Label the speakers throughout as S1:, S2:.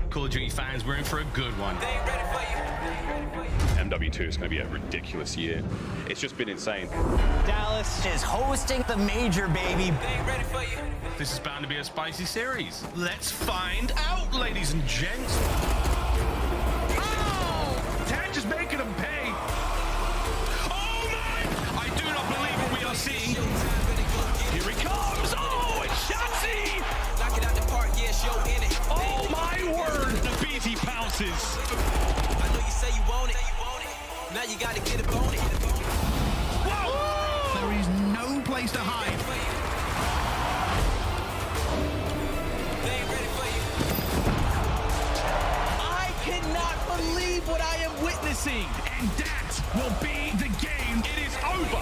S1: Call of Duty fans, we're in for a good one.
S2: MW2 is going to be a ridiculous year. It's just been insane.
S3: Dallas is hosting the major, baby.
S1: This is bound to be a spicy series. Let's find out, ladies and gents. Oh! Tag just making them pay. Oh my! I do not believe what we are seeing. Here he comes. Oh, it's Shotzzy!
S4: Knock it out the park, yeah, show in it.
S1: Oh my word! The aBeZy pounces.
S4: I know you say you want it. Now you gotta get up on it.
S1: Whoa! There is no place to hide.
S4: They ain't ready for you.
S5: I cannot believe what I am witnessing.
S1: And that will be the game. It is over.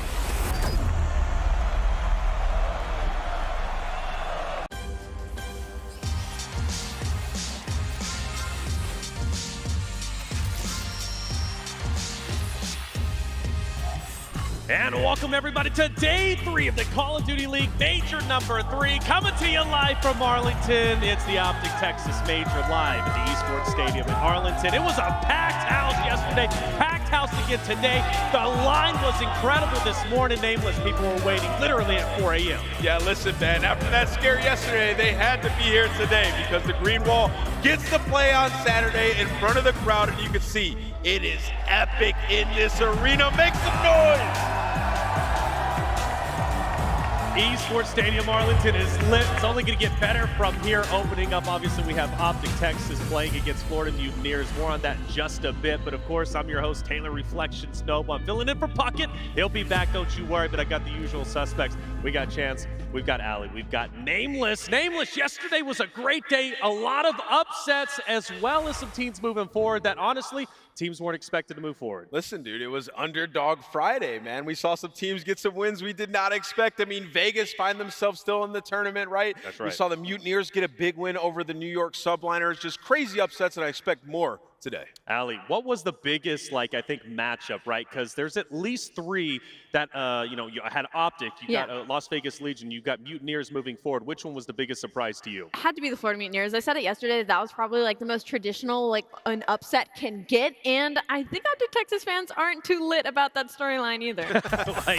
S6: And welcome everybody to day 3 of the Call of Duty League Major number 3. Coming to you live from Arlington. It's the OpTic Texas Major live at the Esports Stadium in Arlington. It was a packed house yesterday, packed house again today. The line was incredible this morning. Nameless people were waiting literally at 4 a.m.
S7: Yeah, listen, man, after that scare yesterday, they had to be here today because the Green Wall gets to play on Saturday in front of the crowd, and you can see it is epic in this arena. Make some noise!
S6: Esports Stadium Arlington is lit. It's only going to get better from here. Opening up, obviously, we have OpTic Texas playing against Florida Mutineers. More on that in just a bit. But, of course, I'm your host, Taylor Reflections Noble. I'm filling in for Puckett. He'll be back, don't you worry. But I got the usual suspects. We got Chance. We've got Ali. We've got Nameless. Nameless, yesterday was a great day. A lot of upsets as well as some teams moving forward that, honestly, teams weren't expected to move forward.
S7: Listen, dude, it was Underdog Friday, man. We saw some teams get some wins we did not expect. I mean, Vegas find themselves still in the tournament, right?
S6: That's right.
S7: We saw the Mutineers get a big win over the New York Subliners. Just crazy upsets, and I expect more today.
S6: Ali, what was the biggest, I think, matchup, right? Because there's at least 3 that, you had OpTic, you got Las Vegas Legion, you got Mutineers moving forward. Which one was the biggest surprise to you?
S8: It had to be the Florida Mutineers. I said it yesterday, that was probably the most traditional, an upset can get. And I think OpTic Texas fans aren't too lit about that storyline either.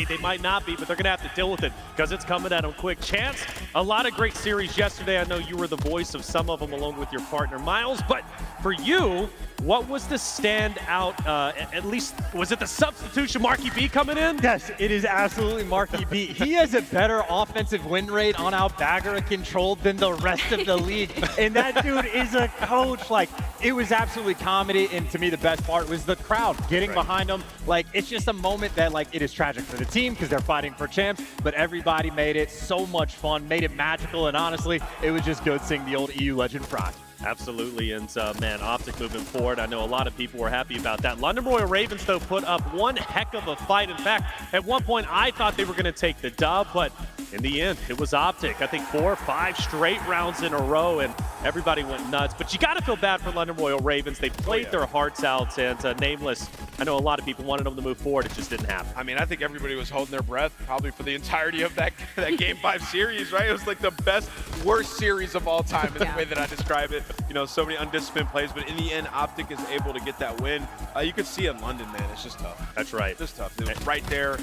S6: They might not be, but they're going to have to deal with it because it's coming at them quick. Chance, a lot of great series yesterday. I know you were the voice of some of them along with your partner, Miles. But for you, what was the standout, at least, was it the substitution, Marky B coming in?
S9: Yes, it is absolutely Marky B. He has a better offensive win rate on aBeZy controlled than the rest of the league. And that dude is a coach. It was absolutely comedy. And to me, the best part was the crowd getting behind him. It's just a moment that, it is tragic for the team because they're fighting for champs. But everybody made it so much fun, made it magical. And honestly, it was just good seeing the old EU legend Fry.
S6: Absolutely, and man, OpTic moving forward. I know a lot of people were happy about that. London Royal Ravens, though, put up one heck of a fight. In fact, at one point, I thought they were going to take the dub, but in the end, it was OpTic. I think 4 or 5 straight rounds in a row, and everybody went nuts. But you got to feel bad for London Royal Ravens. They played their hearts out, and Nameless, I know a lot of people wanted them to move forward. It just didn't happen.
S7: I mean, I think everybody was holding their breath probably for the entirety of that Game 5 series, right? It was the best, worst series of all time in the way that I describe it. So many undisciplined plays, but in the end, OpTic is able to get that win. You could see in London, man, it's just tough.
S6: That's right.
S7: It's just tough. It was right there.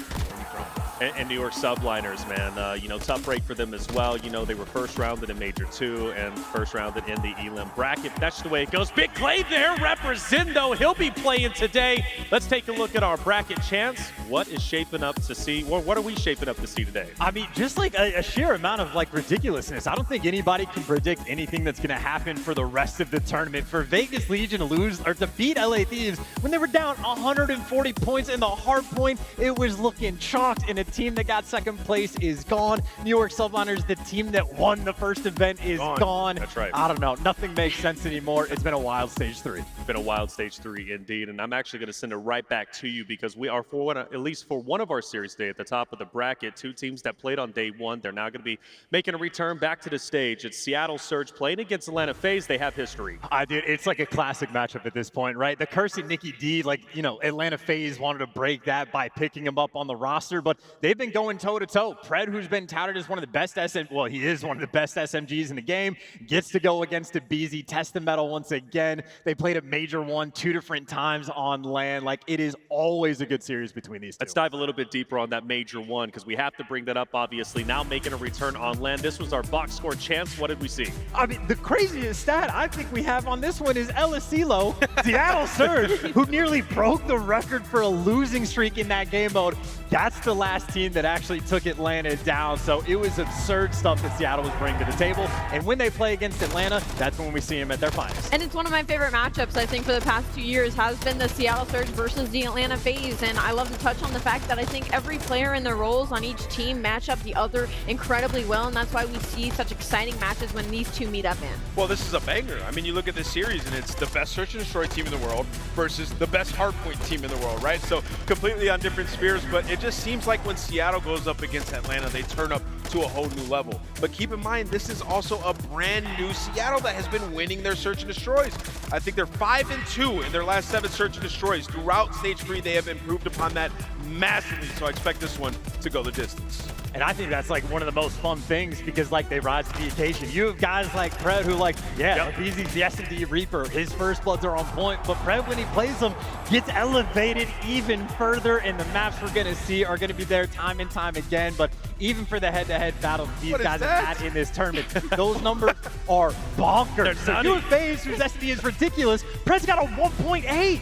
S6: And New York Subliners, man, tough break for them as well. They were first rounded in Major 2 and first rounded in the Elim bracket. That's the way it goes. Big Clay there, represento. He'll be playing today. Let's take a look at our bracket. Chance, what is shaping up to see, or what are we shaping up to see today?
S9: I mean, just a sheer amount of ridiculousness. I don't think anybody can predict anything that's going to happen for the rest of the tournament. For Vegas Legion to lose or to beat LA Thieves when they were down 140 points in the hard point, it was looking chalked, and a team that got second place is gone. New York Subliners, the team that won the first event, is gone.
S6: That's right.
S9: I don't know. Nothing makes sense anymore. It's been a wild stage 3.
S6: It's been a wild stage 3 indeed, and I'm actually going to send it right back to you because we are, at least for one of our series today, at the top of the bracket. 2 teams that played on day 1. They're now going to be making a return back to the stage. It's Seattle Surge playing against Atlanta FaZe. They have history.
S9: Dude, it's like a classic matchup at this point, right? The cursing Nikki D, Atlanta FaZe wanted to break that by picking him up on the roster, but they've been going toe-to-toe. Pred, who's been touted as one of the best he is one of the best SMGs in the game, gets to go against aBeZy, test the metal once again. They played a major one 2 different times on LAN. Like, it is always a good series between these two.
S6: Let's dive a little bit deeper on that major one, because we have to bring that up, obviously. Now making a return on LAN. This was our box score chance. What did we see?
S9: I mean, the craziest stat I think we have on this one is Elisilo, Seattle Surge, who nearly broke the record for a losing streak in that game mode. That's the last team that actually took Atlanta down. So it was absurd stuff that Seattle was bringing to the table. And when they play against Atlanta, that's when we see them at their finest.
S8: And it's one of my favorite matchups, I think, for the past 2 years has been the Seattle Surge versus the Atlanta FaZe. And I love to touch on the fact that I think every player in their roles on each team match up the other incredibly well. And that's why we see such exciting matches when these two meet up in.
S7: Well, this is a banger. I mean, you look at this series and it's the best search and destroy team in the world versus the best hardpoint team in the world, right? So completely on different spheres, but it just seems like when Seattle goes up against Atlanta, they turn up to a whole new level. But keep in mind, this is also a brand new Seattle that has been winning their search and destroys. I think they're 5-2 in their last 7 search and destroys. Throughout stage 3, they have improved upon that massively. So I expect this one to go the distance.
S9: And I think that's like one of the most fun things because like they rise to the occasion. You have guys like Pred who like, aBeZy's the S&D Reaper. His first bloods are on point, but Pred when he plays them gets elevated even further, and the maps we're gonna see are gonna be there time and time again. But even for the head-to-head battles these guys have had in this tournament, those numbers are bonkers. So you have FaZe, whose S&D is ridiculous. Pred's got a 1.8.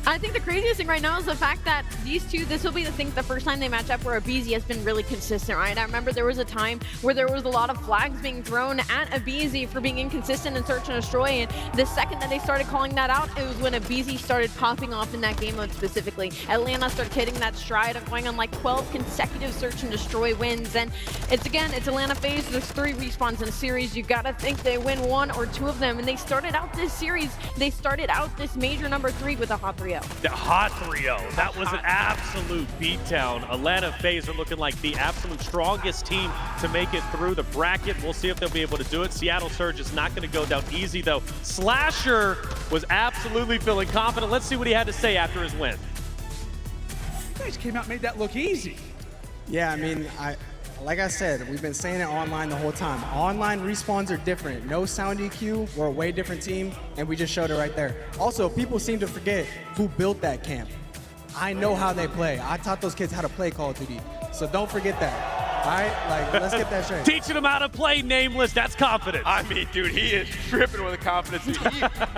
S8: I think the craziest thing right now is the fact that these two, this will be the first time they match up where aBeZy has been really consistent, right? I remember there was a time where there was a lot of flags being thrown at aBeZy for being inconsistent in search and destroy, and the second that they started calling that out, it was when aBeZy started popping off in that game mode specifically. Atlanta started hitting that stride of going on like 12 consecutive search and destroy wins, and it's Atlanta FaZe, there's 3 respawns in a series. You gotta think they win 1 or 2 of them, and they started out this series, they started out this major number 3 with a hot 3-0.
S6: The hot 3-0. That was an absolute beatdown. Atlanta FaZe are looking like the absolute strongest team to make it through the bracket. We'll see if they'll be able to do it. Seattle Surge is not going to go down easy, though. Slasher was absolutely feeling confident. Let's see what he had to say after his win.
S5: You guys came out and made that look easy.
S10: Yeah, I mean, like I said, we've been saying it online the whole time. Online respawns are different. No sound EQ, we're a way different team, and we just showed it right there. Also, people seem to forget who built that camp. I know how they play. I taught those kids how to play Call of Duty, so don't forget that. All right, like, let's get that straight.
S6: Teaching them how to play Nameless, that's confidence.
S7: I mean, dude, he is tripping with confidence.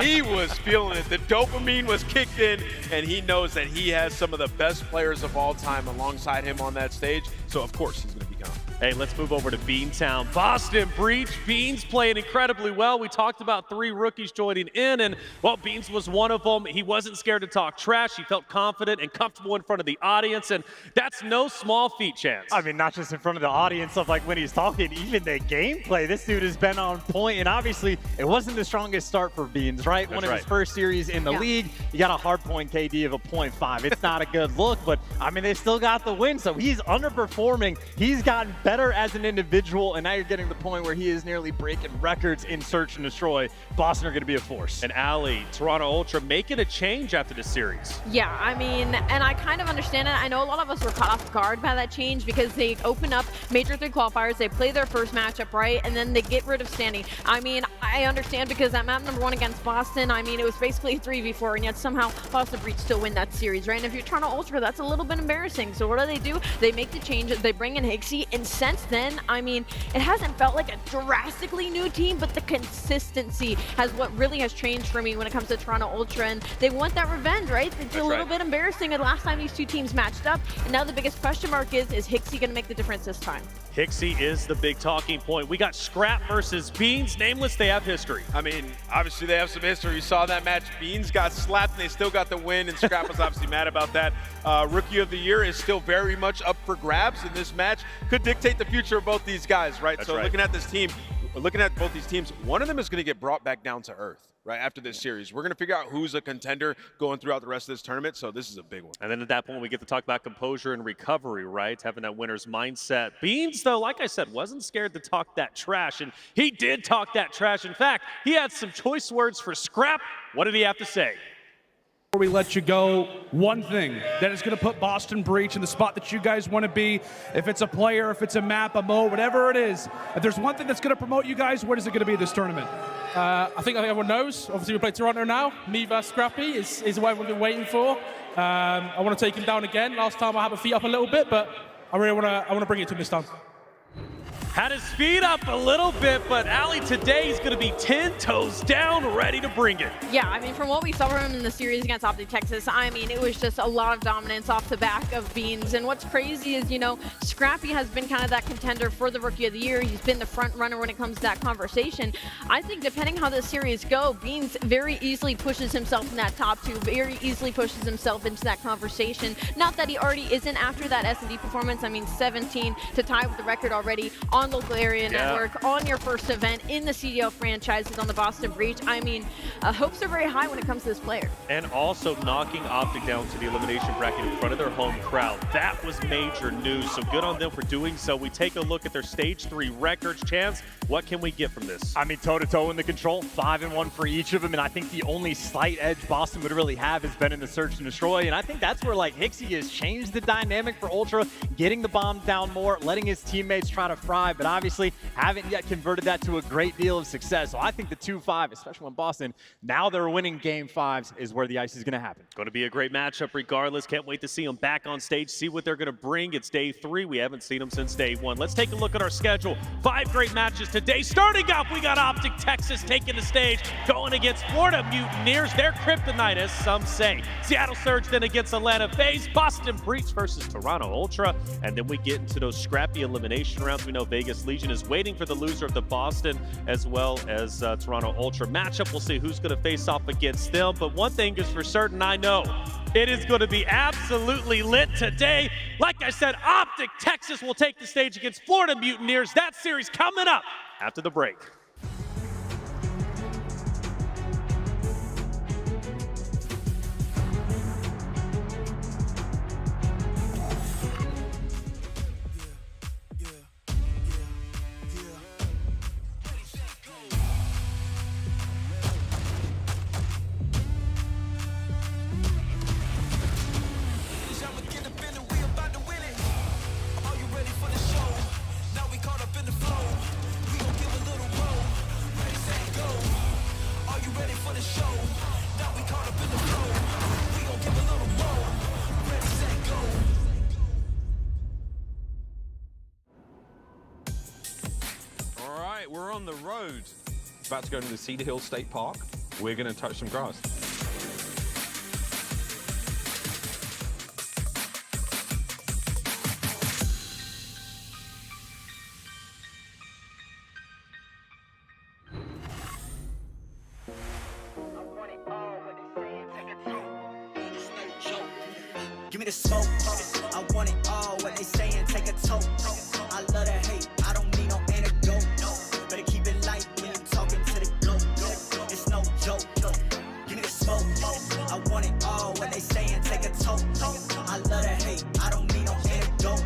S7: He was feeling it. The dopamine was kicked in, and he knows that he has some of the best players of all time alongside him on that stage. So, of course, he's going to be confident.
S6: Hey, let's move over to Beantown. Boston Breach. Beans playing incredibly well. We talked about 3 rookies joining in, and, well, Beans was one of them. He wasn't scared to talk trash. He felt confident and comfortable in front of the audience, and that's no small feat, Chance.
S9: I mean, not just in front of the audience of like when he's talking, even the gameplay. This dude has been on point, and obviously it wasn't the strongest start for Beans, right? One of his first series in the league, you got a hard point KD of a 0.5. It's not a good look, but I mean, they still got the win, so he's underperforming. He's gotten better as an individual, and now you're getting to the point where he is nearly breaking records in search and destroy. Boston are going to be a force.
S6: And Ali, Toronto Ultra making a change after this series.
S8: Yeah, I mean, and I kind of understand it. I know a lot of us were caught off guard by that change because they open up Major 3 qualifiers, they play their first matchup, right? And then they get rid of Standing. I mean, I understand because that map number 1 against Boston, I mean, it was basically 3v4, and yet somehow Boston Breach still win that series, right? And if you're Toronto Ultra, that's a little bit embarrassing. So what do? They make the change, they bring in Hixie, and since then, I mean, it hasn't felt like a drastically new team, but the consistency has what really has changed for me when it comes to Toronto Ultra, and they want that revenge, right? It's a little bit embarrassing the last time these 2 teams matched up, and now the biggest question mark is Hixie going to make the difference this time?
S6: Hixie is the big talking point. We got Scrap versus Beans. Nameless, they have history.
S7: I mean, obviously they have some history. You saw that match. Beans got slapped and they still got the win, and Scrap was obviously mad about that. Rookie of the Year is still very much up for grabs in this match. Could dictate the future of both these guys, right? Looking at this team, looking at both these teams, one of them is going to get brought back down to earth, right, after this series. We're going to figure out who's a contender going throughout the rest of this tournament, so this is a big one.
S6: And then at that point, we get to talk about composure and recovery, right? Having that winner's mindset. Beans, though, like I said, wasn't scared to talk that trash, and he did talk that trash. In fact, he had some choice words for Scrap. What did he have to say?
S5: Before we let you go, one thing that is going to put Boston Breach in the spot that you guys want to be, if it's a player, if it's a map, a mode, whatever it is, if there's one thing that's going to promote you guys, what is it going to be this tournament?
S11: I think everyone knows. Obviously, we play Toronto now. Me versus Scrappy is what everyone's been waiting for. I want to take him down again. Last time I had my feet up a little bit, but I really want to bring it to him this time.
S6: Had his feet up a little bit, but Ali today is going to be 10 toes down, ready to bring it.
S8: Yeah, I mean, from what we saw from him in the series against OpTic Texas, I mean, it was just a lot of dominance off the back of Beans. And what's crazy is, you know, Scrappy has been kind of that contender for the Rookie of the Year. He's been the front runner when it comes to that conversation. I think depending how this series go, Beans very easily pushes himself in that top 2, very easily pushes himself into that conversation. Not that he already isn't after that S&D performance. I mean, 17 to tie with the record already on local area network, on your first event in the CDL franchises on the Boston Breach. I mean, hopes are very high when it comes to this player.
S6: And also knocking OpTic down to the elimination bracket in front of their home crowd. That was major news, so good on them for doing so. We take a look at their Stage 3 records. Chance, what can we get from this?
S9: I mean, toe-to-toe in the control, 5-1 for each of them, and I think the only slight edge Boston would really have has been in the search and destroy, and I think that's where, like, Hixie has changed the dynamic for Ultra, getting the bomb down more, letting his teammates try to fry, but obviously haven't yet converted that to a great deal of success. So I think the 2-5, especially when Boston, now they're winning Game 5s, is where the ice is going to happen.
S6: Going to be a great matchup regardless. Can't wait to see them back on stage, see what they're going to bring. It's day 3. We haven't seen them since day 1. Let's take a look at our schedule. 5 great matches today. Starting up, we got OpTic Texas taking the stage, going against Florida Mutineers. Their kryptonite, as some say. Seattle Surge then against Atlanta FaZe. Boston Breach versus Toronto Ultra. And then we get into those scrappy elimination rounds. We know Vegas Legion is waiting for the loser of the Boston as well as Toronto Ultra matchup. We'll see who's going to face off against them. But one thing is for certain, I know it is going to be absolutely lit today. Like I said, OpTic Texas will take the stage against Florida Mutineers. That series coming up after the break.
S12: We're on the road. About to go to the Cedar Hill State Park. We're going to touch some grass.
S13: Give me the smoke, I want it all, what they saying, take a toke. I love that hate, I don't need no antidote. Better keep it light when you talking to the globe. It's no joke. Give me the smoke, I want it all, what they saying, take a toke. I love that hate, I don't need no antidote.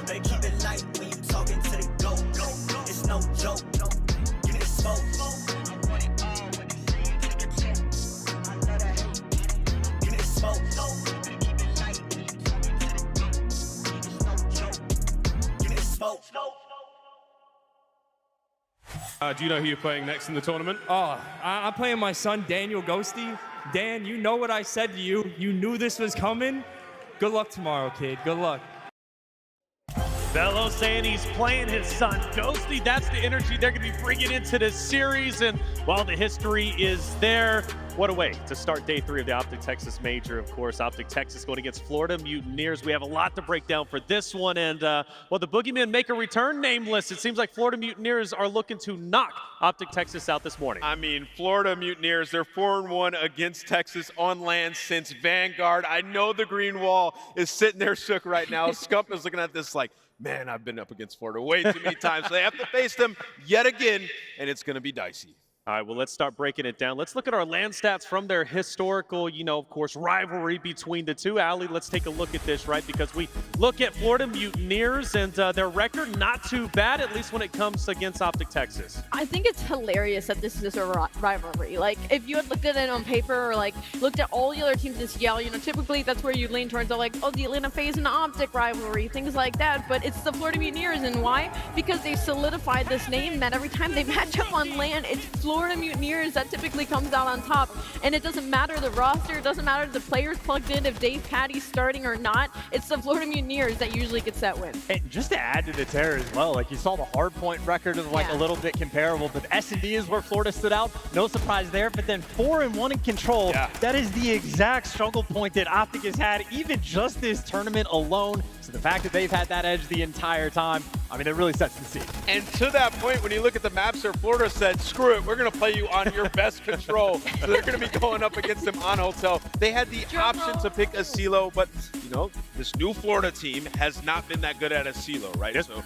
S13: Better keep it light when you talking to the globe. It's no joke. Give me the smoke. I want it all, what they saying, take a toke. I love that hate, give me the smoke.
S14: Do you know who you're playing next in the tournament? Oh, I'm playing my son, Daniel Ghosty. Dan, you know what I said to you. You knew this was coming. Good luck tomorrow, kid. Good luck.
S6: Bello saying he's playing his son Ghosty. That's the energy they're going to be bringing into this series. And while the history is there, what a way to start day 3 of the OpTic Texas Major. Of course, OpTic Texas going against Florida Mutineers. We have a lot to break down for this one. And, well, the Boogeymen make a return nameless. It seems like Florida Mutineers are looking to knock OpTic Texas out this morning.
S7: I mean, Florida Mutineers, they're 4-1 against Texas on land since Vanguard. I know the green wall is sitting there shook right now. Scump is looking at this like, man, I've been up against Florida way too many times. So they have to face them yet again, and it's going to be dicey.
S6: All right, well, let's start breaking it down. Let's look at our land stats from their historical, of course, rivalry between the two. Allie, let's take a look at this, right? Because we look at Florida Mutineers and their record, not too bad, at least when it comes against OpTic Texas.
S8: I think it's hilarious that this is a rivalry. Like, if you had looked at it on paper or, like, looked at all the other teams in CDL, typically that's where you lean towards, like, oh, the Atlanta FaZe and OpTic rivalry, things like that. But it's the Florida Mutineers, and why? Because they solidified this name that every time they match up on land, it's Florida Mutineers that typically comes out on top. And it doesn't matter the roster, it doesn't matter the players plugged in, if Dave Patty's starting or not, it's the Florida Mutineers that usually gets that win.
S9: And just to add to the terror as well, like you saw the hard point record is like a little bit comparable, but S&D is where Florida stood out. No surprise there, but then 4-1 in control. That is the exact struggle point that OpTic has had even just this tournament alone. So the fact that they've had that edge the entire time, I mean, it really sets the scene.
S7: And to that point, when you look at the maps there, Florida said, screw it, we're going to play you on your best control. So they're going to be going up against them on hotel. They had the option to pick a CeeLo, but, this new Florida team has not been that good at a CeeLo, right? So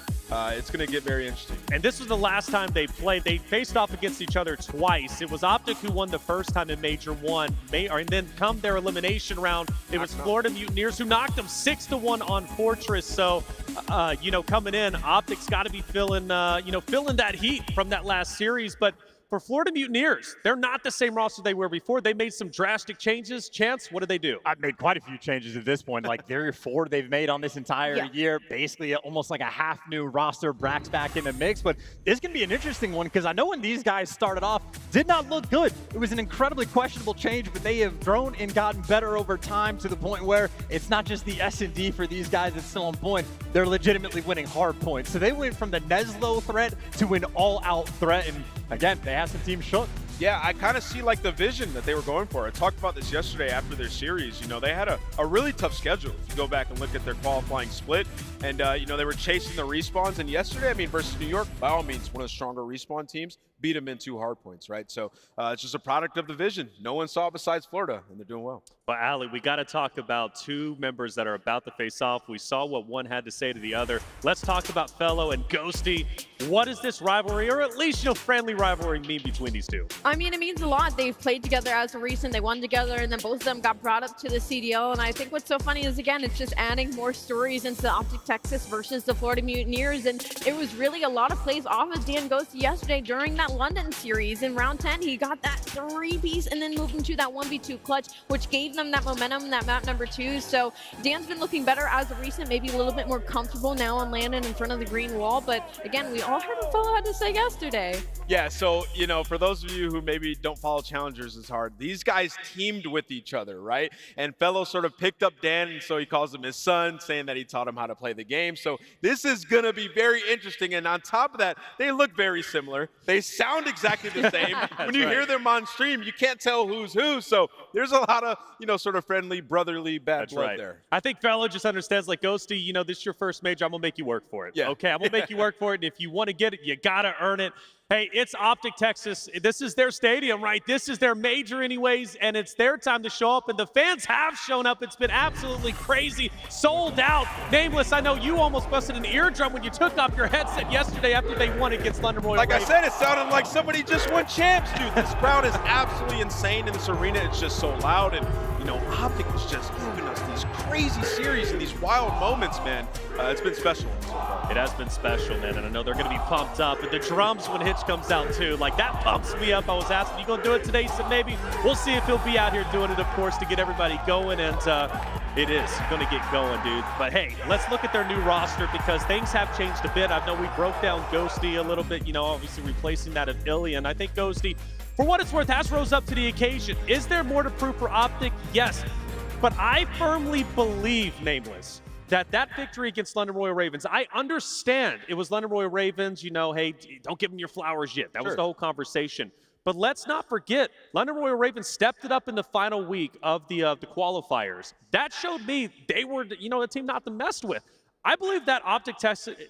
S7: it's going to get very interesting.
S6: And this was the last time they played. They faced off against each other twice. It was OpTic who won the first time in Major 1, and then come their elimination round, it was Florida Mutineers who knocked them 6-1 on Fortress. So, coming in, OpTic's got to be feeling that heat from that last series. But for Florida Mutineers, they're not the same roster they were before. They made some drastic changes. Chance, what did they do?
S9: I've made quite a few changes at this point. Like, there are 4 they've made on this entire year. Basically, almost like a half new roster. Brack's back in the mix. But this can be an interesting one because I know when these guys started off, did not look good. It was an incredibly questionable change, but they have grown and gotten better over time to the point where it's not just the S&D for these guys that's still on point. They're legitimately winning hard points. So they went from the Neslo threat to an all-out threat. And again, they have some teams shook.
S7: Yeah, I kind of see like the vision that they were going for. I talked about this yesterday after their series. They had a really tough schedule. If you go back and look at their qualifying split, and they were chasing the respawns. And yesterday, versus New York, by all means, one of the stronger respawn teams, beat them in 2 hard points, right? So it's just a product of the vision. No one saw it besides Florida, and they're doing well.
S6: But Allie, we got to talk about 2 members that are about to face off. We saw what one had to say to the other. Let's talk about Fellow and Ghosty. What does this rivalry, or at least friendly rivalry, mean between these two?
S8: I mean, it means a lot. They've played together as of recent. They won together, and then both of them got brought up to the CDL. And I think what's so funny is, again, it's just adding more stories into the OpTic Texas versus the Florida Mutineers. And it was really a lot of plays off of Dan Ghosty yesterday during that London series. In round 10, he got that 3-piece and then moved into that 1v2 clutch, which gave them that momentum in that map number 2. So Dan's been looking better as of recent, maybe a little bit more comfortable now on landing in front of the green wall. But again, we all heard what Fellow had to say yesterday.
S7: Yeah, so, for those of you who maybe don't follow challengers as hard, these guys teamed with each other, right? And Fellow sort of picked up Dan, and so he calls him his son, saying that he taught him how to play the game. So this is going to be very interesting. And on top of that, they look very similar. They sound exactly the same. When you hear them on stream, you can't tell who's who. So there's a lot of, sort of friendly, brotherly bad blood there.
S6: I think Fellow just understands, like, Ghosty, this is your first major. I'm going to make you work for it.
S7: Yeah.
S6: Okay, I'm going to make you work for it. And if you want to get it, you got to earn it. Hey, it's OpTic Texas. This is their stadium, right? This is their major anyways, and it's their time to show up, and the fans have shown up. It's been absolutely crazy. Sold out. Nameless, I know you almost busted an eardrum when you took off your headset yesterday after they won against London Royal.
S7: Like I said, it sounded like somebody just won champs, dude. This crowd is absolutely insane in this arena. It's just so loud, and, OpTic is just giving us these crazy series and these wild moments, man. It's been special so far.
S6: It has been special, man, and I know they're going to be pumped up. And the drums when Hitch comes out, too. Like, that pumps me up. I was asking, you going to do it today? He said, maybe. We'll see if he'll be out here doing it, of course, to get everybody going. And it is going to get going, dude. But, hey, let's look at their new roster because things have changed a bit. I know we broke down Ghosty a little bit, obviously replacing that of Ilian. I think Ghosty, for what it's worth, has rose up to the occasion. Is there more to prove for OpTic? Yes. But I firmly believe, Nameless, that victory against London Royal Ravens, I understand it was London Royal Ravens, hey, don't give them your flowers yet. That was the whole conversation. But let's not forget, London Royal Ravens stepped it up in the final week of the qualifiers. That showed me they were, a team not to mess with. I believe that OpTic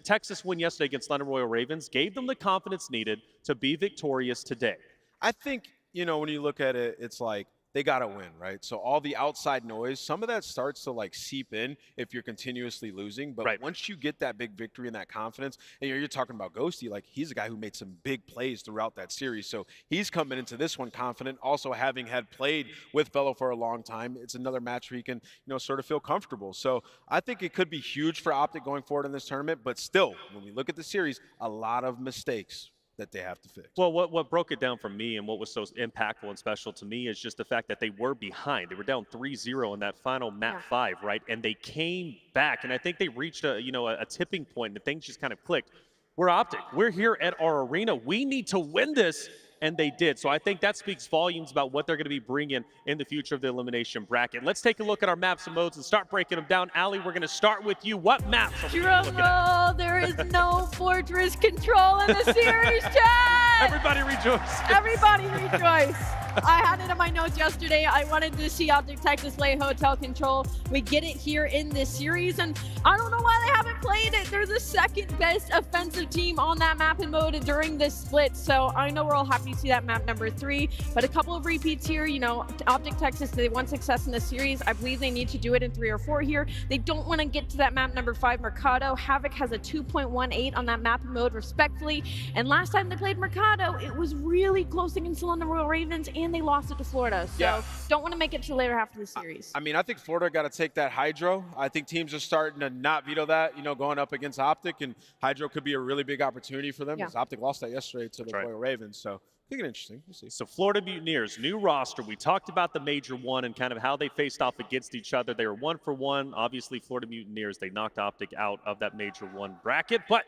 S6: Texas win yesterday against London Royal Ravens gave them the confidence needed to be victorious today.
S7: I think, when you look at it, it's like they got to win, right? So all the outside noise, some of that starts to like seep in if you're continuously losing. But once you get that big victory and that confidence, and you're talking about Ghosty, like he's a guy who made some big plays throughout that series. So he's coming into this one confident, also having had played with Fellow for a long time. It's another match where he can, sort of feel comfortable. So I think it could be huge for OpTic going forward in this tournament. But still, when we look at the series, a lot of mistakes that they have to fix.
S6: Well, what broke it down for me and what was so impactful and special to me is just the fact that they were behind. They were down 3-0 in that final map 5, right? And they came back, and I think they reached a tipping point, and things just kind of clicked. We're OpTic. We're here at our arena. We need to win this. And they did. So I think that speaks volumes about what they're going to be bringing in the future of the elimination bracket. Let's take a look at our maps and modes and start breaking them down. Ali, we're going to start with you. What maps are we looking at?
S8: There is no fortress control in the series, chat!
S6: Everybody rejoice.
S8: Everybody rejoice. I had it in my notes yesterday. I wanted to see OpTic Texas play hotel control. We get it here in this series, and I don't know why they haven't played it. They're the second best offensive team on that map and mode during this split, so I know we're all happy to see that map number 3, but a couple of repeats here. OpTic Texas, they want success in this series. I believe they need to do it in 3 or 4 here. They don't want to get to that map number 5, Mercado. Havoc has a 2.18 on that map and mode, respectfully, and last time they played Mercado, it was really close against the London Royal Ravens, and they lost it to Florida. So don't want to make it to the later half of the series.
S7: I mean, I think Florida got to take that HyDra. I think teams are starting to not veto that, going up against OpTic, and HyDra could be a really big opportunity for them because OpTic lost that yesterday to the Royal Ravens. So I think it's interesting. We'll see.
S6: So Florida Mutineers, new roster. We talked about the Major 1 and kind of how they faced off against each other. They were 1-for-1. Obviously, Florida Mutineers, they knocked OpTic out of that Major 1 bracket. But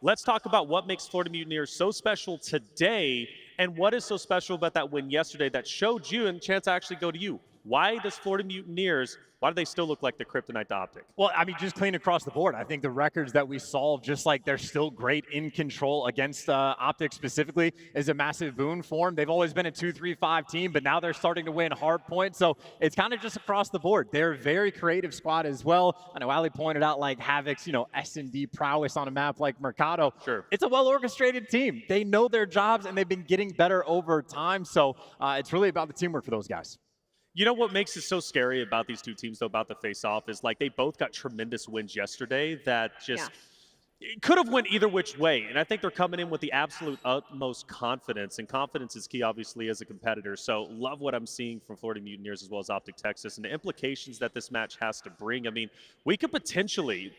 S6: let's talk about what makes Florida Mutineers so special today and what is so special about that win yesterday that showed you, and chance to actually go to you. Why does Florida Mutineers, why do they still look like the kryptonite to OpTic?
S9: Well, I mean, just clean across the board. I think the records that we solved, just like they're still great in control against OpTic specifically, is a massive boon for them. They've always been a 2-3-5 team, but now they're starting to win hard points. So it's kind of just across the board. They're a very creative squad as well. I know Ali pointed out like Havoc's, S&D prowess on a map like Mercado.
S6: Sure.
S9: It's a well-orchestrated team. They know their jobs, and they've been getting better over time. So it's really about the teamwork for those guys.
S6: You know what makes it so scary about these two teams, though, about the face-off, is like they both got tremendous wins yesterday that just it could have went either which way. And I think they're coming in with the absolute utmost confidence. And confidence is key, obviously, as a competitor. So love what I'm seeing from Florida Mutineers as well as OpTic Texas and the implications that this match has to bring. I mean, we could potentially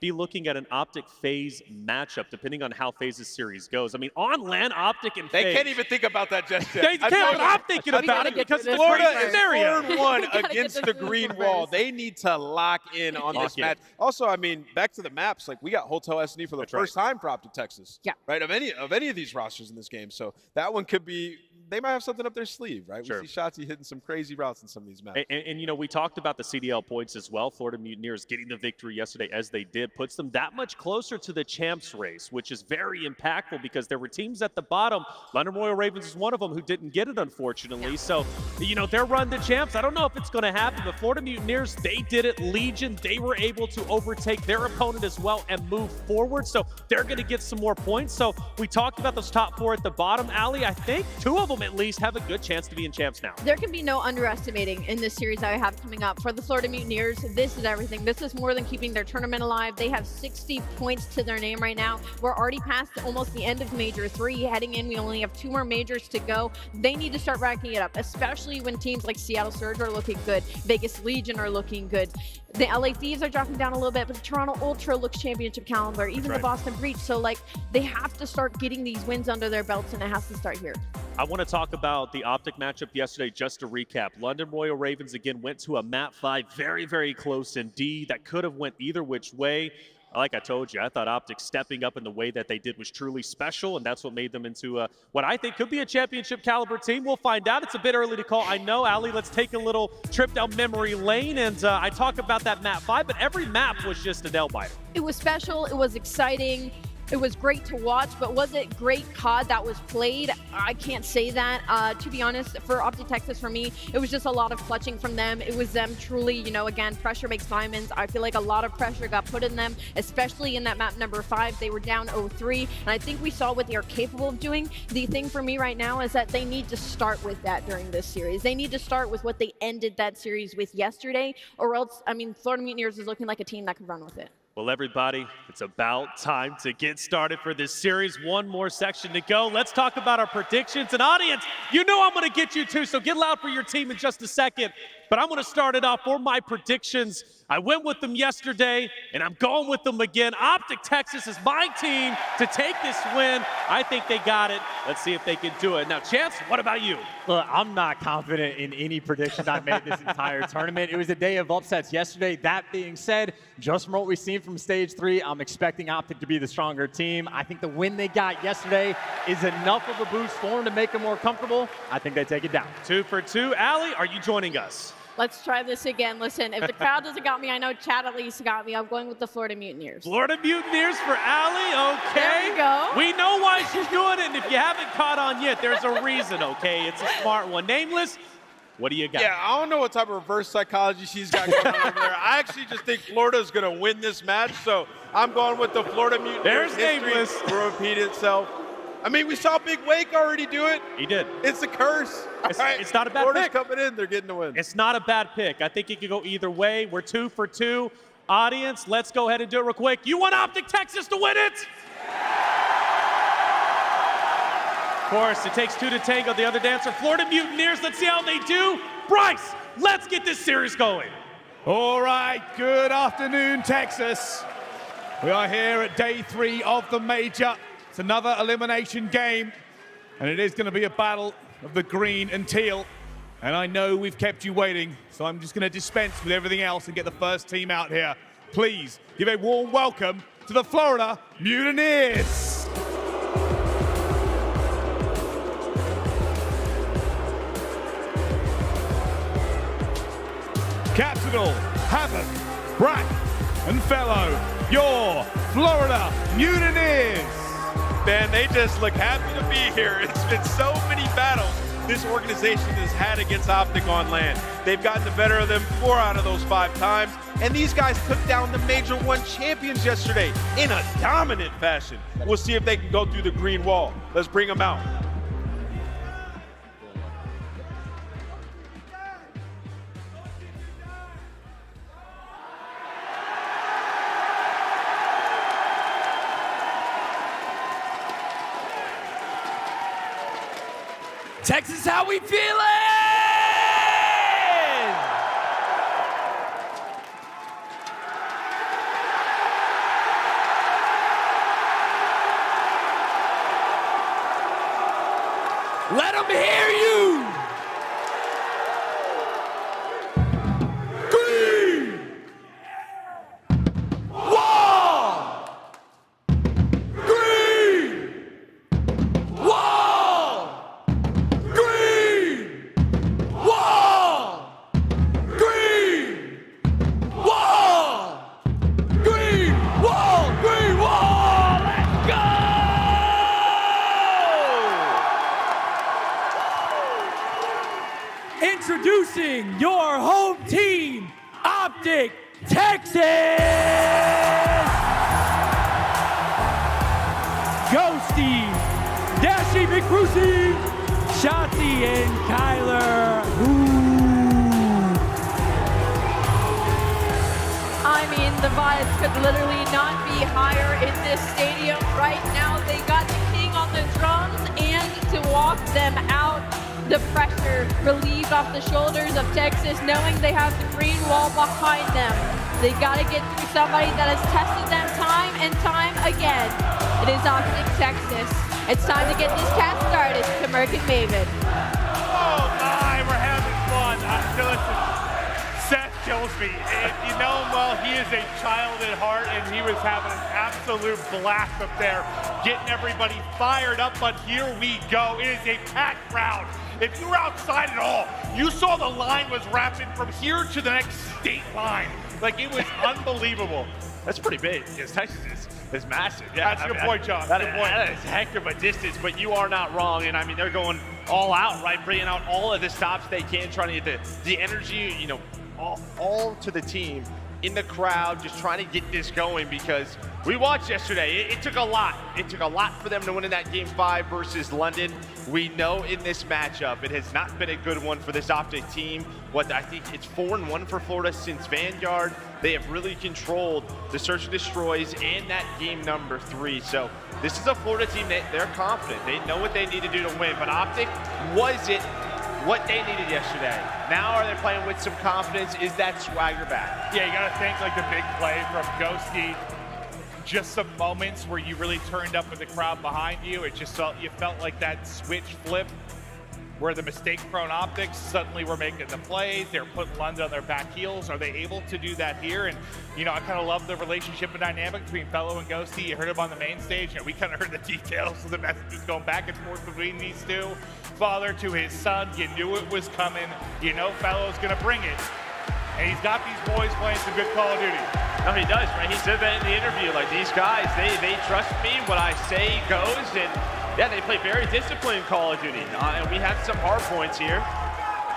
S6: be looking at an OpTic FaZe matchup, depending on how FaZe's series goes. I mean, on LAN, OpTic and FaZe.
S7: They can't even think about that just yet.
S6: They can't, but I'm thinking about it because
S7: Florida is 4-1 against the green wall. They need to lock in on this match. Also, I mean, back to the maps, like we got Hotel S&D for the first time for OpTic Texas. Right, of any of these rosters in this game. So that one could be, they might have something up their sleeve, right?
S6: Sure.
S7: We see Shotzzy hitting some crazy routes in some of these maps.
S6: And we talked about the CDL points as well. Florida Mutineers getting the victory yesterday as they did puts them that much closer to the champs race, which is very impactful because there were teams at the bottom. London Royal Ravens is one of them who didn't get it, unfortunately. So, their run to champs, I don't know if it's going to happen, but Florida Mutineers, they did it. Legion, they were able to overtake their opponent as well and move forward. So they're going to get some more points. So we talked about those top 4 at the bottom. Ali, I think 2 of them at least have a good chance to be in champs now.
S8: There can be no underestimating in this series that I have coming up. For the Florida Mutineers, this is everything. This is more than keeping their tournament alive. They have 60 points to their name right now. We're already past almost the end of Major 3. Heading in, we only have 2 more majors to go. They need to start racking it up, especially when teams like Seattle Surge are looking good. Vegas Legion are looking good. The LA Thieves are dropping down a little bit, but the Toronto Ultra looks championship caliber. Even the Boston Breach. So, they have to start getting these wins under their belts, and it has to start here.
S6: I want to talk about the OpTic matchup yesterday, just to recap. London Royal Ravens, again, went to a map 5, very, very close indeed. That could have went either which way. Like I told you, I thought OpTic stepping up in the way that they did was truly special, and that's what made them into what I think could be a championship caliber team. We'll find out. It's a bit early to call. I know, Ali, let's take a little trip down memory lane, and I talk about that map 5, but every map was just a nail biter.
S8: It was special. It was exciting. It was great to watch, but was it great COD that was played? I can't say that. To be honest, for OpTic Texas, for me, it was just a lot of clutching from them. It was them truly, you know, again, pressure makes diamonds. I feel like a lot of pressure got put in them, especially in that map number 5. They were down 0-3, and I think we saw what they are capable of doing. The thing for me right now is that they need to start with that during this series. They need to start with what they ended that series with yesterday, or else, I mean, Florida Mutineers is looking like a team that could run with it.
S6: Well, everybody, it's about time to get started for this series. One more section to go. Let's talk about our predictions. And audience, you know I'm going to get you too, so get loud for your team in just a second. But I'm going to start it off for my predictions. I went with them yesterday, and I'm going with them again. OpTic Texas is my team to take this win. I think they got it. Let's see if they can do it. Now, Chance, what about you?
S9: Look, I'm not confident in any predictions I made this entire tournament. It was a day of upsets yesterday. That being said, just from what we've seen from Stage 3, I'm expecting OpTic to be the stronger team. I think the win they got yesterday is enough of a boost for them to make them more comfortable. I think they take it down.
S6: 2 for 2. Allie, are you joining us?
S8: Let's try this again. Listen, if the crowd doesn't got me, I know Chad at least got me. I'm going with the Florida Mutineers.
S6: Florida Mutineers for Allie, okay.
S8: There we go.
S6: We know why she's doing it, and if you haven't caught on yet, there's a reason, okay? It's a smart one. Nameless, what do you got?
S7: Yeah, I don't know what type of reverse psychology she's got going on over there. I actually just think Florida's going to win this match, so I'm going with the Florida Mutineers.
S6: There's Nameless.
S7: Will repeat itself. I mean, we saw Big Wake already do it.
S6: He did.
S7: It's a curse.
S6: It's not a bad
S7: Florida's
S6: pick.
S7: coming in. They're getting the win.
S6: It's not a bad pick. I think it could go either way. We're 2 for 2. Audience, let's go ahead and do it real quick. You want OpTic Texas to win it? Of course, it takes 2 to tango. The other dancer, Florida Mutineers. Let's see how they do. Bryce, let's get this series going.
S5: All right, good afternoon, Texas. We are here at day 3 of the major. It's another elimination game, and it is going to be a battle of the green and teal. And I know we've kept you waiting, so I'm just going to dispense with everything else and get the first team out here. Please give a warm welcome to the Florida Mutineers. Capital, Havoc, Brack, and Fellow, your Florida Mutineers.
S7: Man, they just look happy to be here. It's been so many battles this organization has had against OpTic on land. They've gotten the better of them 4 out of those 5 times, and these guys took down the Major 1 champions yesterday in a dominant fashion. We'll see if they can go through the green wall. Let's bring them out.
S15: Texas, how we feeling? Let them hear you. Green wall. Green wall. Green wall. Green wall. Green wall. Green wall. Let's go. Introducing your home team, OpTic Texas! Ghosty, Dashy McBrucey, Shotzzy, and Kyler.
S8: I mean, the vibes could literally not be higher in this stadium right now. They got the king on the drums, and to walk them out, the pressure relieved off the shoulders of Texas, knowing they have the green wall behind them. They got to get through somebody that has tested them time and time again. It is OpTic Texas. It's time to get this cast started to Merc and Maven.
S16: Oh my, we're having fun. Listen, Seth kills me. If you know him well, he is a child at heart, and he was having an absolute blast up there, getting everybody fired up, but here we go. It is a packed crowd. If you were outside at all, you saw the line was wrapping from here to the next state line. Like, it was unbelievable.
S6: That's pretty big, because Texas is
S17: is massive.
S16: Yeah, that's a good point, John.
S17: That,
S16: Good point.
S17: That is a heck of a distance, but you are not wrong. And I mean, they're going all out, right? Bringing out all of the stops they can, trying to get the energy, you know, all to the team in the crowd, just trying to get this going, because we watched yesterday. It took a lot. It took a lot for them to win in that Game 5 versus London. We know in this matchup, it has not been a good one for this OpTic team. I think it's 4-1 for Florida since Vanguard. They have really controlled the search and destroys and that game number 3. So this is a Florida team that they're confident. They know what they need to do to win, but OpTic, was it what they needed yesterday? Now are they playing with some confidence? Is that swagger back?
S16: Yeah, you got to think like the big play from Ghosty. Just some moments where you really turned up with the crowd behind you. It just felt, you felt like that switch flip where the mistake-prone OpTics suddenly were making the plays. They were putting London on their back heels. Are they able to do that here? And, you know, I kind of love the relationship and dynamic between Fellow and Ghosty. You heard him on the main stage. You know, we kind of heard the details of the messages going back and forth between these two. Father to his son, you knew it was coming. You know Fellow's going to bring it. And he's got these boys playing some good Call of Duty.
S17: No, he does, right? He said that in the interview. Like, these guys, they trust me. What I say goes. And yeah, they play very disciplined Call of Duty. And we have some hard points here.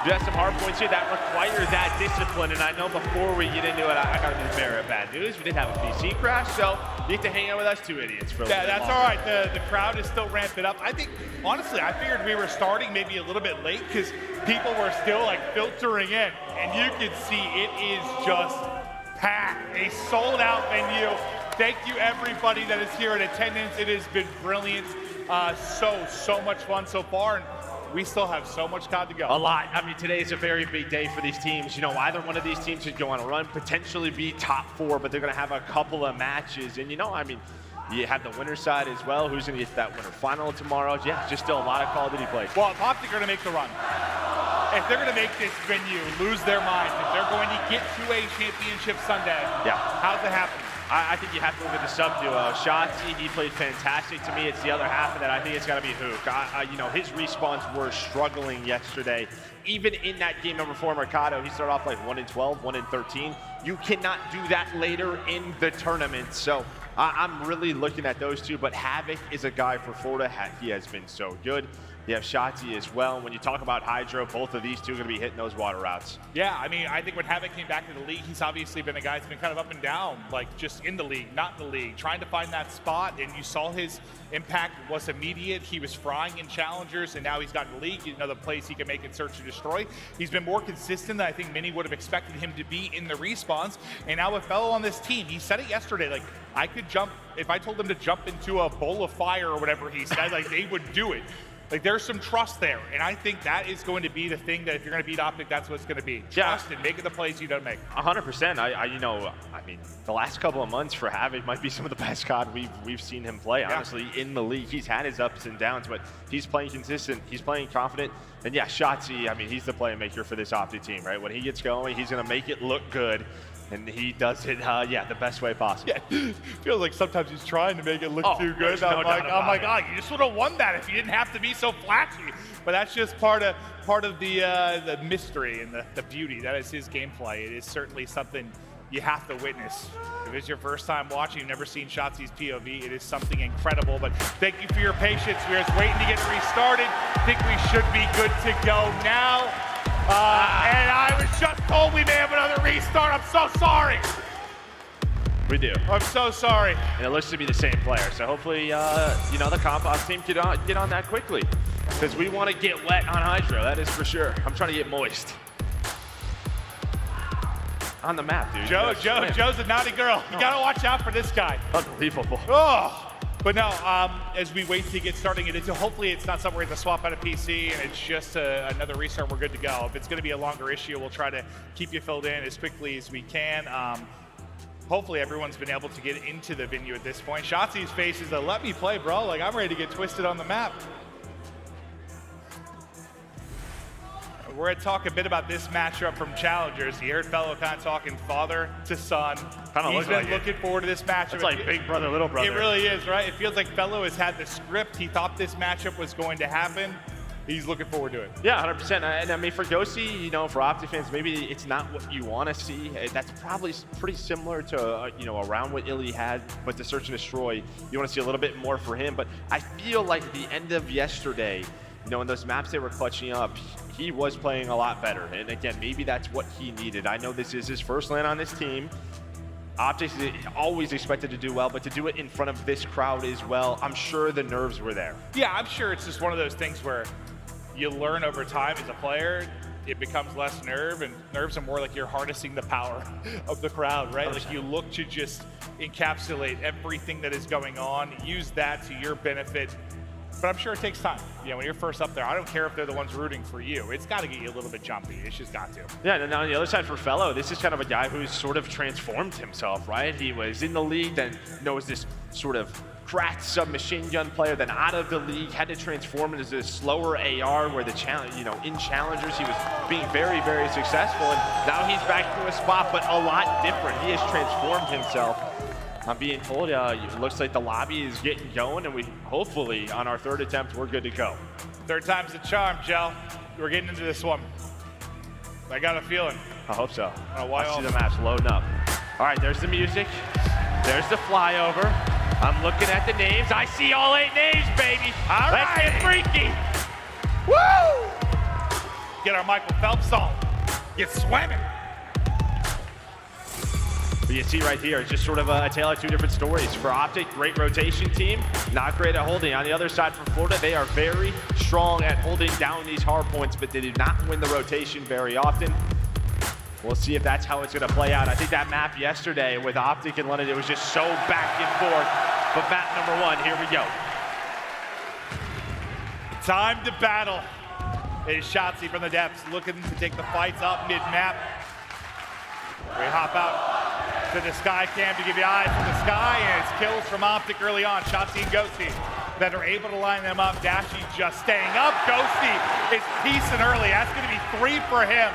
S17: We have some hard points here that require that discipline. And I know before we get into it, I got to be bearer of bad news. We did have a PC crash, so you get to hang out with us two idiots for a little bit
S16: that's
S17: longer.
S16: all right. The crowd is still ramping up. I think, honestly, I figured we were starting maybe a little bit late because people were still like filtering in. And you can see it is just packed. A sold out venue. Thank you everybody that is here in attendance. It has been brilliant. So much fun so far. And we still have so much COD to go.
S17: A lot. I mean, today is a very big day for these teams. You know, either one of these teams could go on a run, potentially be top 4, but they're going to have a couple of matches. And, you know, I mean, you have the winner side as well. Who's going to get to that winner final tomorrow? Yeah, just still a lot of Call of Duty play.
S16: Well, if OpTic are going to make the run, if they're going to make this venue lose their minds, if they're going to get to a championship Sunday, how's it happening?
S17: I think you have to look at the sub-duo. Shotzzy, he played fantastic. To me, it's the other half of that. I think it's got to be Huke. You know, his respawns were struggling yesterday. Even in that game number 4 Mercado, he started off like 1-12, 1-13. You cannot do that later in the tournament. So I'm really looking at those two. But Havoc is a guy for Florida. He has been so good. You have Shotzzy as well. And when you talk about HyDra, both of these two are going to be hitting those water routes.
S16: Yeah, I mean, I think when Havoc came back to the league, he's obviously been a guy that's been kind of up and down, like just in the league, not in the league, trying to find that spot. And you saw his impact was immediate. He was frying in challengers, and now he's got in the league. You know, the place he can make it search and destroy. He's been more consistent than I think many would have expected him to be in the respawns. And now with Fellow on this team, he said it yesterday, like, I could jump, if I told them to jump into a bowl of fire or whatever he said, like, they would do it. Like, there's some trust there, and I think that is going to be the thing that if you're going to beat OpTic, that's what it's going to be. Trust and making the plays you don't make.
S17: 100%. You know, I mean, the last couple of months for Havoc might be some of the best COD we've seen him play. Honestly, in the league, he's had his ups and downs, but he's playing consistent. He's playing confident. And yeah, Shotzzy, I mean, he's the playmaker for this OpTic team, right? When he gets going, he's going to make it look good. And he does it, the best way possible.
S16: Yeah, feels like sometimes he's trying to make it look too good. I'm like, oh, you just would have won that if you didn't have to be so flashy. But that's just part of the mystery and the beauty. That is his gameplay. It is certainly something you have to witness. If it's your first time watching, you've never seen Shotzzy's POV, it is something incredible. But thank you for your patience. We're just waiting to get restarted. I think we should be good to go now. And I was just told we may have another restart. I'm so sorry.
S17: We do.
S16: I'm so sorry.
S17: And it looks to be the same player. So hopefully, you know, the comp ops team get on that quickly. Because we want to get wet on HyDra, that is for sure. I'm trying to get moist. On the map, dude.
S16: Joe's a naughty girl. You got to watch out for this guy.
S17: Unbelievable.
S16: Oh. But no, as we wait to get starting, hopefully it's not something we're going to swap out a PC and it's just another restart, we're good to go. If it's going to be a longer issue, we'll try to keep you filled in as quickly as we can. Hopefully everyone's been able to get into the venue at this point. Shotzzy's face is a let me play, bro. Like, I'm ready to get twisted on the map. We're going to talk a bit about this matchup from Challengers. You heard Fellow kind of talking father to son. He's been looking forward to this matchup.
S17: It's like big brother, little brother.
S16: It really is, right? It feels like Fellow has had the script. He thought this matchup was going to happen. he's looking forward to it.
S17: Yeah, 100%. And I mean, for Ghosty, you know, for OpTic fans, maybe it's not what you want to see. That's probably pretty similar to, you know, around what Illy had, but to Search and Destroy, you want to see a little bit more for him. But I feel like at the end of yesterday, you know, in those maps they were clutching up, he was playing a lot better. And again, maybe that's what he needed. I know this is his first LAN on this team. OpTic is always expected to do well, but to do it in front of this crowd as well, I'm sure the nerves were there.
S16: Yeah, I'm sure it's just one of those things where you learn over time as a player, it becomes less nerve, and nerves are more like you're harnessing the power of the crowd, right? Like you look to just encapsulate everything that is going on, use that to your benefit. But I'm sure it takes time. You know, when you're first up there, I don't care if they're the ones rooting for you. It's got to get you a little bit jumpy. It's just got to.
S17: Yeah, and then on the other side for Fellow, this is kind of a guy who's sort of transformed himself, right? He was in the league, then was this sort of cracked submachine gun player, then out of the league, had to transform into this slower AR where the challenge, you know, in challengers, he was being very, very successful. And now he's back to a spot, but a lot different. He has transformed himself. I'm being told it looks like the lobby is getting going, and we hopefully on our third attempt we're good to go.
S16: Third time's the charm, Joe. We're getting into this one. I got a feeling.
S17: I hope so.
S16: I
S17: see the maps loading up. All right, there's the music. There's the flyover. I'm looking at the names. I see all 8 names, baby.
S16: All
S17: Let's
S16: right.
S17: get freaky.
S16: Woo! Get our Michael Phelps on. Get swimming.
S17: But you see right here, it's just sort of a tale of two different stories. For OpTic, great rotation team, not great at holding. On the other side for Florida, they are very strong at holding down these hard points, but they do not win the rotation very often. We'll see if that's how it's going to play out. I think that map yesterday with OpTic and London, it was just so back and forth. But map number 1, here we go.
S16: Time to battle. It is Shotzzy from the depths, looking to take the fights up mid-map. We hop out to the Sky cam to give you eyes from the Sky, and it's kills from OpTic early on. Shotzzy and Ghosty that are able to line them up. Dashy just staying up. Ghosty is piecing early. That's going to be 3 for him.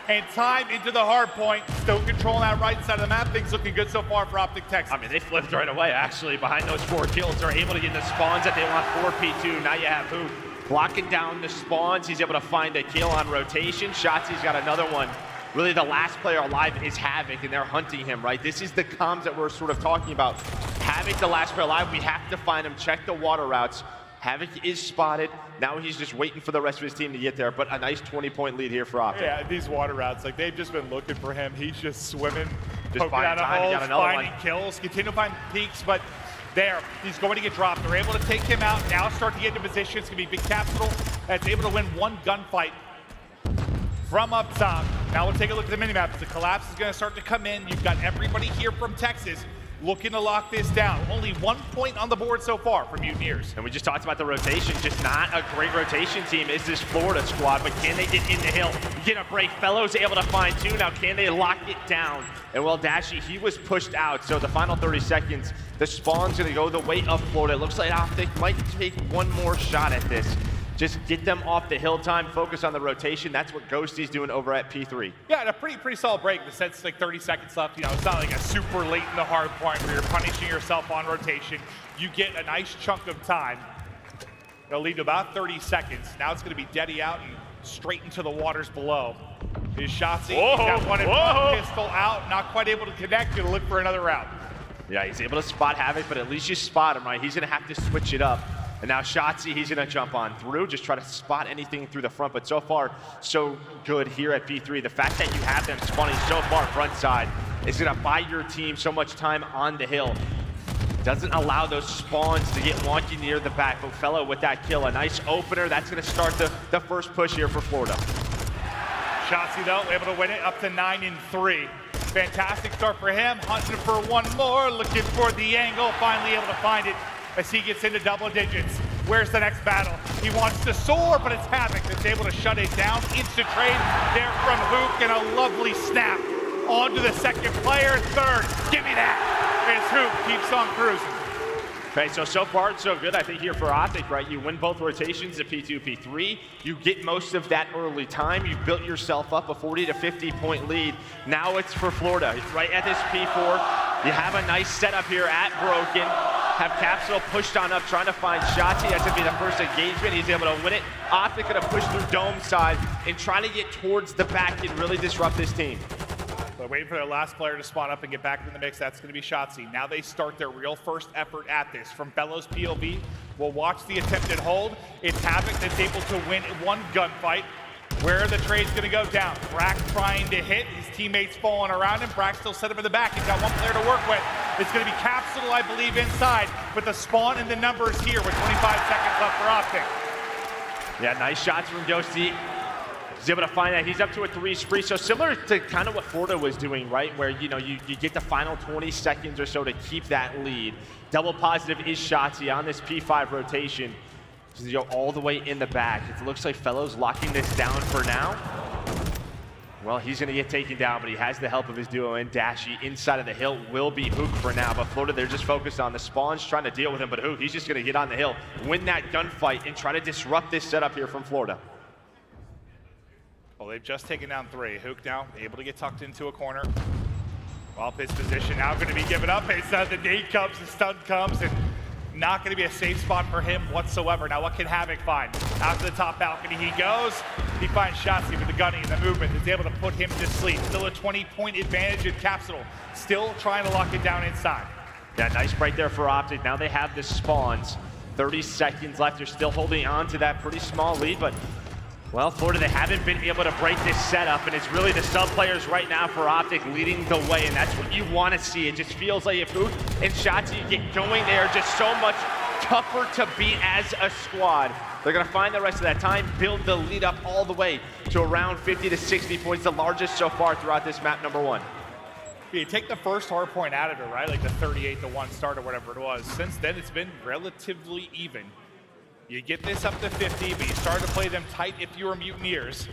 S16: And time into the hard point. Still controlling that right side of the map. Things looking good so far for OpTic Texas.
S17: I mean, they flipped right away, actually. Behind those 4 kills, they're able to get the spawns that they want for P2. Now you have Huke blocking down the spawns. He's able to find a kill on rotation. Shotzi's got another one. Really, the last player alive is Havoc, and they're hunting him, right? This is the comms that we're sort of talking about. Havoc, the last player alive, we have to find him, check the water routes. Havoc is spotted. Now he's just waiting for the rest of his team to get there, but a nice 20-point lead here for OpTic.
S16: Yeah, these water routes, like they've just been looking for him. He's just swimming,
S17: just
S16: poking out of
S17: time,
S16: holes,
S17: got another
S16: finding
S17: one.
S16: kills, continue to find peaks, but there, he's going to get dropped. They're able to take him out, now start to get into position. It's going to be Big Capital that's able to win 1 gunfight from up top. Now we'll take a look at the minimap. The collapse is going to start to come in. You've got everybody here from Texas looking to lock this down. Only 1 point on the board so far for Mutineers.
S17: And we just talked about the rotation. Just not a great rotation team is this Florida squad, but can they get in the hill? Get a break. Fellows able to find 2. Now can they lock it down? And well, Dashy, he was pushed out. So the final 30 seconds, the spawn's going to go the way of Florida. It looks like OpTic might take 1 more shot at this. Just get them off the hill time, focus on the rotation. That's what Ghosty's doing over at P3.
S16: Yeah, and a pretty solid break. The set's like 30 seconds left. You know, it's not like a super late in the hard point where you're punishing yourself on rotation. You get a nice chunk of time. It'll lead to about 30 seconds. Now it's going to be Deddy out and straight into the waters below. Is Shotzzy, got one in front, pistol out, not quite able to connect. Gonna look for another route.
S17: Yeah, he's able to spot Havoc, but at least you spot him, right? He's gonna have to switch it up. And now Shotzzy, he's gonna jump on through, just try to spot anything through the front. But so far, so good here at P3. The fact that you have them spawning so far front side is gonna buy your team so much time on the hill. Doesn't allow those spawns to get wonky near the back. But Fellow with that kill, a nice opener. That's gonna start the first push here for Florida.
S16: Shotzzy though, able to win it up to 9-3. Fantastic start for him, hunting for 1 more, looking for the angle, finally able to find it as he gets into double digits. Where's the next battle? He wants to soar, but it's Havoc that's able to shut it down. Instant trade there from Huke, and a lovely snap onto the second player. Third, give me that, as Huke keeps on cruising.
S17: Okay, so far so good, I think, here for OpTic, right? You win both rotations at P2, P3. You get most of that early time. You built yourself up a 40 to 50 point lead. Now it's for Florida, right at this P4. You have a nice setup here at Broken. have Capsule pushed on up, trying to find Shotzzy. That's going to be the first engagement. He's able to win it. OpTic going to push through Dome side and trying to get towards the back and really disrupt this team.
S16: They're waiting for their last player to spawn up and get back in the mix. That's going to be Shotzzy. Now they start their real first effort at this. From Bellows POV, we'll watch the attempted hold. It's Havoc that's able to win one gunfight. Where the trade's going to go down. Brack trying to hit. His teammates falling around him. Brack still set him in the back. He's got one player to work with. It's going to be Capsule, I believe, inside. With the spawn and the numbers here with 25 seconds left for OpTic.
S17: Yeah, nice shots from Ghosty. He's able to find that. He's up to a 3 spree. So similar to kind of what Florida was doing, right? Where, you know, you get the final 20 seconds or so to keep that lead. Double positive is Shotzzy on this P5 rotation. So you go all the way in the back. It looks like Fellows locking this down for now. Well, he's going to get taken down, but he has the help of his duo and Dashy. Inside of the hill will be Huke for now, but Florida, they're just focused on the spawns, trying to deal with him, but Huke, he's just going to get on the hill, win that gunfight, and try to disrupt this setup here from Florida.
S16: Well, they've just taken down 3. Huke now able to get tucked into a corner. Well, his position now going to be given up. It's the nade comes, the stun comes, and not going to be a safe spot for him whatsoever. Now, what can Havoc find? Out to the top balcony he goes. He finds Shotzzy with the gunning and the movement. Is able to put him to sleep. Still a 20-point advantage in Capsule. Still trying to lock it down inside.
S17: Yeah, nice break there for OpTic. Now they have the spawns. 30 seconds left. They're still holding on to that pretty small lead, but well, Florida, they haven't been able to break this setup, and it's really the sub players right now for OpTic leading the way, and that's what you want to see. It just feels like if Huke and Shotzzy get going, they are just so much tougher to beat as a squad. They're going to find the rest of that time, build the lead up all the way to around 50 to 60 points, the largest so far throughout this map, number 1.
S16: You take the first hard point out of it, right? Like the 38-1 start or whatever it was. Since then, it's been relatively even. You get this up to 50, but you start to play them tight if you're Mutineers.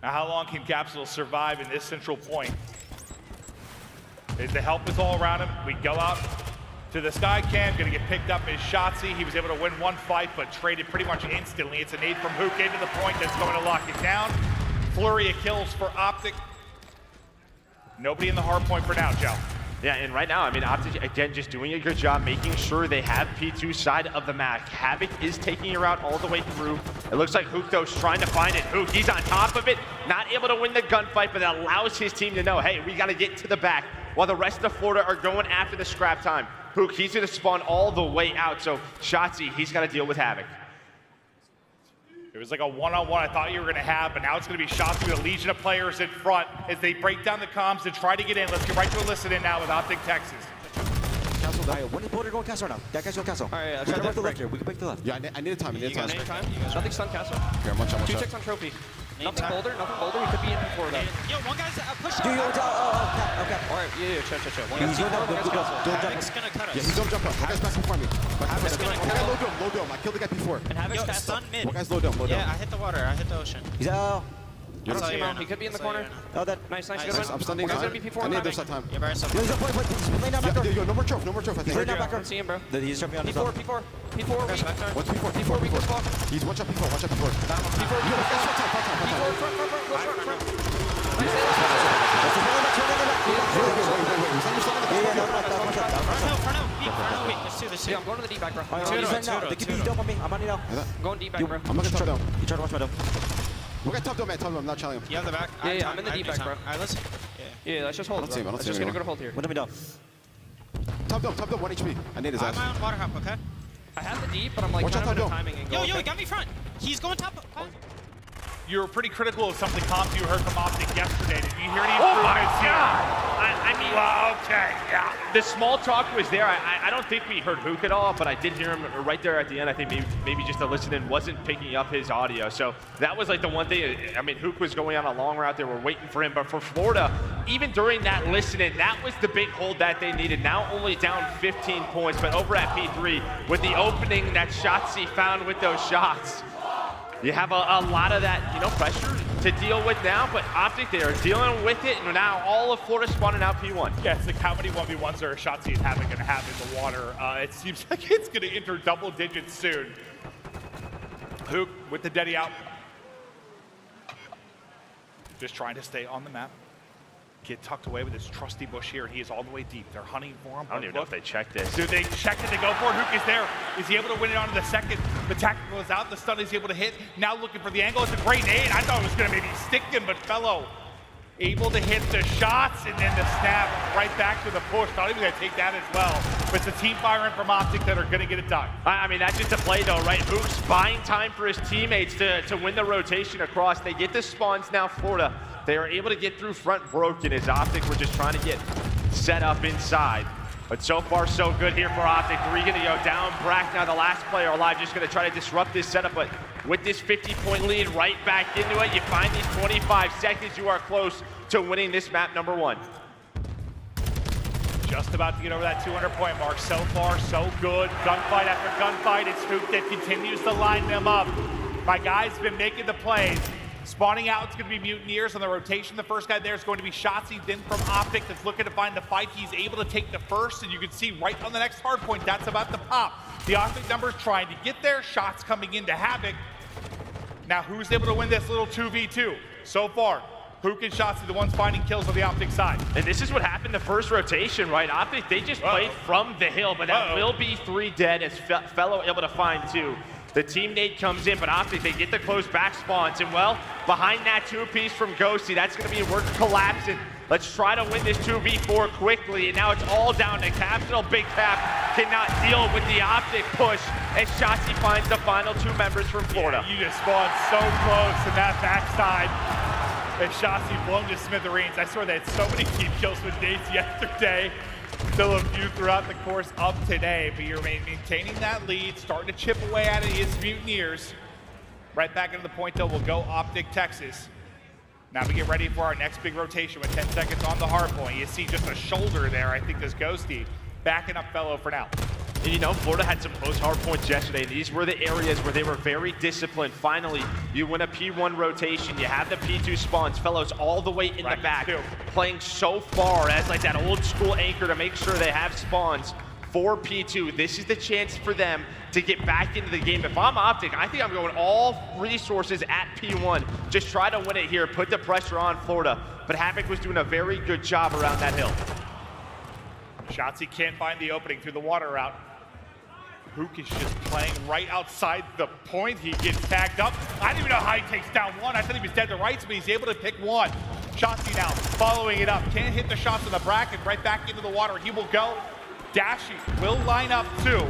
S16: Now, how long can Capsule survive in this central point? The help is all around him. We go out to the Sky Cam, gonna get picked up as Shotzzy. He was able to win one fight, but traded pretty much instantly. It's a nade from Huke into the point that's going to lock it down. Flurry of kills for OpTic. Nobody in the hard point for now, Joe.
S17: Yeah, and right now, I mean, OpTic, again, just doing a good job making sure they have P2 side of the map. Havoc is taking her out all the way through. It looks like Huke, though, is trying to find it. Huke, he's on top of it, not able to win the gunfight, but that allows his team to know, hey, we got to get to the back, while the rest of Florida are going after the scrap time. Huke, he's going to spawn all the way out, so Shotzzy, he's got to deal with Havoc.
S16: It was like a one-on-one I thought you were going to have, but now it's going to be Shotzzy with a legion of players in front as they break down the comms and try to get in. Let's get right to a listen-in now with OpTic Texas.
S18: Castle, when is Border going castle now? That guy's going castle. Alright, try to break the left here. We can break the left. Yeah, I need a time. I need a time.
S14: Nothing stun castle.
S18: Here, I'm watching.
S14: 2 ticks on trophy. Nothing boulder. He could be in before though.
S4: Yo, one guy's pushing.
S18: Okay.
S14: Alright, chill. One guy's
S18: Don't jump.
S4: Havoc's gonna cut us.
S18: Yeah, he's don't jump up. One guy's back before me.
S4: Havoc's gonna cut us.
S18: Low dome. I killed the guy before.
S4: And Havoc's stun mid.
S18: One guy's low dome.
S4: Yeah, I hit the water. I hit the ocean.
S18: He's out.
S14: I don't see him. He could be in the corner.
S18: Oh, that.
S14: Nice, good
S18: Nice.
S14: one.
S18: I'm stunning.
S14: One guy's gonna be P4
S18: I need
S14: timing.
S18: this time.
S4: Yeah, Bryce.
S18: He's laying down back door. Yo, no more trophy, I think.
S14: He's laying down back door. I don't see him, bro.
S18: He's jumping on his
S14: P4
S18: own.
S14: weak.
S18: What's P4?
S14: Weak as fuck.
S18: He's one shot P4.
S14: P4 front.
S4: Yeah,
S14: I'm going to the deep back, bro.
S18: They keep me dump on me. I'm on it now.
S14: I'm going deep back, bro.
S18: I'm not gonna try down. You try to watch my dome. Look at top dome, man. Top dome. I'm not challenging him.
S4: You have the back?
S14: Yeah, I'm in the deep back, bro.
S4: Alright, listen.
S14: Yeah, let's just hold.
S18: I don't see him.
S14: Let's just gonna go to hold here.
S18: What do we do? Top dome, 1 HP. I need his ass.
S4: I'm on water hop, okay?
S14: I have the deep, but I'm like
S18: Watch
S14: kind
S18: out,
S14: of in a
S18: top
S14: timing angle.
S4: Yo, he got me front. He's going top.
S16: You're pretty critical of some of the comms you heard from OpTic yesterday. Did you hear any
S17: Oh my
S16: improvements here?
S17: God! I mean,
S16: Well, okay, yeah.
S17: the small talk was there. I don't think we heard Huke at all, but I did hear him right there at the end. I think maybe just to listen in wasn't picking up his audio. So that was like the one thing. I mean, Huke was going on a long route there. We're waiting for him. But for Florida, even during that listening, that was the big hold that they needed. Now only down 15 points, but over at P3 with the opening that Shotzzy found with those shots. You have a lot of that, pressure to deal with now, but OpTic, they are dealing with it, and now all of Florida spawning out P1.
S16: Yeah, it's like how many 1v1s are Shotzzy and Havoc going to have in the water? It seems like it's going to enter double digits soon. Huke with the Deddy out. Just trying to stay on the map. get tucked away with his trusty bush here, and he is all the way deep. They're hunting for him.
S17: I don't even know if they checked this.
S16: Do they check it? They go for it. Huke is there. Is he able to win it onto the second? The tactical is out. The stun is able to hit. Now looking for the angle. It's a great nade. I thought it was going to maybe stick him, but Fellow able to hit the shots, and then the snap right back to the push. Thought he was going to take that as well. But it's the team firing from OpTic that are going to get it done.
S17: I mean, that's just a play though, right? Huke's buying time for his teammates to win the rotation across. They get the spawns now, Florida. They are able to get through front broken as OpTic were just trying to get set up inside. But so far, so good here for OpTic. 3 going to go down. Brack now the last player alive, just going to try to disrupt this setup. But with this 50-point lead right back into it, you find these 25 seconds, you are close to winning this map number 1.
S16: Just about to get over that 200-point mark. So far, so good. Gunfight after gunfight. It's Huke that continues to line them up. My guys have been making the plays. Spawning out, it's going to be Mutineers on the rotation. The first guy there is going to be Shotzzy, then from OpTic that's looking to find the fight. He's able to take the first, and you can see right on the next hard point, that's about to pop. The OpTic numbers trying to get there. Shots coming into Havoc. Now, who's able to win this little 2v2? So far, Huke and Shotzzy, the ones finding kills on the OpTic side.
S17: And this is what happened the first rotation, right? OpTic, they just played from the hill, but that will be 3 dead as Fellow able to find 2. The team nade comes in, but OpTic, they get the close back spawns. And well, behind that 2-piece from Ghosty, that's going to be Røkkr collapsing. Let's try to win this 2v4 quickly. And now it's all down to Capital. Big Cap cannot deal with the OpTic push as Shotzzy finds the final 2 members from Florida.
S16: Yeah, you just spawned so close to that backside. And Shotzzy blown to smithereens. I swear they had so many team kills with nades yesterday. Still a few throughout the course of today, but you're maintaining that lead, starting to chip away at it is Mutineers. Right back into the point though, we'll go OpTic Texas. Now we get ready for our next big rotation with 10 seconds on the hard point. You see just a shoulder there, I think this Ghosty backing up Fellow for now.
S17: And you know, Florida had some close hard points yesterday. These were the areas where they were very disciplined. Finally, you win a P1 rotation. You have the P2 spawns. Fellows all the way in the back, playing so far as like that old school anchor to make sure they have spawns for P2. This is the chance for them to get back into the game. If I'm OpTic, I think I'm going all resources at P1. Just try to win it here, put the pressure on Florida. But Havoc was doing a very good job around that hill.
S16: Shotzzy can't find the opening through the water route. Huke is just playing right outside the point. He gets tagged up. I didn't even know how he takes down 1. I thought he was dead to rights, but he's able to pick 1. Shotzzy now following it up. Can't hit the shots in the bracket. Right back into the water. He will go. Dashy will line up 2.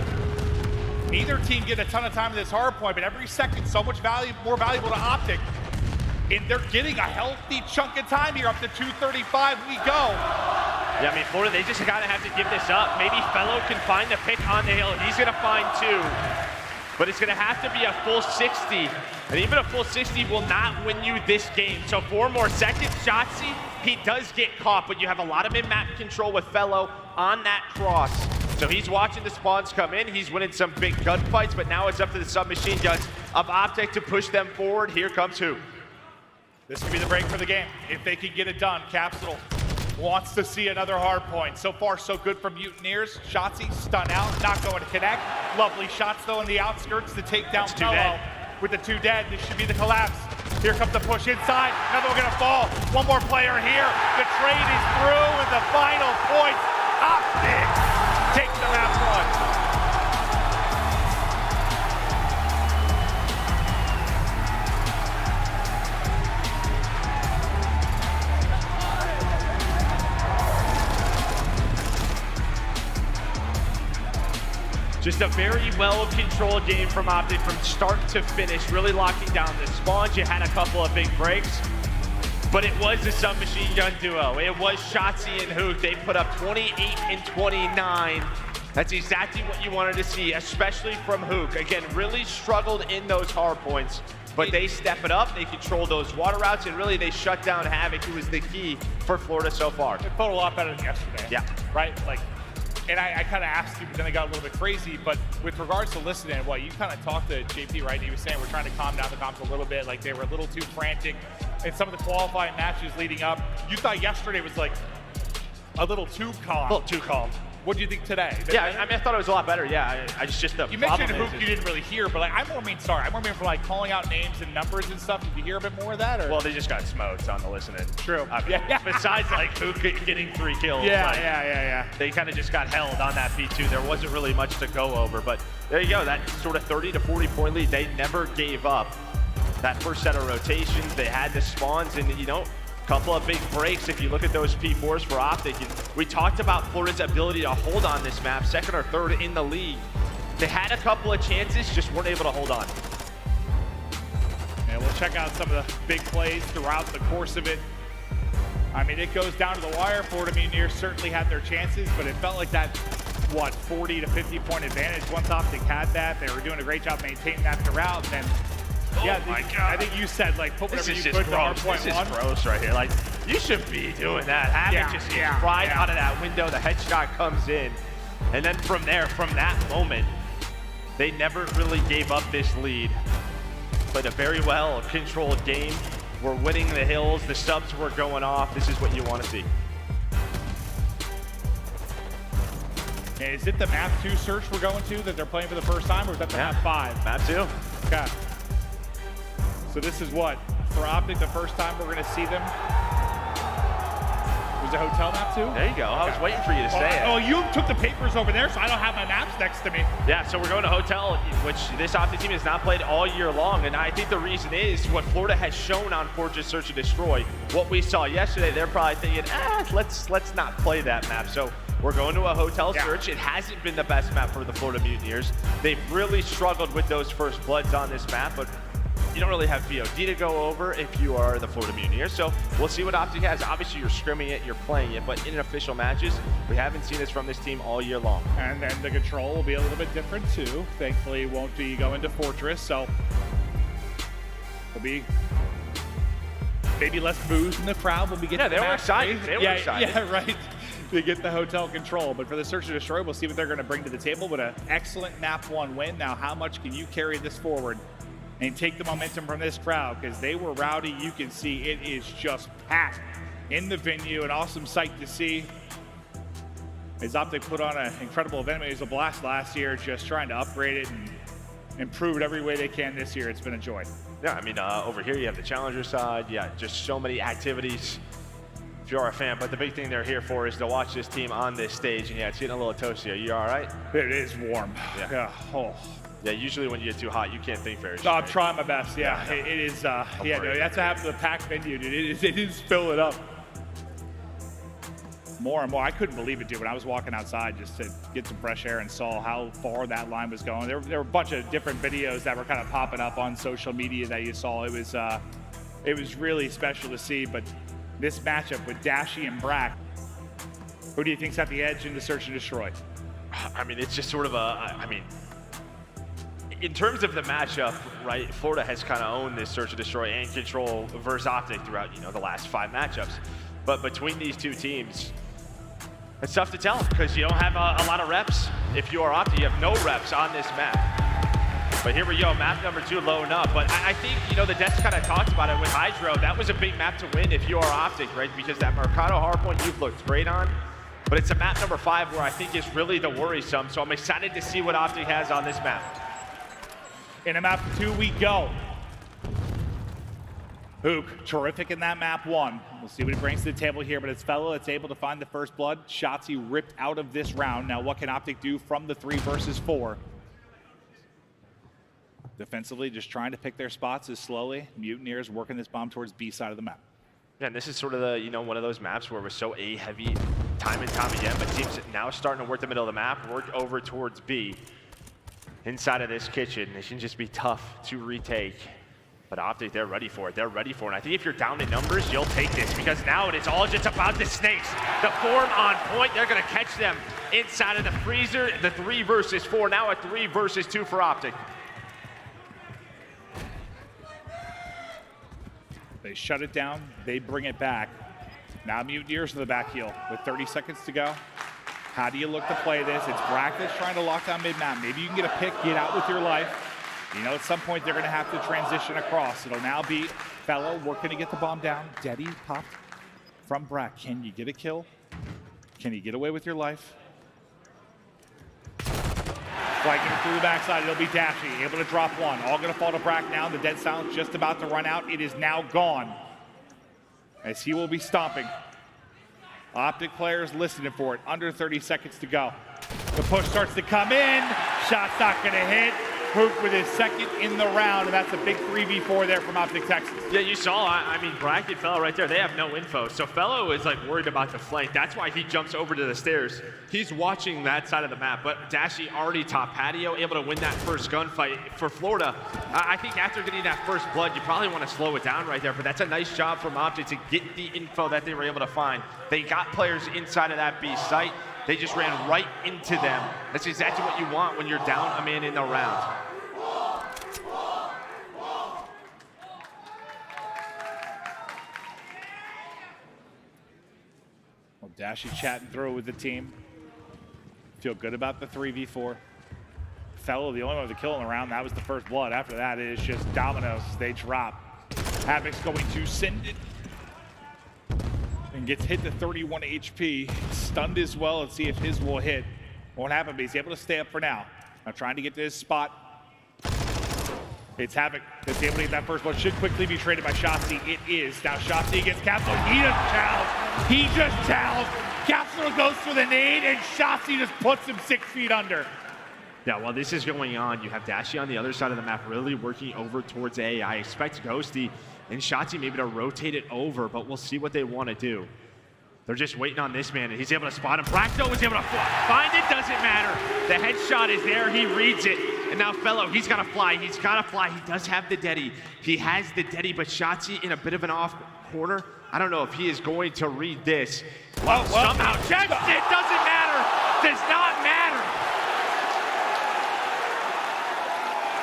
S16: Neither team get a ton of time in this hard point, but every second so much more valuable to OpTic. And they're getting a healthy chunk of time here. Up to 2:35 we go.
S17: Yeah, I mean, Florida, they just gotta have to give this up. Maybe Fellow can find the pick on the hill. He's gonna find 2. But it's gonna have to be a full 60. And even a full 60 will not win you this game. So 4 more seconds, Shotzzy, he does get caught, but you have a lot of min-map control with Fellow on that cross. So he's watching the spawns come in. He's winning some big gunfights, but now it's up to the submachine guns of OpTic to push them forward. Here comes Huke.
S16: This could be the break for the game if they can get it done. Capital wants to see another hard point. So far, so good from Mutineers. Shotzzy stun out, not going to connect. Lovely shots though in the outskirts to take down Fellow. With the 2 dead, this should be the collapse. Here comes the push inside. Another one gonna fall. 1 more player here. The trade is through with the final point. OpTic take the map 1.
S17: Just a very well-controlled game from OpTic from start to finish, really locking down the spawns. You had a couple of big breaks, but it was a submachine gun duo. It was Shotzzy and Huke. They put up 28 and 29. That's exactly what you wanted to see, especially from Huke. Again, really struggled in those hard points, but they step it up. They control those water routes, and really they shut down Havoc, who was the key for Florida so far.
S16: It felt a lot better than yesterday.
S17: Yeah.
S16: Right? Like, and I kind of asked you, but then I got a little bit crazy. But with regards to listening, you kind of talked to JP, right? And he was saying we're trying to calm down the comps a little bit. Like they were a little too frantic in some of the qualifying matches leading up. You thought yesterday was like a little too calm.
S17: A little too calm.
S19: What do you think today?
S17: Yeah, I mean, I thought it was a lot better. Yeah, I just the
S19: You
S17: problem
S19: mentioned
S17: is
S19: Huke you didn't really hear, but like I'm more mean for like calling out names and numbers and stuff. Did you hear a bit more of that? Or?
S17: Well, they just got smoked on the listening.
S19: True.
S17: I mean,
S19: Yeah.
S17: Besides like Huke getting 3 kills.
S19: Yeah,
S17: like,
S19: yeah.
S17: They kind of just got held on that P2. There wasn't really much to go over, but there you go. That sort of 30 to 40 point lead. They never gave up. That first set of rotations, they had the spawns, and you know, couple of big breaks if you look at those P4s for OpTic. And we talked about Florida's ability to hold on this map, second or third in the league. They had a couple of chances, just weren't able to hold on.
S19: And we'll check out some of the big plays throughout the course of it. I mean, it goes down to the wire. Florida Mutineers certainly had their chances, but it felt like that, 40 to 50 point advantage. Once OpTic had that, they were doing a great job maintaining that throughout. And then yeah,
S17: my God.
S19: I think you said like put whatever you could to our point
S17: This
S19: one.
S17: is gross right here. Like, you should be doing that. Have it just get right out of that window. The headshot comes in. And then from there, from that moment, they never really gave up this lead. Played a very well controlled game. We're winning the hills. The subs were going off. This is what you want to see.
S19: And is it the map 2 search we're going to that they're playing for the first time, or is that the map 5?
S17: Map 2.
S19: Okay. So this is what? For OpTic, the first time we're going to see them? Was it hotel map 2?
S17: There you go. I was waiting for you to say it.
S19: Oh, you took the papers over there, so I don't have my maps next to me.
S17: Yeah, so we're going to hotel, which this OpTic team has not played all year long, and I think the reason is what Florida has shown on Forge's Search and Destroy. What we saw yesterday, they're probably thinking, let's not play that map. So we're going to a hotel search. It hasn't been the best map for the Florida Mutineers. They've really struggled with those first bloods on this map, but you don't really have VOD to go over if you are the Florida Mutineers. So we'll see what OpTic has. Obviously, you're scrimming it, you're playing it, but in official matches, we haven't seen this from this team all year long.
S19: And then the control will be a little bit different too. Thankfully, it won't be going to Fortress, so it'll be maybe less booze in the crowd when we get to the
S17: they were
S19: match.
S17: excited. They were excited.
S19: Yeah, right. To get the hotel control. But for the Search and Destroy, we'll see what they're going to bring to the table. But an excellent map 1 win. Now, how much can you carry this forward and take the momentum from this crowd? Because they were rowdy. You can see it is just packed in the venue. An awesome sight to see. As OpTic put on an incredible event. It was a blast last year, just trying to upgrade it and improve it every way they can this year. It's been a joy.
S17: Yeah, I mean, over here you have the challenger side. Yeah, just so many activities if you are a fan. But the big thing they're here for is to watch this team on this stage. And yeah, it's getting a little toasty. Are you all right?
S19: It is warm.
S17: Yeah. Yeah, usually when you get too hot, you can't think very
S19: No,
S17: straight.
S19: I'm trying my best. Yeah, it is. No, that's what happens to the packed venue, dude. It is filling up. More and more. I couldn't believe it, dude, when I was walking outside just to get some fresh air and saw how far that line was going. There were a bunch of different videos that were kind of popping up on social media that you saw. It was really special to see. But this matchup with Dashy and Brack, who do you think's at the edge in the Search and Destroy?
S17: I mean, it's just sort of in terms of the matchup, right, Florida has kind of owned this Search and Destroy and Control versus OpTic throughout, the last 5 matchups. But between these two teams, it's tough to tell because you don't have a lot of reps. If you are OpTic, you have no reps on this map. But here we go, map number 2 loading up. But I think, the Dets kind of talked about it with HyDra. That was a big map to win if you are OpTic, right? Because that Mercado hardpoint you've looked great on. But it's a map number 5 where I think is really the worrisome. So I'm excited to see what OpTic has on this map.
S19: In a map 2 we go. Huke, terrific in that map 1. We'll see what he brings to the table here, but it's Fellow that's able to find the first blood. Shotzzy ripped out of this round. Now what can OpTic do from the 3 versus 4? Defensively, just trying to pick their spots as slowly. Mutineers working this bomb towards B side of the map.
S17: Yeah, and this is sort of the, one of those maps where we're so A heavy time and time again, but teams now starting to work the middle of the map, work over towards B. Inside of this kitchen, it can just be tough to retake. But OpTic, they're ready for it. They're ready for it. And I think if you're down in numbers, you'll take this because now it is all just about the snakes. The form on point, they're going to catch them inside of the freezer. The 3 versus 4, now a 3 versus 2 for OpTic.
S19: They shut it down, they bring it back. Now Mutineers in the back heel with 30 seconds to go. How do you look to play this? It's Brack that's trying to lock down mid-map. Maybe you can get a pick, get out with your life. At some point they're gonna have to transition across. It'll now be Fellow working to get the bomb down. Deddy popped from Brack. Can you get a kill? Can you get away with your life? Flanking it through the backside, it'll be Dashy, able to drop one. All gonna fall to Brack now. The dead silence just about to run out. It is now gone, as he will be stomping. OpTic players listening for it. Under 30 seconds to go. The push starts to come in. Shot's not gonna hit. Huke with his second in the round, and that's a big 3v4 there from OpTic Texas.
S17: Yeah, you saw, I mean, Brack and Fellow right there, they have no info. So Fellow is like worried about the flank. That's why he jumps over to the stairs. He's watching that side of the map, but Dashy already top patio, able to win that first gunfight. For Florida, I think after getting that first blood, you probably want to slow it down right there, but that's a nice job from OpTic to get the info that they were able to find. They got players inside of that B site. They just ran right into them. That's exactly what you want when you're down a man in the round.
S19: Well, Dashy chatting through with the team. Feel good about the 3v4. Fellow, the only one with a kill in the round. That was the first blood. After that, it is just dominoes. They drop. Havoc's going to send it. And gets hit to 31 HP. Stunned as well. Let's see if his will hit. Won't happen, but he's able to stay up for now. Now trying to get to his spot. It's Havoc that's able to get that first one. Should quickly be traded by Shotzzy. It is. Now Shotzzy gets Capsule. He just chows. He just chows. Capsule goes for the nade, and Shotzzy just puts him 6 feet under.
S17: Yeah, while this is going on, you have Dashy on the other side of the map really working over towards A. I expect Ghosty and Shotzzy maybe to rotate it over, but we'll see what they want to do. They're just waiting on this man, and he's able to spot him. Blackdo was able to find it, doesn't matter. The headshot is there, he reads it. And now Fellow, he's got to fly, He does have the deady. He has the deady, but Shotzzy in a bit of an off corner. I don't know if he is going to read this. Well, somehow checks it, doesn't matter. Does not matter.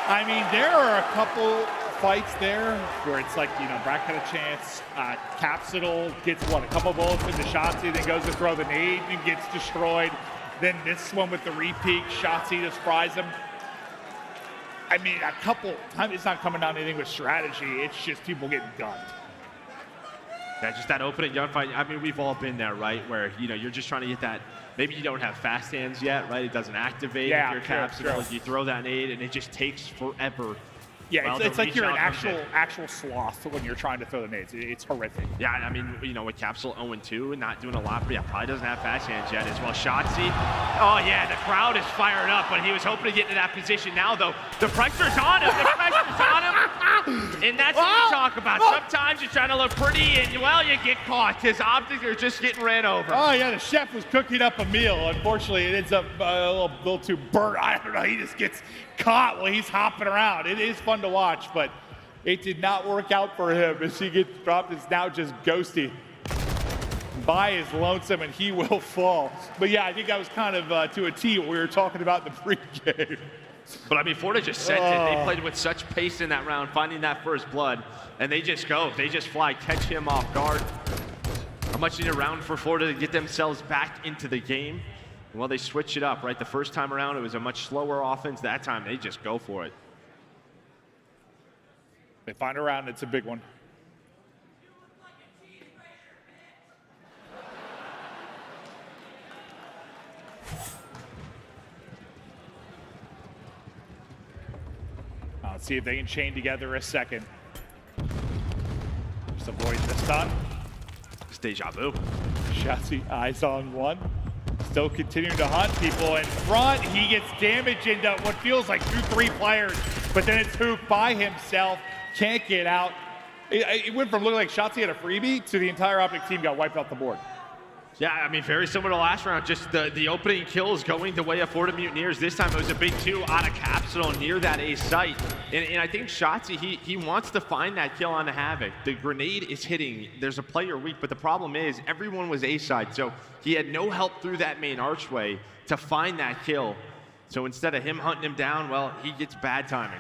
S19: I mean, there are a couple fights there where it's like, you know, Brack had a chance. Capsule gets, what, a couple bullets into Shotzzy, then goes to throw the nade and gets destroyed. Then this one with the repeat, Shotzzy just fries him. I mean, a couple times, it's not coming down to anything with strategy. It's just people getting gunned.
S17: Yeah, just that opening gunfight. I mean, we've all been there, right? Where, you know, you're just trying to get that. Maybe you don't have fast hands yet, right? It doesn't activate if you're Capsule. You throw that nade, and it just takes forever.
S19: Yeah, it's like you're an actual sloth when you're trying to throw the nades. It's horrific.
S17: Yeah, I mean, you know, with Capsule 0-2 and not doing a lot, but yeah, probably doesn't have fast hands yet as well. Shotzzy, oh yeah, the crowd is fired up, but he was hoping to get into that position now, though. The pressure's on him, and that's what we talk about. Sometimes you're trying to look pretty, and well, you get caught, because OpTic are just getting ran over.
S19: Oh yeah, the chef was cooking up a meal. Unfortunately, it ends up a little too burnt. I don't know, he just gets caught while he's hopping around. It is fun to watch, but it did not work out for him as he gets dropped. It's now just Ghosty by his lonesome, and he will fall. But yeah, I think that was kind of to a T what we were talking about in the pregame.
S17: But I mean, Florida just sent it. They played with such pace in that round, finding that first blood, and they just go. They just fly, catch him off guard. How much need a round for Florida to get themselves back into the game? Well, they switch it up, right? The first time around, it was a much slower offense. That time, they just go for it.
S19: They find a round, it's a big one. Let's see if they can chain together a second. Just avoid the stun.
S17: It's deja vu.
S19: Shotzzy, eyes on one. Still continuing to hunt people in front. He gets damage into what feels like 2-3 players, but then it's Huke by himself. Can't get out. It went from looking like Shotzzy had a freebie to the entire OpTic team got wiped off the board.
S17: Yeah, I mean, very similar to last round. Just the opening kills going the way of Florida Mutineers. This time it was a big 2 out of Capsule near that A site. And I think Shotzzy, he wants to find that kill on the Havoc. The grenade is hitting. There's a player weak, but the problem is everyone was A side. So he had no help through that main archway to find that kill. So instead of him hunting him down, well, he gets bad timing.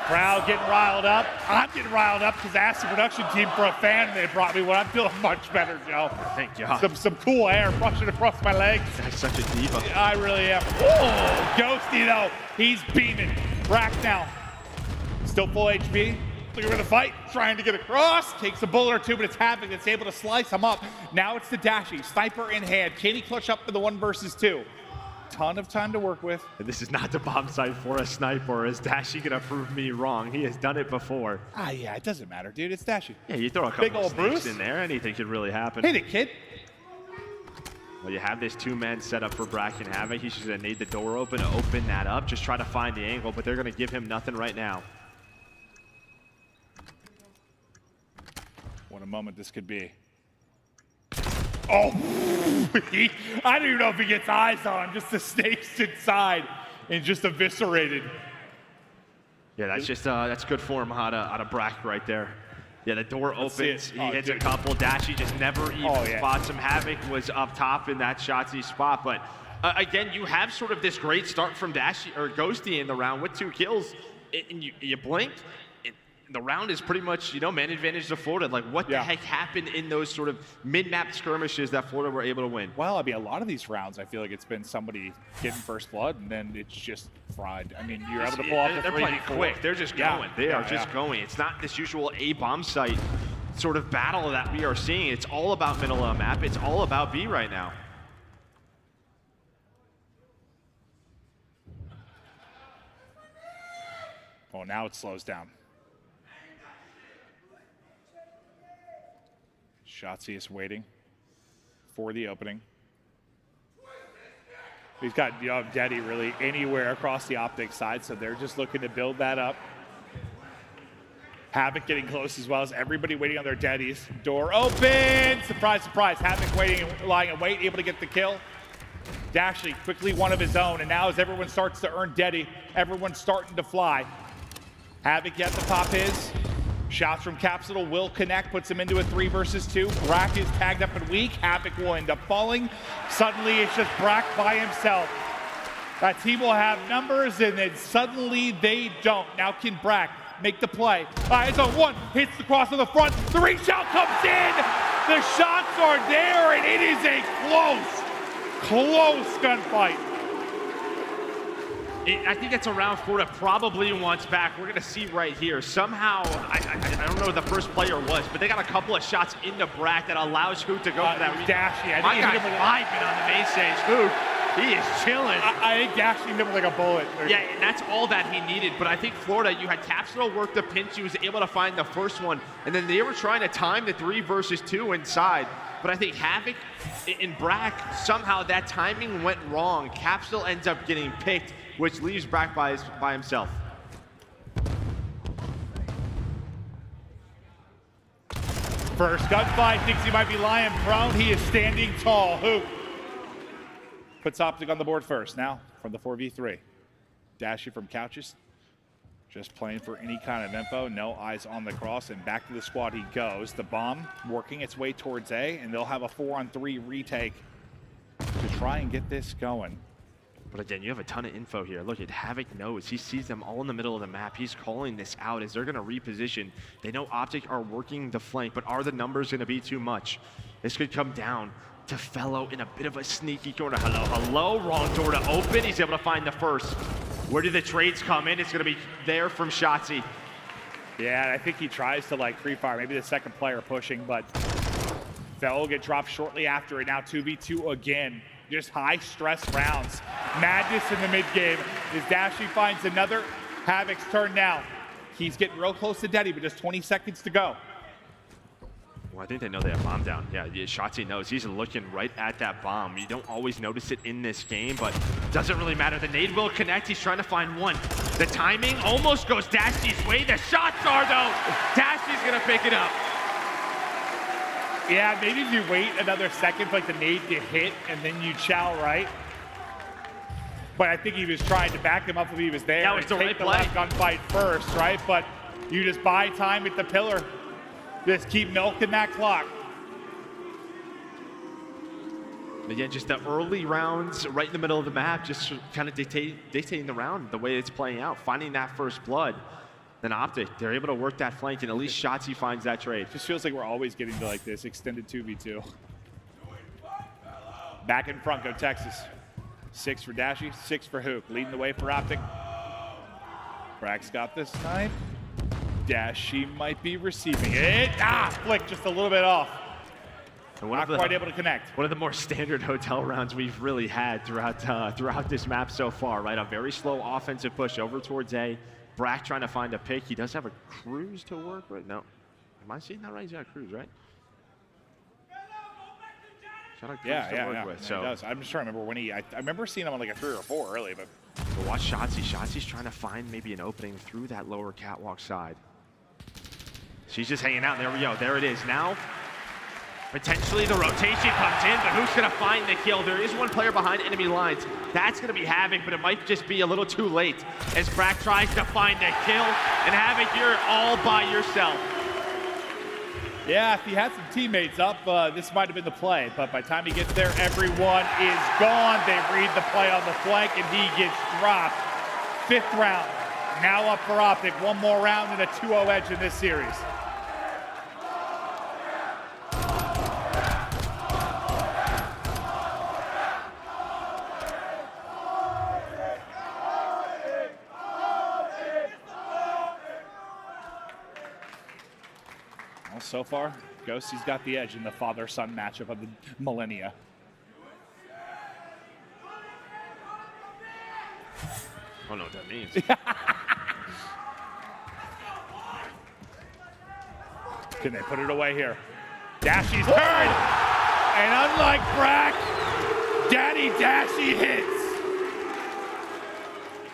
S19: Crowd getting riled up. I'm getting riled up because Asim production team for a fan they brought me one. I'm feeling much better, Joe.
S17: Thank God.
S19: Some cool air brushing across my legs.
S17: That's such a diva.
S19: Yeah, I really am. Oh, Ghosty though, he's beaming. Brack now. Still full HP. looking for the fight, trying to get across, takes a bullet or two, but it's Havoc that's able to slice him up. Now it's the Dashy, sniper in hand. Can he clutch up for the 1 versus 2? Ton of time to work with.
S6: And this is not the bomb site for a sniper. Is Dashy gonna prove me wrong? He has done it before.
S19: Ah, yeah, it doesn't matter, dude. It's Dashy.
S6: Yeah, you throw a
S19: Big
S6: couple
S19: old
S6: of snakes
S19: Bruce
S6: in there, anything could really happen.
S19: Hit it, kid.
S6: Well, you have this 2-man set up for Bracken Havoc. He's just gonna need the door open to open that up. Just try to find the angle, but they're gonna give him nothing right now.
S19: What a moment this could be. Oh, I don't even know if he gets eyes on him. Just the snakes inside and just eviscerated.
S6: Yeah, that's just that's good form out of Brack right there. Yeah, the door opens. He hits a couple. Dashy just never even spots him. Havoc was up top in that Shotzzy spot, but again, you have sort of this great start from Dashy or Ghosty in the round with 2 kills, and you blinked. The round is pretty much, you know, man advantage to Florida. Like, what the heck happened in those sort of mid-map skirmishes that Florida were able to win?
S19: Well, I mean, a lot of these rounds, I feel like it's been somebody getting first blood, and then it's just fried. I mean, you're able to pull off the 3v4.
S6: They're playing quick. They're just going. They are just going. It's not this usual A bomb site sort of battle that we are seeing. It's all about middle of the map. It's all about B right now.
S19: Oh, now it slows down. Shotzzy is waiting for the opening. He's got Daddy really anywhere across the OpTic side, so they're just looking to build that up. Havoc getting close as well as everybody waiting on their Daddies. Door open! Surprise, surprise. Havoc waiting, lying in wait, able to get the kill. Dashy quickly one of his own, and now as everyone starts to earn Daddy, everyone's starting to fly. Havoc yet to pop his. Shots from Capsule will connect, puts him into a 3 versus 2. Brack is tagged up and weak. Havoc will end up falling. Suddenly, it's just Brack by himself. That team will have numbers, and then suddenly they don't. Now can Brack make the play? It's on 1, hits the cross on the front. The reshot comes in. The shots are there, and it is a close gunfight.
S6: I think that's a round Florida probably wants back. We're going to see right here. Somehow, I don't know who the first player was, but they got a couple of shots into Brack that allows Huke to go for that.
S19: Dashy.
S6: My guy's vibing on the main stage. Huke, he is chilling.
S19: I think Dashy hit him like a bullet.
S6: Yeah, and that's all that he needed. But I think Florida, you had Capsule work the pinch. He was able to find the first one. And then they were trying to time the 3 versus 2 inside. But I think Havoc in Brack, somehow that timing went wrong. Capsule ends up getting picked, which leaves Brack by himself.
S19: First gunfight, thinks he might be lying prone. He is standing tall. Huke puts OpTic on the board first. Now from the 4v3. Dashy from couches. Just playing for any kind of info. No eyes on the cross, and back to the squad he goes. The bomb working its way towards A, and they'll have a 4-on-3 retake to try and get this going.
S6: But again, you have a ton of info here. Look at Havoc knows. He sees them all in the middle of the map. He's calling this out as they're going to reposition. They know OpTic are working the flank, but are the numbers going to be too much? This could come down to Fellow in a bit of a sneaky corner. Hello, wrong door to open. He's able to find the first. Where do the trades come in? It's going to be there from Shotzzy.
S19: Yeah, and I think he tries to like free fire. Maybe the second player pushing, but Fellow will get dropped shortly after it. Now 2v2 again. Just high stress rounds. Madness in the mid game as Dashy finds another. Havoc's turn now. He's getting real close to Daddy, but just 20 seconds to go.
S6: Well, I think they know they have bomb down. Yeah, Shotzzy knows. He's looking right at that bomb. You don't always notice it in this game, but it doesn't really matter. The nade will connect. He's trying to find one. The timing almost goes Dashy's way. The shots are, though. Dashy's going to pick it up.
S19: Yeah, maybe if you wait another second for like the nade to hit and then you chow right. But I think he was trying to back him up if he was there.
S6: That was the right play.
S19: Take the left gunfight first, right? But you just buy time at the pillar. Just keep milking that clock.
S6: Again, just the early rounds right in the middle of the map, just kind of dictating the round, the way it's playing out, finding that first blood. Then OpTic, they're able to work that flank, and at least Shotzzy finds that trade.
S19: Just feels like we're always getting to like this extended 2v2. Back in front, go Texas. 6 for Dashy, 6 for Huke. Leading the way for OpTic. Brack's got this time. Dashy might be receiving it. Flick just a little bit off. Not quite able to connect.
S17: One of the more standard hotel rounds we've really had throughout this map so far, right? A very slow offensive push over towards A. Brack trying to find a pick. He does have a cruise to work with. No. Am I seeing that right? He's got a cruise, right?
S19: Yeah. So. He does. I'm just trying to remember when I remember seeing him on like a 3 or 4 early, but
S17: watch Shotzzy. Shotzi's trying to find maybe an opening through that lower catwalk side. She's just hanging out. There we go. There it is. Now, potentially the rotation comes in, but who's going to find the kill? There is one player behind enemy lines. That's going to be Havoc, but it might just be a little too late as Brack tries to find a kill. And Havoc, you're all by yourself.
S19: Yeah, if he had some teammates up, this might have been the play. But by the time he gets there, everyone is gone. They read the play on the flank, and he gets dropped. 5th round. Now up for OpTic. One more round and a 2-0 edge in this series. So far, Ghosty's got the edge in the father-son matchup of the millennia.
S17: I don't know what that means.
S19: Can they put it away here? Dashy's turn! And unlike Brack, Daddy Dashy hits!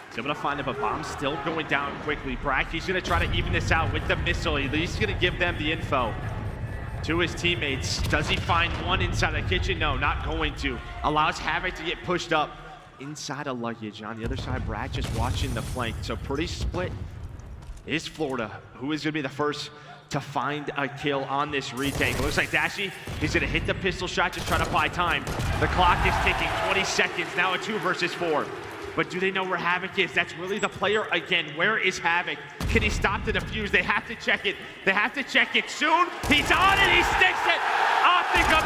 S17: He's able to find it, but bomb's still going down quickly. Brack, he's going to try to even this out with the missile. He's going to give them the info to his teammates. Does he find one inside the kitchen? No, not going to. Allows Havoc to get pushed up inside a luggage. On the other side, Brack just watching the flank. So pretty split is Florida, who is going to be the first to find a kill on this retake. It looks like Dashy, he's going to hit the pistol shot, just try to buy time. The clock is ticking, 20 seconds, now a 2 versus 4. But do they know where Havoc is? That's really the player again. Where is Havoc? Can he stop the defuse? They have to check it. They have to check it soon. He's on it. He sticks it. OpTic up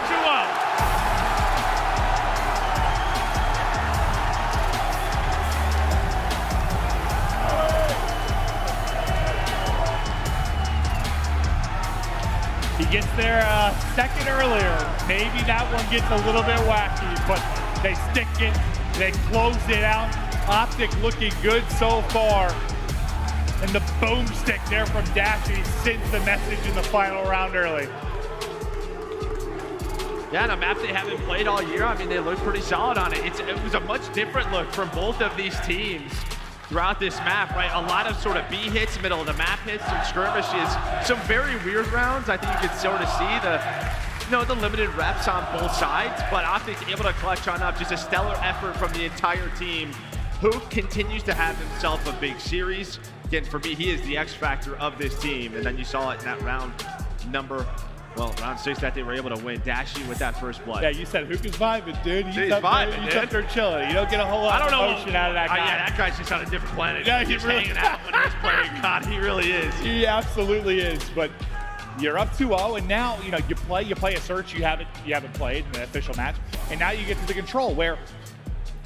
S19: 2-0. He gets there a second earlier. Maybe that one gets a little bit wacky, but they stick it. They close it out. OpTic looking good so far. And the boomstick there from Dashy sends the message in the final round early.
S17: Yeah, and a map they haven't played all year. I mean, they look pretty solid on it. It was a much different look from both of these teams throughout this map, right? A lot of sort of B hits, middle of the map hits, some skirmishes, some very weird rounds. I think you can sort of see the limited reps on both sides, but OpTic able to clutch on up. Just a stellar effort from the entire team. Huke continues to have himself a big series. Again, for me, he is the X factor of this team. And then you saw it in that round 6 that they were able to win. Dashy with that first blood.
S19: Yeah, you said Huke is vibing, dude.
S17: He's vibing,
S19: He's up there chilling. You don't get a whole lot of emotion out of that guy.
S17: Yeah, that guy's just on a different planet.
S19: Yeah,
S17: he's really hanging out when he's playing. God, he really is.
S19: He absolutely is, but you're up 2-0, and now you play a search you haven't played in the official match, and now you get to the control where,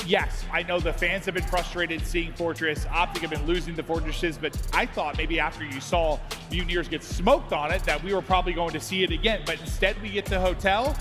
S19: yes, I know the fans have been frustrated seeing Fortress. OpTic have been losing the Fortresses, but I thought maybe after you saw Mutineers get smoked on it that we were probably going to see it again, but instead we get the hotel.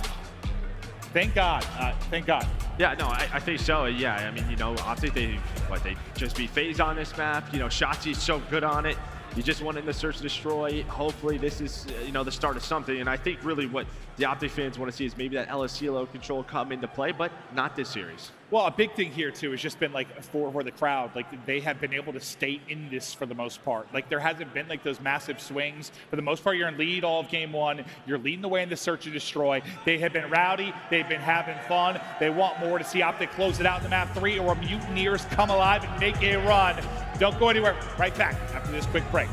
S19: Thank God. Thank God.
S17: Yeah, no, I think so. Yeah, I mean, OpTic, they just beat FaZe on this map. Shotzzy's so good on it. You just want in the search and destroy. Hopefully this is, the start of something. And I think really what the OpTic fans want to see is maybe that LSCLO control come into play, but not this series.
S19: Well, a big thing here too has just been for the crowd, they have been able to stay in this for the most part. There hasn't been those massive swings. For the most part, you're in lead all of game 1. You're leading the way in the search and destroy. They have been rowdy. They've been having fun. They want more to see OpTic close it out in the map 3 or Mutineers come alive and make a run. Don't go anywhere. Right back after this quick break.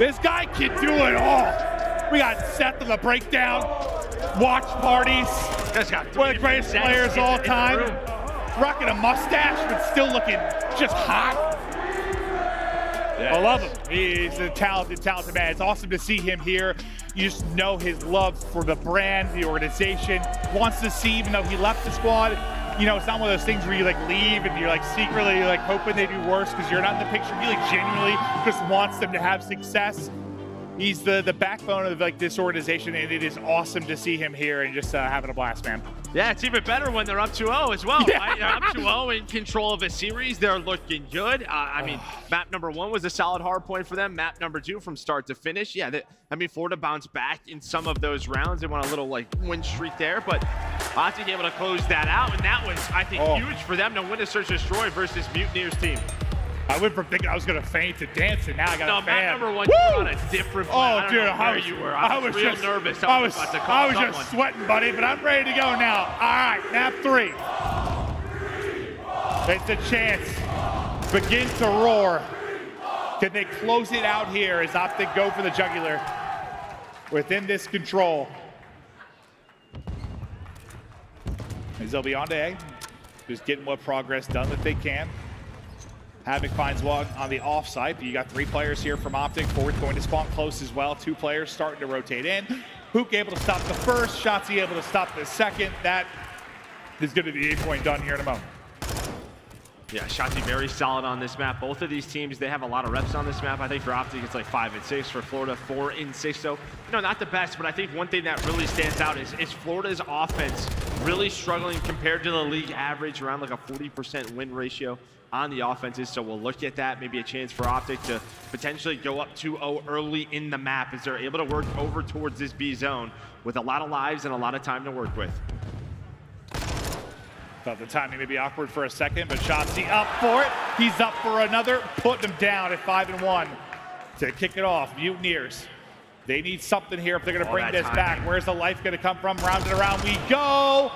S16: This guy can do it all. We got Seth on the breakdown, watch parties, one of the greatest players of all time. Rocking a mustache, but still looking just hot. I love him. He's a talented man. It's awesome to see him here. You just know his love for the brand, the organization. Wants to see, even though he left the squad, you know, it's not one of those things where you like leave and you're like secretly like hoping they do worse because you're not in the picture. He like genuinely just wants them to have success. He's the backbone of like this organization, and it is awesome to see him here and just having a blast, man.
S17: Yeah, it's even better when they're up 2-0 as well. Yeah. Right? They're up 2-0 in control of a series. They're looking good. I mean, map number 1 was a solid hard point for them. Map number 2 from start to finish. Yeah, I mean, Florida bounced back in some of those rounds. They went a little like win streak there, but OpTic able to close that out, and that was, I think, huge for them to win a Search and Destroy versus Mutineers team.
S19: I went from thinking I was gonna faint to dancing. Now I got
S17: no,
S19: a fan.
S17: Map number one, you were on a different plan.
S19: Oh, dude,
S17: I was real
S19: just
S17: nervous.
S19: I was just sweating, buddy. But I'm ready to go now. All right, map 3. It's a chance. Begin to roar. Can they close it out here as OpTic go for the jugular within this control? As they'll be on to A, just getting what progress done that they can. Havoc finds one on the offside, but you got 3 players here from OpTic. Fourth going to spawn close as well. 2 players starting to rotate in. Huke able to stop the first, Shotzzy able to stop the second. That is going to be 8-point done here in a moment.
S17: Yeah, Shotzzy very solid on this map. Both of these teams, they have a lot of reps on this map. I think for OpTic, it's like 5 and 6. For Florida, 4 and 6. So, not the best, but I think one thing that really stands out is Florida's offense really struggling compared to the league average, around like a 40% win ratio on the offenses. So we'll look at that. Maybe a chance for OpTic to potentially go up 2-0 early in the map as they're able to work over towards this B zone with a lot of lives and a lot of time to work with.
S19: Thought the timing may be awkward for a second, but Shotzzy up for it. He's up for another, putting him down at 5 and 1 to kick it off. Mutineers, they need something here if they're going to bring this back. Where's the life going to come from? Round and around we go.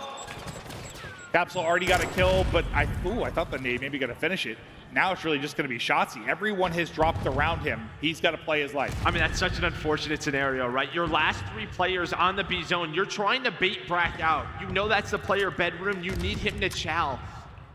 S19: Capsule already got a kill, but I thought the nade maybe going to finish it. Now it's really just going to be Shotzzy. Everyone has dropped around him. He's got to play his life.
S17: I mean, that's such an unfortunate scenario, right? Your last 3 players on the B zone, you're trying to bait Brack out. You know that's the player bedroom. You need him to chow.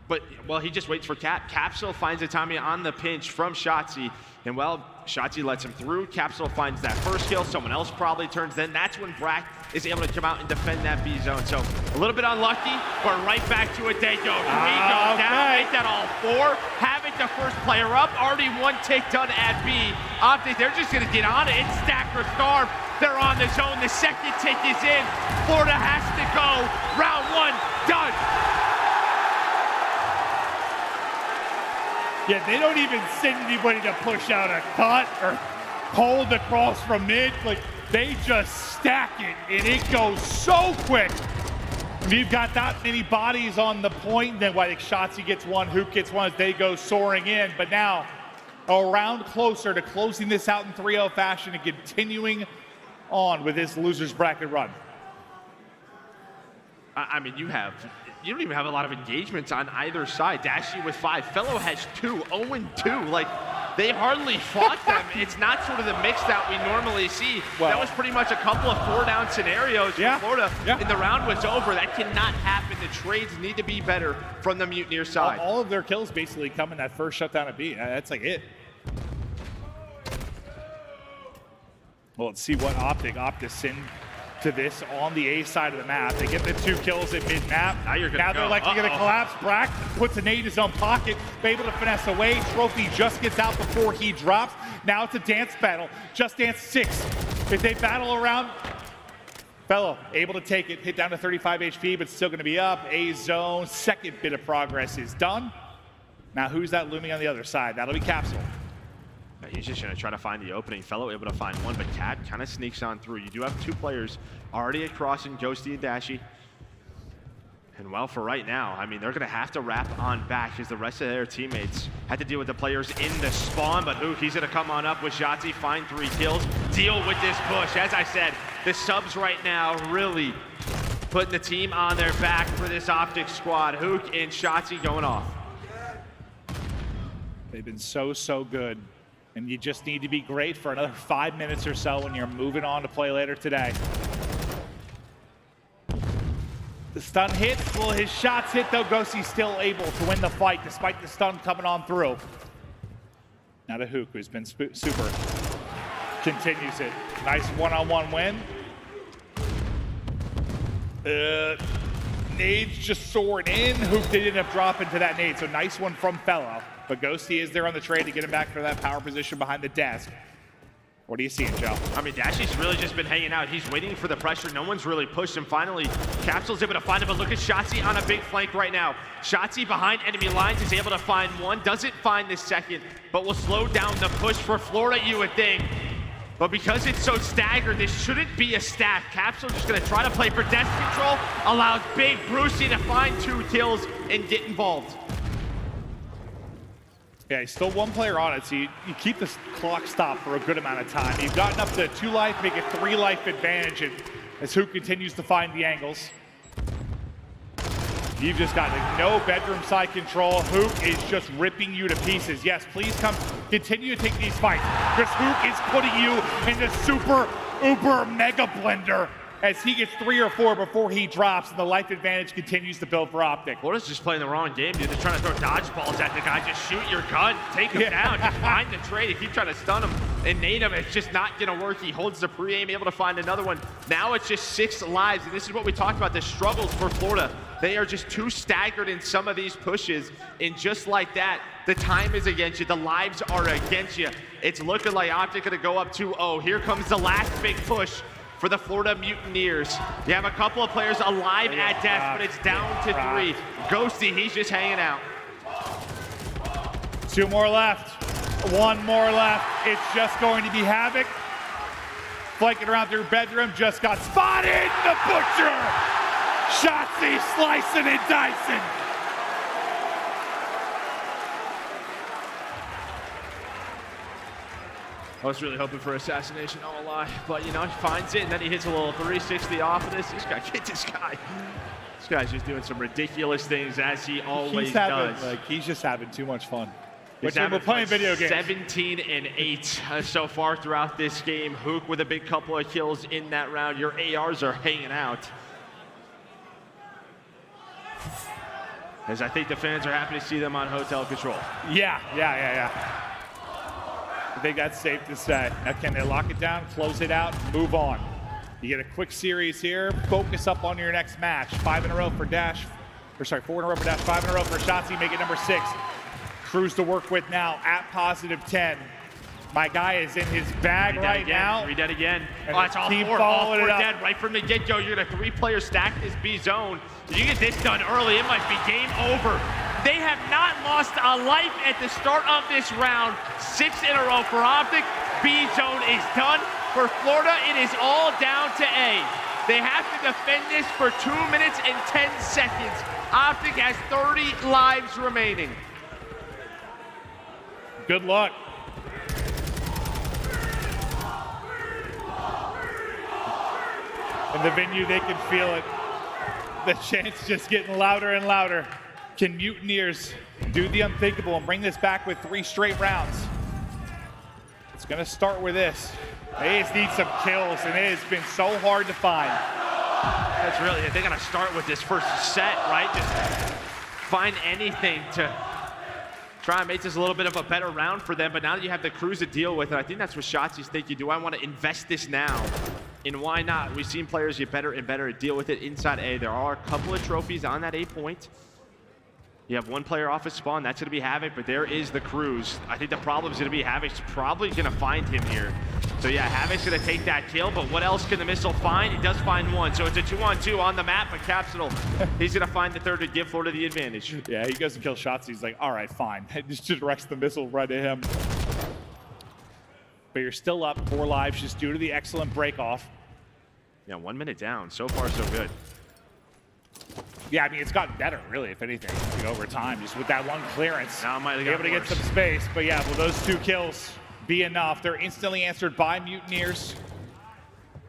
S17: But, well, he just waits for Cap. Capsule finds Itami on the pinch from Shotzzy. And, well, Shotzzy lets him through. Capsule finds that first kill. Someone else probably turns. Then that's when Brack is able to come out and defend that B zone. So a little bit unlucky, but right back to it they go. 3 go down, make that all 4. Having the first player up, already 1 tick done at B. OpTic, they're just going to get on it. It's stack or starve. They're on the zone. The second tick is in. Florida has to go. Round 1 done.
S19: Yeah, they don't even send anybody to push out a cut or hold across from mid. Like, they just stack it, and it goes so quick. If you've got that many bodies on the point, then I think Shotzzy gets 1, Huke gets 1 as they go soaring in. But now, a round closer to closing this out in 3-0 fashion and continuing on with this loser's bracket run.
S17: I mean, you don't even have a lot of engagements on either side. Dashy with 5. Fellow has 2, 0-2. Like, they hardly fought them. It's not sort of the mix that we normally see. Well, that was pretty much a couple of 4-down scenarios for Florida, and the round was over. That cannot happen. The trades need to be better from the Mutineer side.
S19: All of their kills basically come in that first shutdown of B. That's like it. Well, let's see what OpTic send to this on the A side of the map. They get the 2 kills at mid-map. Now they're likely going to collapse. Brack puts a nade in his own pocket, able to finesse away. Trophy just gets out before he drops. Now it's a dance battle. Just Dance 6. If they battle around, Fellow able to take it, hit down to 35 HP, but still going to be up. A zone, second bit of progress is done. Now who's that looming on the other side? That'll be Capsule.
S17: He's just going to try to find the opening. Fellow able to find 1, but Cat kind of sneaks on through. You do have 2 players already across in Ghosty and Dashy. And well, for right now, I mean, they're going to have to wrap on back as the rest of their teammates had to deal with the players in the spawn. But Huke, he's going to come on up with Shotzzy, find 3 kills, deal with this push. As I said, the subs right now really putting the team on their back for this OpTic squad. Huke and Shotzzy going off.
S19: They've been so good. And you just need to be great for another 5 minutes or so when you're moving on to play later today. The stun hits. Will his shots hit though? Ghosty's still able to win the fight despite the stun coming on through. Now to Huke, who's been super. Continues it. Nice one-on-one win. Nades just soared in. Huke did end up dropping to that nade, so nice one from Fellow. But Ghosty is there on the trade to get him back for that power position behind the desk. What are you seeing, Joe?
S17: I mean, Dashy's really just been hanging out. He's waiting for the pressure. No one's really pushed him. Finally, Capsule's able to find him, but look at Shotzzy on a big flank right now. Shotzzy behind enemy lines is able to find 1, doesn't find the second, but will slow down the push for Florida, you would think. But because it's so staggered, this shouldn't be a stack. Capsule just gonna try to play for desk control, allows Big Brucey to find 2 kills and get involved.
S19: Yeah, he's still one player on it, so you keep this clock stopped for a good amount of time. You've gotten up to 2 life, make it 3 life advantage, and as Huke continues to find the angles. You've just got no bedroom side control. Huke is just ripping you to pieces. Yes, please continue to take these fights, because Huke is putting you in the super, uber, mega blender as he gets 3 or 4 before he drops, and the life advantage continues to build for OpTic.
S17: Florida's just playing the wrong game, dude. They're trying to throw dodgeballs at the guy. Just shoot your gun, take him down, just find the trade. You keep trying to stun him and nade him. It's just not gonna work. He holds the pre-aim, able to find another one. Now it's just 6 lives, and this is what we talked about, the struggles for Florida. They are just too staggered in some of these pushes, and just like that, the time is against you, the lives are against you. It's looking like OpTic gonna go up 2-0. Here comes the last big push for the Florida Mutineers. You have a couple of players alive at death, but it's down to 3. Ghosty, he's just hanging out.
S19: 2 more left, 1 more left. It's just going to be Havoc. Flanking around their bedroom, just got spotted, the Butcher! Shotzzy slicing and dicing.
S17: I was really hoping for assassination, I won't lie. But, you know, he finds it, and then he hits a little 360 off of this. Get this guy. This guy's just doing some ridiculous things, as he always does.
S19: He's just having too much fun.
S17: We're playing video games. 17-8 so far throughout this game. Huke with a big couple of kills in that round. Your ARs are hanging out. As I think the fans are happy to see them on hotel control.
S19: Yeah. I think that's safe to say. Now, can they lock it down, close it out, move on? You get a quick series here, focus up on your next match. 5 in a row for Dash, or sorry, 4 in a row for Dash, 5 in a row for Shotzzy, make it number 6. Crews to work with now at +10. My guy is in his bag right now.
S17: Redead again.
S19: And
S17: Oh, it's all
S19: team
S17: 4
S19: following it up.
S17: dead right from the get-go. You're gonna 3-player stack this B zone. If you get this done early, it might be game over. They have not lost a life at the start of this round. 6 in a row for OpTic. B zone is done. For Florida, it is all down to A. They have to defend this for 2 minutes and 10 seconds. OpTic has 30 lives remaining.
S19: Good luck. In the venue, they can feel it. The chant's just getting louder and louder. Can Mutineers do the unthinkable and bring this back with 3 straight rounds? It's gonna start with this. They just need some kills, and it has been so hard to find.
S17: That's really it. They're gonna start with this first set, right? Just find anything to try and make this a little bit of a better round for them. But now that you have the crews to deal with, and I think that's what Shotzzy's thinking. Do I want to invest this now? And why not? We've seen players get better and better at deal with it inside A. There are a couple of trophies on that A point. You have 1 player off his spawn, that's gonna be Havoc, but there is the crews. I think the problem is gonna be Havoc's probably gonna find him here. So yeah, Havoc's gonna take that kill, but what else can the missile find? He does find 1, so it's a 2-on-2 on the map, but Capsule, he's gonna find the 3rd to give Florida the advantage.
S19: Yeah, he goes to kill Shotzzy. He's like, all right, fine. Just directs the missile right at him. But you're still up 4 lives just due to the excellent break off.
S17: Yeah, 1 minute down. So far, so good.
S19: Yeah, I mean, it's gotten better, really, if anything, you know, over time. Just with that 1 clearance,
S17: now might have
S19: be able to get some space. But yeah, will those 2 kills be enough? They're instantly answered by Mutineers.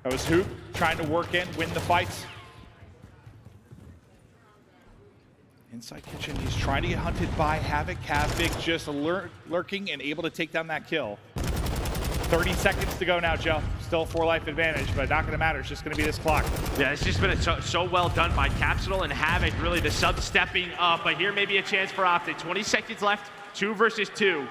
S19: That was Huke trying to work in, win the fights. Inside kitchen, he's trying to get hunted by Havoc. Havoc just lurking and able to take down that kill. 30 seconds to go now, Joe. Still 4 life advantage, but not gonna matter. It's just gonna be this clock.
S17: Yeah, it's just been so well done by Capsule and Havoc, really the sub-stepping up. But here may be a chance for OpTic. 20 seconds left, 2 versus 2.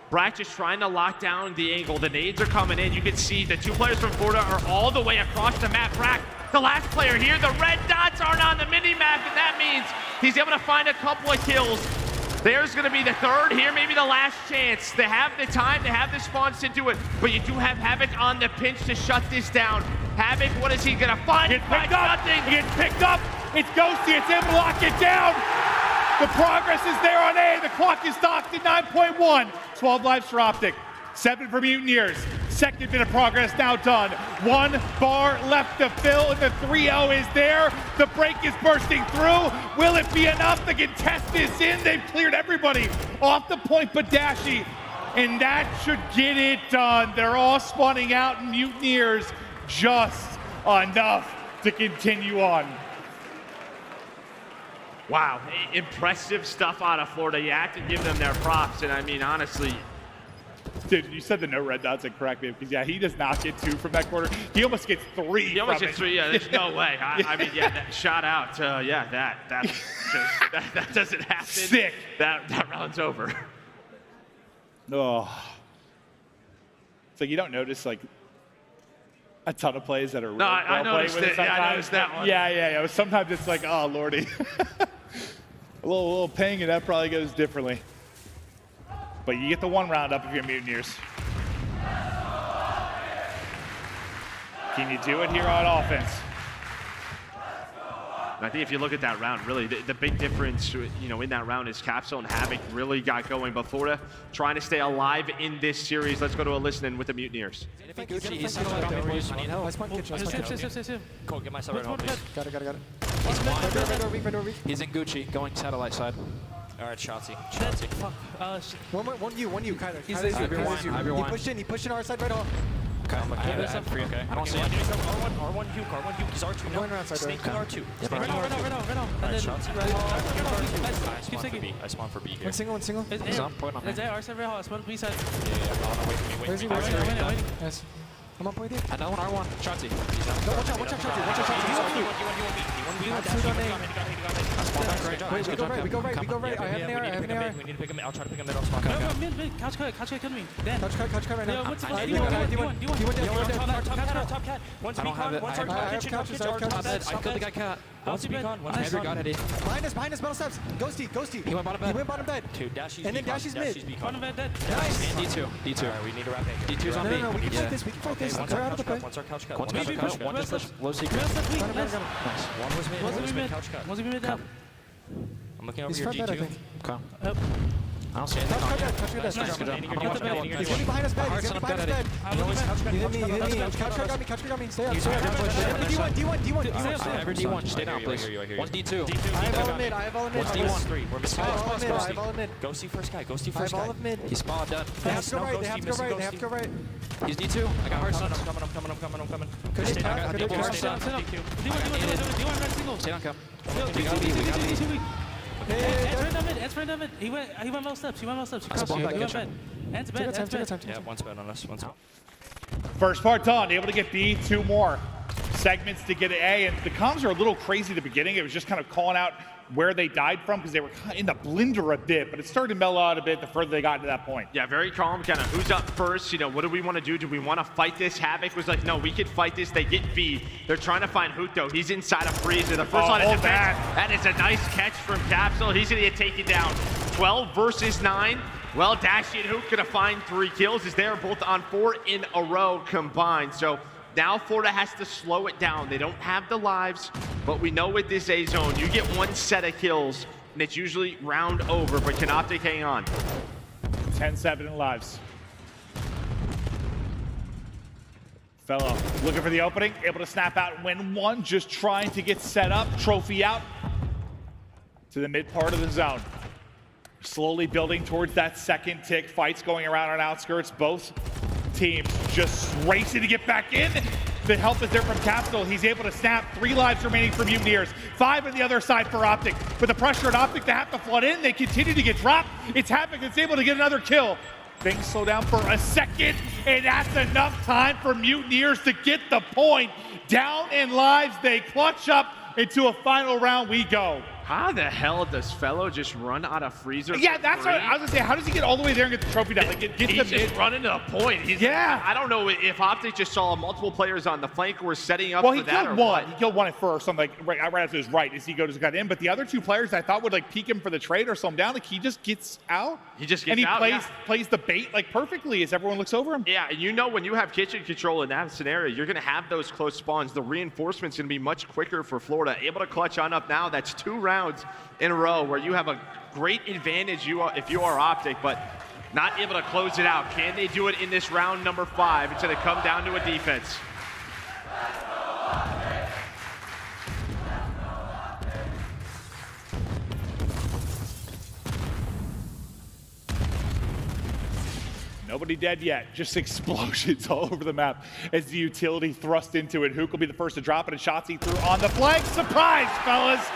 S17: Brack just trying to lock down the angle. The nades are coming in. You can see the 2 players from Florida are all the way across the map. Brack, the last player here. The red dots aren't on the mini-map, and that means he's able to find a couple of kills. There's gonna be the 3rd here, maybe the last chance. They have the time, they have the spawns to do it, but you do have Havoc on the pinch to shut this down. Havoc, what is he gonna find?
S19: He gets picked up. He gets picked up. It's Ghosty. It's him. Lock it down. The progress is there on A. The clock is docked at 9.1. 12 lives for OpTic. 7 for Mutineers. Second bit of progress now done. 1 bar left to fill, and the 3-0 is there. The break is bursting through. Will it be enough? The contest is in. They've cleared everybody off the point but Dashy, and that should get it done. They're all spawning out, and Mutineers just enough to continue on.
S17: Wow, impressive stuff out of Florida. You have to give them their props, and I mean, honestly.
S19: Dude, you said the no red dots incorrectly, because yeah, he does not get 2 from that quarter. He almost gets 3.
S17: He almost gets 3, yeah, there's no way. I mean, yeah, that shout out, yeah, that doesn't happen.
S19: Sick.
S17: That round's over.
S19: Oh. It's like you don't notice, like, a ton of plays that are
S17: no, I noticed it. Yeah, I noticed that one.
S19: Yeah. Sometimes it's like, oh, lordy. a little ping, and that probably goes differently. But you get the 1 round up if you're Mutineers. Can you do it here on offense?
S17: I think if you look at that round, really, the big difference, in that round is Capsule and Havoc really got going. But Florida trying to stay alive in this series. Let's go to a listen in with the Mutineers.
S20: Cool, get my side right on, please. Got it. He's in Gucci, going satellite side. All right, Shotzzy.
S10: Fuck. One you, kind of. He pushed in our side right off.
S20: Okay, I'm looking at free, okay. I don't see anything. R1 Huke, he's R2 now.
S10: Going around side,
S20: Snake
S10: right?
S20: R2.
S11: Right now.
S20: Alright, Shotzzy. I spawn for B here.
S10: One single.
S20: He's on point on me.
S11: It's A, R side, right, I spawn B side.
S20: Yeah, wait
S10: Where's he? Yes. I'm on point here.
S20: I know one R1. Shotzzy.
S10: Watch out, Shotzzy. We go right. I have an AR.
S20: We need to pick him. I'll try to pick him middle. Spawn.
S11: Mid. Couch cut me. Dan.
S10: Couch cut right now.
S11: What's
S10: Top
S20: cat. One's beacon. One's our kitchen. I killed the guy cat. One's beacon. One's HyDra got it.
S10: Behind us, metal steps. Ghosty.
S20: He went bottom bed. 2. Dashy's
S10: and then Dashy's mid.
S11: Bottom bed dead.
S10: Nice.
S20: And D2. Alright, we need to wrap A. D2's on B.
S10: No, we can fight this. One's
S20: our couch cut. One's our couch cut. One just low secret.
S10: Nice.
S20: One was mid. Couch cut.
S11: One's mid down.
S20: I'm looking over
S10: He's
S20: your
S10: front bed, I
S20: D2.
S10: think.
S20: Okay. I don't see anything on you.
S10: He's gonna be behind us bed. You hit me. Couch cut got me. Stay up. D1.
S20: Ever D1. Stay down, please. One's D2.
S10: I have all mid.
S20: One's D1. We're missing
S10: I have all mid.
S20: Ghosty first guy.
S10: I have all of mid.
S20: He's spawned done.
S10: They have to go right.
S20: He's D2. I got hard stun. I'm coming. Stay down. Stay down, Cam. We got B.
S11: Ed's right on mid. He went middle steps. He went bed. Ed's bed.
S20: Yeah, one's bed on us.
S19: First part done, able to get B, 2 more segments to get A, and the comms are a little crazy at the beginning. It was just kind of calling out where they died from because they were kind of in the blender a bit, but it started to mellow out a bit the further they got to that point.
S17: Yeah, very calm, kind of who's up first, what do we want to do? Do we want to fight this? Havoc was like, no, we could fight this. They get B. They're trying to find Huke though. He's inside a freezer. The first line of defense. That is a nice catch from Capsule. He's going to get taken down. 12 versus 9. Well, Dashy and Huke going to find 3 kills as they're both on 4 in a row combined. So now Florida has to slow it down. They don't have the lives, but we know with this A zone, you get 1 set of kills, and it's usually round over, but can OpTic hang on?
S19: 10-7 in lives. Fellow looking for the opening, able to snap out and win 1, just trying to get set up. Trophy out to the mid part of the zone. Slowly building towards that second tick. Fights going around on outskirts. Both teams just racing to get back in. The help is there from Capsule. He's able to snap. 3 lives remaining for Mutineers. 5 on the other side for OpTic. With the pressure on OpTic to have to flood in, they continue to get dropped. It's Havoc that's able to get another kill. Things slow down for a second, and that's enough time for Mutineers to get the point. Down in lives, they clutch up. Into a final round we go.
S17: How the hell does Fellow just run out of freezer?
S19: Yeah, that's what I was gonna say. How does he get all the way there and get the trophy down? Like,
S17: he's just running to the point. I don't know if OpTic just saw multiple players on the flank were setting up for that.
S19: He killed one at first, something like right after his right as he got in. But the other 2 players I thought would like peek him for the trade or slow him down. Like he just gets out.
S17: He just gets out.
S19: And he plays the bait like perfectly as everyone looks over him.
S17: Yeah, when you have kitchen control in that scenario, you're gonna have those close spawns. The reinforcement's gonna be much quicker for Florida. Able to clutch on up now. That's 2 rounds in a row where you have a great advantage if you are OpTic, but not able to close it out. Can they do it in this round number 5? It's going to come down to a defense.
S19: Nobody dead yet, just explosions all over the map as the utility thrust into it. Huke will be the first to drop it, and Shotzzy through on the flank. Surprise, fellas!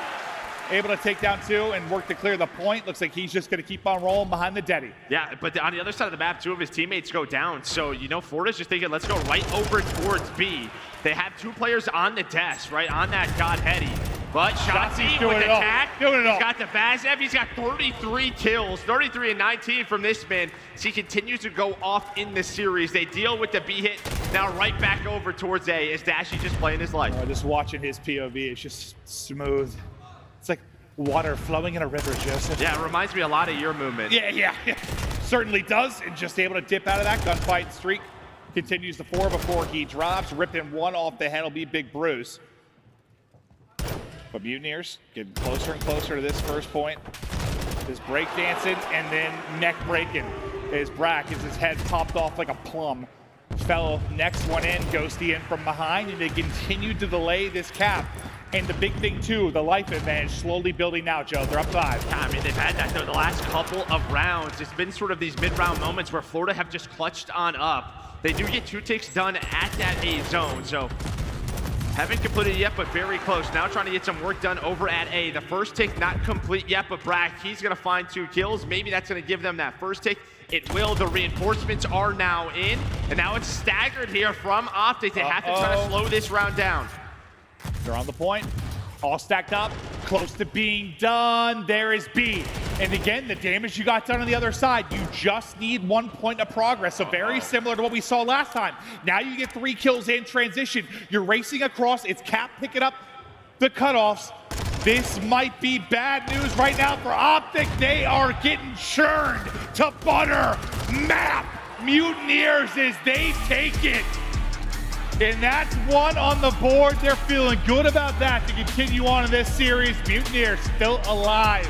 S19: Able to take down 2 and work to clear the point. Looks like he's just gonna keep on rolling behind the Deddy.
S17: Yeah, but on the other side of the map, 2 of his teammates go down. So, you know, Florida's just thinking, let's go right over towards B. They have 2 players on the desk, right, on that God Heady. But Shotzzy with the attack, he's got the Vazev, he's got 33 kills, 33 and 19 from this man. So he continues to go off in the series. They deal with the B hit, now right back over towards A as Dashy just playing his life.
S19: Just watching his POV, it's just smooth. It's like water flowing in a river, Joseph.
S17: Yeah, it reminds me a lot of your movement.
S19: Yeah. Certainly does, and just able to dip out of that gunfight streak. Continues the 4 before he drops, ripping 1 off the head will be Big Bruce. But Mutineers getting closer and closer to this first point. Just breakdancing and then neck breaking as Brack as his head popped off like a plum. Fell next one in, Ghosty in from behind, and they continue to delay this cap. And the big thing too, the life advantage slowly building now, Joe. They're up 5.
S17: Yeah, I mean, they've had that though the last couple of rounds. It's been sort of these mid-round moments where Florida have just clutched on up. They do get 2 ticks done at that A zone, so haven't completed yet, but very close. Now trying to get some work done over at A. The first tick not complete yet, but Brack, he's gonna find 2 kills. Maybe that's gonna give them that first tick. It will. The reinforcements are now in, and now it's staggered here from OpTic. They have to try to slow this round down.
S19: They're on the point, all stacked up, close to being done. There is B. And again, the damage you got done on the other side, you just need 1 point of progress. So very similar to what we saw last time. Now you get 3 kills in transition. You're racing across, it's Cap picking up the cutoffs. This might be bad news right now for OpTic. They are getting churned to butter map. Mutineers as they take it. And that's 1 on the board. They're feeling good about that to continue on in this series. Mutineers still alive.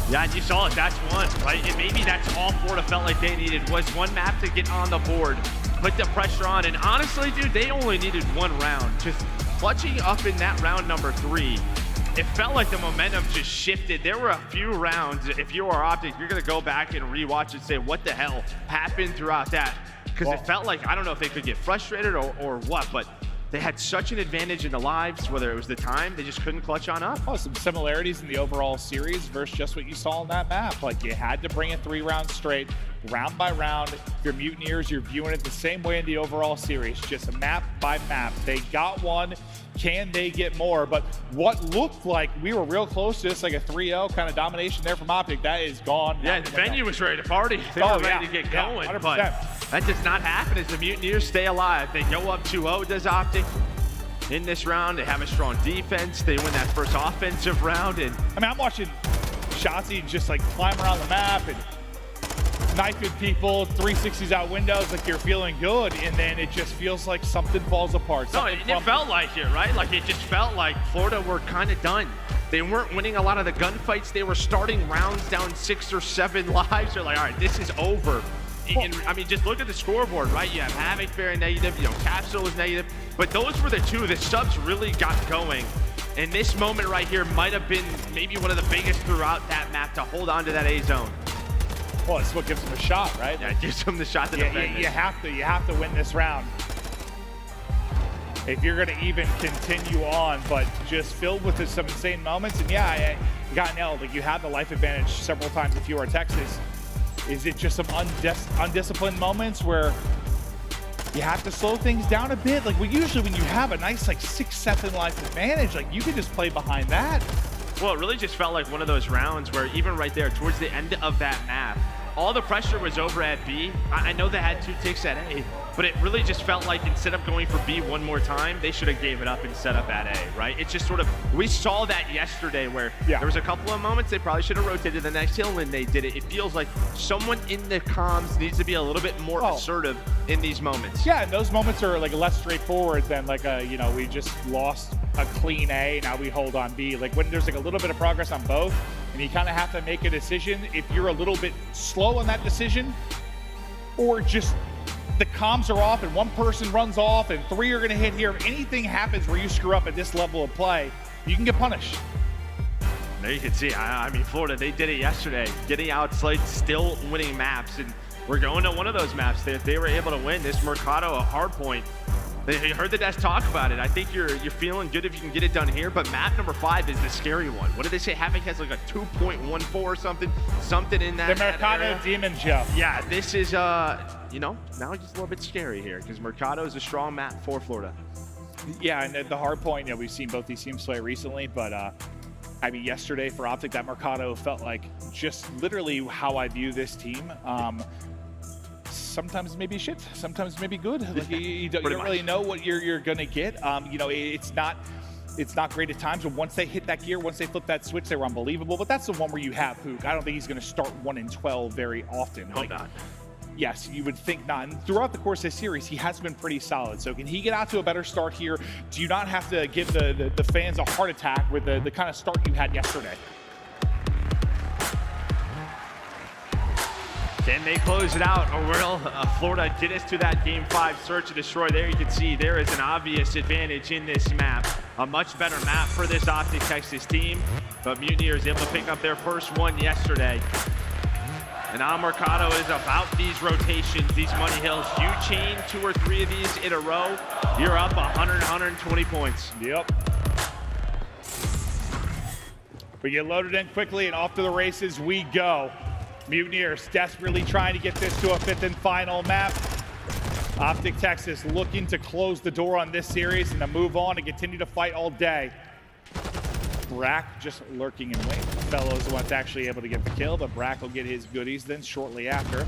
S17: Yeah, and you saw it, that's 1, right? And maybe that's all Florida felt like they needed, was 1 map to get on the board, put the pressure on. And honestly, dude, they only needed 1 round. Just clutching up in that round number 3. It felt like the momentum just shifted. There were a few rounds, if you are OpTic, you're gonna go back and rewatch and say, what the hell happened throughout that? Because it felt like, I don't know if they could get frustrated or what, but they had such an advantage in the lives, whether it was the time, they just couldn't clutch on up.
S19: Oh, some similarities in the overall series versus just what you saw on that map. Like, you had to bring it 3 rounds straight, round by round. Your Mutineers, you're viewing it the same way in the overall series, just map by map. They got 1. Can they get more? But what looked like we were real close to this, like a 3-0 kind of domination there from OpTic, that is gone.
S17: Yeah, the venue was ready to party. They were ready to get going, but that does not happen as the Mutineers stay alive. They go up 2-0, does OpTic. In this round, they have a strong defense. They win that first offensive round. And
S19: I mean, I'm watching Shotzzy just like climb around the map and knifing people, 360s out windows, like you're feeling good, and then it just feels like something falls apart.
S17: No, it felt like it, right? Like it just felt like Florida were kind of done. They weren't winning a lot of the gunfights. They were starting rounds down 6 or 7 lives. They're like, all right, this is over. And, I mean, just look at the scoreboard, right? You have Havoc very negative, you know, Capsule was negative, but those were the 2 that subs really got going. And this moment right here might have been maybe one of the biggest throughout that map to hold on to that A zone.
S19: Well, it's what gives them a shot, right?
S17: Yeah, it gives them the shot to defend.
S19: You have to win this round if you're going to even continue on. But just filled with some insane moments, and yeah, you got nailed. Like, you have the life advantage several times if you are Texas. Is it just some undisciplined moments where you have to slow things down a bit? Like, usually when you have a nice like 6-7 life advantage, like you can just play behind that.
S17: Well, it really just felt like one of those rounds where even right there towards the end of that map, all the pressure was over at B. I know they had 2 ticks at A, but it really just felt like instead of going for B 1 more time, they should have gave it up and set up at A, right? It's just sort of, we saw that yesterday where there was a couple of moments they probably should have rotated the next hill and they did it. It feels like someone in the comms needs to be a little bit more assertive in these moments.
S19: Yeah, and those moments are like less straightforward than like a, you know, we just lost a clean A, now we hold on B. Like when there's like a little bit of progress on both, and you kind of have to make a decision if you're a little bit slow on that decision, or just the comms are off and one person runs off and 3 are going to hit here. If anything happens where you screw up at this level of play, you can get punished.
S17: There you can see, I mean, Florida, they did it yesterday, getting outslayed, still winning maps, and we're going to one of those maps that they were able to win. This Mercado, a hard point. You heard the Dash talk about it. I think you're feeling good if you can get it done here, but map number 5 is the scary one. What did they say? Havoc has like a 2.14 or something in that.
S19: The Mercado Demon Jump.
S17: Yeah, this is, you know, now it's just a little bit scary here because Mercado is a strong map for Florida.
S19: Yeah, and the hard point, you know, we've seen both these teams play recently, but I mean, yesterday for OpTic, that Mercado felt like just literally how I view this team. Sometimes maybe shit, sometimes maybe good. Like you don't really know what you're gonna get. You know, it's not great at times, but once they hit that gear, once they flip that switch, they were unbelievable. But that's the one where you have Huke. I don't think he's gonna start 1-12 very often.
S17: Hope not.
S19: Yes, you would think not. And throughout the course of this series, he has been pretty solid. So can he get out to a better start here? Do you not have to give the fans a heart attack with the kind of start you had yesterday?
S17: Can they close it out, or will Florida get us to that Game 5 search and destroy? There you can see there is an obvious advantage in this map. A much better map for this OpTic Texas team, but Mutineers able to pick up their first one yesterday. And now Mercado is about these rotations, these money hills. You chain 2 or 3 of these in a row, you're up 100, 120 points.
S19: Yep. We get loaded in quickly and off to the races we go. Mutineers desperately trying to get this to a 5th and final map. OpTic Texas looking to close the door on this series and to move on and continue to fight all day. Brack just lurking in wait. Fellows the one's actually able to get the kill, but Brack will get his goodies then shortly after.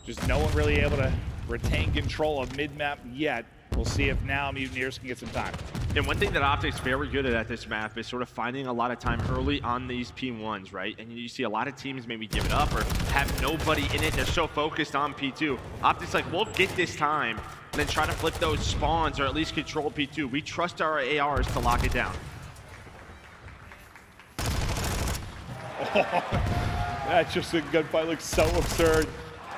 S19: Just no one really able to retain control of mid-map yet. We'll see if now Mutineers can get some time.
S17: And one thing that OpTic's very good at this map is sort of finding a lot of time early on these P1s, right? And you see a lot of teams maybe give it up or have nobody in it. They're so focused on P2. OpTic's like, we'll get this time and then try to flip those spawns or at least control P2. We trust our ARs to lock it down.
S19: That's just a gunfight. Looks so absurd.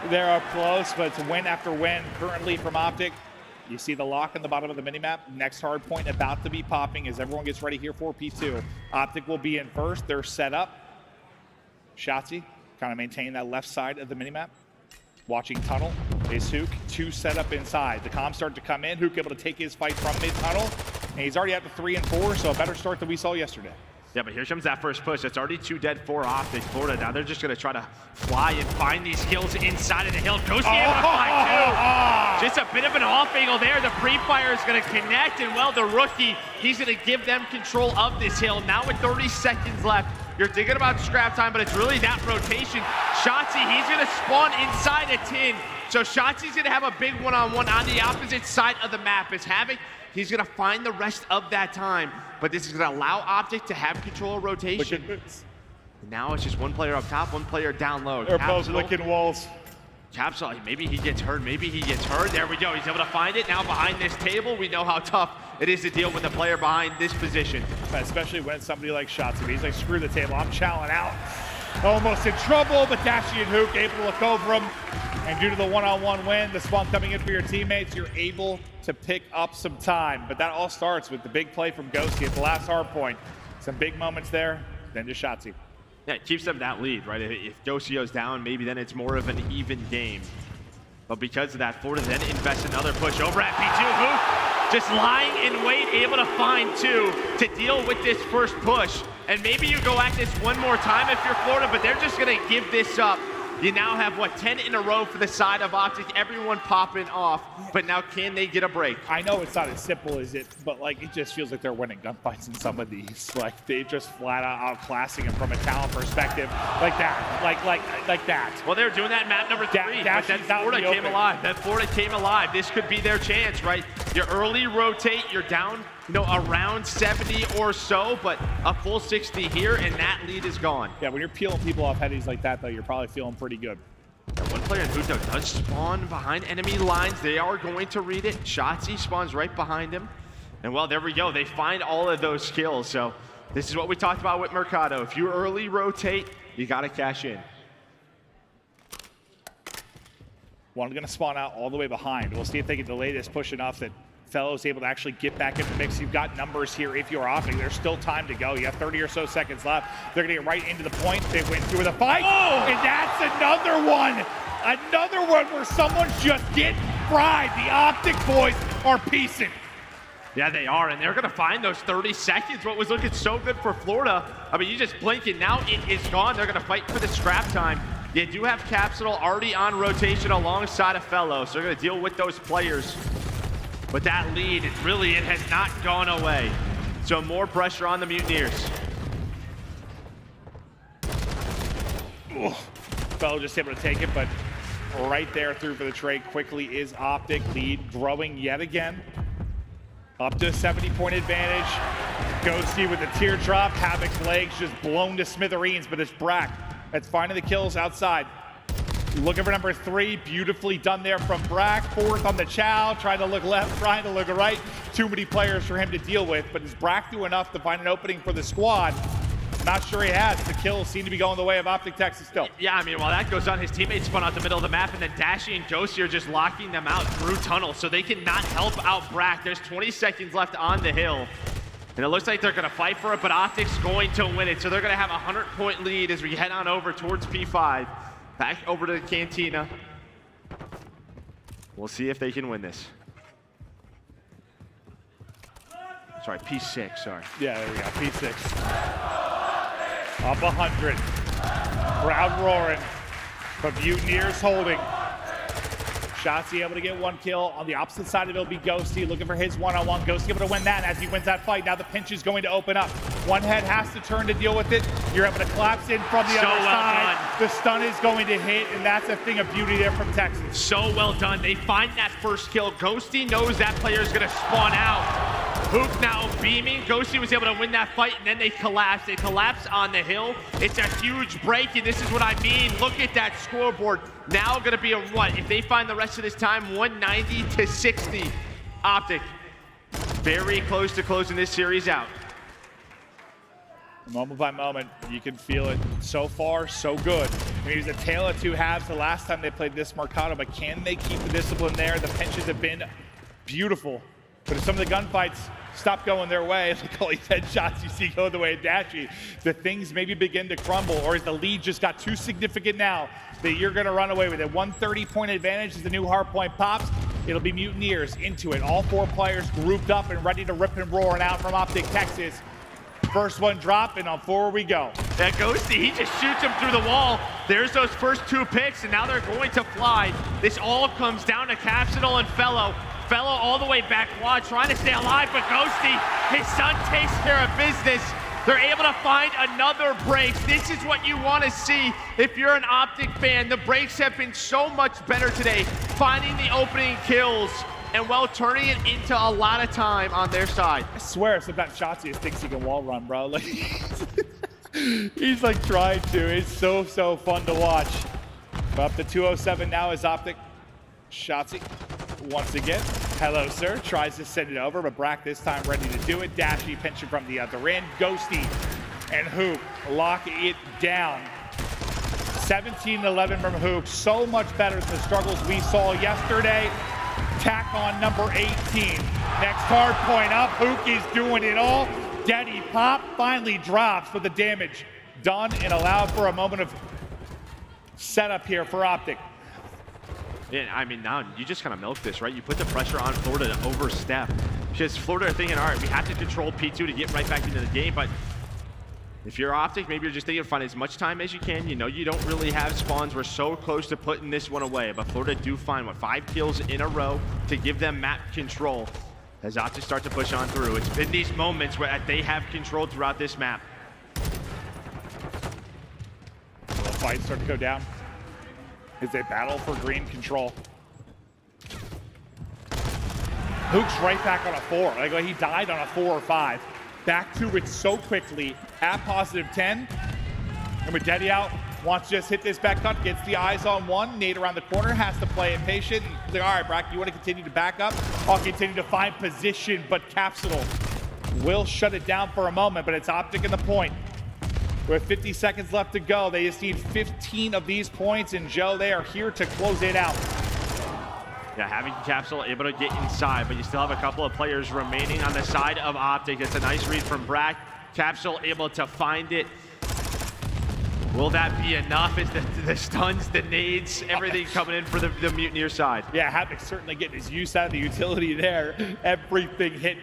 S19: They're up close, but it's win after win currently from OpTic. You see the lock on the bottom of the minimap. Next hard point about to be popping as everyone gets ready here for P2. OpTic will be in first. They're set up. Shotzzy kind of maintaining that left side of the minimap. Watching tunnel is Huke. 2 set up inside. The comms start to come in. Huke able to take his fight from mid-tunnel. And he's already at the 3 and 4, so a better start than we saw yesterday.
S17: Yeah, but here comes that first push. It's already 2 dead for OpTic. Florida now they're just going to try to fly and find these kills inside of the hill. Ghosty able to find 2. Just a bit of an off angle there. The pre-fire is going to connect, and well, the rookie, he's going to give them control of this hill. Now with 30 seconds left, you're thinking about scrap time, but it's really that rotation. Shotzzy, he's going to spawn inside a tin. So Shotzi's going to have a big one-on-one on the opposite side of the map. As Havoc, he's going to find the rest of that time. But this is going to allow OpTic to have control of rotation. Now it's just one player up top, one player down low.
S19: They're both licking walls.
S17: Capsule, maybe he gets hurt, maybe he gets hurt. There we go, he's able to find it. Now behind this table, we know how tough it is to deal with a player behind this position.
S19: Especially when it's somebody like Shotzzy. He's like, screw the table, I'm chowing out. Almost in trouble, but Dashy and Huke able to look over him. And due to the one-on-one win, the spawn coming in for your teammates, you're able to pick up some time. But that all starts with the big play from Ghosty at the last hard point. Some big moments there, then to Shotzzy.
S17: Yeah, it keeps them that lead, right? If Ghosty goes down, maybe then it's more of an even game. But because of that, Florida then invests another push over at P2. Huke just lying in wait, able to find 2 to deal with this first push. And maybe you go at this one more time if you're Florida, but they're just going to give this up. You now have, what, 10 in a row for the side of OpTic, everyone popping off, but now can they get a break?
S19: I know it's not as simple as it, but like it just feels like they're winning gunfights in some of these. Like they just flat out outclassing them from a talent perspective, like that, like that.
S17: Well, they were doing that in map number 3, but then Florida came alive. Then Florida came alive. This could be their chance, right? You early rotate, you're down, you know, around 70 or so, but a full 60 here, and that lead is gone.
S19: Yeah, when you're peeling people off headies like that, though, you're probably feeling pretty good.
S17: One player in Huke does spawn behind enemy lines. They are going to read it. Shotzzy spawns right behind him. And well, there we go. They find all of those kills. So This is what we talked about with Mercado. If you early rotate, you got to cash in.
S19: One going to spawn out all the way behind. We'll see if they can delay this push enough that Fellow's able to actually get back in the mix. You've got numbers here if you're OpTic. There's still time to go. You have 30 or so seconds left. They're going to get right into the point. They went through the fight. Oh! And that's another one. Another one where someone's just getting fried. The OpTic boys are piecing.
S17: Yeah, they are, and they're going to find those 30 seconds. What was looking so good for Florida. I mean, you just blink and now it is gone. They're going to fight for the scrap time. You do have Capsule already on rotation alongside a Fellow, so they're going to deal with those players. But that lead, it has not gone away. So more pressure on the Mutineers.
S19: Ooh. Fellow just able to take it, but right there through for the trade quickly is OpTic. Lead growing yet again. Up to a 70-point advantage. Ghosty with the teardrop. Havoc's legs just blown to smithereens, but it's Brack that's finding the kills outside. Looking for number 3. Beautifully done there from Brack. 4th on the Chow. Trying to look left, trying to look right. Too many players for him to deal with, but does Brack do enough to find an opening for the squad? Not sure he has. The kills seem to be going the way of OpTic Texas still.
S17: Yeah, I mean, while that goes on, his teammates spun out the middle of the map, and then Dashy and Ghosty are just locking them out through tunnels, so they cannot help out Brack. There's 20 seconds left on the hill, and it looks like they're going to fight for it, but OpTic's going to win it, so they're going to have a 100-point lead as we head on over towards P5. Back over to the Cantina. We'll see if they can win this. Sorry, P6, sorry.
S19: Yeah, there we go, P6. Up 100. Crowd roaring. But Mutineers holding. Shotzzy able to get 1 kill. On the opposite side of it will be Ghosty looking for his one-on-one. Ghosty able to win that as he wins that fight. Now the pinch is going to open up. One head has to turn to deal with it. You're able to collapse in from the other side. The stun is going to hit, and that's a thing of beauty there from Texas.
S17: So well done. They find that first kill. Ghosty knows that player is going to spawn out. Huke now beaming. Ghosty was able to win that fight, and then they collapse. They collapse on the hill. It's a huge break, and this is what I mean. Look at that scoreboard. Now going to be a what? If they find the rest of this time, 190 to 60. OpTic very close to closing this series out.
S19: Moment by moment, you can feel it. So far, so good. I mean, it was a tale of two halves the last time they played this Mercado, but can they keep the discipline there? The pinches have been beautiful. But if some of the gunfights stop going their way, like all these headshots you see go the way of Dashy, the things maybe begin to crumble, or is the lead just got too significant now that you're going to run away with it? 130-point advantage as the new hard point pops. It'll be Mutineers into it. All 4 players grouped up and ready to rip and roar and out from OpTic Texas. First one drop, and on 4 we go.
S17: That Ghosty, he just shoots him through the wall. There's those first 2 picks, and now they're going to fly. This all comes down to Capsule and Fellow. Fellow all the way back quad, trying to stay alive, but Ghosty, his son takes care of business. They're able to find another break. This is what you want to see if you're an OpTic fan. The breaks have been so much better today, finding the opening kills and, well, turning it into a lot of time on their side.
S19: I swear, sometimes Shotzzy thinks he can wall run, bro. Like, he's like trying to. It's so fun to watch. Up to 207 now is OpTic. Shotzzy once again. Hello, sir. Tries to send it over, but Brack this time ready to do it. Dashy pinching from the other end. Ghosty and Huke lock it down. 17-11 from Huke. So much better than the struggles we saw yesterday. Tack on number 18. Next hard point up. Huke is doing it all. Daddy Pop finally drops with the damage done and allowed for a moment of setup here for OpTic.
S17: Yeah, I mean, now you just kind of milk this, right? You put the pressure on Florida to overstep. Because Florida are thinking, all right, we have to control P2 to get right back into the game, but if you're OpTic, maybe you're just thinking, find as much time as you can. You know you don't really have spawns. We're so close to putting this one away, but Florida do find, what, 5 kills in a row to give them map control as OpTic start to push on through. It's been these moments where they have control throughout this map.
S19: The fights start to go down as they battle for green control. Huke's right back on a 4. Like he died on a 4 or 5. Back to it so quickly at +10. And with Daddy out, wants to just hit this back cut, gets the eyes on one. Nate around the corner has to play it patient. He's like, all right, Brack, you want to continue to back up? I'll continue to find position, but Capsule will shut it down for a moment, but it's OpTic in the point. With 50 seconds left to go, they just need 15 of these points, and Joe, they are here to close it out.
S17: Yeah, having Capsule able to get inside, but you still have a couple of players remaining on the side of OpTic. It's a nice read from Brack. Capsule able to find it. Will that be enough? Is the stuns, the nades, everything coming in for the Mutineer side?
S19: Yeah, Havik certainly getting his use out of the utility there. Everything hitting.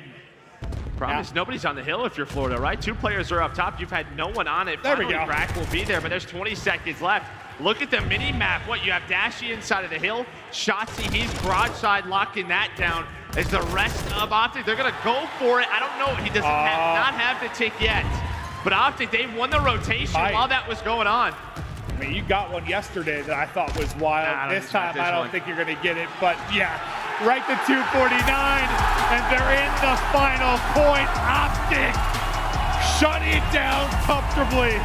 S17: Problem is nobody's on the hill if you're Florida, right? 2 players are up top. You've had no one on it.
S19: There we
S17: Finally,
S19: go.
S17: Brack will be there, but there's 20 seconds left. Look at the mini map. What, you have Dashy inside of the hill. Shotzzy, he's garage side locking that down. As the rest of OpTic, they're gonna go for it. I don't know, he doesn't not have the tick yet. But OpTic, they won the rotation while that was going on.
S19: I mean, you got one yesterday that I thought was wild. This time, I don't think you're gonna get it, but yeah, right to 249, and they're in the final point. OpTic shutting it down comfortably.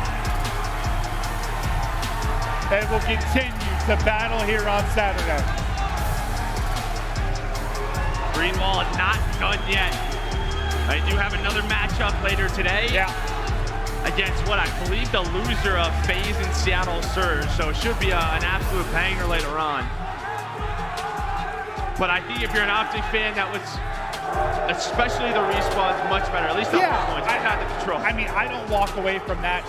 S19: And will continue to battle here on Saturday.
S17: Green wall not done yet. I do have another matchup later today.
S19: Yeah.
S17: Against what I believe the loser of FaZe and Seattle Surge. So it should be an absolute banger later on. But I think if you're an OpTic fan, that was, especially the respawn's much better. At least on points, not the control.
S19: I mean, I don't walk away from that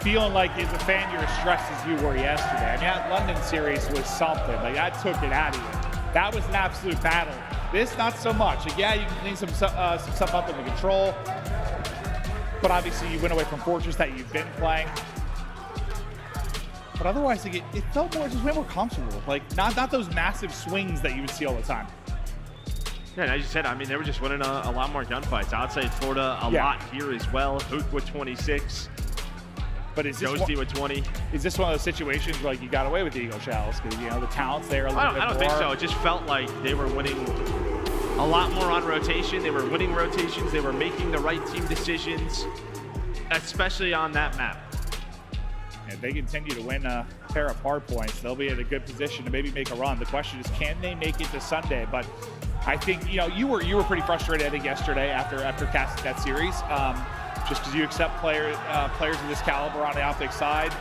S19: feeling like as a fan you're as stressed as you were yesterday. I mean, that London series was something. Like, that took it out of you. That was an absolute battle. This, not so much. Like, yeah, you can clean some stuff up in the control. But obviously you went away from Fortress that you've been playing. But otherwise, like, it felt more, just way more comfortable. Like, not those massive swings that you would see all the time.
S17: Yeah, and as you said, I mean, they were just winning a lot more gunfights. Outside Florida, a lot here as well. Huke with 26.
S19: But is this
S17: Ghosty with 20.
S19: Is this one of those situations where, like, you got away with the Eagle Shells? Because, you know, the talent's there a little bit more.
S17: I don't think so. It just felt like they were winning a lot more on rotation. They were winning rotations. They were making the right team decisions, especially on that map.
S19: If they continue to win a pair of hard points, they'll be in a good position to maybe make a run. The question is, can they make it to Sunday? But I think, you know, you were pretty frustrated, I think, yesterday after casting that series, just because you accept players of this caliber on the OpTic side.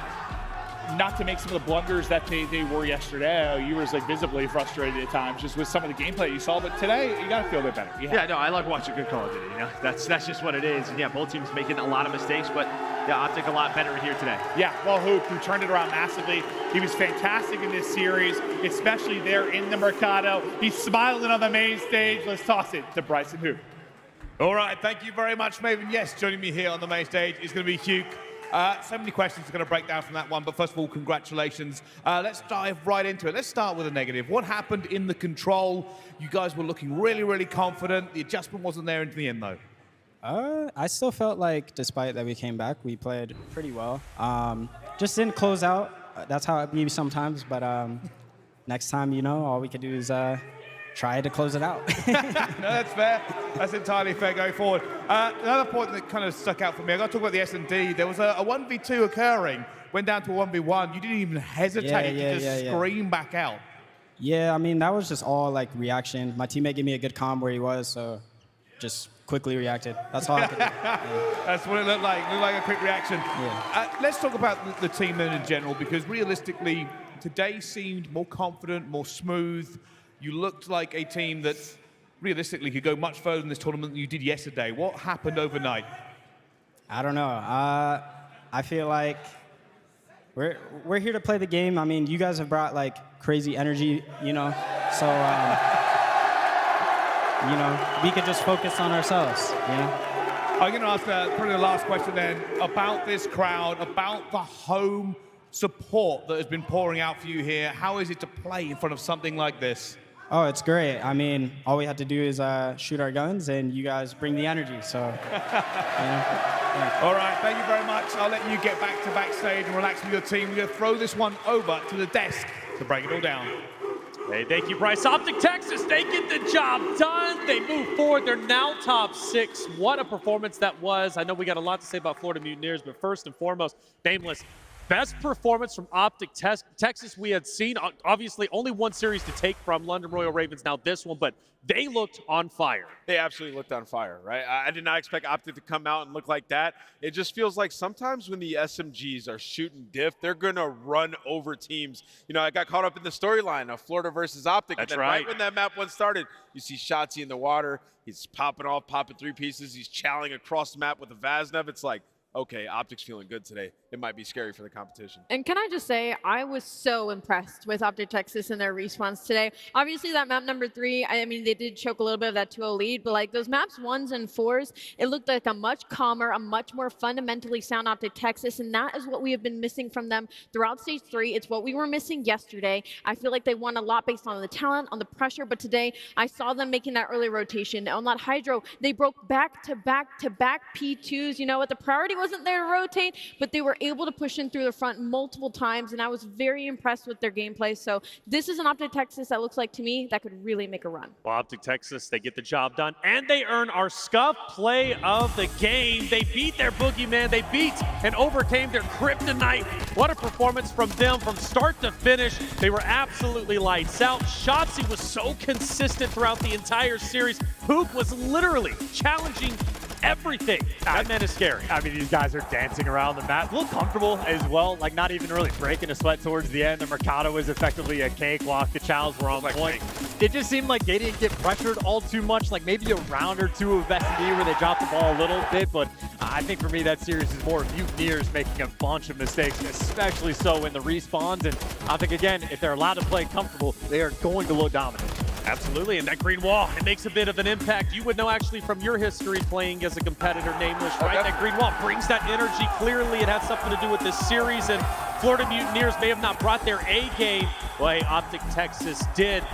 S19: Not to make some of the blunders that they were yesterday. You were like visibly frustrated at times just with some of the gameplay you saw, but today you got to feel a bit better.
S17: Yeah, no, I like watching good Call of Duty. You know, that's just what it is. And yeah, both teams making a lot of mistakes, but yeah, OpTic a lot better here today.
S19: Yeah, well, Huke, who turned it around massively. He was fantastic in this series, especially there in the Mercado. He's smiling on the main stage. Let's toss it to Bryson Huke.
S5: All right, thank you very much, Maven. Yes, joining me here on the main stage is going to be Huke. So many questions are going to break down from that one, but first of all, congratulations. Let's dive right into it. Let's start with a negative. What happened in the control? You guys were looking really, really confident. The adjustment wasn't there into the end, though.
S21: I still felt like, despite that we came back, we played pretty well. Just didn't close out. That's how it be sometimes, but next time, you know, all we could do is try to close it out.
S5: No, that's fair. That's entirely fair going forward. Another point that kind of stuck out for me, I got to talk about the S&D. There was a 1v2 occurring, went down to a 1v1. You didn't even hesitate to just scream back out.
S21: Yeah, I mean, that was just all like reaction. My teammate gave me a good comm where he was, so just quickly reacted. That's all I could do.
S5: That's what it looked like. It looked like a quick reaction. Let's talk about the team in general, because realistically, today seemed more confident, more smooth. You looked like a team that realistically could go much further in this tournament than you did yesterday. What happened overnight?
S21: I don't know. I feel like we're here to play the game. I mean, you guys have brought like crazy energy, you know. So you know, we could just focus on ourselves, you know.
S5: I'm going to ask probably the last question then about this crowd, about the home support that has been pouring out for you here. How is it to play in front of something like this?
S21: Oh, it's great. I mean, all we have to do is shoot our guns, and you guys bring the energy. So,
S5: All right, thank you very much. I'll let you get back to backstage and relax with your team. We're going to throw this one over to the desk to break it all down.
S6: Hey, thank you, Bryce. OpTic Texas, they get the job done. They move forward. They're now top 6. What a performance that was. I know we got a lot to say about Florida Mutineers, but first and foremost, Nameless, Best performance from OpTic Texas we had seen. Obviously, only one series to take from London Royal Ravens, now this one, but they looked on fire.
S7: They absolutely looked on fire, right? I did not expect OpTic to come out and look like that. It just feels like sometimes when the SMGs are shooting diff, they're going to run over teams. You know, I got caught up in the storyline of Florida versus OpTic.
S6: That's
S7: and then right when that map 1 started, you see Shotzzy in the water. He's popping off, popping 3 pieces. He's challenging across the map with a Vaznev. It's like, okay, OpTic's feeling good today. It might be scary for the competition.
S8: And can I just say, I was so impressed with OpTic Texas and their respawns today. Obviously, that map number 3, I mean, they did choke a little bit of that 2-0 lead, but like those maps 1s and 4s, it looked like a much calmer, a much more fundamentally sound OpTic Texas, and that is what we have been missing from them throughout Stage 3. It's what we were missing yesterday. I feel like they won a lot based on the talent, on the pressure, but today I saw them making that early rotation. On that HyDra, they broke back-to-back-to-back P2s. You know what? The priority wasn't there to rotate, but they were able to push in through the front multiple times, and I was very impressed with their gameplay. So this is an OpTic Texas that looks like, to me, that could really make a run.
S6: Well, OpTic Texas, they get the job done, and they earn our scuff play of the game. They beat their boogeyman. They beat and overcame their kryptonite. What a performance from them from start to finish. They were absolutely lights out. Shotzzy was so consistent throughout the entire series. Huke was literally challenging everything. That man is scary.
S9: I mean, these guys are dancing around the map. A little comfortable as well, like not even really breaking a sweat towards the end. The Mercado was effectively a cakewalk. The chows were on point. It just seemed like they didn't get pressured all too much, like maybe a round or 2 of S&D where they dropped the ball a little bit, but I think for me that series is more Mutineers making a bunch of mistakes, especially so in the respawns, and I think, again, if they're allowed to play comfortable, they are going to look dominant.
S6: Absolutely, and that green wall, it makes a bit of an impact. You would know actually from your history playing as a competitor, Nameless, right? That green wall brings that energy. Clearly, it has something to do with this series, and Florida Mutineers may have not brought their A game. Well, hey, OpTic Texas did.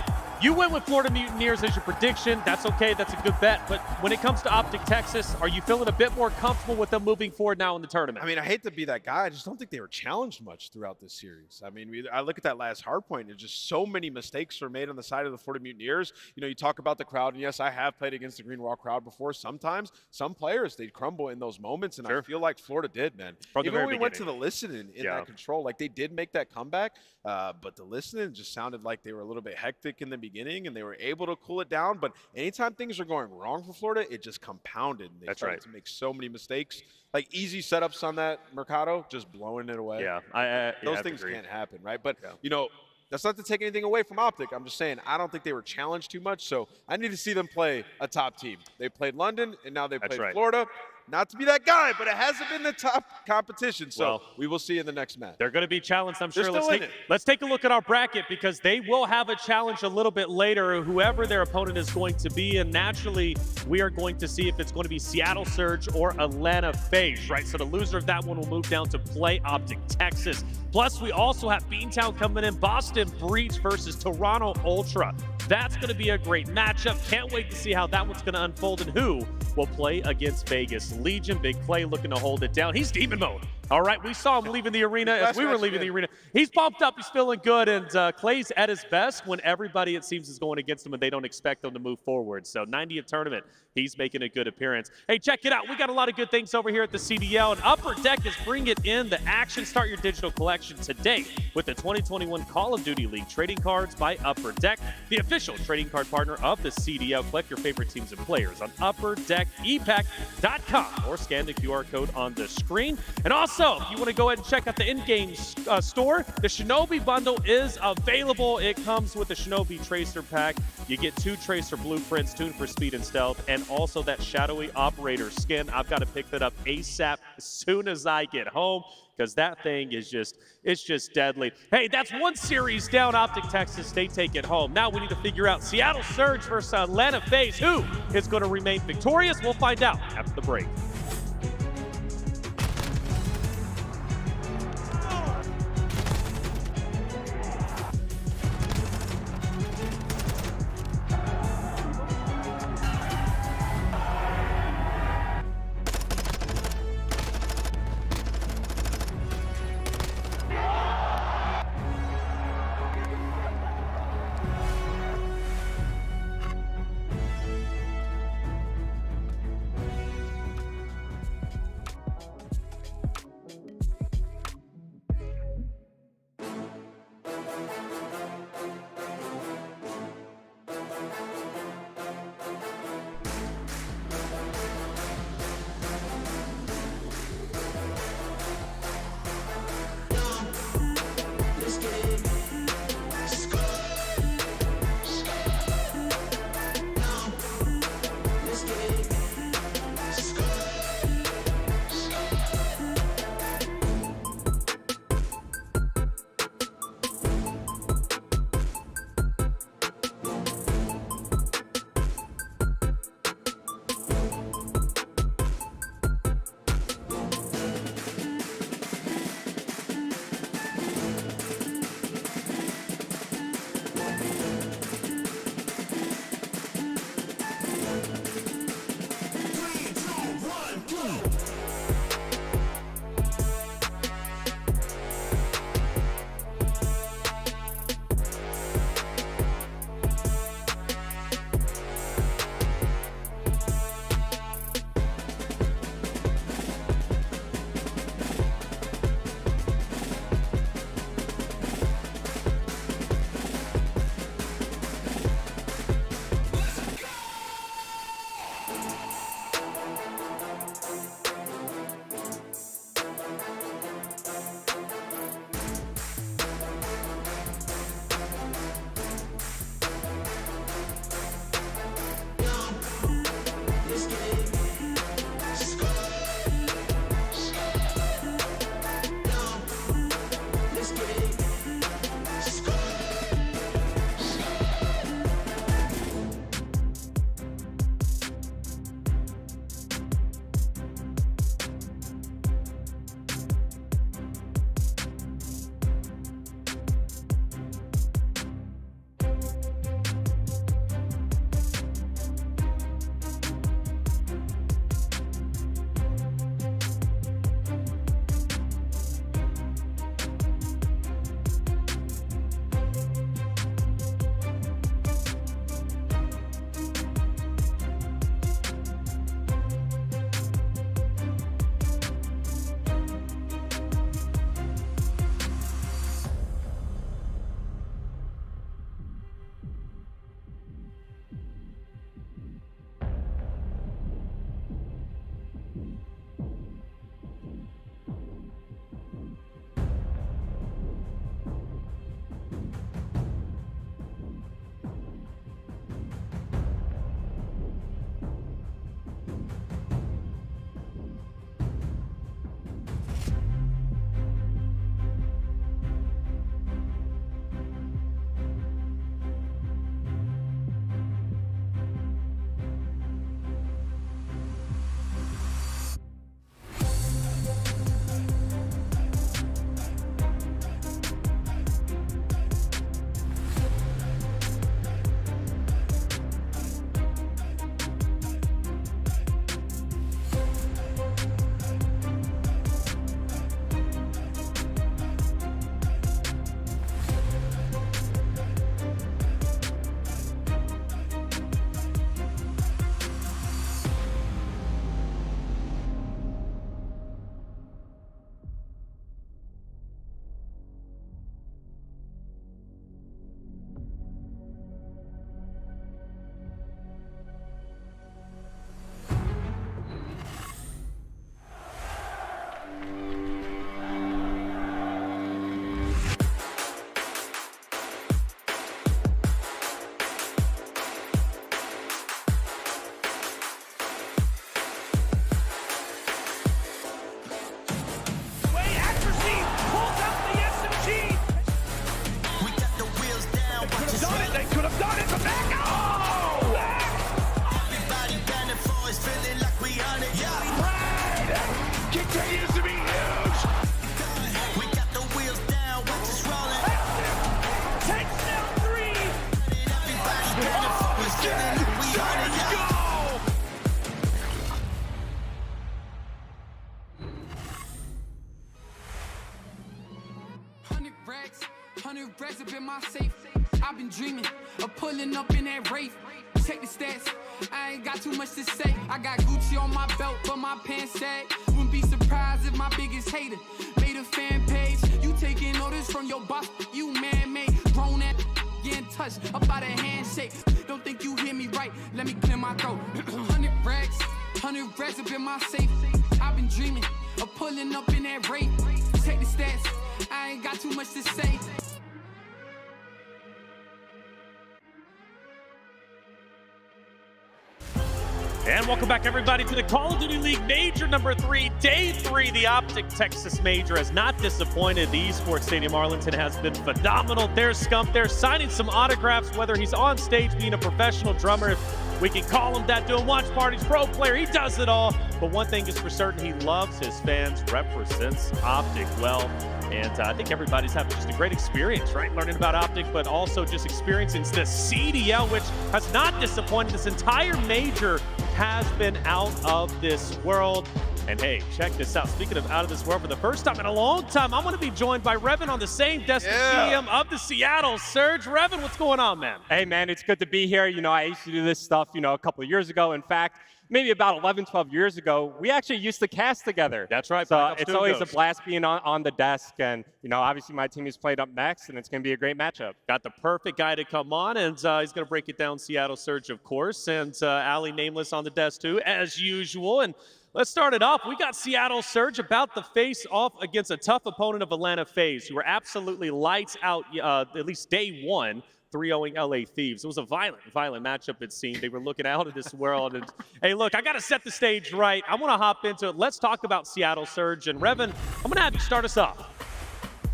S6: You went with Florida Mutineers as your prediction. That's okay. That's a good bet. But when it comes to OpTic Texas, are you feeling a bit more comfortable with them moving forward now in the tournament?
S7: I mean, I hate to be that guy. I just don't think they were challenged much throughout this series. I mean, I look at that last hard point, and just so many mistakes were made on the side of the Florida Mutineers. You know, you talk about the crowd, and yes, I have played against the Green Wall crowd before. Sometimes, some players, they crumble in those moments, and I feel like Florida did, man. Even when we went to the listening in that control, like they did make that comeback, but the listening just sounded like they were a little bit hectic in the beginning, and they were able to cool it down. But anytime things are going wrong for Florida, it just compounded. And they started to make so many mistakes. Like easy setups on that Mercado, just blowing it away.
S6: Yeah,
S7: those things can't happen, right? But, you know, that's not to take anything away from OpTic. I'm just saying I don't think they were challenged too much, so I need to see them play a top team. They played London, and now they played Florida. Not to be that guy, but it hasn't been the top competition, so we will see in the next match.
S6: They're going to be challenged, I'm
S7: They're
S6: sure.
S7: still in it.
S6: Let's take a look at our bracket, because they will have a challenge a little bit later, whoever their opponent is going to be, and naturally, we are going to see if it's going to be Seattle Surge or Atlanta FaZe, right? So the loser of that one will move down to play OpTic Texas. Plus, we also have Beantown coming in, Boston Breach versus Toronto Ultra. That's going to be a great matchup. Can't wait to see how that one's going to unfold and who will play against Vegas Legion. Big Clay looking to hold it down. He's demon mode. All right, we saw him leaving the arena as we were leaving the arena. He's pumped up, he's feeling good, and Clay's at his best when everybody, it seems, is going against him and they don't expect him to move forward. So 90th tournament, he's making a good appearance. Hey, check it out. We got a lot of good things over here at the CDL, and Upper Deck is bringing in the action. Start your digital collection today with the 2021 Call of Duty League trading cards by Upper Deck, the official trading card partner of the CDL. Collect your favorite teams and players on UpperDeckEPAC.com or scan the QR code on the screen. And also, if you want to go ahead and check out the in-game store, the Shinobi bundle is available. It comes with the Shinobi Tracer pack. You get 2 Tracer blueprints, tuned for speed and stealth, and also that Shadowy Operator skin. I've got to pick that up ASAP as soon as I get home, because that thing is just, it's just deadly. Hey, that's one series down. OpTic Texas, they take it home. Now we need to figure out Seattle Surge versus Atlanta FaZe. Who is going to remain victorious? We'll find out after the break.
S2: racks, 100 racks up in my safe. I've been dreaming of pulling up in that Wraith. Check the stats, I ain't got too much to say. I got Gucci on my belt, but my pants sag. Wouldn't be surprised if my biggest hater made a fan page. You taking orders from your boss, you man-made. Grown at getting touched up by the handshake. Don't think you hear me right, let me clear my throat. 100 racks up in my safe. I've been dreaming of pulling up in that Wraith. Check the stats, I ain't got too much to say.
S6: And welcome back, everybody, to the Call of Duty League Major number 3, Day 3. The OpTic Texas Major has not disappointed. The Esports Stadium Arlington has been phenomenal. There's Scump there signing some autographs, whether he's on stage being a professional drummer, we can call him that, doing watch parties, pro player, he does it all. But one thing is for certain, he loves his fans, represents OpTic well. And I think everybody's having just a great experience, right? Learning about OpTic, but also just experiencing the CDL, which has not disappointed. This entire major has been out of this world. And hey, check this out. Speaking of out of this world, for the first time in a long time, I'm going to be joined by Røkkr on the same desk as GM of the Seattle Surge. Røkkr, what's going on, man?
S9: Hey, man, it's good to be here. You know, I used to do this stuff, you know, a couple of years ago. In fact, maybe about 11, 12 years ago, we actually used to cast together.
S6: That's right.
S9: So it's always a blast being on the desk. And, you know, obviously my team is played up next, and it's going to be a great matchup.
S6: Got the perfect guy to come on, and he's going to break it down Seattle Surge, of course. And Ali Nameless on the desk, too, as usual. And let's start it off. We got Seattle Surge about to face off against a tough opponent of Atlanta FaZe, who were absolutely lights out at least day one. 3-0ing LA Thieves. It was a violent matchup, it seemed. They were looking out of this world. And hey, look, I got to set the stage right. I want to hop into it. Let's talk about Seattle Surge. And Røkkr, I'm going to have you start us off.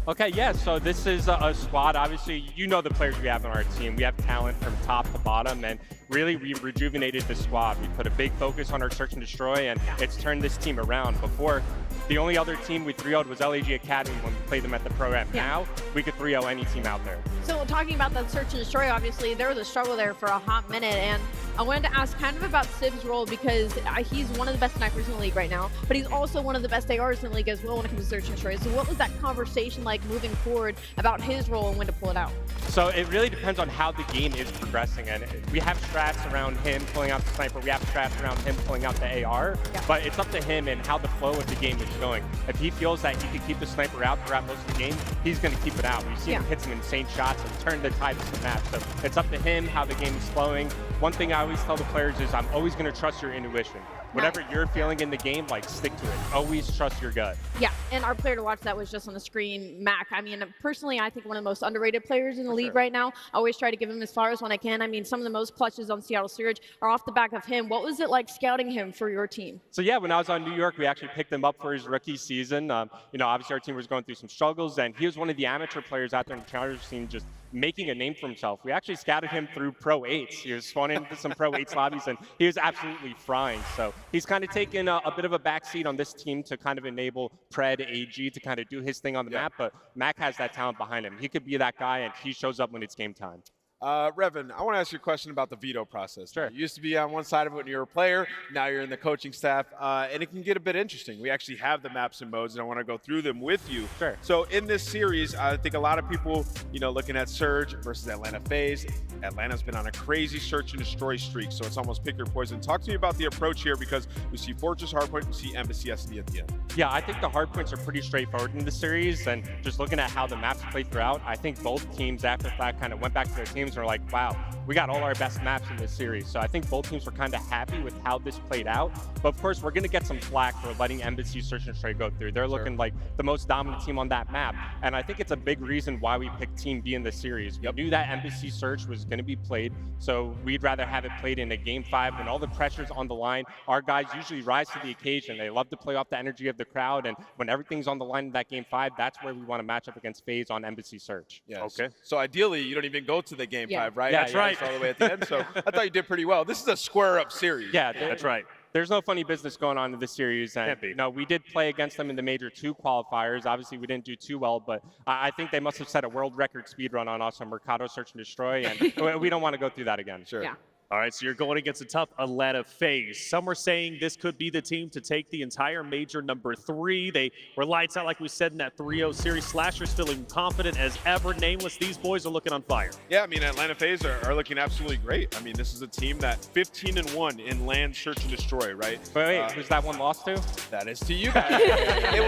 S9: Okay, yeah, so this is a squad. Obviously, you know the players we have on our team. We have talent from top to bottom, and really we've rejuvenated the squad. We put a big focus on our search and destroy, and it's turned this team around. Before, the only other team we 3-0'd was LAG Academy when we played them at the program. Now, we could 3-0 any team out there.
S8: So talking about that search and destroy, obviously, there was a struggle there for a hot minute, and I wanted to ask kind of about Sib's role, because he's one of the best snipers in the league right now, but he's also one of the best ARs in the league as well when it comes to search and destroy. So what was that conversation like moving forward about his role and when to pull it out?
S9: So it really depends on how the game is progressing, and we have strats around him pulling out the sniper, we have strats around him pulling out the AR, but it's up to him and how the flow of the game is going. If he feels that he can keep the sniper out throughout most of the game, he's going to keep it out. We've seen him hit some insane shots and turn the tide of the match. So it's up to him how the game is flowing. One thing I always tell the players is I'm always going to trust your intuition. Whatever you're feeling in the game, like, stick to it. Always trust your gut.
S8: Yeah, and our player to watch that was just on the screen, Mack. I mean, personally, I think one of the most underrated players in the league right now. I always try to give him as far as when I can. I mean, some of the most clutches on Seattle Surge are off the back of him. What was it like scouting him for your team?
S9: So yeah, when I was on New York, we actually picked him up for his rookie season. You know, obviously our team was going through some struggles, and he was one of the amateur players out there in the challenger scene, just making a name for himself. We actually scouted him through Pro 8s. He was spawning into some Pro 8s lobbies, and he was absolutely frying. So he's kind of taken a bit of a backseat on this team to kind of enable Pred, AG to kind of do his thing on the map, but Mack has that talent behind him. He could be that guy, and he shows up when it's game time.
S7: Røkkr, I want to ask you a question about the veto process.
S9: Sure.
S7: You used to be on one side of it when you were a player. Now you're in the coaching staff, and it can get a bit interesting. We actually have the maps and modes, and I want to go through them with you.
S9: Sure.
S7: So in this series, I think a lot of people, you know, looking at Surge versus Atlanta FaZe. Atlanta's been on a crazy search and destroy streak, so it's almost pick your poison. Talk to me about the approach here, because we see Fortress Hardpoint, we see Embassy SD at the end.
S9: Yeah, I think the hardpoints are pretty straightforward in the series, and just looking at how the maps play throughout, I think both teams after that kind of went back to their teams and were like, wow, we got all our best maps in this series. So I think both teams were kind of happy with how this played out. But of course, we're going to get some flack for letting Embassy Search and Destroy go through. They're looking like the most dominant team on that map. And I think it's a big reason why we picked Team B in the series. We knew that Embassy Search was going to be played, so we'd rather have it played in a Game 5 when all the pressure's on the line. Our guys usually rise to the occasion. They love to play off the energy of the crowd, and when everything's on the line in that Game 5, that's where we want to match up against FaZe on Embassy Search.
S7: Yes. Okay. So ideally, you don't even go to the Game 5, right?
S9: Yeah, that's right.
S7: All the way at the end. So I thought you did pretty well. This is a square-up series.
S9: Yeah, that's right. There's no funny business going on in this series. And, you know, we did play against them in the Major 2 qualifiers. Obviously, we didn't do too well, but I think they must have set a world record speed run on us on Mercado Search and Destroy, and we don't want to go through that again.
S7: Sure.
S8: Yeah.
S6: All right, so you're going against a tough Atlanta FaZe. Some are saying this could be the team to take the entire major number 3. They were lights out, like we said, in that 3-0 series. Slashers feeling confident as ever. Nameless, these boys are looking on fire.
S7: Yeah, I mean, Atlanta FaZe are looking absolutely great. I mean, this is a team that 15-1 in land search and destroy, right?
S20: Wait, who's that one lost to?
S7: That is to you guys. it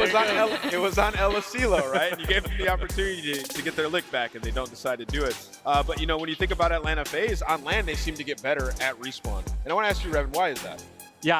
S7: was on El Asilo, right? And you gave them the opportunity to get their lick back, and they don't decide to do it. But, you know, when you think about Atlanta FaZe, on land, they seem to get better at respawn. And I want to ask you, Revan, why is that?
S3: Yeah,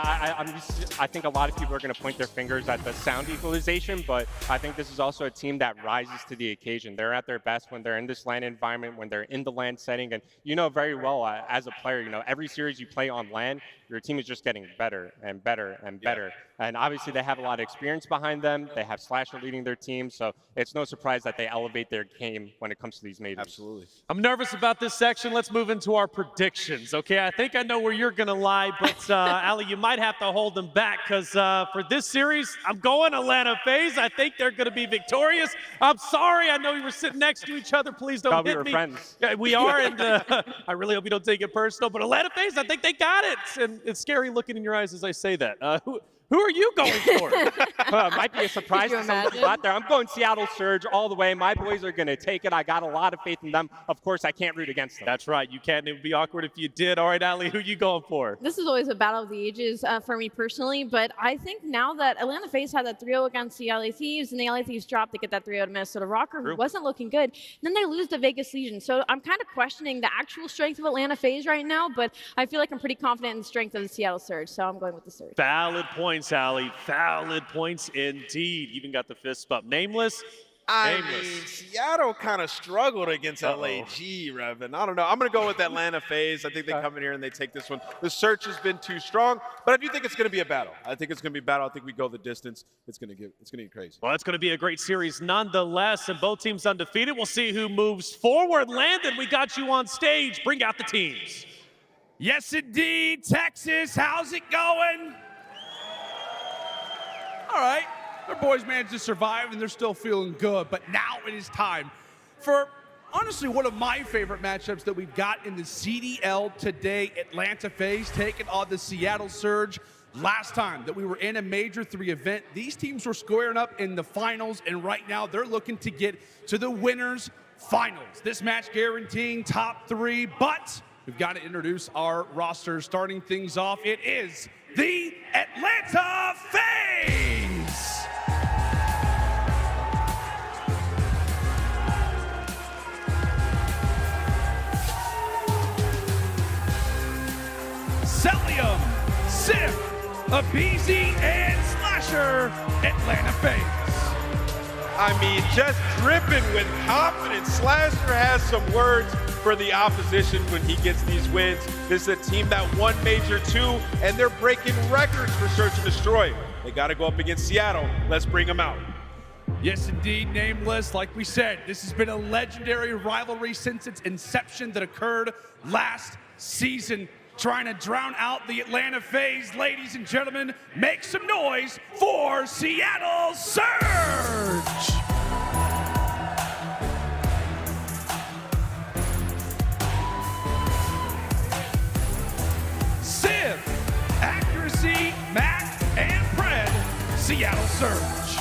S3: I think a lot of people are going to point their fingers at the sound equalization, but I think this is also a team that rises to the occasion. They're at their best when they're in this LAN environment, when they're in the LAN setting, and you know very well as a player, you know, every series you play on LAN, your team is just getting better and better and better. Yeah. And obviously they have a lot of experience behind them. They have Slasher leading their team, so it's no surprise that they elevate their game when it comes to these majors.
S7: Absolutely.
S6: I'm nervous about this section. Let's move into our predictions, okay? I think I know where you're going to lie, but Ali, you might have to hold them back because for this series, I'm going Atlanta FaZe. I think they're going to be victorious. I'm sorry. I know we were sitting next to each other. Please don't hit me.
S3: We were friends.
S6: Yeah, we are, and I really hope you don't take it personal, but Atlanta FaZe, I think they got it. And it's scary looking in your eyes as I say that. Who are you going for?
S3: Might be a surprise to some people out there. I'm going Seattle Surge all the way. My boys are going to take it. I got a lot of faith in them. Of course, I can't root against them.
S6: That's right. You can't. It would be awkward if you did. All right, Ali, who you going for?
S8: This is always a battle of the ages for me personally, but I think now that Atlanta FaZe had that 3-0 against the LA Thieves, and the LA Thieves dropped to get that 3-0 to Minnesota Røkkr, who wasn't looking good, then they lose to Vegas Legion. So I'm kind of questioning the actual strength of Atlanta FaZe right now, but I feel like I'm pretty confident in the strength of the Seattle Surge, so I'm going with the Surge.
S6: Valid points, Ali. Valid points indeed. Even got the fist bump. Nameless.
S7: I mean, Seattle kind of struggled against LAG, Revan. I don't know. I'm going to go with Atlanta FaZe. I think they come in here and they take this one. The search has been too strong, but I do think it's going to be a battle. I think it's going to be a battle. I think we go the distance. It's going to get crazy.
S6: Well, it's going to be a great series nonetheless, and both teams undefeated. We'll see who moves forward. Landon, we got you on stage. Bring out the teams.
S5: Yes, indeed. Texas, how's it going? All right, their boys managed to survive and they're still feeling good, but now it is time for, honestly, one of my favorite matchups that we've got in the CDL today. Atlanta FaZe taking on the Seattle Surge. Last time that we were in a Major 3 event, these teams were squaring up in the finals, and right now they're looking to get to the winners' finals. This match guaranteeing top 3, but we've got to introduce our roster. Starting things off, it is the Atlanta FaZe! Cellium, Simp, aBeZy, and Slasher, Atlanta FaZe.
S7: I mean, just dripping with confidence. Slasher has some words for the opposition when he gets these wins. This is a team that won Major 2, and they're breaking records for Search and Destroy. They got to go up against Seattle. Let's bring them out.
S5: Yes, indeed, Nameless. Like we said, this has been a legendary rivalry since its inception that occurred last season. Trying to drown out the Atlanta FaZe. Ladies and gentlemen, make some noise for Seattle Surge! Simp, Accuracy, Mack, and Pred, Seattle Surge.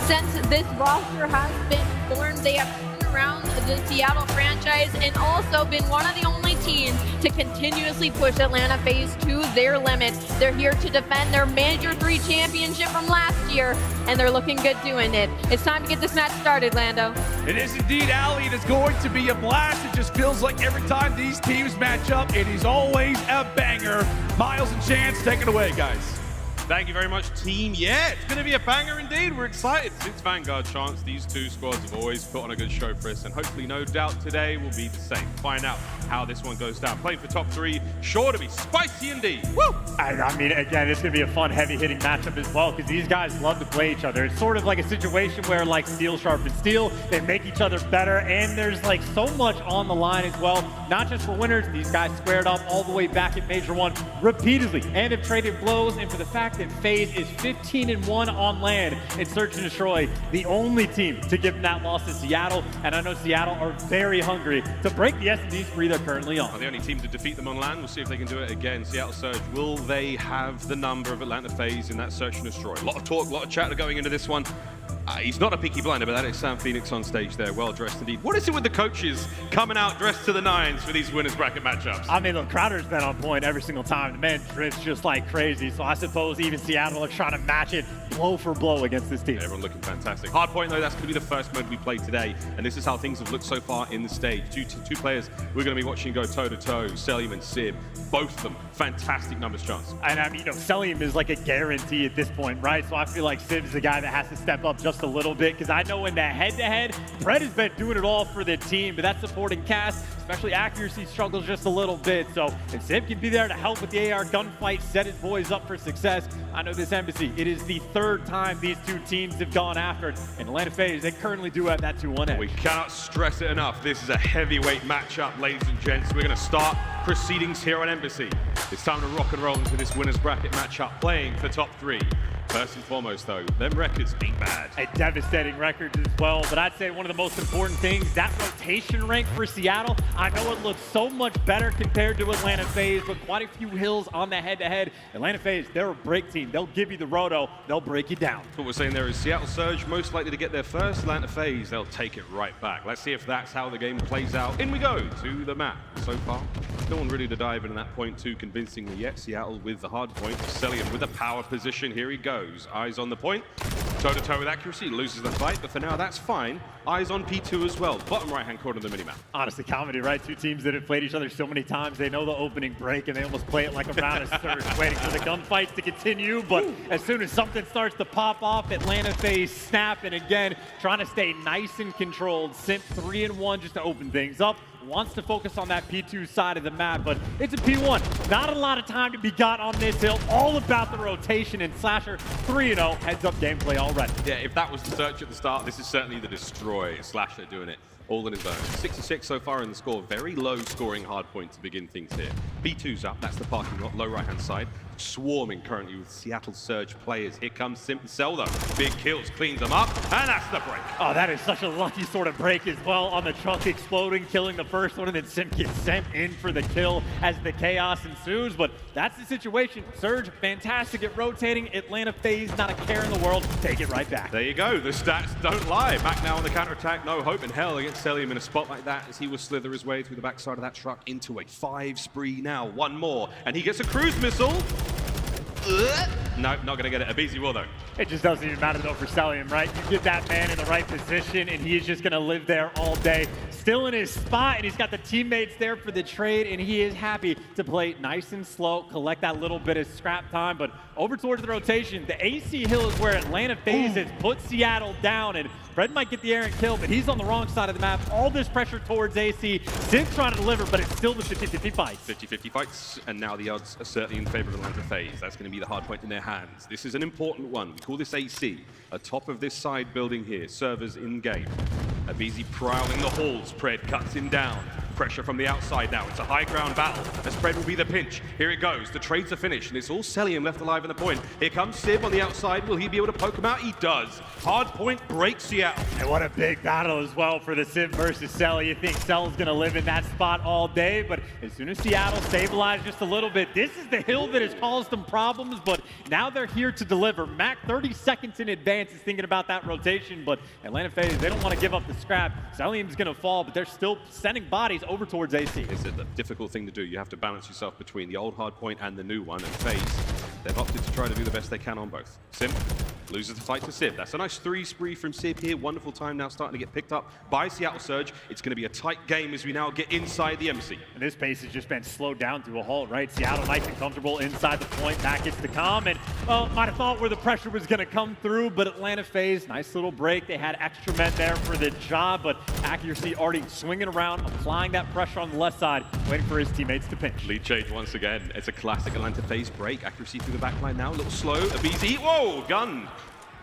S8: Since this roster has been formed, they have turned around the Seattle franchise and also been one of the only teams to continuously push Atlanta FaZe to their limit. They're here to defend their Major 3 championship from last year, and they're looking good doing it. It's time to get this match started, Lando.
S5: It is indeed, Ali. It is going to be a blast. It just feels like every time these teams match up, it is always a banger. Miles and Chance, take it away, guys.
S12: Thank you very much, team. Yeah, it's going to be a banger indeed. We're excited. Since Vanguard Chance, these two squads have always put on a good show for us, and hopefully, no doubt, today will be the same. Find out how this one goes down. Playing for top 3, sure to be spicy indeed. Woo!
S9: I mean, again, it's going to be a fun, heavy-hitting matchup as well, because these guys love to play each other. It's sort of like a situation where, like, steel sharpens steel. They make each other better, and there's, like, so much on the line as well. Not just for winners. These guys squared up all the way back at Major 1 repeatedly, and have traded blows, and for the fact fact that FaZe is 15-1 on land in Search and Destroy, the only team to give them that loss to Seattle. And I know Seattle are very hungry to break the S&D spree they're currently on.
S12: Well, the only team to defeat them on land. We'll see if they can do it again. Seattle Surge, will they have the number of Atlanta FaZe in that Search and Destroy? A lot of talk, a lot of chatter going into this one. He's not a Peaky Blinder, but that is Sam Phoenix on stage there, well dressed indeed. What is it with the coaches coming out dressed to the nines for these winners bracket matchups?
S9: I mean, look, Crowder's been on point every single time. The man drifts just like crazy, so I suppose even Seattle are trying to match it blow for blow against this team.
S12: Everyone looking fantastic. Hardpoint, though, that's going to be the first mode we play today, and this is how things have looked so far in the stage. Two players we're going to be watching go toe-to-toe, Cellium and Simp. Both of them, fantastic numbers, Chance.
S9: And I mean, you know, Cellium is like a guarantee at this point, right? So I feel like Simp's the guy that has to step up just a little bit, because I know in the head-to-head, Brett has been doing it all for the team, but that supporting cast, especially accuracy, struggles just a little bit. So if Simp can be there to help with the AR gunfight, set his boys up for success, I know this aBeZy, it is the third time these two teams have gone after it. And Atlanta FaZe, they currently do have that 2-1 edge.
S12: We cannot stress it enough. This is a heavyweight matchup, ladies and gents. We're going to start proceedings here on aBeZy. It's time to rock and roll into this winners bracket matchup, playing for top 3. First and foremost, though, them records ain't bad.
S9: A devastating record as well, but I'd say one of the most important things, that rotation rank for Seattle, I know it looks so much better compared to Atlanta FaZe, but quite a few hills on the head-to-head. Atlanta FaZe, they're a break team. They'll give you the roto. They'll break you down.
S12: What we're saying there is Seattle Surge most likely to get there first. Atlanta FaZe, they'll take it right back. Let's see if that's how the game plays out. In we go to the map. So far, no one ready to dive into that point too convincingly yet. Seattle with the hard point. Cellium with a power position. Here he goes. Eyes on the point. Toe-to-toe with accuracy. Loses the fight, but for now, that's fine. Eyes on P2 as well. Bottom right-hand corner of the minimap.
S9: Honestly, comedy, right? Two teams that have played each other so many times. They know the opening break, and they almost play it like a round of Surge, waiting for the gunfights to continue. But as soon as something starts to pop off, Atlanta FaZe snap, and again, trying to stay nice and controlled. Simp 3-1 just to open things up. Wants to focus on that P2 side of the map, but it's a P1. Not a lot of time to be got on this hill. All about the rotation, and Slasher 3-0 heads up gameplay already.
S12: Yeah, if that was the search at the start, this is certainly the destroy. Slasher doing it all in his own. 66 so far in the score. Very low scoring hard point to begin things here. B2's up, that's the parking lot, low right-hand side. Swarming currently with Seattle Surge players. Here comes Simp and Cell though. Big kills, cleans them up, and that's the break.
S9: Oh, that is such a lucky sort of break as well, on the truck exploding, killing the first one, and then Simp gets sent in for the kill as the chaos ensues. But that's the situation. Surge, fantastic at rotating. Atlanta FaZe, not a care in the world. Take it right back.
S12: There you go. The stats don't lie. Mack now on the counterattack. No hope in hell against Cellium in a spot like that, as he will slither his way through the backside of that truck into a 5 spree now. One more, and he gets a cruise missile. Nope, not going to get it. aBeZy will, though.
S9: It just doesn't even matter, though, for Cellium, right? You get that man in the right position, and he is just going to live there all day. Still in his spot, and he's got the teammates there for the trade, and he is happy to play nice and slow, collect that little bit of scrap time. But over towards the rotation, the AC hill is where Atlanta FaZe has put Seattle down, and Fred might get the errant kill, but he's on the wrong side of the map. All this pressure towards AC. Simp trying to deliver, but it's still the 50-50 fights.
S12: 50-50 fights, and now the odds are certainly in favor of Atlanta FaZe. That's going to be the hard point in their hands. This is an important one. We call this AC. Atop of this side building here, servers in game. aBeZy prowling the halls. Pred cuts him down. Pressure from the outside now. It's a high ground battle. As Pred will be the pinch. Here it goes. The trades are finished, and it's all Cellium left alive in the point. Here comes Simp on the outside. Will he be able to poke him out? He does. Hard point breaks Seattle.
S9: And what a big battle as well for the Simp versus Cell. You think Cell's going to live in that spot all day, but as soon as Seattle stabilized just a little bit, this is the hill that has caused them problems, but now they're here to deliver. Mack 30 seconds in advance is thinking about that rotation, but Atlanta FaZe, they don't want to give up the scrap. Cellium's going to fall, but they're still sending bodies over towards AC.
S12: It's a difficult thing to do. You have to balance yourself between the old hard point and the new one, and FaZe, they've opted to try to do the best they can on both. Simp loses the fight to Simp. That's a nice 3 spree from Simp here. Wonderful time now starting to get picked up by Seattle Surge. It's going to be a tight game as we now get inside the embassy.
S9: And this pace has just been slowed down to a halt, right? Seattle nice and comfortable inside the point. Mack gets the calm, and well, might have thought where the pressure was going to come through, but Atlanta FaZe, nice little break. They had extra men there for the job, but accuracy already swinging around, applying that pressure on the left side, waiting for his teammates to pinch.
S12: Lead change once again. It's a classic Atlanta FaZe break. Accuracy through the back line now, a little slow. aBeZy, whoa, gun.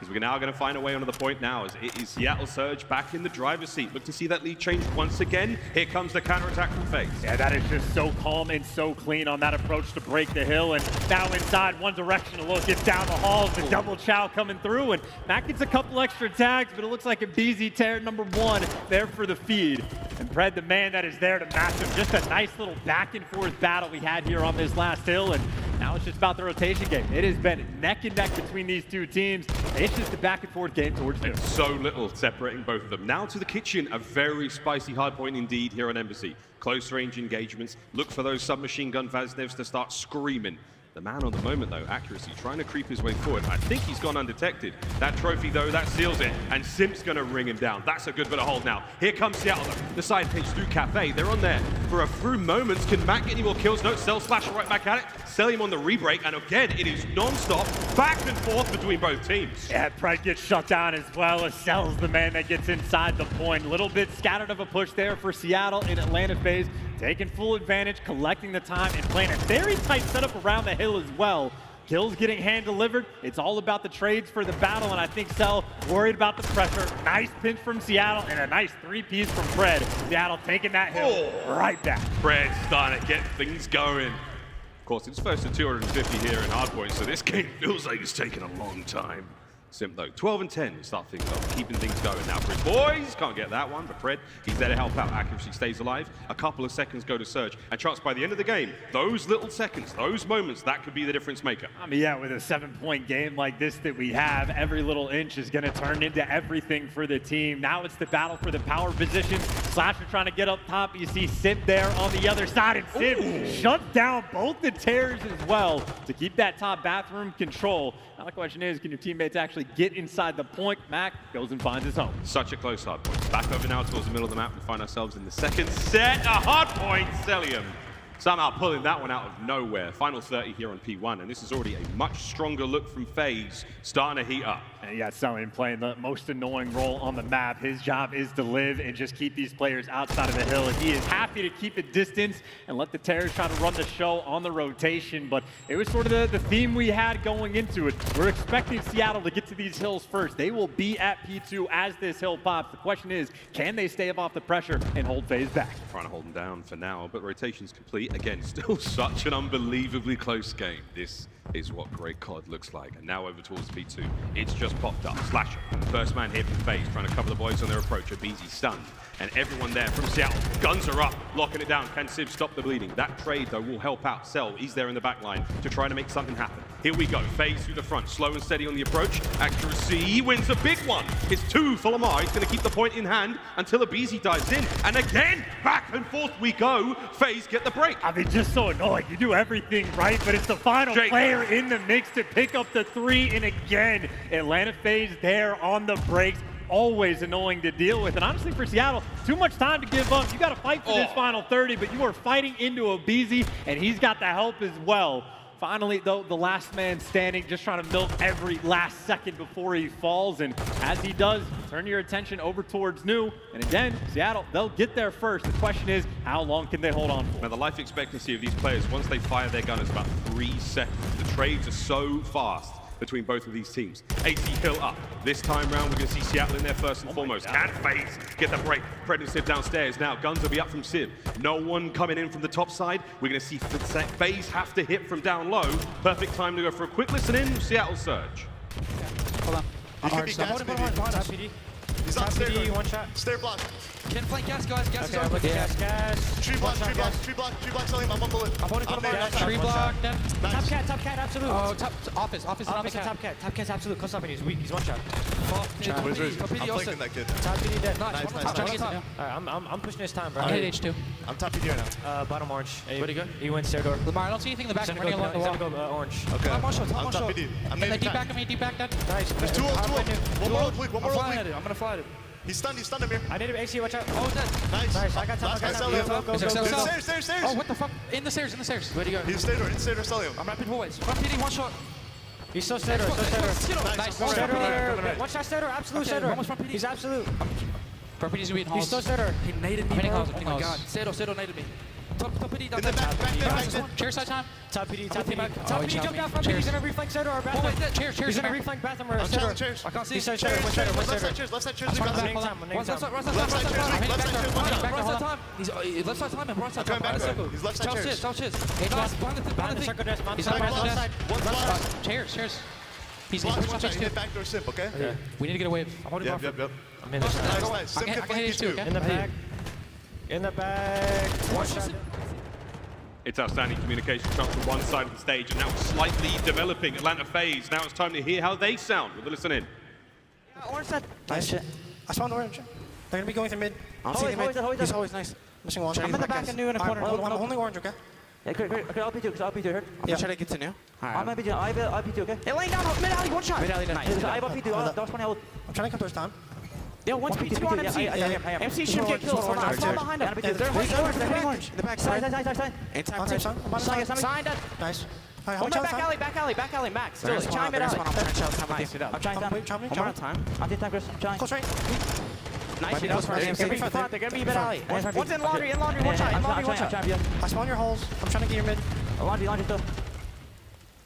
S12: Because we're now going to find a way onto the point now, as it is Seattle Surge back in the driver's seat. Look to see that lead change once again. Here comes the counterattack from FaZe.
S9: Yeah, that is just so calm and so clean on that approach to break the hill. And now inside, one direction to look. It's down the hall. The double chow coming through. And Mack gets a couple extra tags, but it looks like aBeZy tear number 1 there for the feed. And Pred, the man that is there to match him. Just a nice little back and forth battle we had here on this last hill. And now it's just about the rotation game. It has been neck and neck between these two teams. It's just a back and forth game towards them.
S12: So little separating both of them. Now to the kitchen, a very spicy hard point indeed here on aBeZy. Close range engagements. Look for those submachine gun Vaznevs to start screaming. The man on the moment, though, accuracy, trying to creep his way forward. I think he's gone undetected. That trophy, though, that seals it. And Simp's going to ring him down. That's a good bit of hold now. Here comes Seattle, though. The side pitch through Cafe. They're on there for a few moments. Can Mack get any more kills? No, Cell Splash right back at it. Cellium on the rebreak. And again, it is non-stop back and forth between both teams.
S9: Yeah, Pred gets shut down as well as Cell's the man that gets inside the point. A little bit scattered of a push there for Seattle in Atlanta FaZe. Taking full advantage, collecting the time, and playing a very tight setup around the hill as well. Kills getting hand-delivered. It's all about the trades for the battle, and I think Cell worried about the pressure. Nice pinch from Seattle, and a nice 3-piece from Pred. Seattle taking that hill right back.
S12: Pred starting to get things going. Of course, it's first to 250 here in hardpoint, so this game feels like it's taken a long time. Simp though, 12 and 10 to start things off, keeping things going now. Pred boys can't get that one, but Pred, he's there to help out. Accuracy stays alive. A couple of seconds go to Surge, and chance by the end of the game, those little seconds, those moments, that could be the difference maker.
S9: I mean, yeah, with a 7-point game like this that we have, every little inch is going to turn into everything for the team. Now it's the battle for the power position. Slasher trying to get up top. You see Simp there on the other side, and Simp shuts down both the tears as well to keep that top bathroom control. Now the question is, can your teammates actually get inside the point? Mack goes and finds his home.
S12: Such a close hard point. Back over now towards the middle of the map. We find ourselves in the second set. A hard point, Cellium. Somehow pulling that one out of nowhere. Final 30 here on P1, and this is already a much stronger look from FaZe, starting to heat up.
S9: And you got Cellium playing the most annoying role on the map. His job is to live and just keep these players outside of the hill. And he is happy to keep a distance and let the Terrors try to run the show on the rotation. But it was sort of the theme we had going into it. We're expecting Seattle to get to these hills first. They will be at P2 as this hill pops. The question is, can they stay above the pressure and hold FaZe back?
S12: Trying to hold them down for now, but rotation's complete. Again, still such an unbelievably close game. This is what great COD looks like. And now over towards P2. It's just popped up. Slasher, first man here from FaZe, trying to cover the boys on their approach. aBeZy stunned. And everyone there from Seattle. Guns are up, locking it down. Can Civ stop the bleeding? That trade, though, will help out Cell. He's there in the back line to try to make something happen. Here we go. FaZe through the front. Slow and steady on the approach. Accuracy, he wins a big one. It's 2 for Lamar. He's going to keep the point in hand until aBeZy dives in. And again, back and forth we go. FaZe get the break.
S9: I mean, just so annoying. You do everything right, but it's the final player in the mix to pick up the 3. And again, Atlanta FaZe there on the breaks. Always annoying to deal with. And honestly, for Seattle, too much time to give up. You got to fight for this final 30, but you are fighting into aBeZy, and he's got the help as well. Finally, though, the last man standing, just trying to milk every last second before he falls. And as he does, turn your attention over towards New. And again, Seattle, they'll get there first. The question is, how long can they hold on for?
S12: Now, the life expectancy of these players, once they fire their gun, is about 3 seconds. The trades are so fast between both of these teams. 80 hill up. This time round, we're going to see Seattle in there first and foremost. Can FaZe get the break? Pred and Civ downstairs now. Guns will be up from Civ. No one coming in from the top side. We're going to see FaZe have to hit from down low. Perfect time to go for a quick listen in. Seattle Surge.
S1: Hold on.
S22: He's on stair.
S1: One shot.
S22: Stair block.
S1: Can flank gas, guys. Gas is
S22: Okay,
S1: on.
S22: gas. Tree block, Cellium. I'm on bullet.
S1: I'm holding tree block. Top cat, absolute.
S22: Oh,
S1: office and top cat. Top cat's absolute. Close up, and he's weak. He's one shot.
S22: I'm flanking that kid.
S1: Top PD dead.
S22: Nice.
S1: I'm trying to get top. Alright, I'm pushing his time, bro.
S22: I'm
S1: hit H2.
S22: I'm top PD right now.
S1: Bottom orange.
S22: Where'd he go?
S1: He went stair door. Lamar, I don't see anything in the back. I'm running along the wall. Go orange.
S22: Okay.
S1: I'm one shot.
S22: I'm top PD. I'm
S1: and then deep back dead. Nice.
S22: There's 2 on 2. One more old weak.
S1: I'm gonna fly at it.
S22: He's stunned him here.
S1: I need him AC, watch out. Oh, dead.
S22: Nice.
S1: I got top. Go.
S22: Stairs.
S1: Oh, what the fuck? In the stairs. Where'd he go?
S22: He's stair door, Cellium.
S1: I'm rapid hallways. Front PD, one shot. He's so stair door.
S22: Nice.
S1: One shot stair door, absolute stair door. He's absolute.
S23: Front PD's gonna be in halls.
S1: He's so stair door.
S23: He naded me, bro. Oh my god. Stair door naded me.
S22: In the back.
S1: Chair side time. Top PD, top PD.
S22: Oh,
S1: Top PD jumped out from me. He's gonna reflank center or bathroom.
S22: Chairs.
S1: He's gonna reflank bathroom or center.
S22: Chairs.
S1: I can't see.
S22: Left side chairs. Left side chairs.
S1: Left side time.
S22: Left side time and right side time. He's left side chairs.
S1: Behind the circle desk. He's on the left side.
S22: Chairs. He's hit backdoor Simp, okay?
S1: We need to get a wave. I'm holding off.
S22: Yep.
S1: I'm in
S22: Nice.
S1: I
S22: Simp
S1: can
S22: can
S1: hit you too. In the back. In the back. One shot.
S12: It's outstanding communication from one side of the stage, and now slightly developing Atlanta FaZe. Now it's time to hear how they sound. We'll listen in.
S1: Orange side. Nice shit. I spawned orange. They're gonna be going through mid. I'll see mid. He's always nice. Missing one. I'm in the back and new in a corner. Only orange, okay?
S13: Yeah, great. Okay, I'll be two, heard?
S1: Yeah. Should I get to new?
S13: I might be doing, I'll be two, okay?
S1: Hey, laying down, mid alley, one shot. Mid alley, nice.
S13: I'll be two, I'll ult.
S1: I'm trying to come towards time. Yo, one's P2 on MC. MC should get killed. I'm behind him. They're orange. The back side. Sign that. Nice. Back alley, Max. Still, chime it out.
S13: I'm trying time. I'm taking time, Chris. I'm trying.
S1: Close range. Nice. They're gonna be mid alley. One's in laundry, one shot. I spawn your holes. I'm trying to get your mid.
S13: Laundry still.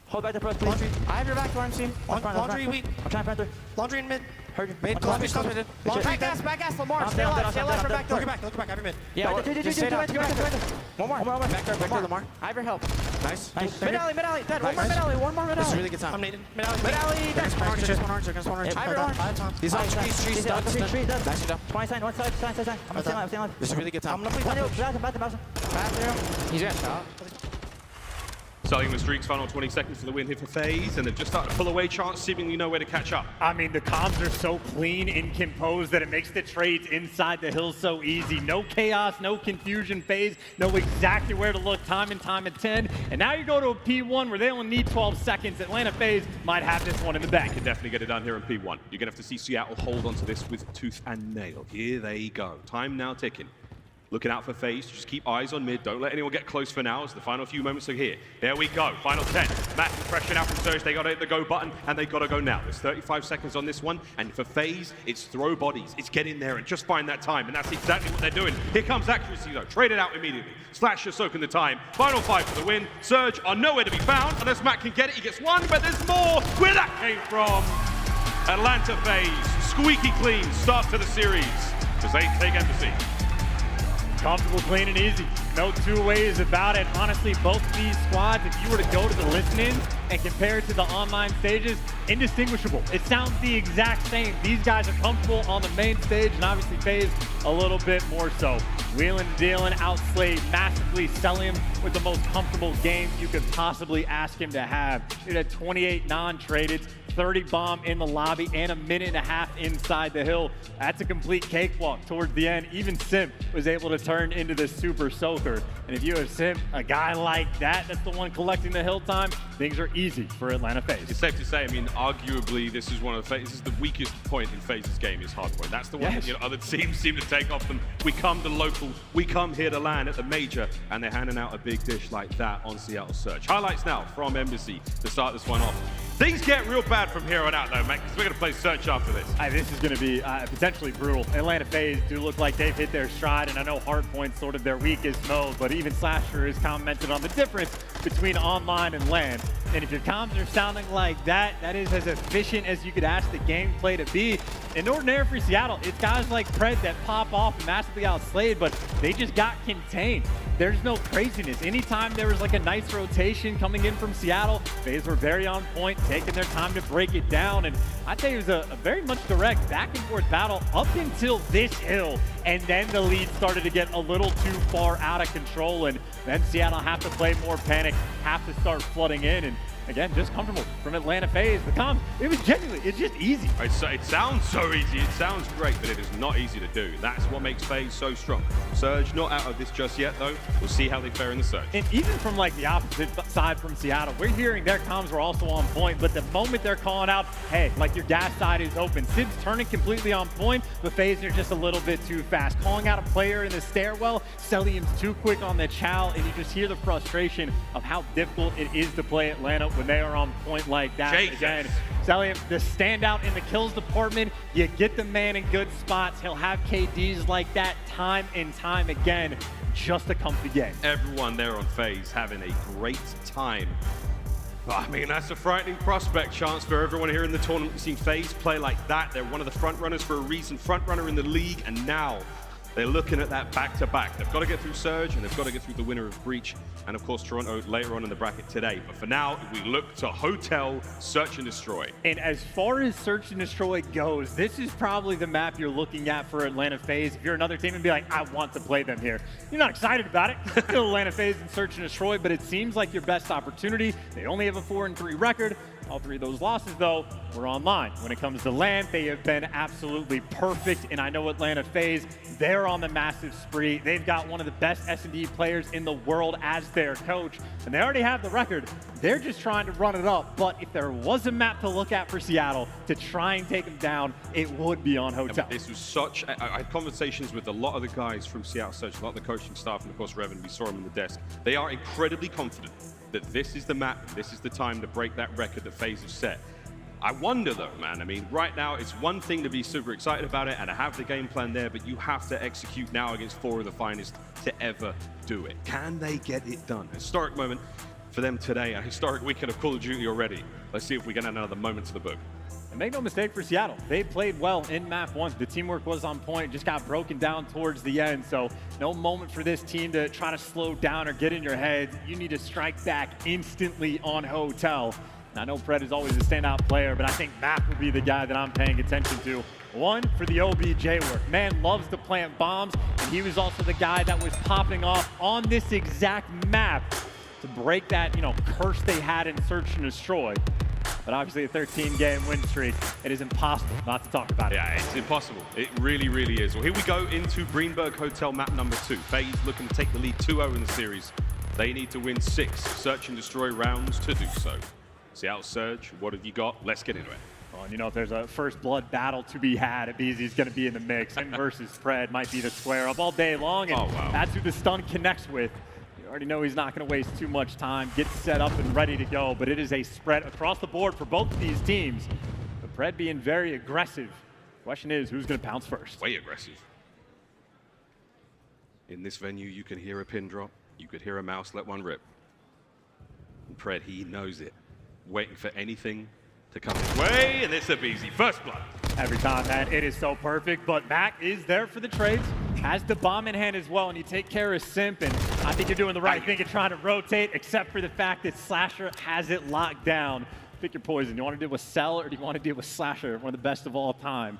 S13: Hold back the press, please.
S1: I have your back, MC. Laundry weak.
S13: I'm trying to
S1: Laundry in mid.
S13: Heard you.
S1: Mid, Columbia still mid. Back gas, Lamar. Stay alive for back door. Look back, I have your mid. Yeah, just stay down. One more. Back door, Lamar. I have your help. Nice. Mid alley. Dead. One more mid alley. This is really good time. I'm needed. Mid alley. Dead. Spawn orange. I have your orange. These are trees done. Nice done.
S13: 20 sign, one side. I'm staying alive.
S1: This is really good time.
S13: I'm gonna play bathroom.
S1: He's got shot.
S12: Cellium and Streaks final 20 seconds for the win here for FaZe, and they've just started to pull away. Chance seemingly nowhere to catch up.
S9: I mean, the comms are so clean and composed that it makes the trades inside the hill so easy. No chaos, no confusion. FaZe know exactly where to look time and time again. And now you go to a P1 where they only need 12 seconds. Atlanta FaZe might have this one in the bag.
S12: Can definitely get it done here in P1. You're going to have to see Seattle hold onto this with tooth and nail. Here they go. Time now ticking. Looking out for FaZe, just keep eyes on mid. Don't let anyone get close for now as the final few moments are here. There we go, final 10. Massive pressure now from Surge. They got to hit the go button, and they got to go now. There's 35 seconds on this one, and for FaZe, it's throw bodies. It's get in there and just find that time, and that's exactly what they're doing. Here comes accuracy, though. Trade it out immediately. Slash is soaking the time. Final 5 for the win. Surge are nowhere to be found, unless Mack can get it. He gets one, but there's more. Where that came from? Atlanta FaZe, squeaky clean start to the series, as they take embassy.
S9: Comfortable, clean, and easy. No two ways about it. Honestly, both these squads, if you were to go to the listen-in and compare it to the online stages, indistinguishable. It sounds the exact same. These guys are comfortable on the main stage, and obviously FaZe a little bit more so. Wheeling and dealing, outslayed massively. Cellium with the most comfortable game you could possibly ask him to have. It had 28 non-traded, 30 bomb in the lobby, and a minute and a half inside the hill. That's a complete cakewalk towards the end. Even Simp was able to turn into this super soaker. And if you have Simp, a guy like that, that's the one collecting the hill time, things are easy for Atlanta FaZe.
S12: It's safe to say, I mean, arguably, this is one of the, this is the weakest point in FaZe's game is hardpoint. That's the one that, you know, other teams seem to take off them. We come to local, we come here to land at the major, and they're handing out a big dish like that on Seattle Surge. Highlights now from aBeZy to start this one off. Things get real bad from here on out, though, Mack, because we're going to play Search after this.
S9: This is going to be potentially brutal. Atlanta FaZe do look like they've hit their stride, and I know hardpoint's sort of their weakest mode, but even Slasher has commented on the difference between online and LAN. And if your comms are sounding like that, that is as efficient as you could ask the gameplay to be. In ordinary for Seattle, it's guys like Pred that pop off and massively outslayed, but they just got contained. There's no craziness. Anytime there was like a nice rotation coming in from Seattle, FaZe were very on point, taking their time to break it down. And I'd say it was a very much direct back and forth battle up until this hill. And then the lead started to get a little too far out of control. And then Seattle have to play more panic, have to start flooding in. And again, just comfortable from Atlanta FaZe. The comms, it was genuinely, it's just easy.
S12: It sounds so easy, it sounds great, but it is not easy to do. That's what makes FaZe so strong. Surge not out of this just yet, though. We'll see how they fare in the Surge.
S9: And even from like the opposite side from Seattle, we're hearing their comms were also on point, but the moment they're calling out, hey, like your gas side is open, Sid's turning completely on point, but FaZe are just a little bit too fast. Calling out a player in the stairwell, Cellium's too quick on the chow, and you just hear the frustration of how difficult it is to play Atlanta when they are on point like that.
S12: Jesus.
S9: Again, Cellium, the standout in the kills department, you get the man in good spots. He'll have KDs like that time and time again. just a comfy game.
S12: Everyone there on FaZe having a great time. But, I mean, that's a frightening prospect chance for everyone here in the tournament. We've seen FaZe play like that. They're one of the front runners for a reason, front runner in the league, and now they're looking at that back-to-back. They've got to get through Surge, and they've got to get through the winner of Breach, and of course Toronto later on in the bracket today. But for now, we look to Hotel, Search and Destroy.
S9: And as far as Search and Destroy goes, this is probably the map you're looking at for Atlanta FaZe. If you're another team and be like, I want to play them here. You're not excited about it. Still Atlanta FaZe and Search and Destroy, but it seems like your best opportunity. They only have a 4-3 record. All three of those losses, though, were online. When it comes to LAN, they have been absolutely perfect, and I know Atlanta FaZe, they're on the massive spree. They've got one of the best S&D players in the world as their coach, and they already have the record. They're just trying to run it up, but if there was a map to look at for Seattle to try and take them down, it would be on Hotel.
S12: This was such, I had conversations with a lot of the guys from Seattle Search, a lot of the coaching staff, and of course Revan, we saw him on the desk. They are incredibly confident that this is the map, this is the time to break that record that FaZe have set. I wonder though, man, I mean, right now it's one thing to be super excited about it and to have the game plan there, but you have to execute now against 4 of the finest to ever do it. Can they get it done? Historic moment for them today, a historic weekend of Call of Duty already. Let's see if we get another moment to the book.
S9: And make no mistake for Seattle, they played well in map 1. The teamwork was on point, just got broken down towards the end. So no moment for this team to try to slow down or get in your head. You need to strike back instantly on Hotel. And I know Pred is always a standout player, but I think Mack will be the guy that I'm paying attention to. One, for the OBJ work. Man loves to plant bombs, and he was also the guy that was popping off on this exact map to break that, curse they had in Search and Destroy. But obviously a 13-game win streak, it is impossible not to talk about it.
S12: Yeah, it's impossible. It really, really is. Well, here we go into Greenberg Hotel map number 2. FaZe looking to take the lead 2-0 in the series. They need to win 6 Search and Destroy rounds to do so. Seattle Surge, what have you got? Let's get into it.
S9: Well, and if there's a first blood battle to be had, aBeZy's going to be in the mix. Him versus Pred might be the square up all day long, and that's who the stun connects with. You already know he's not going to waste too much time, get set up and ready to go, but it is a spread across the board for both of these teams. But Pred being very aggressive. Question is, who's going to pounce first?
S12: Way aggressive. In this venue, you can hear a pin drop. You could hear a mouse let one rip. And Pred, he knows it. Waiting for anything to come his way, and it's aBeZy. First blood.
S9: Every time, man, it is so perfect, but Mack is there for the trades. Has the bomb in hand as well, and you take care of Simp, and I think you're doing the right thing in trying to rotate, except for the fact that Slasher has it locked down. Pick your poison. Do you want to deal with Cell, or do you want to deal with Slasher, one of the best of all time?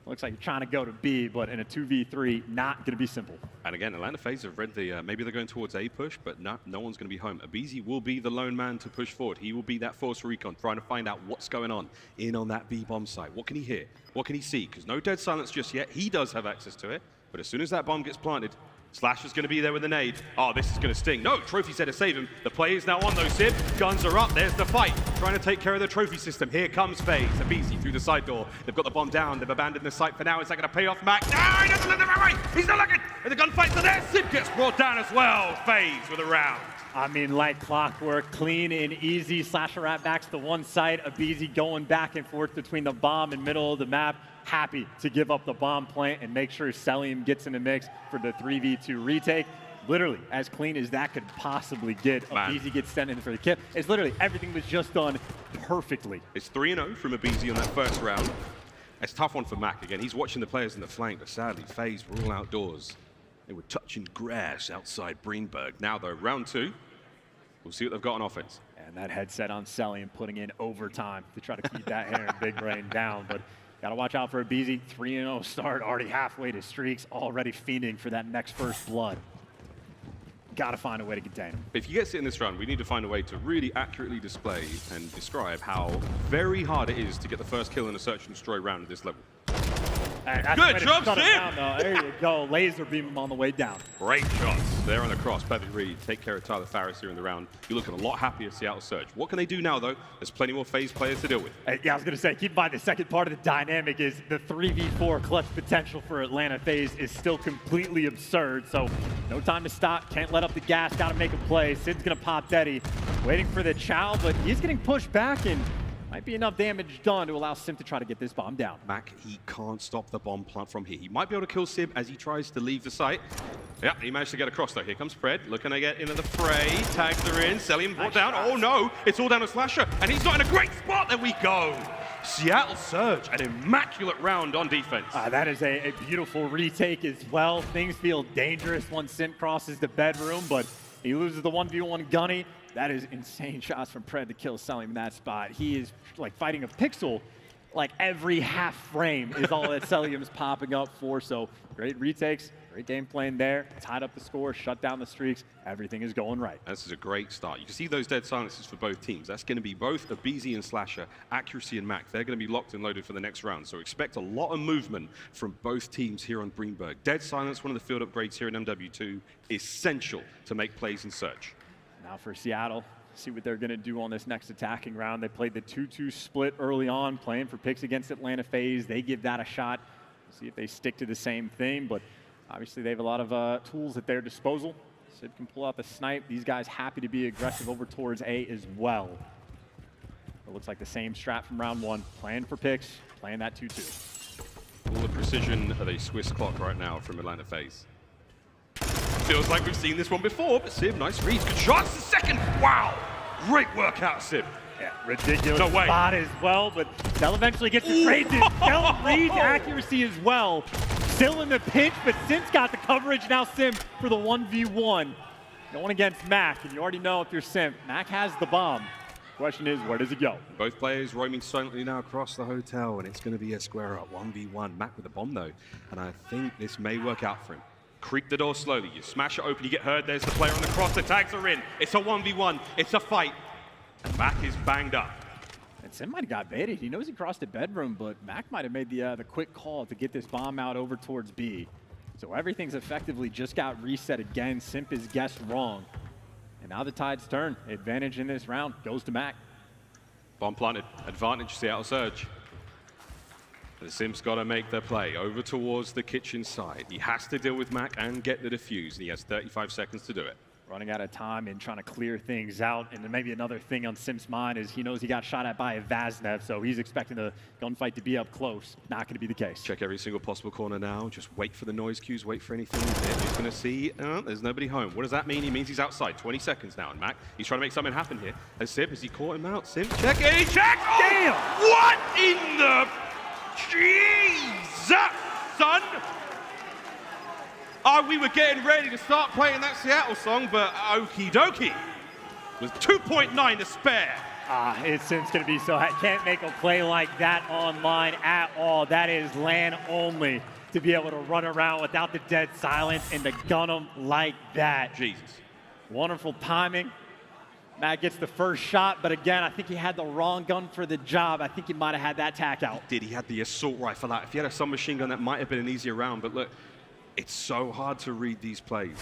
S9: Looks like you're trying to go to B, but in a 2v3, not going to be simple.
S12: And again, Atlanta FaZe have read the, maybe they're going towards A push, but no one's going to be home. aBeZy will be the lone man to push forward. He will be that force recon, trying to find out what's going on that B bomb site. What can he hear? What can he see? Because no dead silence just yet. He does have access to it, but as soon as that bomb gets planted, Slasher's going to be there with a nade. Oh, this is going to sting. No, Trophy's there to save him. The play is now on though, Simp. Guns are up. There's the fight. Trying to take care of the trophy system. Here comes FaZe. aBeZy through the side door. They've got the bomb down. They've abandoned the site for now. Is that going to pay off Mack? No, he doesn't look the right way. He's not looking. And the gunfights are there. Simp gets brought down as well. FaZe with a round.
S9: I mean, like clockwork, clean and easy. Slasher rat backs to one side. aBeZy going back and forth between the bomb and middle of the map. Happy to give up the bomb plant and make sure Cellium gets in the mix for the 3v2 retake. Literally, as clean as that could possibly get. aBeZy gets sent in for the kill. It's literally, everything was just done perfectly.
S12: It's 3-0 from aBeZy on that first round. It's a tough one for Mack again. He's watching the players in the flank, but sadly, FaZe were all outdoors. They were touching grass outside Greenberg. Now though, round 2, we'll see what they've got on offense.
S9: And that headset on Cellium putting in overtime to try to keep that hair and big brain down. But gotta watch out for aBeZy. 3-0 start, already halfway to streaks, already fiending for that next first blood. Gotta find a way to contain him.
S12: If he gets it in this round, we need to find a way to really accurately display and describe how very hard it is to get the first kill in a Search and Destroy round at this level.
S9: Good job, Simp! There you go. Laser beam him on the way down.
S12: Great shots. There on the cross. Perfect read. Take care of Tyler Farris here in the round. You're looking a lot happier, Seattle Surge. What can they do now, though? There's plenty more FaZe players to deal with.
S9: Yeah, I was going to say, keep in mind the second part of the dynamic is the 3v4 clutch potential for Atlanta FaZe is still completely absurd. So no time to stop. Can't let up the gas. Got to make a play. Sid's going to pop Deddy. Waiting for the Chow, but he's getting pushed back and might be enough damage done to allow Simp to try to get this bomb down.
S12: Mack, he can't stop the bomb plant from here. He might be able to kill Simp as he tries to leave the site. Yeah, he managed to get across though. Here comes Pred, looking to get into the fray. Tags are in, Cellium brought down. Oh no, it's all down to Slasher, and he's not in a great spot. There we go. Seattle Surge, an immaculate round on defense.
S9: That is a beautiful retake as well. Things feel dangerous once Simp crosses the bedroom, but he loses the 1v1 gunny. That is insane shots from Pred to kill Cellium in that spot. He is like fighting a pixel. Like every half frame is all that Cellium's popping up for. So great retakes, great game plan there. Tied up the score, shut down the streaks. Everything is going right.
S12: This is a great start. You can see those dead silences for both teams. That's going to be both aBeZy and Slasher, Accuracy and Mack. They're going to be locked and loaded for the next round. So expect a lot of movement from both teams here on Greenberg. Dead silence, one of the field upgrades here in MW2, essential to make plays in Search.
S9: Now for Seattle. See what they're going to do on this next attacking round. They played the 2-2 split early on, playing for picks against Atlanta FaZe. They give that a shot. We'll see if they stick to the same thing, but obviously they have a lot of tools at their disposal. Sid can pull out the snipe. These guys happy to be aggressive over towards A as well. It looks like the same strat from round one. Playing for picks, playing that 2-2.
S12: All the precision of a Swiss clock right now from Atlanta FaZe. Feels like we've seen this one before, but Sim, nice reads. Good shots, the second. Wow, great work out, Sim.
S9: Yeah, ridiculous
S12: No way.
S9: spot as well, but they'll eventually get the trade. They'll read accuracy as well. Still in the pinch, but Sim's got the coverage now. Sim for the 1v1. Going against Mack, and you already know if you're Sim, Mack has the bomb. Question is, where does it go?
S12: Both players roaming silently now across the hotel, and it's going to be a square up 1v1. Mack with the bomb though, and I think this may work out for him. Creep the door slowly, you smash it open, you get heard, there's the player on the cross, the tags are in. It's a 1v1, it's a fight. And Mack is banged up.
S9: And Sim might have got baited. He knows he crossed the bedroom, but Mack might have made the quick call to get this bomb out over towards B. So everything's effectively just got reset again. Simp is guessed wrong. And now the tide's turn. Advantage in this round goes to Mack.
S12: Bomb planted, advantage Seattle Surge. And Sim's got to make the play over towards the kitchen side. He has to deal with Mack and get the defuse, and he has 35 seconds to do it.
S9: Running out of time and trying to clear things out. And then maybe another thing on Sim's mind is he knows he got shot at by a Vaznev, so he's expecting the gunfight to be up close. Not going to be the case.
S12: Check every single possible corner now. Just wait for the noise cues, wait for anything. He's going to see, there's nobody home. What does that mean? He means he's outside. 20 seconds now, and Mack, he's trying to make something happen here. And Simp, has he caught him out? Simp, check it, he checks! Oh,
S9: damn!
S12: What in the... Jesus, son! We were getting ready to start playing that Seattle song, but okie dokie. With 2.9 to spare.
S9: It's Sim's going to be so high. Can't make a play like that online at all. That is land only to be able to run around without the dead silence and to gun him like that.
S12: Jesus.
S9: Wonderful timing. Matt gets the first shot, but again, I think he had the wrong gun for the job. I think he might have had that tack out.
S12: He had the assault rifle out. If he had a submachine gun, that might have been an easier round, but look, it's so hard to read these plays.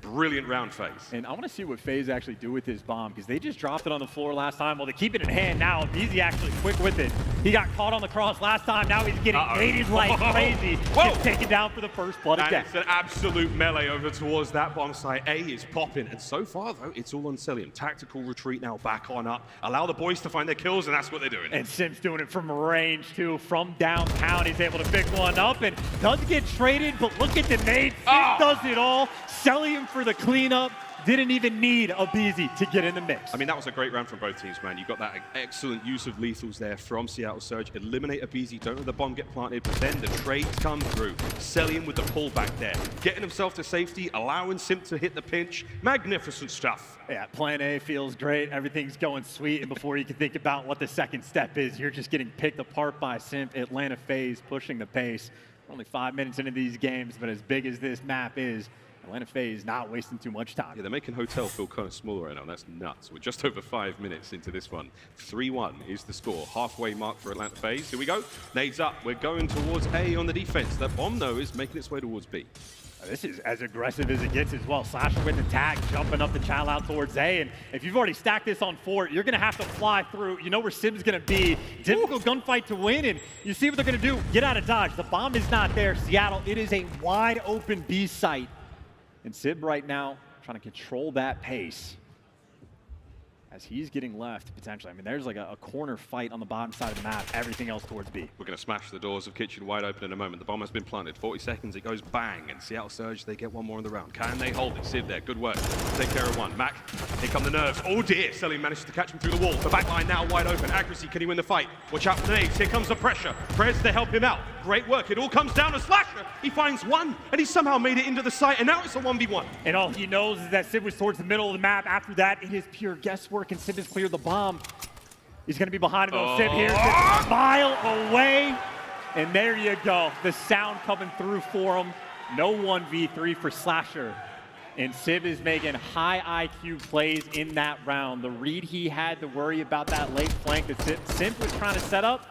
S12: Brilliant round, FaZe.
S9: And I want to see what FaZe actually do with his bomb, because they just dropped it on the floor last time. Well, they keep it in hand now. aBeZy actually quick with it. He got caught on the cross last time. Now he's getting baited like crazy. Gets taken down for the first blood again.
S12: It's an absolute melee over towards that bomb site. A is popping, and so far, though, it's all on Cellium. Tactical retreat now back on up. Allow the boys to find their kills, and that's what they're doing.
S9: And Sim's doing it from range, too. From downtown, he's able to pick one up and does get traded, but look at the nade. Simp does it all. Cellium for the cleanup. Didn't even need aBeZy to get in the mix.
S12: I mean, that was a great round from both teams, man. You got that excellent use of lethals there from Seattle Surge. Eliminate aBeZy, don't let the bomb get planted, but then the trades come through. Cellium with the pullback there. Getting himself to safety, allowing Simp to hit the pinch. Magnificent stuff.
S9: Yeah, plan A feels great. Everything's going sweet, and before you can think about what the second step is, you're just getting picked apart by Simp. Atlanta FaZe pushing the pace. We're only 5 minutes into these games, but as big as this map is, Atlanta FaZe not wasting too much time.
S12: Yeah, they're making Hotel feel kind of smaller right now. That's nuts. We're just over 5 minutes into this one. 3-1 is the score. Halfway mark for Atlanta FaZe. Here we go. Nades up. We're going towards A on the defense. That bomb, though, is making its way towards B.
S9: This is as aggressive as it gets as well. Slasher with the tag, jumping up the child out towards A. And if you've already stacked this on Fort, you're going to have to fly through. You know where Sim's going to be. Difficult gunfight to win. And you see what they're going to do. Get out of dodge. The bomb is not there. Seattle, it is a wide open B site. And Sib right now trying to control that pace. as he's getting left, potentially. I mean, there's like a corner fight on the bottom side of the map, everything else towards B.
S12: We're going to smash the doors of Kitchen wide open in a moment. The bomb has been planted. 40 seconds, it goes bang, and Seattle Surge, they get one more in the round. Can they hold it? Civ there, good work. Take care of one. Mack, here come the nerves. Oh dear, Cellium manages to catch him through the wall. The back line now wide open. Accuracy, can he win the fight? Watch out for the nades. Here comes the pressure. Prez to help him out. Great work. It all comes down to Slasher. He finds one, and he somehow made it into the site, and now it's a 1v1.
S9: And all he knows is that Civ was towards the middle of the map. After that, it is pure guesswork, and Civ has cleared the bomb. He's going to be behind him, though. Civ here, just a mile away. And there you go. The sound coming through for him. No 1v3 for Slasher. And Civ is making high IQ plays in that round. The read he had to worry about that late flank that Simp was trying to set up,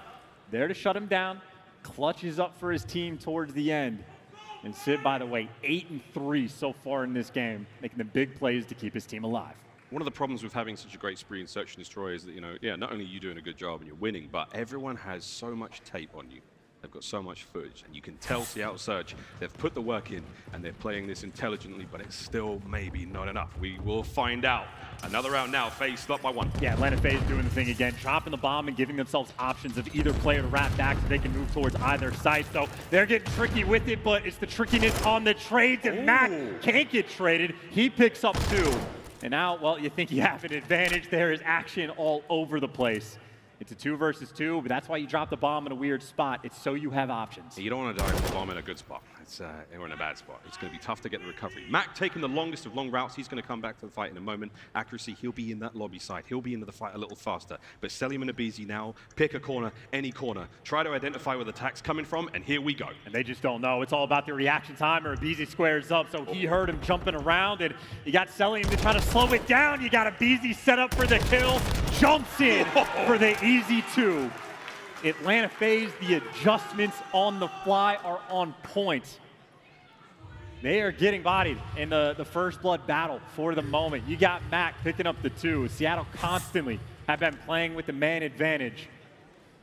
S9: there to shut him down. Clutches up for his team towards the end. And Civ, by the way, 8-3 so far in this game, making the big plays to keep his team alive.
S12: One of the problems with having such a great spree in Search and Destroy is that, you know, yeah, not only are you doing a good job and you're winning, but everyone has so much tape on you. They've got so much footage, and you can tell Seattle Surge, they've put the work in, and they're playing this intelligently, but it's still maybe not enough. We will find out. Another round now, FaZe stopped by one.
S9: Yeah, Atlanta FaZe doing the thing again, dropping the bomb and giving themselves options of either player to wrap back so they can move towards either side. So they're getting tricky with it, but it's the trickiness on the trades, and Mack can't get traded. He picks up 2. And now, well, you think you have an advantage. There is action all over the place. It's a 2 versus 2, but that's why you drop the bomb in a weird spot. It's so you have options.
S12: You don't want to dive the bomb in a good spot. We're in a bad spot. It's going to be tough to get the recovery. Mack taking the longest of long routes. He's going to come back to the fight in a moment. Accuracy, he'll be in that lobby side. He'll be into the fight a little faster. But Cellium and aBeZy now pick a corner, any corner. Try to identify where the attack's coming from, and here we go.
S9: And they just don't know. It's all about the reaction time, or aBeZy squares up, so he heard him jumping around, and you got Cellium to try to slow it down. You got aBeZy set up for the kill. Jumps in for the easy 2. Atlanta FaZe, the adjustments on the fly are on point. They are getting bodied in the first blood battle for the moment. You got Mack picking up the 2. Seattle constantly have been playing with the man advantage.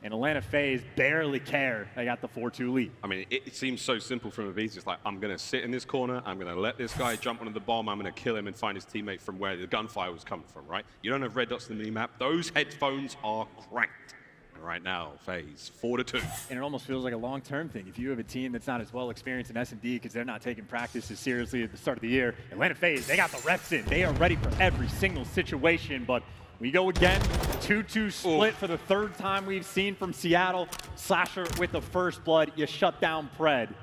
S9: And Atlanta FaZe barely care. They got the 4-2 lead.
S12: I mean, it seems so simple from aBeZy. It's like, I'm going to sit in this corner. I'm going to let this guy jump onto the bomb. I'm going to kill him and find his teammate from where the gunfire was coming from, right? You don't have red dots in the minimap. Those headphones are cranked. And right now, FaZe, 4-2.
S9: And it almost feels like a long-term thing. If you have a team that's not as well experienced in SMD because they're not taking practice as seriously at the start of the year, Atlanta FaZe, they got the reps in. They are ready for every single situation, but we go again, 2-2 split for the 3rd time we've seen from Seattle. Slasher with the first blood, you shut down Pred.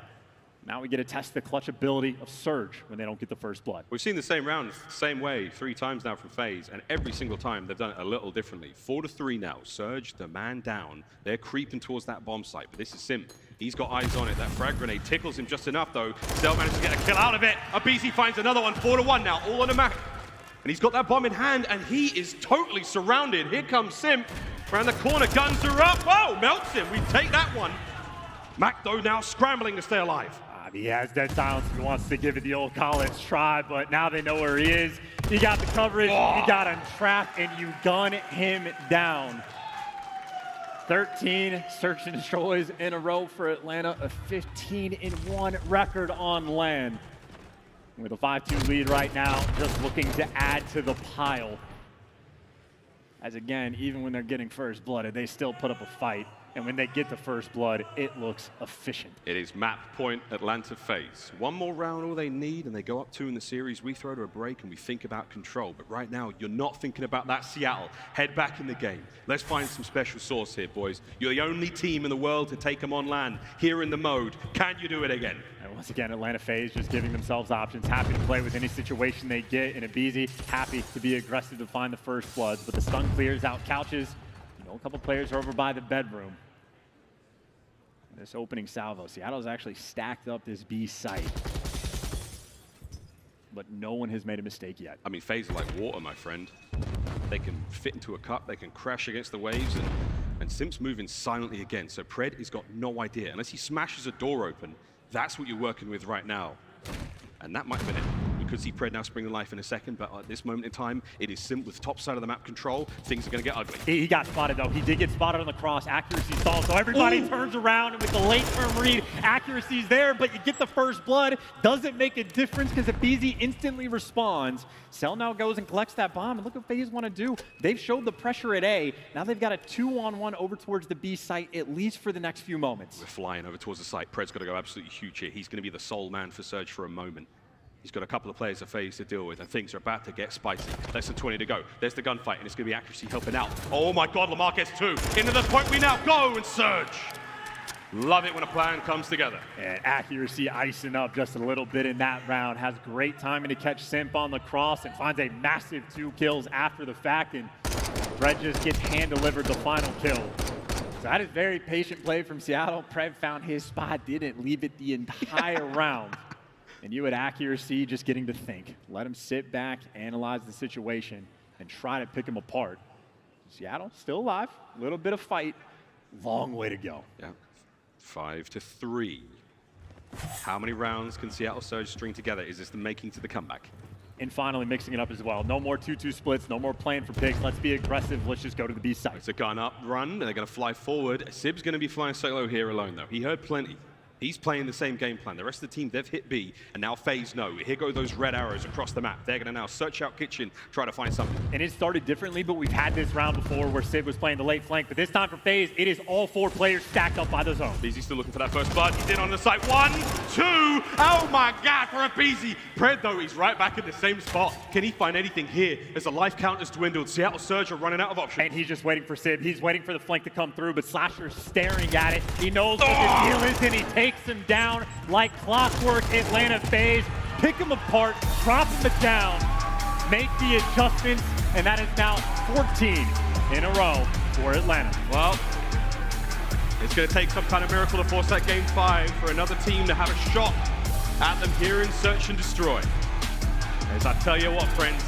S9: Now we get to test the clutch ability of Surge when they don't get the first blood.
S12: We've seen the same round, same way, 3 times now from FaZe, and every single time they've done it a little differently. 4-3 now. Surge, the man down. They're creeping towards that bomb site, but this is Simp. He's got eyes on it. That frag grenade tickles him just enough, though. Cell manages to get a kill out of it. aBeZy finds another one, 4-1 now, all on a Mack. And he's got that bomb in hand, and he is totally surrounded. Here comes Simp. Around the corner, guns are up. Oh, melts him. We take that one. Mack, though, now scrambling to stay alive.
S9: He has dead silence. He wants to give it the old college try, but now they know where he is. You got the coverage, you got him trapped, and you gun him down. 13 search and destroys in a row for Atlanta, a 15-1 record on land. With a 5-2 lead right now, just looking to add to the pile. As again, even when they're getting first blooded, they still put up a fight. And when they get the first blood, it looks efficient.
S12: It is map point Atlanta FaZe. One more round, all they need, and they go up 2 in the series. We throw to a break and we think about control. But right now, you're not thinking about that Seattle. Head back in the game. Let's find some special sauce here, boys. You're the only team in the world to take them on land here in the mode. Can you do it again?
S9: And once again, Atlanta FaZe just giving themselves options. Happy to play with any situation they get. And aBeZy, happy to be aggressive to find the first bloods. But the stun clears out couches. A couple players are over by the bedroom. This opening salvo, Seattle's actually stacked up this B site. But no one has made a mistake yet.
S12: I mean, FaZe are like water, my friend. They can fit into a cup, they can crash against the waves, and Simp's moving silently again. So Pred has got no idea. Unless he smashes a door open, that's what you're working with right now. And that might have been it. We Could see Pred now spring to life in a second, but at this moment in time, it is Simp with top side of the map control. Things are going to get ugly.
S9: He got spotted, though. He did get spotted on the cross. Accuracy stalled, so everybody turns around with the late-term read. Accuracy's there, but you get the first blood. Doesn't make a difference because aBeZy instantly responds. Cell now goes and collects that bomb, and look what FaZe want to do. They've showed the pressure at A. Now they've got a 2-on-1 over towards the B site, at least for the next few moments.
S12: We're flying over towards the site. Pred's got to go absolutely huge here. He's going to be the sole man for Surge for a moment. He's got a couple of players of FaZe to deal with, and things are about to get spicy. Less than 20 to go. There's the gunfight, and it's going to be Accuracy helping out. Oh my god, Lamar gets 2. Into the point we now go, and Surge. Love it when a plan comes together.
S9: And Accuracy icing up just a little bit in that round. Has great timing to catch Simp on the cross and finds a massive 2 kills after the fact. And Pred just gets hand-delivered the final kill. So that is very patient play from Seattle. Pred found his spot, didn't leave it the entire round. And you had Accuracy just getting to think. Let him sit back, analyze the situation, and try to pick him apart. Seattle still alive. A little bit of fight. Long way to go.
S12: Yeah. 5-3. How many rounds can Seattle Surge string together? Is this the making to the comeback?
S9: And finally mixing it up as well. No more 2-2 splits, no more playing for picks. Let's be aggressive. Let's just go to the B side.
S12: It's a gun up run, and they're going to fly forward. Sib's going to be flying solo here alone, though. He heard plenty. He's playing the same game plan. The rest of the team, they've hit B, and now FaZe know. Here go those red arrows across the map. They're going to now search out Kitchen, try to find something.
S9: And it started differently, but we've had this round before where Sib was playing the late flank. But this time for FaZe, it is all 4 players stacked up by the zone.
S12: aBeZy still looking for that first blood. He's in on the site. 1, 2. Oh my god, for aBeZy. Pred, though, he's right back in the same spot. Can he find anything here as the life count has dwindled? Seattle Surge are running out of options.
S9: And he's just waiting for Sib. He's waiting for the flank to come through, but Slasher's staring at it. He knows what the deal is, and he takes him down. Like clockwork, Atlanta FaZe, pick him apart, drop him down, make the adjustments, and that is now 14 in a row for Atlanta.
S12: Well, it's going to take some kind of miracle to force that game 5 for another team to have a shot at them here in Search and Destroy. As I tell you what, friends,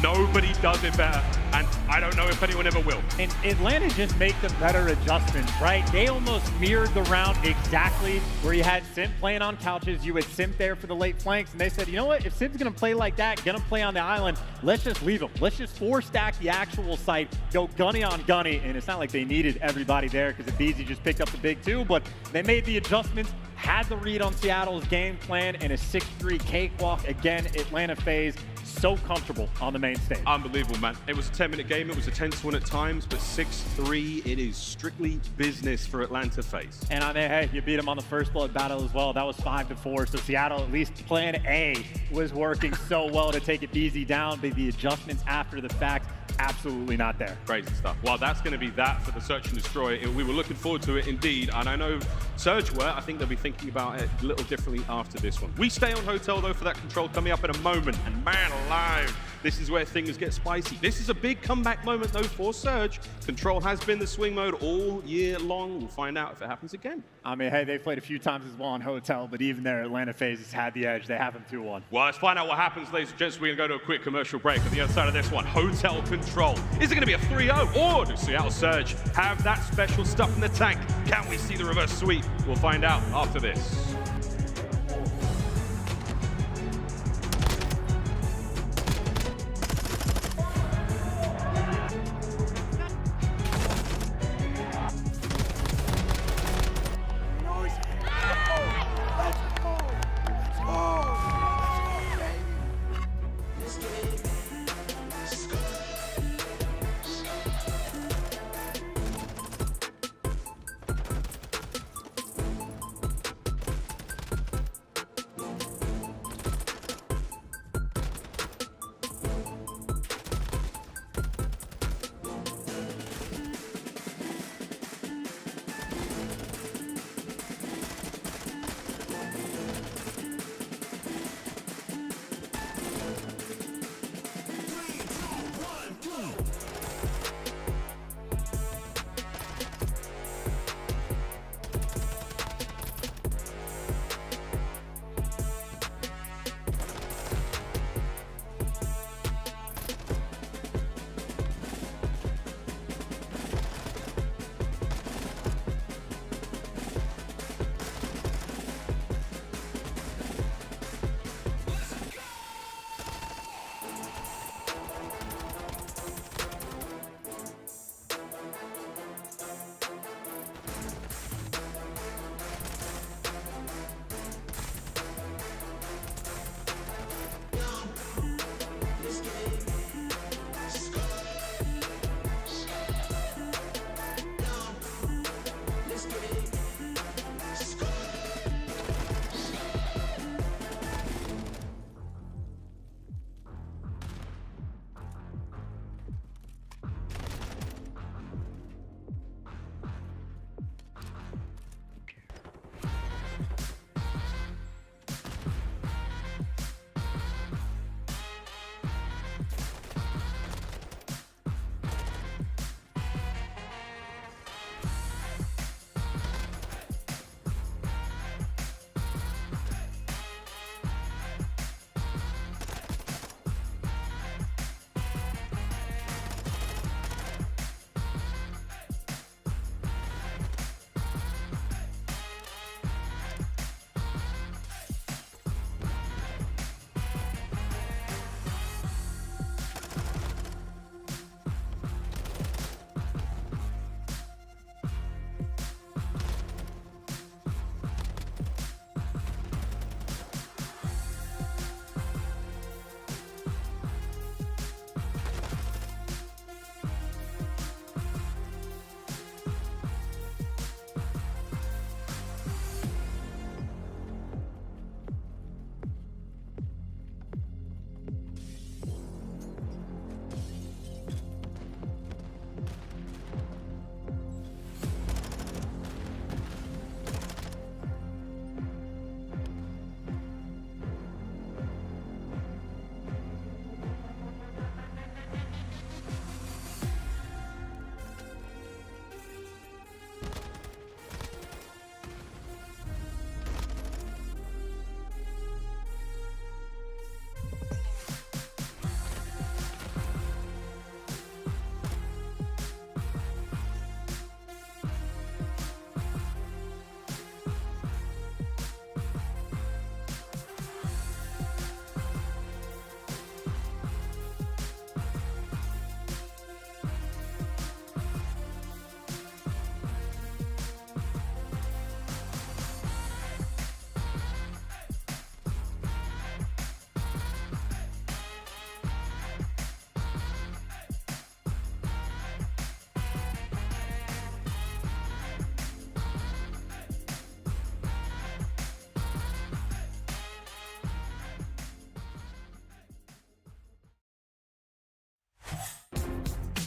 S12: nobody does it better, and I don't know if anyone ever will.
S9: And Atlanta just make the better adjustments, right? They almost mirrored the round exactly where you had Simp playing on couches, you had Simp there for the late flanks, and they said, you know what, if Simp's gonna play like that, gonna play on the island, let's just leave him. Let's just 4-stack the actual site, go gunny on gunny, and it's not like they needed everybody there because aBeZy just picked up the big 2, but they made the adjustments, had the read on Seattle's game plan, and a 6-3 cakewalk. Again, Atlanta FaZe so comfortable on the main stage.
S12: Unbelievable, man. It was a 10-minute game. It was a tense one at times, but 6-3, it is strictly business for Atlanta FaZe.
S9: And I mean, hey, you beat them on the first blood battle as well. That was 5-4, so Seattle, at least plan A, was working so well to take aBeZy down, but the adjustments after the fact, absolutely not there.
S12: Crazy stuff. Well, that's going to be that for the Search and Destroy. We were looking forward to it indeed, and I know Surge were. I think they'll be thinking about it a little differently after this one. We stay on Hotel, though, for that control coming up in a moment, and man alive, this is where things get spicy. This is a big comeback moment, though, for Surge. Control has been the swing mode all year long. We'll find out if it happens again.
S9: I mean, hey, they've played a few times as well on Hotel, but even there, Atlanta FaZe has had the edge. They have them 2-1.
S12: Well, let's find out what happens, ladies and gents. We're going to go to a quick commercial break. On the other side of this one, Hotel Control. Is it going to be a 3-0, or does Seattle Surge have that special stuff in the tank? Can we see the reverse sweep? We'll find out after this.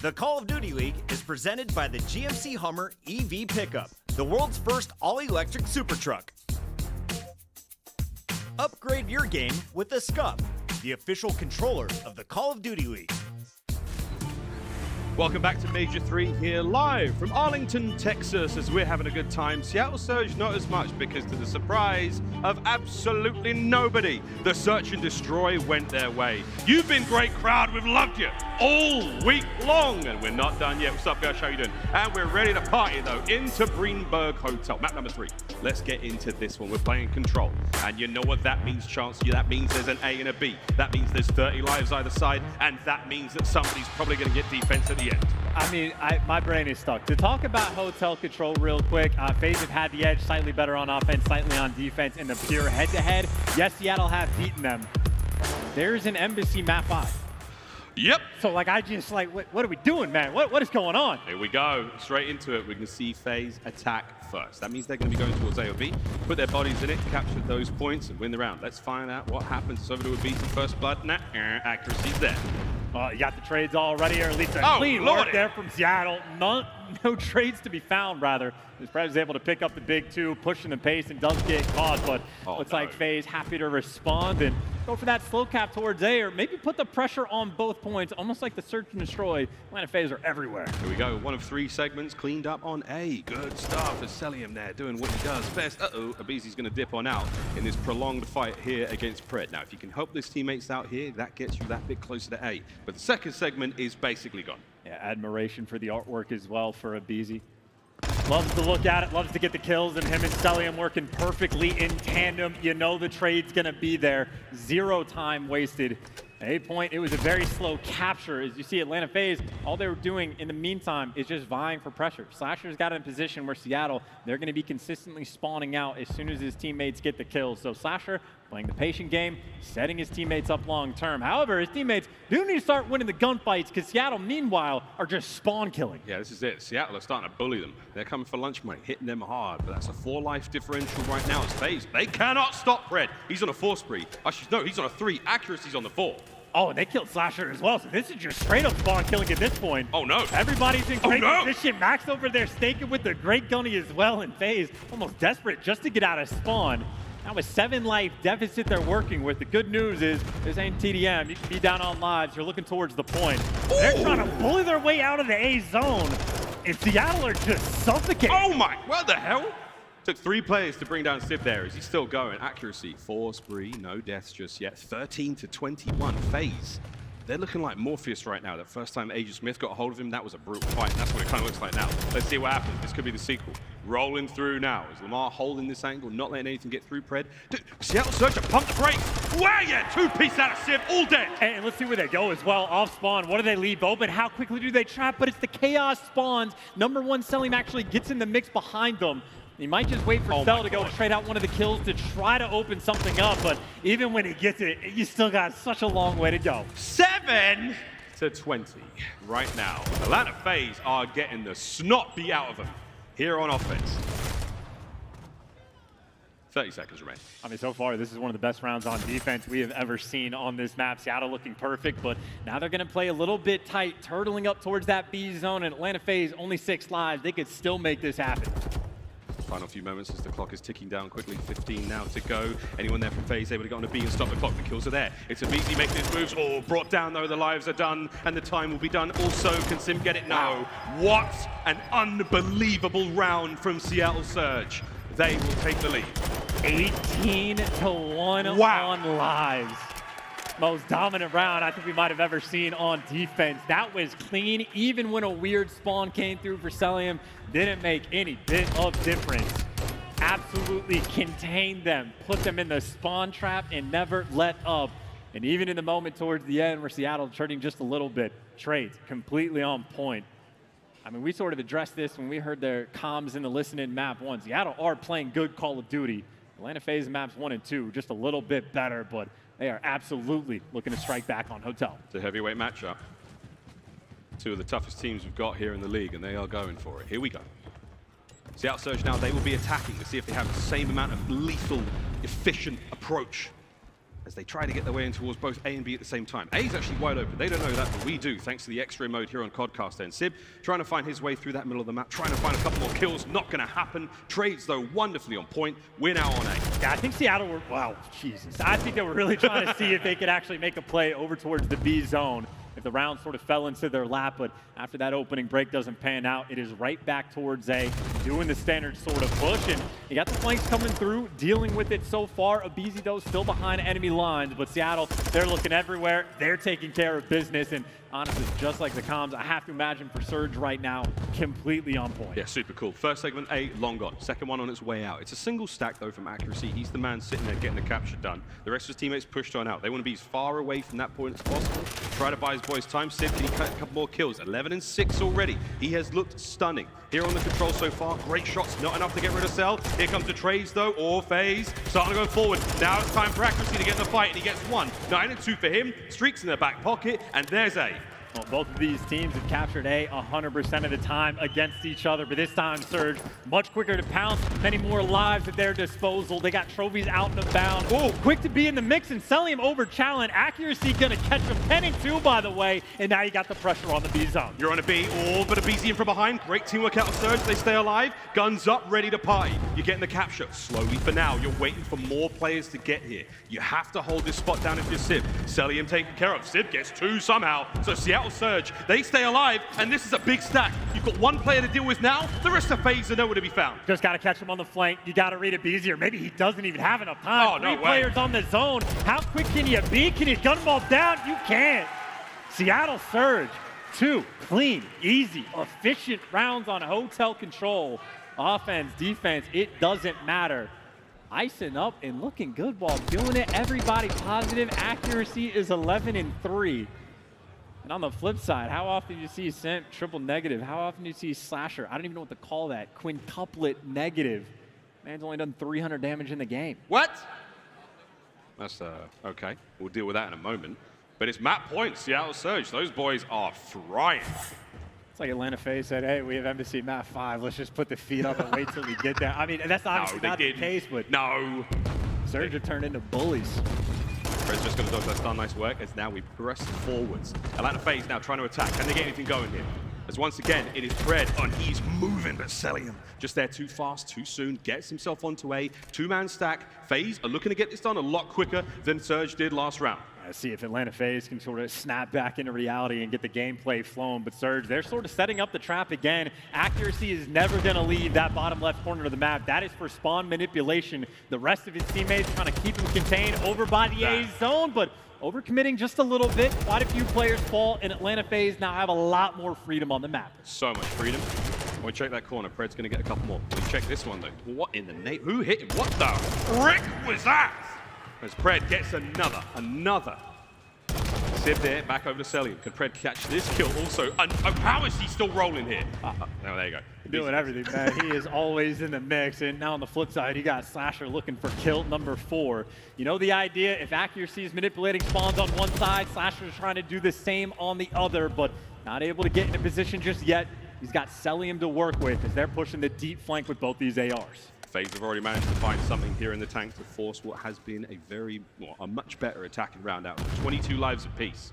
S15: The Call of Duty League is presented by the GMC Hummer EV Pickup, the world's first all-electric super truck. Upgrade your game with the SCUF, the official controller of the Call of Duty League.
S12: Welcome back to Major 3 here live from Arlington, Texas, as we're having a good time. Seattle Surge not as much because to the surprise of absolutely nobody, the Search and Destroy went their way. You've been great, crowd. We've loved you all week long, and we're not done yet. What's up, guys? How you doing? And we're ready to party, though, into Greenberg Hotel. Map number 3. Let's get into this one. We're playing Control, and you know what that means, Chance. That means there's an A and a B. That means there's 30 lives either side, and that means that somebody's probably going to get defense at the end.
S9: I mean, my brain is stuck. To talk about Hotel Control real quick, FaZe have had the edge, slightly better on offense, slightly on defense in the pure head-to-head. Yes, Seattle have beaten them. There's an Embassy map 5.
S12: Yep.
S9: So, like, I just, like, what are we doing, man? What is going on?
S12: Here we go. Straight into it. We can see FaZe attack first. That means they're going to be going towards A or B, put their bodies in it, capture those points, and win the round. Let's find out what happens. It's over to aBeZy first blood. Nah, accuracy's there.
S9: You got the trades already, or at least a clean work there from Seattle. No trades to be found, rather. Spread is able to pick up the big 2, pushing the pace, and does get caught, but looks like FaZe happy to respond and go for that slow cap towards A, or maybe put the pressure on both points, almost like the Search and Destroy. Atlanta FaZe are everywhere.
S12: Here we go. 1 of 3 segments cleaned up on A. Good stuff for Cellium there, doing what he does best. aBeZy's going to dip on out in this prolonged fight here against Pred. Now, if you can help his teammates out here, that gets you that bit closer to A. But the second segment is basically gone.
S9: Yeah, admiration for the artwork as well for aBeZy. Loves to look at it, loves to get the kills, and him and Cellium working perfectly in tandem. You know the trade's gonna be there. 0 time wasted. At A point, it was a very slow capture. As you see, Atlanta FaZe, all they were doing in the meantime is just vying for pressure. Slasher's got in a position where Seattle, they're gonna be consistently spawning out as soon as his teammates get the kills. So Slasher playing the patient game, setting his teammates up long term. However, his teammates do need to start winning the gunfights because Seattle, meanwhile, are just spawn killing.
S12: Yeah, this is it. Seattle are starting to bully them. They're coming for lunch money, hitting them hard, but that's a 4 life differential right now as FaZe. They cannot stop Pred. He's on a 4 spree. No, he's on a 3. Accuracy's on the 4.
S9: Oh, and they killed Slasher as well, so this is just straight up spawn killing at this point.
S12: Oh no.
S9: Everybody's in great position. Mack's over there staking with the great gunny as well, and FaZe almost desperate just to get out of spawn. Now with 7 life deficit they're working with. The good news is this ain't TDM. You can be down on lives. You're looking towards the point. They're trying to bully their way out of the A zone, and Seattle are just suffocating.
S12: Oh my, what the hell? Took 3 players to bring down Simp there. Is he still going? Accuracy, 4 spree, no deaths just yet. 13 to 21, FaZe. They're looking like Morpheus right now. The first time Agent Smith got a hold of him, that was a brutal fight. And that's what it kind of looks like now. Let's see what happens. This could be the sequel. Rolling through now. Is Lamar holding this angle, not letting anything get through Pred? Dude, Seattle Searcher, pump the brakes. Wow, yeah, 2-piece out of Simp, all dead.
S9: And let's see where they go as well. Off spawn, what do they leave open? How quickly do they trap? But it's the chaos spawns. Number 1 Cellium actually gets in the mix behind them. He might just wait for Cell to go trade out one of the kills to try to open something up, but even when he gets it, you still got such a long way to go.
S12: 7 to 20 right now. Atlanta FaZe are getting the snot beat out of them here on offense. 30 seconds remain.
S9: I mean, so far, this is one of the best rounds on defense we have ever seen on this map. Seattle looking perfect, but now they're going to play a little bit tight, turtling up towards that B zone, and Atlanta FaZe only 6 lives. They could still make this happen.
S12: Final few moments as the clock is ticking down quickly. 15 now to go. Anyone there from FaZe able to get on a B and stop the clock? The kills are there. It's aBeZy making his moves. Oh, brought down though. The lives are done and the time will be done. Also, can Simp get it? No. What an unbelievable round from Seattle Surge. They will take the lead.
S9: 18 to 1 on lives. Most dominant round I think we might have ever seen on defense. That was clean, even when a weird spawn came through for Cellium. Didn't make any bit of difference. Absolutely contained them, put them in the spawn trap, and never let up. And even in the moment towards the end where Seattle turning just a little bit, trades completely on point. I mean, we sort of addressed this when we heard their comms in the listen-in map 1. Seattle are playing good Call of Duty. Atlanta FaZe maps 1 and 2, just a little bit better, but they are absolutely looking to strike back on Hotel.
S12: It's a heavyweight matchup. 2 of the toughest teams we've got here in the league, and they are going for it. Here we go. Seattle Surge now, they will be attacking to see if they have the same amount of lethal, efficient approach as they try to get their way in towards both A and B at the same time. A's actually wide open. They don't know that, but we do, thanks to the X-ray mode here on Codcast. And Sib trying to find his way through that middle of the map, trying to find a couple more kills. Not going to happen. Trades, though, wonderfully on point. We're now on A.
S9: Yeah, I think Seattle were, wow, Jesus. I think they were really trying to see if they could actually make a play over towards the B zone. If the round sort of fell into their lap, but after that opening break doesn't pan out, it is right back towards A, doing the standard sort of push, and you got the flanks coming through, dealing with it so far. aBeZy, though, still behind enemy lines, but Seattle, they're looking everywhere. They're taking care of business, and honestly, just like the comms, I have to imagine for Surge right now, completely on point.
S12: Yeah, super cool. First segment A, long gone. Second one on its way out. It's a single stack, though, from accuracy. He's the man sitting there getting the capture done. The rest of his teammates pushed on out. They want to be as far away from that point as possible. Try to buy his boys time. Sid, can he cut a couple more kills? 11 and 6 already. He has looked stunning. Here on the control so far, great shots, not enough to get rid of Cell. Here comes the trades, though, or FaZe. Starting to go forward. Now it's time for accuracy to get in the fight, and he gets 1. 9 and 2 for him. Streaks in the back pocket, and there's A.
S9: Well, both of these teams have captured A 100% of the time against each other, but this time Surge much quicker to pounce, many more lives at their disposal. They got trophies out and about. Oh, quick to be in the mix, and Cellium over challenge. Accuracy gonna catch him 10 and 2, by the way, and now you got the pressure on the B zone.
S12: You're on a B, all but aBeZy in from behind. Great teamwork out of Surge. They stay alive. Guns up, ready to party. You're getting the capture. Slowly for now. You're waiting for more players to get here. You have to hold this spot down if you're Sib. Cellium taken care of. Sib gets 2 somehow. So Seattle Surge, they stay alive, and this is a big stack. You've got 1 player to deal with now. The rest of FaZe are nowhere to be found.
S9: Just got to catch him on the flank. You got to read aBeZy, or maybe he doesn't even have enough time.
S12: Oh, no
S9: 3
S12: way.
S9: players on the zone. How quick can you be? Can you gun them all down? You can't. Seattle Surge, 2 clean, easy, efficient rounds on hotel control. Offense, defense, it doesn't matter. Icing up and looking good while doing it. Everybody positive. Accuracy is 11 and 3. And on the flip side, how often do you see Simp triple negative? How often do you see Slasher? I don't even know what to call that. Quintuplet negative. Man's only done 300 damage in the game.
S12: What? That's, okay. We'll deal with that in a moment. But it's map points, Seattle Surge. Those boys are frying.
S9: It's like Atlanta FaZe said, hey, we have Embassy map 5. Let's just put the feet up and wait till we get there. I mean, that's obviously not the case, but
S12: no.
S9: Surge have turned into bullies.
S12: Fred's just going to dodge that stun. Nice work. As now we press forwards. Atlanta FaZe now trying to attack. Can they get anything going here? As once again, it is Fred, and he's moving, but Cellium just there too fast, too soon, gets himself onto A. 2-man stack. FaZe are looking to get this done a lot quicker than Surge did last round.
S9: See if Atlanta FaZe can sort of snap back into reality and get the gameplay flowing, but Surge, they're sort of setting up the trap again. Accuracy is never going to leave that bottom left corner of the map. That is for spawn manipulation. The rest of his teammates trying to keep him contained over by the A zone, but overcommitting just a little bit. Quite a few players fall, and Atlanta FaZe now have a lot more freedom on the map.
S12: So much freedom. When we check that corner, Pred's going to get a couple more. We check this one, though. What in the name? Who hit him? What the frick was that? As Pred gets another. Sib there, back over to Cellium. Can Pred catch this kill also? How is he still rolling here? Oh, there you go.
S9: Doing everything, man. He is always in the mix. And now on the flip side, you got Slasher looking for kill number 4. You know the idea, if accuracy is manipulating spawns on one side, Slasher is trying to do the same on the other, but not able to get into position just yet. He's got Cellium to work with as they're pushing the deep flank with both these ARs.
S12: FaZe have already managed to find something here in the tank to force what has been a much better attacking round out. 22 lives apiece.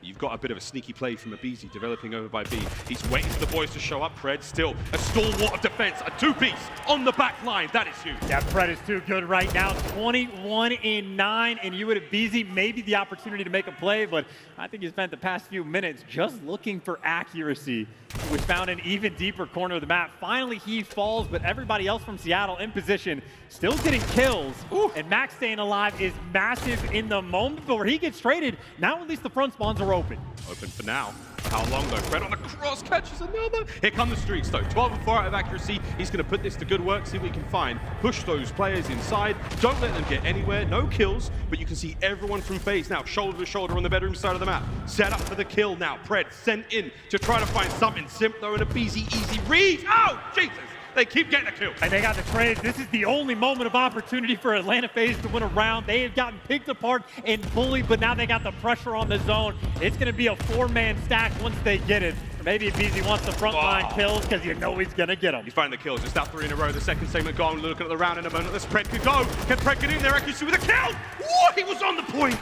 S12: You've got a bit of a sneaky play from aBeZy developing over by B. He's waiting for the boys to show up. Pred still a stalwart of defense, a 2-piece on the back line. That is huge.
S9: Yeah, Pred is too good right now. 21 in 9, and you would aBeZy maybe the opportunity to make a play, but I think he spent the past few minutes just looking for accuracy, which found an even deeper corner of the map. Finally, he falls, but everybody else from Seattle in position, still getting kills. Ooh. And Mack staying alive is massive in the moment, but where he gets traded, now at least the front spawns are open.
S12: Open for now. How long though? Fred on the cross catches another. Here come the streaks though. 12 and 4 out of accuracy. He's going to put this to good work, see what he can find. Push those players inside. Don't let them get anywhere. No kills, but you can see everyone from FaZe now shoulder to shoulder on the bedroom side of the map. Set up for the kill now. Pred sent in to try to find something. Simp though, and aBeZy easy read. Oh, Jesus. They keep getting a kill.
S9: And they got the trades. This is the only moment of opportunity for Atlanta FaZe to win a round. They have gotten picked apart and bullied, but now they got the pressure on the zone. It's going to be a 4-man stack once they get it. Maybe aBeZy wants the front line kills because you know he's going to get them.
S12: He's finding the kills. Just out 3 in a row. The second segment gone. Looking at the round in a moment. This Pred could go. Can Pred get in there? Accuracy with a kill. What? He was on the point.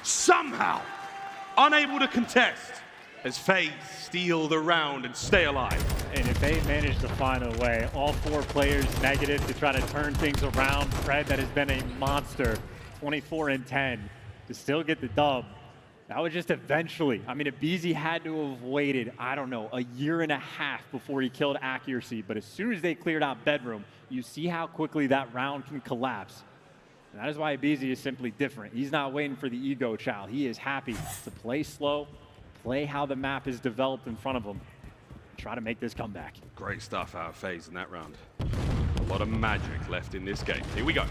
S12: Somehow. Unable to contest. As FaZe steal the round and stay alive.
S9: And if they manage to find a way, all 4 players negative to try to turn things around. Pred, that has been a monster, 24 and 10, to still get the dub. That was just eventually. I mean, aBeZy had to have waited, I don't know, a year and a half before he killed accuracy. But as soon as they cleared out bedroom, you see how quickly that round can collapse. And that is why aBeZy is simply different. He's not waiting for the ego child. He is happy to play slow, play how the map is developed in front of him, and try to make this comeback.
S12: Great stuff out of FaZe in that round. A lot of magic left in this game. Here we go.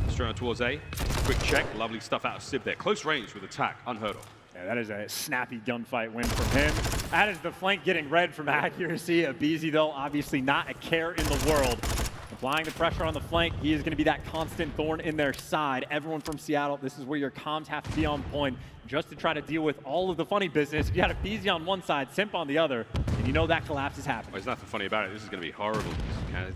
S12: Straight on towards A. Quick check. Lovely stuff out of Sib there. Close range with attack. Unheard of.
S9: Yeah, that is a snappy gunfight win from him. That is the flank getting red from accuracy. aBeZy, though, obviously not a care in the world. Applying the pressure on the flank, he is going to be that constant thorn in their side. Everyone from Seattle, this is where your comms have to be on point just to try to deal with all of the funny business. You got aBeZy on one side, Simp on the other, and you know that collapse is happening.
S12: Well, there's nothing funny about it. This is going to be horrible.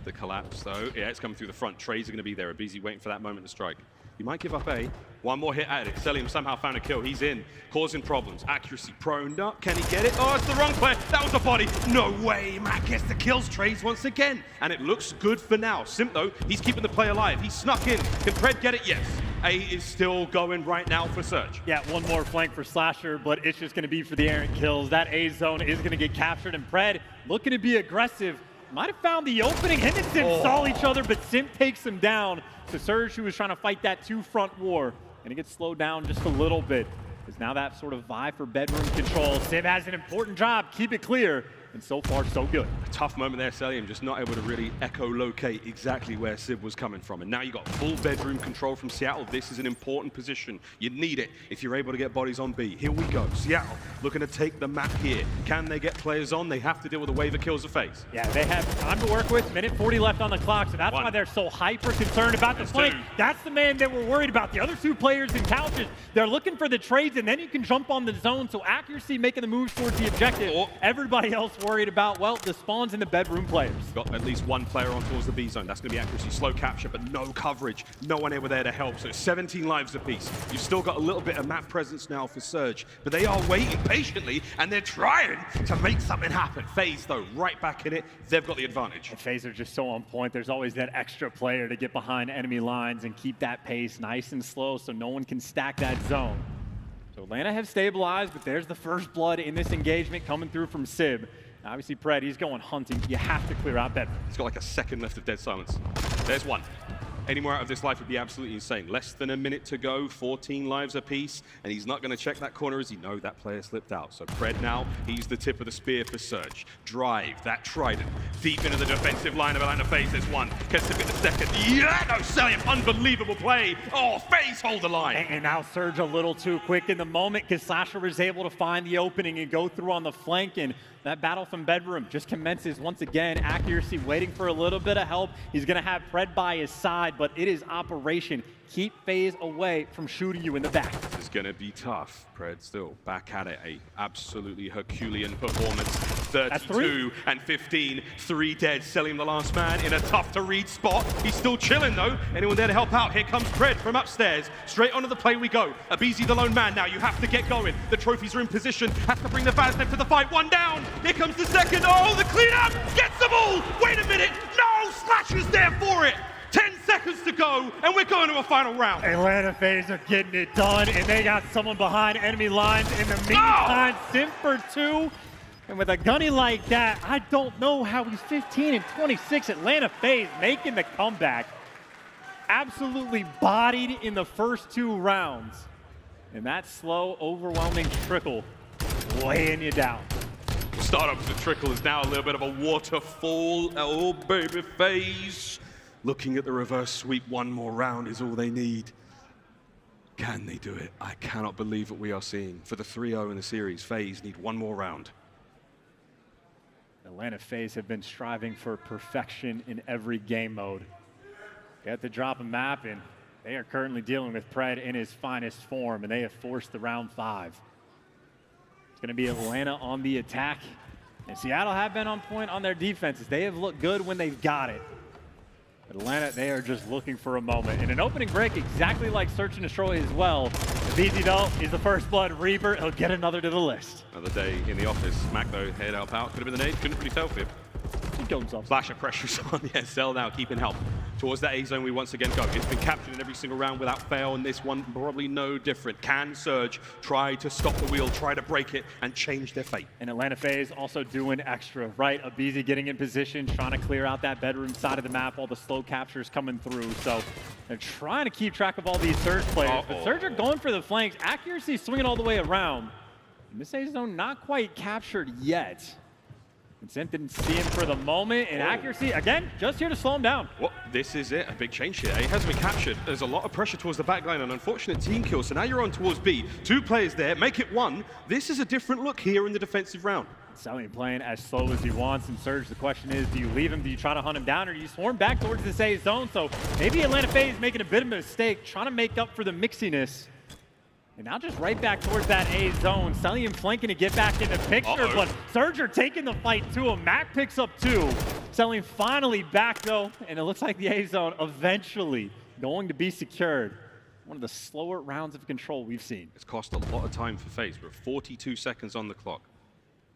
S12: The collapse, though. Yeah, it's coming through the front. Trays are going to be there. aBeZy waiting for that moment to strike. He might give up A. One more hit at it. Cellium somehow found a kill. He's in, causing problems. Accuracy proned up. Can he get it? Oh, it's the wrong player. That was a body. No way. Mack gets the kills trays once again. And it looks good for now. Simp, though, he's keeping the play alive. He snuck in. Can Pred get it? Yes. A is still going right now for Surge.
S9: Yeah, one more flank for Slasher, but it's just going to be for the errant kills. That A zone is going to get captured, and Pred looking to be aggressive. Might have found the opening. Him and Simp saw each other, but Simp takes him down. To Surge, who was trying to fight that 2-front war, and it gets slowed down just a little bit. Is now that sort of vie for bedroom control. Simp has an important job. Keep it clear. And so far, so good.
S12: A tough moment there, Cellium, just not able to really echolocate exactly where Sib was coming from. And now you got full bedroom control from Seattle. This is an important position. You need it if you're able to get bodies on B. Here we go. Seattle looking to take the map here. Can they get players on? They have to deal with a wave of kills of FaZe.
S9: Yeah, they have time to work with. Minute 40 left on the clock, so that's why they're so hyper concerned about the flank. That's the man that we're worried about. The other 2 players in couches, they're looking for the trades, and then you can jump on the zone. So accuracy making the moves towards the objective. Everybody else worried about, well, the spawns in the bedroom players.
S12: Got at least one player on towards the B zone. That's going to be accuracy. Slow capture, but no coverage. No one ever there to help. So it's 17 lives apiece. You've still got a little bit of map presence now for Surge, but they are waiting patiently, and they're trying to make something happen. FaZe, though, right back in it. They've got the advantage.
S9: The FaZe are just so on point. There's always that extra player to get behind enemy lines and keep that pace nice and slow so no one can stack that zone. So Atlanta have stabilized, but there's the first blood in this engagement coming through from Sib. Obviously, Pred, he's going hunting. You have to clear out bedroom.
S12: He's got like a second left of dead silence. There's one. Any more out of this life would be absolutely insane. Less than a minute to go, 14 lives apiece, and he's not going to check that corner as he knows that player slipped out. So Pred now, he's the tip of the spear for Surge. Drive, that trident, deep into the defensive line of Atlanta FaZe. There's one. Gets to get the second. Yeah, no, Cellium, unbelievable play. Oh, FaZe hold the line.
S9: And now Surge a little too quick in the moment because Slasher was able to find the opening and go through on the flank, and that battle from bedroom just commences once again. Accuracy waiting for a little bit of help. He's going to have Pred by his side, but it is operation. Keep FaZe away from shooting you in the back.
S12: This is going to be tough. Pred still back at it. A absolutely Herculean performance. 32 and 15. 3 dead. Cellium the last man in a tough to read spot. He's still chilling though. Anyone there to help out? Here comes Pred from upstairs. Straight onto the play we go. aBeZy the lone man now. You have to get going. The trophies are in position. Has to bring the FaZe to the fight. One down. Here comes the second. Oh, the cleanup. Gets the ball. Wait a minute. No, Slasher's there for it. 10 seconds to go, and we're going to a final round.
S9: Atlanta FaZe are getting it done, and they got someone behind enemy lines in the meantime. Simp for 2, and with a gunny like that, I don't know how he's 15 and 26. Atlanta FaZe making the comeback. Absolutely bodied in the first 2 rounds. And that slow, overwhelming trickle weighing you down.
S12: Start up with the trickle is now a little bit of a waterfall. Oh, baby FaZe. Looking at the reverse sweep, one more round is all they need. Can they do it? I cannot believe what we are seeing. For the 3-0 in the series, FaZe need one more round.
S9: Atlanta FaZe have been striving for perfection in every game mode. They have to drop a map, and they are currently dealing with Pred in his finest form, and they have forced the round 5. It's going to be Atlanta on the attack. And Seattle have been on point on their defenses. They have looked good when they've got it. Atlanta, they are just looking for a moment. In an opening break, exactly like Search and Destroy as well. aBeZy, though, is the first blood Reaper. He'll get another to the list.
S12: Another day in the office. Mack, though, head up out. Could have been the nade. Couldn't really tell for him.
S9: He killed himself.
S12: Flash of pressure on. Yeah, Cell now keeping help. Towards that A zone we once again go. It's been captured in every single round without fail, and this one probably no different. Can Surge try to stop the wheel, try to break it, and change their fate?
S9: And Atlanta FaZe also doing extra, right? aBeZy getting in position, trying to clear out that bedroom side of the map, all the slow captures coming through. So they're trying to keep track of all these Surge players. But Surge are going for the flanks. Accuracy swinging all the way around. And this A zone not quite captured yet. And Simp didn't see him for the moment, and Accuracy, again, just here to slow him down.
S12: Well, this is it, a big change here. A hasn't been captured. There's a lot of pressure towards the back line, an unfortunate team kill, so now you're on towards B. 2 players there, make it 1. This is a different look here in the defensive round.
S9: Cellium playing as slow as he wants, and Surge, the question is, do you leave him, do you try to hunt him down, or do you swarm back towards this A zone? So maybe Atlanta FaZe making a bit of a mistake, trying to make up for the mixiness. And now just right back towards that A zone. Cellium flanking to get back in the picture, but Surge are taking the fight to him. Mack picks up 2. Cellium finally back though, and it looks like the A zone eventually going to be secured. One of the slower rounds of control we've seen.
S12: It's cost a lot of time for FaZe. We're 42 seconds on the clock.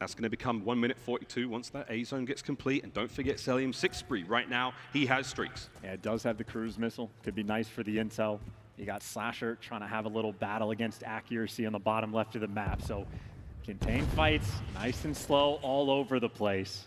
S12: That's going to become 1 minute 42 once that A zone gets complete. And don't forget Cellium 6 spree. Right now, he has streaks.
S9: Yeah, it does have the cruise missile. Could be nice for the intel. You got Slasher trying to have a little battle against Accuracy on the bottom left of the map. So contained fights, nice and slow all over the place.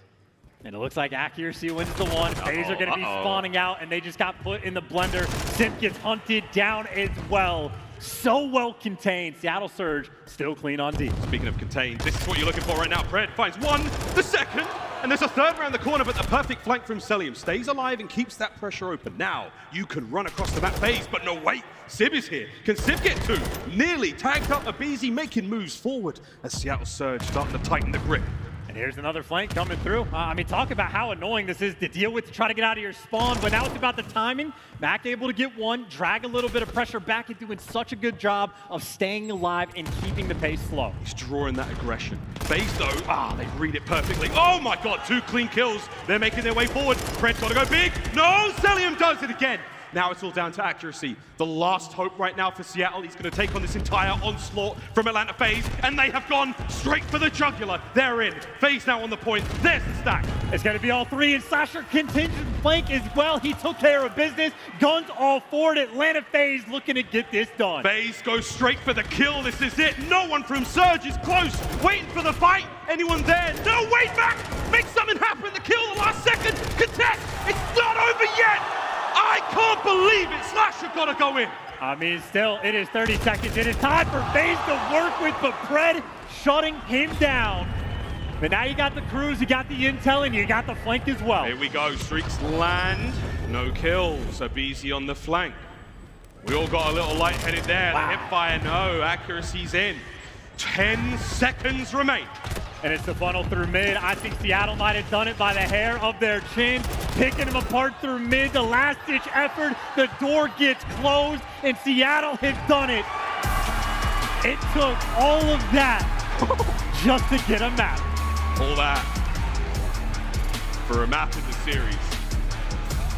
S9: And it looks like Accuracy wins the one. FaZe are going to be spawning out, and they just got put in the blender. Simp gets hunted down as well. So well contained. Seattle Surge still clean on D.
S12: Speaking of contained, this is what you're looking for right now. Pred finds 1, the second, and there's a 3rd around the corner, but the perfect flank from Cellium stays alive and keeps that pressure open. Now, you can run across the map FaZe, but no, wait, Sib is here. Can Sib get 2? Nearly tagged up aBeZy, making moves forward as Seattle Surge starting to tighten the grip.
S9: And here's another flank coming through. I mean, talk about how annoying this is to deal with, to try to get out of your spawn, but now it's about the timing. Mack able to get 1, drag a little bit of pressure back, and doing such a good job of staying alive and keeping the pace slow.
S12: He's drawing that aggression. FaZe though, they read it perfectly. Oh my god, 2 clean kills. They're making their way forward. Pred's gotta go big. No, Cellium does it again. Now it's all down to Accuracy. The last hope right now for Seattle. He's going to take on this entire onslaught from Atlanta FaZe, and they have gone straight for the jugular. They're in. FaZe now on the point. There's the stack.
S9: It's going to be all 3, and Slasher continues to flank as well. He took care of business. Guns all forward. Atlanta FaZe looking to get this done.
S12: FaZe goes straight for the kill. This is it. No one from Surge is close. Waiting for the fight. Anyone there? No, wait back. Make something happen. The kill the last second. Contest. It's not over yet. I can't believe it. Slasher gotta go in.
S9: I mean, still, it is 30 seconds. It is time for FaZe to work with, but Pred shutting him down. But now you got the cruise, you got the intel, and you got the flank as well.
S12: Here we go. Streaks land. No kills. aBeZy on the flank. We all got a little lightheaded there. Wow. The hip fire, no. Accuracy's in. 10 seconds remain.
S9: And it's the funnel through mid. I think Seattle might have done it by the hair of their chin, picking them apart through mid. The last-ditch effort, the door gets closed, and Seattle has done it. It took all of that just to get a map.
S12: All that for a map in the series.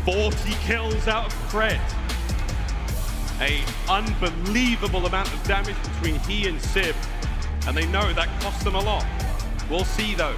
S12: 40 kills out of Pred. An unbelievable amount of damage between he and Sib, and they know that cost them a lot. We'll see, though,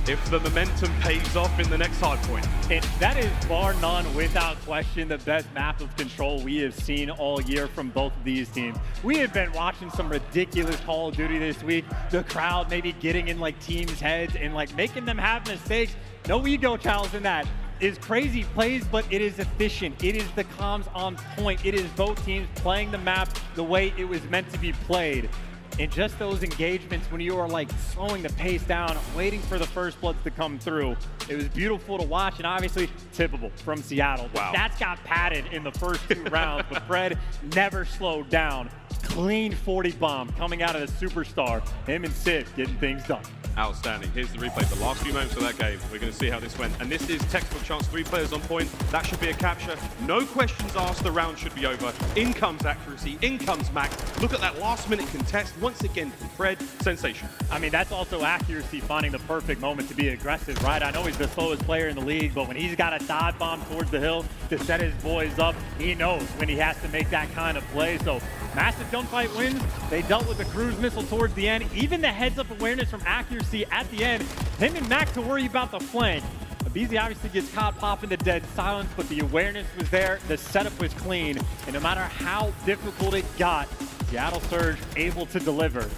S12: if the momentum pays off in the next hardpoint.
S9: And that is bar none, without question, the best map of control we have seen all year from both of these teams. We have been watching some ridiculous Call of Duty this week. The crowd maybe getting in like teams' heads and like making them have mistakes. No ego challenge in that. Is crazy plays, but it is efficient. It is the comms on point. It is both teams playing the map the way it was meant to be played. And just those engagements when you are like slowing the pace down, waiting for the first bloods to come through. It was beautiful to watch, and obviously tippable from Seattle.
S12: Wow.
S9: That's got padded in the first 2 rounds, but Pred never slowed down. Clean 40 bomb coming out of the superstar. Him and Sid getting things done.
S12: Outstanding. Here's the replay. The last few moments of that game. We're going to see how this went. And this is textbook chance. 3 players on point. That should be a capture. No questions asked. The round should be over. In comes accuracy. In comes Mack. Look at that last-minute contest. Once again from Fred. Sensation.
S9: I mean, that's also accuracy, finding the perfect moment to be aggressive, right? I know he's the slowest player in the league, but when he's got a dive bomb towards the hill to set his boys up, he knows when he has to make that kind of play. So massive gunfight wins. They dealt with the cruise missile towards the end. Even the heads-up awareness from accuracy at the end. Him and Mack to worry about the flank. aBeZy obviously gets caught popping the dead silence, but the awareness was there. The setup was clean. And no matter how difficult it got, Seattle Surge able to deliver.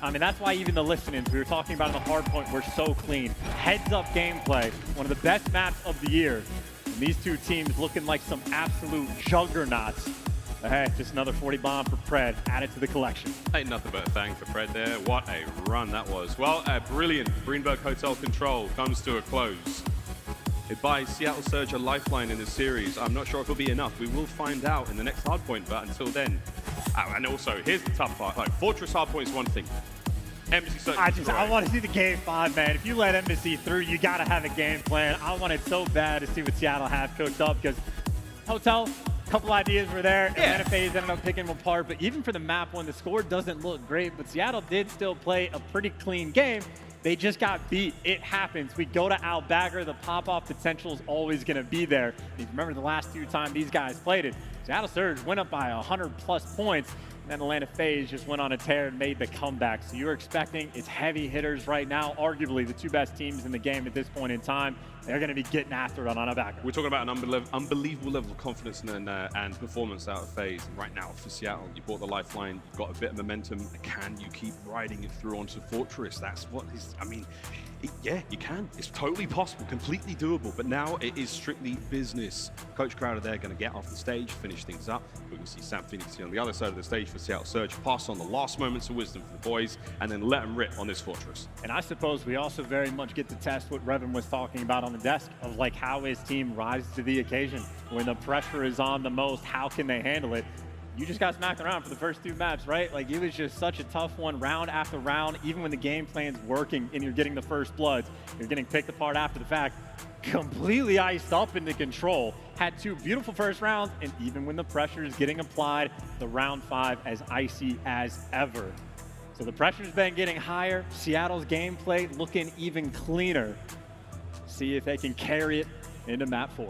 S9: I mean, that's why even the listenings we were talking about in the hard point were so clean. Heads-up gameplay, one of the best maps of the year. And these two teams looking like some absolute juggernauts. But hey, just another 40 bomb for Pred, added to the collection.
S12: Ain't nothing but a bang for Pred there. What a run that was. Well, a brilliant Greenberg Hotel control comes to a close. It buys Seattle Surge a lifeline in this series. I'm not sure if it'll be enough. We will find out in the next hardpoint, but until then. And also, here's the tough part. Like, Fortress hardpoint is one thing. Embassy Surge
S9: I want to see the game 5, man. If you let Embassy through, you got to have a game plan. I wanted so bad to see what Seattle have cooked up, because Hotel, couple ideas were there. Atlanta FaZe ended up picking them apart, but even for the map one, the score doesn't look great, but Seattle did still play a pretty clean game. They just got beat. It happens. We go to aBeZy. The pop-off potential is always going to be there. And if you remember the last 2 times these guys played it, Seattle Surge went up by 100+ points. And then Atlanta FaZe just went on a tear and made the comeback. So you're expecting it's heavy hitters right now, arguably the 2 best teams in the game at this point in time. They're going to be getting after it on aBeZy.
S12: We're talking about an unbelievable level of confidence and performance out of FaZe. And right now for Seattle, you bought the lifeline, you've got a bit of momentum. Can you keep riding it through onto Fortress? That's what is, I mean, yeah, you can. It's totally possible, completely doable. But now it is strictly business. Coach Crowder there going to get off the stage, finish things up. We're going to see Sam Phoenix on the other side of the stage for Seattle Surge, pass on the last moments of wisdom for the boys, and then let them rip on this Fortress.
S9: And I suppose we also very much get to test what Revan was talking about on the desk of like how his team rises to the occasion. When the pressure is on the most, how can they handle it? You just got smacked around for the first 2 maps, right? Like, it was just such a tough one, round after round. Even when the game plan's working and you're getting the first bloods, you're getting picked apart after the fact. Completely iced up into control. Had 2 beautiful first rounds, and even when the pressure is getting applied, the round 5 as icy as ever. So the pressure's been getting higher. Seattle's gameplay looking even cleaner. See if they can carry it into map 4.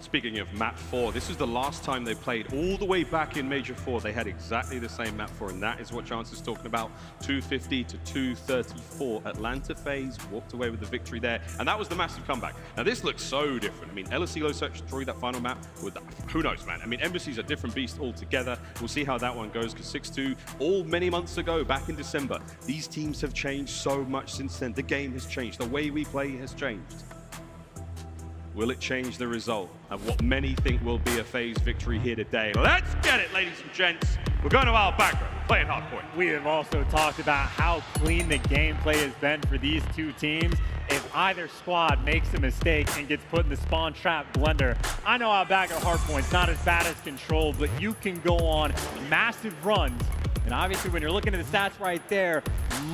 S12: Speaking of map 4, this is the last time they played all the way back in Major 4. They had exactly the same map 4, and that is what Chance is talking about. 250 to 234. Atlanta FaZe walked away with the victory there, and that was the massive comeback. Now this looks so different. I mean, LSCLO search through that final map with that, who knows, man. I mean, Embassy's a different beast altogether. We'll see how that one goes, because 6-2 all many months ago, back in December. These teams have changed so much since then. The game has changed. The way we play has changed. Will it change the result of what many think will be a FaZe victory here today? Let's get it, ladies and gents. We're going to aBeZy, playing hardpoint.
S9: We have also talked about how clean the gameplay has been for these 2 teams. If either squad makes a mistake and gets put in the spawn trap blender, I know aBeZy hardpoint's not as bad as control, but you can go on massive runs. And obviously when you're looking at the stats right there,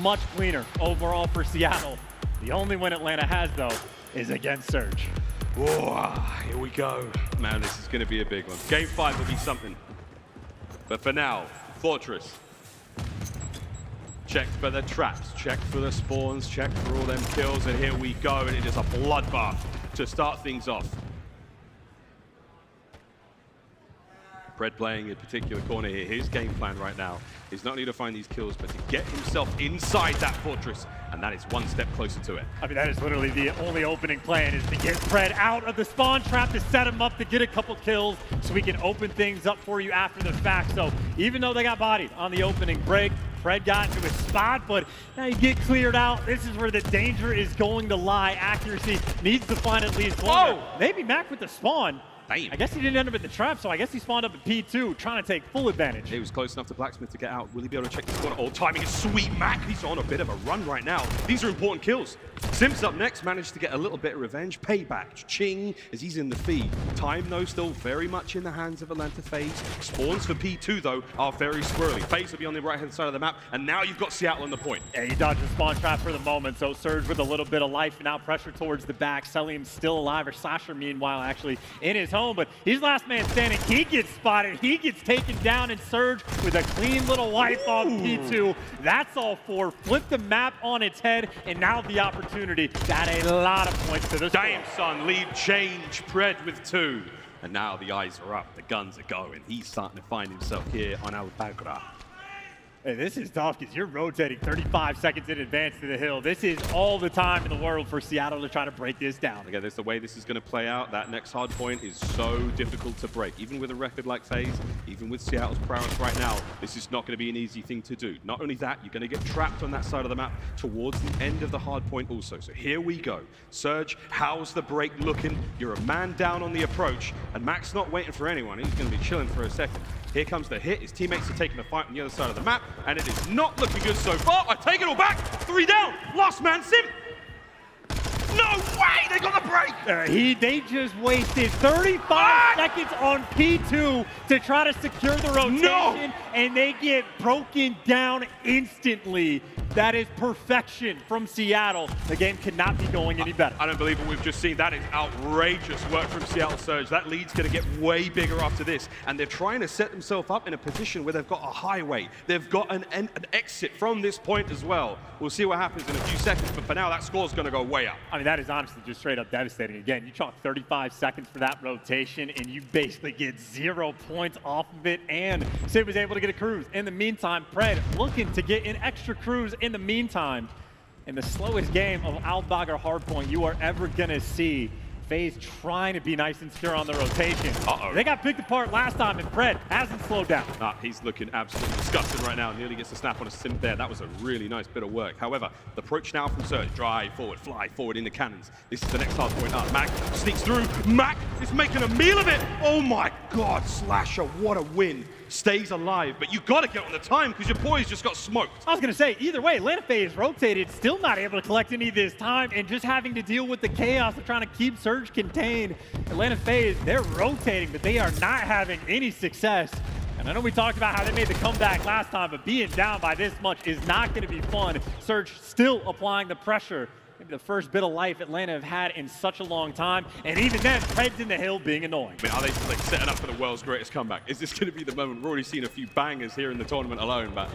S9: much cleaner overall for Seattle. The only win Atlanta has, though, is against Surge.
S12: Whoa, here we go. Man, this is going to be a big one. Game 5 will be something. But for now, Fortress. Check for the traps, check for the spawns, check for all them kills, and here we go, and it is a bloodbath to start things off. Pred playing a particular corner here. His game plan right now is not only to find these kills, but to get himself inside that Fortress, and that is one step closer to it.
S9: I mean, that is literally the only opening plan, is to get Pred out of the spawn trap to set him up to get a couple kills so we can open things up for you after the fact. So even though they got bodied on the opening break, Pred got into his spot, but now you get cleared out. This is where the danger is going to lie. Accuracy needs to find at least one.
S12: Oh!
S9: Maybe Mack with the spawn.
S12: Damn.
S9: I guess he didn't end up at the trap, so I guess he spawned up at P2, trying to take full advantage.
S12: He was close enough to Blacksmith to get out. Will he be able to check this corner? Oh, timing is sweet. Mack, he's on a bit of a run right now. These are important kills. Simp's up next, managed to get a little bit of revenge. Payback, ching, as he's in the feed. Time, though, still very much in the hands of Atlanta FaZe. Spawns for P2, though, are very squirrely. FaZe will be on the right-hand side of the map, and now you've got Seattle on the point.
S19: Yeah, he dodged the spawn trap for the moment, so Surge with a little bit of life, and now pressure towards the back. Cellium's still alive, or Slasher, meanwhile, actually in his home, but he's last man standing. He gets spotted, he gets taken down, and Surge with a clean little wipe on P2. That's all four. Flip the map on its head, and now the opportunity to add a lot of points to this.
S12: Damn, son, lead change. Pred with 2. And now the eyes are up, the guns are going. He's starting to find himself here on aBeZy.
S19: Hey, this is tough because you're rotating 35 seconds in advance to the hill. This is all the time in the world for Seattle to try to break this down.
S12: Again, this is the way this is going to play out. That next hard point is so difficult to break. Even with a record like FaZe, even with Seattle's prowess right now, this is not going to be an easy thing to do. Not only that, you're going to get trapped on that side of the map towards the end of the hard point also. So here we go. Surge, how's the break looking? You're a man down on the approach, and Mack's not waiting for anyone. He's going to be chilling for a second. Here comes the hit. His teammates are taking the fight on the other side of the map, and it is not looking good so far. I take it all back. 3 down. Last man, Simp. No way! They got the break!
S19: They just wasted 35 seconds on P2 to try to secure the rotation, and they get broken down instantly. That is perfection from Seattle. The game cannot be going any better.
S12: I don't believe what we've just seen. That is outrageous work from Seattle Surge. That lead's going to get way bigger after this, and they're trying to set themselves up in a position where they've got a highway. They've got an exit from this point as well. We'll see what happens in a few seconds, but for now, that score's going to go way up.
S19: I mean, that is honestly just straight up devastating. Again, you chalk 35 seconds for that rotation, and you basically get 0 points off of it, and Sid was able to get a cruise. In the meantime, Pred looking to get an extra cruise in the meantime. In the slowest game of aBeZy hardpoint you are ever going to see. FaZe trying to be nice and secure on the rotation. They got picked apart last time, and Pred hasn't slowed down.
S12: He's looking absolutely disgusted right now. Nearly gets a snap on a Simp there. That was a really nice bit of work. However, the approach now from Surge. Drive forward, fly forward in the cannons. This is the next hard point up. Mack sneaks through. Mack is making a meal of it. Oh my God, Slasher, what a win. Stays alive, but you got to get on the time because your boys just got smoked.
S19: I was going to say, either way, Atlanta FaZe rotated, still not able to collect any of this time, and just having to deal with the chaos of trying to keep Surge contained. Atlanta FaZe, they're rotating, but they are not having any success. And I know we talked about how they made the comeback last time, but being down by this much is not going to be fun. Surge still applying the pressure. Maybe the first bit of life Atlanta have had in such a long time, and even then, Pred's in the hill being annoying.
S12: I mean, are they like setting up for the world's greatest comeback? Is this going to be the moment? We've already seen a few bangers here in the tournament alone, but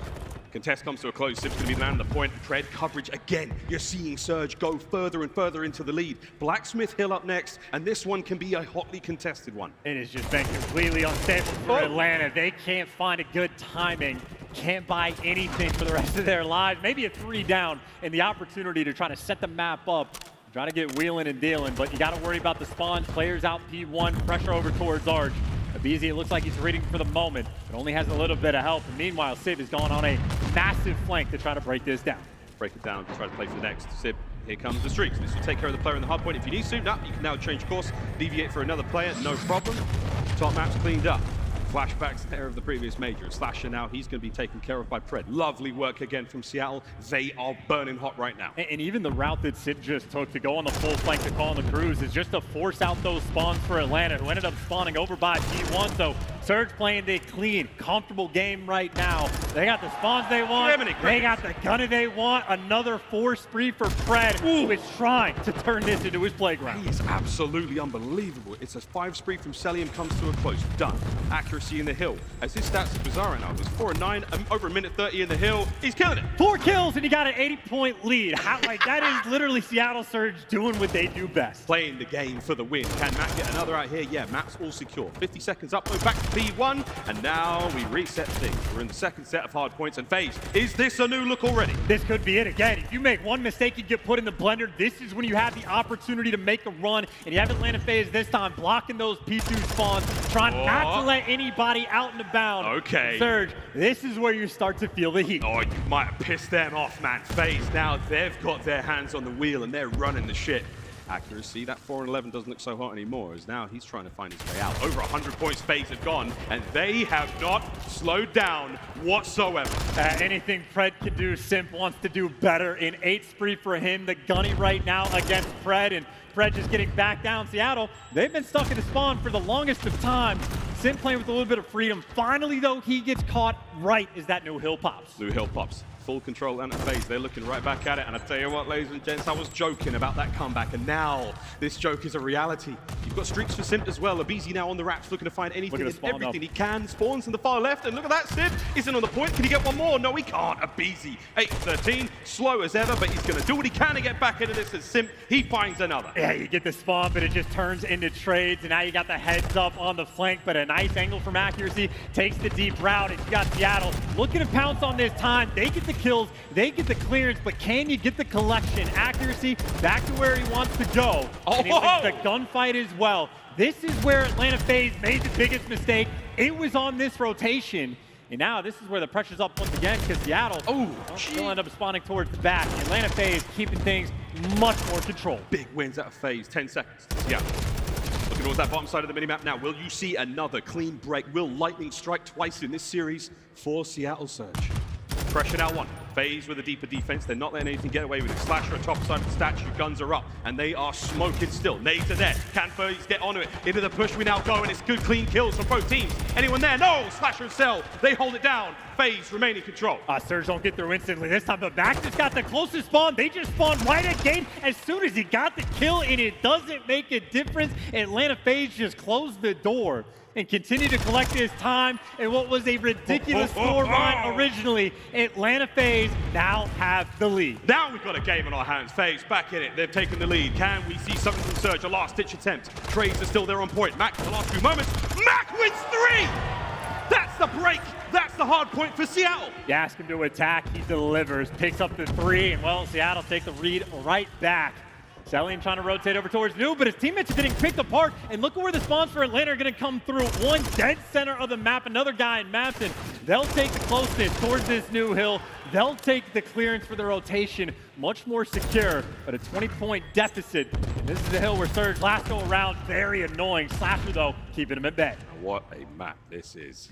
S12: contest comes to a close. Simp's going to be the man on the point. Pred coverage again. You're seeing Surge go further and further into the lead. Blacksmith Hill up next, and this one can be a hotly contested one.
S19: It has just been completely unstable for Atlanta. They can't find a good timing. Can't buy anything for the rest of their lives. Maybe a 3 down and the opportunity to try to set the map up. Try to get wheeling and dealing, but you got to worry about the spawns. Players out P1, pressure over towards Arch. aBeZy, it looks like he's reading for the moment, but only has a little bit of help. And meanwhile, Sib is going on a massive flank to try to break this down.
S12: Break it down, try to play for the next. Sib, here comes the streaks. This will take care of the player in the hard point if you need to. No, you can now change course, deviate for another player, no problem. Top map's cleaned up. Flashbacks there of the previous major. Slasher now, he's going to be taken care of by Pred. Lovely work again from Seattle. They are burning hot right now.
S19: And even the route that Sid just took to go on the full flank to call on the cruise is just to force out those spawns for Atlanta, who ended up spawning over by P1. So Surge playing the clean, comfortable game right now. They got the spawns they want. They got the gunner they want. Another 4 spree for Pred, who is trying to turn this into his playground.
S12: He is absolutely unbelievable. It's a 5 spree from Cellium comes to a close. Done. Accuracy in the hill. As his stats are bizarre right now. It was 4 and 9, over a minute 30 in the hill. He's killing it.
S19: 4 kills and you got an 80-point lead. That is literally Seattle Surge doing what they do best.
S12: Playing the game for the win. Can Mack get another out here? Yeah, map's all secure. 50 seconds up, back to P1, and now we reset things. We're in the second set of hard points, and FaZe, is this a new look already?
S19: This could be it again. If you make one mistake, you get put in the blender. This is when you have the opportunity to make a run, and you have Atlanta FaZe this time blocking those P2 spawns, trying not to let anybody out and about.
S12: Okay.
S19: Surge, this is where you start to feel the heat.
S12: Oh, you might have pissed them off, man. FaZe now, they've got their hands on the wheel and they're running the shit. Accuracy, that 4 and 11 doesn't look so hot anymore, as now he's trying to find his way out. Over 100 points FaZe have gone, and they have not slowed down whatsoever.
S9: Anything Pred can do, Simp wants to do better. In 8 spree for him, the gunny right now against Pred, and Pred just getting back down. Seattle, they've been stuck in the spawn for the longest of time. Simp playing with a little bit of freedom. Finally, though, he gets caught right as that new hill pops.
S12: New hill pops. Full control and at FaZe, they're looking right back at it. And I tell you what, ladies and gents, I was joking about that comeback, and now this joke is a reality. You've got streaks for Simp as well. aBeZy now on the wraps, looking to find anything and everything he can. Spawns in the far left, and look at that, Simp isn't on the point. Can he get one more? No, he can't. aBeZy, 8-13, slow as ever, but he's going to do what he can to get back into this as Simp. He finds another.
S9: Yeah, you get the spawn, but it just turns into trades, and now you got the heads up on the flank, but a nice angle from Accuracy takes the deep route, and you got Seattle looking to pounce on this time. They get the kills, they get the clearance, but can you get the collection? Accuracy back to where he wants to go. And he wins the gunfight as well. This is where Atlanta FaZe made the biggest mistake. It was on this rotation. And now this is where the pressure's up once again, because Seattle will end up spawning towards the back. Atlanta FaZe keeping things much more controlled.
S12: Big wins out of FaZe, 10 seconds. Yeah. Looking towards that bottom side of the minimap now. Will you see another clean break? Will lightning strike twice in this series for Seattle Surge? Pressure now one. FaZe with a deeper defense. They're not letting anything get away with it. Slasher on top side of the statue. Guns are up, and they are smoking still. Nades are there. Can FaZe get onto it? Into the push we now go, and it's good clean kills from both teams. Anyone there? No! Slasher and Cell. They hold it down. FaZe remain in control.
S9: Surge don't get through instantly this time, but Mack just got the closest spawn. They just spawned right at Gate as soon as he got the kill, and it doesn't make a difference. Atlanta FaZe just closed the door and continue to collect his time in what was a ridiculous score line originally. Atlanta FaZe now have the lead.
S12: Now we've got a game on our hands. FaZe back in it. They've taken the lead. Can we see something from Surge? A last-ditch attempt. Trades are still there on point. Mack for the last few moments. Mack wins 3! That's the break. That's the hard point for Seattle.
S9: You ask him to attack, he delivers. Picks up the 3, and well, Seattle take the lead right back. Cellium trying to rotate over towards New, but his teammates are getting picked apart. And look at where the spawns for Atlanta are going to come through. One dead center of the map, another guy in Mapson. They'll take the closeness towards this new hill. They'll take the clearance for the rotation. Much more secure, but a 20-point deficit. And this is the hill where Surge last go around. Very annoying. Slasher, though, keeping him at bay.
S12: What a map this is.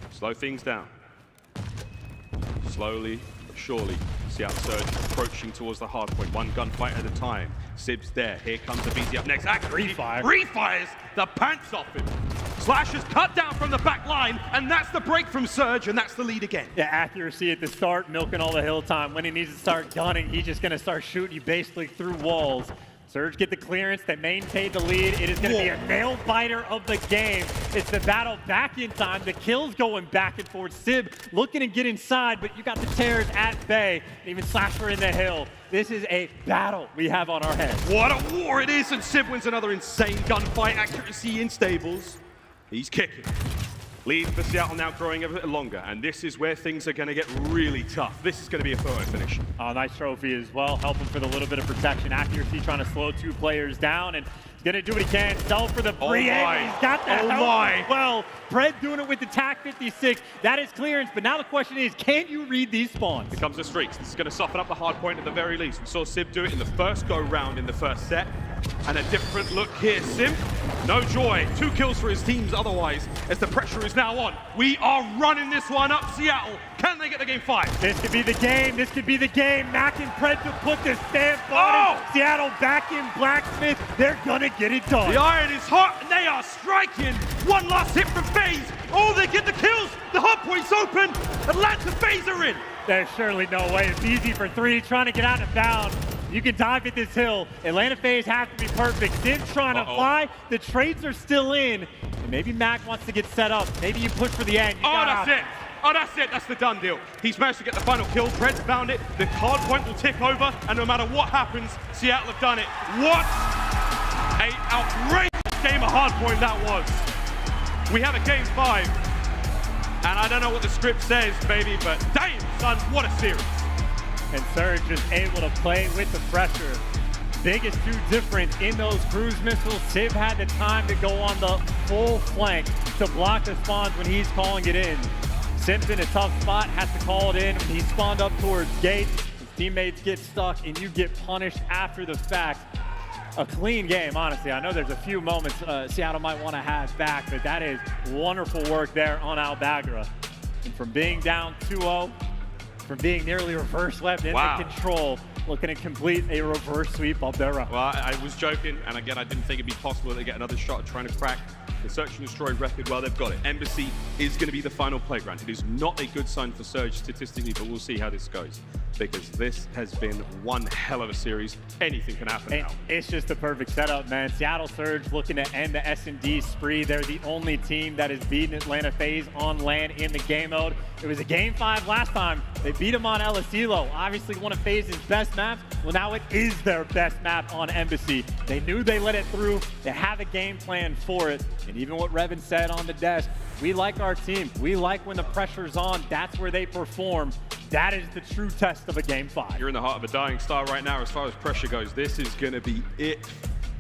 S12: Slow things down. Slowly but surely. Seattle Surge approaching towards the hard point. One gunfight at a time. Sib's there. Here comes aBeZy up next. Refires the pants off him. Slasher's cut down from the back line, and that's the break from Surge, and that's the lead again.
S9: Yeah, accuracy at the start, milking all the hill time. When he needs to start gunning, he's just going to start shooting you basically through walls. Surge get the clearance, they maintain the lead. It is going to be a nail biter of the game. It's the battle back in time. The kills going back and forth. Sib looking to get inside, but you got the tears at bay. Even Slasher in the hill. This is a battle we have on our hands.
S12: What a war it is, and Sib wins another insane gunfight. Accuracy in stables. He's kicking. Lead for Seattle now growing a bit longer, and this is where things are going to get really tough. This is going to be a photo finish.
S9: Oh, nice trophy as well, helping for the little bit of protection. Accuracy trying to slow 2 players down, and he's going to do what he can. Sell for the free He's got the help as well. Pred doing it with the TAC 56. That is clearance, but now the question is, can you read these spawns?
S12: Here comes the streaks. This is going to soften up the hard point at the very least. We saw Sib do it in the first go-round in the first set. And a different look here. Simp, no joy. 2 kills for his teams otherwise, as the pressure is now on. We are running this one up, Seattle. Can they get the game 5?
S9: This could be the game. This could be the game. Mack and Pred to put the stamp on it. Seattle back in Blacksmith. They're going to get it done.
S12: The iron is hot, and they are striking. One last hit from FaZe. Oh, they get the kills. The hard point's open. Atlanta FaZe are in.
S9: There's surely no way. It's easy for 3, trying to get out of bounds. You can dive at this hill. Atlanta FaZe have to be perfect. Sim's trying to fly. The trades are still in. And maybe Mack wants to get set up. Maybe you push for the end.
S12: That's it. Oh, that's it. That's the done deal. He's managed to get the final kill. Pred's found it. The hard point will tick over. And no matter what happens, Seattle have done it. What an outrageous game of hard point that was. We have a game 5. And I don't know what the script says, baby, but damn, son, what a series.
S9: And Surge is able to play with the pressure. Biggest 2 difference in those cruise missiles. Sib had the time to go on the full flank to block the spawns when he's calling it in. Simp's in a tough spot, has to call it in. When he spawned up towards Gate, his teammates get stuck and you get punished after the fact. a clean game, honestly. I know there's a few moments Seattle might want to have back, but that is wonderful work there on aBeZy. And from being down 2-0, from being nearly reverse swept into control, looking to complete a reverse sweep of their run.
S12: Well, I was joking, and again, I didn't think it'd be possible to get another shot trying to crack the Search and Destroy record. Well, they've got it. aBeZy is going to be the final playground. It is not a good sign for Surge statistically, but we'll see how this goes, because this has been one hell of a series. Anything can happen now.
S9: It's just the perfect setup, man. Seattle Surge looking to end the S&D spree. They're the only team that has beaten Atlanta FaZe on LAN in the game mode. It was a game 5 last time. They beat them on El Asilo, obviously one of FaZe's best maps. Well, now it is their best map on aBeZy. They knew they let it through. They have a game plan for it. And even what Revan said on the desk, we like our team. We like when the pressure's on. That's where they perform. That is the true test of a game 5.
S12: You're in the heart of a dying star right now as far as pressure goes. This is going to be it.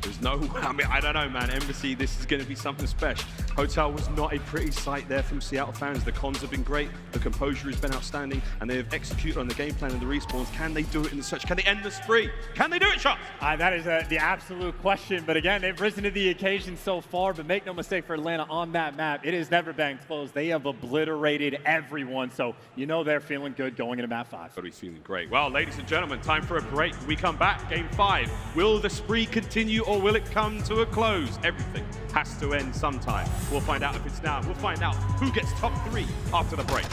S12: There's no, I mean, I don't know, man. aBeZy, this is going to be something special. Hotel was not a pretty sight there from Seattle fans. The comms have been great. The composure has been outstanding. And they have executed on the game plan and the respawns. Can they do it in the search? Can they end the spree? Can they do it, Shots?
S9: That is the absolute question. But again, they've risen to the occasion so far. But make no mistake for Atlanta on that map, it has never been close. They have obliterated everyone. So you know they're feeling good going into map 5.
S12: Gotta be feeling great. Well, ladies and gentlemen, time for a break. We come back, game 5. Will the spree continue or will it come to a close? Everything has to end sometime. We'll find out if it's now. We'll find out who gets top 3 after the break.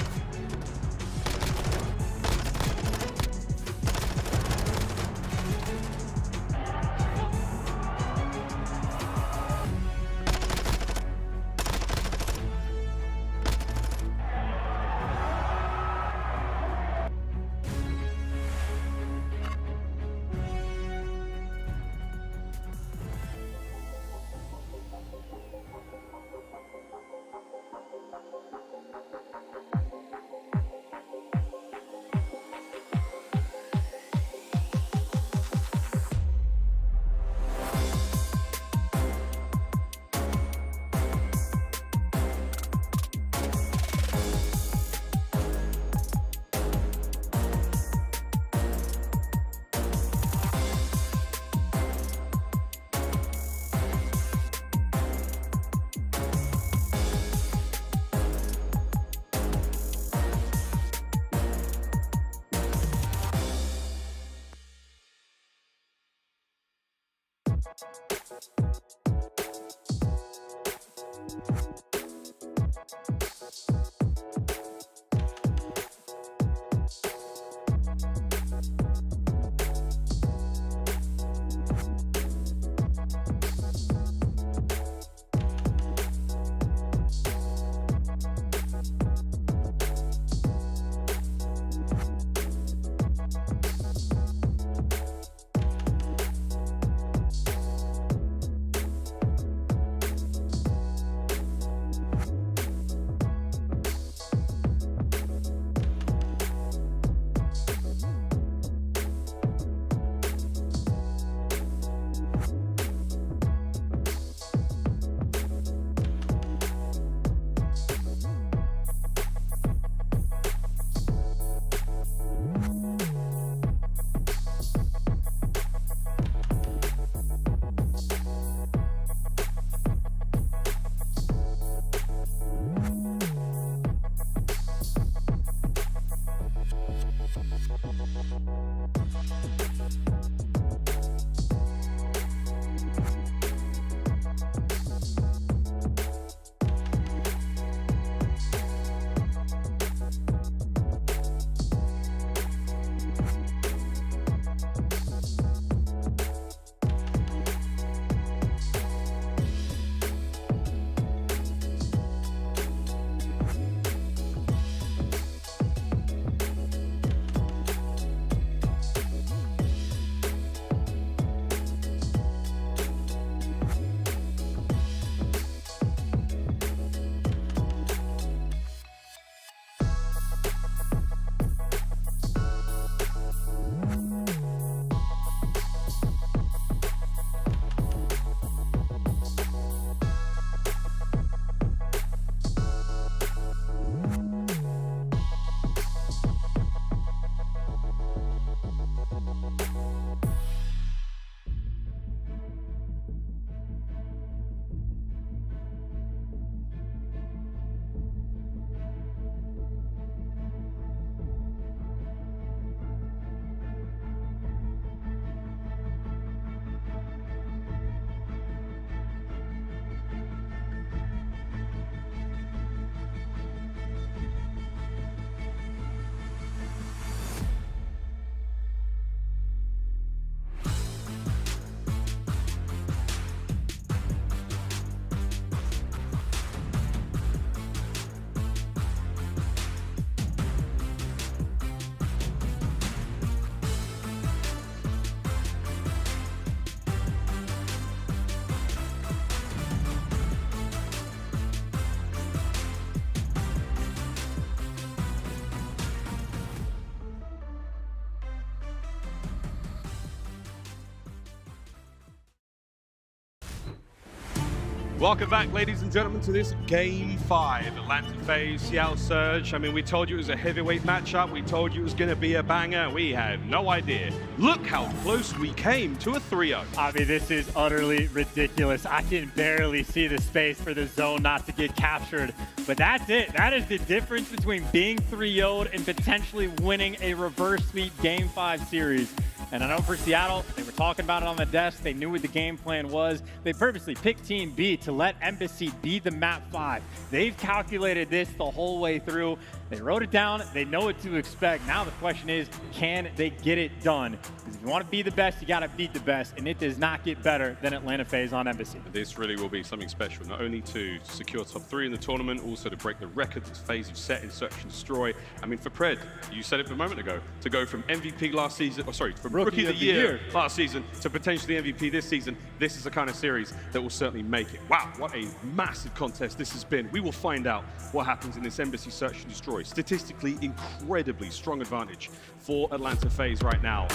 S12: Welcome back, ladies and gentlemen, to this Game 5. Atlanta FaZe, Seattle Surge. I mean, we told you it was a heavyweight matchup. We told you it was going to be a banger. We had no idea. Look how close we came to a 3-0.
S9: I mean, this is utterly ridiculous. I can barely see the space for the zone not to get captured. But that's it. That is the difference between being 3-0'd and potentially winning a reverse sweep Game 5 series. And I know for Seattle, they were talking about it on the desk. They knew what the game plan was. They purposely picked Team B to let aBeZy be the map 5. They've calculated this the whole way through. They wrote it down. They know what to expect. Now the question is, can they get it done? Because if you want to be the best, you got to beat the best. And it does not get better than Atlanta FaZe on aBeZy.
S12: This really will be something special, not only to secure top 3 in the tournament, also to break the record that FaZe have set in Search and Destroy. I mean, for Pred, you said it a moment ago, to go from MVP last season, or sorry, from Rookie of the Year last season to potentially MVP this season, this is the kind of series that will certainly make it. Wow, what a massive contest this has been. We will find out what happens in this aBeZy Search and Destroy. Statistically, incredibly strong advantage for Atlanta FaZe right now.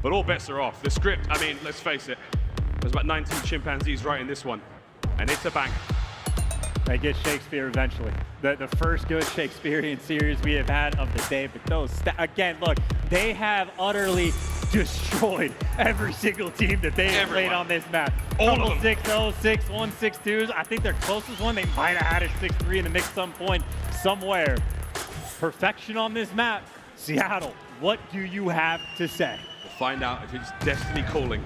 S12: But all bets are off. The script, I mean, let's face it, there's about 19 chimpanzees right in this one, and it's a bang.
S9: They get Shakespeare eventually. The first good Shakespearean series we have had of the day, but those, again, look, they have utterly destroyed every single team that they have played on this map. All of them. 6-0, 6-1, 6-2s. I think their closest one, they might have had a 6-3 in the mix some point somewhere. Perfection on this map. Seattle, what do you have to say?
S12: We'll find out if it's destiny calling.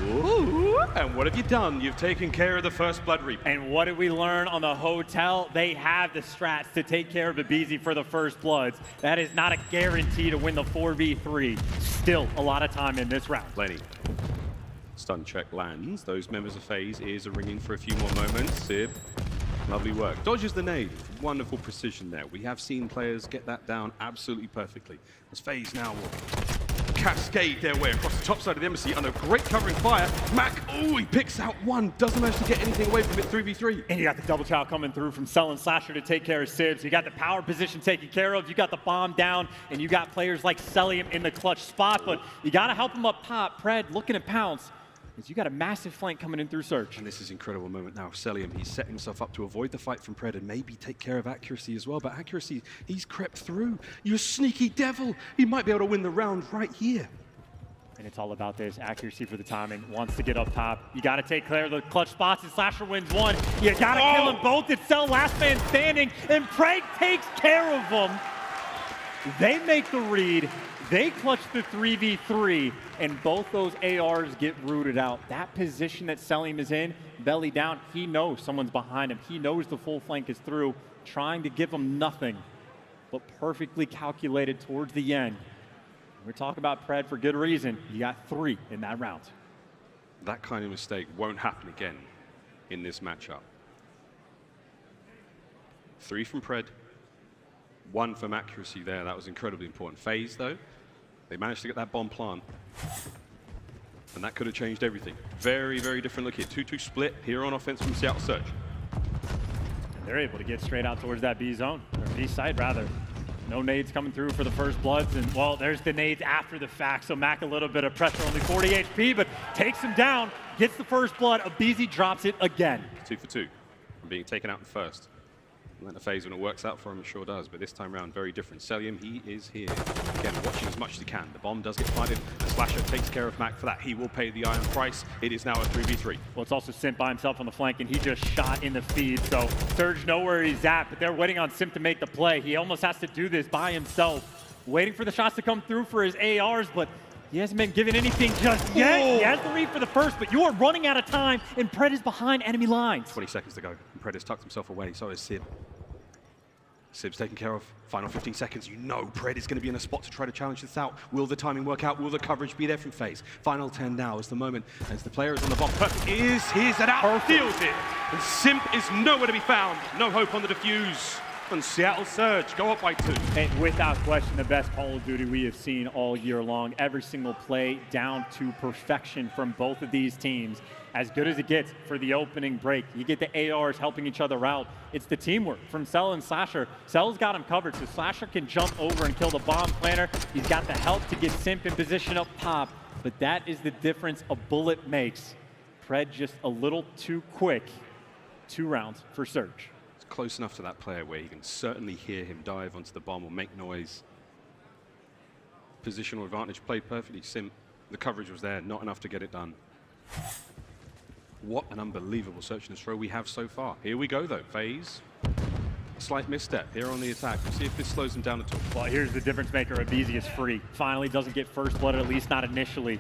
S12: Ooh. And what have you done? You've taken care of the first Blood Reap.
S9: And what did we learn on the hotel? They have the strats to take care of aBeZy for the first Bloods. That is not a guarantee to win the 4v3. Still a lot of time in this round.
S12: Lenny. Stun check lands. Those members of FaZe ears are ringing for a few more moments. Sib. Lovely work. Dodges the nade. Wonderful precision there. We have seen players get that down absolutely perfectly. As FaZe now will cascade their way across the top side of the embassy under great covering fire. Mack, oh, he picks out one. Doesn't manage to get anything away from it. 3v3.
S9: And you got the double chow coming through from Cell and Slasher to take care of Sibs. You got the power position taken care of. You got the bomb down. And you got players like Cellium in the clutch spot. But you got to help him up top. Pred looking at Pounce. You got a massive flank coming in through Search.
S12: And this is an incredible moment now. Cellium, he's setting himself up to avoid the fight from Pred and maybe take care of accuracy as well. But accuracy, he's crept through. You sneaky devil. He might be able to win the round right here.
S9: And it's all about this accuracy for the timing. Wants to get up top. You got to take care of the clutch spots, and Slasher wins one. You got to kill them both. It's Cell, last man standing, and Pred takes care of them. They make the read. They clutch the 3v3, and both those ARs get rooted out. That position that Cellium is in, belly down, he knows someone's behind him. He knows the full flank is through, trying to give him nothing, but perfectly calculated towards the end. We're talking about Pred for good reason. You got 3 in that round.
S12: That kind of mistake won't happen again in this matchup. 3 from Pred, 1 from accuracy there. That was incredibly important. FaZe, though, they managed to get that bomb plant. And that could have changed everything. Very, very different look here. 2-2 split here on offense from Seattle Surge.
S9: And they're able to get straight out towards that B zone, or B side rather. No nades coming through for the first Bloods, and well, there's the nades after the fact, so Mack a little bit of pressure, only 40 HP, but takes him down, gets the first Blood, aBeZy drops it again.
S12: 2 for 2, from being taken out in first. Atlanta FaZe, when it works out for him, it sure does, but this time around, very different. Cellium, he is here. Again, watching as much as he can. The bomb does get planted, and Slasher takes care of Mack for that. He will pay the iron price. It is now a 3v3.
S9: Well, it's also Simp by himself on the flank, and he just shot in the feed, so Surge know where he's at, but they're waiting on Simp to make the play. He almost has to do this by himself, waiting for the shots to come through for his ARs, but he hasn't been given anything just yet. He has the read for the first, but you are running out of time, and Pred is behind enemy lines.
S12: 20 seconds to go, and Pred has tucked himself away, so is Sib. Sib's taken care of. Final 15 seconds. You know Pred is going to be in a spot to try to challenge this out. Will the timing work out? Will the coverage be there from FaZe? Final 10 now is the moment as the player is on the bomb. Perfect is here's it out. Deals it. And Simp is nowhere to be found. No hope on the defuse. And Seattle Surge go up by 2.
S9: And without question, the best Call of Duty we have seen all year long. Every single play down to perfection from both of these teams. As good as it gets for the opening break. You get the ARs helping each other out. It's the teamwork from Cell and Slasher. Cell's got him covered, so Slasher can jump over and kill the bomb planter. He's got the help to get Simp in position up top, but that is the difference a bullet makes.
S14: Pred just a little too quick. 2 rounds for Surge.
S12: It's close enough to that player where you can certainly hear him dive onto the bomb or make noise. Positional advantage played perfectly. Simp, the coverage was there, not enough to get it done. What an unbelievable search and destroy we have so far. Here we go though, FaZe. Slight misstep here on the attack. We'll see if this slows him down at all.
S14: Well, here's the difference maker. aBeZy is free. Finally doesn't get first blood, at least not initially.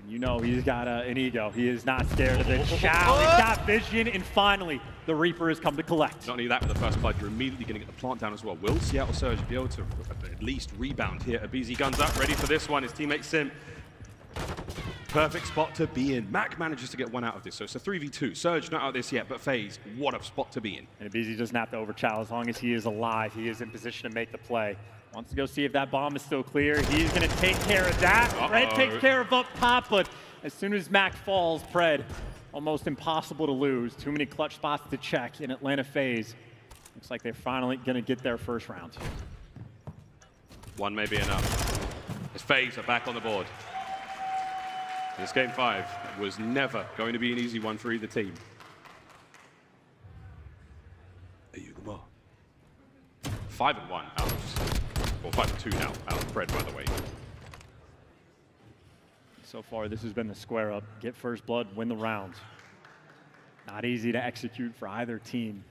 S14: And you know he's got an ego. He is not scared of it. Chow, he's got vision, and finally the Reaper has come to collect.
S12: Not only that, with the first blood, you're immediately going to get the plant down as well. Will Seattle Surge be able to at least rebound here? aBeZy guns up, ready for this one. His teammate Simp. Perfect spot to be in. Mack manages to get one out of this, so it's a 3v2. Surge not out of this yet, but FaZe, what a spot to be in.
S14: And aBeZy doesn't have to overchow. As long as he is alive, he is in position to make the play. Wants to go see if that bomb is still clear. He's going to take care of that. Pred takes care of up top, but as soon as Mack falls, Pred, almost impossible to lose. Too many clutch spots to check in Atlanta FaZe. Looks like they're finally going to get their first round.
S12: One may be enough. As FaZe are back on the board. This game 5 was never going to be an easy one for either team. Are you the more? 5-1 out of, or 5-2 now out of Pred, by the way.
S14: So far, this has been the square up. Get first blood, win the round. Not easy to execute for either team.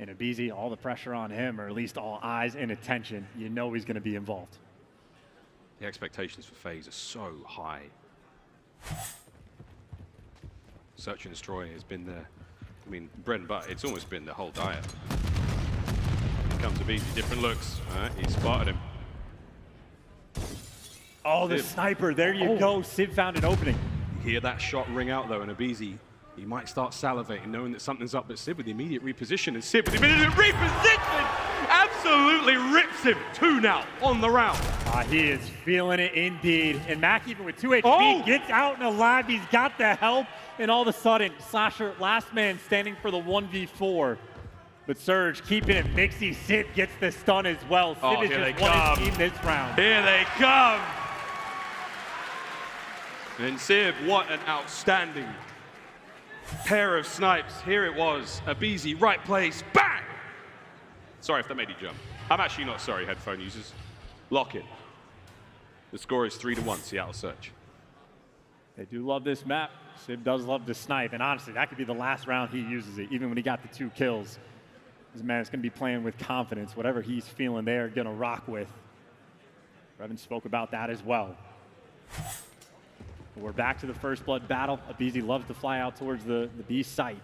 S14: And aBeZy, all the pressure on him, or at least all eyes and attention. You know he's going to be involved.
S12: The expectations for FaZe are so high. Search and destroy has been the, I mean, bread and butter. It's almost been the whole diet. Here comes aBeZy, different looks. He spotted him.
S14: Oh, the sniper, there you go. Sid found an opening.
S12: You hear that shot ring out though, and aBeZy, he might start salivating, knowing that something's up, but Sid with the immediate reposition, and Sid with the immediate reposition absolutely rips him. 2 now on the round.
S14: He is feeling it indeed. And Mack, even with 2 HP, gets out and alive. He's got the help, and all of a sudden, Slasher, last man standing for the 1v4. But Surge keeping it mixy. Sid gets the stun as well. Sid has just won his team this round.
S12: Here they come. And Sib, what an outstanding pair of snipes. Here it was, aBeZy, right place, bang! Sorry if that made you jump. I'm actually not sorry, headphone users. Lock it. The score is 3-1, Seattle Surge.
S14: They do love this map. Sib does love to snipe, and honestly, that could be the last round he uses it, even when he got the 2 kills. This man is going to be playing with confidence. Whatever he's feeling, they're going to rock with. Revan spoke about that as well. We're back to the first blood battle. aBeZy loves to fly out towards the B site.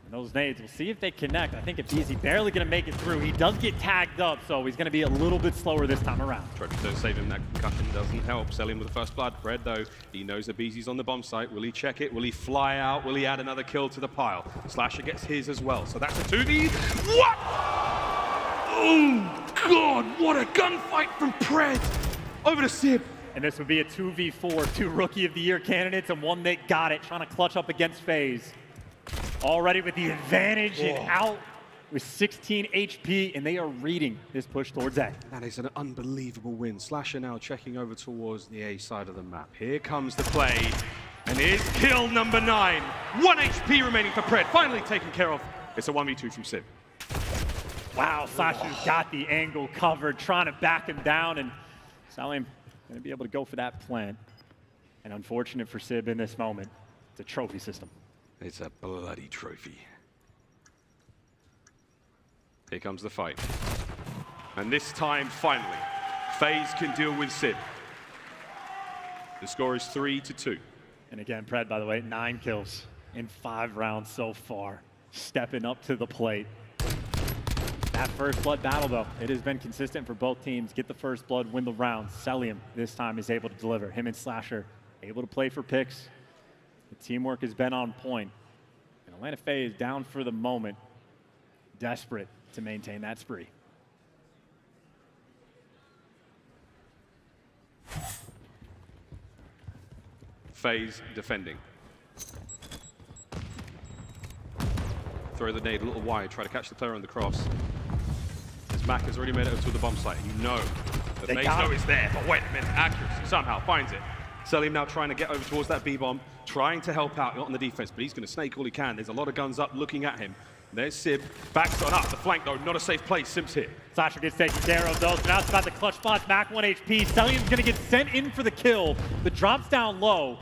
S14: And those nades, we'll see if they connect. I think aBeZy barely going to make it through. He does get tagged up, so he's going to be a little bit slower this time around.
S12: Tried to save him, that concussion doesn't help. Cellium with the first blood. Pred, though, he knows aBeZy's on the bomb site. Will he check it? Will he fly out? Will he add another kill to the pile? Slasher gets his as well, so that's a 2v. What? Oh, God, what a gunfight from Pred. Over to Sib.
S14: And this would be a 2v4, 2 Rookie of the Year candidates, and one that got it, trying to clutch up against FaZe. Already with the advantage and out with 16 HP, and they are reading this push towards A.
S12: That is an unbelievable win. Slasher now checking over towards the A side of the map. Here comes the play, and here's kill number 9. 1 HP remaining for Pred, finally taken care of. It's a 1v2 from Sib.
S14: Wow, Slasher's got the angle covered, trying to back him down, and Cellium going to be able to go for that plant. And unfortunate for Sib in this moment, it's a trophy system.
S12: It's a bloody trophy. Here comes the fight. And this time, finally, FaZe can deal with Sib. The score is 3-2.
S14: And again, Pred, by the way, 9 kills in 5 rounds so far. Stepping up to the plate. That first blood battle, though, it has been consistent for both teams. Get the first blood, win the round. Cellium this time is able to deliver. Him and Slasher able to play for picks. The teamwork has been on point. And Atlanta FaZe down for the moment. Desperate to maintain that spree.
S12: FaZe defending. Throw the nade a little wide, try to catch the player on the cross. As Mack has already made it to the bomb site, you know that they know it's there, but wait a minute, accuracy somehow finds it. Cellium now trying to get over towards that B-bomb, trying to help out on the defense, but he's going to snake all he can. There's a lot of guns up looking at him. There's Simp, backs on up, the flank though, not a safe place, Simp's here.
S14: Slasher gets taken care of though, so now it's about the clutch spots, Mack 1 HP. Cellium's gonna get sent in for the kill. The drop's down low.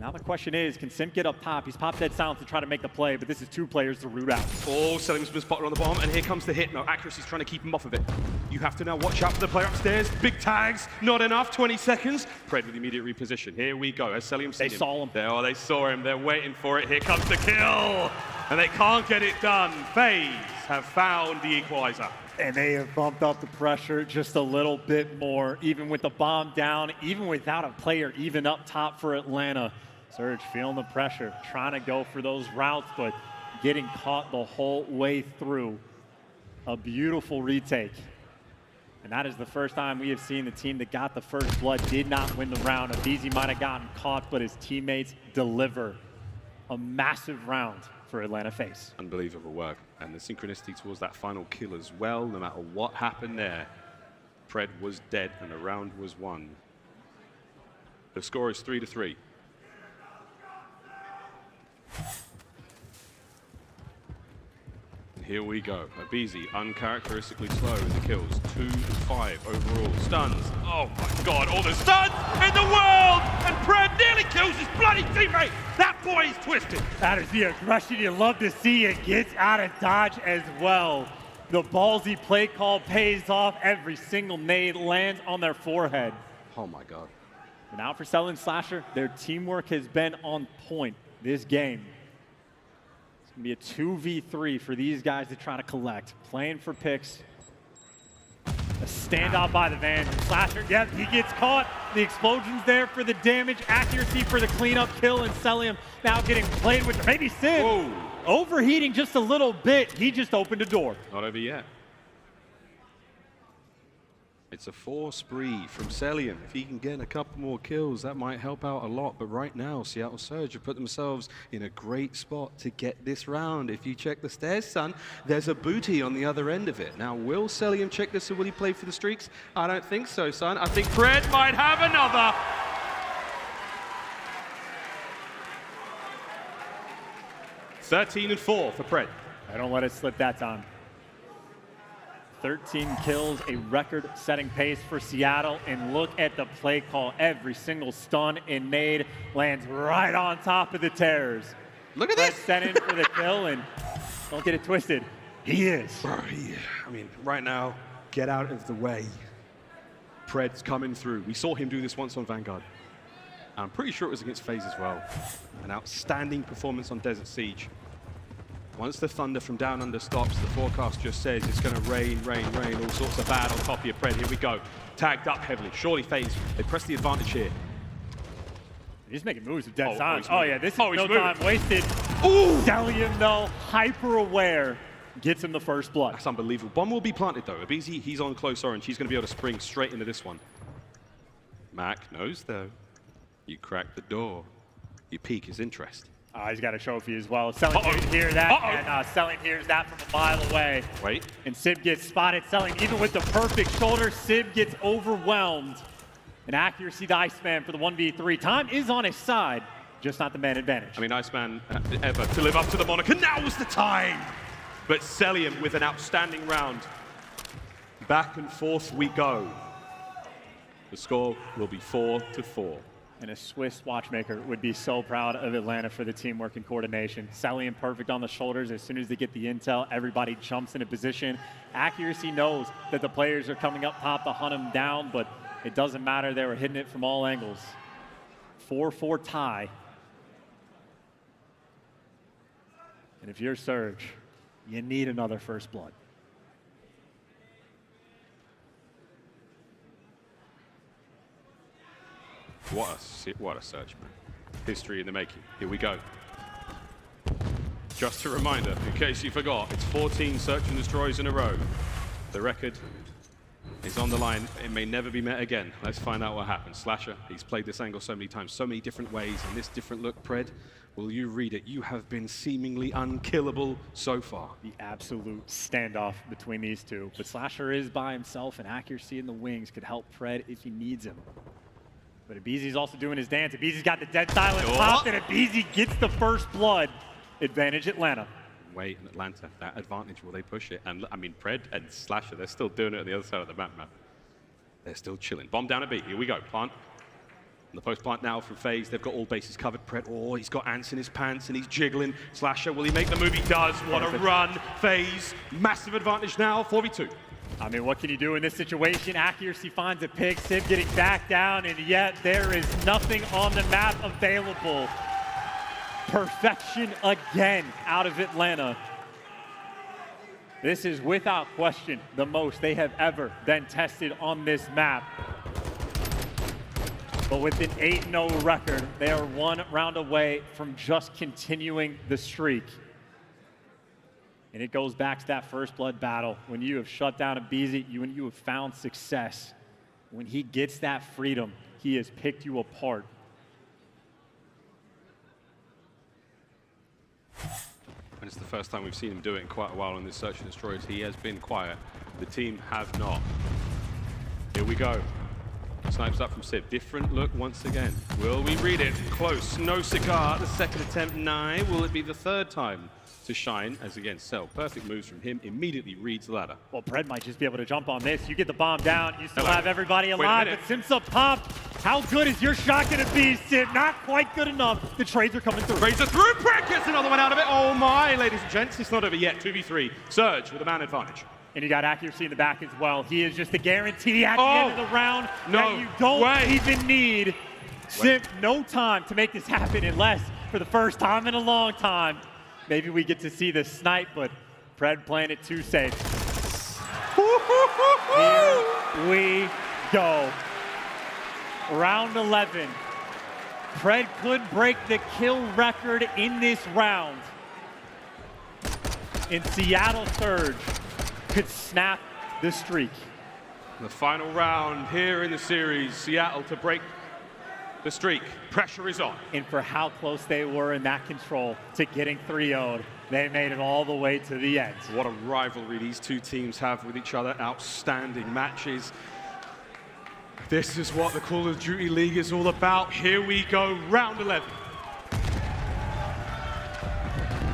S14: Now the question is, can Simp get up top? He's popped dead silence to try to make the play, but this is 2 players to root out.
S12: Oh, Cellium's been spotted on the bomb, and here comes the hit. No, accuracy's trying to keep him off of it. You have to now watch out for the player upstairs. Big tags, not enough, 20 seconds. Pred with immediate reposition. Here we go, as Cellium
S14: They saw him.
S12: Oh, they saw him, they're waiting for it. Here comes the kill, and they can't get it done. FaZe have found the equalizer.
S14: And they have bumped up the pressure just a little bit more, even with the bomb down, even without a player even up top for Atlanta. Surge feeling the pressure, trying to go for those routes, but getting caught the whole way through. A beautiful retake. And that is the first time we have seen the team that got the first blood did not win the round. aBeZy might have gotten caught, but his teammates deliver a massive round for Atlanta FaZe.
S12: Unbelievable work. And the synchronicity towards that final kill as well, no matter what happened there. Pred was dead and the round was won. The score is 3-3. And here we go. aBeZy uncharacteristically slow in the kills. 2-5 overall. Stuns. Oh my god, all the stuns in the world! And Pred nearly kills his bloody teammate! That boy is twisted!
S14: That is the aggression you love to see. It gets out of dodge as well. The ballsy play call pays off. Every single nade lands on their forehead.
S12: Oh my god.
S14: And now for Cellium Slasher, their teamwork has been on point this game. It's going to be a 2v3 for these guys to try to collect. Playing for picks. A standoff by the van. Slasher, yep, he gets caught. The explosion's there for the damage. Accuracy for the cleanup kill. And Cellium now getting played with, maybe Sid. Overheating just a little bit. He just opened a door.
S12: Not over yet. It's a 4 spree from Cellium. If he can get a couple more kills, that might help out a lot. But right now, Seattle Surge have put themselves in a great spot to get this round. If you check the stairs, son, there's a booty on the other end of it. Now, will Cellium check this or will he play for the streaks? I don't think so, son. I think Pred might have another. (13-4 for Pred.
S14: I don't let it slip that time. 13 kills, a record-setting pace for Seattle. And look at the play call. Every single stun and nade lands right on top of the Terrors.
S12: Look at this.
S14: Sent in for the kill, and don't get it twisted. He is.
S12: Bro, I mean, right now, get out of the way. Pred's coming through. We saw him do this once on Vanguard. I'm pretty sure it was against FaZe as well. An outstanding performance on Desert Siege. Once the thunder from down under stops, the forecast just says it's going to rain, all sorts of bad on top of your Pred. Here we go. Tagged up heavily. Surely FaZe, they press the advantage here.
S14: He's making moves with dead silence. Oh yeah, this is no
S12: moving.
S14: time wasted. Ooh! Cellium though, hyper aware, gets him the first blood.
S12: That's unbelievable. Bomb will be planted though. aBeZy, he's on close orange. He's going to be able to spring straight into this one. Mack knows though. You crack the door. You pique his interest.
S14: He's got a trophy as well. Cellium didn't hear that, and Cellium hears that from a mile away.
S12: Wait.
S14: And Simp gets spotted. Cellium, even with the perfect shoulder, Simp gets overwhelmed. An accuracy to Iceman for the 1v3. Time is on his side, just not the man advantage.
S12: I mean, Iceman ever to live up to the moniker. Now is the time! But Cellium with an outstanding round. Back and forth we go. The score will be 4-4.
S14: And a Swiss watchmaker would be so proud of Atlanta for the teamwork and coordination. Cellium perfect on the shoulders. As soon as they get the intel, everybody jumps into position. Accuracy knows that the players are coming up top to hunt him down, but it doesn't matter. They were hitting it from all angles. 4-4 tie. And if you're Surge, you need another first blood.
S12: What a search, man. History in the making. Here we go. Just a reminder, in case you forgot, it's 14 search and destroys in a row. The record is on the line. It may never be met again. Let's find out what happens. Slasher, he's played this angle so many times, so many different ways, and this different look, Pred, will you read it? You have been seemingly unkillable so far.
S14: The absolute standoff between these two. But Slasher is by himself, and accuracy in the wings could help Pred if he needs him. But aBeZy's also doing his dance. aBeZy's got the dead silence popped, and aBeZy gets the first blood. Advantage Atlanta.
S12: Wait, in Atlanta, that advantage, will they push it? And I mean, Pred and Slasher, they're still doing it at the other side of the map, man. They're still chilling. Bomb down a B. Here we go. Plant. And the post plant now from FaZe. They've got all bases covered. Pred, oh, he's got ants in his pants and he's jiggling. Slasher, will he make the move? He does. What a run. FaZe, massive advantage now, 4v2.
S14: I mean, what can you do in this situation? Accuracy finds a pick. Simp getting back down, and yet there is nothing on the map available. Perfection again out of Atlanta. This is without question the most they have ever been tested on this map. But with an 8-0 record, they are 1 round away from just continuing the streak. And it goes back to that first blood battle. When you have shut down aBeZy, when you have found success, when he gets that freedom, he has picked you apart.
S12: And it's the first time we've seen him do it in quite a while on this Search and Destroy. He has been quiet. The team have not. Here we go. Snipes up from Simp. Different look once again. Will we read it? Close. No cigar. The second attempt, nigh. Will it be the third time to shine? As again, Cell. Perfect moves from him. Immediately reads the ladder.
S14: Well, Pred might just be able to jump on this. You get the bomb down. You still have everybody alive, but Simp's up popped. How good is your shot going to be, Simp? Not quite good enough. The trades are coming through.
S12: Trades are through. Pred gets another one out of it. Oh my, ladies and gents. It's not over yet. 2v3. Surge with a man advantage.
S14: And you got accuracy in the back as well. He is just a guarantee at the end of the round that you don't even need. Simp, no time to make this happen unless, for the first time in a long time, maybe we get to see the snipe, but Pred playing it too safe. Here we go. Round 11. Pred could break the kill record in this round. In Seattle Surge could snap the streak.
S12: The final round here in the series, Seattle to break the streak. Pressure is on.
S14: And for how close they were in that control to getting 3-0'd, they made it all the way to the end.
S12: What a rivalry these two teams have with each other. Outstanding matches. This is what the Call of Duty League is all about. Here we go, round 11.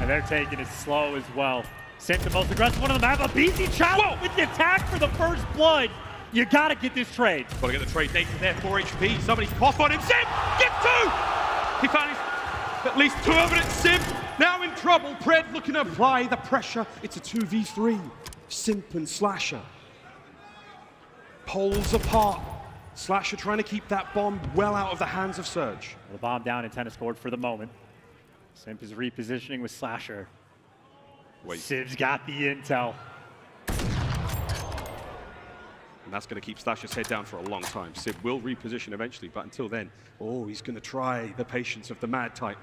S14: And they're taking it slow as well. Simp, the most aggressive one on the map. aBeZy challenge with the attack for the first blood. You gotta get this trade.
S12: Gotta get the trade. Nathan there, 4 HP. Somebody's off on him. Simp, get 2! He found at least 2 of it at Simp. Now in trouble. Pred looking to apply the pressure. It's a 2v3. Simp and Slasher. Poles apart. Slasher trying to keep that bomb well out of the hands of Surge.
S14: The bomb down in tennis court for the moment. Simp is repositioning with Slasher. Siv's got the intel.
S12: And that's going to keep Slasher's head down for a long time. Siv will reposition eventually, but until then, oh, he's going to try the patience of the Mad Titan.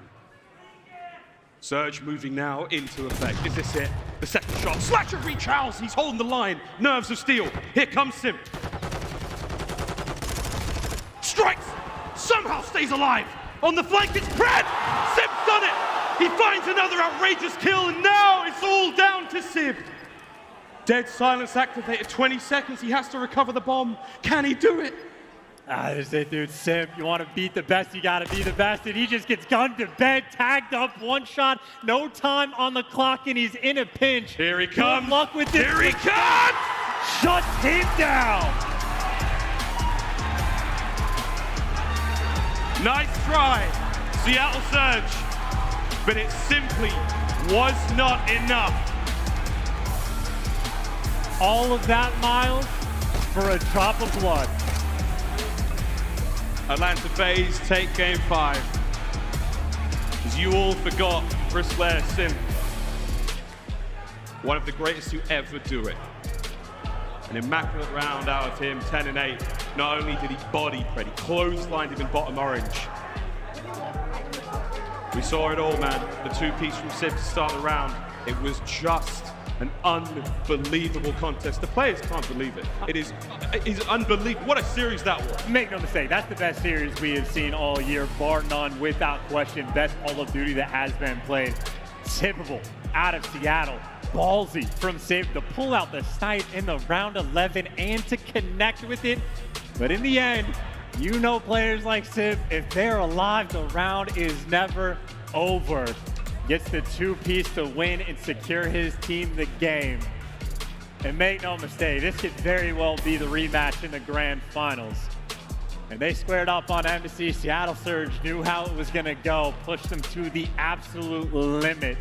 S12: Surge moving now into effect. Is this it? The second shot. Slasher rechowls. He's holding the line. Nerves of steel. Here comes Simp. Strikes. Somehow stays alive. On the flank, it's Pred. Simp's done it. He finds another outrageous kill, and now it's all down to Simp. Dead silence activated, 20 seconds. He has to recover the bomb. Can he do it?
S14: That's it, dude. Simp, you want to beat the best, you got to be the best. And he just gets gunned to bed, tagged up, 1 shot, no time on the clock, and he's in a pinch.
S12: Here he comes.
S14: Good luck with this.
S12: Here he comes!
S14: Shuts him down.
S12: Nice try, Seattle Surge. But it simply was not enough.
S14: All of that, Miles, for a drop of blood.
S12: Atlanta FaZe take game 5. As you all forgot, Priestahh Simp. One of the greatest to ever do it. An immaculate round out of him, 10 and 8. Not only did he body Pred, he clotheslined him in bottom orange. We saw it all, man. The 2-piece from Simp to start the round. It was just an unbelievable contest. The players can't believe it. It is unbelievable. What a series that was.
S14: Make no mistake, that's the best series we have seen all year, bar none, without question. Best Call of Duty that has been played. Typical out of Seattle. Ballsy from Simp to pull out the snipe in the round 11 and to connect with it. But in the end, You know players like Simp, if they're alive, the round is never over. Gets the 2-piece to win and secure his team the game. And make no mistake, this could very well be the rematch in the grand finals. And they squared up on aBeZy. Seattle Surge knew how it was gonna go, pushed them to the absolute limit.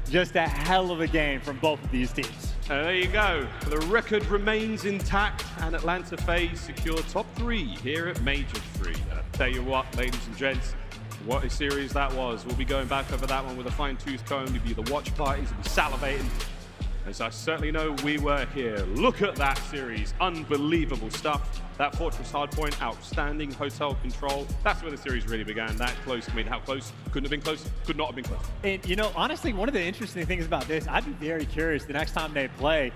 S14: Just a hell of a game from both of these teams.
S12: There you go. The record remains intact, and Atlanta FaZe secure top 3 here at Major 3. Tell you what, ladies and gents, what a series that was. We'll be going back over that one with a fine-tooth comb. We'll be the watch parties, we'll be salivating. As I certainly know we were here. Look at that series. Unbelievable stuff. That Fortress hardpoint, outstanding hotel control. That's where the series really began. That close. I mean, how close? Couldn't have been close. Could not have been close.
S14: And, you know, honestly, one of the interesting things about this, I'd be very curious the next time they play.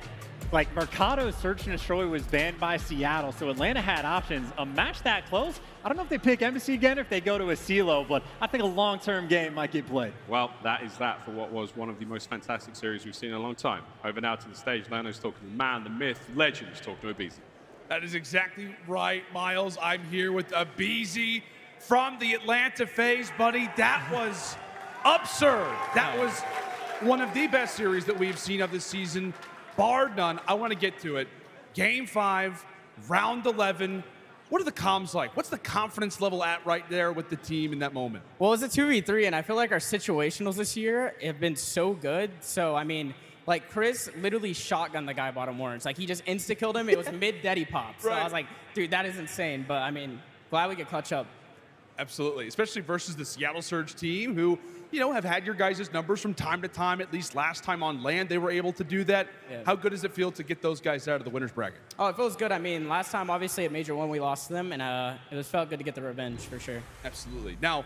S14: Like, Mercado's Search and Destroy was banned by Seattle, so Atlanta had options. A match that close, I don't know if they pick aBeZy again or if they go to a CeeLo, but I think a long-term game might get played.
S12: Well, that is that for what was one of the most fantastic series we've seen in a long time. Over now to the stage, Lano's talking to the man, the myth, legend, is talking to aBeZy.
S5: That is exactly right, Miles. I'm here with aBeZy from the Atlanta FaZe, buddy. That was absurd. That was one of the best series that we've seen of this season, bar none. I want to get to it. Game 5, round 11. What are the comms like? What's the confidence level at right there with the team in that moment?
S21: Well, it's a 2v3, and I feel like our situationals this year have been so good. So, I mean, like, Chris literally shotgunned the guy bottom orange. Like, he just insta-killed him. It was mid-deady pop. So I was like, dude, that is insane. But, I mean, glad we could clutch up.
S5: Absolutely, especially versus the Seattle Surge team who, you know, have had your guys' numbers from time to time. At least last time on land, they were able to do that. Yeah. How good does it feel to get those guys out of the winner's bracket?
S21: Oh, it feels good. I mean, last time, obviously, at Major 1, we lost to them, and it felt good to get the revenge, for sure.
S5: Absolutely. Now,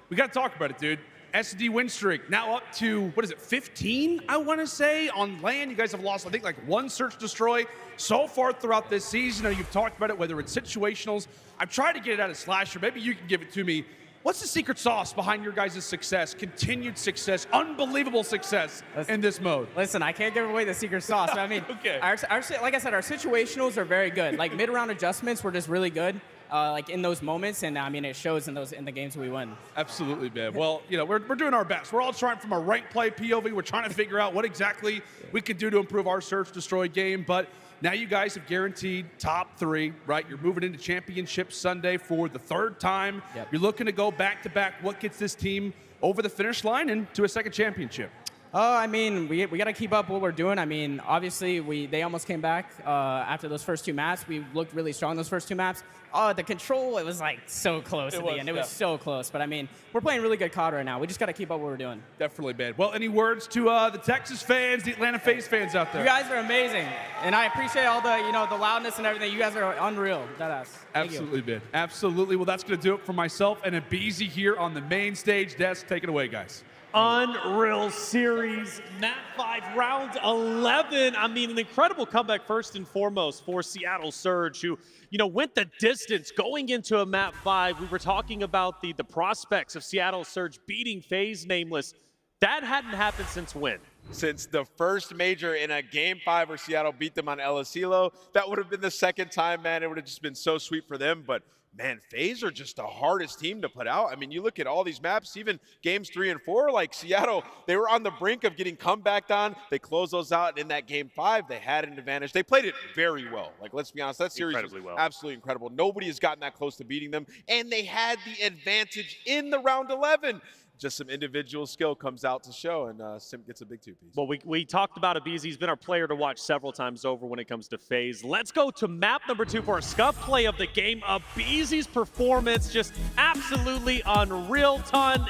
S5: we got to talk about it, dude. SD win streak, now up to, what is it, 15, I want to say, on land. You guys have lost, I think, like 1 Search Destroy so far throughout this season. You've talked about it, whether it's situationals. I've tried to get it out of Slasher. Maybe you can give it to me. What's the secret sauce behind your guys' success, continued success, unbelievable success in this mode?
S21: Listen, I can't give away the secret sauce, but I mean,
S5: okay.
S21: Like I said, our situationals are very good. Like, mid-round adjustments were just really good. Like in those moments, and I mean it shows in the games we win.
S5: Absolutely, man. Well, you know, we're doing our best. We're all trying from a rank play POV. We're trying to figure out what exactly we can do to improve our Search Destroy game. But now you guys have guaranteed top 3, right? You're moving into Championship Sunday for the 3rd time.
S21: Yep.
S5: You're looking to go back-to-back. What gets this team over the finish line and to a 2nd championship?
S21: I mean, we got to keep up what we're doing. I mean, obviously, they almost came back after those first 2 maps. We looked really strong those first 2 maps. The control, it was like so close at the end. It was so close. But I mean, we're playing really good COD right now. We just got to keep up what we're doing.
S5: Definitely, man. Well, any words to the Texas fans, the Atlanta FaZe fans out there?
S21: You guys are amazing. And I appreciate all the, the loudness and everything. You guys are unreal. Deadass.
S5: Absolutely, man. Absolutely. Well, that's going to do it for myself and aBeZy here on the main stage. Des, take it away, guys.
S6: Unreal series, map 5, round 11. I mean, an incredible comeback first and foremost for Seattle Surge, who, went the distance going into a map 5. We were talking about the prospects of Seattle Surge beating FaZe Nameless. That hadn't happened since when?
S7: Since the first major in a game 5 where Seattle beat them on LSELO. That would have been the 2nd time, man. It would have just been so sweet for them, but man, FaZe are just the hardest team to put out. I mean, you look at all these maps, even games 3 and 4, like Seattle, they were on the brink of getting comebacked on. They closed those out, and in that game 5, they had an advantage. They played it very well. Like, let's be honest, that series was absolutely incredible. Nobody has gotten that close to beating them, and they had the advantage in the round 11. Just some individual skill comes out to show, and Simp gets a big 2-piece.
S6: Well, we talked about aBeZy. He's been our player to watch several times over when it comes to FaZe. Let's go to map number 2 for our scuff play of the game. aBeZy's performance just absolutely unreal.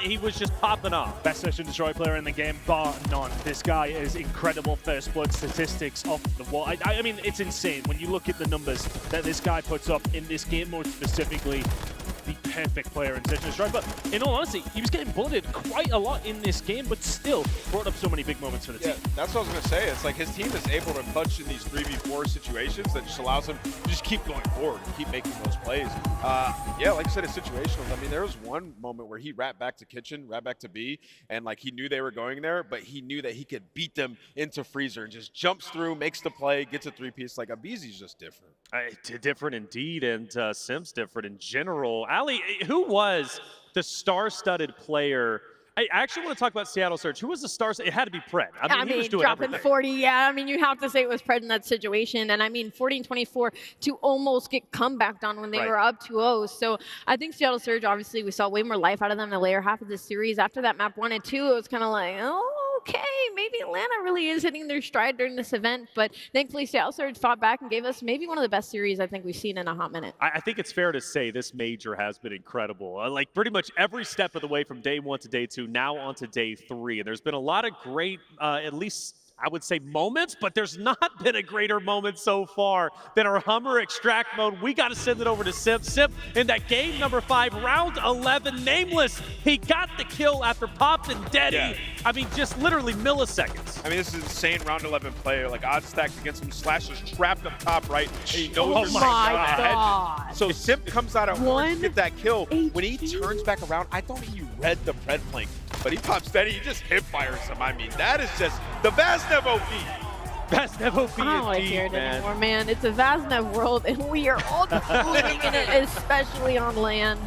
S6: He was just popping off.
S4: Best Search and Destroy player in the game, bar none. This guy is incredible first blood statistics off the wall. I mean, it's insane when you look at the numbers that this guy puts up in this game mode specifically. the perfect player in Search and Destroy. But in all honesty, he was getting bulleted quite a lot in this game, but still brought up so many big moments for the team.
S7: That's what I was going to say. It's like his team is able to punch in these 3v4 situations that just allows him to just keep going forward and keep making those plays. Yeah, like I said, it's situational. I mean, there was one moment where he ran back to kitchen, ran back to B, and like he knew they were going there, but he knew that he could beat them into freezer and just jumps through, makes the play, gets a three-piece. Like aBeZy's just different.
S6: Different indeed, and Simp's different in general. Ali, who was the star-studded player? I actually want to talk about Seattle Surge. Who was the star? It had to be Pred. I mean, he was doing
S8: dropping
S6: everything.
S8: 40. Yeah, I mean, you have to say it was Pred in that situation. And I mean, 14-24 to almost get comebacked on when they were up 2-0. So I think Seattle Surge, obviously, we saw way more life out of them in the later half of this series. After that map 1 and 2, it was kind of like, oh, okay, maybe Atlanta really is hitting their stride during this event. But thankfully, Seattle Surge fought back and gave us maybe one of the best series I think we've seen in a hot minute.
S6: I think it's fair to say this major has been incredible. Like pretty much every step of the way from day 1 to day 2, now on to day 3. And there's been a lot of great, at least I would say moments, but there's not been a greater moment so far than our Hummer extract mode. We got to send it over to Simp. Simp in that game number 5, round 11, Nameless. He got the kill after popping Deddy.
S7: Yeah.
S6: I mean, just literally milliseconds.
S7: I mean, this is insane round 11 play. Like odds stacked against him. Slash is trapped up top right. He knows
S8: Oh
S7: there's
S8: my God.
S7: So Simp comes out at one to get that kill. When he turns back around, I thought he read the Pred flank, but he pops Deddy. He just hip fires him. I mean, that is just the Vaznev OP.
S6: Vaznev OP
S8: I don't want to hear it anymore, man. It's a Vaznev world, and we are all living in it, especially on LAN.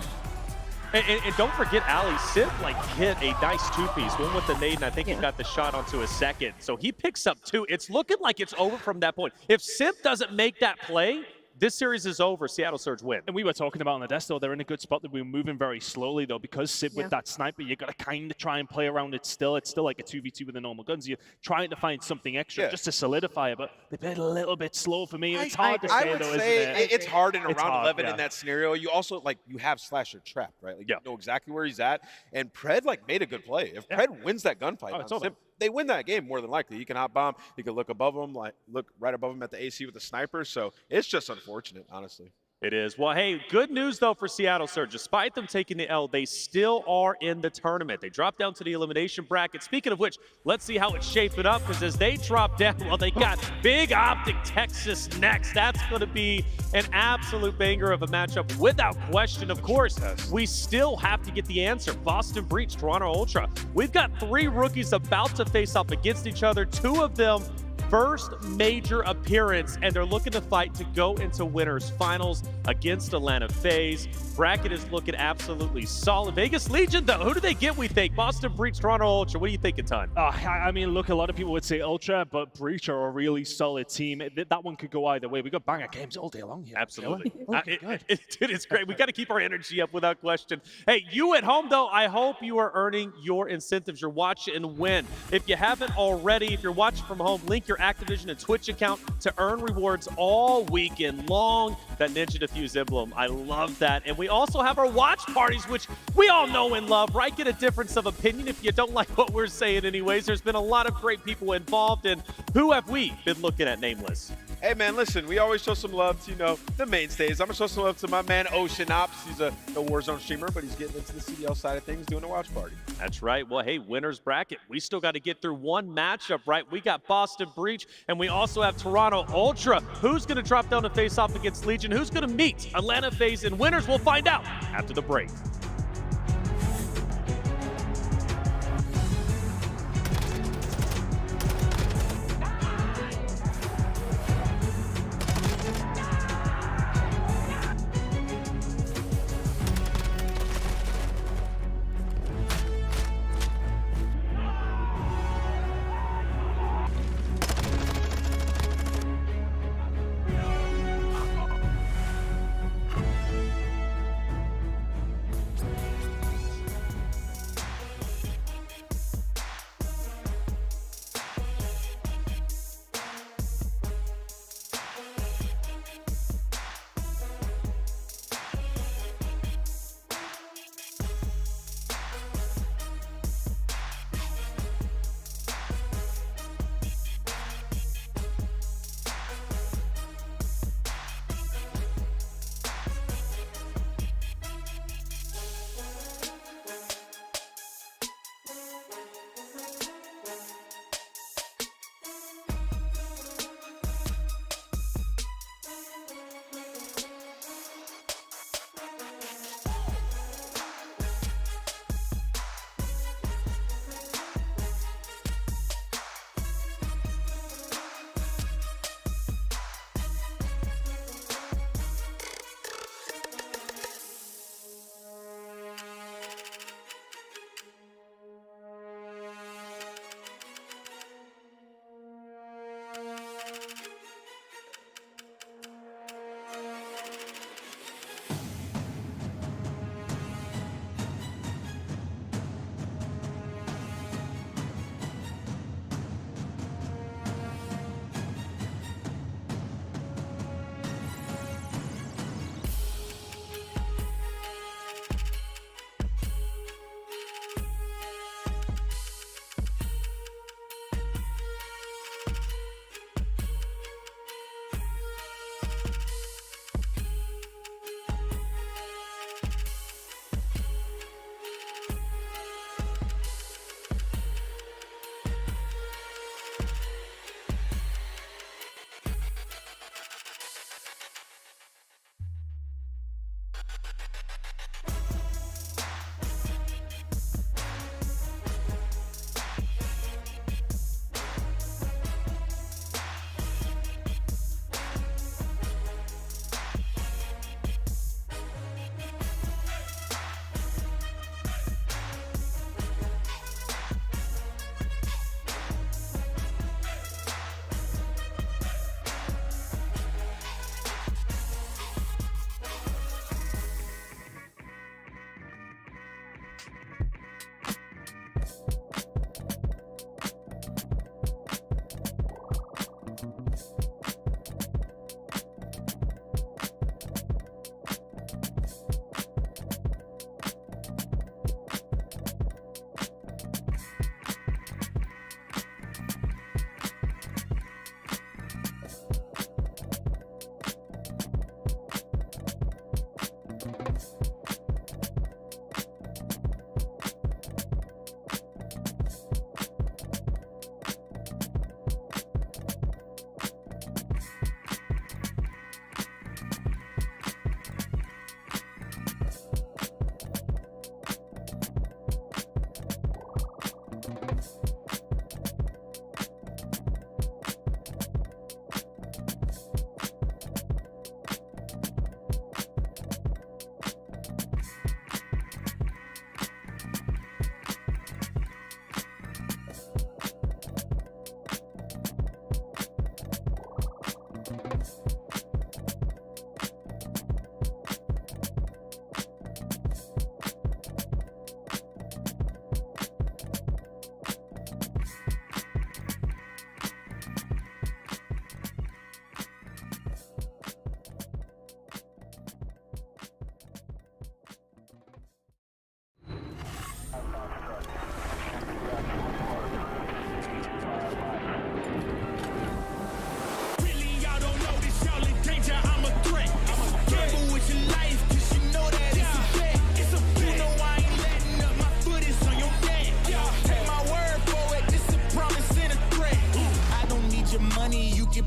S6: And don't forget, Ali, Simp like hit a nice two-piece, one with the nade, and I think he got the shot onto a second. So he picks up 2. It's looking like it's over from that point. If Simp doesn't make that play, this series is over. Seattle Surge win.
S4: And we were talking about on the desk, though, they're in a good spot that we're moving very slowly, though, because Simp with that sniper, you got to kind of try and play around it still. It's still like a 2v2 with the normal guns. You're trying to find something extra just to solidify it, but they played a little bit slow for me. It's hard to say, though, isn't it?
S7: It's hard in a
S4: It's
S7: round
S4: hard,
S7: 11
S4: yeah.
S7: in that scenario. You also, like, you have Slasher trapped, right? Like, you know exactly where he's at. And Pred, like, made a good play. If Pred wins that gunfight,
S4: Oh, it's over.
S7: they win that game more than likely. He can hot bomb. He can look above him, like look right above him at the AC with the sniper. So it's just unfortunate, honestly.
S6: It is. Well, hey, good news, though, for Seattle Surge. Despite them taking the L, they still are in the tournament. They dropped down to the elimination bracket. Speaking of which, let's see how it's shaping up, because as they drop down, well, they got big OpTic Texas next. That's going to be an absolute banger of a matchup without question. Of course, we still have to get the answer. Boston Breach, Toronto Ultra. We've got 3 rookies about to face off against each other. 2 of them first major appearance, and they're looking to fight to go into winners finals against Atlanta FaZe. Bracket is looking absolutely solid. Vegas Legion, though, who do they get, we think? Boston Breach, Toronto Ultra. What do you think, Ton?
S4: I mean, look, a lot of people would say Ultra, but Breach are a really solid team. That one could go either way. We got banger games all day long here.
S6: Absolutely. Dude, it's great. We got to keep our energy up without question. Hey, you at home, though, I hope you are earning your incentives. You're watching and win. If you haven't already, if you're watching from home, link your Activision and Twitch account to earn rewards all weekend long. That Ninja Diffuse emblem, I love that. And we also have our watch parties, which we all know and love, right? Get a difference of opinion if you don't like what we're saying anyways. There's been a lot of great people involved, and who have we been looking at, Nameless?
S7: Hey, man, listen, we always show some love to, you know, the mainstays. I'm going to show some love to my man, Ocean Ops. He's a Warzone streamer, but he's getting into the CDL side of things, doing a watch party.
S6: That's right. Well, hey, winner's bracket. We still got to get through one matchup, right? We got Boston Breach, and we also have Toronto Ultra. Who's going to drop down to face off against Legion? Who's going to meet Atlanta FaZe? And winners, we'll find out after the break.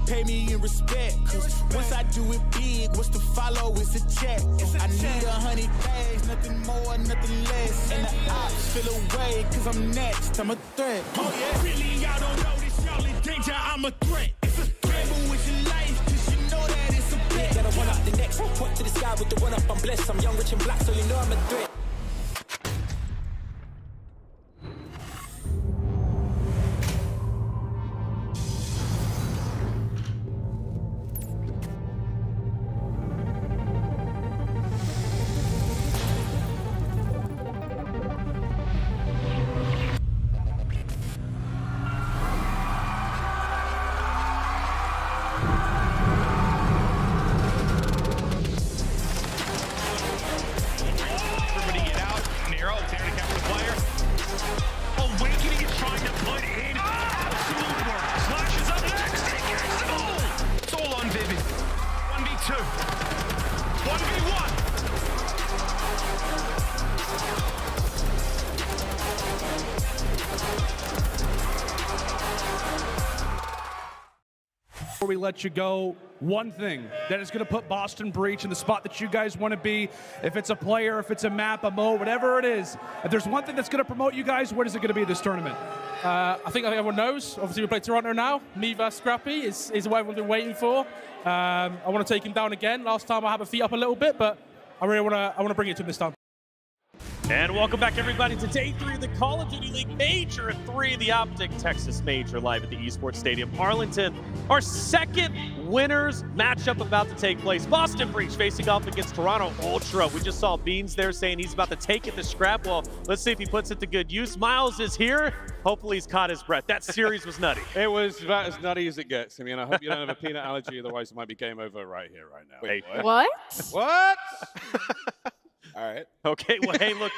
S2: Pay me in respect, cause once I do it big, what's to follow is a check. I need 100 days, nothing more, nothing less. And the ops feel away, cause I'm next, I'm a threat. Oh yeah, really, y'all don't know this, y'all in danger, I'm a threat. It's a gamble with your life, cause you know that it's a bet.
S16: Gotta run up the next, point to the sky with the run up, I'm blessed. I'm young, rich and black, so you know I'm a threat.
S2: Everybody get out. Nero, there to capture the player. Owakening is trying to put in absolute work. Slash is up next. He gets it all. It's all on Vivid. 1v2. 1v1.
S5: Before we let you go, one thing that is going to put Boston Breach in the spot that you guys want to be, if it's a player, if it's a map, a mode, whatever it is, if there's one thing that's going to promote you guys, what is it going to be this tournament?
S11: I think everyone knows. Obviously, we play Toronto now. Me versus Scrappy is what everyone's been waiting for. I want to take him down again. Last time I had my feet up a little bit, but I really want to bring it to him this time.
S6: And welcome back, everybody, to Day 3 of the Call of Duty League Major 3, the OpTic Texas Major, live at the Esports Stadium, Arlington. Our second winners matchup about to take place. Boston Breach facing off against Toronto Ultra. We just saw Beans there saying he's about to take it to scrap. Well, let's see if he puts it to good use. Miles is here. Hopefully he's caught his breath. That series was nutty.
S12: It was about as nutty as it gets. I mean, I hope you don't have a peanut allergy, otherwise it might be game over right here, right now.
S6: Wait,
S8: What?
S12: What? All right.
S6: Okay, well, hey, look,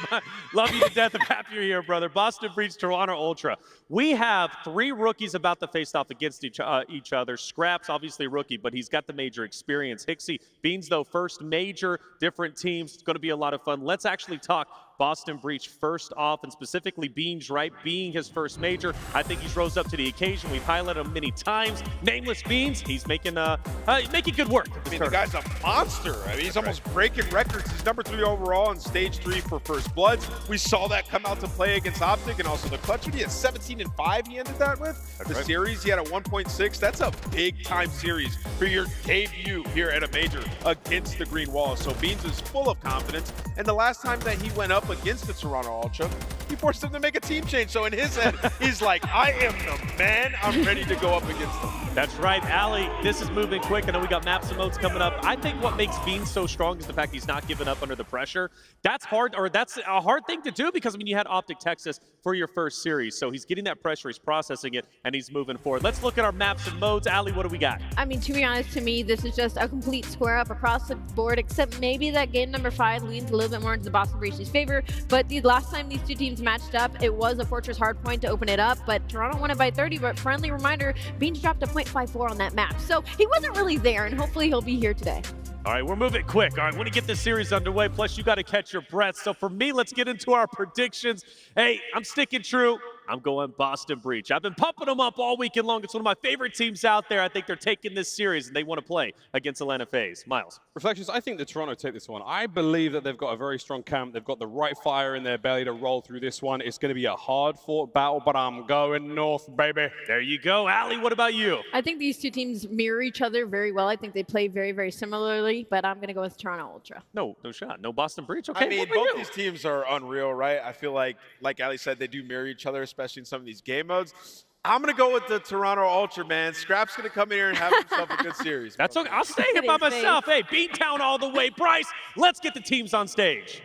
S6: love you to death. I'm happy you're here, brother. Boston Breach, Toronto Ultra. We have 3 rookies about to face off against each other. Scrapz, obviously rookie, but he's got the major experience. Hicksy, Beans, though, first major, different teams. It's going to be a lot of fun. Let's actually talk Boston Breach first off, and specifically Beans, right? Being his first major, I think he's rose up to the occasion. We've highlighted him many times. Nameless Beans, he's making good work.
S7: I mean, the guy's a monster. I mean, he's almost breaking records. He's number 3 overall in Stage 3 for First Bloods. We saw that come out to play against OpTic, and also the clutch. He had 17-5 he ended that with. The series, he had a 1.6. That's a big-time series for your debut here at a major against the Green Wall. So Beans is full of confidence, and the last time that he went up against the Toronto Ultra, he forced him to make a team change. So in his head, he's like, I am the man. I'm ready to go up against them.
S6: That's right, Ali. This is moving quick. I know we got maps and modes coming up. I think what makes Beans so strong is the fact he's not giving up under the pressure. That's hard, or that's a hard thing to do because, I mean, you had OpTic Texas for your first series. So he's getting that pressure, he's processing it, and he's moving forward. Let's look at our maps and modes. Ali, what do we got?
S8: I mean, to be honest, to me, this is just a complete square up across the board, except maybe that game number 5 leans a little bit more into the Boston Breach's favor. But the last time these two teams matched up, it was a Fortress hardpoint to open it up, but Toronto won it by 30. But friendly reminder, Beans dropped a .54 on that map. So he wasn't really there, and hopefully he'll be here today.
S6: All right, we're moving quick. All right, want to get this series underway. Plus, you got to catch your breath. So for me, let's get into our predictions. Hey, I'm sticking true. I'm going Boston Breach. I've been pumping them up all weekend long. It's one of my favorite teams out there. I think they're taking this series, and they want to play against Atlanta FaZe. Miles.
S12: Reflections, I think that Toronto take this one. I believe that they've got a very strong camp. They've got the right fire in their belly to roll through this one. It's going to be a hard-fought battle, but I'm going north, baby.
S6: There you go. Ali, what about you?
S8: I think these two teams mirror each other very well. I think they play very, very similarly, but I'm going to go with Toronto Ultra.
S6: No shot. No Boston Breach. Okay,
S7: I mean, both these teams are unreal, right? I feel like Ali said, they do mirror each other, especially in some of these game modes. I'm going to go with the Toronto Ultra, man. Scrapz going to come in here and have himself a good series.
S6: That's okay. I'll stay here by myself. Hey, Beantown all the way. Bryce, let's get the teams on stage.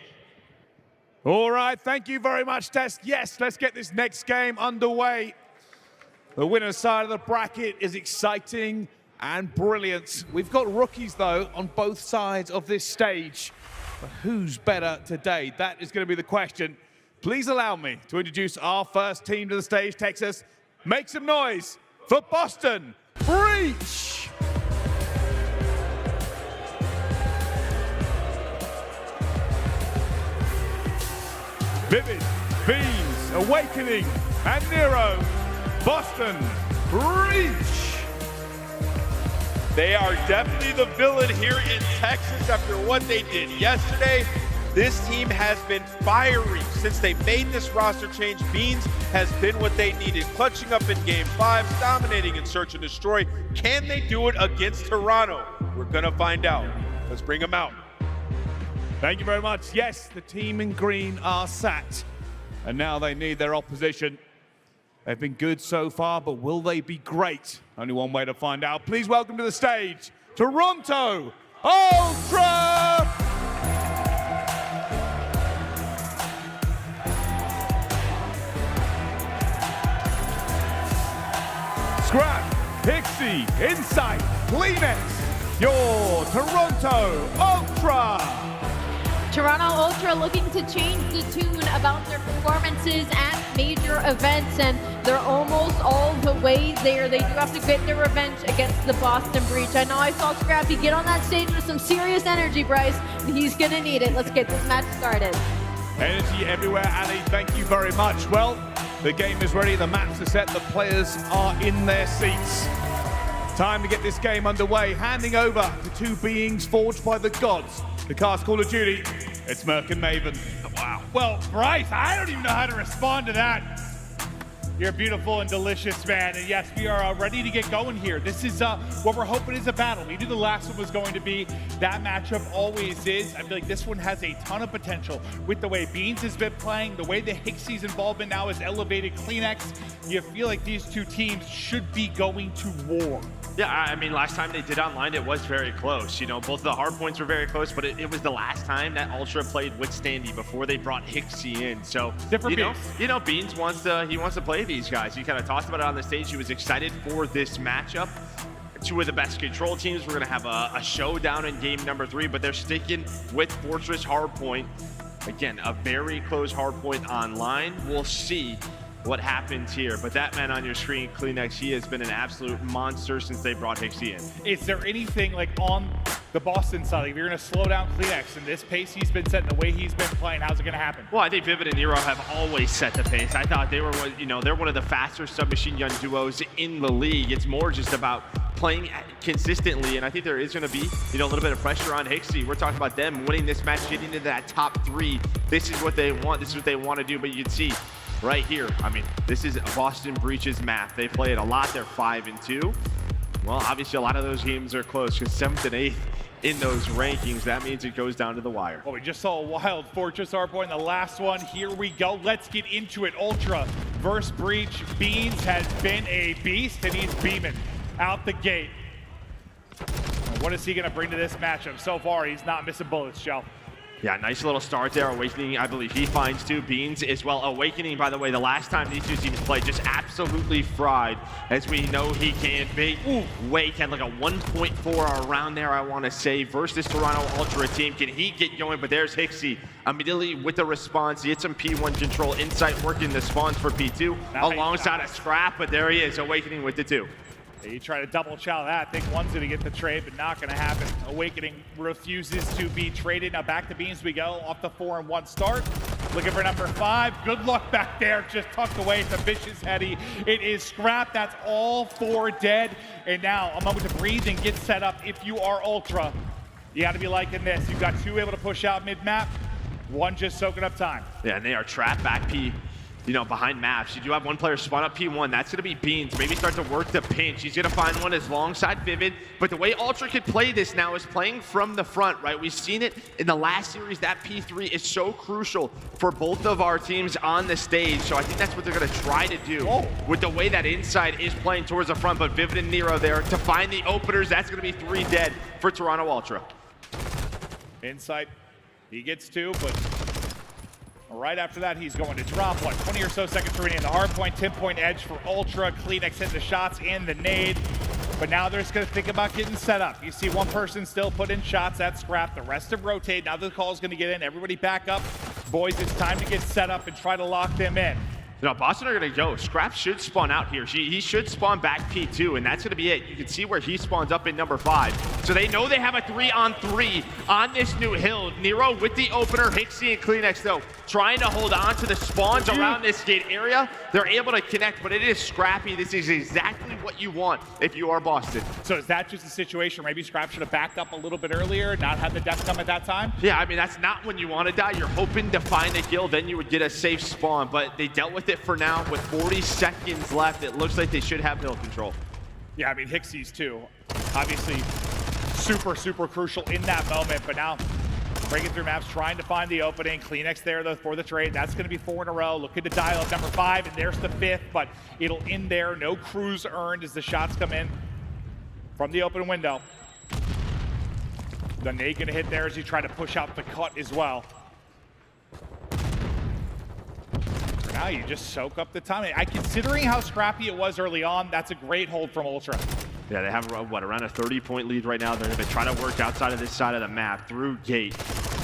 S5: All right, thank you very much, Tess. Yes, let's get this next game underway. The winner's side of the bracket is exciting and brilliant. We've got rookies, though, on both sides of this stage. But who's better today? That is going to be the question. Please allow me to introduce our first team to the stage, Texas. Make some noise for Boston Breach! Vivid, Beans, Awakening, and Nero, Boston Breach!
S7: They are definitely the villain here in Texas after what they did yesterday. This team has been fiery since they made this roster change. Beans has been what they needed, clutching up in Game 5, dominating in Search and Destroy. Can they do it against Toronto? We're gonna find out. Let's bring them out.
S5: Thank you very much. Yes, the team in green are sat, and now they need their opposition. They've been good so far, but will they be great? Only one way to find out. Please welcome to the stage, Toronto Ultra! Scrapz, Pixie, Insight, CleanX, your Toronto Ultra!
S8: Toronto Ultra looking to change the tune about their performances at major events, and they're almost all the way there. They do have to get their revenge against the Boston Breach. I know I saw Scrappy get on that stage with some serious energy, Bryce, and he's gonna need it. Let's get this match started.
S5: Energy everywhere, Ali. Thank you very much. Well, the game is ready, the maps are set, the players are in their seats. Time to get this game underway, handing over to two beings forged by the gods. The cast Call of Duty, it's Merc and Maven.
S19: Wow. Well, Bryce, I don't even know how to respond to that. You're beautiful and delicious, man. And yes, we are ready to get going here. This is what we're hoping is a battle. We knew the last one was going to be. That matchup always is. I feel like this one has a ton of potential with the way Beans has been playing, the way the HyDra's involvement now has elevated CleanX. You feel like these two teams should be going to war.
S17: Yeah, I mean, last time they did online, it was very close. You know, both of the hard points were very close, but it was the last time that Ultra played with Standy before they brought HyDra in. So, Beans wants to play these guys. He kind of talked about it on the stage. He was excited for this matchup. Two of the best control teams. We're going to have a showdown in game number 3, but they're sticking with Fortress Hardpoint. Again, a very close hardpoint online. We'll see what happens here, but that man on your screen, CleanX, he has been an absolute monster since they brought HyDra in.
S19: Is there anything like on the Boston side, like if you're going to slow down CleanX and this pace he's been setting, the way he's been playing, how's it going to happen?
S17: Well, I think Vivid and Nero have always set the pace. I thought they were, they're one of the faster submachine gun duos in the league. It's more just about playing consistently, and I think there is going to be, a little bit of pressure on HyDra. We're talking about them winning this match, getting into that top 3. This is what they want. This is what they want to do, but you can see right here, I mean, this is Boston Breach's map. They play it a lot. They're 5-2. Well, obviously, a lot of those games are close because 7th and 8th in those rankings. That means it goes down to the wire.
S19: Well, we just saw a wild Fortress hardpoint in the last one. Here we go. Let's get into it. Ultra versus Breach. Beans has been a beast, and he's beaming out the gate. What is he going to bring to this matchup? So far, he's not missing bullets, Shell.
S17: Yeah, nice little start there. Awakening, I believe he finds 2. Beans as well. Awakening, by the way, the last time these two teams played, just absolutely fried, as we know he can be. Wake had like a 1.4 around there, I want to say, versus Toronto Ultra team. Can he get going? But there's HyDra immediately with the response. He hit some P1 control. Insight working the spawns for P2 alongside a Scrap, but there he is, Awakening with the 2.
S19: You try to double chow that. I think one's going to get the trade, but not going to happen. Awakening refuses to be traded. Now back to Beans we go, off the 4-1 start. Looking for number 5. Good luck back there, just tucked away. It's a vicious heady. It is Scrap. That's all 4 dead. And now a moment to breathe and get set up. If you are Ultra, you got to be liking this. You've got 2 able to push out mid-map. 1 just soaking up time.
S17: Yeah, and they are trapped back P. you know, behind maps. You do have one player spawn up P1. That's going to be Beans. Maybe start to work the pinch. He's going to find one as alongside Vivid. But the way Ultra could play this now is playing from the front, right? We've seen it in the last series. That P3 is so crucial for both of our teams on the stage. So I think that's what they're going to try to do with the way that Inside is playing towards the front. But Vivid and Nero there to find the openers. That's going to be 3 dead for Toronto Ultra.
S19: Inside, he gets 2, but right after that, he's going to drop 20 or so seconds remaining in the hard point, 10-point edge for Ultra. CleanX hit the shots and the nade, but now they're just going to think about getting set up. You see one person still put in shots, that's Scrapz. The rest of rotate. Now the call is going to get in. Everybody back up. Boys, it's time to get set up and try to lock them in.
S17: You know, Boston are going to go. Scrapz should spawn out here. He should spawn back P2, and that's going to be it. You can see where he spawns up in number 5. So they know they have a 3-on-3 on this new hill. Nero with the opener, Hixie and CleanX, though, trying to hold on to the spawns around this gate area. They're able to connect, but it is scrappy. This is exactly what you want if you are Boston.
S19: So is that just a situation where maybe Scrapz should have backed up a little bit earlier, not had the death come at that time?
S17: Yeah, I mean, that's not when you want to die. You're hoping to find a kill, then you would get a safe spawn, but they dealt with it for now. With 40 seconds left, it looks like they should have hill control.
S19: Yeah, I mean, Hixie's too. Obviously, super crucial in that moment, but now breaking through maps, trying to find the opening. CleanX there though for the trade. That's going to be 4 in a row. Looking to dial up number 5, and there's the 5th, but it'll end there. No crews earned as the shots come in from the open window. The nade going to hit there as he tried to push out the cut as well. Now you just soak up the time. Considering how scrappy it was early on, that's a great hold from Ultra.
S17: Yeah, they have, what, around a 30-point lead right now. They're going to try to work outside of this side of the map through gate.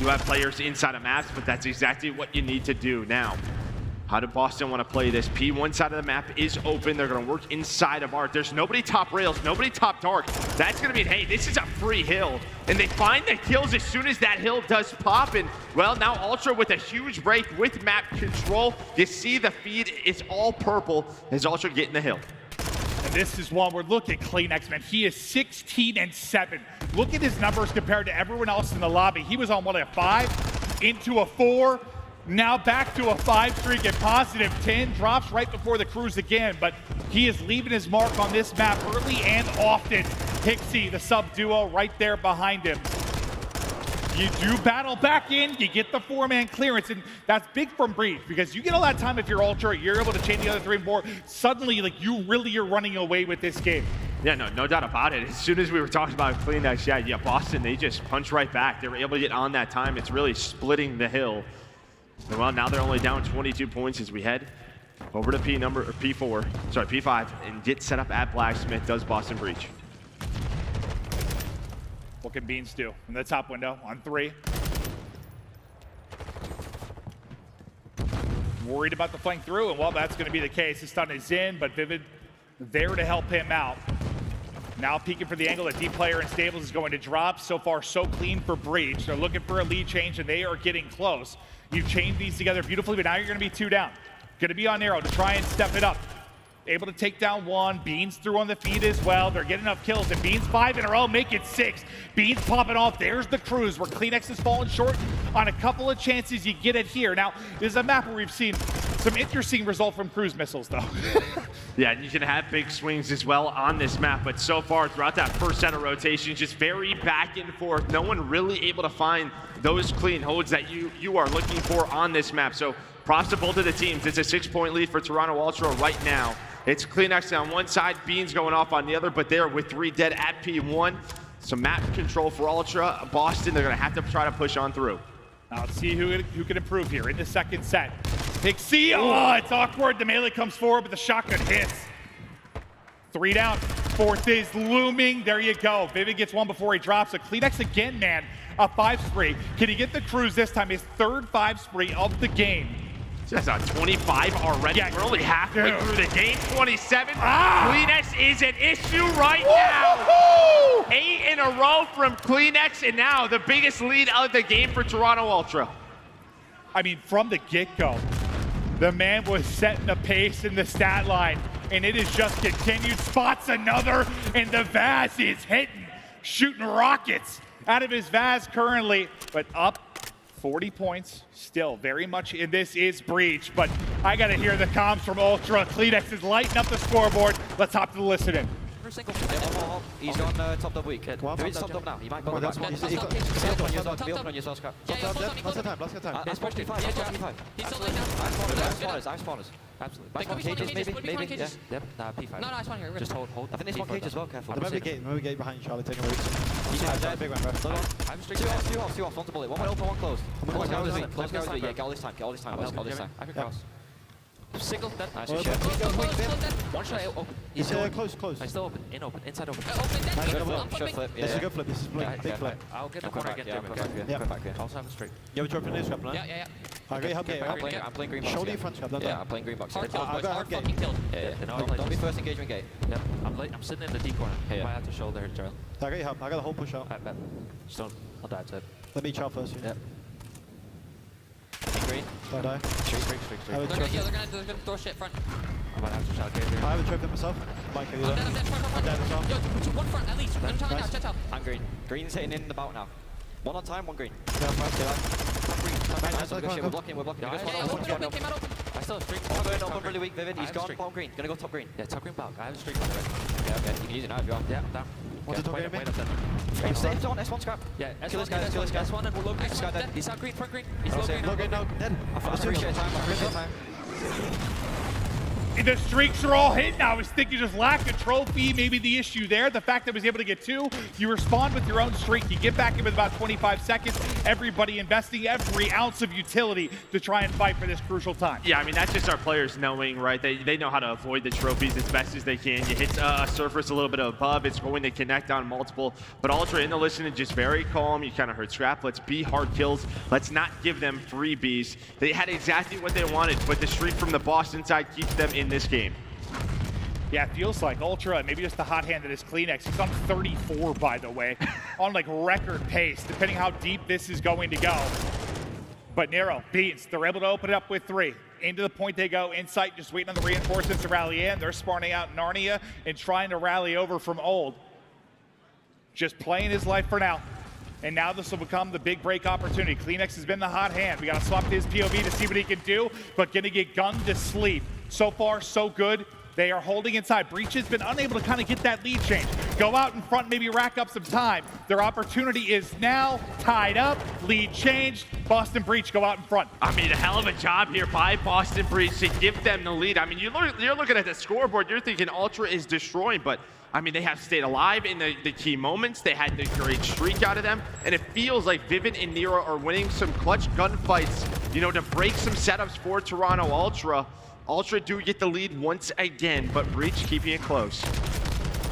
S17: You have players inside of maps, but that's exactly what you need to do now. How did Boston want to play this? P1 side of the map is open. They're going to work inside of Art. There's nobody top rails, nobody top dark. That's going to mean, hey, this is a free hill. And they find the kills as soon as that hill does pop. And, well, now Ultra with a huge break with map control. You see the feed is all purple as Ultra getting the hill.
S19: And this is one where, look at CleanX, man. He is 16-7. Look at his numbers compared to everyone else in the lobby. He was on, what, a 5 into a 4. Now back to a 5 streak at positive 10, drops right before the cruise again, but he is leaving his mark on this map early and often. Hixie, the sub duo, right there behind him. You do battle back in, you get the 4-man clearance, and that's big from Breeze, because you get all that time if you're Ultra, you're able to chain the other 3 more. Suddenly, like, you really are running away with this game.
S17: Yeah, no doubt about it. As soon as we were talking about CleanX, yeah, Boston, they just punch right back. They were able to get on that time. It's really splitting the hill. Well, now they're only down 22 points as we head over to P5, and get set up at Blacksmith. Does Boston breach?
S19: What can Beans do in the top window on 3? Worried about the flank through, and well, that's going to be the case. His stun is in, but Vivid there to help him out. Now peeking for the angle, a D player in Stables is going to drop. So far, so clean for Breach. They're looking for a lead change, and they are getting close. You chained these together beautifully, but now you're going to be 2 down. Going to be on Nero to try and step it up. Able to take down 1. Beans through on the feed as well. They're getting enough kills, and Beans 5 in a row, make it 6. Beans popping off. There's the cruise where CleanX has fallen short on a couple of chances. You get it here. Now, this is a map where we've seen some interesting result from cruise missiles, though.
S17: Yeah, you can have big swings as well on this map, but so far throughout that first set of rotations, just very back and forth. No one really able to find those clean holds that you are looking for on this map. So props to both of the teams. It's a 6-point lead for Toronto Ultra right now. It's CleanX on one side, Beans going off on the other, but they're with 3 dead at P1. Some map control for Ultra. Boston, they're going to have to try to push on through.
S19: Now let's see who can improve here in the second set. Pixie, oh, it's awkward. The melee comes forward, but the shotgun hits. 3 down. 4th is looming. There you go. Vivid gets 1 before he drops. So CleanX again, man, a 5 spree. Can he get the cruise this time? His 3rd 5 spree of the game.
S17: That's on 25 already. Yeah, we're only halfway through the game. 27. CleanX is an issue right now. 8 in a row from CleanX, and now the biggest lead of the game for Toronto Ultra.
S19: I mean, from the get-go, the man was setting the pace in the stat line, and it is just continued. Spots another, and the Vaz is hitting, shooting rockets out of his Vaz currently, but up 40 points, still very much in this is Breach, but I gotta hear the comms from Ultra. CleanX is lighting up the scoreboard. Let's hop to the listening.
S13: He's on top of week. He's top now. He might go back. He's on yourself, Scrapz.
S22: Lots of time.
S13: He's P5. He's still laying down. I spawners. Absolutely. Buy spawn cages, maybe. Yeah. Yep. P5. No, I spawn here. Just hold. I think they spawn cage as well. Careful.
S22: Remember gate behind you, Charlie. Taking roots.
S13: Yeah, big one, bro. Two off. One to bullet. One open, one closed. Close guys. Yeah, get all this time. Get all this time. I can cross. Single, dead. Nice, shot. One shot, open.
S22: He's close.
S13: He's still open. Inside open.
S22: Good flip. This is a good flip. This is big flip.
S13: I'll get the corner again.
S22: Yeah.
S13: Also have a straight.
S22: You have a drop in this, Scrapz, no?
S13: Yeah.
S22: I'm
S13: playing green box.
S22: Shoulder your front, Scrapz.
S13: Yeah, I'm playing green box.
S22: Hard
S13: fucking killed. Yeah. Don't be first engagement gate. Yep. I'm sitting in the D corner. I have to shoulder here, Gerald.
S22: I got your help. I got the whole push out.
S13: Just don't. I'll die to it.
S22: Let me chop first.
S13: Yep. Green.
S22: Don't die.
S13: Streak.
S22: They're
S8: gonna throw shit front.
S13: I might have to shot here.
S22: I have a trip in myself. Might kill you there.
S8: I'm dead as well. Yo, one front at least. I'm telling you now, chat out.
S13: I'm green. Green's hitting in the bout now. One on time, one green.
S22: Yeah,
S13: I'm green. We're blocking. I still have a streak. Open really weak, Vivid. He's gone. Bottom green. Gonna go top green. Yeah, top green bout. I have a streak on the red. Yeah, okay. You can use it now if you want. Yeah, down.
S22: What's the top green?
S13: Wait up then. It's on S1 Scrap. Yeah, kill this guy. S1 and we'll low green. He's out green, front green. He's low green.
S22: Low green, no. Dead.
S13: I appreciate time.
S19: The streaks are all hit now. I was thinking just lack of trophy, maybe the issue there. The fact that he was able to get 2, you respond with your own streak. You get back in with about 25 seconds. Everybody investing every ounce of utility to try and fight for this crucial time.
S17: Yeah, I mean, that's just our players knowing, right? They know how to avoid the trophies as best as they can. You hit a surface a little bit above, it's going to connect on multiple. But Ultra in the listening, just very calm. You kind of heard Scrap. Let's be hard kills. Let's not give them freebies. They had exactly what they wanted, but the streak from the Boston side keeps them in this game.
S19: Yeah, it feels like Ultra, maybe just the hot hand that is CleanX. He's on 34, by the way, on like record pace, depending how deep this is going to go. But Nero, Beans, they're able to open it up with 3. Into the point they go, Insight just waiting on the reinforcements to rally in. They're spawning out Narnia and trying to rally over from Old. Just playing his life for now. And now this will become the big break opportunity. CleanX has been the hot hand. We got to swap to his POV to see what he can do, but gonna get gunned to sleep. So far, so good. They are holding inside. Breach has been unable to kind of get that lead change. Go out in front, maybe rack up some time. Their opportunity is now tied up. Lead changed. Boston Breach go out in front.
S17: I mean, a hell of a job here by Boston Breach to give them the lead. I mean, you're looking at the scoreboard, you're thinking Ultra is destroying, but I mean, they have stayed alive in the key moments. They had the great streak out of them, and it feels like Vivid and Nero are winning some clutch gunfights, you know, to break some setups for Toronto Ultra. Ultra do get the lead once again, but Breach keeping it close.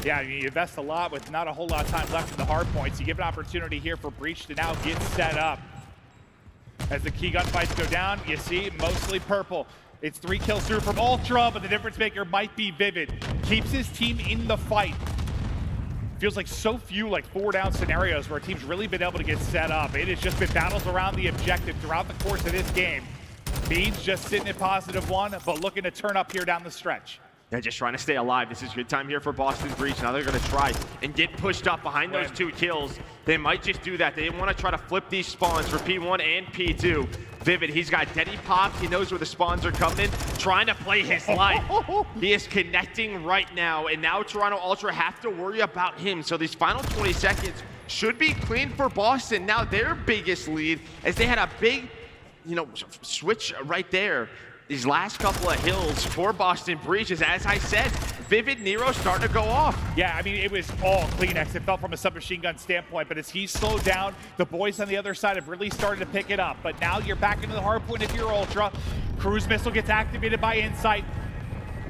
S19: Yeah, I mean, you invest a lot with not a whole lot of time left in the hard points. You give an opportunity here for Breach to now get set up. As the key gunfights go down, you see mostly purple. It's 3 kills through from Ultra, but the difference maker might be Vivid. Keeps his team in the fight. Feels like so few like 4-down scenarios where a team's really been able to get set up. It has just been battles around the objective throughout the course of this game. Beans just sitting at +1, but looking to turn up here down the stretch.
S17: They're just trying to stay alive. This is a good time here for Boston Breach. Now they're going to try and get pushed up behind those 2 kills. They might just do that. They want to try to flip these spawns for P1 and P2. Vivid, he's got Deddy popped. He knows where the spawns are coming, trying to play his life. He is connecting right now, and now Toronto Ultra have to worry about him. So these final 20 seconds should be clean for Boston. Now their biggest lead, as they had a big, you know, switch right there. These last couple of hills for Boston Breach is, as I said, Vivid Nero starting to go off.
S19: Yeah, I mean, it was all CleanX. It felt from a submachine gun standpoint, but as he slowed down, the boys on the other side have really started to pick it up. But now you're back into the hard point if you're Ultra. Cruise missile gets activated by Insight.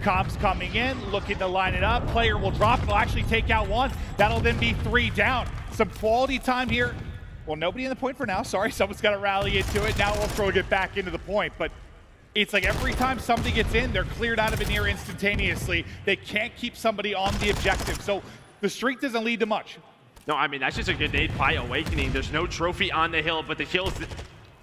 S19: Comms coming in, looking to line it up. Player will drop, will actually take out 1. That'll then be 3 down. Some quality time here. Well, nobody in the point for now. Sorry, someone's got to rally into it. Now Ultra will get back into the point, but it's like every time somebody gets in, they're cleared out of it near instantaneously. They can't keep somebody on the objective, so the streak doesn't lead to much.
S17: No, I mean, that's just a grenade by Awakening. There's no trophy on the hill, but the kills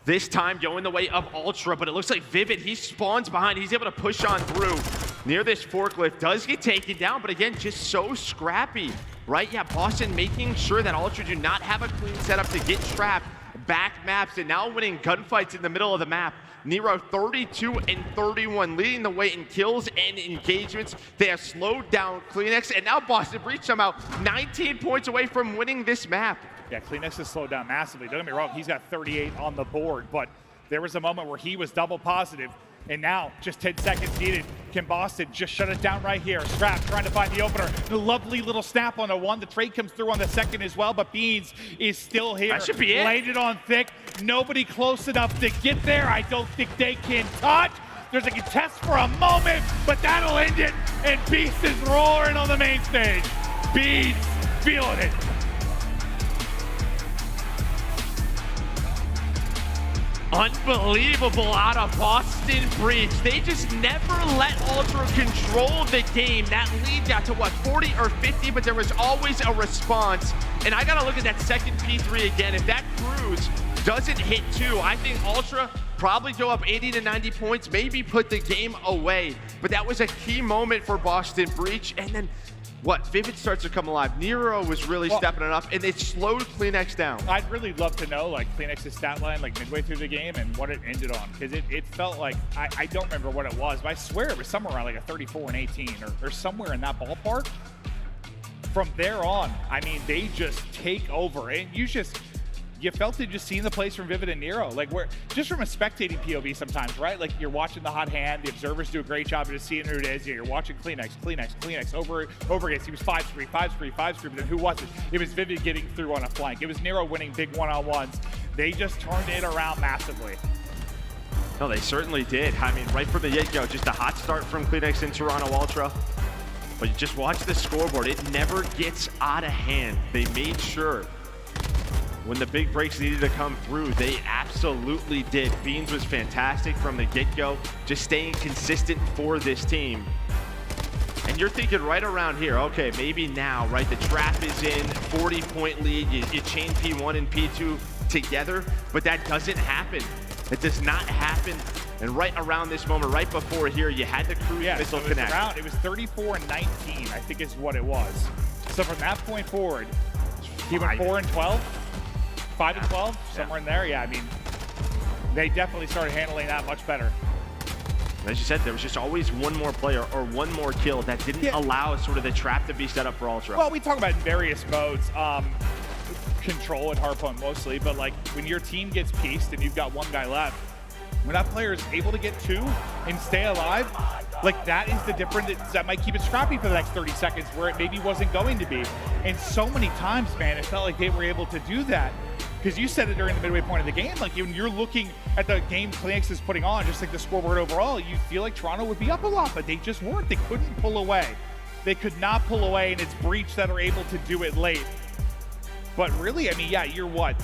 S17: this time going the way of Ultra, but it looks like Vivid, he spawns behind. He's able to push on through near this forklift. Does get taken down, but again, just so scrappy. right? Yeah, Boston making sure that Ultra do not have a clean setup to get trapped, back maps, and now winning gunfights in the middle of the map. Nero 32 and 31, leading the way in kills and engagements. They have slowed down CleanX, and now Boston Breach somehow 19 points away from winning this map.
S19: Yeah, CleanX has slowed down massively. Don't get me wrong, he's got 38 on the board, but there was a moment where he was double positive, and now just 10 seconds needed. Can Boston just shut it down right here? Scrapz trying to find the opener. The lovely little snap on the one. The trade comes through on the second as well, but Beans is still here.
S17: That should be it.
S19: Laid it on thick. Nobody close enough to get there. I don't think they can touch. There's a contest for a moment, but that'll end it. And Beast is roaring on the main stage. Beans feeling it.
S17: Unbelievable out of Boston Breach. They just never let Ultra control the game. That lead got to what, 40 or 50, but there was always a response. And I gotta look at that second P3 again. If that cruise doesn't hit 2, I think Ultra probably go up 80 to 90 points, maybe put the game away. But that was a key moment for Boston Breach. And then what, Vivid starts to come alive. Nero was really stepping it up, and they slowed CleanX down.
S19: I'd really love to know, like, CleanX's stat line, like, midway through the game and what it ended on, because it felt like, I don't remember what it was, but I swear it was somewhere around, like, a 34 and 18 or somewhere in that ballpark. From there on, I mean, they just take over, and you felt it just seeing the plays from Vivid and Nero. Like, just from a spectating POV sometimes, right? Like, you're watching the hot hand, the observers do a great job of just seeing who it is. You're watching CleanX over against. He was 5-3, but then who was it? It was Vivid getting through on a flank. It was Nero winning big one-on-ones. They just turned it around massively.
S17: No, they certainly did. I mean, right from the get-go, just a hot start from CleanX in Toronto Ultra. But you just watch the scoreboard. It never gets out of hand. They made sure when the big breaks needed to come through, they absolutely did. Beans was fantastic from the get-go, just staying consistent for this team. And you're thinking right around here, okay, maybe now, right? The trap is in, 40-point lead, you chain P1 and P2 together, but that doesn't happen. It does not happen. And right around this moment, right before here, you had the cruise missile connect.
S19: It was 34 and 19, I think is what it was. So from that point forward, he went 4 and 12. 5 and 12, somewhere in there. Yeah, I mean, they definitely started handling that much better.
S17: As you said, there was just always one more player or one more kill that didn't allow sort of the trap to be set up for Ultra.
S19: Well, we talk about various modes, control and hardpoint mostly, but like when your team gets pieced and you've got one guy left, when that player is able to get 2 and stay alive, like that is the difference that might keep it scrappy for the next 30 seconds where it maybe wasn't going to be. And so many times, man, it felt like they were able to do that. Because you said it during the midway point of the game, like when you're looking at the game CleanX is putting on, just like the scoreboard overall, you feel like Toronto would be up a lot, but they just weren't. They couldn't pull away. They could not pull away, and it's Breach that are able to do it late. But really, I mean, yeah, you're what?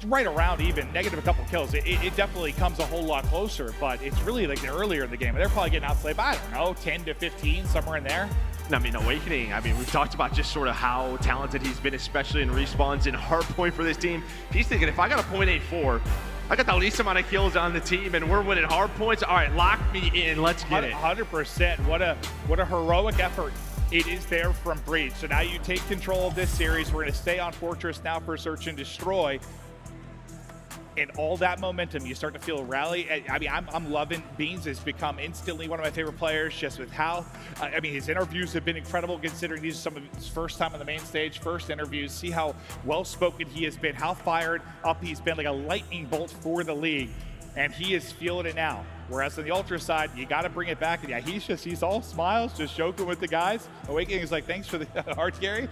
S19: Right around even, negative a couple kills. It definitely comes a whole lot closer, but it's really like the earlier in the game. They're probably getting outplayed by, I don't know, 10 to 15, somewhere in there.
S17: I mean, Awakening, I mean, we've talked about just sort of how talented he's been, especially in respawns and hardpoint for this team. He's thinking, if I got a .84, I got the least amount of kills on the team, and we're winning hardpoints. All right, lock me in. Let's get it.
S19: 100%. What a heroic effort it is there from Breach. So now you take control of this series. We're going to stay on Fortress now for Search and Destroy. And all that momentum, you start to feel rally. I mean, I'm loving Beans. Has become instantly one of my favorite players just with how, I mean, his interviews have been incredible considering these are some of his first time on the main stage, first interviews. See how well-spoken he has been, how fired up he's been, like a lightning bolt for the league. And he is feeling it now. Whereas on the Ultra side, you got to bring it back. And yeah, he's all smiles, just joking with the guys. Awakening is like, thanks for the heart, Gary.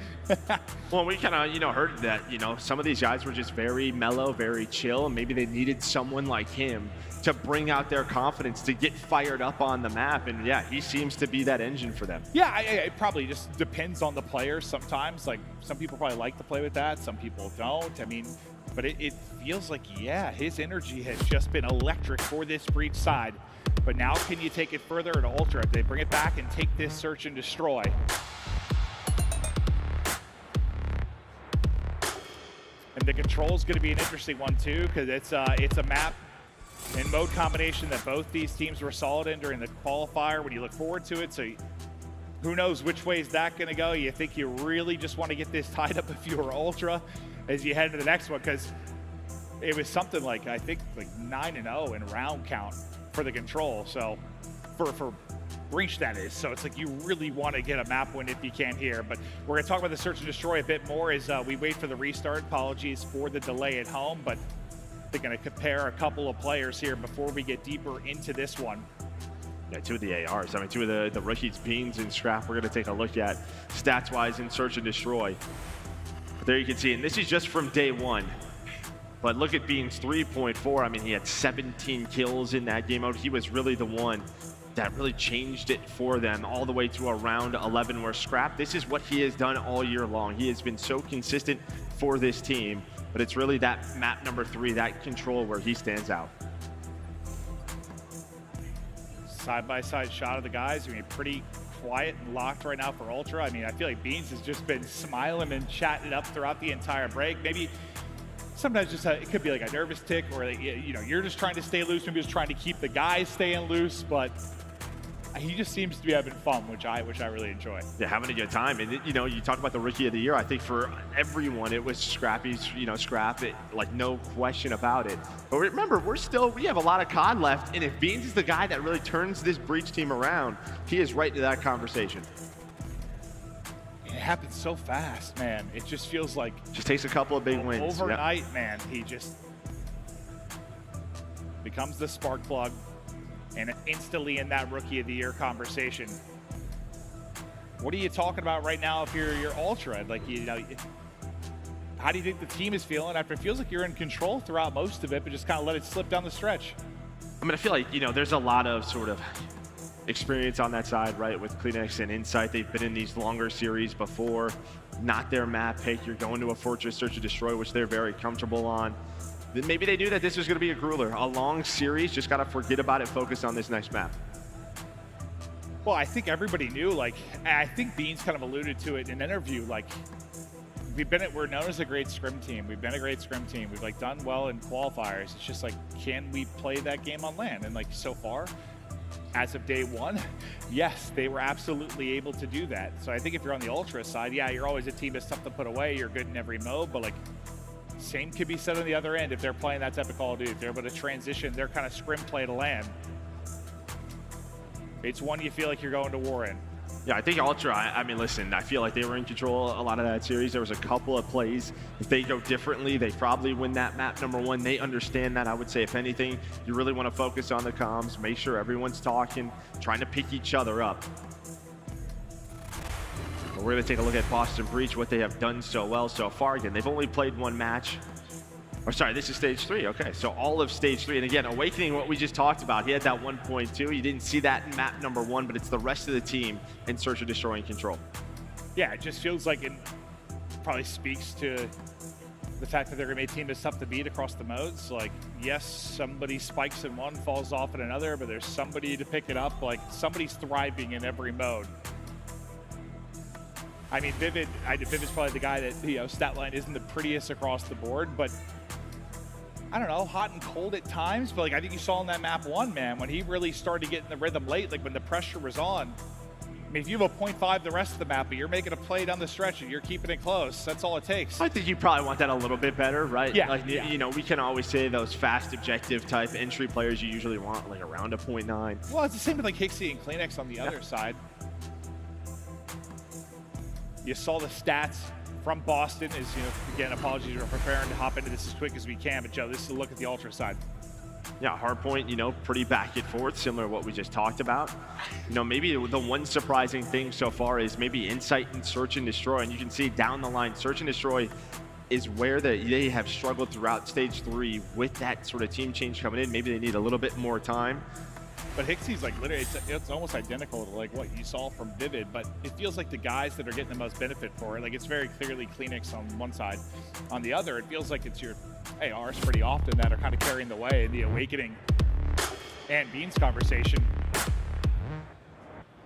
S17: Well, we kind of, heard that, some of these guys were just very mellow, very chill, and maybe they needed someone like him to bring out their confidence, to get fired up on the map. And yeah, he seems to be that engine for them.
S19: Yeah, it probably just depends on the player sometimes. Like, some people probably like to play with that, some people don't. I mean, but it feels like, yeah, his energy has just been electric for this Breach side. But now can you take it further to Ultra? If they bring it back and take this Search and Destroy. And the control is going to be an interesting one too, because it's a map and mode combination that both these teams were solid in during the qualifier when you look forward to it. So Who knows which way is that going to go? You think you really just want to get this tied up if you were Ultra as you head to the next one, because it was something like, I think, like 9-0 in round count for the control. So for Breach, that is. So it's like you really want to get a map win if you can here. But we're going to talk about the search and destroy a bit more as we wait for the restart. Apologies for the delay at home, but they're going to compare a couple of players here before we get deeper into this one.
S17: Yeah, two of the ARs. I mean, two of the rookies, Beans and Scrapz, we're going to take a look at stats-wise in search and destroy. But there you can see, and this is just from day one. But look at Beans' 3.4. I mean, he had 17 kills in that game mode. He was really the one that really changed it for them all the way to around 11 where Scrapz, this is what he has done all year long. He has been so consistent for this team, but it's really that map number 3, that control where he stands out.
S19: Side-by-side shot of the guys. I mean, pretty quiet and locked right now for Ultra. I mean, I feel like Beans has just been smiling and chatting it up throughout the entire break. Maybe sometimes just it could be like a nervous tick, or you know, you're just trying to stay loose. Maybe just trying to keep the guys staying loose, but he just seems to be having fun, which I really enjoy.
S17: Yeah, having a good time. And you know, you talk about the rookie of the year. I think for everyone, it was Scrappy's. You know, Scrapz, like no question about it. But remember, we have a lot of COD left, and if Beans is the guy that really turns this Breach team around, he is right to that conversation.
S19: It happens so fast, man. It just feels like
S17: just takes a couple of big wins.
S19: Overnight, yep. Man, he just becomes the spark plug and instantly in that rookie of the year conversation. What are you talking about right now if you're Ultra? Like, you know, how do you think the team is feeling after it feels like you're in control throughout most of it, but just kind of let it slip down the stretch?
S17: I mean, I feel like, you know, there's a lot of sort of experience on that side, right, with CleanX and Insight. They've been in these longer series before. Not their map pick. You're going to a Fortress Search and Destroy, which they're very comfortable on. Then maybe they knew that this was going to be a grueler, a long series. Just got to forget about it, focus on this next map.
S19: Well, I think everybody knew, like, I think Beans kind of alluded to it in an interview, like, we're known as a great scrim team. We've been a great scrim team. We've like done well in qualifiers. It's just like, can we play that game on LAN? And like, so far, as of day one, yes, they were absolutely able to do that. So I think if you're on the Ultra side, yeah, you're always a team that's tough to put away. You're good in every mode, but like, same could be said on the other end if they're playing that type of Call of Duty. If they're able to transition their kind of scrim play to LAN, it's one you feel like you're going to war in.
S17: Yeah, I think Ultra, I mean, listen, I feel like they were in control a lot of that series. There was a couple of plays. If they go differently, they probably win that map number 1. They understand that. I would say, if anything, you really want to focus on the comms, make sure everyone's talking, trying to pick each other up. But we're going to take a look at Boston Breach, what they have done so well so far. Again, they've only played 1 match. Or sorry, this is stage 3. Okay, so all of stage 3. And again, Awakening, what we just talked about, he had that 1.2. You didn't see that in map number 1, but it's the rest of the team in search of destroying control.
S19: Yeah, it just feels like it probably speaks to the fact that they're going to be a team that's tough to beat across the modes. Like, yes, somebody spikes in one, falls off in another, but there's somebody to pick it up. Like, somebody's thriving in every mode. I mean, Vivid's probably the guy that, you know, stat line isn't the prettiest across the board, but I don't know, hot and cold at times, but like I think you saw in that map 1, man, when he really started getting the rhythm late, like when the pressure was on. I mean, if you have a 0.5 the rest of the map, but you're making a play down the stretch and you're keeping it close, that's all it takes.
S17: I think you probably want that a little bit better, right?
S19: Yeah.
S17: Like, you know, we can always say those fast objective type entry players you usually want like around a 0.9.
S19: Well, it's the same with like Hixie and CleanX on the other side. You saw the stats from Boston. Is, you know, again, apologies, we're preparing to hop into this as quick as we can, but Joe, this is a look at the Ultra side.
S17: Yeah, hardpoint, you know, pretty back and forth, similar to what we just talked about. You know, maybe the one surprising thing so far is maybe Insight and Search and Destroy, and you can see down the line, Search and Destroy is where they have struggled throughout stage 3 with that sort of team change coming in. Maybe they need a little bit more time.
S19: But Hixie's like literally, it's almost identical to like what you saw from Vivid, but it feels like the guys that are getting the most benefit for it, like it's very clearly CleanX on one side. On the other, it feels like it's your ARs pretty often that are kind of carrying the way in the Awakening and Beans conversation.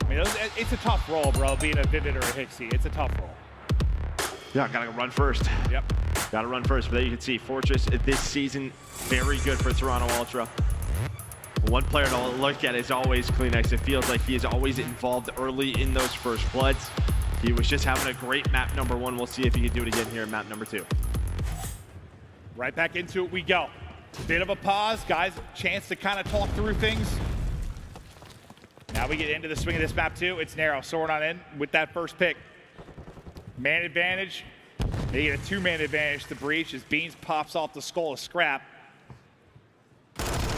S19: I mean, it's a tough role, bro, being a Vivid or a Hixie. It's a tough role.
S17: Yeah, gotta run first.
S19: Yep.
S17: Gotta run first, but there you can see Fortress this season, very good for Toronto Ultra. One player to look at is always CleanX. It feels like he is always involved early in those first bloods. He was just having a great map number 1. We'll see if he can do it again here in map number 2.
S19: Right back into it we go. Bit of a pause, guys. Chance to kind of talk through things. Now we get into the swing of this map too. It's Nero soaring on in with that first pick. Man advantage. They get a 2-man advantage to breach as Beans pops off the skull of Scrap.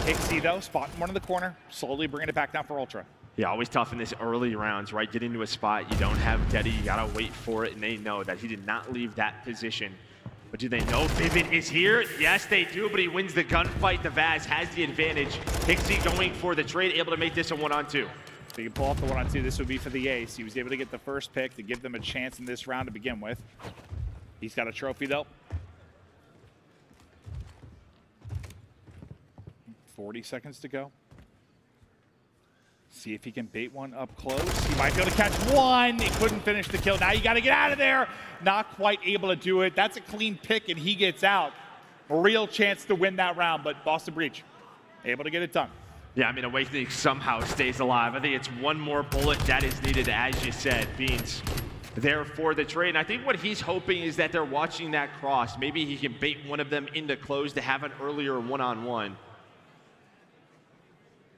S19: aBeZy though, spotting one in the corner, slowly bringing it back down for Ultra.
S17: Yeah, always tough in this early rounds, right? Get into a spot, you don't have Deddy, you gotta wait for it, and they know that he did not leave that position. But do they know Vivid is here? Yes, they do, but he wins the gunfight. The Vaz has the advantage. aBeZy going for the trade, able to make this a 1-on-2.
S19: So you can pull off the 1-on-2, this would be for the ace. He was able to get the first pick to give them a chance in this round to begin with. He's got a trophy though. 40 seconds to go. See if he can bait one up close. He might be able to catch one. He couldn't finish the kill. Now you got to get out of there. Not quite able to do it. That's a clean pick and he gets out. A real chance to win that round, but Boston Breach able to get it done.
S17: Yeah, I mean, Awakening somehow stays alive. I think it's one more bullet that is needed, as you said. Beans there for the trade. And I think what he's hoping is that they're watching that cross. Maybe he can bait one of them into close to have an earlier 1-on-1.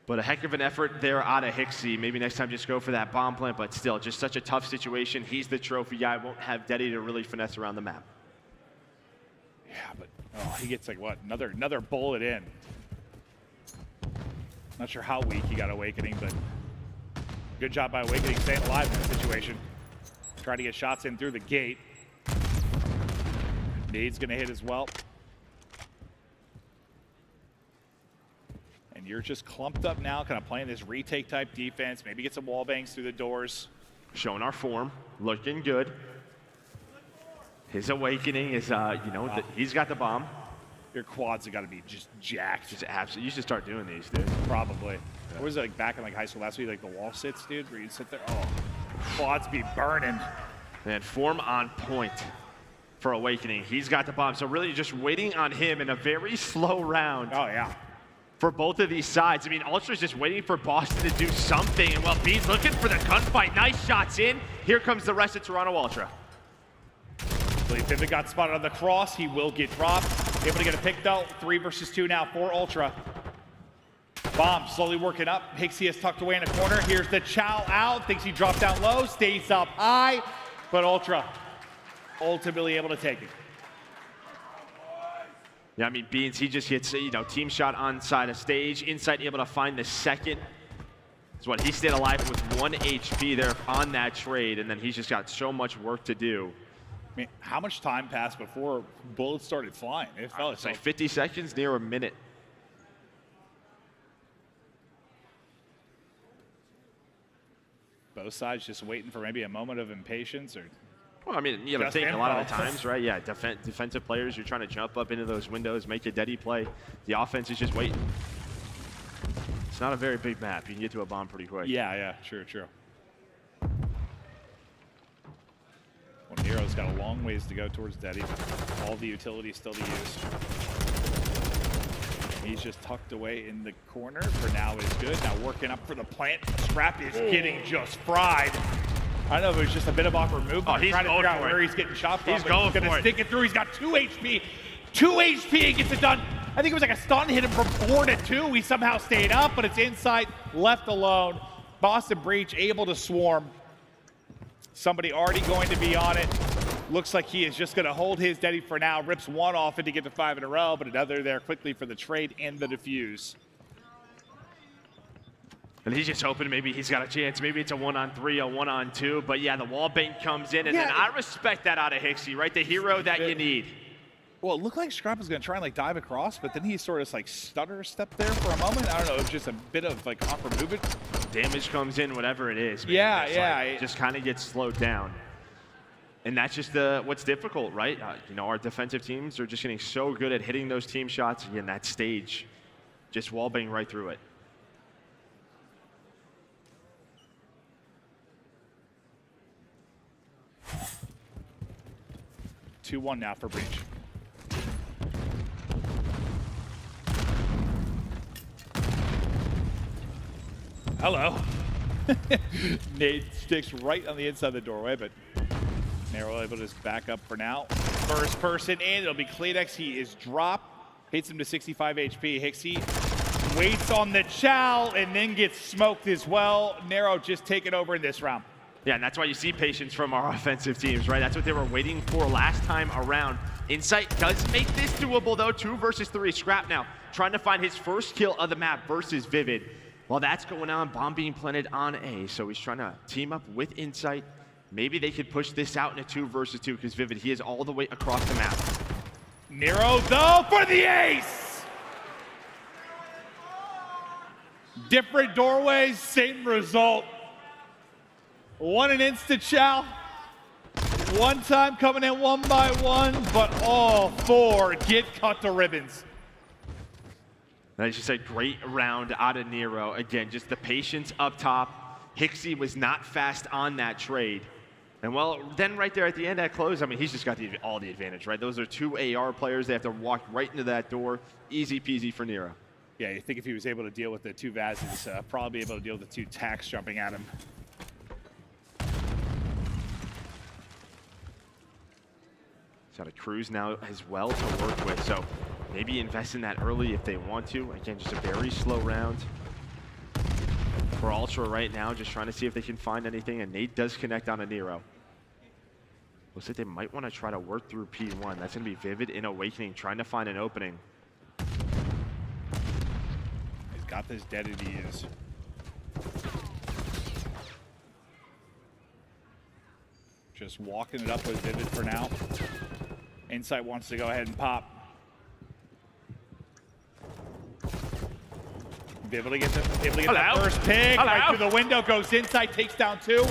S17: But a heck of an effort there out of aBeZy. Maybe next time just go for that bomb plant, but still, just such a tough situation. He's the trophy guy, won't have Deddy to really finesse around the map.
S19: Yeah, but he gets like what? Another bullet in. Not sure how weak he got Awakening, but good job by Awakening staying alive in that situation. Trying to get shots in through the gate. Nade's gonna hit as well. And you're just clumped up now, kind of playing this retake type defense. Maybe get some wall bangs through the doors.
S17: Showing our form, looking good. His Awakening is, he's got the bomb.
S19: Your quads have got to be just jacked.
S17: Just absolutely. You should start doing these, dude.
S19: Probably. Yeah. What was it like back in like high school last week, like the wall sits, dude, where you'd sit there? Oh, quads be burning.
S17: Man, form on point for Awakening. He's got the bomb. So really just waiting on him in a very slow round.
S19: Oh, yeah.
S17: For both of these sides. I mean, Ultra's just waiting for Boston to do something. And well, Beans looking for the gunfight. Nice shots in. Here comes the rest of Toronto Ultra.
S19: Vivid got spotted on the cross. He will get dropped. Able to get a pick though. 3 versus 2 now for Ultra. Bomb slowly working up. aBeZy is tucked away in a corner. Here's the chow out. Thinks he dropped down low. Stays up high. But Ultra ultimately able to take it.
S17: Yeah, I mean, Beans, he just hits, team shot on side of stage. Inside able to find the second. That's what he stayed alive with 1 HP there on that trade. And then he's just got so much work to do.
S19: I mean, how much time passed before bullets started flying? It felt
S17: like 50 seconds, near a minute.
S19: Both sides just waiting for maybe a moment of impatience, or.
S17: Well, I mean, you got to think a lot of the times, right? Yeah, defensive players, you're trying to jump up into those windows, make a Deddy play. The offense is just waiting. It's not a very big map. You can get to a bomb pretty quick.
S19: Yeah, true. Well, Nero's got a long ways to go towards Deddy. All the utilities still to use. He's just tucked away in the corner. For now is good. Now working up for the plant. Scrap is getting just fried. I don't know if it was just a bit of awkward movement.
S17: Oh, he's
S19: trying to figure out where he's getting shot from. He's going for it. He's going to stick it through. He's got 2 HP. 2 HP and gets it done. I think it was like a stun hit him from 4 to 2. He somehow stayed up, but it's inside, left alone. Boston Breach able to swarm. Somebody already going to be on it. Looks like he is just going to hold his Deddy for now. Rips 1 off it to get to 5 in a row, but another there quickly for the trade and the defuse.
S17: And he's just hoping maybe he's got a chance. Maybe it's a 1-on-3, a 1-on-2. But yeah, the wall bank comes in, and then I respect that out of aBeZy, right? The hero that you need.
S19: Well, it looked like Scrapz was going to try and like dive across, but then he sort of like stutter stepped there for a moment. I don't know, it was just a bit of like awkward movement.
S17: Damage comes in, whatever it is. Man.
S19: Yeah.
S17: Just kind of gets slowed down. And that's just what's difficult, right? Our defensive teams are just getting so good at hitting those team shots. Again, that stage, just wall bang right through it.
S19: 2-1 now for Breach. Hello. Nate sticks right on the inside of the doorway, but Nero able to just back up for now. First person in, it'll be CleanX. He is dropped. Hits him to 65 HP. Hixie waits on the chow and then gets smoked as well. Nero just taking over in this round.
S17: Yeah, and that's why you see patience from our offensive teams, right? That's what they were waiting for last time around. Insight does make this doable, though. 2 versus 3. Scrap now trying to find his first kill of the map versus Vivid. While that's going on, bomb being planted on A, so he's trying to team up with Insight. Maybe they could push this out in a 2 versus 2 because Vivid, he is all the way across the map.
S19: Nero, though, for the ace! Different doorways, same result. One an insta chow. One time coming in 1 by 1, but all 4 get cut to ribbons.
S17: That's just a great round out of Nero. Again, just the patience up top. Hixie was not fast on that trade. And well, then right there at the end, at close, I mean, he's just got all the advantage, right? Those are 2 AR players. They have to walk right into that door. Easy peasy for Nero.
S19: Yeah, you think if he was able to deal with the 2 Vazes, probably able to deal with the 2 tacks jumping at him.
S17: He's got a cruise now as well to work with, so maybe invest in that early if they want to. Again, just a very slow round for Ultra right now, just trying to see if they can find anything, and Nate does connect on a Nero. Looks like they might want to try to work through P1. That's going to be Vivid in Awakening, trying to find an opening.
S19: He's got this dead as he is. Just walking it up with Vivid for now. Insight wants to go ahead and pop. Able to get the first pick. Right through the window, goes inside, takes down 2.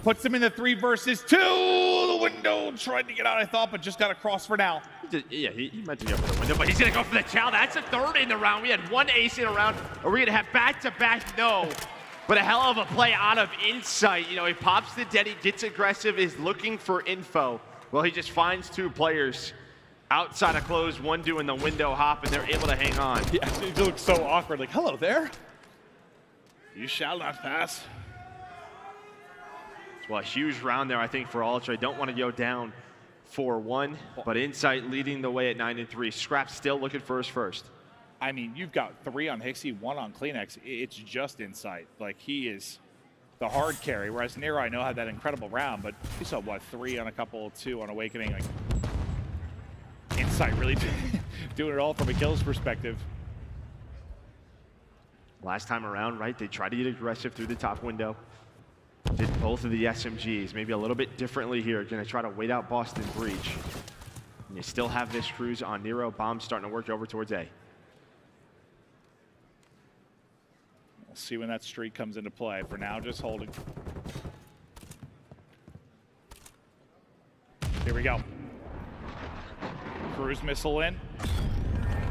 S19: Puts him in the 3 versus 2. The window tried to get out, I thought, but just got across for now.
S17: Yeah, he meant to go for the window, but he's going to go for the chow. That's a 3rd in the round. We had 1 ace in a round. Are we going to have back-to-back? No. But a hell of a play out of Insight. You know, he pops the dead, he gets aggressive, is looking for info. Well, he just finds 2 players outside of close, 1 doing the window hop, and they're able to hang on.
S19: Yeah, he looks so awkward, like, hello there. You shall not pass.
S17: Well, a huge round there, I think, for Ultra. Don't want to go down 4-1, but Insight leading the way at 9-3. Scrapz still looking for his first.
S19: I mean, you've got 3 on Hixie, 1 on CleanX. It's just Insight. Like, he is the hard carry, whereas Nero, I know, had that incredible round, but you saw, what, 3 on a couple, 2 on Awakening. Like, Insight really doing it all from a kills perspective.
S17: Last time around, right, they tried to get aggressive through the top window. Did both of the SMGs, maybe a little bit differently here. Gonna try to wait out Boston Breach. And you still have this cruise on Nero. Bomb starting to work over towards A.
S19: We'll see when that streak comes into play. For now, just holding. Here we go. Cruise missile in.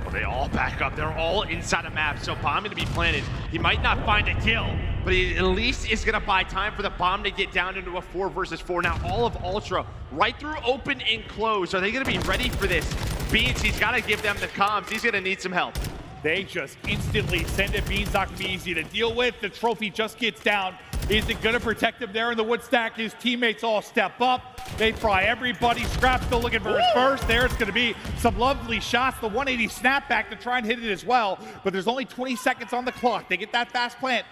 S17: Well, they all back up. They're all inside a map, so bomb going to be planted. He might not find a kill, but he at least is going to buy time for the bomb to get down into a 4 versus 4. Now all of Ultra right through open and close. Are they going to be ready for this? Beans, he's got to give them the comms. He's going to need some help.
S19: They just instantly send it. Beans not going to be easy to deal with. The trophy just gets down. Is it going to protect him there in the wood stack? His teammates all step up. They fry everybody. Scrapz still looking for his first. There's going to be some lovely shots. The 180 snapback to try and hit it as well. But there's only 20 seconds on the clock. They get that fast plant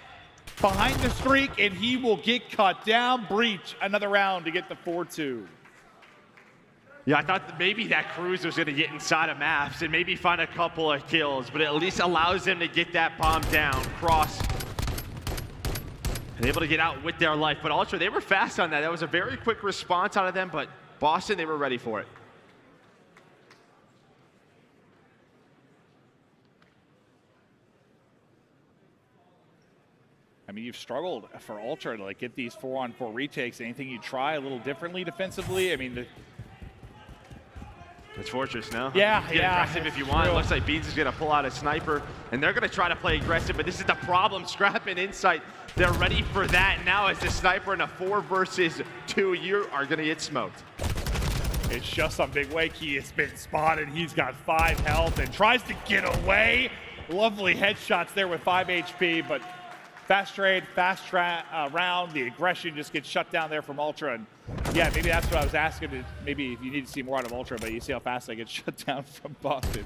S19: behind the streak, and he will get cut down. Breach another round to get the 4-2.
S17: Yeah, I thought that maybe that cruise was going to get inside of maps and maybe find a couple of kills, but it at least allows them to get that bomb down, cross, and able to get out with their life. But Ultra, they were fast on that. That was a very quick response out of them, but Boston, they were ready for it.
S19: I mean, you've struggled for Ultra to like get these 4-on-4 retakes. Anything you try a little differently defensively? I mean,
S17: it's Fortress now.
S19: Yeah,
S17: Get aggressive if you want.
S19: True.
S17: It looks like Beans is going to pull out a sniper, and they're going to try to play aggressive, but this is the problem. Scrap and Insight, they're ready for that. Now as the sniper in a 4 versus 2, you are going to get smoked.
S19: It's just on Big Wake. He has been spotted. He's got 5 health and tries to get away. Lovely headshots there with 5 HP, but Fast trade, round. The aggression just gets shut down there from Ultra. And yeah, maybe that's what I was asking. Maybe if you need to see more out of Ultra, but you see how fast they get shut down from Boston.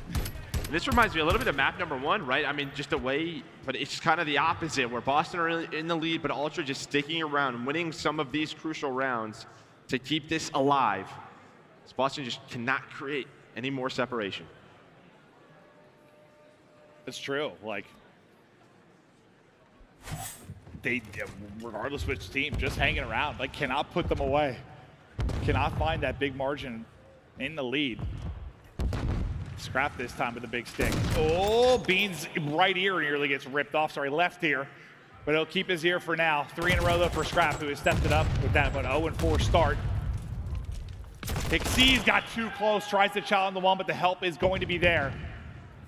S17: This reminds me a little bit of map number 1, right? I mean, just a way, but it's kind of the opposite, where Boston are in the lead, but Ultra just sticking around, winning some of these crucial rounds to keep this alive. So Boston just cannot create any more separation.
S19: It's true. Like, they, regardless which team, just hanging around, like, cannot put them away. Cannot find that big margin in the lead. Scrap this time with the big stick. Oh, Beans right ear nearly gets ripped off. Sorry, left ear. But he'll keep his ear for now. 3 in a row though for Scrap, who has stepped it up with that 0-4 start. Xyz's got too close, tries to challenge the one, but the help is going to be there.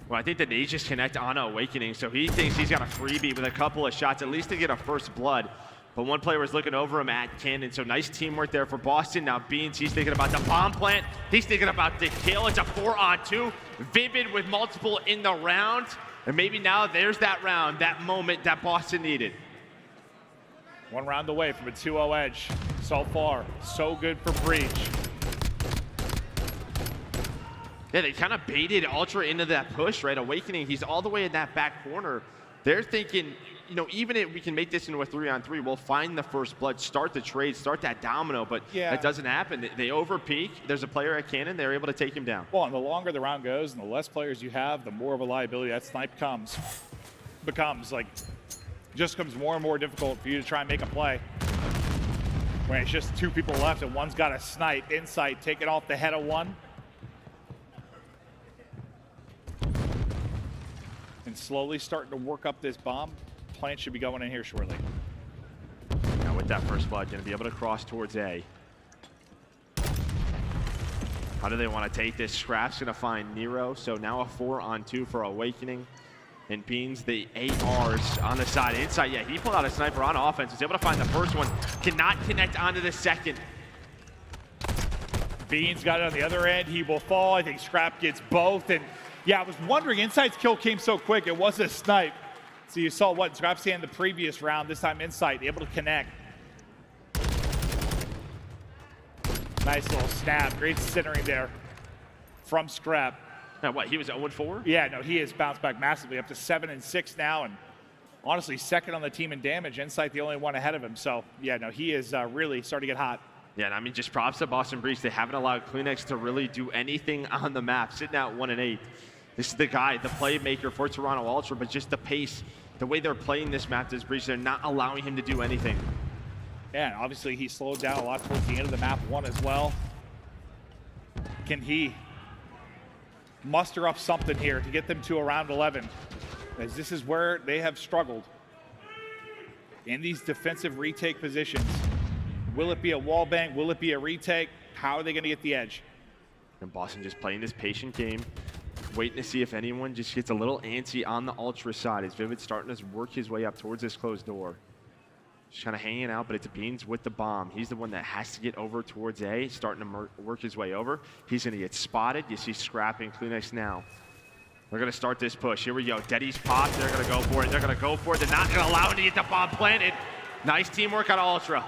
S17: Well, I think the nades just connect on Awakening, so he thinks he's got a freebie with a couple of shots, at least to get a first blood. But one player was looking over him at Cannon, so nice teamwork there for Boston. Now Beans, he's thinking about the bomb plant. He's thinking about the kill. It's a 4-on-2. Vivid with multiple in the round. And maybe now there's that round, that moment that Boston needed.
S19: 1 round away from a 2-0 edge. So far, so good for Breach.
S17: Yeah, they kind of baited Ultra into that push, right? Awakening, he's all the way in that back corner. They're thinking, you know, even if we can make this into a 3-on-3, we'll find the first blood, start the trade, start that domino, but that doesn't happen. They overpeak. There's a player at Cannon. They're able to take him down.
S19: Well, and the longer the round goes and the less players you have, the more of a liability that snipe becomes like, just becomes more and more difficult for you to try and make a play. When it's just 2 people left and one's got a snipe, insight, taking off the head of one. And slowly starting to work up this bomb. Plant should be going in here shortly.
S17: Now with that first blood, going to be able to cross towards A. How do they want to take this? Scrapz going to find Nero, so now a 4-on-2 for Awakening. And Beans, the ARs on the side. Inside, yeah, he pulled out a sniper on offense. He's able to find the first one. Cannot connect onto the second.
S19: Beans got it on the other end. He will fall. I think Scrap gets both. And yeah, I was wondering, Insight's kill came so quick. It was a snipe. So you saw what Scrapz had in the previous round. This time Insight able to connect. Nice little snap. Great centering there from Scrap.
S17: Now what, he was 0-4?
S19: Yeah, no, he has bounced back massively, up to 7-6 now, and honestly, second on the team in damage. Insight the only one ahead of him. So yeah, no, he is really starting to get hot.
S17: Yeah, and I mean, just props to Boston Breach. They haven't allowed CleanX to really do anything on the map, sitting at 1-8. This is the guy, the playmaker for Toronto Ultra, but just the pace, the way they're playing this map, this Breach, they're not allowing him to do anything.
S19: Yeah, and obviously he slowed down a lot towards the end of the map 1 as well. Can he muster up something here to get them to around 11? As this is where they have struggled in these defensive retake positions. Will it be a wall bang? Will it be a retake? How are they going to get the edge?
S17: And Boston just playing this patient game, waiting to see if anyone just gets a little antsy on the Ultra side. As Vivid starting to work his way up towards this closed door. Just kind of hanging out, but it's Beans with the bomb. He's the one that has to get over towards A, starting to work his way over. He's going to get spotted. You see Scrapping CleanX now. They're going to start this push. Here we go. Deddy's popped. They're going to go for it. They're going to go for it. They're not going to allow him to get the bomb planted. Nice teamwork on Ultra.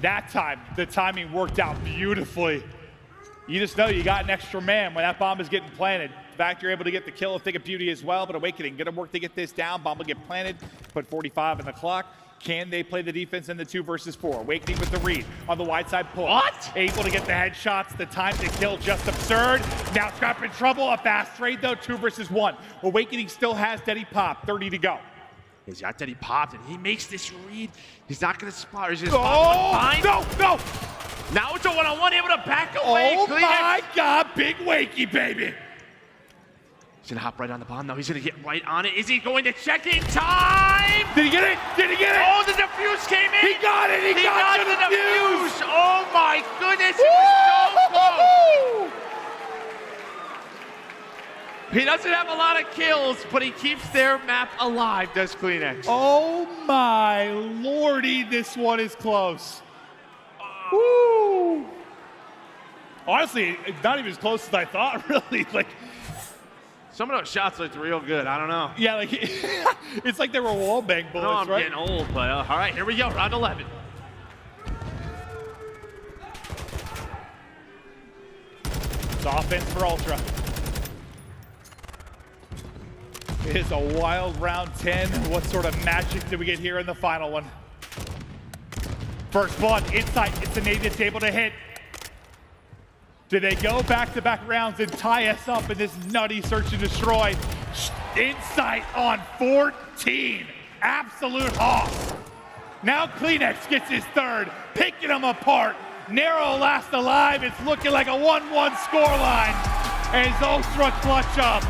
S19: That time, the timing worked out beautifully. You just know you got an extra man when that bomb is getting planted. In fact, you're able to get the kill, a thing of beauty as well, but Awakening gonna work to get this down. Bomb will get planted, put 45 in the clock. Can they play the defense in the 2 versus 4? Awakening with the read on the wide side pull.
S17: What?
S19: Able to get the headshots, the time to kill just absurd. Now Scrap in trouble, a fast trade though, 2 versus 1. Awakening still has Deddy pop, 30 to go.
S17: He's got Deddy popped, and he makes this read. He's not going to spot. He's going to spot one.
S19: No, no!
S17: Now it's a one-on-one, able to back away.
S19: Oh my God, big wakey, baby.
S17: He's going to hop right on the bomb. Now he's going to get right on it. Is he going to check in time?
S19: Did he get it? Did he get it?
S17: Oh, the defuse came in.
S19: He got it. He got the defuse.
S17: Oh my goodness, it was so close. He doesn't have a lot of kills, but he keeps their map alive, does CleanX.
S19: Oh my lordy, this one is close. Woo! Honestly, it's not even as close as I thought, really. Like,
S17: Some of those shots looked real good. I don't know.
S19: Yeah, like it's like they were wall bang bullets,
S17: No, I'm
S19: right?
S17: getting old, but all right, here we go. Round 11.
S19: It's offense for Ultra. It is a wild round 10. What sort of magic did we get here in the final one? First blood, Insight. It's a nade that's able to hit. Do they go back-to-back rounds and tie us up in this nutty search and destroy? Insight on 14. Absolute hoss. Now CleanX gets his third, picking them apart. Nero last alive. It's looking like a 1-1 scoreline as Ultra clutch up.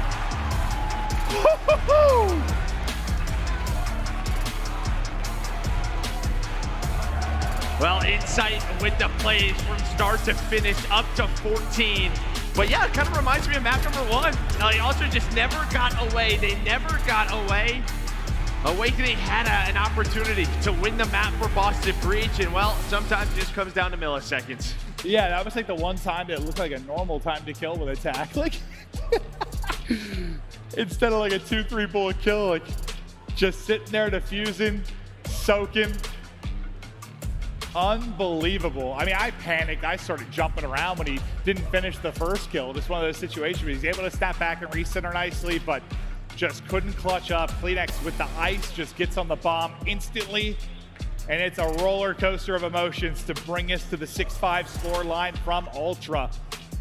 S17: Well, Insight with the plays from start to finish up to 14. But yeah, it kind of reminds me of map number 1. They also just never got away. They never got away. Owakening had an opportunity to win the map for Boston Breach, and well, sometimes it just comes down to milliseconds.
S19: Yeah, that was like the one time that looked like a normal time to kill with attack. Like, instead of like a 2-3 bullet kill, like just sitting there diffusing, soaking. Unbelievable. I mean, I panicked. I started jumping around when he didn't finish the first kill. Just one of those situations where he's able to step back and recenter nicely, but just couldn't clutch up. CleanX with the ice just gets on the bomb instantly, and it's a roller coaster of emotions to bring us to the 6-5 score line from Ultra.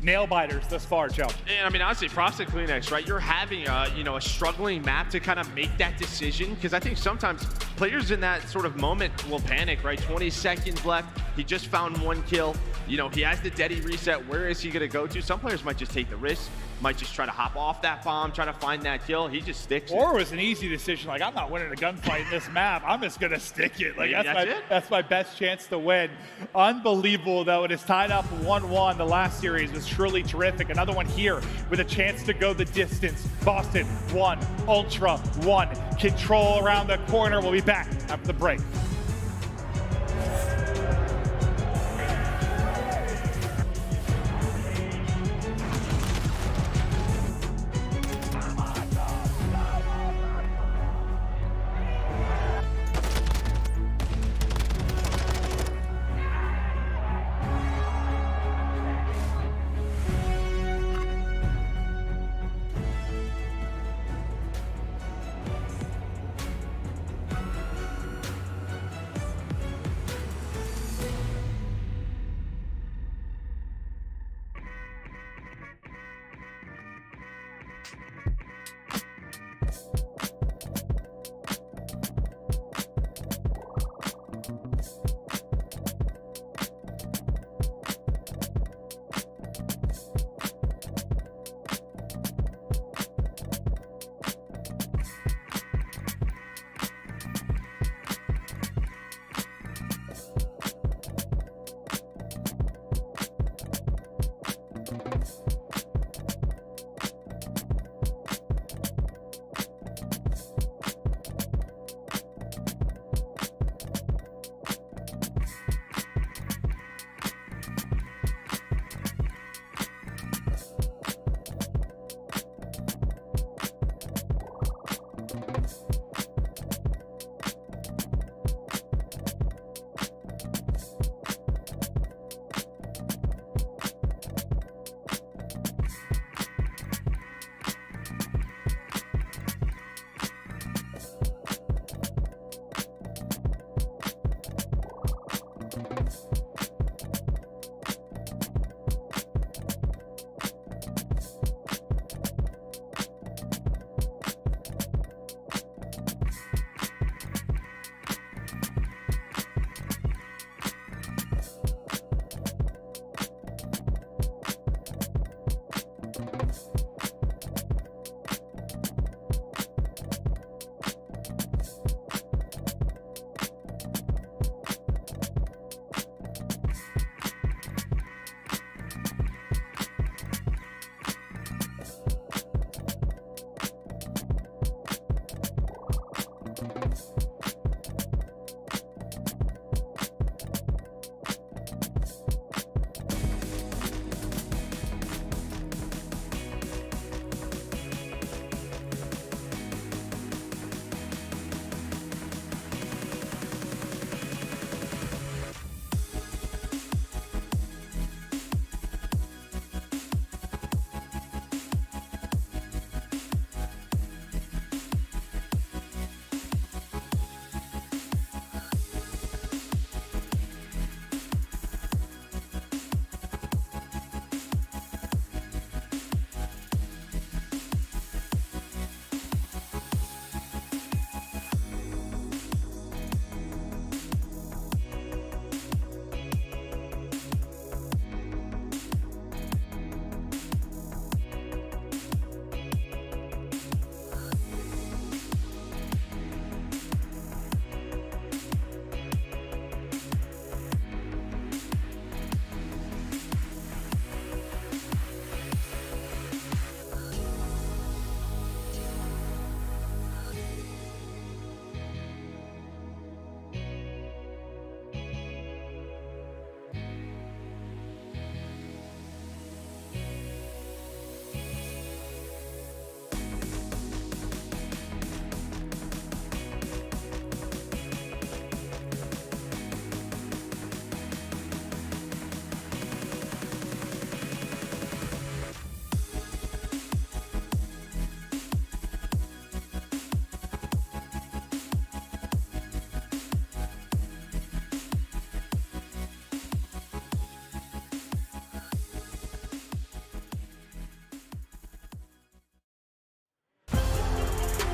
S19: Nail biters thus far, Joe.
S17: And I mean, honestly, props to CleanX, right? You're having a struggling map to kind of make that decision, because I think sometimes players in that sort of moment will panic, right? 20 seconds left. He just found 1 kill. You know, he has the Deddy reset. Where is he going to go to? Some players might just take the risk, might just try to hop off that bomb, try to find that kill. He just sticks
S19: Or
S17: it.
S19: it was an easy decision, like, I'm not winning a gunfight in this map. I'm just going to stick it. Like,
S17: Yeah,
S19: that's my best chance to win. Unbelievable, though. It is tied up 1-1. The last series was truly terrific. Another one here with a chance to go the distance. Boston 1, Ultra 1. Control around the corner. We'll be back after the break.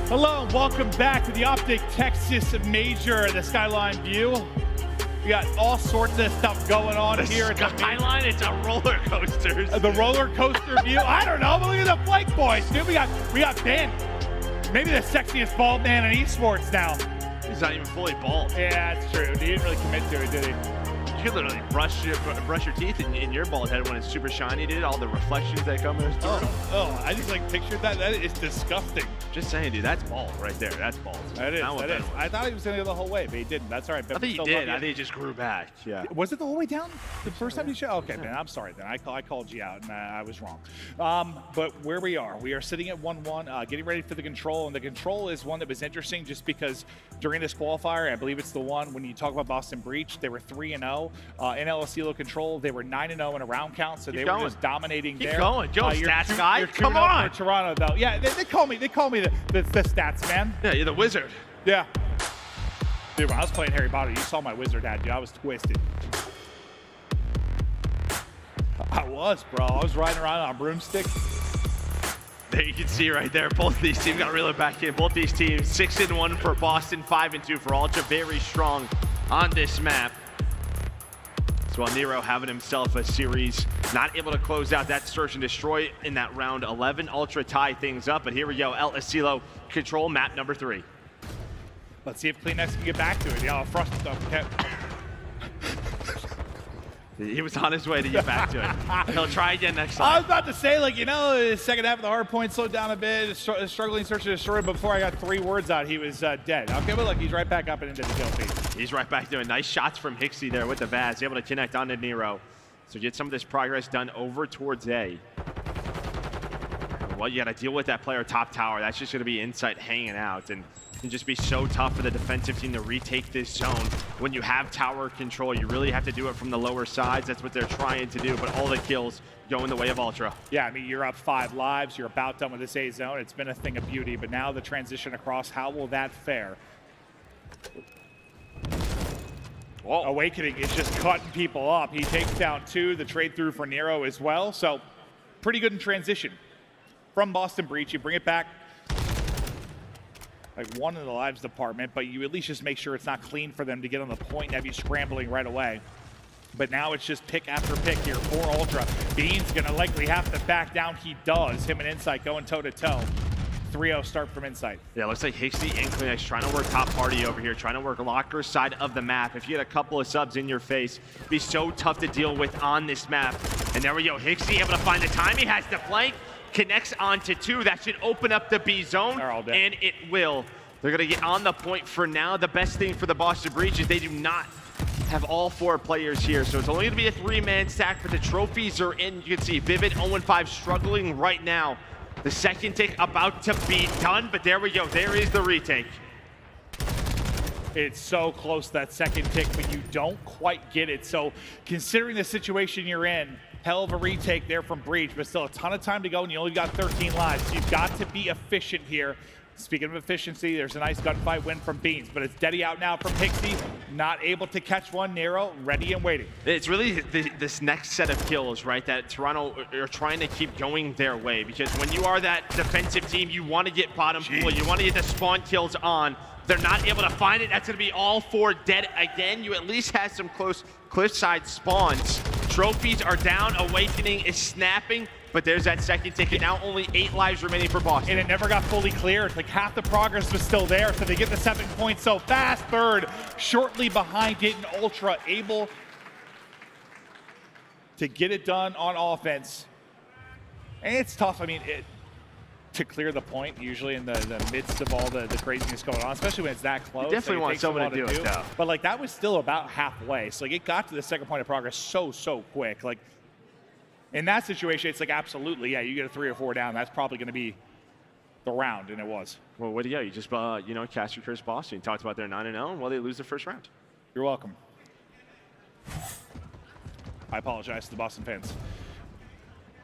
S5: Hello and welcome back to the OpTic Texas Major, the Skyline View. We got all sorts of stuff going on here at the
S17: Skyline. It's a roller coaster.
S5: The roller coaster view. I don't know, but look at the Flank Boys, dude. We got Ben, maybe the sexiest bald man in esports now.
S17: He's not even fully bald.
S5: Yeah, that's true. He didn't really commit to it, did he?
S17: You can literally brush your teeth in your bald head when it's super shiny, dude. All the reflections that come in.
S5: Oh, I just like pictured that. That is disgusting.
S17: Just saying, dude. That's bald right there. That's bald.
S5: That is. That is. I thought he was going to go the whole way, but he didn't. That's all right.
S17: I think he did. I think he just grew back. Yeah.
S5: Was it the whole way down the first time you showed? Okay, man. I'm sorry then. I called you out and I was wrong. But where we are sitting at 1-1, getting ready for the control, and the control is one that was interesting just because during this qualifier, I believe it's the one when you talk about Boston Breach, they were 3-0 in LSCLO control. They were 9-0 in a round count, so they were just dominating there.
S17: Keep going, Joe, stats guy.
S5: You're
S17: Come on.
S5: for Toronto though. Yeah, they call me the stats man.
S17: Yeah, you're the wizard.
S5: Yeah. Dude, when I was playing Harry Potter, you saw my wizard hat, dude. I was twisted. I was, bro. I was riding around on a broomstick.
S17: There you can see right there, both these teams got to reel it back in. Both these teams, 6-1 for Boston, 5-2 for Ultra. Very strong on this map. So while Nero having himself a series, not able to close out that search and destroy in that round 11. Ultra tie things up, but here we go. LSCLO control map number 3.
S5: Let's see if CleanX can get back to it. Yeah, okay.
S17: He was on his way to get back to it. He'll try again next time.
S5: I was about to say, like, you know, the second half of the hard point slowed down a bit, struggling search and destroy, but before I got 3 words out, he was dead. Okay, but look, he's right back up and into the kill feed.
S17: He's right back doing nice shots from Hicksy there with the Vaz, able to connect onto Nero. So get some of this progress done over towards A. Well, you got to deal with that player top tower. That's just going to be Insight hanging out, and it can just be so tough for the defensive team to retake this zone. When you have tower control, you really have to do it from the lower sides. That's what they're trying to do, but all the kills go in the way of Ultra.
S5: Yeah, I mean, you're up 5 lives. You're about done with this A zone. It's been a thing of beauty, but now the transition across, how will that fare?
S17: Whoa.
S5: Awakening is just cutting people up. He takes down 2, the trade through for Nero as well. So pretty good in transition. From Boston Breach, you bring it back like 1 in the lives department, but you at least just make sure it's not clean for them to get on the point and have you scrambling right away. But now it's just pick after pick here for Ultra. Bean's gonna likely have to back down. He does. Him and Insight going toe-to-toe. 3-0 start from Insight.
S17: Yeah, looks like Hicksy and CleanX trying to work top party over here, trying to work Røkkr side of the map. If you get a couple of subs in your face, it'd be so tough to deal with on this map. And there we go, Hicksy able to find the time. He has the flank, connects onto 2. That should open up the B zone, and it will. They're gonna get on the point for now. The best thing for the Boston Breach is they do not have all 4 players here, so it's only gonna be a 3-man stack, but the trophies are in. You can see Vivid 0-5 struggling right now. The second tick about to be done, but there we go. There is the retake.
S5: It's so close, that second tick, but you don't quite get it. So considering the situation you're in, hell of a retake there from Breach, but still a ton of time to go, and you only got 13 lives. So you've got to be efficient here. Speaking of efficiency, there's a nice gunfight win from Beans, but it's Deddy out now from Hicksy, not able to catch one. Nero ready and waiting.
S17: It's really this next set of kills, right, that Toronto are trying to keep going their way, because when you are that defensive team, you want to get bottom pool, you want to get the spawn kills on. They're not able to find it. That's going to be all 4 dead again. You at least have some close cliffside spawns. Trophies are down. Awakening is snapping. But there's that second ticket. Now only 8 lives remaining for Boston.
S5: And it never got fully cleared. Like half the progress was still there. So they get the 7 points so fast. Third, shortly behind it, and Ultra able to get it done on offense. And it's tough. I mean, to clear the point, usually in the midst of all the craziness going on, especially when it's that close.
S17: You definitely want someone to do it, though.
S5: But like that was still about halfway. So like it got to the second point of progress so quick. Like in that situation, it's like absolutely, yeah, you get a 3 or 4 down. That's probably going to be the round, and it was.
S17: Well, what do you? You just you know, cast your curse Boston. You talked about their 9-0, and well, they lose the first round.
S5: You're welcome. I apologize to the Boston fans,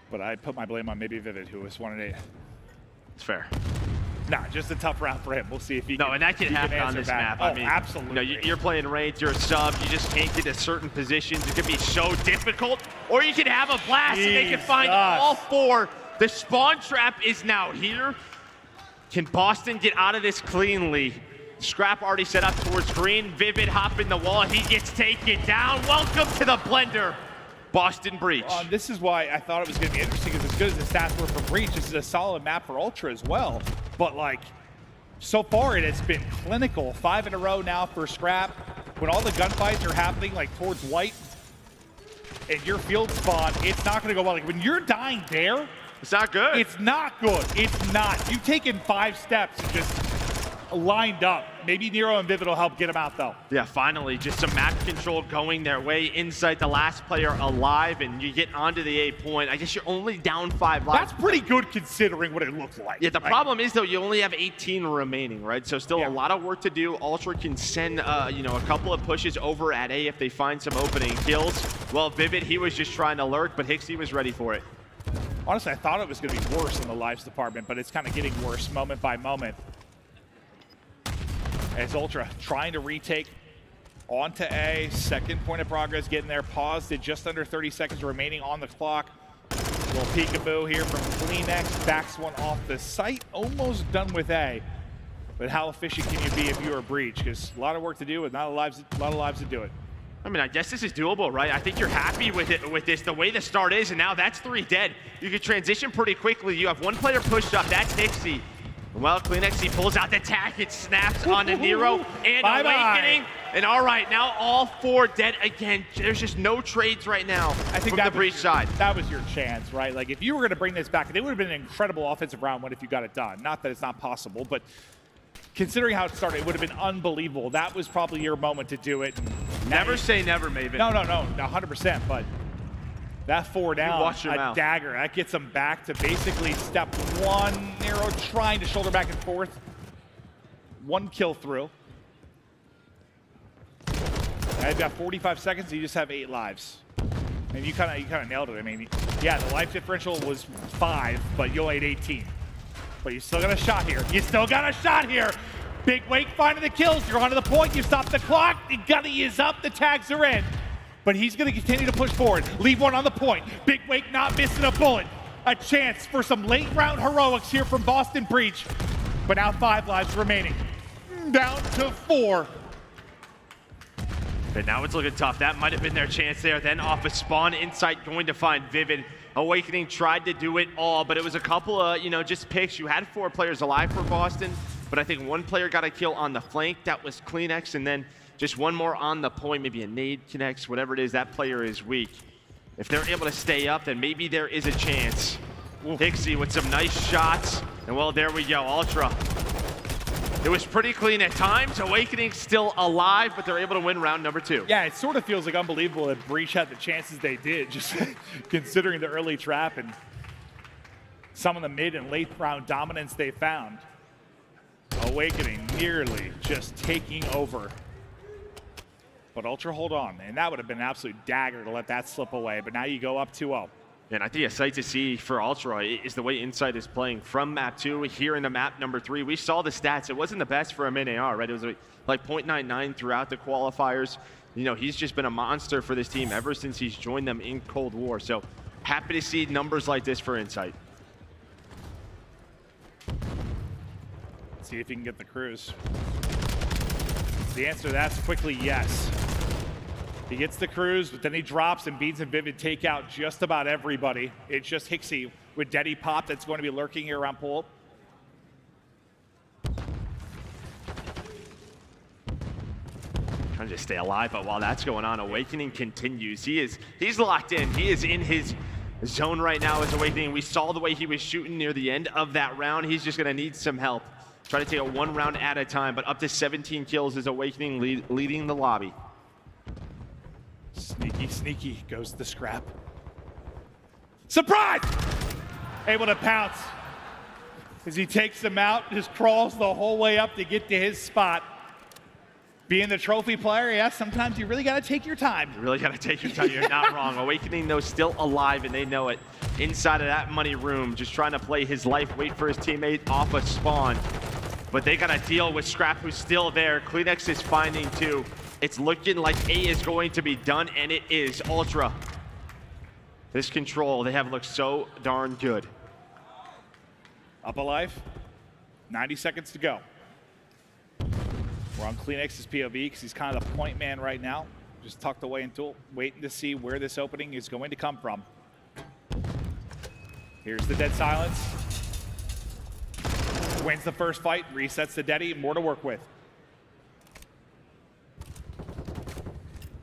S5: but I put my blame on maybe Vivid, who was 1-8.
S17: It's fair.
S5: Nah, just a tough round for him. We'll see if he
S17: and that can happen on this map. I mean,
S5: absolutely.
S17: You know, you're playing raids, you're a sub, you just can't get to certain positions. It can be so difficult. Or you can have a blast and they can find all 4. The spawn trap is now here. Can Boston get out of this cleanly? Scrap already set up towards green. Vivid hop in the wall. He gets taken down. Welcome to the blender. Boston Breach.
S19: This is why I thought it was going to be interesting, because as good as the stats were for Breach, this is a solid map for Ultra as well. But like, so far it has been clinical. 5 in a row now for Scrap. When all the gunfights are happening like towards white and your field spawn, it's not going to go well. Like when you're dying there,
S17: it's not good.
S19: It's not good. It's not. You've taken 5 steps and just lined up. Maybe Nero and Vivid will help get him out though.
S17: Yeah, finally, just some map control going their way. Inside the last player alive, and you get onto the A point. I guess you're only down 5 lives.
S19: That's pretty good considering what it looks like.
S17: Yeah, the problem is though, you only have 18 remaining, right? So still a lot of work to do. Ultra can send, you know, a couple of pushes over at A if they find some opening kills. Well, Vivid, he was just trying to lurk, but Hixie was ready for it.
S19: Honestly, I thought it was going to be worse in the lives department, but it's kind of getting worse moment by moment. As Ultra trying to retake onto A, second point of progress, getting there, paused at just under 30 seconds remaining on the clock. A little peekaboo here from CleanX, backs one off the site, almost done with A. But how efficient can you be if you're a Breach? Because a lot of work to do with not a lot of lives to do it.
S17: I mean, I guess this is doable, right? I think you're happy with it, with this, the way the start is, and now that's 3 dead. You can transition pretty quickly. You have 1 player pushed up, that's Hixie. Well, CleanX, he pulls out the tack, it snaps onto Nero and Awakening. And all right, now all 4 dead again. There's just no trades right now from the Breach side.
S19: That was your chance, right? Like, if you were going to bring this back, it would have been an incredible offensive round one if you got it done. Not that it's not possible, but considering how it started, it would have been unbelievable. That was probably your moment to do it.
S17: Never say never, Maven.
S19: No, 100%, but that 4 down, a dagger, that gets them back to basically step 1. Nero trying to shoulder back and forth. 1 kill through. I've got 45 seconds, you just have 8 lives. And you kind of nailed it. I mean, yeah, the life differential was 5, but you only had 18. But you still got a shot here. You still got a shot here. Big Wake finding the kills. You're onto the point. You stop the clock. The gunny is up. The tags are in. But he's going to continue to push forward. Leave one on the point. Big Wake not missing a bullet. A chance for some late round heroics here from Boston Breach. But now 5 lives remaining. Down to 4.
S17: But now it's looking tough. That might have been their chance there. Then off a spawn, Insight going to find Vivid. Awakening tried to do it all, but it was a couple of, you know, just picks. You had 4 players alive for Boston, but I think 1 player got a kill on the flank. That was CleanX, and then just 1 more on the point, maybe a nade connects, whatever it is. That player is weak. If they're able to stay up, then maybe there is a chance. Hixie with some nice shots, and well, there we go, Ultra. It was pretty clean at times. Awakening still alive, but they're able to win round number 2.
S19: Yeah, it sort of feels like unbelievable that Breach had the chances they did, just considering the early trap and some of the mid and late round dominance they found. Awakening nearly just taking over. But Ultra hold on, and that would have been an absolute dagger to let that slip away, but now you go up 2-0.
S17: And I think a sight to see for Ultra is the way Insight is playing from map 2 here into map number 3. We saw the stats. It wasn't the best for a mid AR, right? It was like 0.99 throughout the qualifiers. You know, he's just been a monster for this team ever since he's joined them in Cold War. So happy to see numbers like this for Insight.
S19: See if he can get the cruise. The answer to that's quickly yes. He gets the cruise, but then he drops, and Beans and Vivid take out just about everybody. It's just Hixie with Deddy Pop that's going to be lurking here around pool.
S17: Trying to stay alive, but while that's going on, Awakening continues. He's locked in. He is in his zone right now as Awakening. We saw the way he was shooting near the end of that round. He's just going to need some help. Try to take it 1 round at a time, but up to 17 kills is Awakening leading the lobby.
S19: Sneaky, sneaky goes the Scrap. Surprise! Able to pounce as he takes him out, just crawls the whole way up to get to his spot. Being the trophy player, yeah, sometimes you really got to take your time.
S17: You really got to take your time. You're not wrong. Awakening, though, still alive, and they know it. Inside of that money room, just trying to play his life, wait for his teammate off a spawn. But they got to deal with Scrap, who's still there. CleanX is finding 2. It's looking like A is going to be done, and it is. Ultra. This control, they have looked so darn good.
S19: Up alive. 90 seconds to go. We're on CleanX's POV because he's kind of the point man right now. Just tucked away into waiting to see where this opening is going to come from. Here's the dead silence. Wins the first fight, resets the Deddy, more to work with.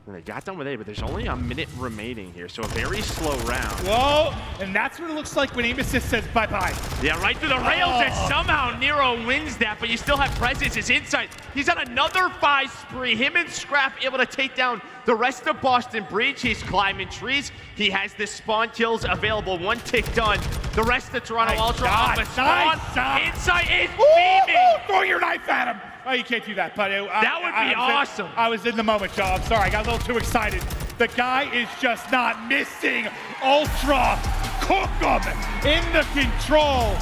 S17: And they got done with A, but there's only a minute remaining here, so a very slow round.
S19: Whoa, and that's what it looks like when aBeZy says bye-bye.
S17: Yeah, right through the rails, and somehow Nero wins that, but you still have presence. His insight. He's on another 5 spree. Him and Scrapz able to take down the rest of Boston Breach. He's climbing trees. He has the spawn kills available. 1 tick done. The rest of Toronto Ultra off a spawn. Insight is beaming.
S19: Throw your knife at him. Oh, you can't do that, but
S17: that would be awesome.
S19: I was in the moment, Joe. I'm sorry, I got a little too excited. The guy is just not missing. Ultra, cook him in the control.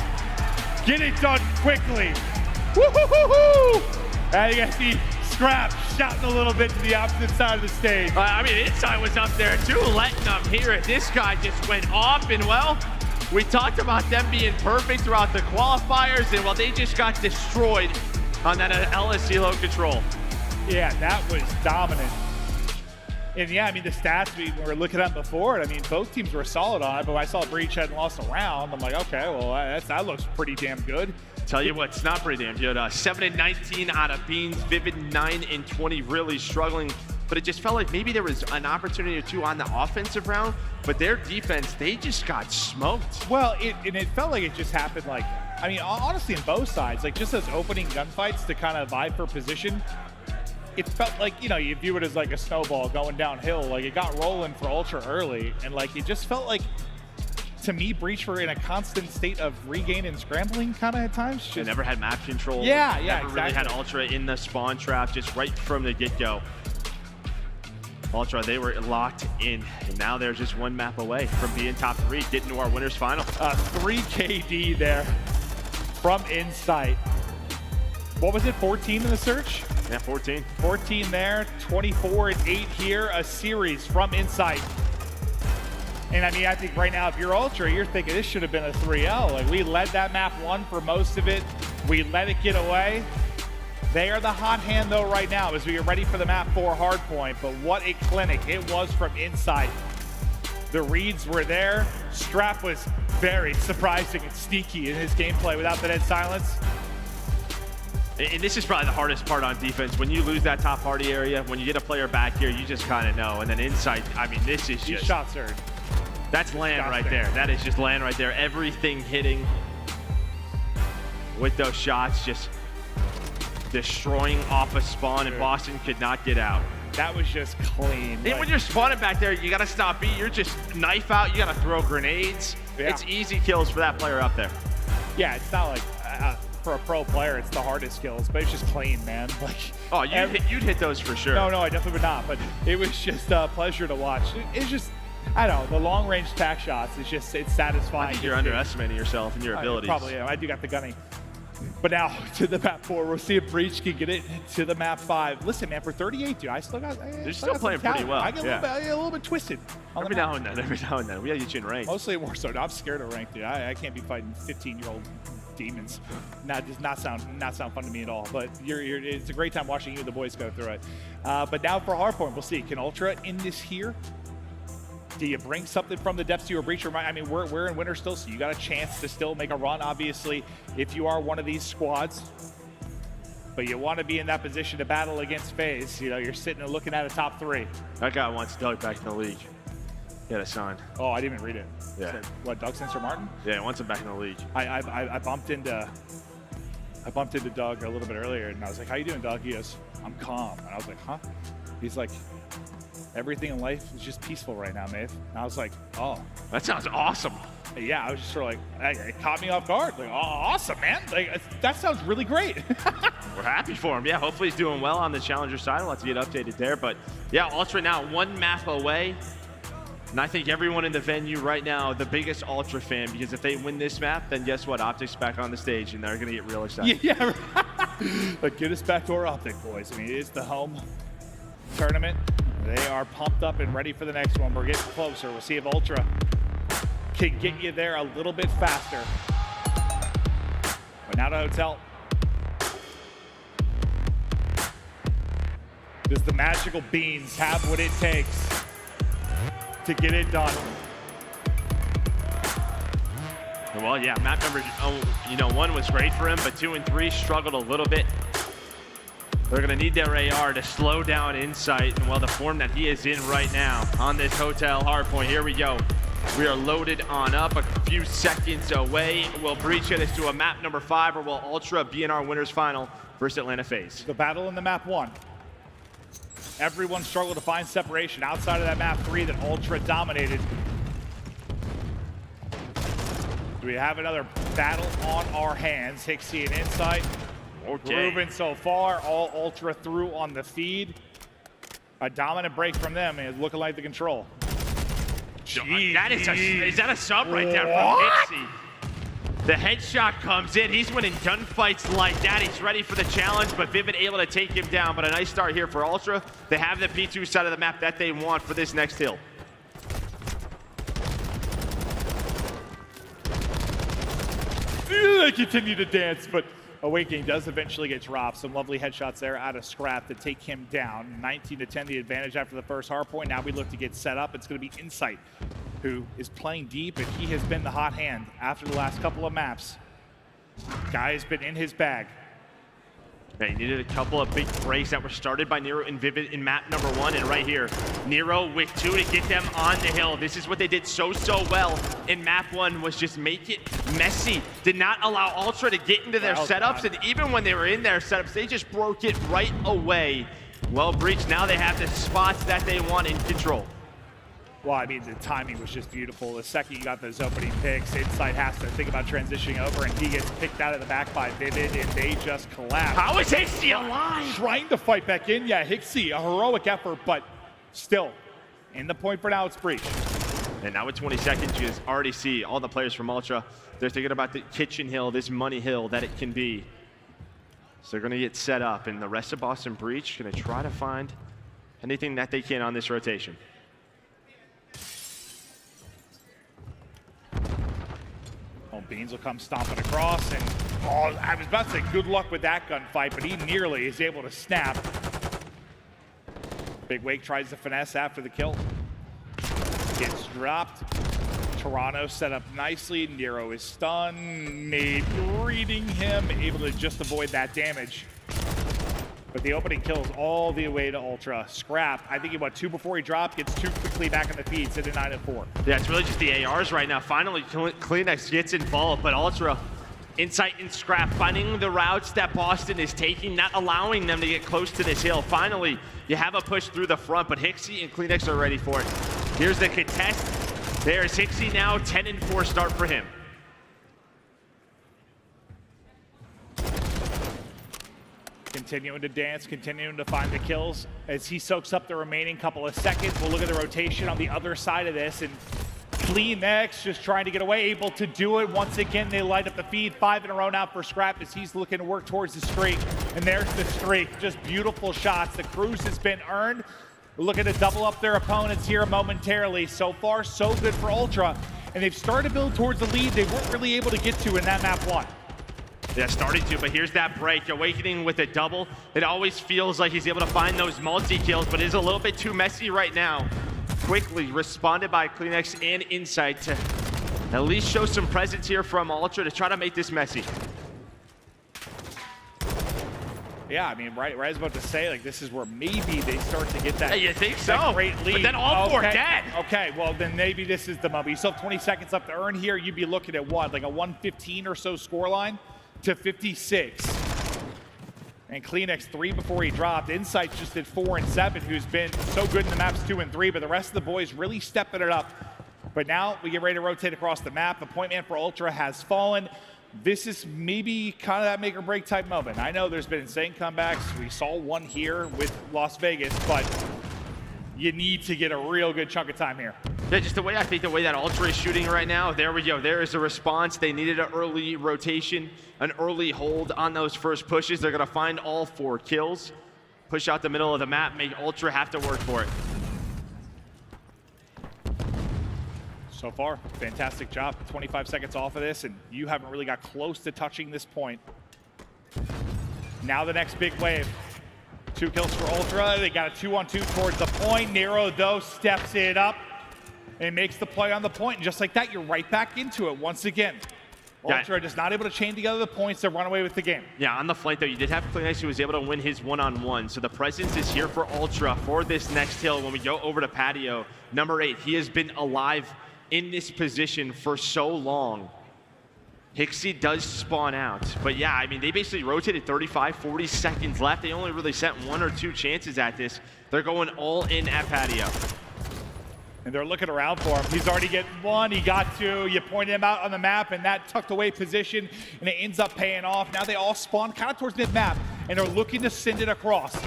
S19: Get it done quickly. Woo-hoo-hoo-hoo! And you see Scrapz shouting a little bit to the opposite side of the stage.
S17: I mean, Inside was up there too, letting them hear it. This guy just went off, and well, we talked about them being perfect throughout the qualifiers, and well, they just got destroyed on that LSC low control.
S19: Yeah, that was dominant. And yeah, I mean, the stats we were looking at before, I mean, both teams were solid on it, but I saw Breach hadn't lost a round. I'm like, okay, well, that looks pretty damn good.
S17: Tell you what, it's not pretty damn good. 7-19 out of Beans, Vivid 9-20, really struggling. But it just felt like maybe there was an opportunity or two on the offensive round, but their defense, they just got smoked.
S19: Well, it felt like it just happened like, I mean, honestly, on both sides, like just those opening gunfights to kind of vie for position, it felt like, you know, you view it as like a snowball going downhill. Like it got rolling for Ultra early, and like it just felt like, to me, Breach were in a constant state of regain and scrambling kind of at times. Just,
S17: they never had map control.
S19: Yeah,
S17: never
S19: exactly.
S17: really had Ultra in the spawn trap, just right from the get-go. Ultra, they were locked in, and now they're just 1 map away from being top 3, getting to our winners final.
S19: 3 KD there from Insight. What was it, 14 in the search?
S17: Yeah, 14.
S19: 14 there, 24 and 8 here, a series from Insight. And I mean, I think right now, if you're Ultra, you're thinking this should have been a 3L. Like, we led that map 1 for most of it. We let it get away. They are the hot hand, though, right now as we get ready for the map 4 hardpoint. But what a clinic it was from Insight. The reads were there. Strap was very surprising and sneaky in his gameplay without the dead silence.
S17: And this is probably the hardest part on defense. When you lose that top party area, when you get a player back here, you just kind of know. And then Insight, I mean, this is just...
S19: shots heard.
S17: That's land right there. That is just land right there. Everything hitting with those shots, just destroying off a spawn, and Boston could not get out.
S19: That was just clean.
S17: And when you're spawning back there, you got to stop B. You're just knife out. You got to throw grenades.
S19: Yeah.
S17: It's easy kills for that player up there.
S19: Yeah, it's not like for a pro player, it's the hardest kills, but it's just clean, man. Like,
S17: oh, you'd hit those for sure.
S19: No, I definitely would not. But it was just a pleasure to watch. It's just, I don't know, the long range tack shots. It's satisfying.
S17: I think you're underestimating yourself and your abilities.
S19: Probably am. I do got the gunning. But now to the map 4, we'll see if Breach can get it to the map 5. Listen, man, for 38, dude, I still got.
S17: They're still playing pretty well.
S19: I get a little bit twisted.
S17: Every now and then, we gotta get you in rank.
S19: Mostly more so. I'm scared of rank, dude. I can't be fighting 15-year-old demons. Does not sound fun to me at all. But it's a great time watching you and the boys go through it. But now for hardpoint, we'll see. Can Ultra in this here? Do you bring something from the depths to your Breach? I mean, we're in winter still, so you got a chance to still make a run, obviously, if you are one of these squads. But you want to be in that position to battle against FaZe. You know, you're sitting and looking at a top 3.
S17: That guy wants Doug back in the league. He had a sign.
S19: Oh, I didn't even read it.
S17: Yeah.
S19: Said, what, Doug Sensor Martin?
S17: Yeah, he wants him back in the league.
S19: I bumped into Doug a little bit earlier, and I was like, how you doing, Doug? He goes, I'm calm. And I was like, huh? He's like, everything in life is just peaceful right now, Maeve. And I was like, oh.
S17: That sounds awesome.
S19: Yeah, I was just sort of like, it caught me off guard. Like, oh, awesome, man. Like, that sounds really great.
S17: We're happy for him. Yeah, hopefully he's doing well on the Challenger side. We'll have to get updated there. But yeah, Ultra now 1 map away. And I think everyone in the venue right now, the biggest Ultra fan, because if they win this map, then guess what? OpTic's back on the stage, and they're going to get real excited.
S19: Yeah, but get us back to our OpTic, boys. I mean, it is the home tournament. They are pumped up and ready for the next one. We're getting closer. We'll see if Ultra can get you there a little bit faster. But now to Hotel. Does the magical beans have what it takes to get it done?
S17: Well, yeah, map number, you know, 1 was great for him, but 2 and 3 struggled a little bit. They're gonna need their AR to slow down Insight, and well, the form that he is in right now on this hotel hardpoint, here we go. We are loaded on up, a few seconds away. Will Breach get us to a map number 5, or will Ultra be in our winners final versus Atlanta FaZe?
S19: The battle in the map 1. Everyone struggled to find separation outside of that map 3 that Ultra dominated. Do we have another battle on our hands? Hixie and Insight.
S17: Okay.
S19: Grooving so far, all Ultra through on the feed. A dominant break from them, and it's looking like the control.
S17: Jeez. That is that a sub right there from Hixie? The headshot comes in. He's winning gunfights like that. He's ready for the challenge, but Vivid able to take him down. But a nice start here for Ultra. They have the P2 side of the map that they want for this next hill.
S19: They continue to dance, but Awakening does eventually get dropped. Some lovely headshots there out of Scrapz to take him down. 19-10 the advantage after the first hard point. Now we look to get set up. It's going to be Insight who is playing deep, and he has been the hot hand after the last couple of maps. Guy's been in his bag.
S17: They needed a couple of big breaks that were started by Nero and Vivid in map number 1, and right here, Nero with 2 to get them on the hill. This is what they did so well in map 1, was just make it messy. Did not allow Ultra to get into their setups, and even when they were in their setups, they just broke it right away. Well, Breach, now they have the spots that they want in control.
S19: Well, I mean, the timing was just beautiful. The second you got those opening picks, Insight has to think about transitioning over, and he gets picked out of the back by Vivid, and they just collapse.
S17: How is Hixie alive?
S19: Trying to fight back in. Yeah, Hixie, a heroic effort, but still, in the point for now, it's Breach.
S17: And now with 20 seconds, you guys already see all the players from Ultra. They're thinking about the kitchen hill, this money hill that it can be. So they're going to get set up, and the rest of Boston Breach going to try to find anything that they can on this rotation.
S19: Beans will come stomping across, and oh, I was about to say good luck with that gunfight, but he nearly is able to snap. Big Wake tries to finesse after the kill. Gets dropped. Toronto set up nicely. Nero is stunned. Maybe reading him, able to just avoid that damage. But the opening kills all the way to Ultra. Scrapz, I think he went 2 before he dropped, gets 2 quickly back in the feed, sitting 9-4.
S17: Yeah, it's really just the ARs right now. Finally, CleanX gets involved, but Ultra, Insight and Scrapz finding the routes that Boston is taking, not allowing them to get close to this hill. Finally, you have a push through the front, but Hixie and CleanX are ready for it. Here's the contest. There's Hixie now, 10-4 start for him.
S19: Continuing to dance, continuing to find the kills. As he soaks up the remaining couple of seconds, we'll look at the rotation on the other side of this, and CleanX just trying to get away, able to do it. Once again, they light up the feed. 5 in a row now for Scrapz as he's looking to work towards the streak. And there's the streak, just beautiful shots. The cruise has been earned. We're looking to double up their opponents here momentarily. So far, so good for Ultra. And they've started to build towards the lead they weren't really able to get to in that map 1.
S17: Yeah, starting to, but here's that break. Awakening with a double. It always feels like he's able to find those multi-kills, but it is a little bit too messy right now. Quickly responded by CleanX and Insight to at least show some presence here from Ultra to try to make this messy.
S19: Yeah, I mean, right, I was about to say, like, this is where maybe they start to get that,
S17: hey, you think so?
S19: Great lead.
S17: But then all 4 dead.
S19: Okay, well, then maybe this is the moment. You still have 20 seconds left to earn here. You'd be looking at what, like a 115 or so scoreline to 56. And CleanX 3 before he dropped. Insight just did 4 and 7, who's been so good in the maps 2 and 3, but the rest of the boys really stepping it up. But now we get ready to rotate across the map. The point man for Ultra has fallen. This is maybe kind of that make or break type moment. I know there's been insane comebacks. We saw one here with Las Vegas, but you need to get a real good chunk of time here.
S17: Yeah, just the way I think the way that Ultra is shooting right now, there we go. There is a response. They needed an early rotation, an early hold on those first pushes. They're going to find all 4 kills, push out the middle of the map, make Ultra have to work for it.
S19: So far, fantastic job. 25 seconds off of this, and you haven't really got close to touching this point. Now the next big wave. 2 kills for Ultra. They got a 2-on-2 towards the point. Nero, though, steps it up and makes the play on the point. And just like that, you're right back into it once again. Ultra just not able to chain together the points to run away with the game.
S17: Yeah, on the flank, though, you did have CleanX who was able to win his one-on-one. So the presence is here for Ultra for this next hill. When we go over to Patio, number 8, he has been alive in this position for so long. HyDra does spawn out. But yeah, I mean, they basically rotated 35, 40 seconds left. They only really sent 1 or 2 chances at this. They're going all in at Patio.
S19: And they're looking around for him. He's already getting 1, he got 2. You pointed him out on the map in that tucked away position, and it ends up paying off. Now they all spawn kind of towards mid-map, and they're looking to send it across.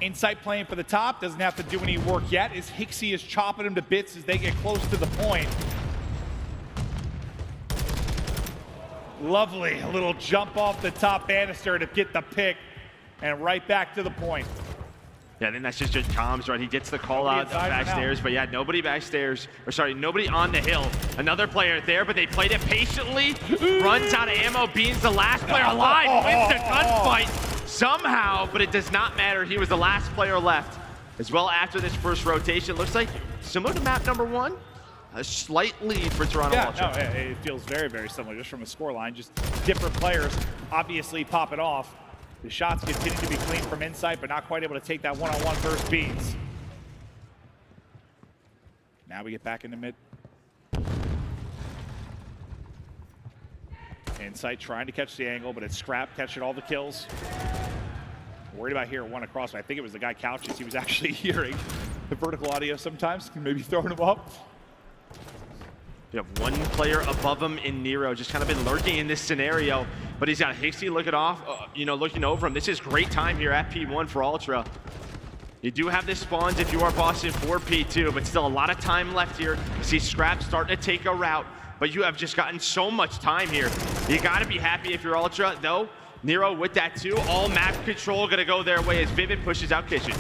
S19: Insight playing for the top, doesn't have to do any work yet, as HyDra is chopping him to bits as they get close to the point. Lovely, a little jump off the top banister to get the pick, and right back to the point.
S17: Yeah, I think that's just comms, right? He gets the call out backstairs, but yeah, nobody backstairs, or sorry, nobody on the hill. Another player there, but they played it patiently. Runs out of ammo. Beans the last player alive, wins the gunfight somehow, but it does not matter. He was the last player left. As well after this first rotation, looks like similar to map number 1. A slight lead for Toronto Ultra.
S19: No, it feels very, very similar, just from a scoreline. Just different players obviously pop it off. The shots continue to be clean from Insight, but not quite able to take that one-on-one first Beans. Now we get back into mid. Insight trying to catch the angle, but it's Scrapz catching all the kills. Worried about hearing 1 across, but I think it was the guy couches. He was actually hearing the vertical audio sometimes, maybe throwing him up.
S17: You have 1 player above him in Nero, just kind of been lurking in this scenario, but he's got HyDra looking off, looking over him. This is great time here at P1 for Ultra. You do have this spawns if you are Boston for P2, but still a lot of time left here. You see Scrapz starting to take a route, but you have just gotten so much time here. You got to be happy if you're Ultra, though. Nero with that too. All map control going to go their way as Vivid pushes out Kitchen.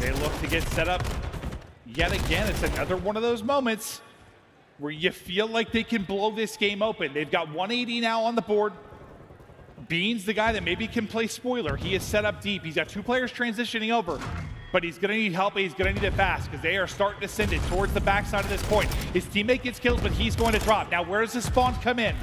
S19: They look to get set up. Yet again, it's another one of those moments where you feel like they can blow this game open. They've got 180 now on the board. Beans, the guy that maybe can play spoiler, he is set up deep. He's got 2 players transitioning over, but he's gonna need help, and he's gonna need it fast, because they are starting to send it towards the backside of this point. His teammate gets killed, but he's going to drop. Now, where does the spawn come in?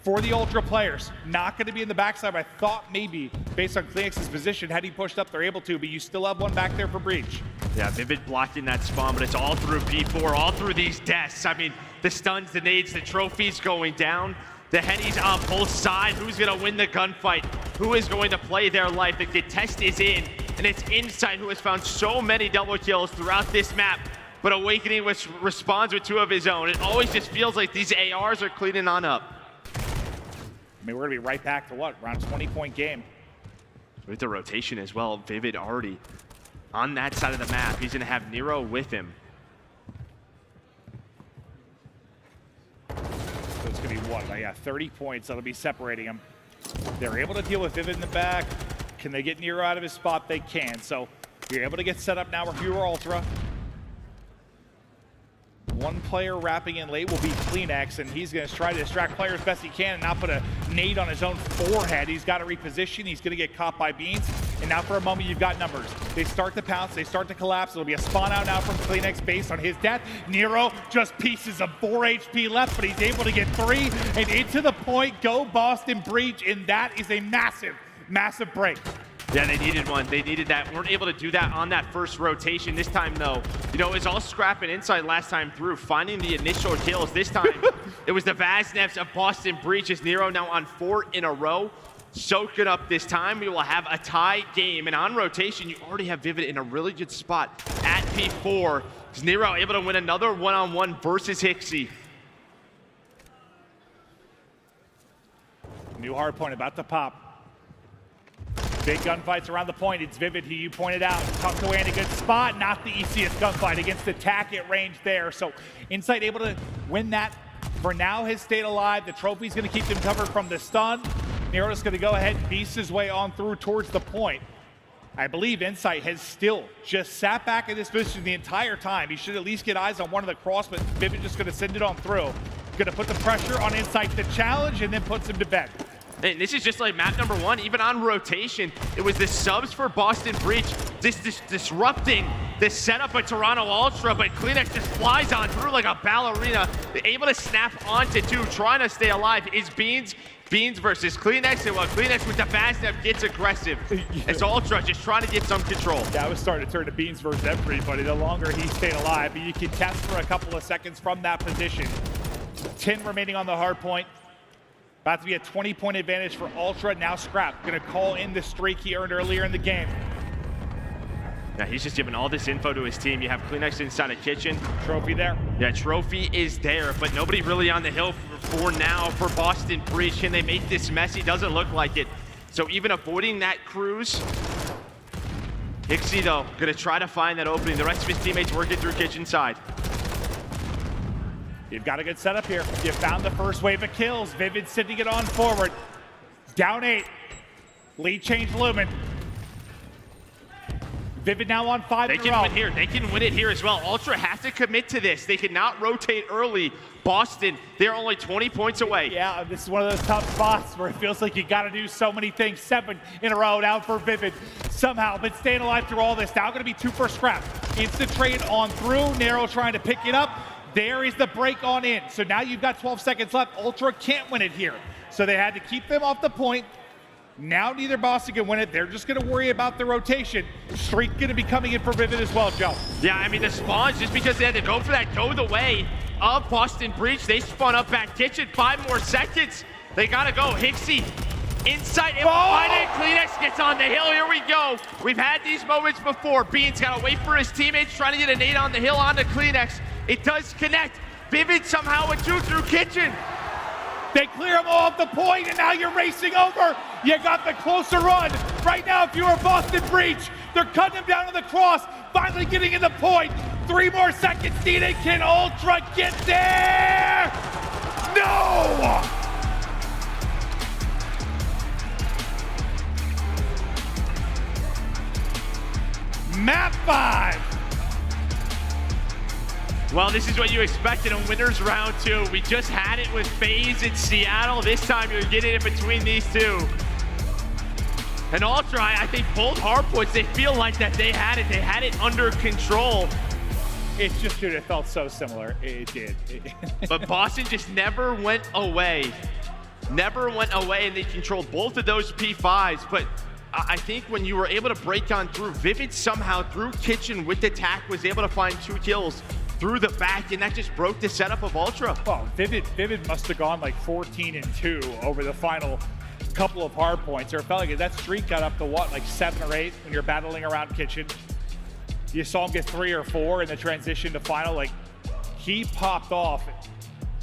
S19: For the Ultra players, not going to be in the backside. I thought maybe, based on CleanX's position, had he pushed up, they're able to, but you still have 1 back there for Breach.
S17: Yeah, Vivid blocking that spawn, but it's all through P4, all through these deaths. I mean, the stuns, the nades, the trophies going down, the headies on both sides. Who's going to win the gunfight? Who is going to play their life? The test is in, and it's Insight who has found so many double kills throughout this map, but Awakening responds with 2 of his own. It always just feels like these ARs are cleaning on up.
S19: I mean, we're going to be right back to what? Around a 20-point game.
S17: With the rotation as well, Vivid already on that side of the map. He's going to have Nero with him.
S19: So it's going to be what? Yeah, 30 points that'll be separating them. They're able to deal with Vivid in the back. Can they get Nero out of his spot? They can. So you're able to get set up now if you are Ultra. 1 player wrapping in late will be CleanX, and he's going to try to distract players best he can and not put a nade on his own forehead. He's got to reposition. He's going to get caught by Beans. And now for a moment, you've got numbers. They start to pounce. They start to collapse. It'll be a spawn out now from CleanX based on his death. Nero just pieces of 4 HP left, but he's able to get 3 and into the point. Go Boston Breach, and that is a massive, massive break.
S17: Yeah, they needed 1. They needed that. Weren't able to do that on that first rotation. This time, though, it was all Scrapz and Insight last time through, finding the initial kills. This time, it was the Vaznevs of Boston Breach. As Nero now on 4 in a row. Soak it up this time. We will have a tie game. And on rotation, you already have Vivid in a really good spot at P4. Is Nero able to win another one-on-one versus HyDra?
S19: New hard point about to pop. Big gunfights around the point. It's Vivid, who you pointed out, tucked away in a good spot. Not the easiest gunfight against attack at range there. So Insight able to win that. For now, has stayed alive. The trophy's going to keep them covered from the stun. Nero's going to go ahead and beast his way on through towards the point. I believe Insight has still just sat back in this position the entire time. He should at least get eyes on one of the cross, but Vivid just going to send it on through. Going to put the pressure on Insight to challenge, and then puts him to bed.
S17: And this is just like map number 1, even on rotation, it was the subs for Boston Breach disrupting the setup by Toronto Ultra, but CleanX just flies on through like a ballerina, able to snap onto 2, trying to stay alive. Is Beans versus CleanX, and while CleanX with the fast step gets aggressive, it's Ultra just trying to get some control.
S19: Yeah, I was starting to turn to Beans versus everybody the longer he stayed alive, but you can test for a couple of seconds from that position. 10 remaining on the hard point. About to be a 20-point advantage for Ultra. Now Scrapz gonna call in the streak he earned earlier in the game.
S17: Yeah, he's just giving all this info to his team. You have CleanX inside a kitchen.
S19: Trophy there.
S17: Yeah, trophy is there, but nobody really on the hill for now for Boston Breach. Can they make this messy? Doesn't look like it. So even avoiding that cruise. HyDra, though, gonna try to find that opening. The rest of his teammates working through kitchen side.
S19: You've got a good setup here. You found the first wave of kills. Vivid sending it on forward. Down 8. Lead change Lumen. Vivid now on 5
S17: They
S19: in a
S17: can
S19: row.
S17: win here. They can win it here as well. Ultra has to commit to this. They cannot rotate early. Boston, they're only 20 points away.
S19: Yeah, this is one of those tough spots where it feels like you got to do so many things. 7 in a row now for Vivid. Somehow been staying alive through all this. Now going to be 2 for Scrapz. Instant trade on through. Nero trying to pick it up. There is the break on in. So now you've got 12 seconds left. Ultra can't win it here. So they had to keep them off the point. Now neither Boston can win it. They're just going to worry about the rotation. Streak going to be coming in for Vivid as well, Joe.
S17: Yeah, I mean, the spawns, just because they had to go for that, go the way of Boston Breach. They spawn up back kitchen. 5 more seconds. They got to go. HyDra inside. CleanX gets on the hill. Here we go. We've had these moments before. Beans got to wait for his teammates, trying to get a nade on the hill onto CleanX. It does connect. Vivid somehow a 2 through kitchen.
S19: They clear them all off the point, and now you're racing over. You got the closer run. Right now, if you were Boston Breach, they're cutting him down on the cross, finally getting in the point. 3 more seconds needed. Can Ultra get there? No! Map 5.
S17: Well, this is what you expected in winners round 2. We just had it with FaZe in Seattle. This time you're getting it between these 2. And Ultra, I think both hardpoints, they feel like that they had it. They had it under control.
S19: It's just, dude, it felt so similar. It did.
S17: But Boston just never went away. Never went away, and they controlled both of those P5s. But I think when you were able to break on through, Vivid somehow through kitchen with the tack was able to find 2 kills through the back, and that just broke the setup of Ultra.
S19: Well, Vivid must have gone like 14-2 over the final couple of hard points. Or it felt like that streak got up to what, like 7 or 8 when you're battling around kitchen. You saw him get 3 or 4 in the transition to final. Like, he popped off.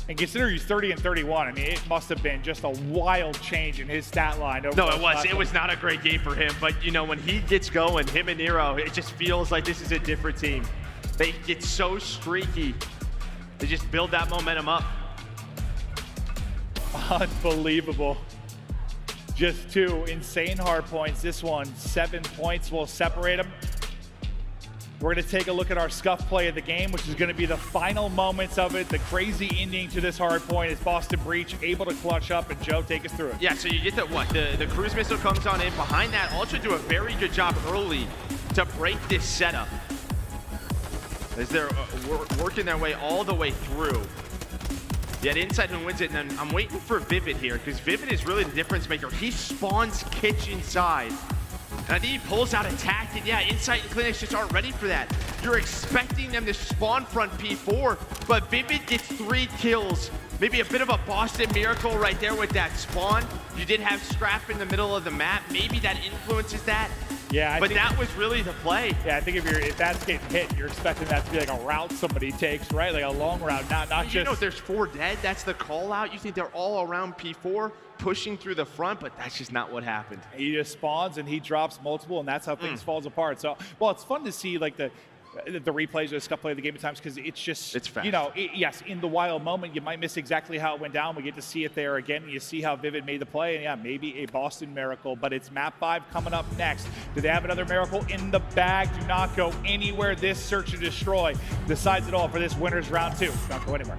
S19: And consider he's 30 and 31. I mean, it must have been just a wild change in his stat line. Over
S17: It was not a great game for him. But, you know, when he gets going, him and Nero, it just feels like this is a different team. They get so streaky. They just build that momentum up.
S19: Unbelievable. Just 2 insane hard points. This one, 7 points will separate them. We're going to take a look at our scuff play of the game, which is going to be the final moments of it. The crazy ending to this hard point is Boston Breach able to clutch up, and Joe, take us through it.
S17: Yeah, so you get the cruise missile comes on in. Behind that, Ultra do a very good job early to break this setup, as they're working their way all the way through. Yet inside who wins it, and then I'm waiting for Vivid here, because Vivid is really the difference maker. He spawns kitchen side, and I think he pulls out attack, and yeah, Insight and CleanX just aren't ready for that. You're expecting them to spawn front P4, but Vivid gets 3 kills. Maybe a bit of a Boston miracle right there with that spawn. You did have Scrapz in the middle of the map. Maybe that influences that.
S19: Yeah,
S17: but that was really the play.
S19: Yeah, I think if that's getting hit, you're expecting that to be like a route somebody takes, right? Like a long route, not just.
S17: You know, there's 4 dead. That's the call out. You think they're all around P4, pushing through the front, but that's just not what happened.
S19: He just spawns and he drops multiple, and that's how things falls apart. So, well, it's fun to see like the replays of the scuff play of the game at times, because it's just,
S17: it's fast.
S19: You know, yes, in the wild moment, you might miss exactly how it went down. We get to see it there again, and you see how Vivid made the play, and yeah, maybe a Boston miracle, but it's map 5 coming up next. Do they have another miracle in the bag? Do not go anywhere. This search and destroy decides it all for this winners round 2. Don't go anywhere.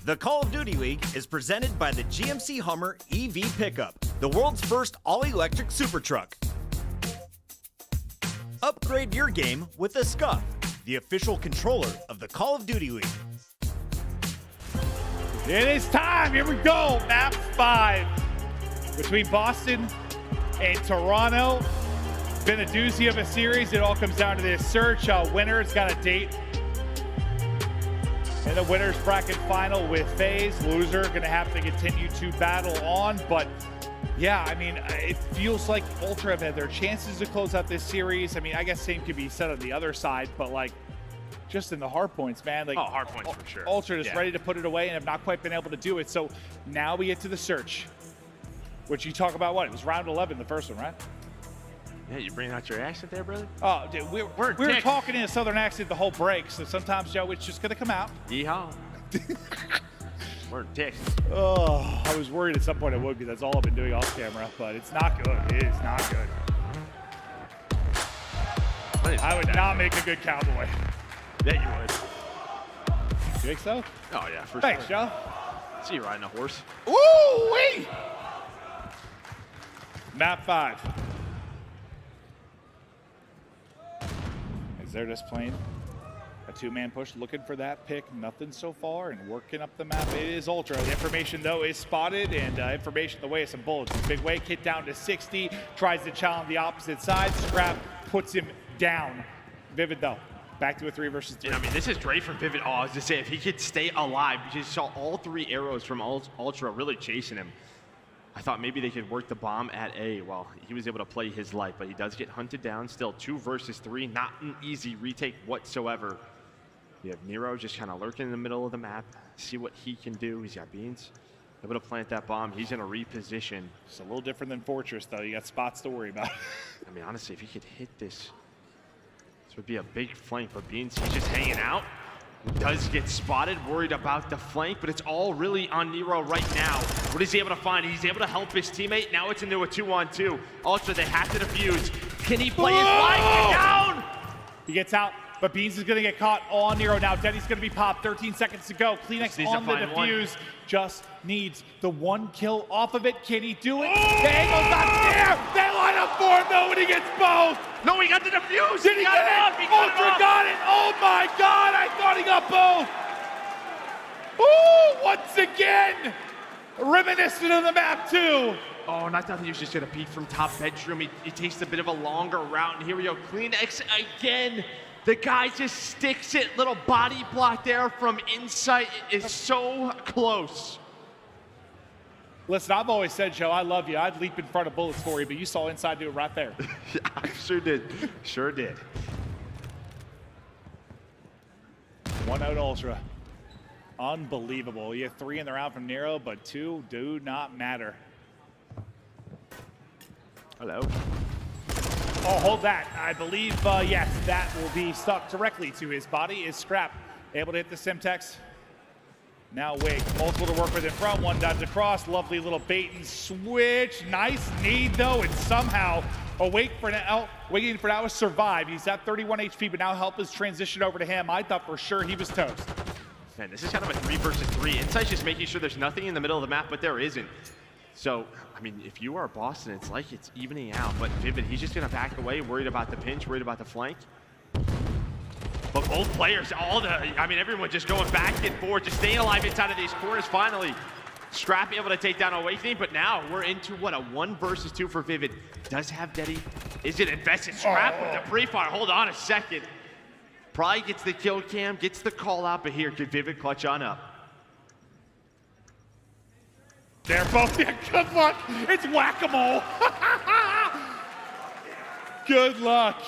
S15: The Call of Duty League is presented by the GMC Hummer EV Pickup, the world's first all-electric super truck. Upgrade your game with the Scuff, the official controller of the Call of Duty League.
S5: It is time. Here we go. Map 5 between Boston and Toronto. Been a doozy of a series. It all comes down to this search. Winner's got a date in the winner's bracket final with FaZe. Loser gonna have to continue to battle on. But yeah, I mean, it feels like Ultra have had their chances to close out this series. I mean, I guess same could be said on the other side, but like, just in the hard points, man. Like,
S17: hard points for sure.
S5: Ultra is ready to put it away and have not quite been able to do it. So now we get to the search, which you talk about what? It was round 11, the first one, right?
S17: Yeah, you bring out your accent there, brother?
S5: Oh, dude, we were talking in a southern accent the whole break, so sometimes, Joe, it's just gonna come out.
S17: Yeehaw. We're in Texas.
S5: Oh, I was worried at some point it would be. That's all I've been doing off camera, but it's not good. It is not good. I would not make a good cowboy.
S17: Yeah, you would.
S5: You think so?
S17: Oh, yeah, for
S5: Thanks,
S17: sure.
S5: Joe.
S17: See you riding a horse.
S5: Woo-wee! Map 5. As they're just playing a two-man push, looking for that pick. Nothing so far, and working up the map. It is Ultra. The information, though, is spotted, and information the way of some bullets. Big Wake hit down to 60, tries to challenge the opposite side. Scrap puts him down. Vivid, though. Back to a 3 versus 3.
S17: I mean, this is great from Vivid. Oh, I was just saying, if he could stay alive, because you saw all 3 arrows from Ultra really chasing him. I thought maybe they could work the bomb at A. Well, he was able to play his life, but he does get hunted down. Still 2 versus 3, not an easy retake whatsoever. You have Nero just kind of lurking in the middle of the map. See what he can do. He's got Beans. Able to plant that bomb. He's going to reposition.
S5: It's a little different than Fortress, though. You got spots to worry about.
S17: I mean, honestly, if he could hit this, this would be a big flank. But Beans, he's just hanging out. Does get spotted, worried about the flank, but it's all really on Nero right now. What is he able to find? He's able to help his teammate. Now it's into a 2-on-2. Ultra, they have to defuse. Can he play his life? Get down!
S5: He gets out, but Beans is going to get caught on Nero now. Denny's going to be popped. 13 seconds to go. CleanX on the defuse. Just needs the 1 kill off of it. Can he do it? The angle's not there. They line up for him, though, and he gets both.
S17: No, he got the defuse.
S5: Did he get it? Ultra got it. Oh, my God. I thought he got both. Ooh, once again, reminiscent of the map, too.
S17: Oh, and I thought he was just going to peek from top bedroom. He takes a bit of a longer route, and here we go. CleanX again. The guy just sticks it. Little body block there from inside. It is so close.
S5: Listen, I've always said, Joe, I love you. I'd leap in front of bullets for you, but you saw inside do it right there.
S17: I sure did. Sure did.
S5: 1-0 Ultra. Unbelievable. You have 3 in the round from Nero, but 2 do not matter.
S17: Hello.
S5: Oh, hold that. I believe, yes, that will be stuck directly to his body. Is Scrap able to hit the Simtex? Now Wake, multiple to work with in front. 1 dodge across. Lovely little bait and switch. Nice need, though, and somehow Awakening for now has survived. He's at 31 HP, but now help is transition over to him. I thought for sure he was toast.
S17: Man, this is kind of a 3 versus 3. Insight's just making sure there's nothing in the middle of the map, but there isn't. So, I mean, if you are Boston, it's like it's evening out. But Vivid, he's just going to back away, worried about the pinch, worried about the flank. But both players, everyone just going back and forth, just staying alive inside of these corners. Finally, Scrap able to take down Awakening, but now we're into, what, a 1 versus 2 for Vivid. Does have Deddy. Is it invested? Scrap with the pre-fire. Hold on a second. Probably gets the kill cam, gets the call out, but here, could Vivid clutch on up?
S5: They're both, yeah, good luck. It's whack-a-mole. Good luck.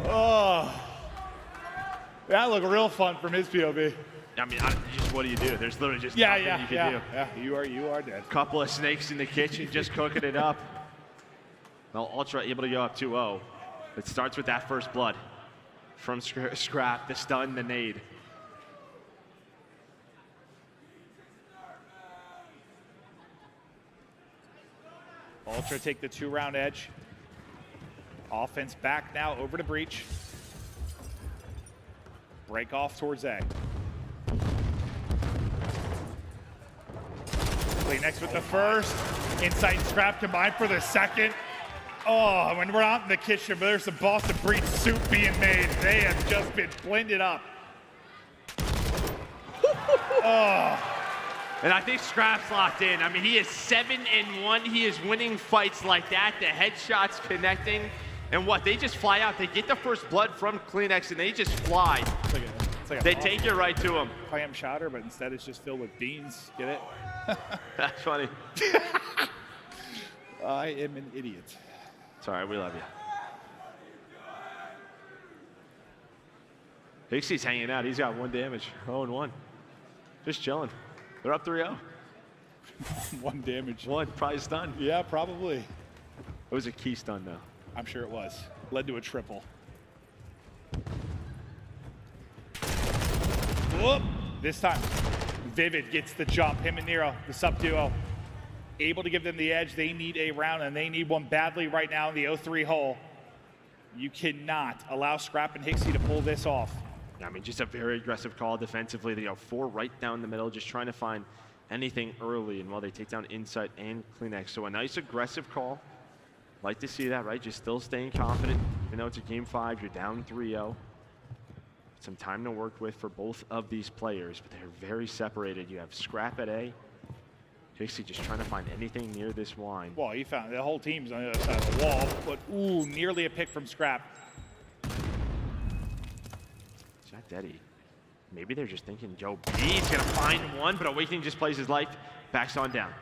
S5: Oh. That looked real fun from his POV.
S17: I mean, what do you do? There's literally just nothing you can do.
S5: Yeah, you are dead.
S17: Couple of snakes in the kitchen, just cooking it up. Well, Ultra able to go up 2-0. It starts with that first blood from Scrap, the stun, the nade.
S5: Ultra take the 2-round edge. Offense back now over to Breach. Break off towards A.
S19: CleanX with the first. Insight and Scrap combined for the second. Oh, when we're out in the kitchen, but there's some Boston Breed soup being made. They have just been blended up. Oh.
S17: And I think Scrapz locked in. I mean, he is 7-1. He is winning fights like that. The headshots connecting. And what? They just fly out. They get the first blood from CleanX, and they just fly. They take it right to him.
S19: Clam chowder, but instead it's just filled with beans. Get it?
S17: That's funny.
S19: I am an idiot.
S17: It's all right. We love you. Hixie's hanging out. He's got 1 damage. 0-1. Just chilling. They're up 3-0.
S19: 1 damage.
S17: 1, probably stun.
S19: Yeah, probably.
S17: It was a key stun, though.
S19: I'm sure it was. Led to a triple. Whoop! This time, Vivid gets the jump. Him and Nero, the sub duo, able to give them the edge. They need a round, and they need one badly right now in the 0-3 hole. You cannot allow Scrap and Hixie to pull this off.
S17: I mean, just a very aggressive call defensively. They go 4 right down the middle, just trying to find anything early. And while they take down Insight and CleanX, so a nice aggressive call. Like to see that, right? Just still staying confident. Even though it's a game 5, you're down 3-0. Some time to work with for both of these players, but they're very separated. You have Scrap at A. Hixie just trying to find anything near this wine.
S19: Well, he found the whole team's on the other side of the wall, but ooh, nearly a pick from Scrap.
S17: Jack Daddy. Maybe they're just thinking Joe B's gonna find one, but Awakening just plays his life. Backs on down.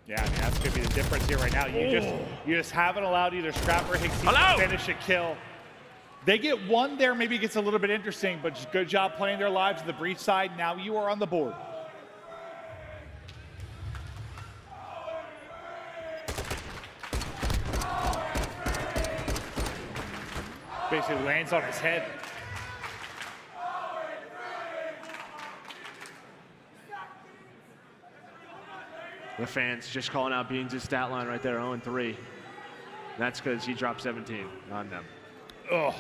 S19: Yeah, I mean, that's gonna be the difference here right now. You just haven't allowed either Scrap or Hixie to finish a kill. They get one there, maybe it gets a little bit interesting, but just good job playing their lives to the breach side. Now you are on the board. Basically lands on his head.
S17: The fans just calling out Beans' stat line right there, 0-3. That's because he dropped 17 on them.
S19: Oh.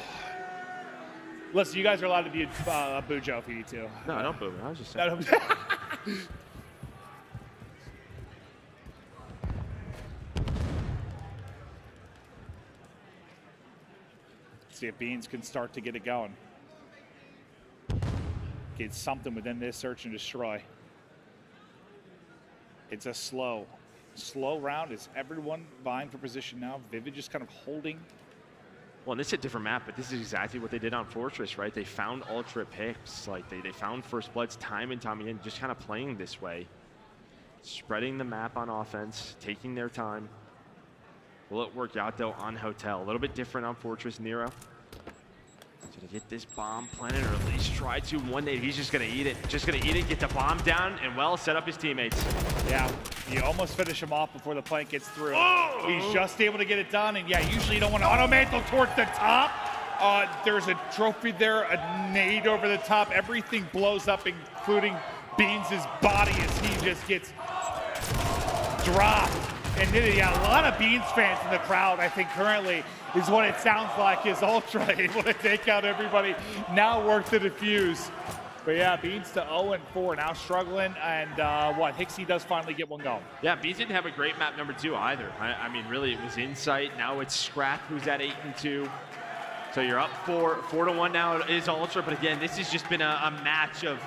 S19: Listen, you guys are allowed to be a boo Joe if you need to.
S17: No, don't boo me. I was just saying.
S19: See if Beans can start to get it going. Get something within this search and destroy. It's a slow round. Is everyone vying for position now? Vivid just kind of holding.
S17: Well, and this is a different map, but this is exactly what they did on Fortress, right? They found ultra picks. Like, they found first bloods time and time again, just kind of playing this way. Spreading the map on offense, taking their time. Will it work out, though, on Hotel? A little bit different on Fortress. Nero. So to get this bomb planted, or at least try to. One day, he's just going to eat it. Just going to eat it, get the bomb down, and, well, set up his teammates.
S19: Yeah, you almost finish him off before the plant gets through. Oh! He's just able to get it done, and yeah, usually you don't want to auto-mantle towards the top. There's a trophy there, a nade over the top. Everything blows up, including Beans' body as he just gets dropped. And yeah, a lot of Beans fans in the crowd, I think currently, is what it sounds like, is Ultra able to take out everybody. Now work to defuse. But yeah, Beans to 0-4, now struggling, and Hixie does finally get one going.
S17: Yeah, Beans didn't have a great map number 2 either. I mean, really, it was Insight. Now it's Scrap, who's at 8-2. So you're up 4-1 now. It is Ultra, but again, this has just been a match of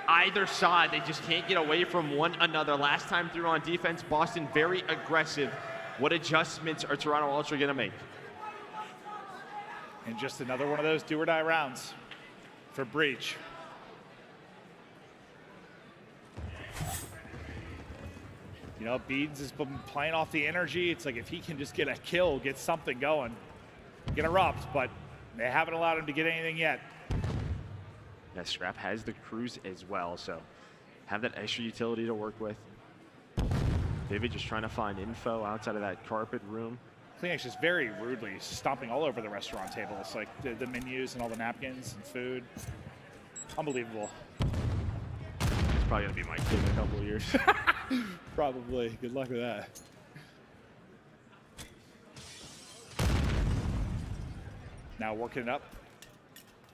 S17: either side. They just can't get away from one another. Last time through on defense, Boston very aggressive. What adjustments are Toronto Ultra gonna make?
S19: And just another one of those do or die rounds for Breach. You know, Beans has been playing off the energy. It's like if he can just get a kill, get something going, get erupt, but they haven't allowed him to get anything yet.
S17: Yeah, Scrap has the cruise as well, so have that extra utility to work with. David just trying to find info outside of that carpet room.
S19: CleanX just very rudely stomping all over the restaurant tables, like the menus and all the napkins and food. Unbelievable.
S17: It's probably gonna be my kid in a couple of years.
S19: Probably. Good luck with that. Now working it up.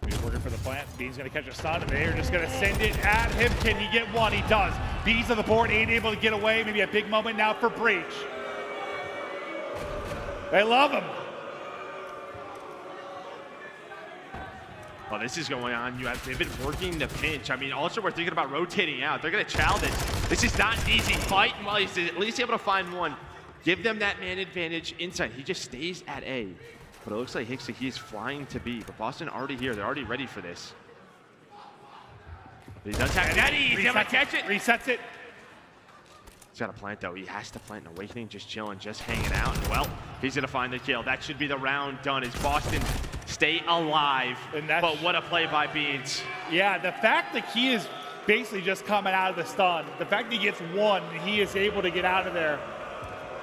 S19: He's working for the plant. Bean's gonna catch a stun, and they're just gonna send it at him. Can he get one? He does. B's on the board, ain't able to get away. Maybe a big moment now for Breach. They love him.
S17: Well, this is going on. You have Vivid working the pinch. I mean, also we're thinking about rotating out. They're going to chow this. This is not an easy fight. Well, he's at least able to find one. Give them that man advantage inside. He just stays at A. But it looks like Hickson, he's flying to B. But Boston already here. They're already ready for this. But he does have Daddy. He's able to catch it.
S19: Resets it.
S17: He's got to plant, though. He has to plant an Awakening, just chilling, just hanging out. And, well, he's going to find the kill. That should be the round done as Boston stay alive. But what a play by Beans.
S19: Yeah, the fact that he is basically just coming out of the stun, the fact that he gets one and he is able to get out of there,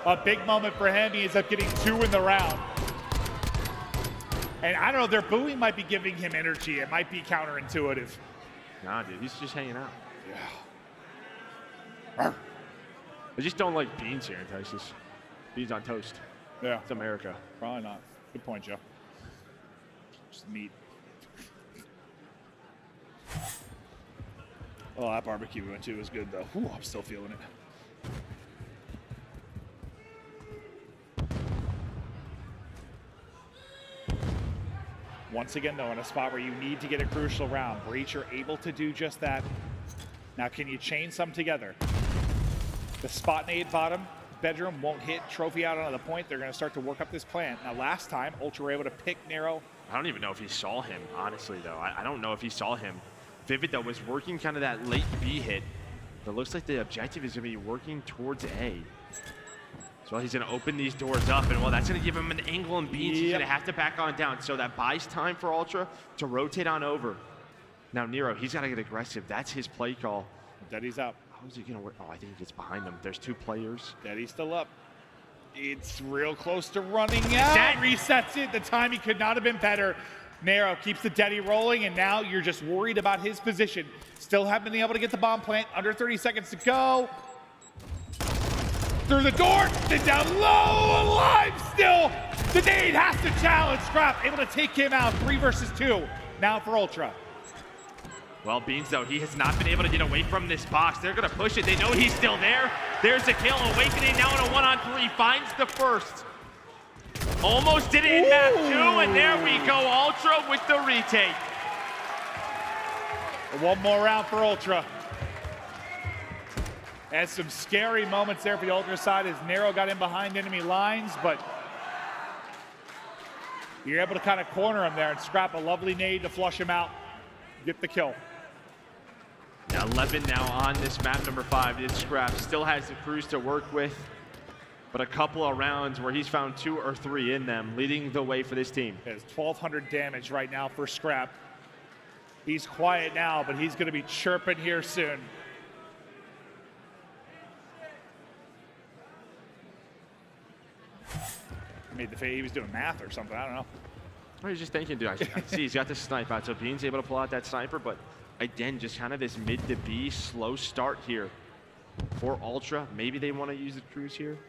S19: a big moment for him. He ends up getting 2 in the round. And I don't know, their booing might be giving him energy. It might be counterintuitive.
S17: Nah, dude, he's just hanging out.
S19: Yeah.
S17: I just don't like Beans here in Texas. Beans on toast.
S19: Yeah.
S17: It's America.
S19: Probably not. Good point, Joe. Just meat. Oh, that barbecue we went to was good, though. Ooh, I'm still feeling it. Once again, though, in a spot where you need to get a crucial round, Breach are able to do just that. Now, can you chain some together? The spot nade bottom bedroom won't hit. Trophy out onto the point. They're going to start to work up this plan. Now, last time, Ultra were able to pick Nero.
S17: I don't even know if he saw him, honestly, though. I don't know if he saw him. Vivid, though, was working kind of that late B hit. But it looks like the objective is going to be working towards A. So he's going to open these doors up, and well, that's going to give him an angle and Beans. He's going to have to back on down. So that buys time for Ultra to rotate on over. Now, Nero, he's got to get aggressive. That's his play call.
S19: Daddy's up.
S17: How is he going to work? Oh, I think he gets behind them. There's 2 players.
S19: Daddy's still up. It's real close to running out. Resets it. The timing could not have been better. Nero keeps the Daddy rolling, and now you're just worried about his position. Still haven't been able to get the bomb plant. Under 30 seconds to go. Through the door, then down low, alive still. The nade has to challenge Scrapz, able to take him out. 3 versus 2 now for Ultra.
S17: Well, Beans, though, he has not been able to get away from this box. They're going to push it. They know he's still there. There's a kill. Awakening now in a 1-on-3. Finds the first. Almost did it in map 2, and there we go. Ultra with the retake.
S19: One more round for Ultra. And some scary moments there for the Ultra side as Nero got in behind enemy lines, but you're able to kind of corner him there and scrap a lovely nade to flush him out. Get the kill.
S17: Now 11 now on this map number 5. It's Scrapz. Still has the crews to work with, but a couple of rounds where he's found 2 or 3 in them, leading the way for this team.
S19: It's 1,200 damage right now for Scrapz. He's quiet now, but he's going to be chirping here soon. Made the face. He was doing math or something. I don't know.
S17: I was just thinking, dude, I see he's got the snipe out, so Bean's able to pull out that sniper, but again, just kind of this mid to B slow start here for Ultra. Maybe they want to use the crews here.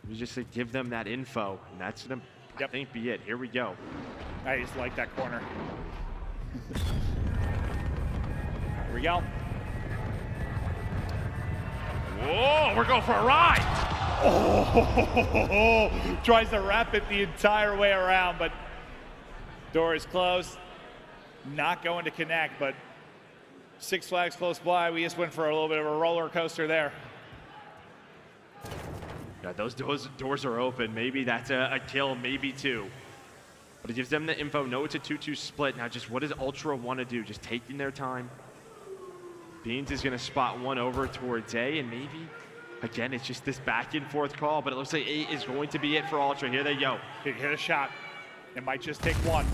S17: We just to give them that info, and that's gonna, I think, be it. Here we go.
S19: I just like that corner. Here we go.
S17: Whoa, we're going for a ride.
S19: Oh, tries to wrap it the entire way around, but door is closed. Not going to connect, but Six Flags close by. We just went for a little bit of a roller coaster there.
S17: Yeah, those doors are open. Maybe that's a kill, maybe 2. But it gives them the info. No, it's a 2-2 split. Now, just what does Ultra want to do? Just taking their time. Beans is going to spot one over towards A, and maybe, again, it's just this back and forth call, but it looks like A is going to be it for Ultra. Here they go.
S19: Hit a shot. It might just take one.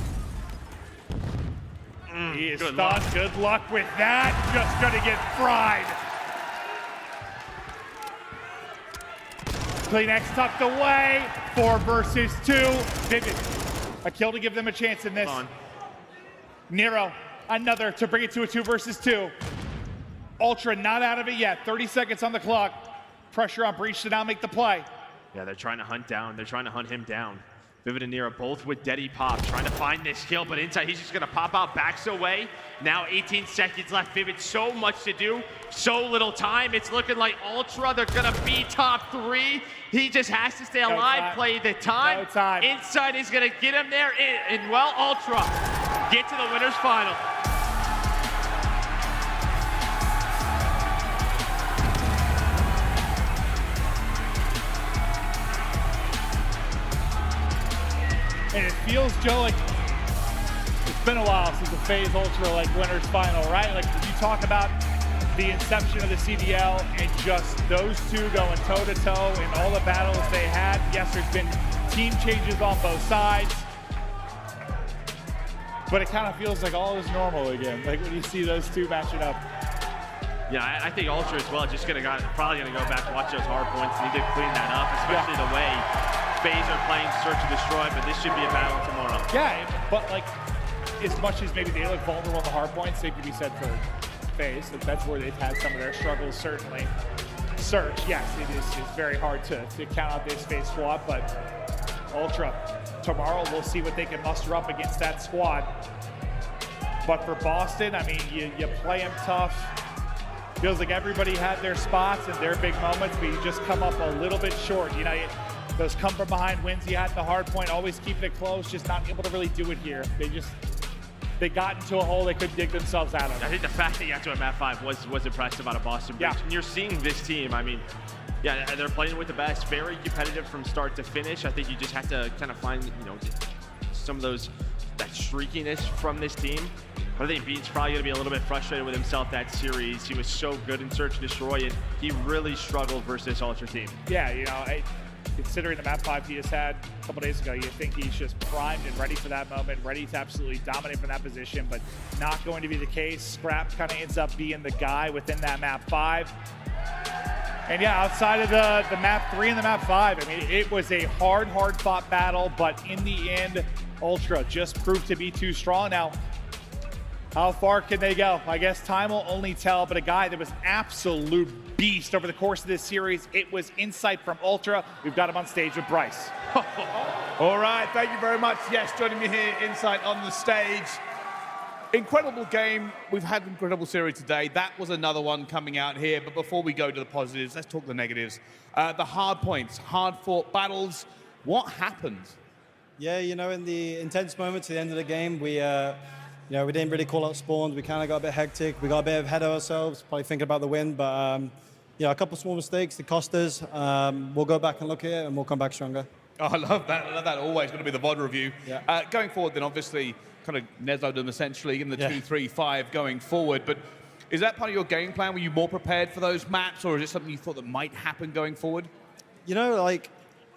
S19: He is
S17: good
S19: stunned.
S17: luck.
S19: Good luck with that. Just going to get fried. CleanX tucked away. 4 versus 2. Vivid. A kill to give them a chance in this. Nero, another to bring it to a 2 versus 2. Ultra not out of it yet. 30 seconds on the clock. Pressure on Breach to now make the play.
S17: Yeah, they're trying to hunt down. They're trying to hunt him down. Vivid and Nero both with Deady Pop, trying to find this kill, but inside he's just gonna pop out, backs away. Now 18 seconds left, Vivid, so much to do, so little time. It's looking like Ultra, they're gonna be top 3. He just has to stay alive, play the time.
S19: No time.
S17: Inside is gonna get him there, and well, Ultra get to the winner's final.
S19: And it feels, Joe, like it's been a while since the FaZe Ultra winners final, right? Like you talk about the inception of the CDL and just those two going toe to toe in all the battles they had. Yes, there's been team changes on both sides, but it kind of feels like all is normal again. Like when you see those two matching up.
S17: Yeah, I think Ultra as well, probably gonna go back and watch those hard points. Need to clean that up, especially the way FaZe are playing Search and Destroy, but this should be a battle tomorrow.
S19: Yeah, but as much as maybe they look vulnerable on the hard points, same could be said for FaZe. That's where they've had some of their struggles, certainly. Search, yes, it's very hard to count out this FaZe squad, but Ultra, tomorrow we'll see what they can muster up against that squad. But for Boston, I mean, you play them tough. Feels like everybody had their spots and their big moments, but you just come up a little bit short. You know, those come from behind wins you had at the hard point, always keeping it close, just not able to really do it here. They got into a hole they couldn't dig themselves out of.
S17: I think the fact that you got to a map 5 was impressive out of Boston.
S19: Yeah.
S17: And you're seeing this team, I mean, yeah, they're playing with the best, very competitive from start to finish. I think you just have to kind of find, some of that streakiness from this team. But I think Bean's probably going to be a little bit frustrated with himself that series. He was so good in Search and Destroy, and he really struggled versus this Ultra team.
S19: Yeah, considering the map 5 he just had a couple days ago, you think he's just primed and ready for that moment, ready to absolutely dominate from that position, but not going to be the case. Scrapz kind of ends up being the guy within that map 5. And yeah, outside of the map 3 and the map 5, I mean, it was a hard fought battle, but in the end, Ultra just proved to be too strong. Now, how far can they go? I guess time will only tell, but a guy that was absolute beast over the course of this series, it was insight from Ultra. We've got him on stage with Bryce.
S5: All right, thank you very much. Yes, joining me here, Insight on the stage. Incredible game. We've had an incredible series today. That was another one coming out here, but before we go to the positives, let's talk the negatives. The hard points, hard-fought battles. What happened?
S10: Yeah, in the intense moments at the end of the game, we didn't really call out spawns. We kind of got a bit hectic. We got a bit ahead of ourselves, probably thinking about the win. But, a couple small mistakes that cost us. We'll go back and look at it, and we'll come back stronger.
S5: Oh, I love that. I love that. Always going to be the VOD review.
S10: Yeah.
S5: Going forward, then, obviously, kind of Neslo'd them essentially in the 2-3-5 going forward. But is that part of your game plan? Were you more prepared for those maps, or is it something you thought that might happen going forward?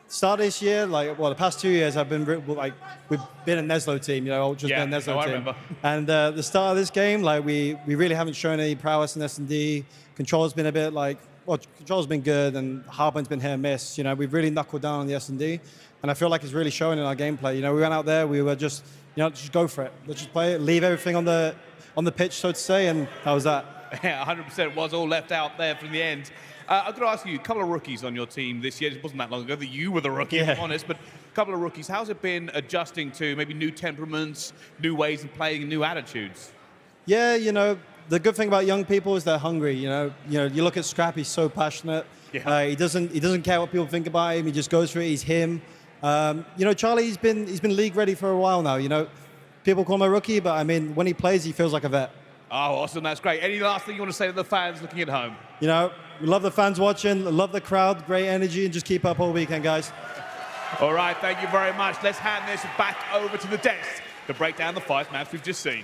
S10: Start this year, the past 2 years, we've been a Neslo team, Ultra's been a Neslo team.
S5: I remember.
S10: And the start of this game, we really haven't shown any prowess in S&D. Control's been a bit control's been good, and Hardpoint's been hit and miss. We've really knuckled down on the S&D, and I feel like it's really showing in our gameplay. We went out there, we were just go for it. Let's just play it, leave everything on the pitch, so to say, and that was that.
S5: Yeah, 100% was all left out there from the end. I've got to ask you, a couple of rookies on your team this year. It wasn't that long ago that you were the rookie, if I'm honest, but a couple of rookies. How's it been adjusting to maybe new temperaments, new ways of playing, and new attitudes?
S10: Yeah, the good thing about young people is they're hungry. You look at Scrapz, he's so passionate.
S5: Yeah.
S10: He doesn't care what people think about him. He just goes for it. He's him. Charlie, he's been league ready for a while now. People call him a rookie, but I mean, when he plays, he feels like a vet.
S5: Oh, awesome. That's great. Any last thing you want to say to the fans looking at home?
S10: We love the fans watching, love the crowd, great energy, and just keep up all weekend, guys.
S5: All right, thank you very much. Let's hand this back over to the desk to break down the 5 maps we've just seen.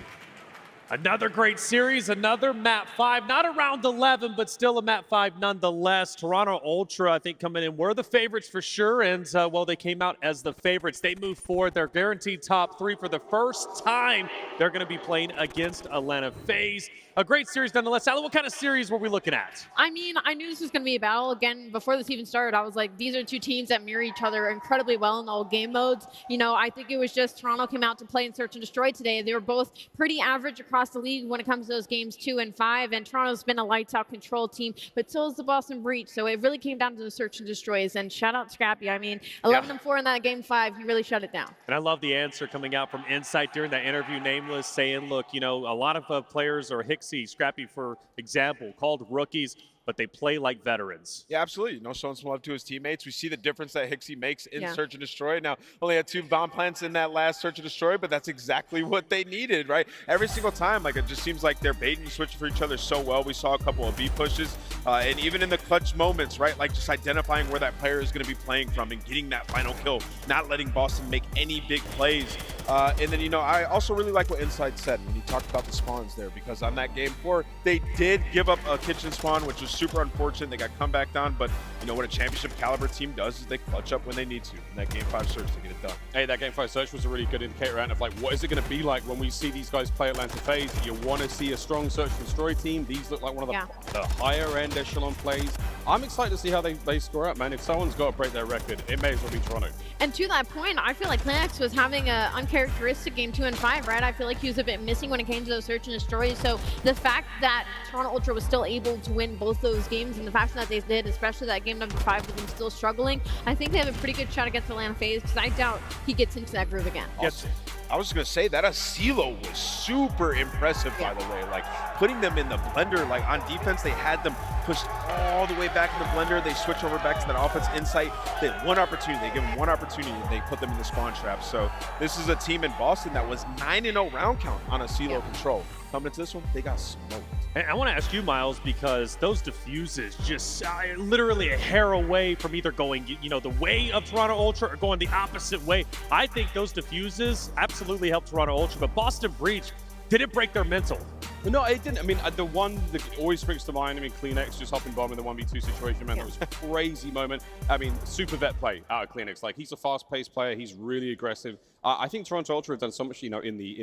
S6: Another great series, another map 5, not a round 11, but still a map 5 nonetheless. Toronto Ultra, I think, coming in were the favorites for sure, and they came out as the favorites. They moved forward. They're guaranteed top 3 for the first time. They're going to be playing against Atlanta FaZe. a great series nonetheless. Sally, what kind of series were we looking at?
S8: I mean, I knew this was going to be a battle. Again, before this even started, I was like, these are two teams that mirror each other incredibly well in all game modes. You know, I think it was just Toronto came out to play in Search and Destroy today. They were both pretty average across the league when it comes to those games 2 and 5, and Toronto's been a lights-out control team, but so is the Boston Breach. So it really came down to the Search and Destroys, and shout out Scrappy. I mean, 11-4 in that game 5, he really shut it down.
S6: And I love the answer coming out from Insight during that interview, Nameless, saying, look, you know, a lot of players are Hixie, Scrappy, for example, called rookies, but they play like veterans.
S7: Yeah, absolutely. You know, showing some love to his teammates. We see the difference that Hixie makes in Search and Destroy. Now, only had 2 bomb plants in that last Search and Destroy, but that's exactly what they needed, right? Every single time, like, it just seems like they're baiting and switching for each other so well. We saw a couple of B pushes, and even in the clutch moments, right? Like, just identifying where that player is going to be playing from and getting that final kill, not letting Boston make any big plays. And then, you know, I also really like what Insight said when he talked about the spawns there, because on that game 4, they did give up a kitchen spawn, which was super unfortunate. They got come back down, but you know what a championship caliber team does is they clutch up when they need to. In that game 5 search to get it done.
S3: Hey, that game 5 search was a really good indicator of like what is it going to be like when we see these guys play Atlanta FaZe. You want to see a strong Search and Destroy team. These look like one of the higher end echelon plays. I'm excited to see how they score up, man. If someone's got to break their record, it may as well be Toronto.
S8: And to that point, I feel like CleanX was having an uncharacteristic game 2 and 5, right? I feel like he was a bit missing when it came to those Search and Destroys. So the fact that Toronto Ultra was still able to win both those games and the fact that they did, especially that game number 5 with them still struggling, I think they have a pretty good shot against Atlanta FaZe, because I doubt he gets into that groove again.
S7: Yes. I was just going to say that Asilo was super impressive, by the way. Like, putting them in the blender, like, on defense, they had them pushed all the way back in the blender. They switch over back to that offense Insight. They had one opportunity. They give them one opportunity, and they put them in the spawn trap. So this is a team in Boston that was 9-0 round count on Asilo control. Coming into this one, they got smoked.
S6: And I want to ask you, Miles, because those diffuses just literally a hair away from either going, you know, the way of Toronto Ultra or going the opposite way. I think those diffuses absolutely helped Toronto Ultra, but Boston Breach, did it break their mental?
S3: No, it didn't. I mean, the one that always springs to mind, I mean, CleanX just hopping bomb in the 1v2 situation, man, that was a crazy moment. I mean, super vet play out of CleanX. Like, he's a fast-paced player. He's really aggressive. I think Toronto Ultra have done so much, you know, in the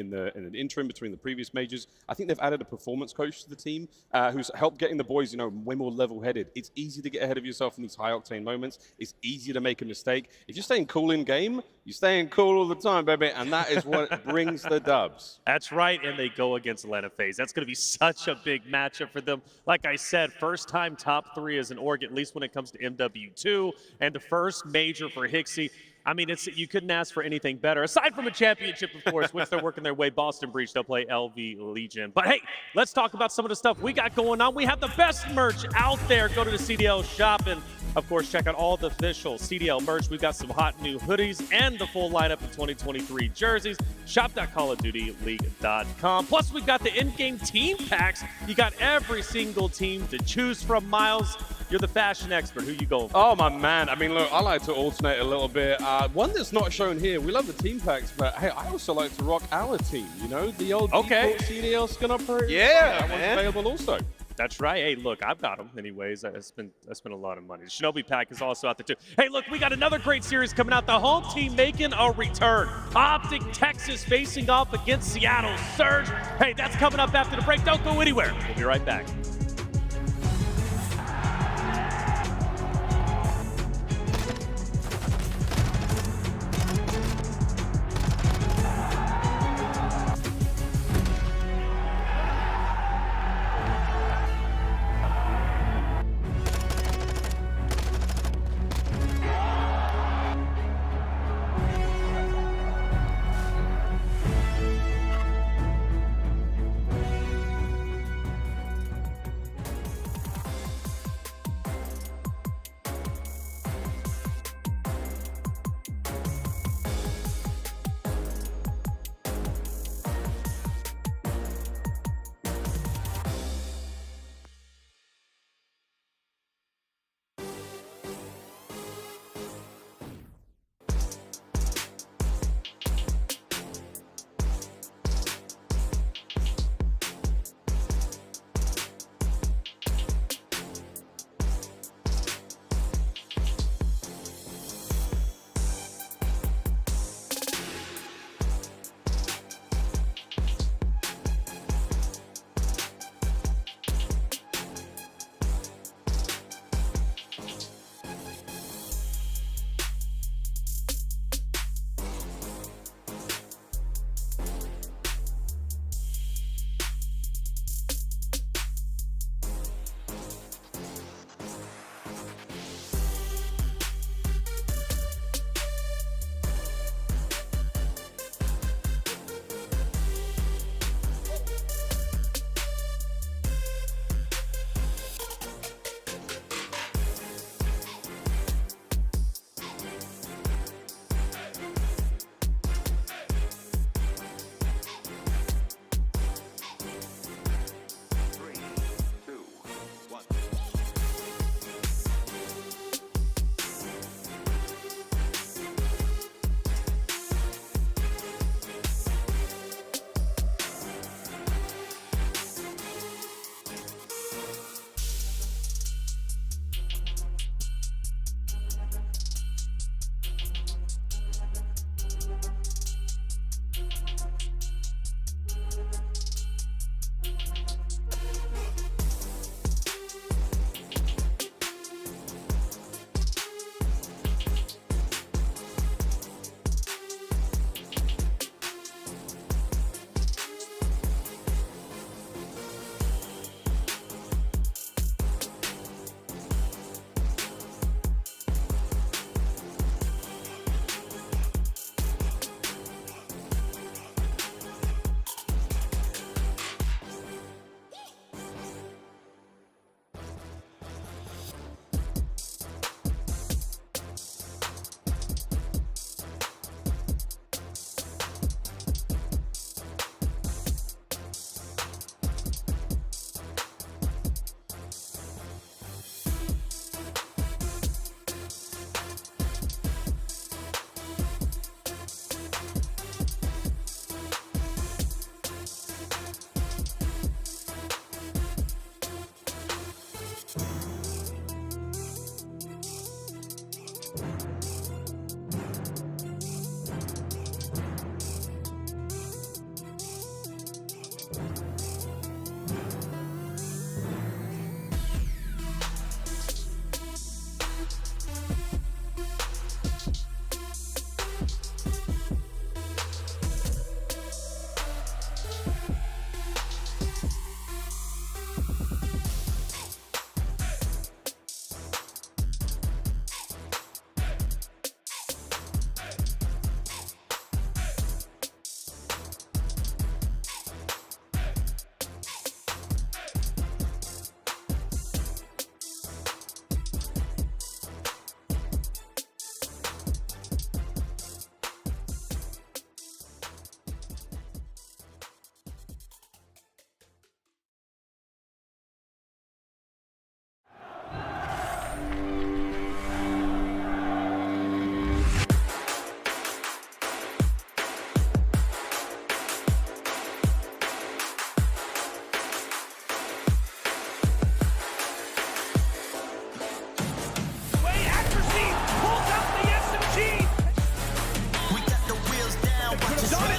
S3: interim between the previous majors. I think they've added a performance coach to the team who's helped getting the boys, you know, way more level-headed. It's easy to get ahead of yourself in these high-octane moments. It's easier to make a mistake. If you're staying cool in game, you're staying cool all the time, baby, and that is what brings the dubs.
S6: That's right, and they go against Atlanta FaZe. That's going to be such a big matchup for them. Like I said, first time top 3 as an org, at least when it comes to MW2, and the first major for Hixie. I mean, you couldn't ask for anything better, aside from a championship, of course, which they're working their way. Boston Breach, they'll play LV Legion. But hey, let's talk about some of the stuff we got going on. We have the best merch out there. Go to the CDL shop and, of course, check out all the official CDL merch. We've got some hot new hoodies and the full lineup of 2023 jerseys. Shop.calofdutyleague.com. Plus, we've got the in-game team packs. You got every single team to choose from. Miles, you're the fashion expert. Who you going for?
S3: Oh, my man. I mean, look, I like to alternate a little bit. One that's not shown here, we love the team packs, but hey, I also like to rock our team, you know? The old default CDL skin operator.
S7: Yeah,
S3: that one's available also.
S6: That's right. Hey, look, I've got them anyways. I spent a lot of money. The Shinobi pack is also out there, too. Hey, look, we got another great series coming out. The home team making a return. OpTic Texas facing off against Seattle Surge. Hey, that's coming up after the break. Don't go anywhere. We'll be right back.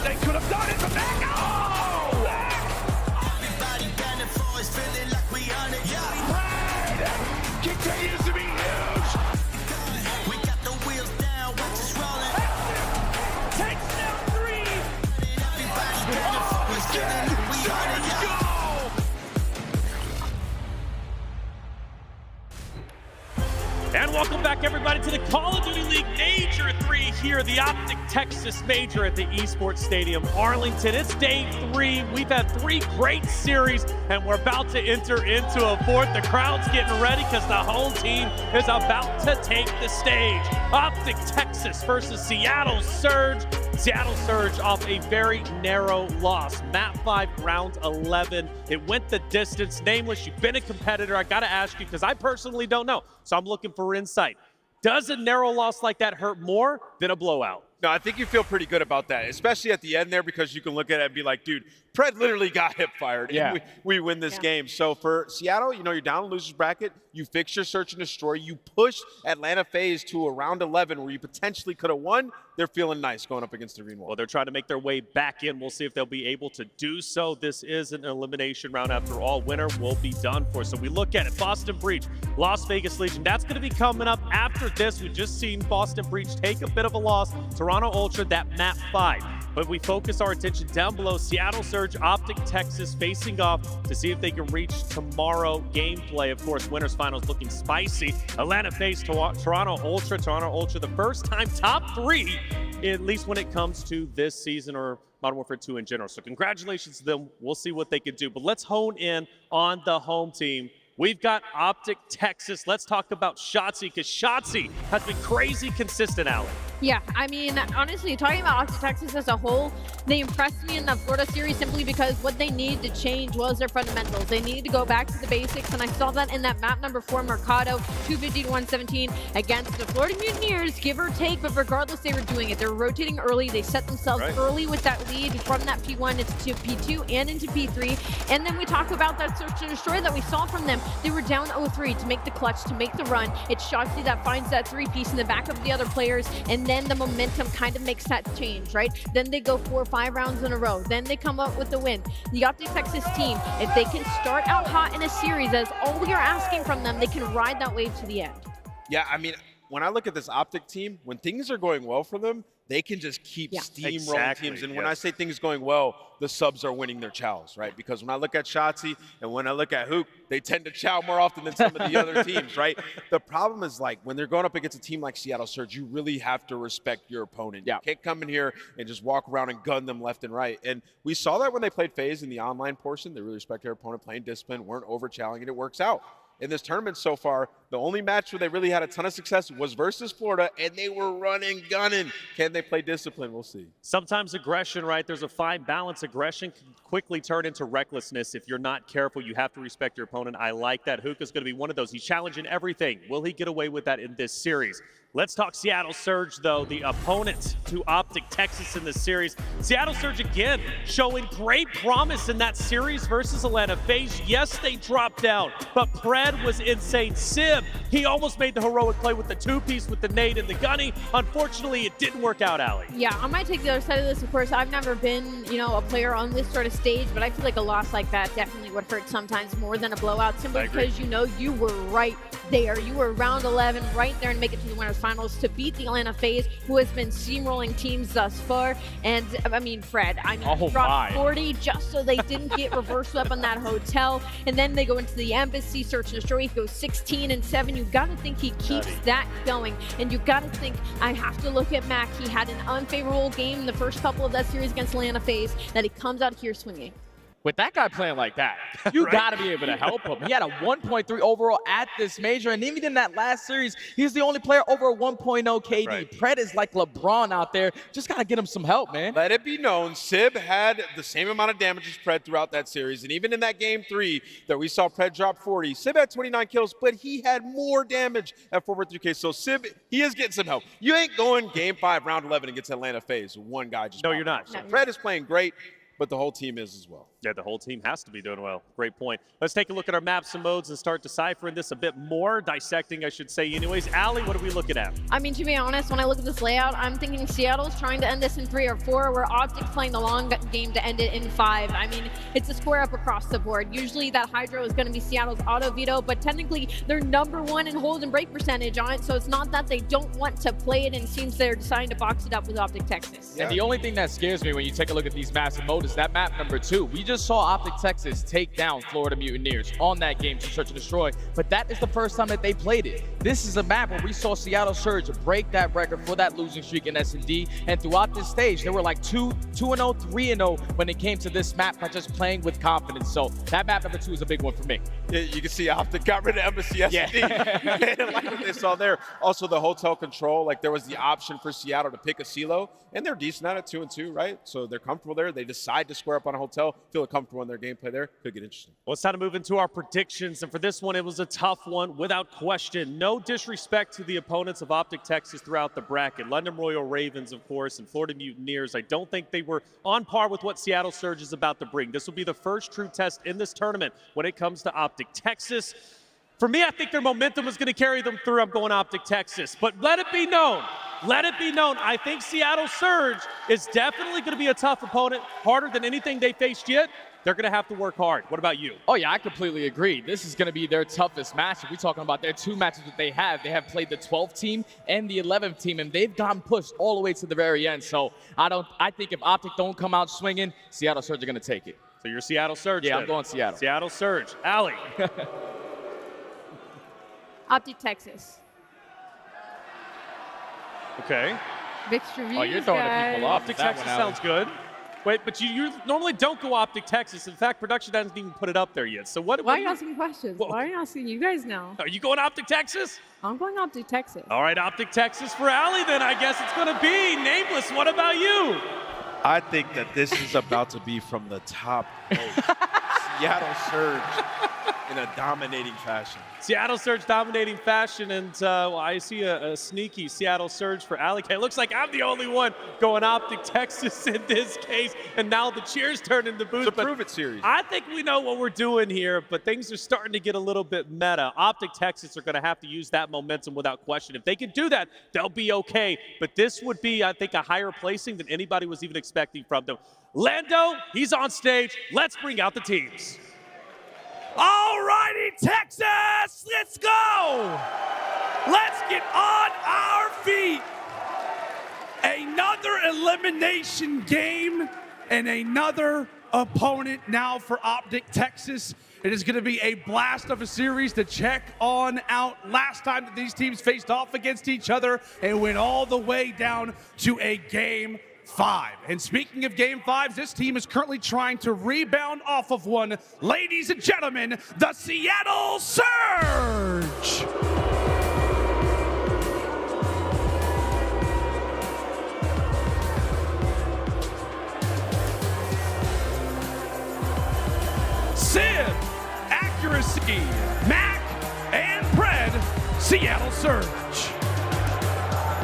S6: they could have done it, but Mack, oh! Pride continues to be huge. We got the wheels down, watch us rolling. Takes down 3. Let's go. And welcome back, everybody, to the Call of Duty League Major 3 here, the OpTic Texas Major at the Esports Stadium, Arlington. It's day 3. We've had 3 great series, and we're about to enter into a 4th. The crowd's getting ready because the home team is about to take the stage. OpTic Texas versus Seattle Surge. Seattle Surge off a very narrow loss. Map 5, round 11. It went the distance. Nameless, you've been a competitor. I got to ask you, because I personally don't know, so I'm looking for insight. Does a narrow loss like that hurt more than a blowout?
S7: No, I think you feel pretty good about that, especially at the end there, because you can look at it and be like, dude, Pred literally got hip fired.
S9: Yeah.
S7: And we win this game. So for Seattle, you know, you're down in losers bracket. You fix your search and destroy. You push Atlanta FaZe to a round 11 where you potentially could have won. They're feeling nice going up against the Green Wall.
S6: Well, they're trying to make their way back in. We'll see if they'll be able to do so. This is an elimination round after all. Winner will be done for. So we look at it. Boston Breach, Las Vegas Legion. That's going to be coming up after this. We've just seen Boston Breach take a bit of a loss. Toronto Ultra, that map 5. But we focus our attention down below. Seattle Surge, OpTic Texas facing off to see if they can reach tomorrow gameplay. Of course, winners finals looking spicy. Atlanta FaZe, Toronto Ultra. Toronto Ultra, the first time top 3, at least when it comes to this season or Modern Warfare 2 in general. So congratulations to them. We'll see what they can do. But let's hone in on the home team. We've got OpTic Texas. Let's talk about Shotzzy, because Shotzzy has been crazy consistent, Alec.
S8: Yeah, I mean, honestly, talking about OpTic Texas as a whole, they impressed me in the Florida series simply because what they needed to change was their fundamentals. They needed to go back to the basics, and I saw that in that map number 4, Mercado, 250 to 117 against the Florida Mutineers, give or take, but regardless, they were doing it. They were rotating early. They set themselves early with that lead from that P1 into P2 and into P3. And then we talk about that search and destroy that we saw from them. They were down 0-3 to make the clutch, to make the run. It's Shotzzy that finds that 3-piece in the back of the other players, and then the momentum kind of makes that change, right? Then they go 4 or 5 rounds in a row. Then they come up with the win. The OpTic Texas team, if they can start out hot in a series, as all we are asking from them, they can ride that wave to the end.
S7: Yeah, I mean, when I look at this OpTic team, when things are going well for them, they can just keep steamrolling teams. And when I say things going well, the subs are winning their chows, right? Because when I look at Shotzzy and when I look at Huke, they tend to chow more often than some of the other teams, right? The problem is, like, when they're going up against a team like Seattle Surge, you really have to respect your opponent. You can't come in here and just walk around and gun them left and right. And we saw that when they played FaZe in the online portion. They really respect their opponent, playing discipline, weren't over-challenging, and it works out. In this tournament so far, the only match where they really had a ton of success was versus Florida, and they were running, gunning. Can they play discipline? We'll see.
S6: Sometimes aggression, right? There's a fine balance. Aggression can quickly turn into recklessness. If you're not careful, you have to respect your opponent. I like that. Huke is going to be one of those. He's challenging everything. Will he get away with that in this series? Let's talk Seattle Surge, though, the opponent to OpTic Texas in this series. Seattle Surge, again, showing great promise in that series versus Atlanta FaZe. Yes, they dropped down, but Pred was insane. Simp, he almost made the heroic play with the 2-piece with the nade and the gunny. Unfortunately, it didn't work out, Allie.
S8: Yeah, I might take the other side of this. Of course, I've never been, you know, a player on this sort of stage, but I feel like a loss like that definitely would hurt sometimes more than a blowout, simply because, you know, you were right there. You were round 11, right there, and make it to the winners finals to beat the Atlanta FaZe, who has been steamrolling teams thus far. And I mean, Fred, I mean, dropped 40 just so they didn't get reverse swept on that hotel. And then they go into the embassy, search and destroy. He goes 16-7. You got to think he keeps that going. And you got to think, I have to look at Mack. He had an unfavorable game in the first couple of that series against Atlanta FaZe, that he comes out here swinging.
S9: With that guy playing like that, you got to be able to help him. He had a 1.3 overall at this major, and even in that last series, he's the only player over a 1.0 KD. Pred is like LeBron out there. Just got to get him some help, man.
S7: Let it be known, Sib had the same amount of damage as Pred throughout that series, and even in that game 3 that we saw Pred drop 40, Sib had 29 kills, but he had more damage at 4-3K. So Sib, he is getting some help. You ain't going game 5, round 11 against Atlanta FaZe. One guy just.
S6: No, you're not.
S7: So Pred is playing great. but the whole team is as well.
S6: Yeah, the whole team has to be doing well. Great point. Let's take a look at our maps and modes and start deciphering this a bit more, dissecting, I should say. Anyways, Allie, what are we looking at?
S8: I mean, to be honest, when I look at this layout, I'm thinking Seattle's trying to end this in 3 or 4, where OpTic's playing the long game to end it in 5. I mean, it's a square up across the board. Usually that HyDra is going to be Seattle's auto veto, but technically they're #1 in hold and break percentage on it, so it's not that they don't want to play it, and it seems they're deciding to box it up with OpTic Texas.
S18: And the only thing that scares me when you take a look at these maps and mode is that map number 2. We just saw OpTic Texas take down Florida Mutineers on that game to search and destroy, but that is the first time that they played it. This is a map where we saw Seattle Surge break that record for that losing streak in S&D, and throughout this stage, they were like 2-0, 3-0 when it came to this map by just playing with confidence. So that map number 2 is a big one for me.
S7: Yeah, you can see OpTic got rid of Embassy S&D. Like what they saw there. Also, the hotel control, like there was the option for Seattle to pick a CeeLo, and they're decent at it, 2-2, right? So they're comfortable there. They decide to square up on a hotel, feel comfortable in their gameplay there. Could get interesting.
S6: Well, it's time to move into our predictions, and for this one, it was a tough one without question. No disrespect to the opponents of OpTic Texas throughout the bracket. London Royal Ravens, of course, and Florida Mutineers. I don't think they were on par with what Seattle Surge is about to bring. This will be the first true test in this tournament when it comes to OpTic Texas. For me, I think their momentum is going to carry them through. I'm going OpTic Texas. But let it be known, I think Seattle Surge is definitely going to be a tough opponent, harder than anything they faced yet. They're going to have to work hard. What about you?
S18: Oh, yeah, I completely agree. This is going to be their toughest match. If we're talking about their 2 matches that they have played the 12th team and the 11th team, and they've gotten pushed all the way to the very end. So I think if OpTic don't come out swinging, Seattle Surge are going to take it.
S6: So you're Seattle Surge.
S18: Yeah,
S6: then.
S18: I'm going Seattle.
S6: Seattle Surge. Allie.
S8: OpTic Texas.
S6: Okay.
S8: Mixed reviews,
S18: Oh, you're throwing the people off.
S6: OpTic Texas sounds good. Wait, but you normally don't go OpTic Texas. In fact, production hasn't even put it up there yet. So what?
S8: Why are you asking questions? Why are you asking you guys now?
S6: Are you going OpTic Texas?
S8: I'm going OpTic Texas.
S6: All right, OpTic Texas for Allie then. I guess it's going to be Nameless. What about you?
S7: I think that this is about to be from the top. Seattle Surge in a dominating fashion.
S6: Seattle Surge dominating fashion, and well, I see a sneaky Seattle Surge for Allie. It looks like I'm the only one going OpTic Texas in this case, and now the cheers turn into boos.
S7: It's a prove it series.
S6: I think we know what we're doing here, but things are starting to get a little bit meta. OpTic Texas are going to have to use that momentum without question. If they can do that, they'll be okay, but this would be, I think, a higher placing than anybody was even expecting from them. Lando, he's on stage. Let's bring out the teams.
S20: All righty, Texas, let's go. Let's get on our feet. Another elimination game and another opponent now for OpTic Texas. It is going to be a blast of a series to check on out. Last time that these teams faced off against each other and went all the way down to a Game 5. And speaking of Game 5s, this team is currently trying to rebound off of one. Ladies and gentlemen, the Seattle Surge! Simp, Accuracy, Mack, and Pred, Seattle Surge.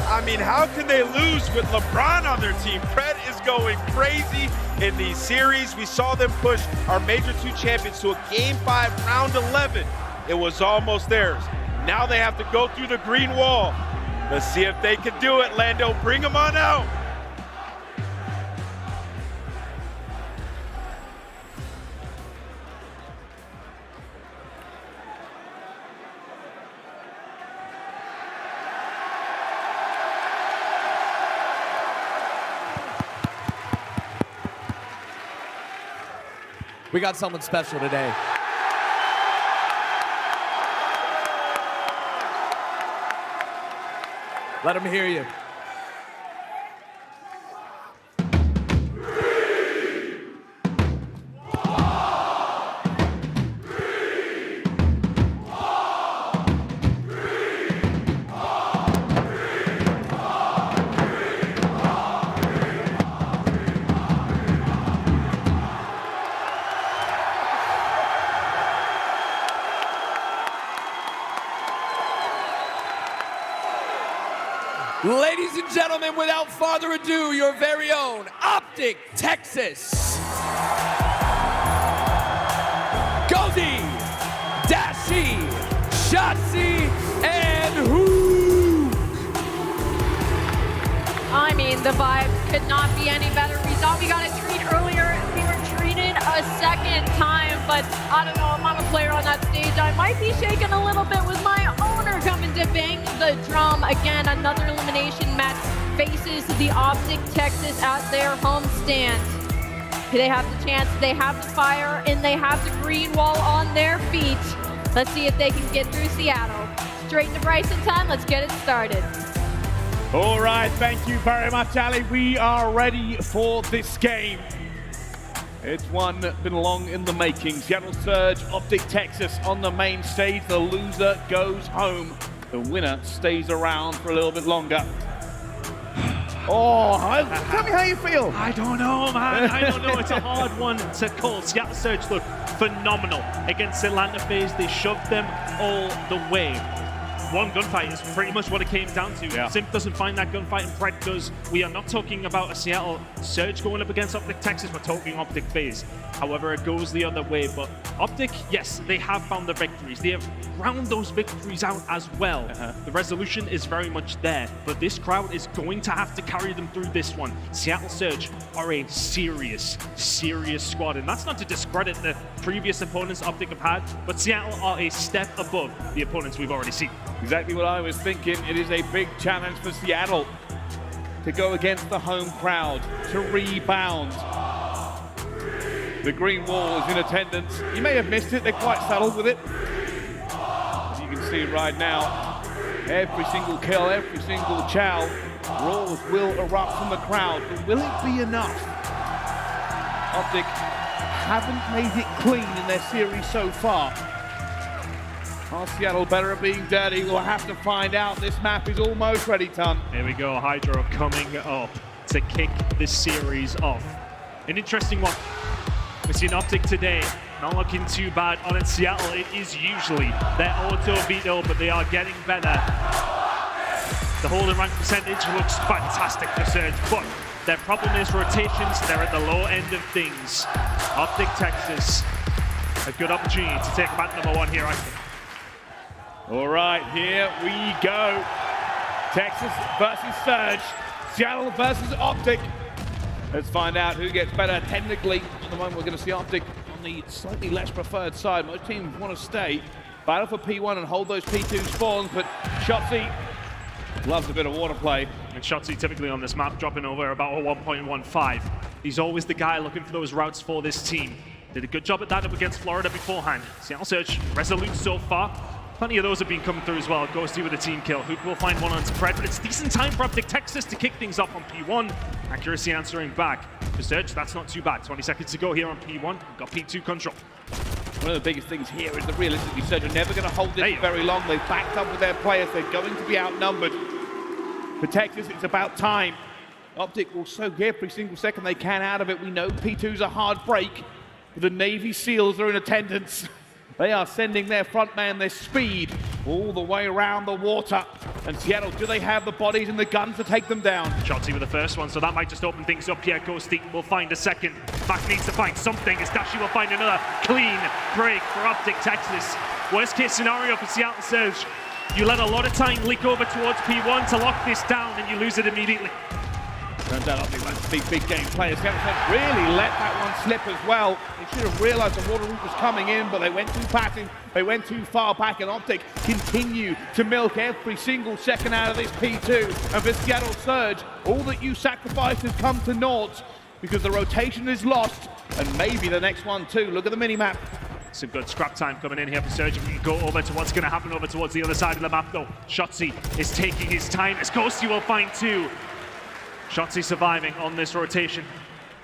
S7: I mean, how can they lose with LeBron on their team? Pred is going crazy in these series. We saw them push our Major 2 champions to a Game 5, round 11. It was almost theirs. Now they have to go through the green wall. Let's see if they can do it, Lando. Bring them on out.
S23: We got someone special today. Let him hear you. Ladies and
S1: gentlemen, without further ado, your very own OpTic Texas. Ghosty, Dashy, Shotzzy, and Huke.
S8: I mean, the vibe could not be any better. We thought we got a treat earlier. We were treated a second time, but I don't know if I'm a player on that stage. I might be shaking a little bit with my owner coming to bang the drum. Again, another elimination match faces the OpTic Texas at their home stand. They have the chance, they have the fire, and they have the green wall on their feet. Let's see if they can get through Seattle. Straight to Bryson time, let's get it started.
S5: All right, thank you very much, Ali. We are ready for this game. It's one been long in the making. Seattle Surge, OpTic Texas on the main stage. The loser goes home. The winner stays around for a little bit longer. Oh, tell me how you feel.
S4: I don't know, man. I don't know. It's a hard one to call. Seattle Surge look phenomenal against Atlanta FaZe. They shoved them all the way. One gunfight is pretty much what it came down to.
S5: Yeah.
S4: Simp doesn't find that gunfight and Pred does. We are not talking about a Seattle Surge going up against OpTic Texas. We're talking OpTic FaZe. However, it goes the other way. But OpTic, yes, they have found the victories. They have ground those victories out as well. The resolution is very much there. But this crowd is going to have to carry them through this one. Seattle Surge are a serious, serious squad. And that's not to discredit the previous opponents OpTic have had. But Seattle are a step above the opponents we've already seen.
S5: Exactly what I was thinking. It is a big challenge for Seattle to go against the home crowd, to rebound. The green wall is in attendance. You may have missed it, they're quite subtle with it. As you can see right now, every single kill, every single chow, roars will erupt from the crowd. But will it be enough? OpTic haven't made it clean in their series so far. Are Seattle better at being dirty? We'll have to find out. This map is almost ready, Ton.
S4: Here we go, HyDra coming up to kick this series off. An interesting one. We've seen OpTic today, not looking too bad. On in Seattle, it is usually their auto veto, but they are getting better. The holding rank percentage looks fantastic for Surge, but their problem is rotations. They're at the low end of things. OpTic Texas, a good opportunity to take back number one here, I think.
S5: All right, here we go. Texas versus Surge. Seattle versus OpTic. Let's find out who gets better technically. At the moment, we're going to see OpTic on the slightly less preferred side. Most teams want to stay, battle for P1 and hold those P2 spawns, but Shotzzy loves a bit of water play.
S4: And Shotzzy typically on this map dropping over about a 1.15. He's always the guy looking for those routes for this team. Did a good job at that up against Florida beforehand. Seattle Surge resolute so far. Plenty of those have been coming through as well. Ghosty with a team kill. Huke will find one on Pred, but it's decent time for OpTic Texas to kick things off on P1. Accuracy answering back. For Surge, that's not too bad. 20 seconds to go here on P1. We've got P2 control.
S5: One of the biggest things here is that realistically Surge are never going to hold this for very long. They've backed up with their players. They're going to be outnumbered. For Texas, it's about time. OpTic will soak every single second they can out of it. We know P2's a hard break, but the Navy SEALs are in attendance. They are sending their front man, their speed, all the way around the water. And Seattle, do they have the bodies and the guns to take them down?
S4: Shotzzy with the first one, so that might just open things up here. Ghosty will find a second. Mack needs to find something, as Dashy will find another clean break for OpTic Texas. Worst case scenario for Seattle Surge. You let a lot of time leak over towards P1 to lock this down, and you lose it immediately.
S5: Turns out OpTic was big game players. Seattle Surge really let that one slip as well. They should have realized the water route was coming in, but they went too passive. They went too far back, and OpTic continue to milk every single second out of this P2. And for Seattle Surge, all that you sacrificed has come to naught because the rotation is lost, and maybe the next one too. Look at the mini-map.
S4: Some good scrap time coming in here for Surge. We can go over to what's going to happen over towards the other side of the map, though. Shotzzy is taking his time, as Ghosty will find two. Shotzzy surviving on this rotation.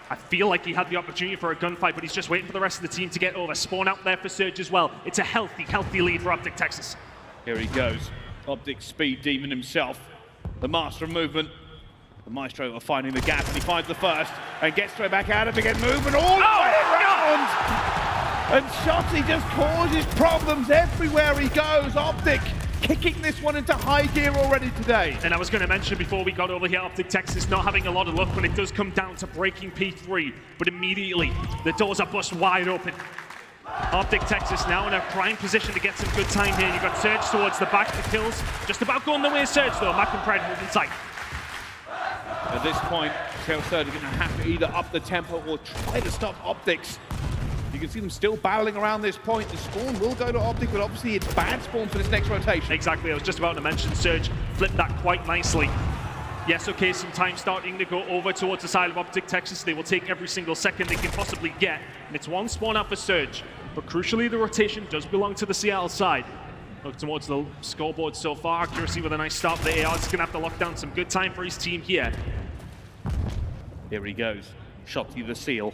S4: I feel like he had the opportunity for a gunfight, but he's just waiting for the rest of the team to get over. Spawn out there for Surge as well. It's a healthy lead for OpTic Texas.
S5: Here he goes. OpTic speed demon himself. The master of movement. The maestro are finding the gap, and he finds the first and gets straight back out of it. Again, movement all the way around. And Shotzzy just causes problems everywhere he goes. OpTic kicking this one into high gear already today.
S4: And I was going to mention before we got over here, OpTic Texas not having a lot of luck when it does come down to breaking P3, but immediately the doors are bust wide open. OpTic Texas now in a prime position to get some good time here. You've got Surge towards the back, the kills just about going the way of Surge though. Mack and Pred holding tight.
S5: At this point, CDL Surge are going to have to either up the tempo or try to stop OpTics. You can see them still battling around this point. The spawn will go to OpTic, but obviously it's bad spawn for this next rotation.
S4: Exactly, I was just about to mention Surge flipped that quite nicely. Yes, okay, some time starting to go over towards the side of OpTic Texas. They will take every single second they can possibly get. And it's one spawn out for Surge. But crucially, the rotation does belong to the Seattle side. Look towards the scoreboard so far. Accuracy with a nice start for the AR. He's going to have to lock down some good time for his team here.
S5: Here he goes. Shotzzy the seal.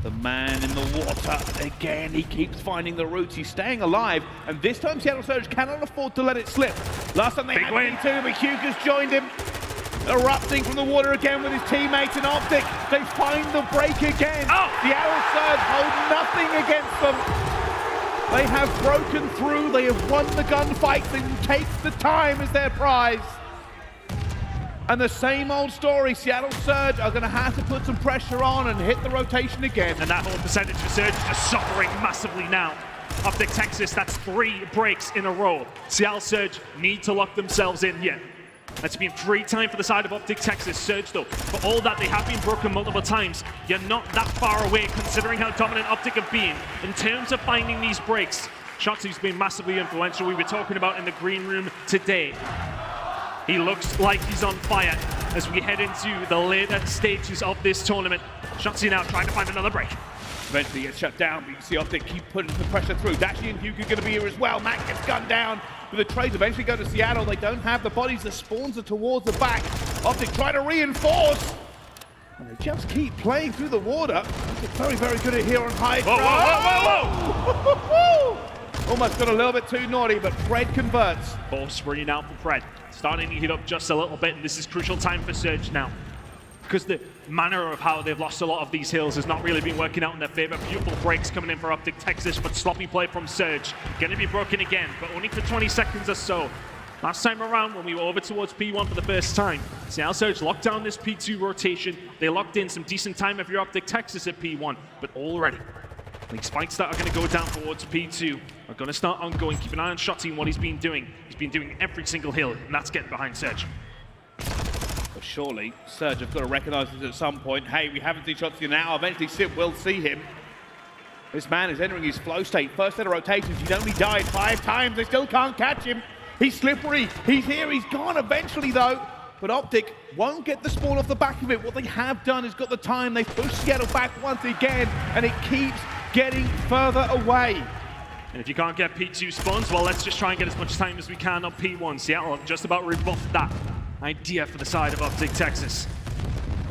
S5: The man in the water. Again, he keeps finding the roots. He's staying alive. And this time, CDL Surge cannot afford to let it slip. Last time they had win too, but Huke has joined him. Erupting from the water again with his teammates in OpTic. They find the break again. CDL Surge hold nothing against them. They have broken through. They have won the gunfight. They will take the time as their prize. And the same old story, CDL Surge are going to have to put some pressure on and hit the rotation again.
S4: And that whole percentage for Surge is just suffering massively now. OpTic Texas, that's 3 breaks in a row. CDL Surge need to lock themselves in here. That's been free time for the side of OpTic Texas. Surge though, for all that they have been broken multiple times, you're not that far away considering how dominant OpTic have been in terms of finding these breaks. Shotzzy's been massively influential. We were talking about in the green room today. He looks like he's on fire as we head into the later stages of this tournament. Shotzzy now trying to find another break.
S5: Eventually gets shut down, but you can see OpTic keep putting the pressure through. Dashy and Huke are going to be here as well. Mack gets gunned down, but the trades eventually go to Seattle. They don't have the bodies. The spawns are towards the back. OpTic try to reinforce. And they just keep playing through the water. It's very, very good at here on HyDra.
S4: Whoa, whoa, whoa, whoa,
S5: whoa! Almost got a little bit too naughty, but Pred converts.
S4: Ball spraying out for Pred. Starting to heat up just a little bit, and this is crucial time for Surge now. Because the manner of how they've lost a lot of these hills has not really been working out in their favor. Beautiful breaks coming in for OpTic Texas, but sloppy play from Surge. Gonna be broken again, but only for 20 seconds or so. Last time around, when we were over towards P1 for the first time, CDL Surge locked down this P2 rotation. They locked in some decent time if you're OpTic Texas at P1, but already these fights that are going to go down towards P2 are going to start ongoing. Keep an eye on Shotzzy and what he's been doing. He's been doing every single hill, and that's getting behind Surge.
S5: But surely, Surge have got to recognize this at some point. Hey, we haven't seen Shotzzy now. Eventually, Simp will see him. This man is entering his flow state. First set of rotations, he's only died 5 times. They still can't catch him. He's slippery. He's here. He's gone eventually, though. But OpTic won't get the spawn off the back of it. What they have done is got the time. They've pushed Seattle back once again, and it keeps getting further away.
S4: And if you can't get P2 spawns, well, let's just try and get as much time as we can on P1. Seattle have just about rebuffed that idea for the side of OpTic Texas.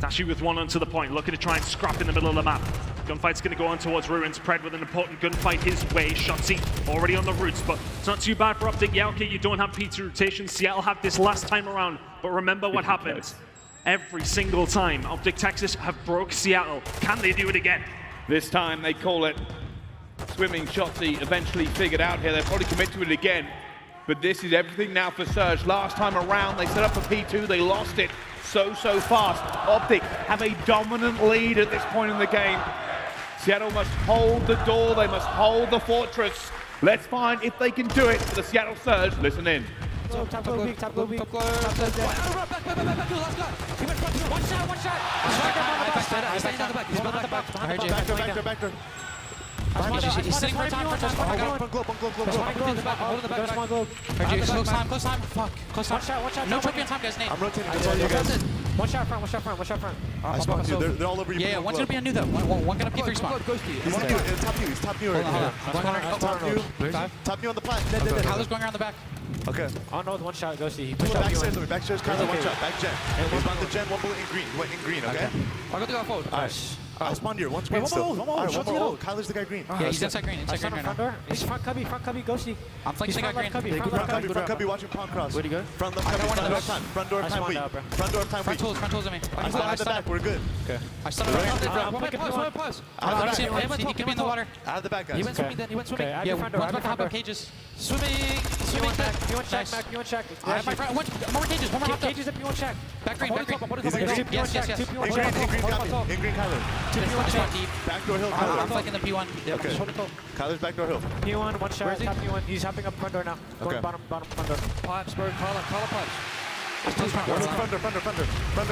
S4: Dashy with one onto the point, looking to try and scrap in the middle of the map. Gunfight's going to go on towards Ruins. Pred with an important gunfight his way. Shotzzy already on the routes, but it's not too bad for OpTic. Yeah, okay, you don't have P2 rotation. Seattle had this last time around, but remember what happened. Every single time OpTic Texas have broke Seattle. Can they do it again?
S5: This time they call it swimming. Shotzzy eventually figured out here. They'll probably commit to it again. But this is everything now for Surge. Last time around, they set up a P2. They lost it so fast. OpTic have a dominant lead at this point in the game. Seattle must hold the door. They must hold the fortress. Let's find if they can do it for the Seattle Surge. Listen in.
S13: Top glow, big, top glow, big. Top glow, back, one shot. He's back there. He's sitting right on top. Close time. Fuck. Close time. One shot. No trophy on top, guys. Nate.
S22: I'm rotating. That's all you guys.
S13: One shot front.
S22: I spawned you. They're all over you.
S13: Yeah, one's gonna be on new though. One gonna P3 spawn.
S22: He's top new. Top new on the plant.
S13: Kyler's going around the back.
S22: Okay.
S13: I don't know with one shot, Ghosty. He
S22: pushed backstairs, Kyler, one shot. Back gen. He's on the gen, one bullet in green. He went in green, okay?
S13: I'll go to go forward.
S22: Alright. I spawned here. One's green still.
S13: One more.
S22: Kyler's the guy green.
S13: Yeah, he's inside green. Front door. He's front cubby, Ghosty. I'm flanking guy green.
S22: Front cubby, watching pawn cross.
S13: Where'd he go?
S22: Front time. Front door time weak. Front door time weak.
S13: Front tools on me.
S22: I spawned at the back. We're good.
S13: Okay. I stunned him. One pause. He could be in the water.
S22: Out of the back, guys.
S13: He went swimming then. Yeah, one top of cages. Swimming. P1 check, Mack, P1 check.
S2: One more cages, one more hot
S13: Cages at P1 check.
S2: Back green, back green.
S13: Yes.
S22: In green, copy. In green, Kyler. Backdoor hill, Kyler.
S2: I'm flanking the P1.
S22: Okay. Kyler's backdoor hill.
S13: P1, one shot, top P1. He's hopping up front door now. Going bottom front door.
S2: Pipes, bro. Call up pipes.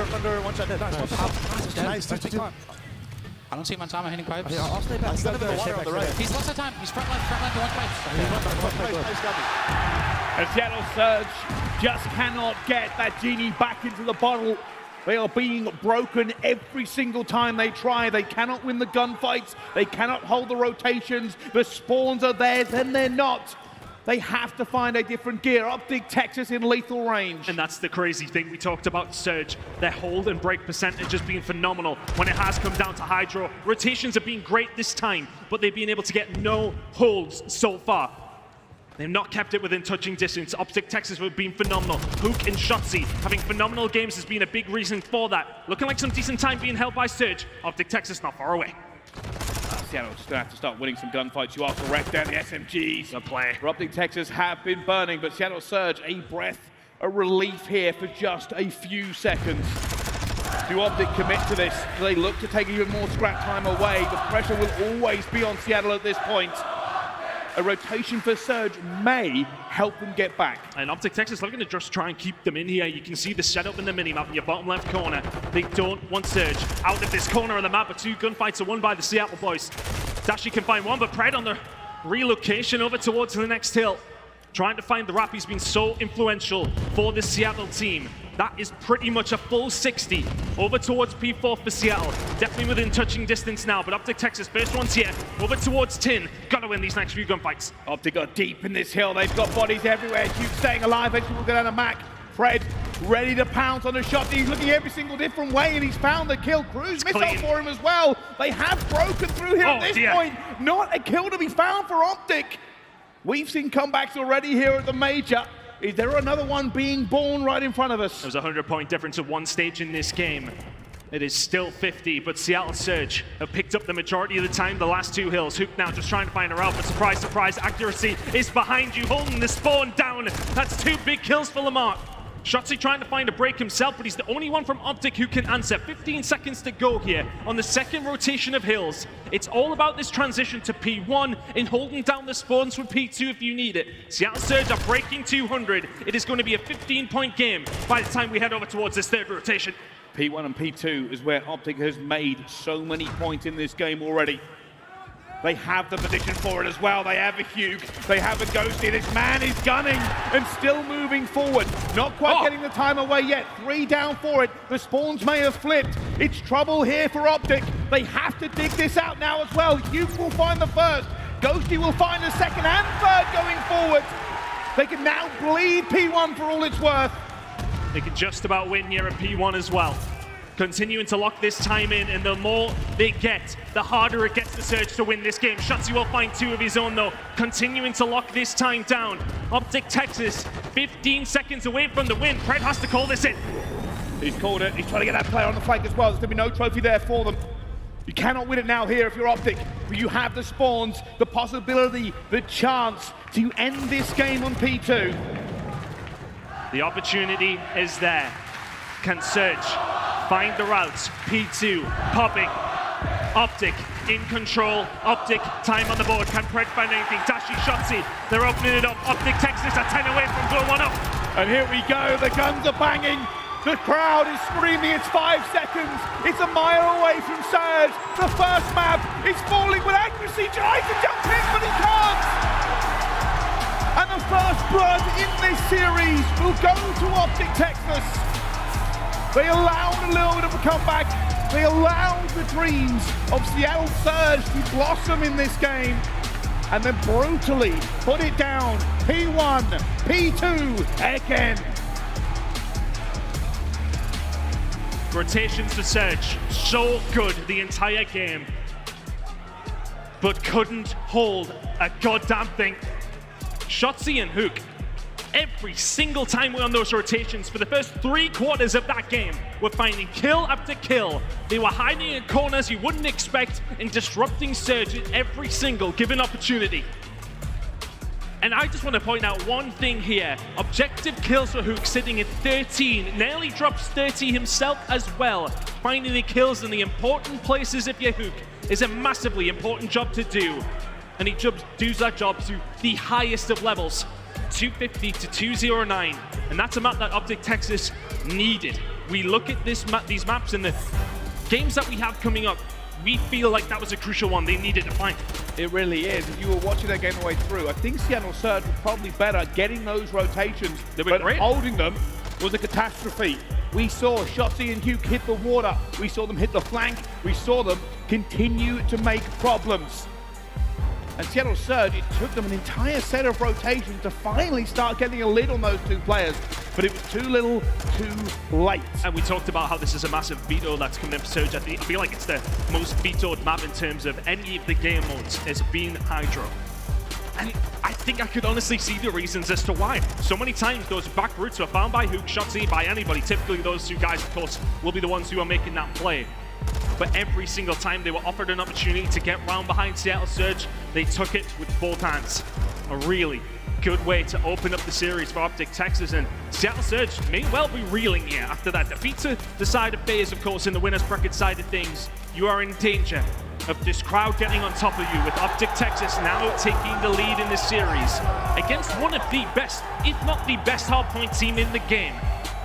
S22: Thunder, one shot dead. Nice, 2-2.
S2: I don't see Mansama hitting pipes.
S22: I'll stay back. He's got the water on the right.
S2: He's lost the time. He's front line to one pipe.
S5: And Seattle Surge just cannot get that genie back into the bottle. They are being broken every single time they try. They cannot win the gunfights. They cannot hold the rotations. The spawns are there, then they're not. They have to find a different gear. OpTic Texas in lethal range.
S4: And that's the crazy thing. We talked about Surge. Their hold and break percentage has been phenomenal when it has come down to HyDra. Rotations have been great this time, but they've been able to get no holds so far. They've not kept it within touching distance. OpTic Texas have been phenomenal. Huke and Shotzzy having phenomenal games has been a big reason for that. Looking like some decent time being held by Surge. OpTic Texas not far away.
S5: Seattle's going to have to start winning some gunfights. You are correct there, the SMGs.
S4: Good play.
S5: OpTic Texas have been burning, but Seattle Surge, a breath, a relief here for just a few seconds. Do OpTic commit to this? Do they look to take even more scrap time away? The pressure will always be on Seattle at this point. A rotation for Surge may help them get back.
S4: And OpTic Texas looking to just try and keep them in here. You can see the setup in the minimap in your bottom left corner. They don't want Surge out of this corner of the map, but two gunfights are won by the Seattle boys. Dashy can find one, but Pred on the relocation over towards the next hill. Trying to find the wrap. He's been so influential for this Seattle team. That is pretty much a full 60 over towards P4 for Seattle. Definitely within touching distance now, but OpTic Texas, first one's here, over towards Tin. Gotta win these next few gunfights.
S5: OpTic are deep in this hill. They've got bodies everywhere. Huke staying alive. Eventually will go down to Mack. Fred ready to pounce on the shot. He's looking every single different way, and he's found the kill. Cruise missile for him as well. They have broken through here at this point. Not a kill to be found for OpTic. We've seen comebacks already here at the Major. Is there another one being born right in front of us?
S4: There's a 100-point difference at one stage in this game. It is still 50, but Seattle Surge have picked up the majority of the time the last two hills. Huke now just trying to find her out, but surprise, surprise, accuracy is behind you, holding the spawn down. That's two big kills for Lamar. Shotzzy trying to find a break himself, but he's the only one from OpTic who can answer. 15 seconds to go here on the second rotation of hills. It's all about this transition to P1 and holding down the spawns for P2 if you need it. Seattle Surge are breaking 200. It is going to be a 15-point game by the time we head over towards this third rotation.
S5: P1 and P2 is where OpTic has made so many points in this game already. They have the position for it as well. They have a Huke. They have a Ghosty. This man is gunning and still moving forward. Not quite getting the time away yet. 3 down for it. The spawns may have flipped. It's trouble here for OpTic. They have to dig this out now as well. Huke will find the first. Ghosty will find the second and third going forward. They can now bleed P1 for all it's worth.
S4: They can just about win here at P1 as well. Continuing to lock this time in, and the more they get, the harder it gets to Surge to win this game. Shotzzy will find 2 of his own though, continuing to lock this time down. OpTic Texas, 15 seconds away from the win. Pred has to call this in.
S5: He's called it. He's trying to get that player on the flank as well. There's going to be no trophy there for them. You cannot win it now here if you're OpTic, but you have the spawns, the possibility, the chance to end this game on P2.
S4: The opportunity is there. Can Surge find the routes? P2 popping. OpTic in control. OpTic time on the board. Can Pred find anything? Dashy, Shotzzy, they're opening it up. OpTic Texas are 10 away from blow one up.
S5: And here we go. The guns are banging. The crowd is screaming. It's 5 seconds. It's a mile away from Surge. The first map is falling with accuracy. Tries to jump in, but he can't. And the first blood in this series will go to OpTic Texas. They allowed a little bit of a comeback. They allowed the dreams of Seattle Surge to blossom in this game and then brutally put it down. P1, P2 again.
S4: Rotations for Surge, so good the entire game, but couldn't hold a goddamn thing. Shotzzy and Huke, every single time we're on those rotations for the first 3 quarters of that game, we're finding kill after kill. They were hiding in corners you wouldn't expect and disrupting Surge at every single given opportunity.
S14: And I just want to point out one thing here. Objective kills for Huke sitting at 13. Nearly drops 30 himself as well. Finding the kills in the important places if you're Huke is a massively important job to do. And he does that job to the highest of levels, 250 to 209. And that's a map that OpTic Texas needed. We look at these maps and the games that we have coming up, we feel like that was a crucial one they needed to find.
S5: It really is. If you were watching that game the way through, I think Seattle Surge was probably better getting those rotations, but
S14: great.
S5: Holding them was a catastrophe. We saw Shotzzy and Huke hit the water. We saw them hit the flank. We saw them continue to make problems. And Seattle Surge, it took them an entire set of rotations to finally start getting a lid on those two players, but it was too little, too late.
S14: And we talked about how this is a massive veto that's coming in for Surge. I feel like it's the most vetoed map in terms of any of the game modes has been HyDra. And I think I could honestly see the reasons as to why. So many times those back routes were found by Huke, Shotzzy, by anybody. Typically those two guys, of course, will be the ones who are making that play. But every single time they were offered an opportunity to get round behind Seattle Surge, they took it with both hands. A really good way to open up the series for OpTic Texas, and Seattle Surge may well be reeling here after that defeat to the side of FaZe, of course, in the winner's bracket side of things. You are in danger of this crowd getting on top of you, with OpTic Texas now taking the lead in this series against one of the best, if not the best hardpoint team in the game.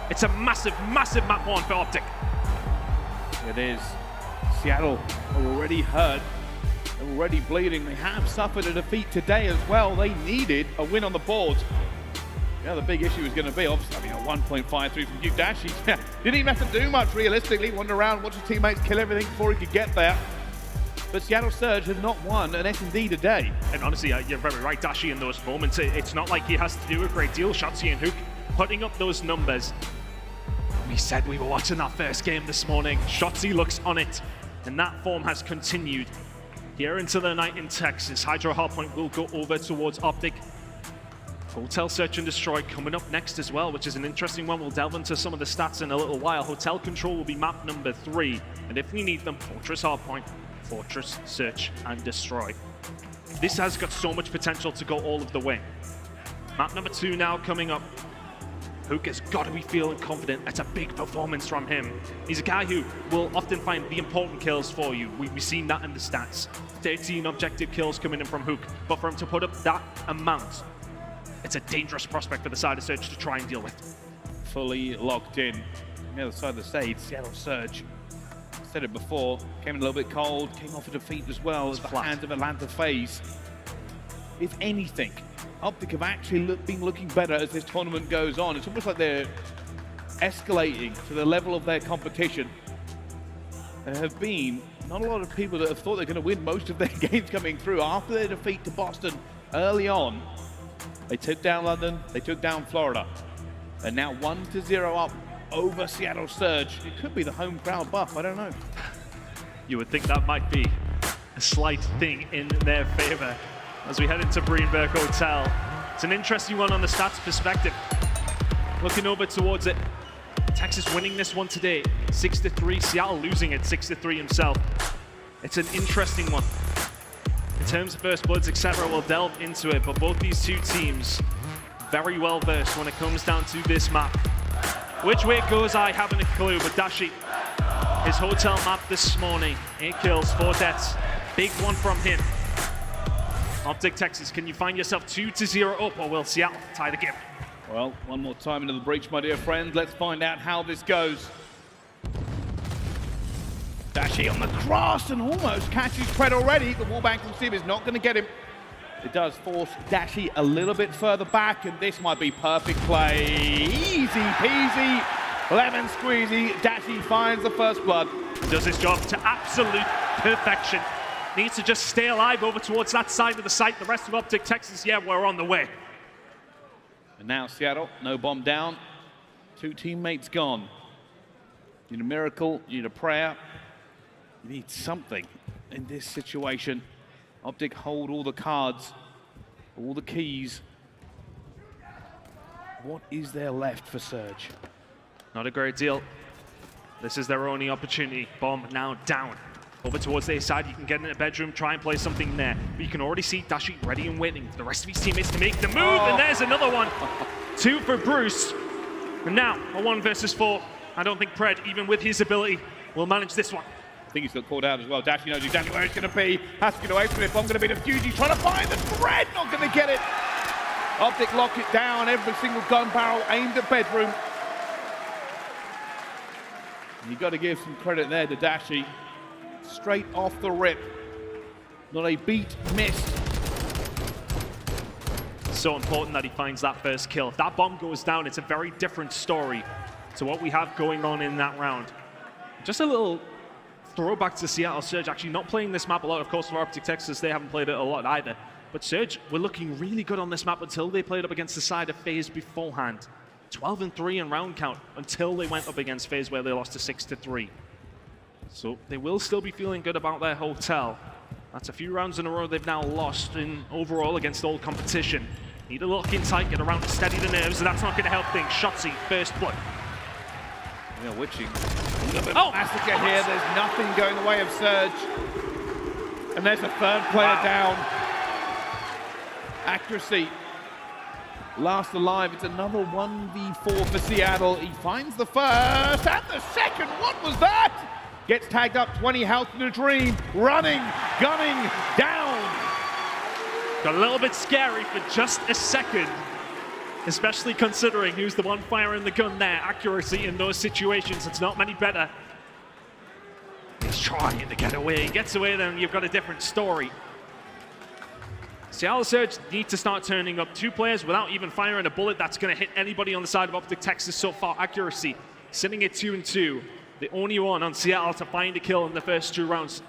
S14: It's a massive, massive map one for OpTic.
S5: It is. Seattle are already hurt, they're already bleeding. They have suffered a defeat today as well. They needed a win on the board. Yeah, the big issue is going to be, obviously, I mean, a 1.53 from Huke. Dashy didn't even have to do much realistically. Wandered around, watched his teammates kill everything before he could get there. But Seattle Surge has not won an S&D today.
S14: And honestly, you're very right, Dashy, in those moments. It's not like he has to do a great deal. Shotzzy and Huke putting up those numbers. We said we were watching that first game this morning. Shotzzy looks on it. And that form has continued here into the night in Texas. HyDra hardpoint will go over towards OpTic. Hotel Search and Destroy coming up next as well, which is an interesting one. We'll delve into some of the stats in a little while. Hotel Control will be map number 3. And if we need them, Fortress hardpoint, Fortress Search and Destroy. This has got so much potential to go all of the way. Map number 2 now coming up. Huke has got to be feeling confident. That's a big performance from him. He's a guy who will often find the important kills for you. We've seen that in the stats. 13 objective kills coming in from Huke. But for him to put up that amount, it's a dangerous prospect for the side of Surge to try and deal with.
S5: Fully locked in. On the other side of the stage, Seattle Surge. Said it before, came in a little bit cold, came off a defeat as well as the hands of Atlanta FaZe. If anything, OpTic have actually been looking better as this tournament goes on. It's almost like they're escalating to the level of their competition. There have been not a lot of people that have thought they're going to win most of their games coming through. After their defeat to Boston early on, they took down London, they took down Florida. They're now 1-0 up over Seattle Surge. It could be the home crowd buff, I don't know.
S14: You would think that might be a slight thing in their favor as we head into Greenberg Hotel. It's an interesting one on the stats perspective. Looking over towards it, Texas winning this one today, 6-3. Seattle losing it 6-3 himself. It's an interesting one. In terms of first bloods, etc., we'll delve into it, but both these two teams very well versed when it comes down to this map. Which way it goes, I haven't a clue, but Dashy, his hotel map this morning, 8 kills, 4 deaths. Big one from him. OpTic Texas, can you find yourself 2-0 up, or will Seattle tie the game?
S5: Well, one more time into the breach, my dear friend. Let's find out how this goes. Dashy on the cross and almost catches Pred already. The wallbang from Simp is not going to get him. It does force Dashy a little bit further back, and this might be perfect play. Easy peasy, lemon squeezy. Dashy finds the first blood.
S14: Does his job to absolute perfection. Needs to just stay alive over towards that side of the site. The rest of OpTic Texas, yeah, we're on the way.
S5: And now Seattle, no bomb down. 2 teammates gone. You need a miracle, you need a prayer. You need something in this situation. OpTic hold all the cards, all the keys. What is there left for Surge?
S14: Not a great deal. This is their only opportunity. Bomb now down. Over towards their side, you can get in a bedroom, try and play something there. But you can already see Dashy ready and waiting for the rest of his teammates to make the move, and there's another one. 2 for Bruce. And now, a 1 versus 4. I don't think Pred, even with his ability, will manage this one.
S5: I think he's got called out as well. Dashy knows exactly where it's going to be. Has to get away from it. Bomb going to be the Fuji, trying to find the Pred, not going to get it. OpTic lock it down, every single gun barrel aimed at bedroom. You've got to give some credit there to Dashy. Straight off the rip. Not a beat missed.
S14: So important that he finds that first kill. If that bomb goes down, it's a very different story to what we have going on in that round. Just a little throwback to Seattle Surge, actually not playing this map a lot. Of course, for OpTic Texas, they haven't played it a lot either. But Surge were looking really good on this map until they played up against the side of FaZe beforehand. 12-3 in round count until they went up against FaZe, where they lost to 6-3. So they will still be feeling good about their hotel. That's a few rounds in a row they've now lost in overall against all competition. Need a look in tight, get around to steady the nerves, and that's not going to help things. Shotzzy, first blood.
S5: Yeah, Witching. A little bit of massacre here. There's nothing going the way of Surge. And there's a third player down. Accuracy. Last alive. It's another 1v4 for Seattle. He finds the first and the second. What was that? Gets tagged up, 20 health in a dream. Running, gunning, down.
S14: Got a little bit scary for just a second, especially considering who's the one firing the gun there. Accuracy in those situations, it's not many better. He's trying to get away. He gets away, then you've got a different story. Seattle Surge need to start turning up 2 players without even firing a bullet that's going to hit anybody on the side of OpTic Texas so far. Accuracy sitting at 2-2. The only one on Seattle to find a kill in the first 2 rounds.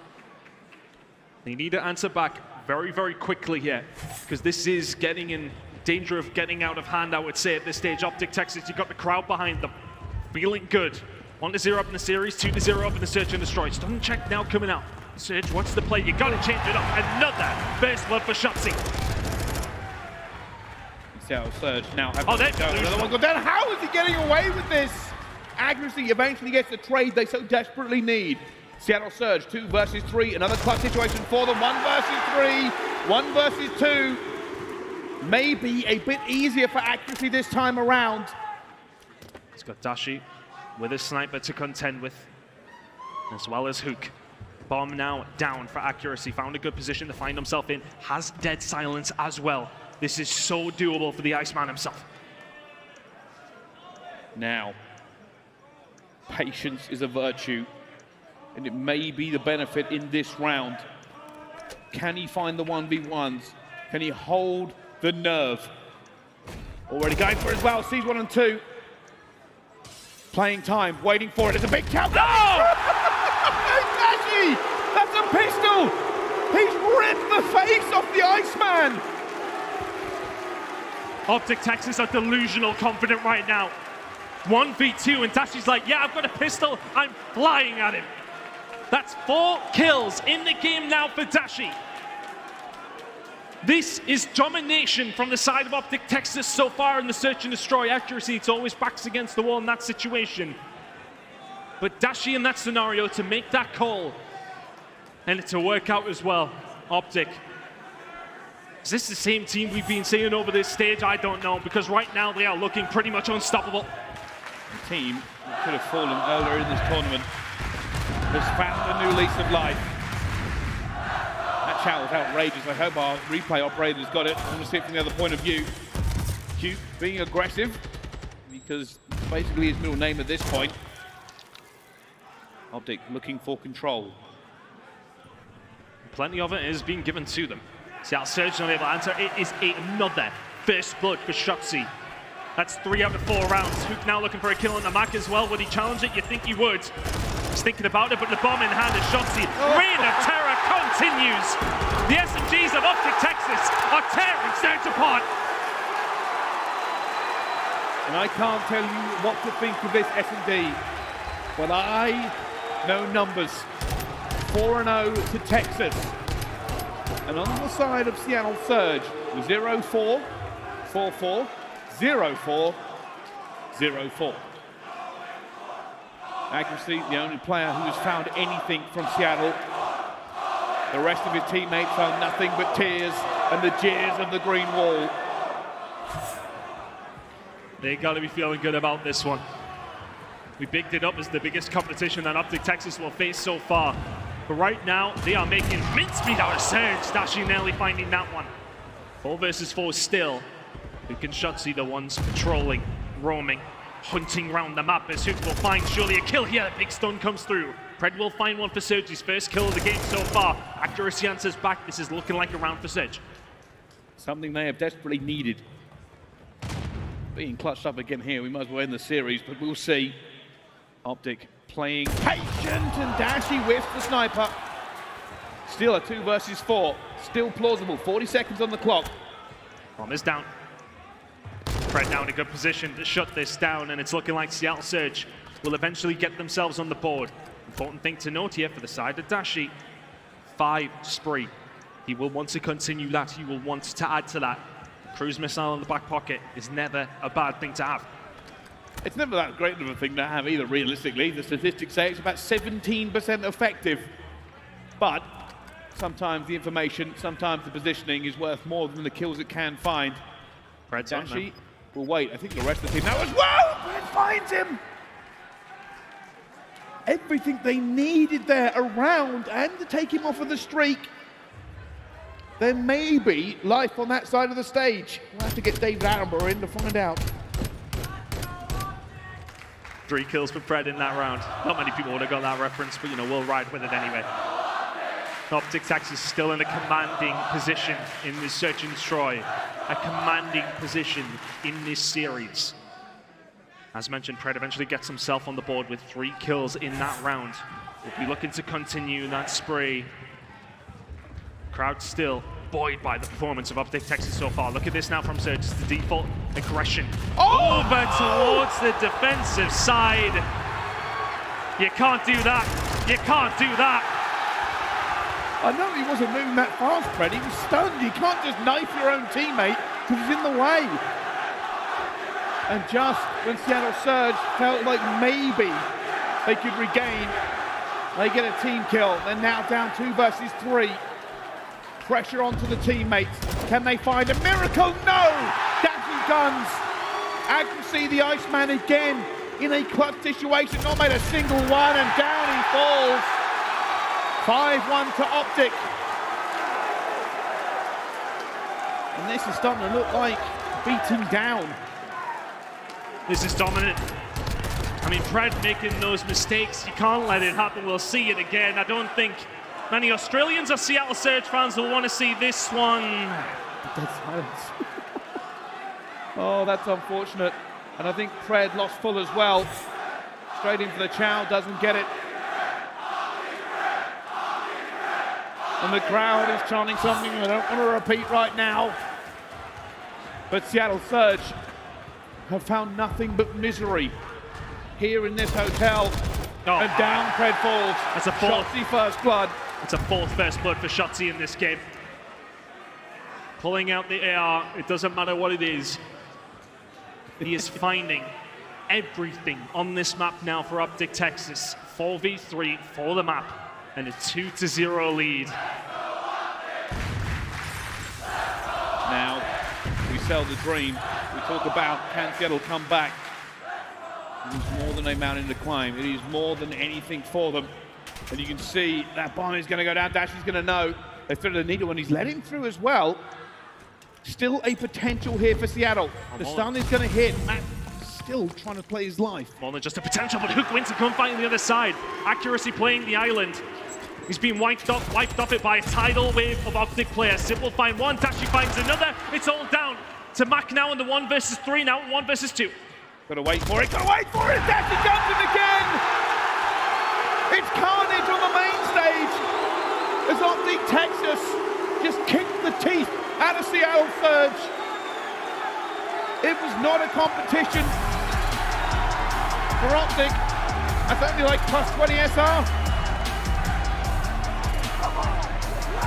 S14: They need to answer back very, very quickly here, because this is getting in danger of getting out of hand, I would say, at this stage. OpTic Texas, you've got the crowd behind them. Feeling good. 1-0 up in the series, 2-0 up in the Search and Destroy. Stun check now coming out. Surge, what's the play? You got to change it up. Another first blood for Shotzzy.
S5: Seattle Surge now have
S14: another
S5: one go down. How is he getting away with this? Accuracy eventually gets the trade they so desperately need. Seattle Surge, 2 versus 3. Another clutch situation for them. 1 versus 3. 1 versus 2. Maybe a bit easier for Accuracy this time around.
S14: He's got Dashy with a sniper to contend with, as well as Huke. Bomb now down for Accuracy. Found a good position to find himself in. Has dead silence as well. This is so doable for the Iceman himself.
S5: Now, patience is a virtue, and it may be the benefit in this round. Can he find the 1v1s? Can he hold the nerve? Already going for it as well. Sees 1 and 2. Playing time, waiting for it. It's a big count. No! Dashy! That's a pistol! He's ripped the face off the Iceman!
S14: OpTic Texas are delusional confident right now. 1v2, and Dashy's like, yeah, I've got a pistol. I'm flying at him. That's 4 kills in the game now for Dashy. This is domination from the side of OpTic Texas so far in the Search and Destroy. Accuracy, it's always backs against the wall in that situation. But Dashy in that scenario to make that call, and it to work out as well. OpTic. Is this the same team we've been seeing over this stage? I don't know, because right now they are looking pretty much unstoppable.
S5: The team that could have fallen earlier in this tournament has found a new lease of life. That shout was outrageous. I hope our replay operator's got it. I want to see it from the other point of view. Huke being aggressive, because basically his middle name at this point. OpTic looking for control.
S14: Plenty of it is being given to them. Seattle Surge not able to answer. It is another first blood for Shotzzy. That's 3 out of 4 rounds. Huke now looking for a kill on the Mack as well. Would he challenge it? You think he would. He's thinking about it, but the bomb in hand is Shotzzy. Reign of terror continues. The SMGs of OpTic Texas are tearing Surge apart.
S5: And I can't tell you what to think of this S&D, but I know numbers. 4-0 to Texas. And on the side of Seattle Surge, 0-4, 4-4, 0-4, 0-4. Accuracy, the only player who has found anything from Seattle The rest of his teammates are nothing but tears and the jeers of the green wall.
S14: They got to be feeling good about this one. We bigged it up as the biggest competition that OpTic Texas will face so far. But right now, they are making mincemeat out of Surge. Dashy nearly finding that one. 4 versus 4 still. Huke and Shotzzy the ones patrolling, roaming, hunting around the map as Huke will find surely a kill here. Big stun comes through. Pred will find one for Surge, his first kill of the game so far. Accuracy answers back. This is looking like a round for Surge.
S5: Something they have desperately needed. Being clutched up again here, we might as well end the series, but we'll see. OpTic playing patient, and Dashy whiffs the sniper. Still a 2 versus 4. Still plausible. 40 seconds on the clock.
S14: Bomb is down. Pred now in a good position to shut this down, and it's looking like Seattle Surge will eventually get themselves on the board. Important thing to note here for the side of Dashy. 5 spree. He will want to continue that. He will want to add to that. Cruise missile in the back pocket is never a bad thing to have.
S5: It's never that great of a thing to have either, realistically. The statistics say it's about 17% effective. But sometimes the information, sometimes the positioning is worth more than the kills it can find. Dashy will wait. I think the rest of the team now as well! Pred finds him! Everything they needed there around and to take him off of the streak. There may be life on that side of the stage. We'll have to get David Attenborough in to find out.
S14: 3 kills for Pred in that round. Not many people would have got that reference, but you know, we'll ride with it anyway. OpTic Texas is still in a commanding position in this search and destroy. A commanding position in this series. As mentioned, Pred eventually gets himself on the board with 3 kills in that round. We'll be looking to continue that spree. Crowd still buoyed by the performance of OpTic Texas so far. Look at this now from Surge. It's the default aggression. Over towards the defensive side. You can't do that. You can't do that.
S5: I know he wasn't moving that fast, Pred. He was stunned. You can't just knife your own teammate because he's in the way. And just when Seattle Surge felt like maybe they could regain, they get a team kill. They're now down 2 versus 3. Pressure onto the teammates. Can they find a miracle? No! Dashy guns. Accuracy, the Iceman again in a clutch situation. Not made a single one, and down he falls. 5-1 to OpTic. And this is starting to look like beating down.
S14: This is dominant. I mean, Pred making those mistakes. You can't let it happen. We'll see it again. I don't think many Australians or Seattle Surge fans will want to see this one.
S5: Dead silence. Oh, that's unfortunate. And I think Pred lost full as well. Straight into the chow, doesn't get it. And the crowd is chanting something I don't want to repeat right now. But Seattle Surge have found nothing but misery here in this hotel. And down Pred falls.
S14: That's a 4th.
S5: Shotzzy first blood.
S14: It's a 4th first blood for Shotzzy in this game. Pulling out the AR, it doesn't matter what it is. He is finding everything on this map now for OpTic Texas. 4v3 for the map and a 2-0 lead.
S5: Now, we sell the dream. We talk about can Seattle come back. It is more than a mountain to climb. It is more than anything for them. And you can see that bomb is going to go down. Dashy's going to know. They threw the needle and he's let him through as well. Still a potential here for Seattle. The stun is going to hit. Mack still trying to play his life.
S14: More than just a potential, but Huke wins to come fight on the other side. Accuracy playing the island. He's been wiped off it by a tidal wave of OpTic players. Simp will find one, Dashy finds another. It's all down to Mack now in the 1 versus 3, now 1 versus 2.
S5: Gotta wait for it, gotta wait for it! Dashy jumps him again! It's carnage on the main stage as OpTic Texas just kicked the teeth out of Seattle Surge. It was not a competition for OpTic. That's only like plus 20 SR.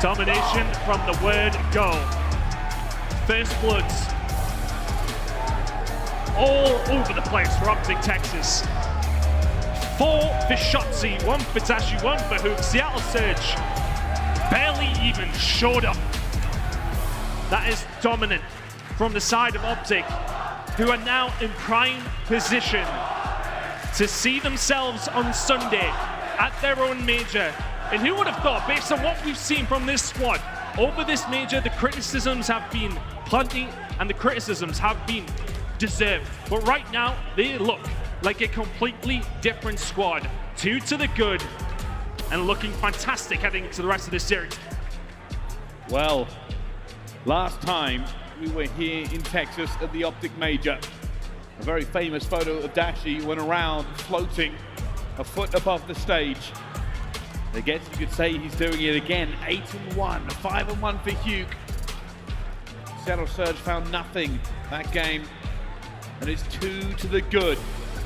S14: Domination from the word go. First bloods all over the place for OpTic Texas. 4 for Shotzzy, 1 for Dashy, 1 for Huke. Seattle Surge barely even showed up. That is dominant from the side of OpTic, who are now in prime position to see themselves on Sunday at their own major. And who would have thought, based on what we've seen from this squad, over this major, the criticisms have been plenty and the criticisms have been deserved. But right now, they look like a completely different squad. 2 to the good and looking fantastic heading into the rest of this series.
S5: Well, last time we were here in Texas at the OpTic Major, a very famous photo of Dashy went around floating a foot above the stage. I guess you could say he's doing it again. 8-1, 5-1 for Huke. Seattle Surge found nothing that game, and it's 2 to the good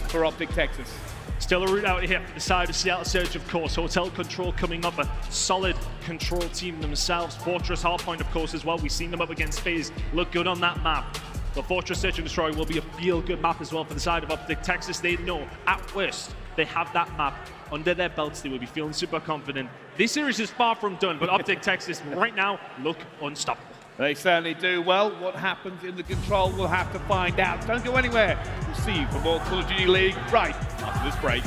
S5: for OpTic Texas.
S14: Still a route out here for the side of Seattle Surge, of course. Hotel Control coming up, a solid control team themselves. Fortress Hardpoint, of course, as well. We've seen them up against FaZe. Look good on that map. But Fortress Search and Destroy will be a feel-good map as well for the side of OpTic Texas. They know, at worst, they have that map under their belts. They will be feeling super confident. This series is far from done, but OpTic Texas right now look unstoppable.
S5: They certainly do. Well, what happens in the control, we'll have to find out. Don't go anywhere. We'll see you for more Call of Duty League right after this break.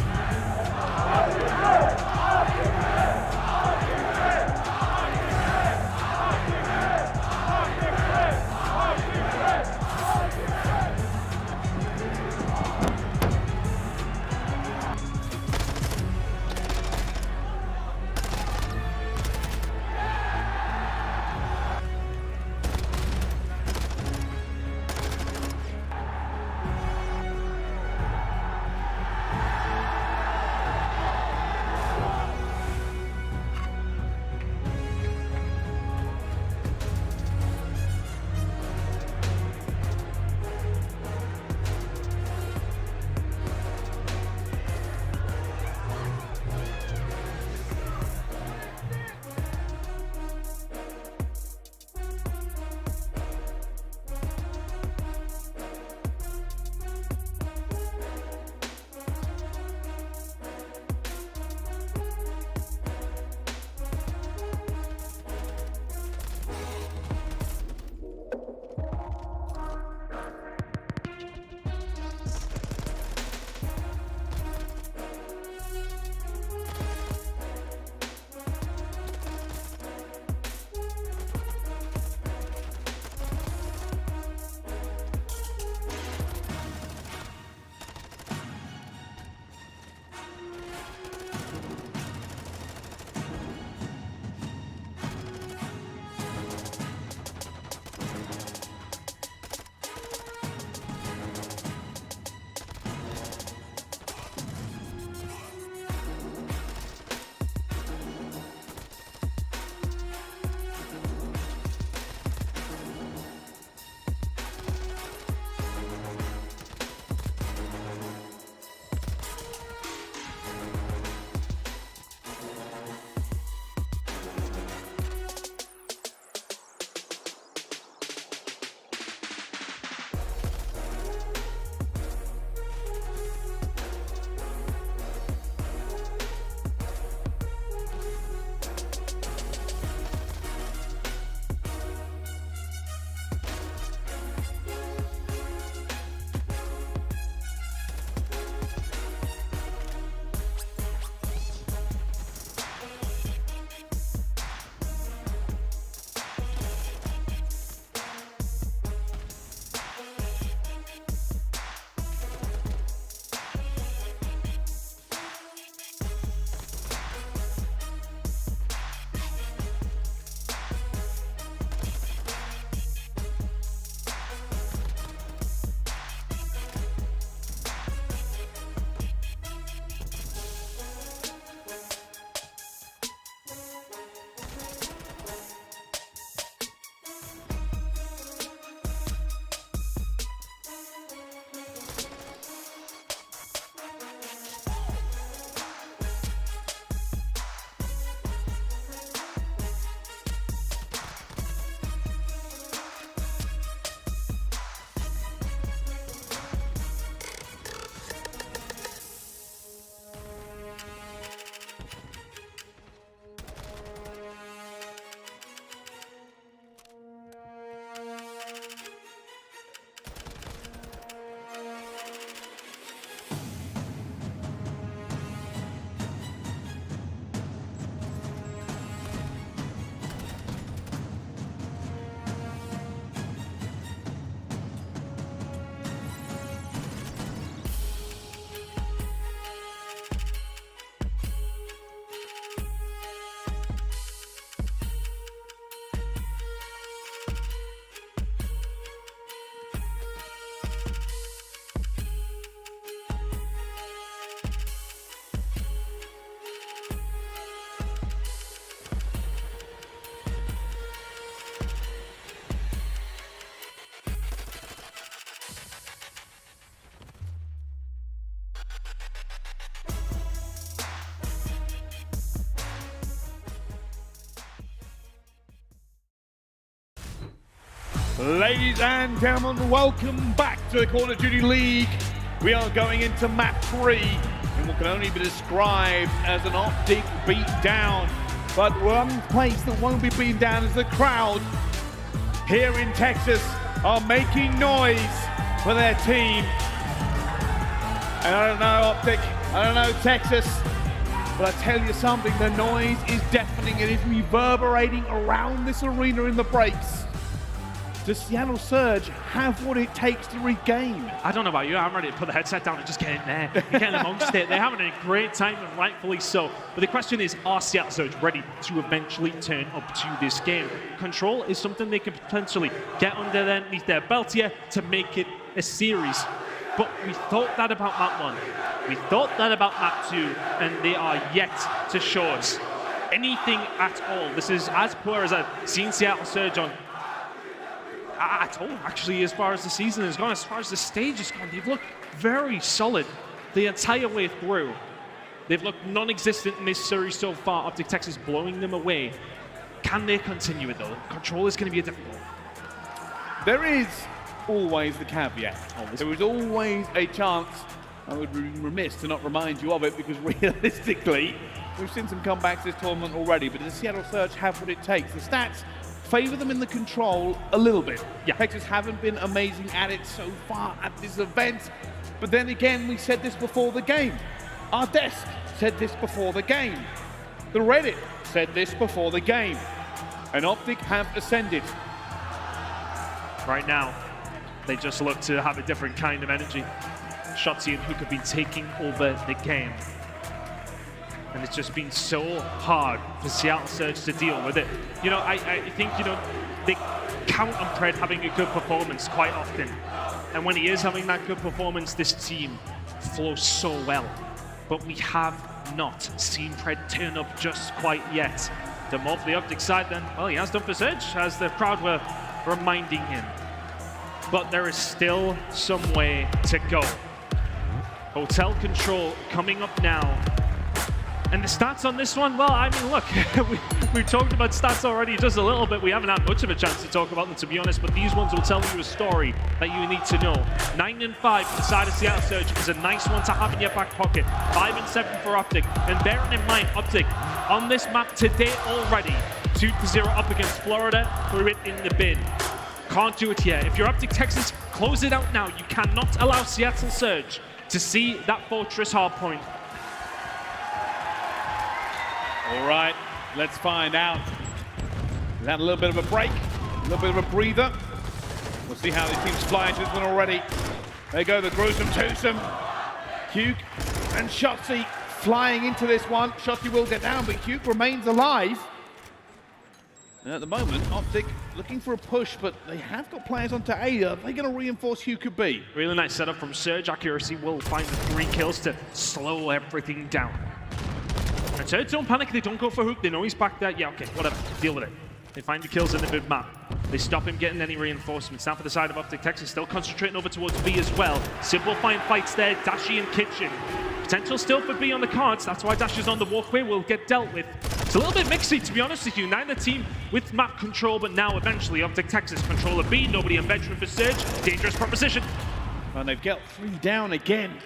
S5: Ladies and gentlemen, welcome back to the Call of Duty League. We are going into map 3 in what can only be described as an OpTic beatdown. But one place that won't be beaten down is the crowd here in Texas are making noise for their team. And I don't know OpTic, I don't know Texas, but I tell you something, the noise is deafening. It is reverberating around this arena in the breaks. Does Seattle Surge have what it takes to regain?
S14: I don't know about you, I'm ready to put the headset down and just get in there, get amongst it. They're having a great time, and rightfully so. But the question is, are Seattle Surge ready to eventually turn up to this game? Control is something they could potentially get underneath their belt here to make it a series. But we thought that about map 1. We thought that about map 2, and they are yet to show us anything at all. This is as poor as I've seen Seattle Surge on at all, actually, as far as the season has gone, as far as the stage has gone. They've looked very solid the entire way through. They've looked non-existent in this series so far. OpTic Texas blowing them away. Can they continue it though? Control is going to be a difficult.
S5: There is always the caveat. There is always a chance. I would be remiss to not remind you of it, because realistically, we've seen some comebacks this tournament already, but does Seattle Surge have what it takes? The stats favor them in the control a little bit.
S14: Yeah.
S5: Texas haven't been amazing at it so far at this event, but then again, we said this before the game. Our desk said this before the game. The Reddit said this before the game. And OpTic have ascended.
S14: Right now, they just look to have a different kind of energy. Shotzzy and Huke have been taking over the game. And it's just been so hard for Seattle Surge to deal with it. You know, I think, you know, they count on Pred having a good performance quite often. And when he is having that good performance, this team flows so well. But we have not seen Pred turn up just quite yet. The more for the OpTic side then, well, he has done for Surge, as the crowd were reminding him. But there is still some way to go. Hotel control coming up now. And the stats on this one, well, I mean, look, we've talked about stats already just a little bit. We haven't had much of a chance to talk about them, to be honest, but these ones will tell you a story that you need to know. 9 and 5 for the side of Seattle Surge is a nice one to have in your back pocket. 5 and 7 for OpTic. And bearing in mind, OpTic on this map today already, 2-0 up against Florida, threw it in the bin. Can't do it here. If you're OpTic Texas, close it out now. You cannot allow Seattle Surge to see that fortress hardpoint.
S5: All right, let's find out. We've had a little bit of a break, a little bit of a breather. We'll see how these teams fly into this one already. There go the gruesome twosome. Huke and Shotzzy flying into this one. Shotzzy will get down, but Huke remains alive. And at the moment, OpTic looking for a push, but they have got players onto A. Are they going to reinforce Huke B?
S14: Really nice setup from Surge. Accuracy will find the 3 kills to slow everything down. And Surge don't panic, they don't go for Huke, they know he's back there. Yeah, okay, whatever, deal with it. They find the kills in the mid map. They stop him getting any reinforcements. Now for the side of OpTic Texas, still concentrating over towards B as well. Simp will find fights there, Dashy and Kitchen. Potential still for B on the cards, that's why Dashy's on the walkway, will get dealt with. It's a little bit mixy, to be honest with you. Neither team with map control, but now eventually OpTic Texas control of B. Nobody in veteran for Surge. Dangerous proposition.
S5: And they've got 3 down again.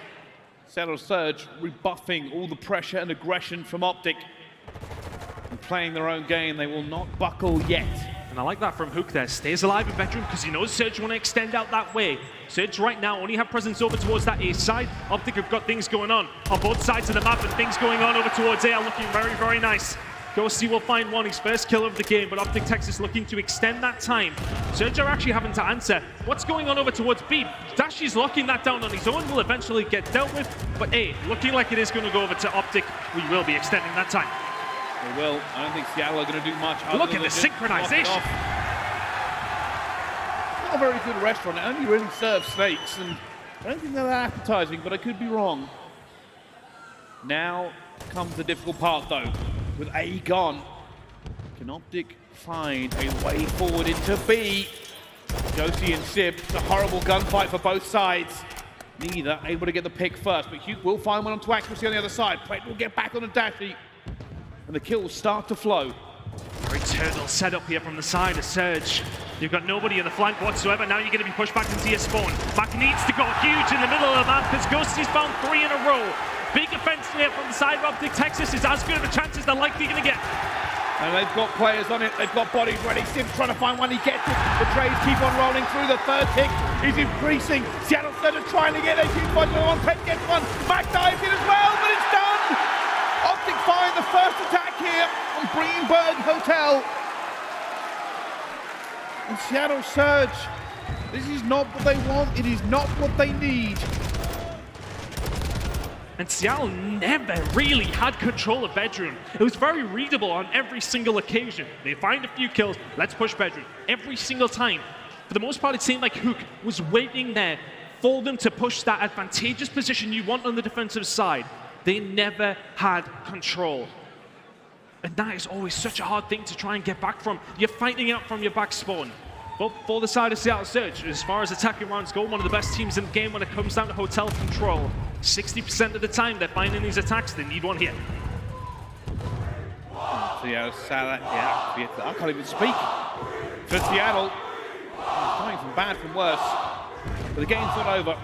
S5: Seattle Surge rebuffing all the pressure and aggression from OpTic. And playing their own game, they will not buckle yet.
S14: And I like that from Huke there. Stays alive in veteran because he knows Surge want to extend out that way. Surge right now only have presence over towards that A side. OpTic have got things going on both sides of the map, and things going on over towards A are looking very, very nice. Ghosty will find one, his first kill of the game, but OpTic Texas looking to extend that time. Surge are actually having to answer what's going on over towards B. Dashy's locking that down on his own, will eventually get dealt with, but A, looking like it is going to go over to OpTic. We will be extending that time.
S5: They will. I don't think Seattle are going to do much.
S14: Look at the synchronization.
S5: It's not a very good restaurant. It only really serves steaks, and I don't think they're that appetizing, but I could be wrong. Now comes the difficult part, though. With A gone, can OpTic find a way forward into B? Ghosty and Simp, it's a horrible gunfight for both sides. Neither able to get the pick first, but Huke will find one onto accuracy on the other side. Pred will get back on the Dashy, and the kills start to flow.
S14: Very turtle setup here from the side of Surge. You've got nobody in the flank whatsoever. Now you're going to be pushed back into your spawn. Mack needs to go huge in the middle of the map because Ghosty's found 3 in a row. Big offense here from the side of OpTic Texas is as good of a chance as they're likely going to get.
S5: And they've got players on it, they've got bodies ready. Simp trying to find one, he gets it. The trades keep on rolling through. The third tick is increasing. Seattle Surge are trying to get a huge fight on. Pet gets one. Mack dives in as well, but it's done. OpTic find the first attack here on Greenberg Hotel. And Seattle Surge, this is not what they want, it is not what they need.
S14: And Seattle never really had control of Bedroom. It was very readable on every single occasion. They find a few kills, let's push Bedroom. Every single time. For the most part, it seemed like Huke was waiting there for them to push that advantageous position you want on the defensive side. They never had control. And that is always such a hard thing to try and get back from. You're fighting out from your back spawn. But for the side of Seattle Surge, as far as attacking rounds go, one of the best teams in the game when it comes down to hotel control. 60% of the time they're finding these attacks, they need one here.
S5: Seattle, yeah, I can't even speak. For Seattle, going from bad from worse, but the game's not over.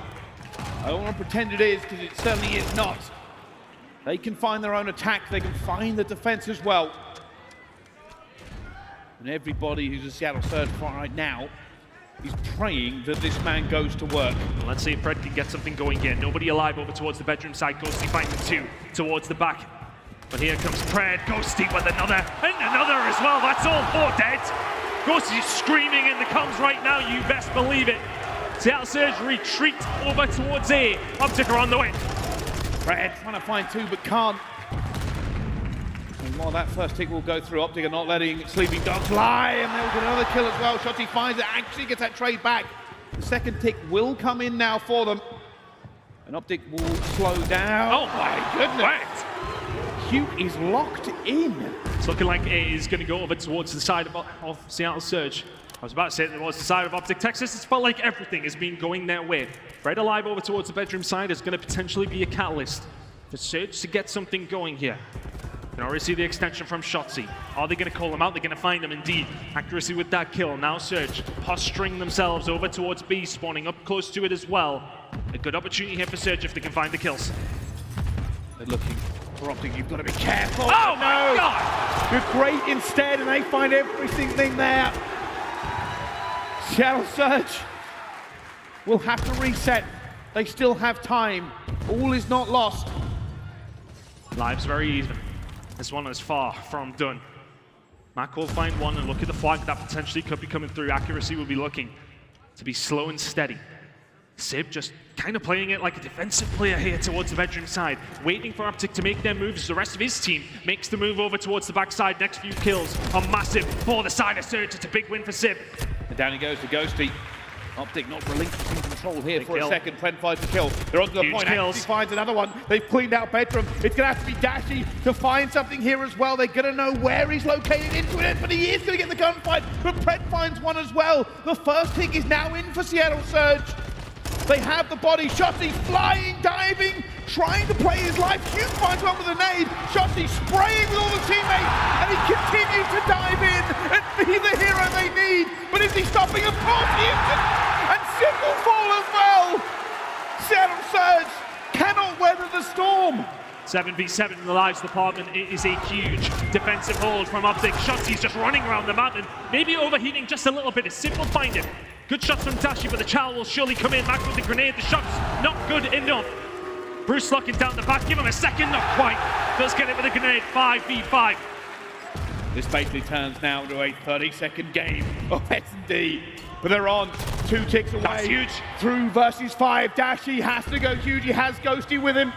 S5: I don't want to pretend it is, because it certainly is not. They can find their own attack, they can find the defense as well. And everybody who's a Seattle Surge fan right now is praying that this man goes to work.
S14: Well, let's see if Fred can get something going here. Nobody alive over towards the bedroom side. Ghosty finding 2 towards the back. But here comes Fred. Ghosty with another, and another as well. That's all 4 dead. Ghosty screaming in the comms right now, you best believe it. Seattle Surge retreat over towards A. OpTic are on the way.
S5: Fred trying to find 2 but can't. And while that first tick will go through, OpTic are not letting Sleeping Dogs lie, and they'll get another kill as well. Shotzzy finds it, actually gets that trade back. The second tick will come in now for them. And OpTic will slow down.
S14: Oh my goodness!
S5: Huke is locked in.
S14: It's looking like A is going to go over towards the side of Seattle Surge. I was about to say it was the side of OpTic Texas. It's felt like everything has been going their way. Fred alive over towards the bedroom side is going to potentially be a catalyst for Surge to get something going here. You can already see the extension from Shotzzy. Are they going to call them out? They're going to find them indeed. Accuracy with that kill. Now Surge posturing themselves over towards B, spawning up close to it as well. A good opportunity here for Surge if they can find the kills.
S5: They're looking for OpTic. You've got to be careful.
S14: Oh my God!
S5: You're great instead, and they find everything there. Seattle Surge will have to reset. They still have time. All is not lost.
S14: Lives very even. This one is far from done. Mack will find one, and look at the flank that potentially could be coming through. Accuracy will be looking to be slow and steady. Sib just kind of playing it like a defensive player here towards the bedroom side, waiting for OpTic to make their moves as the rest of his team makes the move over towards the backside. Next few kills are massive for the side of Surge. It's a big win for Sib.
S5: And down he goes to Ghosty. OpTic not relinquishing control here
S14: Big
S5: for
S14: kill.
S5: a second. Pren finds the kill. They're onto the
S14: Huge
S5: point.
S14: kills.
S5: Actually finds another one. They've cleaned out bedroom. It's going to have to be Dashy to find something here as well. They're going to know where he's located into it, but he is going to get the gunfight. But Pren finds one as well. The first pick is now in for Seattle Surge. They have the body. Shotzzy flying, diving, trying to play his life. Huke finds one with a nade. Shotzzy spraying with all the teammates, and he continues to dive in and be the hero they need. But is he stopping? Of course he is. And Simp will fall as well. Seattle Surge cannot weather the storm.
S14: 7v7 in the lives department. It is a huge defensive hold from OpTic. Shotzy's just running around the map and maybe overheating just a little bit. Simp will find him. Good shots from Dashy, but the chow will surely come in. Mack with the grenade. The shot's not good enough. Bruce locking down the back. Give him a second. Not quite. Does get it with a grenade. 5v5.
S5: This basically turns now into a 30-second game of S&D. But they're on 2 ticks away.
S14: That's huge.
S5: Through versus 5. Dashy has to go huge. He has Ghosty with him.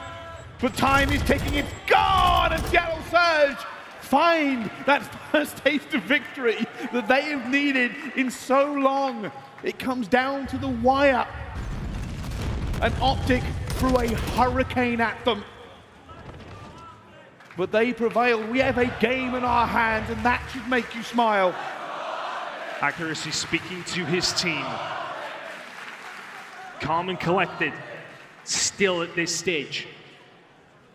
S5: But time is ticking. It's gone. And Seattle Surge find that first taste of victory that they have needed in so long. It comes down to the wire. And OpTic threw a hurricane at them. But they prevailed. We have a game in our hands, and that should make you smile.
S14: Accuracy speaking to his team. Calm and collected. Still at this stage.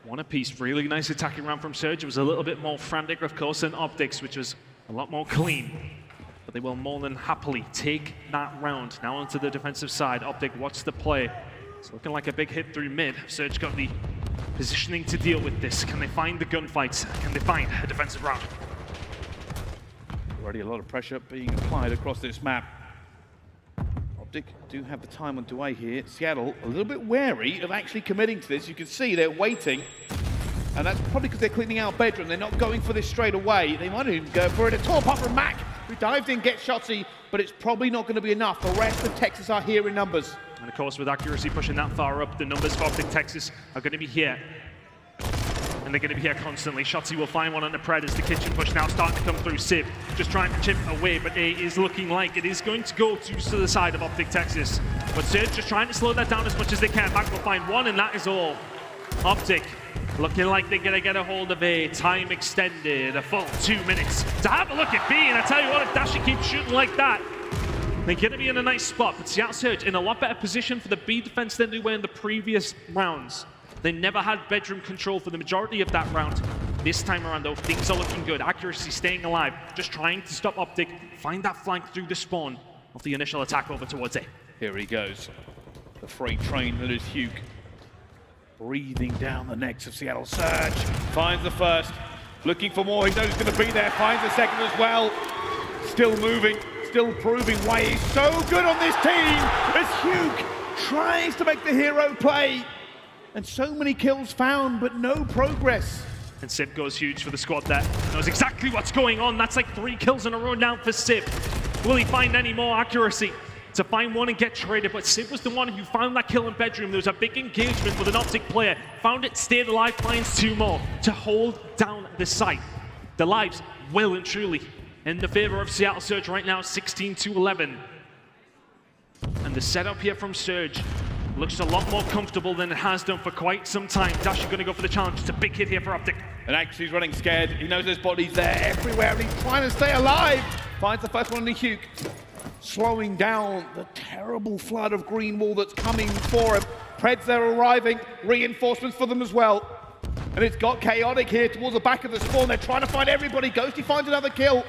S14: One apiece. Really nice attacking round from Surge. It was a little bit more frantic, of course, than OpTic's, which was a lot more clean. But they will more than happily take that round. Now onto the defensive side. OpTic, what's the play? It's looking like a big hit through mid. Surge got the positioning to deal with this. Can they find the gunfights? Can they find a defensive round?
S5: Already a lot of pressure being applied across this map. OpTic do have the time on the way here. Seattle a little bit wary of actually committing to this. You can see they're waiting. And that's probably because they're cleaning out bedroom. They're not going for this straight away. They might even go for it. A tall pop from Mack, who dived in, gets Shotzzy, but it's probably not going to be enough. The rest of Texas are here in numbers.
S14: And of course, with accuracy pushing that far up, the numbers for OpTic Texas are going to be here. And they're going to be here constantly. Shotzzy will find one on the Pred as the kitchen push now starting to come through. Simp just trying to chip away, but it is looking like it is going to go to the side of OpTic Texas. But Surge just trying to slow that down as much as they can. Mack will find one, and that is all. OpTic looking like they're going to get a hold of a time extended, a full 2 minutes to have a look at B. And I tell you what, if Dashy keeps shooting like that, they're going to be in a nice spot. But Seattle Surge in a lot better position for the B defense than they were in the previous rounds. They never had bedroom control for the majority of that round. This time around, though, things are looking good. Accuracy staying alive, just trying to stop OpTic, find that flank through the spawn of the initial attack over towards A.
S5: Here he goes. The freight train that is Huke. Breathing down the necks of Seattle Surge. Finds the first. Looking for more. He knows he's going to be there. Finds the second as well. Still moving. Still proving why he's so good on this team as Huke tries to make the hero play. And so many kills found, but no progress.
S14: And Simp goes huge for the squad there. Knows exactly what's going on. That's like 3 kills in a row now for Simp. Will he find any more accuracy to find one and get traded? But Simp was the one who found that kill in bedroom. There was a big engagement with an OpTic player. Found it, stayed alive, finds 2 more to hold down the site. The lives well and truly in the favor of Seattle Surge right now, 16-11. And the setup here from Surge looks a lot more comfortable than it has done for quite some time. Dashy going to go for the challenge. It's a big hit here for OpTic.
S5: And actually he's running scared. He knows there's bodies there everywhere, and he's trying to stay alive. Finds the first one on the Huke. Slowing down the terrible flood of green wall that's coming for him. Preds are arriving, reinforcements for them as well. And it's got chaotic here towards the back of the spawn. They're trying to find everybody. Ghosty finds another kill.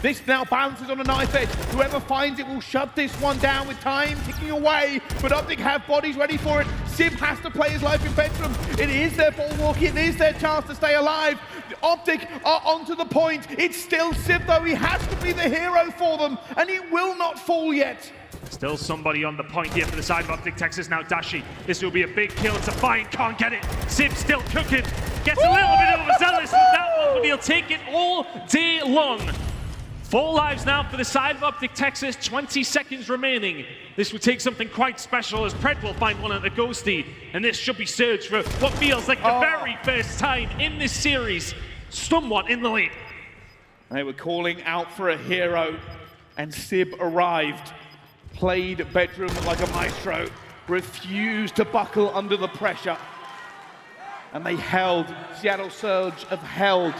S5: This now bounces on a knife edge. Whoever finds it will shut this one down with time ticking away. But OpTic have bodies ready for it. Simp has to play his life in bedroom. It is their ball walking. It is their chance to stay alive. OpTic are onto the point. It's still Simp though. He has to be the hero for them. And he will not fall yet.
S14: Still somebody on the point here for the side of OpTic Texas now. Dashy, this will be a big kill. It's a find, can't get it. Simp still cooking. Gets a little bit overzealous with that one, but he'll take it all day long. 4 lives now for the side of OpTic Texas, 20 seconds remaining. This will take something quite special as Pred will find one at the Ghosty, and this should be Surge for what feels like the very first time in this series, somewhat in the lead.
S5: They were calling out for a hero, and Sib arrived. Played bedroom like a maestro, refused to buckle under the pressure. And they held, Seattle Surge have held.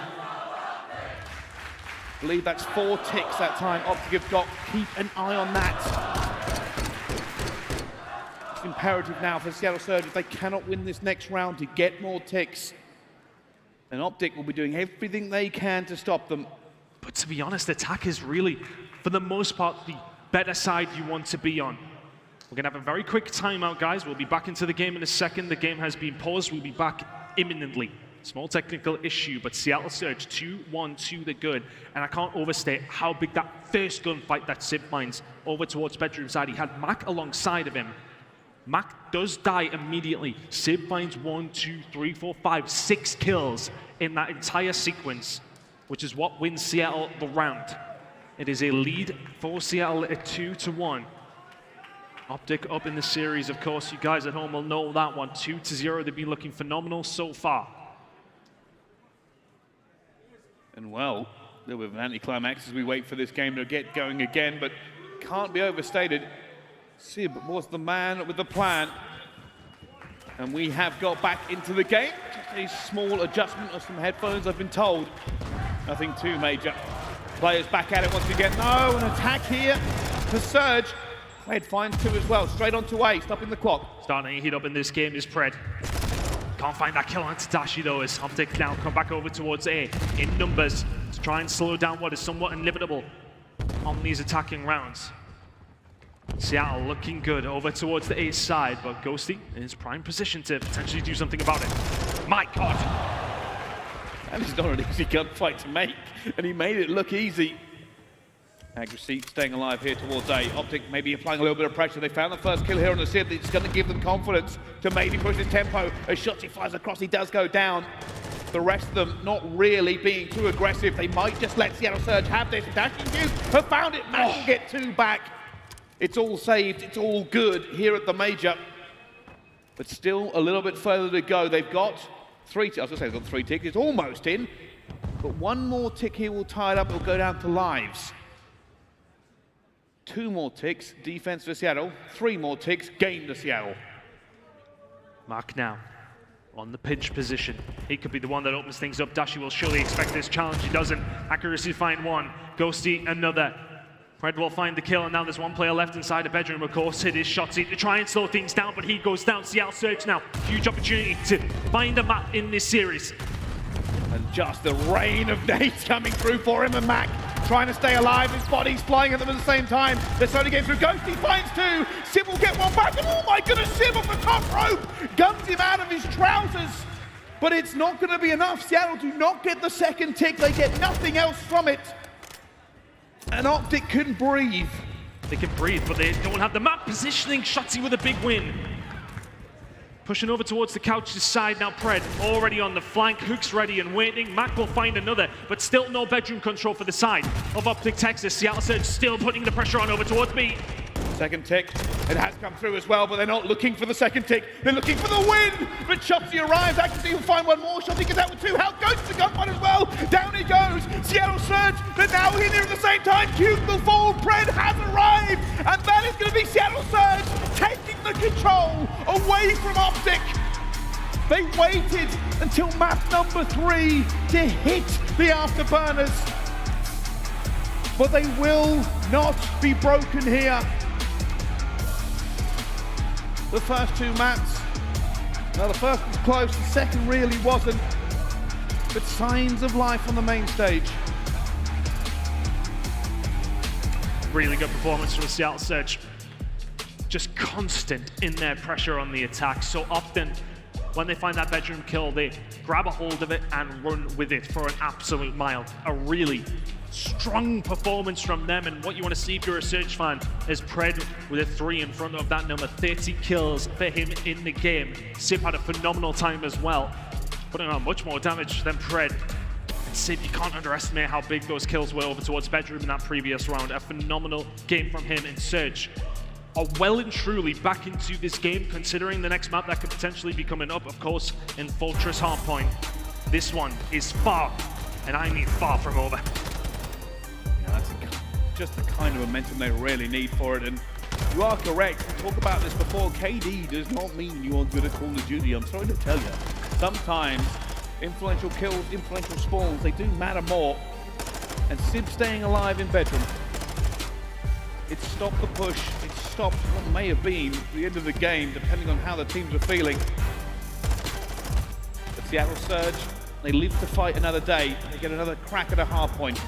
S5: I believe that's 4 ticks that time. OpTic have got, keep an eye on that. It's imperative now for Seattle Surge if they cannot win this next round to get more ticks. And OpTic will be doing everything they can to stop them.
S14: But to be honest, attack is really, for the most part, the better side you want to be on. We're going to have a very quick timeout, guys. We'll be back into the game in a second. The game has been paused. We'll be back imminently. Small technical issue, but Seattle Surge 2-1 to the good. And I can't overstate how big that first gunfight that Simp finds over towards bedroom side. He had Mack alongside of him. Mack does die immediately. Simp finds 1, 2, 3, 4, 5, 6 kills in that entire sequence, which is what wins Seattle the round. It is a lead for Seattle at 2-1. OpTic up in the series, of course. You guys at home will know that one. 2-0. They've been looking phenomenal so far.
S5: And well, a little bit of an anticlimax as we wait for this game to get going again, but can't be overstated. Sib was the man with the plan. And we have got back into the game. Just a small adjustment of some headphones, I've been told. Nothing too major. Players back at it once again. No, an attack here for Surge. Pred finds 2 as well, straight onto A, stopping the clock.
S14: Starting to heat up in this game is Pred. Can't find that kill on Dashy though, as OpTic now come back over towards A in numbers to try and slow down what is somewhat inevitable on these attacking rounds. Seattle looking good over towards the A side, but Ghosty in his prime position to potentially do something about it. My God!
S19: That is not an easy gunfight to make, and he made it look easy. Accuracy staying alive here towards A. OpTic maybe applying a little bit of pressure. They found the first kill here on the Simp. It's going to give them confidence to maybe push his tempo. As Shotzzy flies across, he does go down. The rest of them not really being too aggressive. They might just let Seattle Surge have this. Dashy and Huke have found it. Mack will get 2 back. It's all saved. It's all good here at the Major. But still a little bit further to go. They've got 3 ticks. I was going to say they've got 3 ticks. It's almost in. But 1 more tick here will tie it up. It'll go down to lives. 2 more ticks, defense for Seattle. 3 more ticks, game to Seattle.
S14: Mack now on the pinch position. He could be the one that opens things up. Dashy will surely expect this challenge. He doesn't. Accuracy find 1. Ghosty another. Fred will find the kill, and now there's 1 player left inside the bedroom. Of course, it is Shotzzy to try and slow things down, but he goes down. Seattle Surge now. Huge opportunity to find a map in this series.
S19: And just the rain of nades coming through for him, and Mack trying to stay alive. His body's flying at them at the same time. They're slowly getting through. Ghosty finds 2. Simp will get 1 back, and oh my goodness, Simp off the top rope guns him out of his trousers. But it's not going to be enough. Seattle do not get the 2nd tick. They get nothing else from it. And OpTic can breathe.
S14: They can breathe, but they don't have the map positioning. Shotzzy with a big win. Pushing over towards the couch's side now. Pred already on the flank. Huke's ready and waiting. Mack will find another, but still no bedroom control for the side of OpTic Texas. Seattle Surge still putting the pressure on over towards B.
S19: 2nd tick, it has come through as well, but they're not looking for the 2nd tick. They're looking for the win, but Shotzzy arrives. Accuracy will find 1 more. Shotzzy gets out with 2 health. Goes to the gunfight as well. Down he goes. Seattle Surge, they're now in here at the same time. Huke will fall. Pred has arrived, and that is going to be Seattle Surge taking the control away from OpTic. They waited until map number 3 to hit the afterburners, but they will not be broken here. The first 2 maps, now the first was close, the second really wasn't, but signs of life on the main stage.
S14: Really good performance from Seattle Surge. Just constant in their pressure on the attack. So often when they find that bedroom kill, they grab a hold of it and run with it for an absolute mile. A really strong performance from them, and what you want to see if you're a Surge fan is Pred with a 3 in front of that number. 30 kills for him in the game. Simp had a phenomenal time as well, putting on much more damage than Pred. And Simp, you can't underestimate how big those kills were over towards bedroom in that previous round. A phenomenal game from him, and Surge are well and truly back into this game, considering the next map that could potentially be coming up, of course, in Fortress Hardpoint. This one is far, and I mean far from over.
S19: That's just the kind of momentum they really need for it, and you are correct. We talked about this before. KD does not mean you are good at Call of Duty. I'm sorry to tell you. Sometimes influential kills, influential spawns, they do matter more. And Simp staying alive in bedroom, it stopped the push. It stopped what may have been the end of the game, depending on how the teams are feeling. But Seattle Surge, they live to fight another day. They get another crack at a hard point.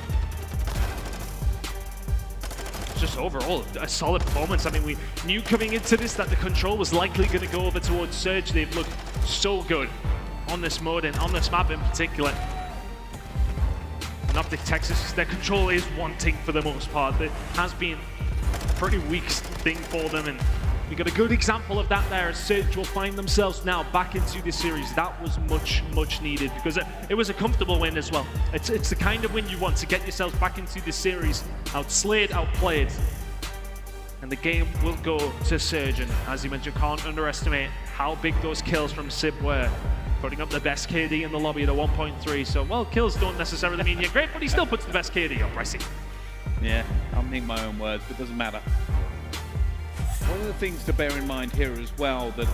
S14: Just overall a solid performance. I mean, we knew coming into this that the control was likely going to go over towards Surge. They've looked so good on this mode and on this map in particular. And OpTic Texas, their control is wanting for the most part. It has been a pretty weak thing for them, and we got a good example of that there. Surge will find themselves now back into this series. That was much needed, because it was a comfortable win as well. It's the kind of win you want to get yourselves back into this series, outslayed, outplayed. And the game will go to Surge, and as you mentioned, can't underestimate how big those kills from Simp were. Putting up the best KD in the lobby at a 1.3. So, well, kills don't necessarily mean you're great, but he still puts the best KD up, I see.
S19: Yeah, I'm eating my own words, but it doesn't matter. One of the things to bear in mind here as well, that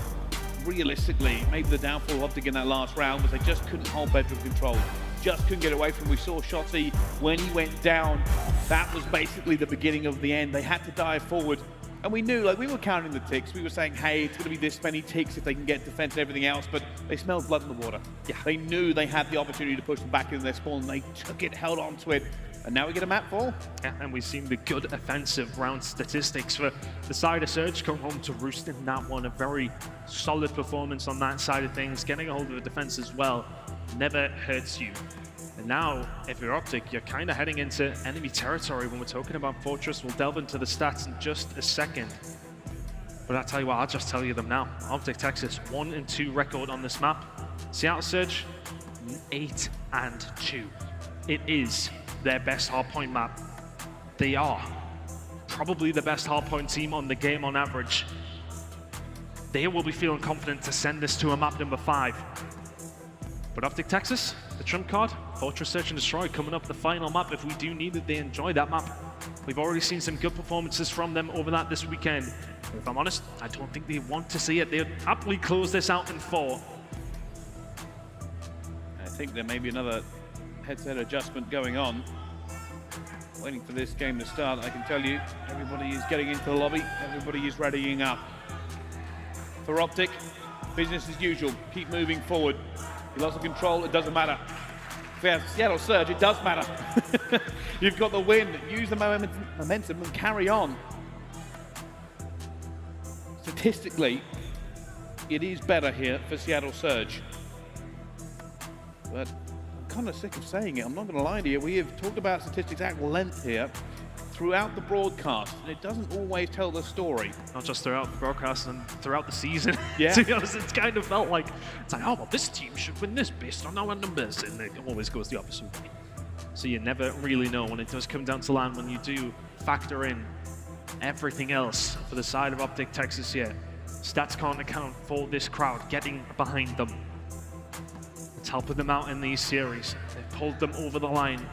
S19: realistically, maybe the downfall of OpTic in that last round was they just couldn't hold bedroom control. Just couldn't get away from. We saw Shotzzy when he went down. That was basically the beginning of the end. They had to dive forward.
S5: And we knew, like, we were counting the ticks. We were saying, hey, it's going to be this many ticks if they can get defense and everything else. But they smelled blood in the water. Yeah. They knew they had the opportunity to push them back into their spawn. And they took it, held on to it. And now we get a map 4.
S14: Yeah, and we've seen the good offensive round statistics for the side of Surge come home to roost in that one. A very solid performance on that side of things. Getting a hold of the defense as well never hurts you. And now, if you're OpTic, you're kind of heading into enemy territory when we're talking about Fortress. We'll delve into the stats in just a second. But I'll tell you what, I'll just tell you them now. OpTic Texas, 1-2 record on this map. Seattle Surge, 8-2. It is their best hardpoint map. They are probably the best hardpoint team on the game on average. They will be feeling confident to send this to a map number 5. But OpTic Texas, the trump card, Fortress Search and Destroy coming up the final map. If we do need it, they enjoy that map. We've already seen some good performances from them over that this weekend. But if I'm honest, I don't think they want to see it. They'd happily close this out in 4.
S5: I think there may be another headset adjustment going on. Waiting for this game to start, I can tell you, everybody is getting into the lobby, everybody is readying up. For OpTic, business as usual, keep moving forward. You lost the control, it doesn't matter. If we have Seattle Surge, it does matter. You've got the win, use the momentum and carry on. Statistically, it is better here for Seattle Surge. But I'm kind of sick of saying it, I'm not going to lie to you. We have talked about statistics at length here throughout the broadcast, and it doesn't always tell the story.
S14: Not just throughout the broadcast and throughout the season.
S5: Yeah.
S14: To be honest, it's kind of felt like, it's like, oh, well, this team should win this based on our numbers, and it always goes the opposite way. So you never really know when it does come down to land, when you do factor in everything else for the side of OpTic Texas here. Stats can't account for this crowd getting behind them. It's helping them out in these series. They've pulled them over the line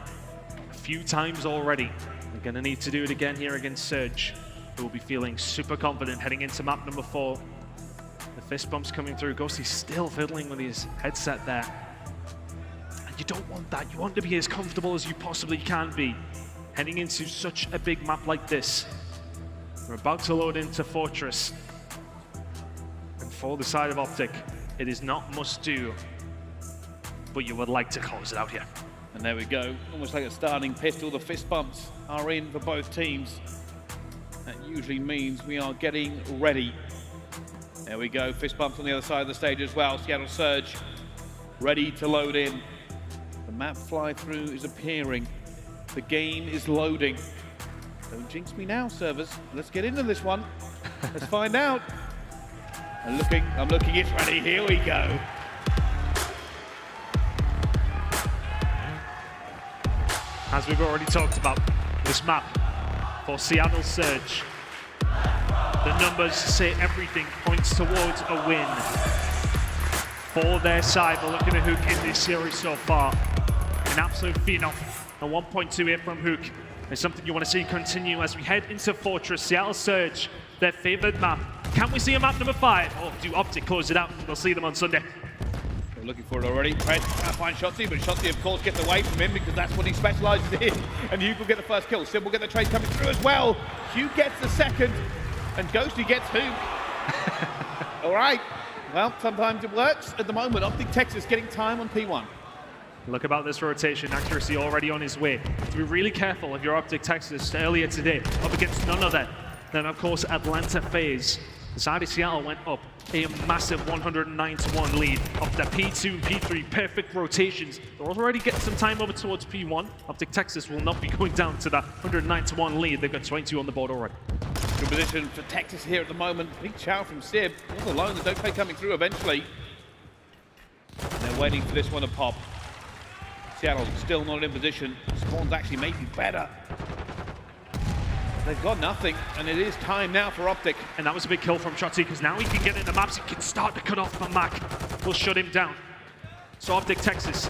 S14: a few times already. They're going to need to do it again here against Surge, who will be feeling super confident heading into map number 4. The fist bumps coming through. Ghosty still fiddling with his headset there. And you don't want that. You want to be as comfortable as you possibly can be heading into such a big map like this. We're about to load into Fortress. And for the side of OpTic, it is not must do, but you would like to close it out here.
S5: And there we go, almost like a starting pistol. The fist bumps are in for both teams. That usually means we are getting ready. There we go, fist bumps on the other side of the stage as well. Seattle Surge ready to load in. The map fly through is appearing. The game is loading. Don't jinx me now, servers. Let's get into this one. Let's find out. I'm looking, it's ready. Here we go.
S14: As we've already talked about, this map for Seattle Surge, the numbers say everything points towards a win for their side. We're looking at Huke in this series so far. An absolute phenom. A 1.28 from Huke is something you want to see continue as we head into Fortress. Seattle Surge, their favorite map. Can we see a map number 5? Or do OpTic close it out? We'll see them on Sunday.
S5: We're looking for it already. Red trying to find Shotzzy, but Shotzzy, of course, gets away from him because that's what he specializes in. And Huke will get the first kill. Simp will get the trade coming through as well. Huke gets the second, and Ghosty gets Huke. All right. Well, sometimes it works. At the moment, OpTic Texas getting time on P1.
S14: Look about this rotation, accuracy already on his way. To be really careful if you're OpTic Texas earlier today, up against none other than, of course, Atlanta FaZe. The side of Seattle went up a massive 109-1 lead up to P2 and P3, perfect rotations. They're already getting some time over towards P1. OpTic Texas will not be going down to that 109-1 lead. They've got 22 on the board already.
S5: Good position for Texas here at the moment. Big chow from Sib. All alone, the Dope coming through eventually. And they're waiting for this one to pop. Seattle still not in position. Spawn's actually maybe better. They've got nothing, and it is time now for OpTic.
S14: And that was a big kill from Shotzzy, because now he can get into maps, he can start to cut off the Mack. We'll shut him down. So OpTic Texas,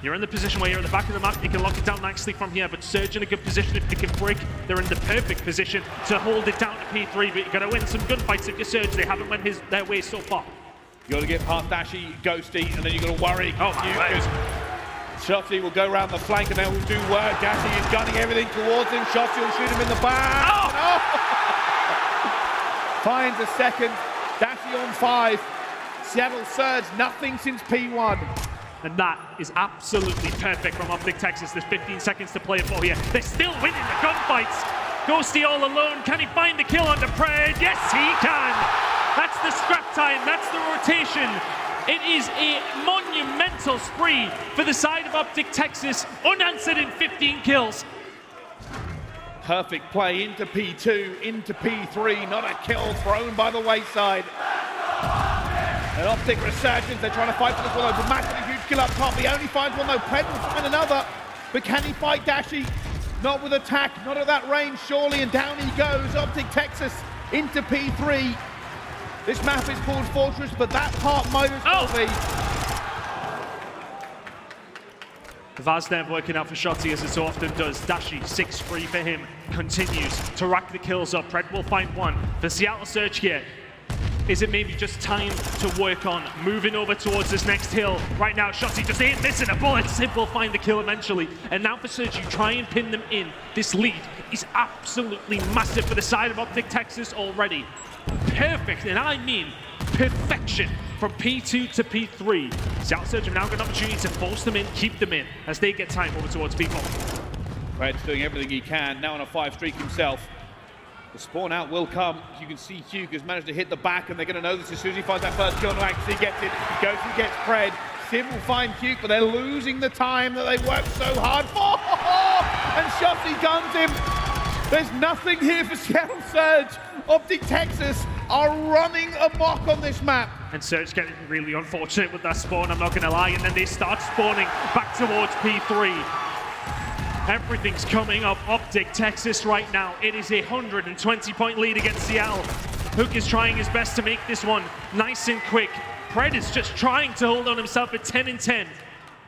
S14: you're in the position where you're at the back of the map, you can lock it down nicely from here, but Surge in a good position if they can break. They're in the perfect position to hold it down to P3, but you've got to win some gunfights if you're Surge. They haven't went their way so far.
S5: You got to get past Dashy, Ghosty, and then you got to worry.
S14: Oh my word.
S5: Shotzzy will go around the flank and they will do work. Dashy is gunning everything towards him. Shotzzy will shoot him in the back.
S14: Oh!
S5: finds a second. Dashy on 5. Seattle Surge, nothing since P1.
S14: And that is absolutely perfect from OpTic Texas. There's 15 seconds to play it for here. They're still winning the gunfights. Ghosty all alone. Can he find the kill on the Pred? Yes, he can. That's the scrap time. That's the rotation. It is a monumental spree for the side of OpTic Texas. Unanswered in 15 kills.
S5: Perfect play into P2, into P3. Not a kill thrown by the wayside. An OpTic resurgence, they're trying to fight for this one, though. Massive, huge kill up top. He only finds one, though. Pred will find another. But can he fight Dashy? Not with attack, not at that range, surely. And down he goes. OpTic Texas into P3. This map is called Fortress, but that part might as well be.
S14: Vazdev working out for Shotzzy as it so often does. Dashy, 6-3 for him, continues to rack the kills up. Pred will find one. For Seattle Surge here, is it maybe just time to work on moving over towards this next hill? Right now, Shotzzy just ain't missing a bullet. Simp will find the kill eventually. And now for Surge, you try and pin them in. This lead is absolutely massive for the side of OpTic Texas already. Perfect, and I mean perfection from P2 to P3. Seattle Surge have now got an opportunity to force them in, keep them in, as they get time over towards people.
S5: Pred's doing everything he can, now on a 5 streak himself. The spawn out will come. You can see Huke has managed to hit the back, and they're going to know this as soon as he finds that first kill. No, actually gets it. Ghosty gets Pred. Sim will find Huke, but they're losing the time that they worked so hard for. And Shotzzy guns him. There's nothing here for Seattle Surge. OpTic Texas are running amok on this map.
S14: And Surge getting really unfortunate with that spawn, I'm not going to lie. And then they start spawning back towards P3. Everything's coming up OpTic Texas right now. It is a 120-point lead against Seattle. Huke is trying his best to make this one nice and quick. Pred is just trying to hold on himself at 10 and 10.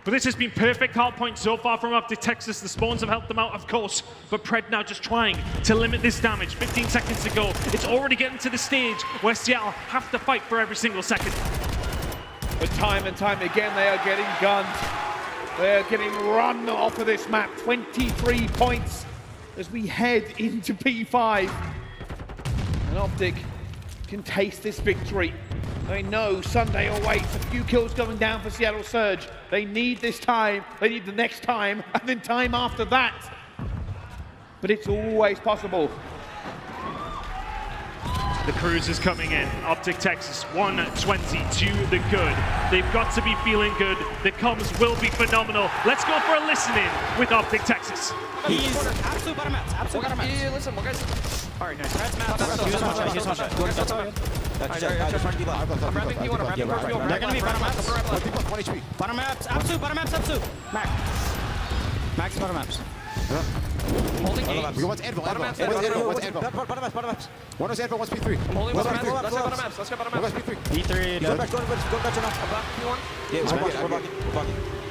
S14: But this has been perfect hard points so far from OpTic Texas. The spawns have helped them out, of course. But Pred now just trying to limit this damage. 15 seconds to go. It's already getting to the stage where Seattle have to fight for every single second.
S5: But time and time again, they are getting gunned. They're getting run off of this map. 23 points as we head into P5. And OpTic can taste this victory. They know Sunday awaits. A few kills going down for Seattle Surge. They need this time, they need the next time, and then time after that. But it's always possible.
S14: The cruise is coming in. OpTic Texas, 120 to the good. They've got to be feeling good. The comms will be phenomenal. Let's go for a listen-in with OpTic Texas.
S13: He's absolute bottom maps. Absolute bottom maps. Yeah, listen, more guys. All right, nice. That's maps. He's one shot. I'm wrapping P1. I'm wrapping P1. They're going to be bottom maps. Bottom maps. Absolute. Bottom maps. Absolute. Mack. Max bottom maps. Holding games.
S22: We want Anvil.
S13: Bottom maps.
S22: Bottom maps. One is Anvil, one's P3.
S13: I'm holding bottom maps. Let's go bottom maps. Let's go bottom maps.
S22: P3. Go back, go back to now.
S13: I'm blocking P1.
S22: Yeah, we're blocking.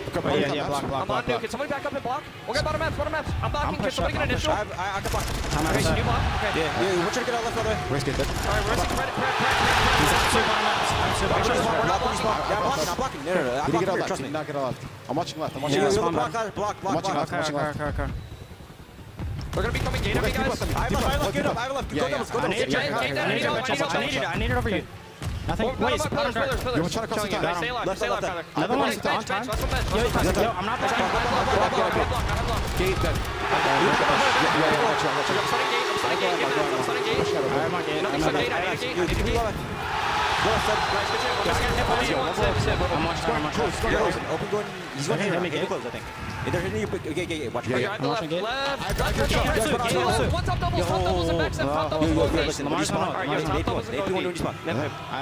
S13: Yeah, block. I'm on new. Can somebody back up and block? We'll get bottom maps. I'm blocking. Can somebody get an intro?
S22: I can block.
S13: Okay, so you block? Okay.
S22: Yeah, we're trying to get out left, brother. We're good.
S13: All right, we're risking Pred.
S22: He's absolute bottom maps. I'm blocking. No. I'm blocking here, trust me. Not get out left. I'm watching left. I'm watching left. Block. I'm watching left.
S13: We're gonna be coming gate on me, guys.
S22: I have left. Go down.
S13: I need it over you. Nothing. Wait, pillars.
S22: You want to try to cross the time?
S13: Stay alive. Tyler.
S22: Another one
S13: is on time. Yo, I'm not blocking.
S22: Gate dead.
S13: I'm starting gate. I'm on gate. Nothing's on gate. I need a gate. I'm watching.
S22: Open going. He's going to hit me. Get close, I think. They're hitting you. Okay. Watch me.
S13: I'm watching gate. One top doubles and backs and top doubles.
S22: Lamar's on.
S13: I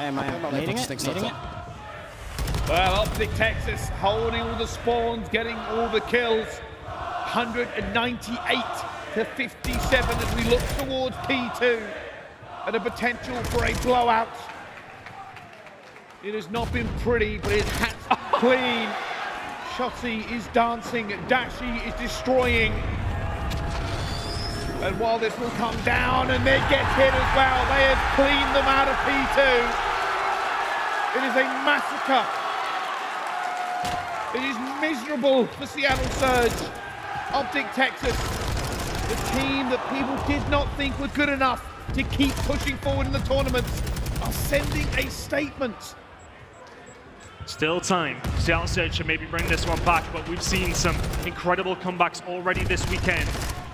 S13: am nading it.
S5: Well, OpTic Texas holding all the spawns, getting all the kills. 198 to 57 as we look towards P2 and a potential for a blowout. It has not been pretty, but it has clean. Shotzzy is dancing, Dashy is destroying. And while this will come down and then gets hit as well, they have cleaned them out of P2. It is a massacre. It is miserable for Seattle Surge. OpTic Texas, the team that people did not think were good enough to keep pushing forward in the tournaments are sending a statement.
S14: Still time. Seattle Surge should maybe bring this one back, but we've seen some incredible comebacks already this weekend.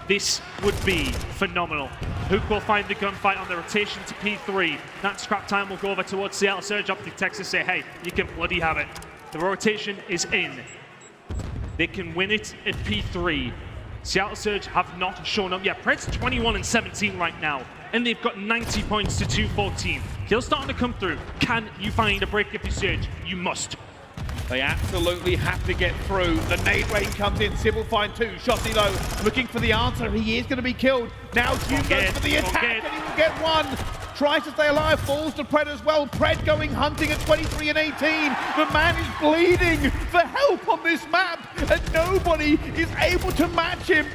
S14: This would be phenomenal. Huke will find the gunfight on the rotation to P3. That scrap time will go over towards Seattle Surge. OpTic Texas say, hey, you can bloody have it. The rotation is in. They can win it at P3. Seattle Surge have not shown up yet. Pred's 21-17 right now, and they've got 90 points to 214. Kills starting to come through. Can you find a break if you Surge? You must.
S5: They absolutely have to get through. The nade rain comes in. Sybil find two. Shotzzy though, looking for the answer. He is going to be killed. Now Huke goes for the attack, and he will get one. Tries to stay alive, falls to Pred as well. Pred going hunting at 23 and 18. The man is bleeding for help on this map, and nobody is able to match him.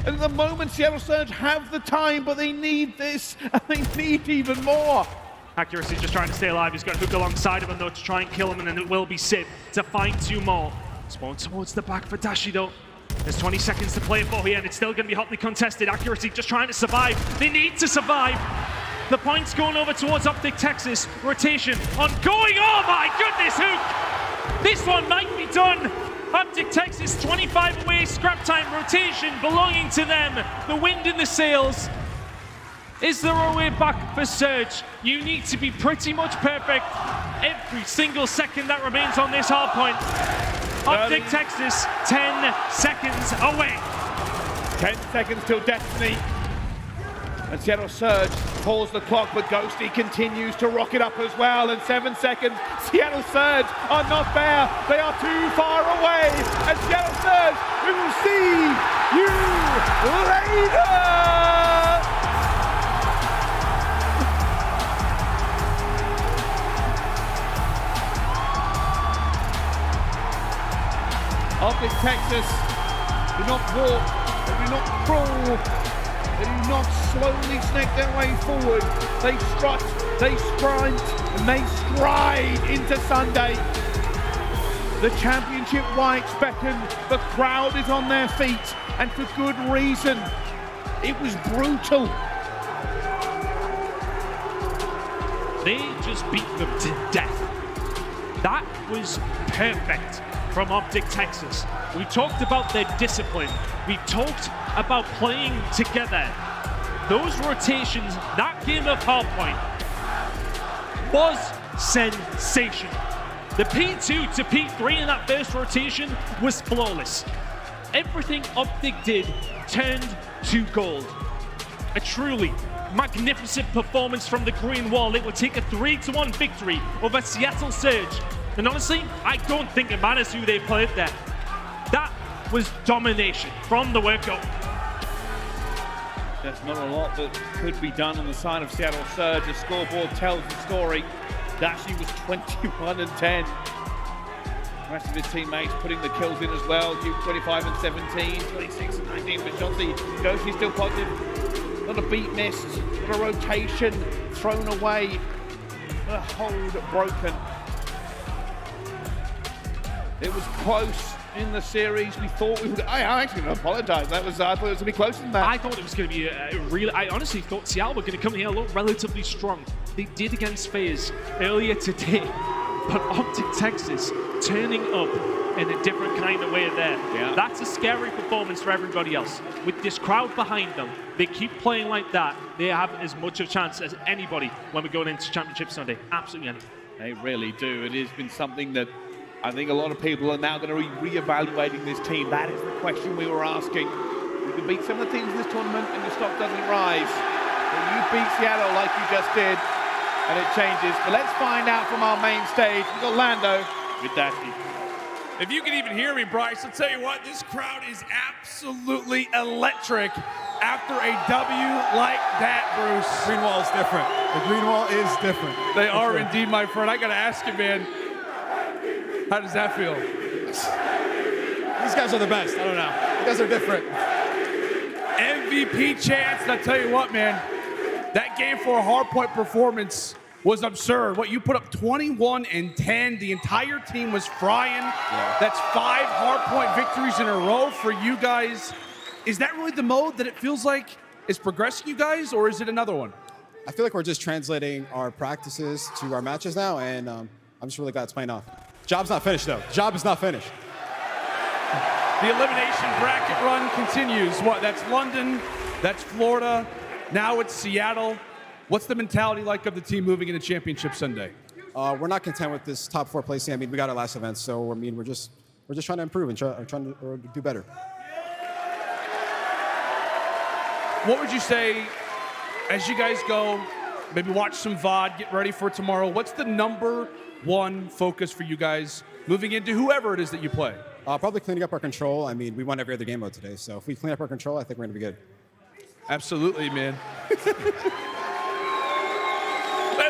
S5: And at the moment, Seattle Surge have the time, but they need this, and they need even more.
S14: Accuracy just trying to stay alive. He's got Huke alongside of him though to try and kill him, and then it will be Simp to find two more. Spawn towards the back for Dashy though. There's 20 seconds to play for here, and it's still going to be hotly contested. Accuracy just trying to survive. They need to survive. The points going over towards OpTic Texas. Rotation ongoing. Oh my goodness, Huke! This one might be done. OpTic Texas 25 away. Scrap time rotation belonging to them. The wind in the sails. Is there a way back for Surge? You need to be pretty much perfect every single second that remains on this hard point. OpTic Texas 10 seconds away.
S5: 10 seconds till destiny. And Seattle Surge pulls the clock, but Ghosty continues to rock it up as well. And 7 seconds, Seattle Surge are not there. They are too far away. And Seattle Surge, we will see you later. OpTic Texas do not walk, they do not crawl. They do not slowly snake their way forward. They strut, they sprint, and they stride into Sunday. The championship whites beckon. The crowd is on their feet, and for good reason. It was brutal.
S14: They just beat them to death. That was perfect from OpTic Texas. We talked about their discipline. We talked about playing together. Those rotations, that game of hardpoint was sensational. The P2 to P3 in that first rotation was flawless. Everything OpTic did turned to gold. A truly magnificent performance from the Green Wall. It will take a 3-1 victory over Seattle Surge. And honestly, I don't think it matters who they played there. That was domination from the Røkkr.
S5: There's not a lot that could be done on the side of Seattle Surge. The scoreboard tells the story. Dashy was 21 and 10. The rest of his teammates putting the kills in as well. Huke 25 and 17, 26 and 19 for Shotzzy. Ghosty still positive. Not a beat missed, not a rotation thrown away. A hold broken. It was close in the series. We thought we would. I'm actually going to apologize. I thought it was going to be closer than that.
S14: I thought it was going to be I honestly thought Seattle were going to come here look relatively strong. They did against FaZe earlier today, but OpTic Texas turning up in a different kind of way there.
S5: Yeah.
S14: That's a scary performance for everybody else. With this crowd behind them, they keep playing like that. They have as much of a chance as anybody when we go into Championship Sunday. Absolutely anything.
S5: They really do. It has been something that I think a lot of people are now going to be re-evaluating this team. That is the question we were asking. You can beat some of the teams in this tournament and your stock doesn't rise. But you beat Seattle like you just did, and it changes. But let's find out from our main stage. We've got Lando with Dashy.
S20: If you can even hear me, Bryce, I'll tell you what, this crowd is absolutely electric after a W like that, Bruce.
S11: Green wall is different. The green wall is different.
S20: They are indeed, my friend. I got to ask you, man, how does that feel?
S11: These guys are the best. I don't know. You guys are different.
S20: MVP chance. And I tell you what, man, that game for a hardpoint performance was absurd. What, you put up 21 and 10. The entire team was frying. Yeah. That's 5 hardpoint victories in a row for you guys. Is that really the mode that it feels like is progressing you guys, or is it another one?
S22: I feel like we're just translating our practices to our matches now, and I'm just really glad it's playing off. Job's not finished, though. Job is not finished.
S20: The elimination bracket run continues. What? That's London, that's Florida, now it's Seattle. What's the mentality like of the team moving into Championship Sunday?
S22: We're not content with this top 4 placing. I mean, we got our last event, so I mean, we're just trying to improve and trying to do better.
S20: What would you say as you guys go, maybe watch some VOD, get ready for tomorrow? What's the #1 focus for you guys moving into whoever it is that you play?
S22: Probably cleaning up our control. I mean, we won every other game mode today, so if we clean up our control, I think we're going to be good.
S20: Absolutely, man. They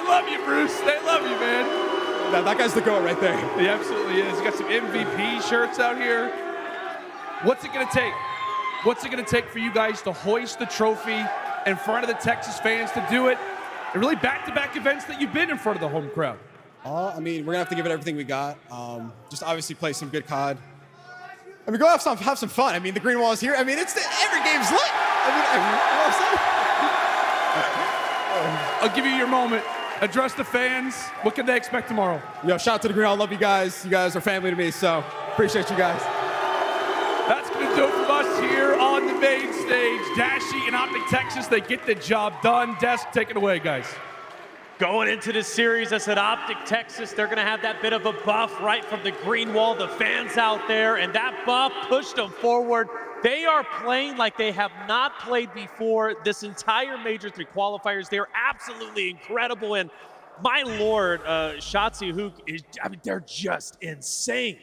S20: love you, Bruce. They love you, man.
S22: That guy's the GOAT right there.
S20: He absolutely is. You got some MVP shirts out here. What's it going to take? What's it going to take for you guys to hoist the trophy in front of the Texas fans to do it? And really back-to-back events that you've been in front of the home crowd.
S22: I mean, we're going to have to give it everything we got. Just obviously play some good COD. I mean, go have some fun. I mean, the green wall is here. I mean, every game's lit. I mean, you know what I'm saying?
S20: I'll give you your moment. Address the fans. What can they expect tomorrow?
S22: Yo, shout out to the green wall. Love you guys. You guys are family to me, so appreciate you guys.
S20: That's going to do it from us here on the main stage. Dashy and OpTic Texas, they get the job done. Desk, take it away, guys.
S6: Going into this series, I said OpTic Texas, they're going to have that bit of a buff right from the green wall, the fans out there, and that buff pushed them forward. They are playing like they have not played before this entire Major 3 qualifiers. They're absolutely incredible, and my lord, Shotzzy, Huke, I mean, they're just insane.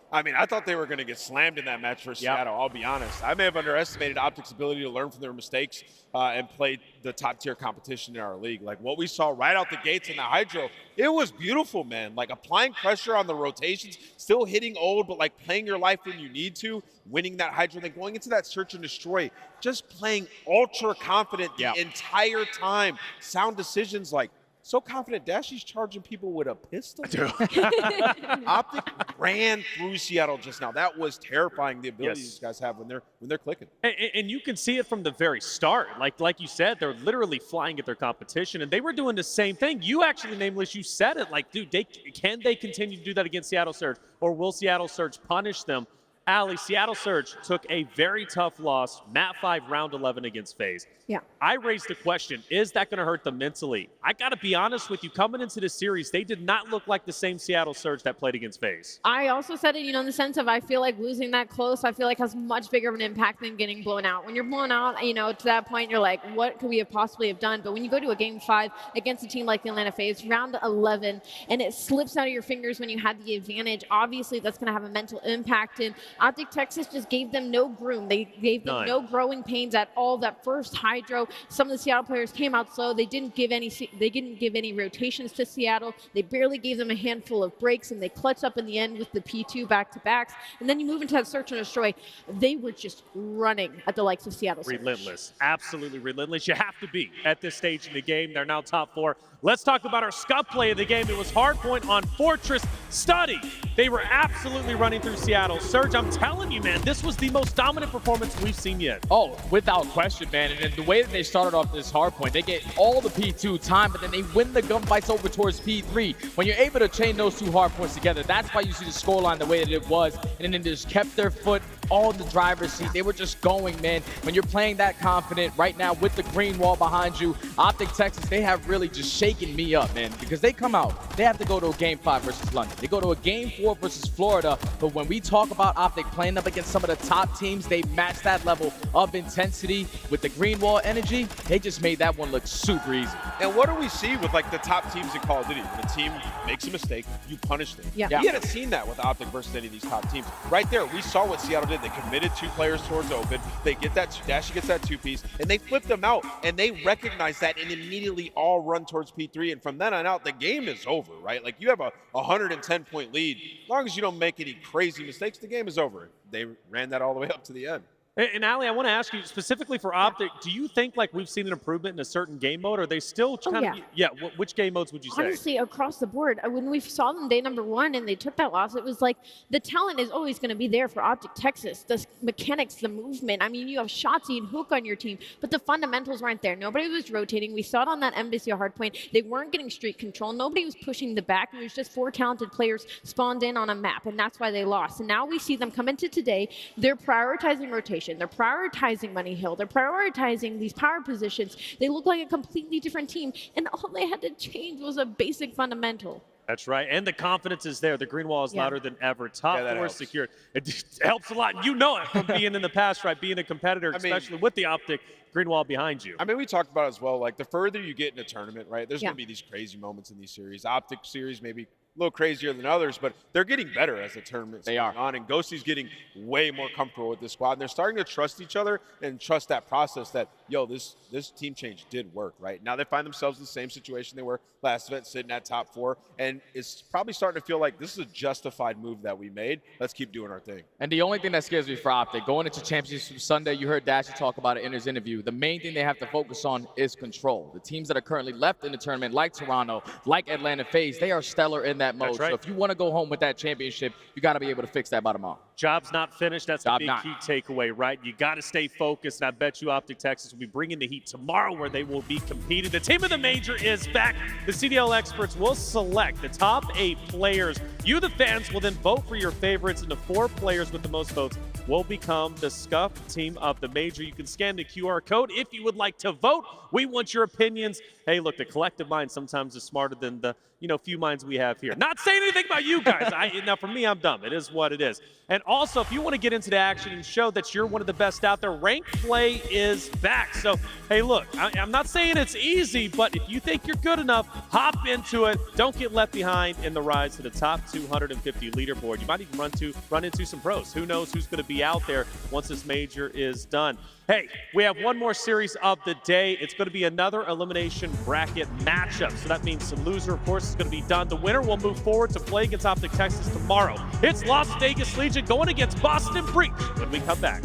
S7: I mean, I thought they were going to get slammed in that match for Seattle, I'll be honest. I may have underestimated OpTic's ability to learn from their mistakes and play the top-tier competition in our league. Like, what we saw right out the gates in the HyDra, it was beautiful, man. Like, applying pressure on the rotations, still hitting old, but, like, playing your life when you need to, winning that HyDra, then going into that search and destroy, just playing ultra confident the entire time. Sound decisions, like, so confident Dashy's charging people with a pistol. OpTic ran through Seattle just now. That was terrifying, the ability these guys have when they're clicking.
S6: And you can see it from the very start. Like you said, they're literally flying at their competition, and they were doing the same thing. You actually, Nameless, you said it. Like, dude, can they continue to do that against Seattle Surge, or will Seattle Surge punish them? Allie, Seattle Surge took a very tough loss, Map 5, round 11 against FaZe.
S8: Yeah.
S6: I raised the question, is that going to hurt them mentally? I got to be honest with you, coming into this series, they did not look like the same Seattle Surge that played against FaZe.
S8: I also said it, in the sense of I feel like losing that close, I feel like has much bigger of an impact than getting blown out. When you're blown out, to that point, you're like, what could we have possibly have done? But when you go to a game 5 against a team like the Atlanta FaZe, round 11, and it slips out of your fingers when you had the advantage, obviously that's going to have a mental impact. And OpTic Texas just gave them no groom. They gave them no growing pains at all. That first HyDra, some of the Seattle players came out slow. They didn't give any rotations to Seattle. They barely gave them a handful of breaks, and they clutched up in the end with the P2 back-to-backs. And then you move into that search and destroy. They were just running at the likes of Seattle.
S6: Relentless, absolutely relentless. You have to be at this stage in the game. They're now top 4. Let's talk about our scuff play of the game. It was Hardpoint on Fortress Study. They were absolutely running through Seattle. Surge, I'm telling you, man, this was the most dominant performance we've seen yet.
S18: Oh, without question, man. And the way that they started off this Hardpoint, they get all the P2 time, but then they win the gunfights over towards P3. When you're able to chain those 2 Hardpoints together, that's why you see the scoreline the way that it was. And then they just kept their foot on the driver's seat. They were just going, man. When you're playing that confident right now with the green wall behind you, OpTic Texas, they have really just shaken me up, man, because they come out, they have to go to a game 5 versus London. They go to a game 4 versus Florida, but when we talk about OpTic playing up against some of the top teams, they match that level of intensity with the green wall energy. They just made that one look super easy.
S7: And what do we see with like the top teams in Call of Duty? When a team makes a mistake, you punish them.
S8: Yeah.
S7: We hadn't seen that with OpTic versus any of these top teams. Right there, we saw what Seattle did. They committed 2 players towards open. They get that, Dashy gets that 2-piece, and they flip them out, and they recognize that and immediately all run towards P3. And from then on out, the game is over, right? Like, you have a 110-point lead. As long as you don't make any crazy mistakes, the game is over. They ran that all the way up to the end.
S6: And Ali, I want to ask you specifically for OpTic, do you think like we've seen an improvement in a certain game mode? Or are they still kind of, which game modes would you say?
S8: Honestly, across the board, when we saw them day number 1 and they took that loss, it was like the talent is always going to be there for OpTic Texas. The mechanics, the movement. I mean, you have Shotzzy and Huke on your team, but the fundamentals weren't there. Nobody was rotating. We saw it on that aBeZy hardpoint. They weren't getting streak control. Nobody was pushing the back. It was just 4 talented players spawned in on a map, and that's why they lost. And now we see them come into today. They're prioritizing rotation. They're prioritizing Money Hill. They're prioritizing these power positions. They look like a completely different team, and all they had to change was a basic fundamental.
S6: That's right, and the confidence is there. The green wall is louder than ever. Top 4 secured. It helps a lot. You know it from being in the past, right? Being a competitor, especially with the OpTic green wall behind you.
S7: I mean, we talked about it as well. Like the further you get in a tournament, right? There's going to be these crazy moments in these series. OpTic series maybe a little crazier than others, but they're getting better as the tournament's going on, and Ghosty's getting way more comfortable with this squad, and they're starting to trust each other and trust that process that, yo, this team change did work, right? Now they find themselves in the same situation they were last event, sitting at top 4, and it's probably starting to feel like this is a justified move that we made. Let's keep doing our thing.
S18: And the only thing that scares me for OpTic, going into Championship Sunday, you heard Dashy talk about it in his interview, the main thing they have to focus on is control. The teams that are currently left in the tournament, like Toronto, like Atlanta FaZe, they are stellar in that mode.
S6: That's right.
S18: So if you want to go home with that championship, you got to be able to fix that bottom up.
S6: Job's not finished. That's the big key takeaway, right? You got to stay focused, and I bet you OpTic Texas will be bringing the heat tomorrow where they will be competing. The team of the major is back. The CDL experts will select the top 8 players. You, the fans, will then vote for your favorites, and the 4 players with the most votes will become the Scuff team of the major. You can scan the QR code if you would like to vote. We want your opinions. Hey, look, the collective mind sometimes is smarter than the few minds we have here. Not saying anything about you guys. Now, for me, I'm dumb. It is what it is. And also, if you want to get into the action and show that you're one of the best out there, ranked play is back. So, hey, look, I'm not saying it's easy, but if you think you're good enough, hop into it. Don't get left behind in the rise to the top 250 leaderboard. You might even run into some pros. Who knows who's going to be out there once this major is done. Hey, we have one more series of the day. It's going to be another elimination bracket matchup. So that means the loser, of course, is going to be done. The winner will move forward to play against OpTic Texas tomorrow. It's Las Vegas Legion going against Boston Breach when we come back.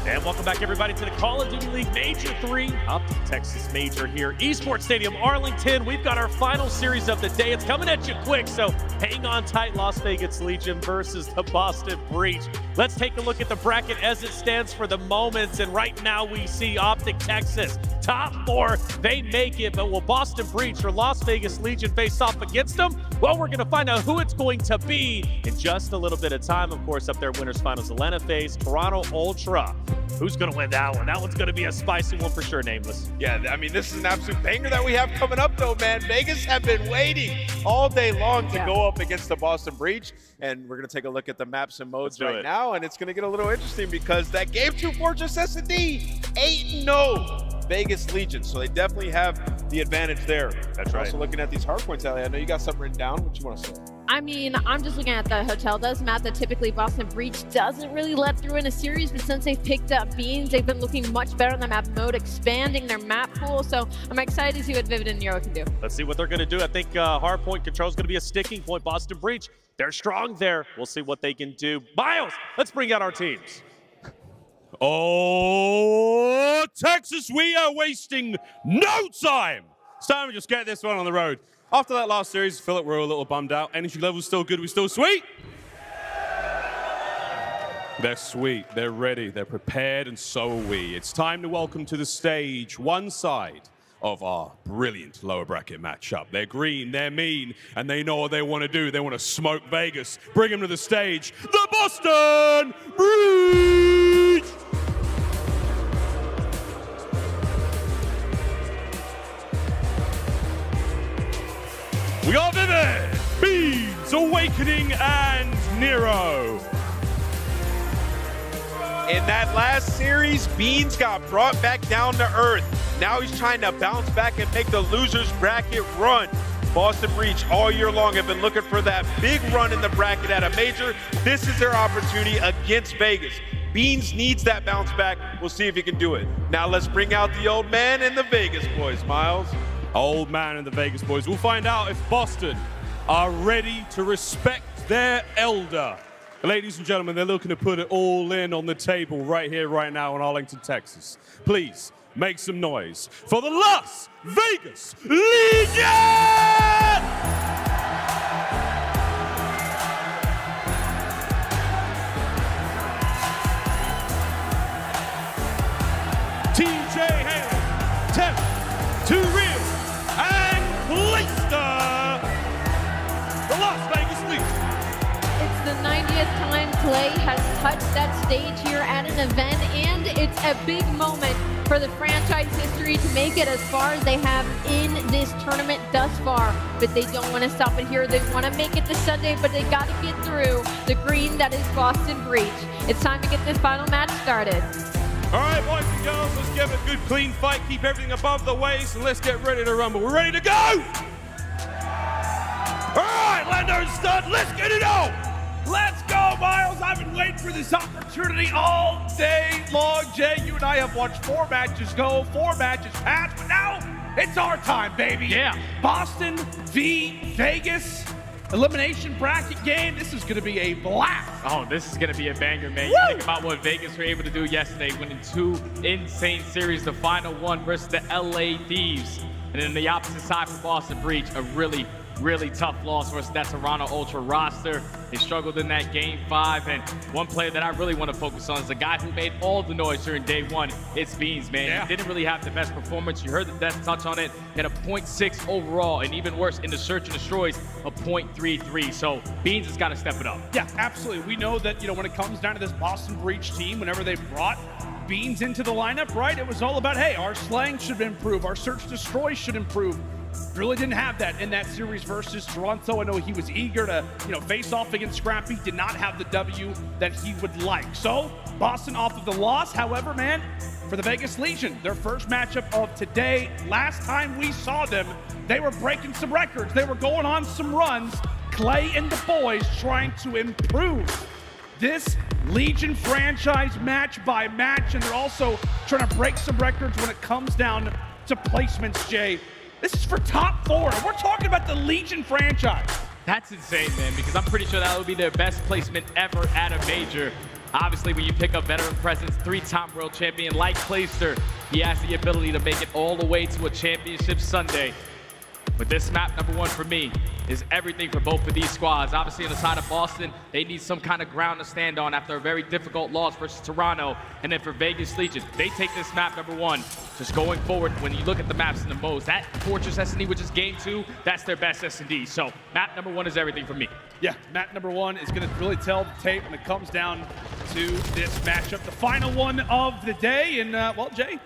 S6: And welcome back, everybody, to the Call of Duty League Major 3, OpTic Texas Major here. Esports Stadium, Arlington. We've got our final series of the day. It's coming at you quick, so hang on tight. Las Vegas Legion versus the Boston Breach. Let's take a look at the bracket as it stands for the moment. And right now we see OpTic Texas, top 4. They make it, but will Boston Breach or Las Vegas Legion face off against them? Well, we're going to find out who it's going to be in just a little bit of time. Of course, up there, winners finals, Atlanta FaZe, Toronto Ultra. Who's going to win that one? That one's going to be a spicy one for sure, Nameless.
S7: Yeah, I mean, this is an absolute banger that we have coming up, though, man. Vegas have been waiting all day long to go up against the Boston Breach, and we're going to take a look at the maps and modes right now, and it's going to get a little interesting because that Game 2 Fortress S&D, 8-0. Vegas Legion, so they definitely have the advantage there.
S6: That's right.
S7: Also looking at these hard points, Ali, I know you got something written down. What you want to say?
S8: I mean, I'm just looking at the hotel. Does map that typically Boston Breach doesn't really let through in a series, but since they've picked up Beans, they've been looking much better in the map mode, expanding their map pool. So I'm excited to see what Vivid and Nero can do.
S6: Let's see what they're going to do. I think hard point control is going to be a sticking point. Boston Breach, they're strong there. We'll see what they can do. Miles, let's bring out our teams.
S12: Oh, Texas, we are wasting no time. It's time to just get this one on the road. After that last series, I feel like we're all a little bummed out. Energy level's still good, we're still sweet. They're sweet, they're ready, they're prepared, and so are we. It's time to welcome to the stage one side of our brilliant lower bracket matchup. They're green, they're mean, and they know what they want to do. They want to smoke Vegas. Bring them to the stage, the Boston Breach! We got Vivid, Beans, Awakening, and Nero.
S7: In that last series, Beans got brought back down to earth. Now he's trying to bounce back and make the losers bracket run. Boston Breach all year long have been looking for that big run in the bracket at a major. This is their opportunity against Vegas. Beans needs that bounce back. We'll see if he can do it. Now let's bring out the old man and the Vegas boys, Miles.
S12: Old man and the Vegas boys. We'll find out if Boston are ready to respect their elder. Ladies and gentlemen, they're looking to put it all in on the table right here, right now in Arlington, Texas. Please make some noise for the Las Vegas Legion! TJ Hale, Temp, Too Real, and Priestahh, the Las Vegas Legion.
S8: It's the 90th time Clay has touched that stage here at an event, and it's a big moment for the franchise history to make it as far as they have in this tournament thus far. But they don't want to stop it here. They want to make it this Sunday, but they got to get through the green that is Boston Breach. It's time to get this final match started.
S12: All right, boys and girls, let's give it a good, clean fight. Keep everything above the waist, and let's get ready to rumble. We're ready to go! All right, Lando and Stud, let's get it on!
S20: Let's go, Miles. I've been waiting for this opportunity all day long. Jay, you and I have watched 4 matches go, 4 matches pass, but now it's our time, baby.
S6: Yeah.
S20: Boston v. Vegas. Elimination bracket game. This is going to be a blast.
S18: Oh, this is going to be a banger, man. You think about what Vegas were able to do yesterday, winning 2 insane series, the final one versus the LA Thieves. And then the opposite side for Boston Breach, a really tough loss versus that Toronto Ultra roster. They struggled in that game 5, and one player that I really want to focus on is the guy who made all the noise during day 1. It's Beans, man.
S20: Yeah.
S18: He didn't really have the best performance. You heard the Death touch on it. He had a 0.6 overall, and even worse, in the Search and Destroys, a 0.33. So Beans has got to step it up.
S20: Yeah, absolutely. We know that, when it comes down to this Boston Breach team, whenever they brought Beans into the lineup, right, it was all about, hey, our slang should improve, our Search Destroy should improve. Really didn't have that in that series versus Toronto. I know he was eager to, face off against Scrappy, did not have the W that he would like. So, Boston off of the loss. However, man, for the Vegas Legion, their first matchup of today, last time we saw them, they were breaking some records. They were going on some runs. Clay and the boys trying to improve this Legion franchise match by match, and they're also trying to break some records when it comes down to placements, Jay. This is for top 4. We're talking about the Legion franchise.
S18: That's insane, man, because I'm pretty sure that would be their best placement ever at a major. Obviously, when you pick up veteran presence, 3-time world champion like Priestahh, he has the ability to make it all the way to a championship Sunday. But this map, number 1 for me, is everything for both of these squads. Obviously, on the side of Boston, they need some kind of ground to stand on after a very difficult loss versus Toronto. And then for Vegas Legion, they take this map, number 1, just going forward. When you look at the maps in the modes, that Fortress S&D, which is game 2, that's their best S&D. So map number 1 is everything for me.
S20: Yeah, map number 1 is going to really tell the tape when it comes down to this matchup. The final one of the day, and well, Jay,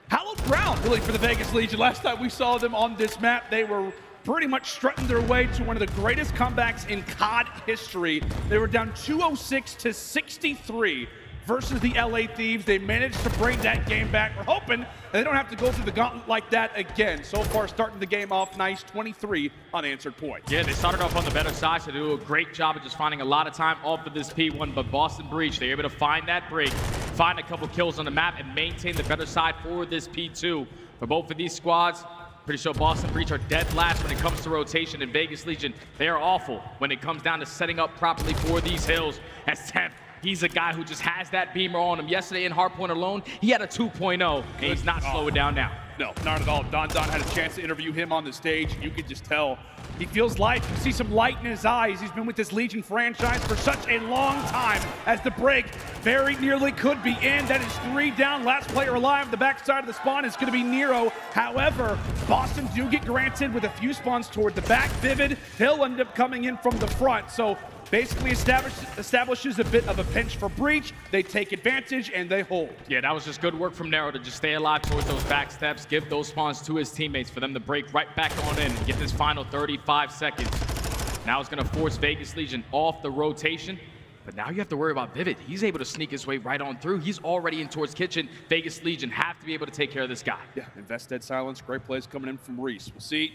S20: hallowed ground really for the Vegas Legion. Last time we saw them on this map, they were pretty much strutting their way to one of the greatest comebacks in COD history. They were down 206 to 63 versus the LA Thieves. They managed to bring that game back. We're hoping they don't have to go through the gauntlet like that again. So far, starting the game off nice, 23 unanswered points.
S18: Yeah, they started off on the better side, so they do a great job of just finding a lot of time off of this P1, but Boston Breach, they're able to find that break, find a couple kills on the map, and maintain the better side for this P2. For both of these squads, pretty sure Boston Breach are dead last when it comes to rotation, and Vegas Legion, they are awful when it comes down to setting up properly for these hills. As Temp, he's a guy who just has that beamer on him. Yesterday in Hardpoint alone, he had a 2.0, and he's not slowing down now.
S20: No, not at all. Don had a chance to interview him on the stage. You could just tell he feels life. You see some light in his eyes. He's been with this Legion franchise for such a long time, as the break very nearly could be in. That is 3 down. Last player alive. The backside of the spawn is going to be Nero. However, Boston do get granted with a few spawns toward the back. Vivid, he'll end up coming in from the front. So basically establishes a bit of a pinch for Breach. They take advantage and they hold.
S18: Yeah, that was just good work from Nero to just stay alive towards those back steps, give those spawns to his teammates for them to break right back on in and get this final 35 seconds. Now it's going to force Vegas Legion off the rotation. But now you have to worry about Vivid. He's able to sneak his way right on through. He's already in towards Kitchen. Vegas Legion have to be able to take care of this guy.
S20: Yeah, invest dead silence. Great plays coming in from Reese. We'll see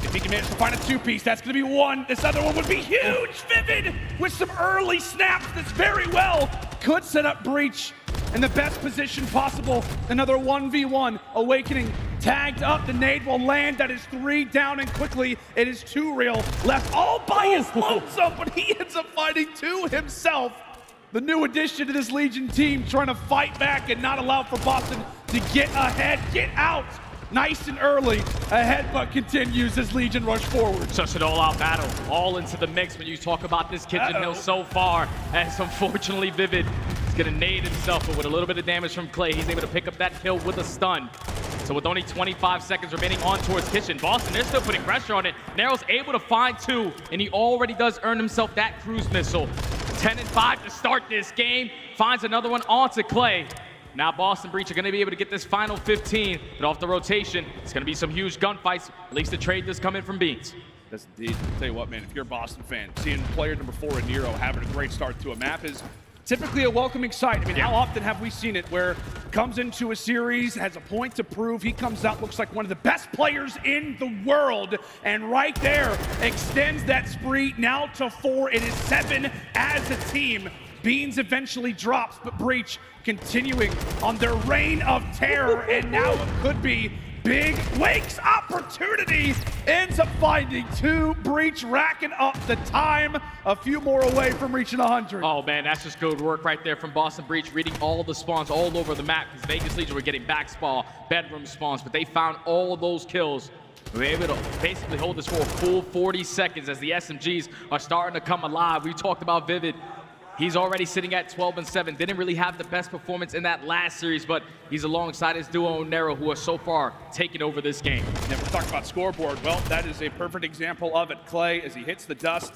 S20: if he can manage to find a 2-piece. That's going to be 1. This other one would be huge. Vivid with some early snaps. That's very well could set up Breach in the best position possible. Another 1v1. Awakening tagged up. The nade will land. That is 3 down, and quickly it is 2 real left all by his lonesome, but he ends up finding 2 himself. The new addition to this Legion team trying to fight back and not allow for Boston to get ahead, get out. Nice and early. A headbutt continues as Legion rush forward.
S18: Such an all-out battle, all into the mix when you talk about this Kitchen Hill so far. As unfortunately Vivid is gonna nade himself, but with a little bit of damage from Clay, he's able to pick up that kill with a stun. So with only 25 seconds remaining on towards Kitchen, Boston, they're still putting pressure on it. Nero's able to find 2, and he already does earn himself that cruise missile. 10 and 5 to start this game. Finds another one onto Clay. Now Boston Breach are going to be able to get this final 15, but off the rotation, it's going to be some huge gunfights. At least the trade does come in from Beans.
S20: Yes, indeed. I'll tell you what, man, if you're a Boston fan, seeing player number 4 in Nero having a great start to a map is typically a welcoming sight. I mean, how often have we seen it where comes into a series, has a point to prove, he comes out, looks like one of the best players in the world, and right there extends that spree now to 4. It is 7 as a team. Beans eventually drops, but Breach continuing on their reign of terror, and now it could be big Wake's opportunity. Ends up finding 2. Breach racking up the time, a few more away from reaching 100.
S18: Oh man, that's just good work right there from Boston Breach, reading all the spawns all over the map, because Vegas Legion were getting back spawn, bedroom spawns, but they found all of those kills. We were able to basically hold this for a full 40 seconds as the SMGs are starting to come alive. We talked about Vivid. He's already sitting at 12 and 7. Didn't really have the best performance in that last series, but he's alongside his duo Nero, who are so far taking over this game.
S20: Yeah, we're talking about scoreboard. Well, that is a perfect example of it. Clay, as he hits the dust,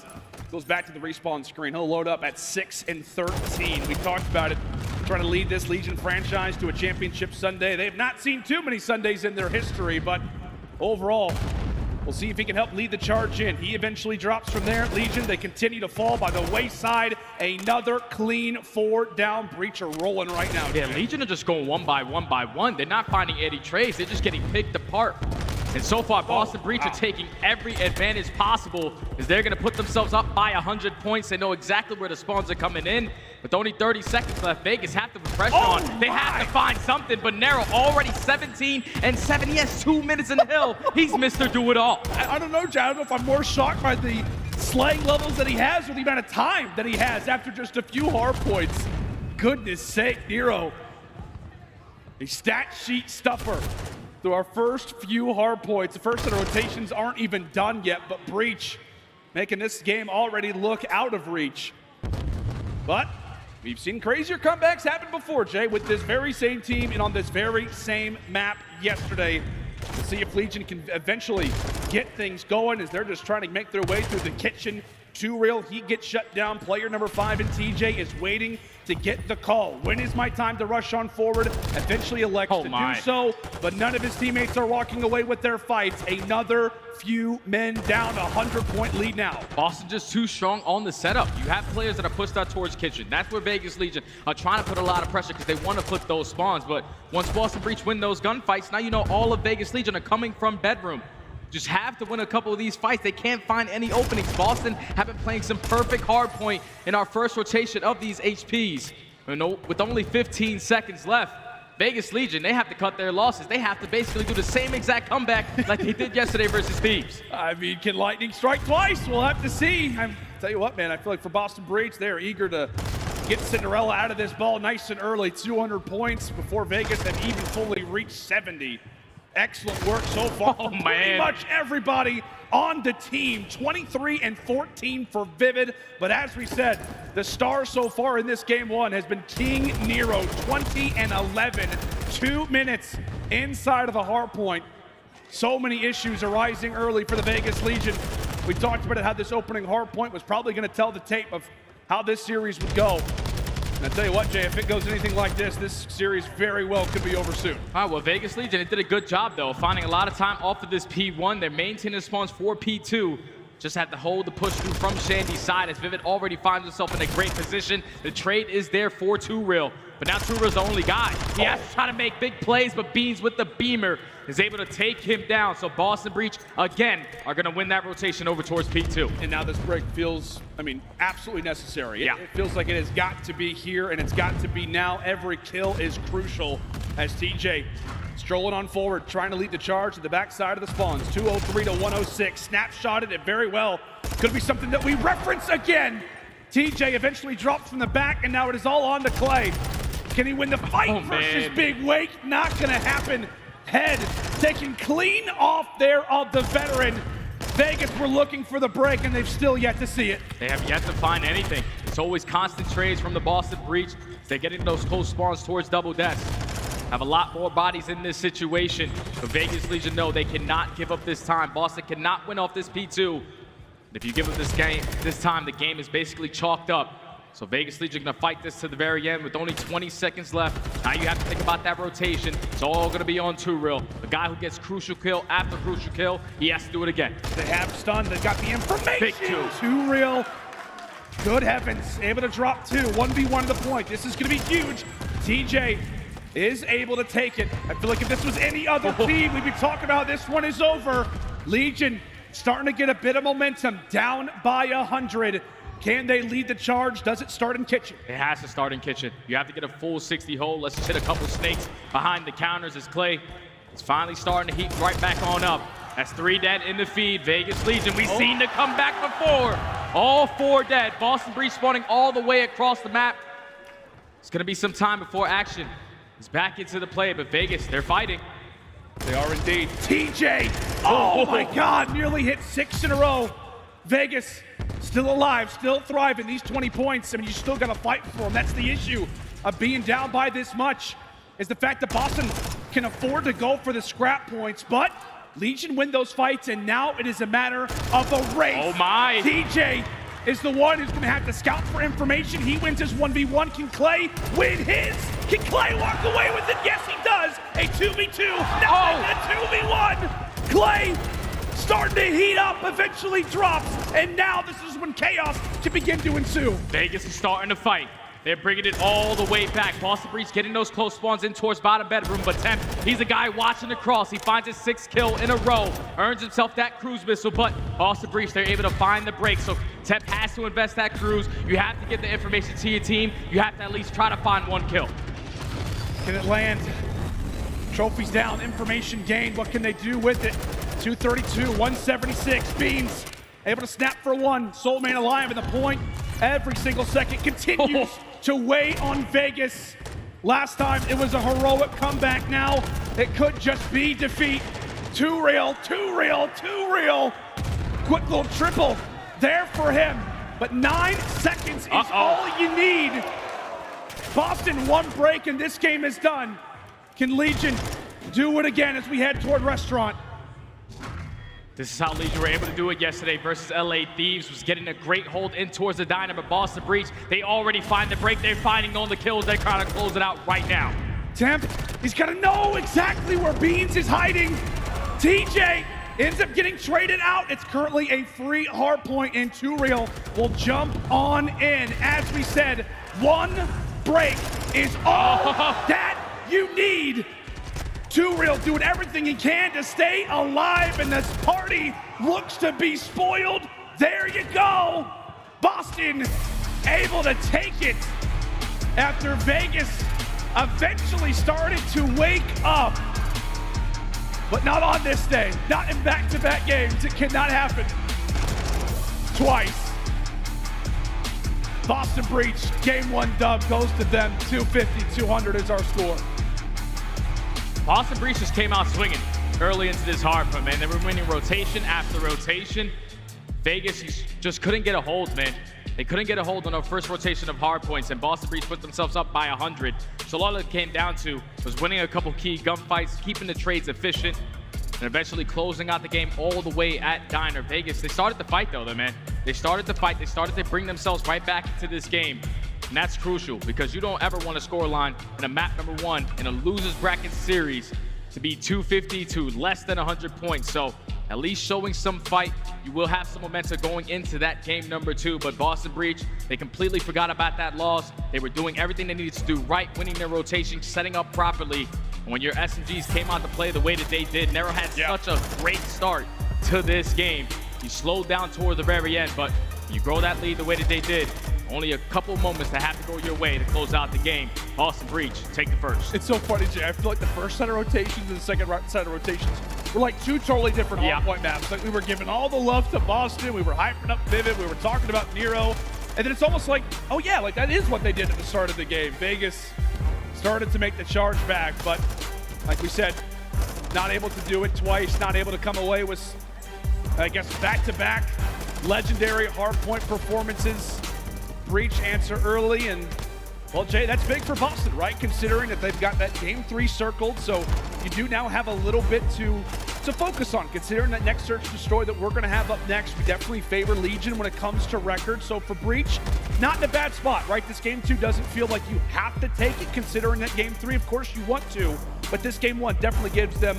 S20: goes back to the respawn screen. He'll load up at 6 and 13. We talked about it, trying to lead this Legion franchise to a championship Sunday. They have not seen too many Sundays in their history, but overall, we'll see if he can help lead the charge in. He eventually drops from there. Legion, they continue to fall by the wayside. Another clean 4 down. Breach are rolling right now.
S18: Yeah, Legion are just going one by one. They're not finding any trades. They're just getting picked apart. And so far, Boston Breach are taking every advantage possible, as they're going to put themselves up by 100 points. They know exactly where the spawns are coming in. With only 30 seconds left, Vegas have to put pressure on. They have to find something, but Nero already 17 and 7. He has 2 minutes in the hill. He's Mr. Do-It-All.
S20: I don't know, John. I don't know if I'm more shocked by the slaying levels that he has or the amount of time that he has after just a few hard points. goodness sake, Nero. A stat sheet stuffer through our first few hard points. The first set of rotations aren't even done yet, but Breach making this game already look out of reach. But we've seen crazier comebacks happen before, Jay, with this very same team and on this very same map yesterday. We'll see if Legion can eventually get things going as they're just trying to make their way through the kitchen. 2Real, he gets shut down. Player number 5 in TJ is waiting to get the call. When is my time to rush on forward? Eventually elects to do so, but none of his teammates are walking away with their fights. Another few men down, 100-point lead now.
S18: Boston just too strong on the setup. You have players that are pushed out towards kitchen. That's where Vegas Legion are trying to put a lot of pressure because they want to flip those spawns. But once Boston Breach win those gunfights, now you know all of Vegas Legion are coming from bedroom. Just have to win a couple of these fights. They can't find any openings. Boston have been playing some perfect hard point in our first rotation of these HPs. With only 15 seconds left, Vegas Legion, they have to cut their losses. They have to basically do the same exact comeback like they did yesterday versus Thieves.
S20: I mean, can lightning strike twice? We'll have to see. Tell you what, man, I feel like for Boston Breach, they're eager to get Cinderella out of this ball nice and early. 200 points before Vegas have even fully reached 70. Excellent work so far from pretty much everybody on the team. 23 and 14 for Vivid. But as we said, the star so far in this game 1 has been King Nero. 20 and 11. 2 minutes inside of the hard point. So many issues arising early for the Vegas Legion. We talked about it, how this opening hard point was probably going to tell the tape of how this series would go. And I tell you what, Jay, if it goes anything like this series very well could be over soon.
S18: All right, well, Vegas Legion, it did a good job, though, finding a lot of time off of this P1. They're maintaining spawns for P2. Just had to hold the push through from Shandy's side as Vivid already finds himself in a great position. The trade is there for 2Real. But now 2Real's the only guy. He has to try to make big plays, but Beans with the beamer is able to take him down. So Boston Breach, again, are going to win that rotation over towards P2.
S20: And now this break feels, I mean, absolutely necessary. Yeah. It feels like it has got to be here, and it's got to be now. Every kill is crucial as TJ strolling on forward, trying to lead the charge at the backside of the spawns. 203 to 106. Snapshotted it very well. Could be something that we reference again. TJ eventually drops from the back, and now it is all on to Clay. Can he win the fight versus Big Wake? Not going to happen. Head taken clean off there of the veteran. Vegas were looking for the break, and they've still yet to see it.
S18: They have yet to find anything. It's always constant trades from the Boston Breach. They're getting those close spawns towards double deaths. Have a lot more bodies in this situation. But Vegas Legion know they cannot give up this time. Boston cannot win off this P2. If you give up this time, the game is basically chalked up. So Vegas Legion gonna fight this to the very end with only 20 seconds left. Now you have to think about that rotation. It's all gonna be on 2Real. The guy who gets crucial kill after crucial kill, he has to do it again.
S20: They have stunned, they've got the information.
S18: Big 2.
S20: 2Real, good heavens, able to drop 2, 1v1 to the point. This is gonna be huge. TJ is able to take it. I feel like if this was any other team, we'd be talking about this one is over. Legion starting to get a bit of momentum, down by 100. Can they lead the charge? Does it start in kitchen?
S18: It has to start in kitchen. You have to get a full 60 hole. Let's just hit a couple snakes behind the counters as Clay is finally starting to heat right back on up. That's 3 dead in the feed. Vegas Legion, we've seen the comeback before. All 4 dead. Boston Breach spawning all the way across the map. It's going to be some time before action is back into the play, but Vegas, they're fighting.
S20: They are indeed. TJ, oh my God, nearly hit 6 in a row. Vegas, still alive, still thriving. These 20 points, I mean, you still got to fight for them. That's the issue of being down by this much, is the fact that Boston can afford to go for the scrap points, but Legion win those fights, and now it is a matter of a race.
S18: Oh my.
S20: TJ is the one who's going to have to scout for information. He wins his 1v1. Can Clay win his? Can Clay walk away with it? Yes, he does. A 2v2, now a 2v1. Clay starting to heat up, eventually drops, and now this is when chaos can begin to ensue.
S18: Vegas is starting to fight. They're bringing it all the way back. Boston Breach getting those close spawns in towards bottom bedroom, but Temp, he's a guy watching the cross. He finds his 6th kill in a row, earns himself that cruise missile, but Boston Breach, they're able to find the break, so Temp has to invest that cruise. You have to get the information to your team. You have to at least try to find 1 kill.
S20: Can it land? Trophies down, information gained. What can they do with it? 232, 176. Beans able to snap for 1. Soulmane alive in the point. Every single second continues to weigh on Vegas. Last time it was a heroic comeback. Now it could just be defeat. Too real, too real, too real. Quick little triple there for him. But 9 seconds is all you need. Boston, one break and this game is done. Can Legion do it again as we head toward Restaurant?
S18: This is how Legion were able to do it yesterday versus LA Thieves. Was getting a great hold in towards the Diner, but Boston Breach, they already find the break. They're finding all the kills. They're trying to close it out right now.
S20: Temp, he's got to know exactly where Beans is hiding. TJ ends up getting traded out. It's currently a free hard point, and Too Real will jump on in. As we said, one break is all that you need. Too Real doing everything he can to stay alive, and this party looks to be spoiled. There you go. Boston able to take it after Vegas eventually started to wake up. But not on this day, not in back-to-back games. It cannot happen twice. Boston Breach, game 1 dub goes to them. 250-200 is our score.
S18: Boston Breach just came out swinging early into this hard point, man. They were winning rotation after rotation. Vegas just couldn't get a hold, man. They couldn't get a hold on our first rotation of hard points, and Boston Breach put themselves up by 100. So all it came down to was winning a couple key gunfights, keeping the trades efficient, and eventually closing out the game all the way at Diner. Vegas, they started the fight though, man. They started the fight. They started to bring themselves right back into this game. And that's crucial because you don't ever want a scoreline in a map number 1 in a losers bracket series to be 250 to less than 100 points. So at least showing some fight, you will have some momentum going into that game number 2. But Boston Breach, they completely forgot about that loss. They were doing everything they needed to do right, winning their rotation, setting up properly. And when your SMGs came out to play the way that they did, Nero had such a great start to this game. He slowed down toward the very end, but you grow that lead the way that they did. Only a couple moments that have to go your way to close out the game. Boston Breach, take the first.
S20: It's so funny, Jay. I feel like the first set of rotations and the second set of rotations were like 2 totally different hardpoint maps. Like we were giving all the love to Boston. We were hyping up Vivid. We were talking about Nero. And then it's almost like, oh yeah, like that is what they did at the start of the game. Vegas started to make the charge back, but like we said, not able to do it twice, not able to come away with, I guess, back-to-back legendary hardpoint performances. Breach answer early, and well, Jay, that's big for Boston, right? Considering that they've got that game 3 circled, so you do now have a little bit to focus on. Considering that next Search Destroy that we're going to have up next, we definitely favor Legion when it comes to record. So for Breach, not in a bad spot, right? This game 2 doesn't feel like you have to take it, considering that game 3, of course, you want to, but this game 1 definitely gives them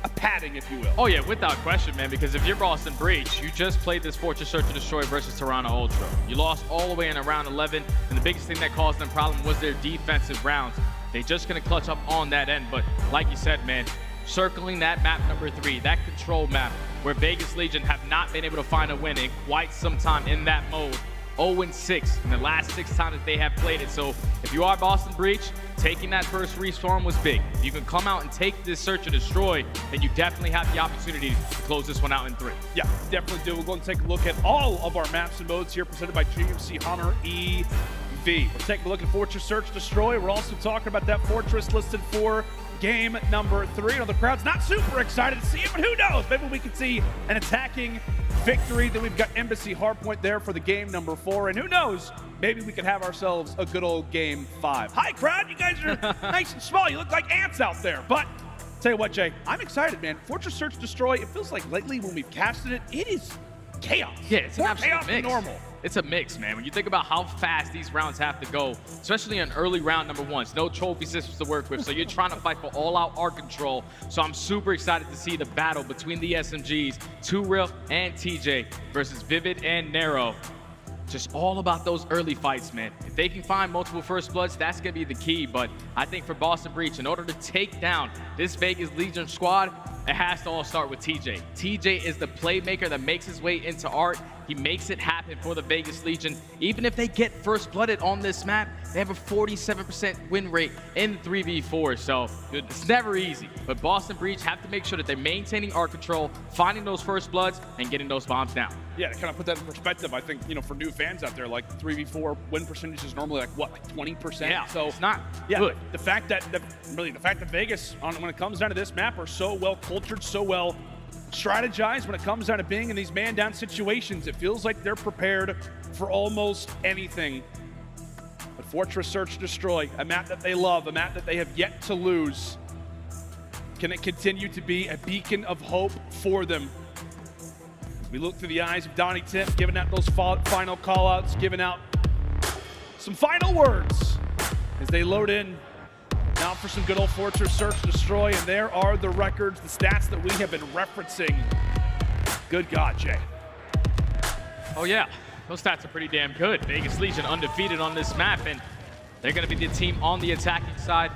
S20: a padding, if you will.
S18: Oh yeah, without question, man, because if you're Boston Breach, you just played this Fortress Search and Destroy versus Toronto Ultra. You lost all the way in round 11, and the biggest thing that caused them problem was their defensive rounds. They just gonna clutch up on that end, but like you said, man, circling that map number 3, that control map, where Vegas Legion have not been able to find a win in quite some time in that mode. 0-6 in the last 6 times that they have played it. So if you are Boston Breach, taking that first respawn was big. If you can come out and take this Search and Destroy, then you definitely have the opportunity to close this one out in 3.
S20: Yeah, definitely do. We'll go and take a look at all of our maps and modes here presented by GMC Hunter EV. We're taking a look at Fortress Search Destroy. We're also talking about that Fortress listed for game number 3. I know the crowd's not super excited to see it, but who knows? Maybe we can see an attacking victory. Then we've got Embassy Hardpoint there for the game number 4. And who knows? Maybe we could have ourselves a good old game 5. Hi, crowd. You guys are nice and small. You look like ants out there. But tell you what, Jay, I'm excited, man. Fortress Search Destroy, it feels like lately when we've casted it, it is chaos.
S18: Yeah, it's an
S20: more
S18: absolute
S20: chaos
S18: mix.
S20: than normal.
S18: It's a mix, man. When you think about how fast these rounds have to go, especially in early round number 1s, no trophy systems to work with, so you're trying to fight for all-out art control. So I'm super excited to see the battle between the SMGs, Too Real and TJ versus Vivid and Nero. Just all about those early fights, man. If they can find multiple first bloods, that's gonna be the key. But I think for Boston Breach, in order to take down this Vegas Legion squad, it has to all start with TJ. TJ is the playmaker that makes his way into art. He makes it happen for the Vegas Legion. Even if they get first blooded on this map, they have a 47% win rate in 3v4, so it's never easy. But Boston Breach have to make sure that they're maintaining arc control, finding those first bloods, and getting those bombs down.
S15: Yeah, to kind of put that in perspective, I think, you know, for new fans out there, like 3v4 win percentage is normally like, what, like 20%?
S18: Yeah,
S15: so
S18: it's not
S15: good. The fact that, really, the fact that Vegas, when it comes down to this map, are so well cultured, so well strategized when it comes down to being in these man-down situations. It feels like they're prepared for almost anything. But Fortress Search and Destroy, a map that they love, a map that they have yet to lose. Can it continue to be a beacon of hope for them? We look through the eyes of Donnie Timp, giving out those final call-outs, giving out some final words as they load in now for some good old Fortress Search and Destroy, and there are the records, the stats that we have been referencing. Good God, Jay.
S18: Oh yeah, those stats are pretty damn good. Vegas Legion undefeated on this map, and they're gonna be the team on the attacking side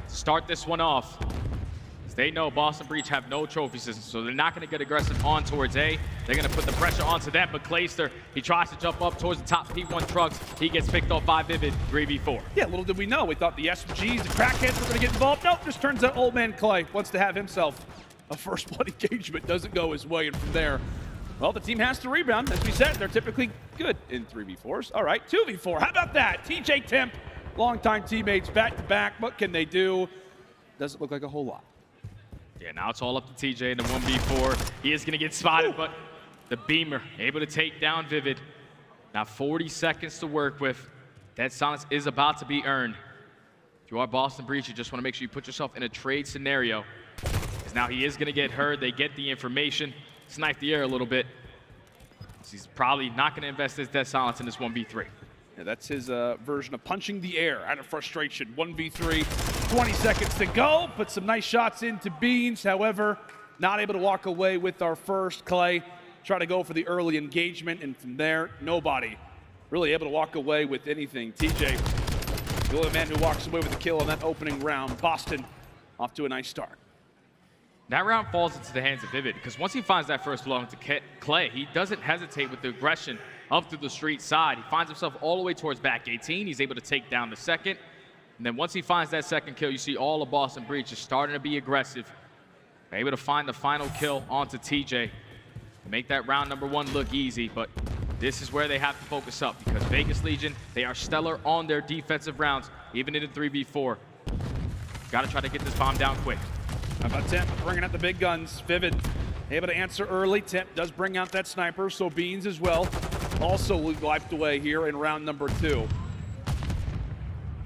S18: to start this one off. They know Boston Breach have no trophies, so they're not going to get aggressive on towards A. They're going to put the pressure onto them, but Clayster, he tries to jump up towards the top P1 trucks. He gets picked off by Vivid, 3v4.
S15: Yeah, little did we know. We thought the SMGs, the crackheads were going to get involved. Nope, just turns out old man Clay wants to have himself a first blood engagement. Doesn't go his way, and from there, well, the team has to rebound. As we said, they're typically good in 3v4s. All right, 2v4. How about that? TJ Timp, longtime teammates, back-to-back. What can they do? Doesn't look like a whole lot.
S18: Yeah, now it's all up to TJ in the 1v4. He is going to get spotted, but the Beamer able to take down Vivid. Now 40 seconds to work with. Dead Silence is about to be earned. If you are Boston Breach, you just want to make sure you put yourself in a trade scenario. Because now he is going to get heard. They get the information. Snipe the air a little bit. He's probably not going to invest his Dead Silence in this 1v3.
S15: Yeah, that's his version of punching the air out of frustration. 1v3, 20 seconds to go. Put some nice shots into Beans. However, not able to walk away with our first. Clay try to go for the early engagement, and from there, nobody really able to walk away with anything. TJ, the only man who walks away with a kill in that opening round. Boston off to a nice start.
S18: That round falls into the hands of Vivid, because once he finds that first blow into Clay, he doesn't hesitate with the aggression up through the street side. He finds himself all the way towards back 18. He's able to take down the second. And then once he finds that second kill, you see all of Boston Breach is starting to be aggressive. They're able to find the final kill onto TJ to make that round number one look easy. But this is where they have to focus up, because Vegas Legion, they are stellar on their defensive rounds, even in the 3v4. Got to try to get this bomb down quick.
S15: How about Timp bringing out the big guns? Vivid able to answer early. Timp does bring out that sniper, so Beans as well. Also wiped away here in round number 2. And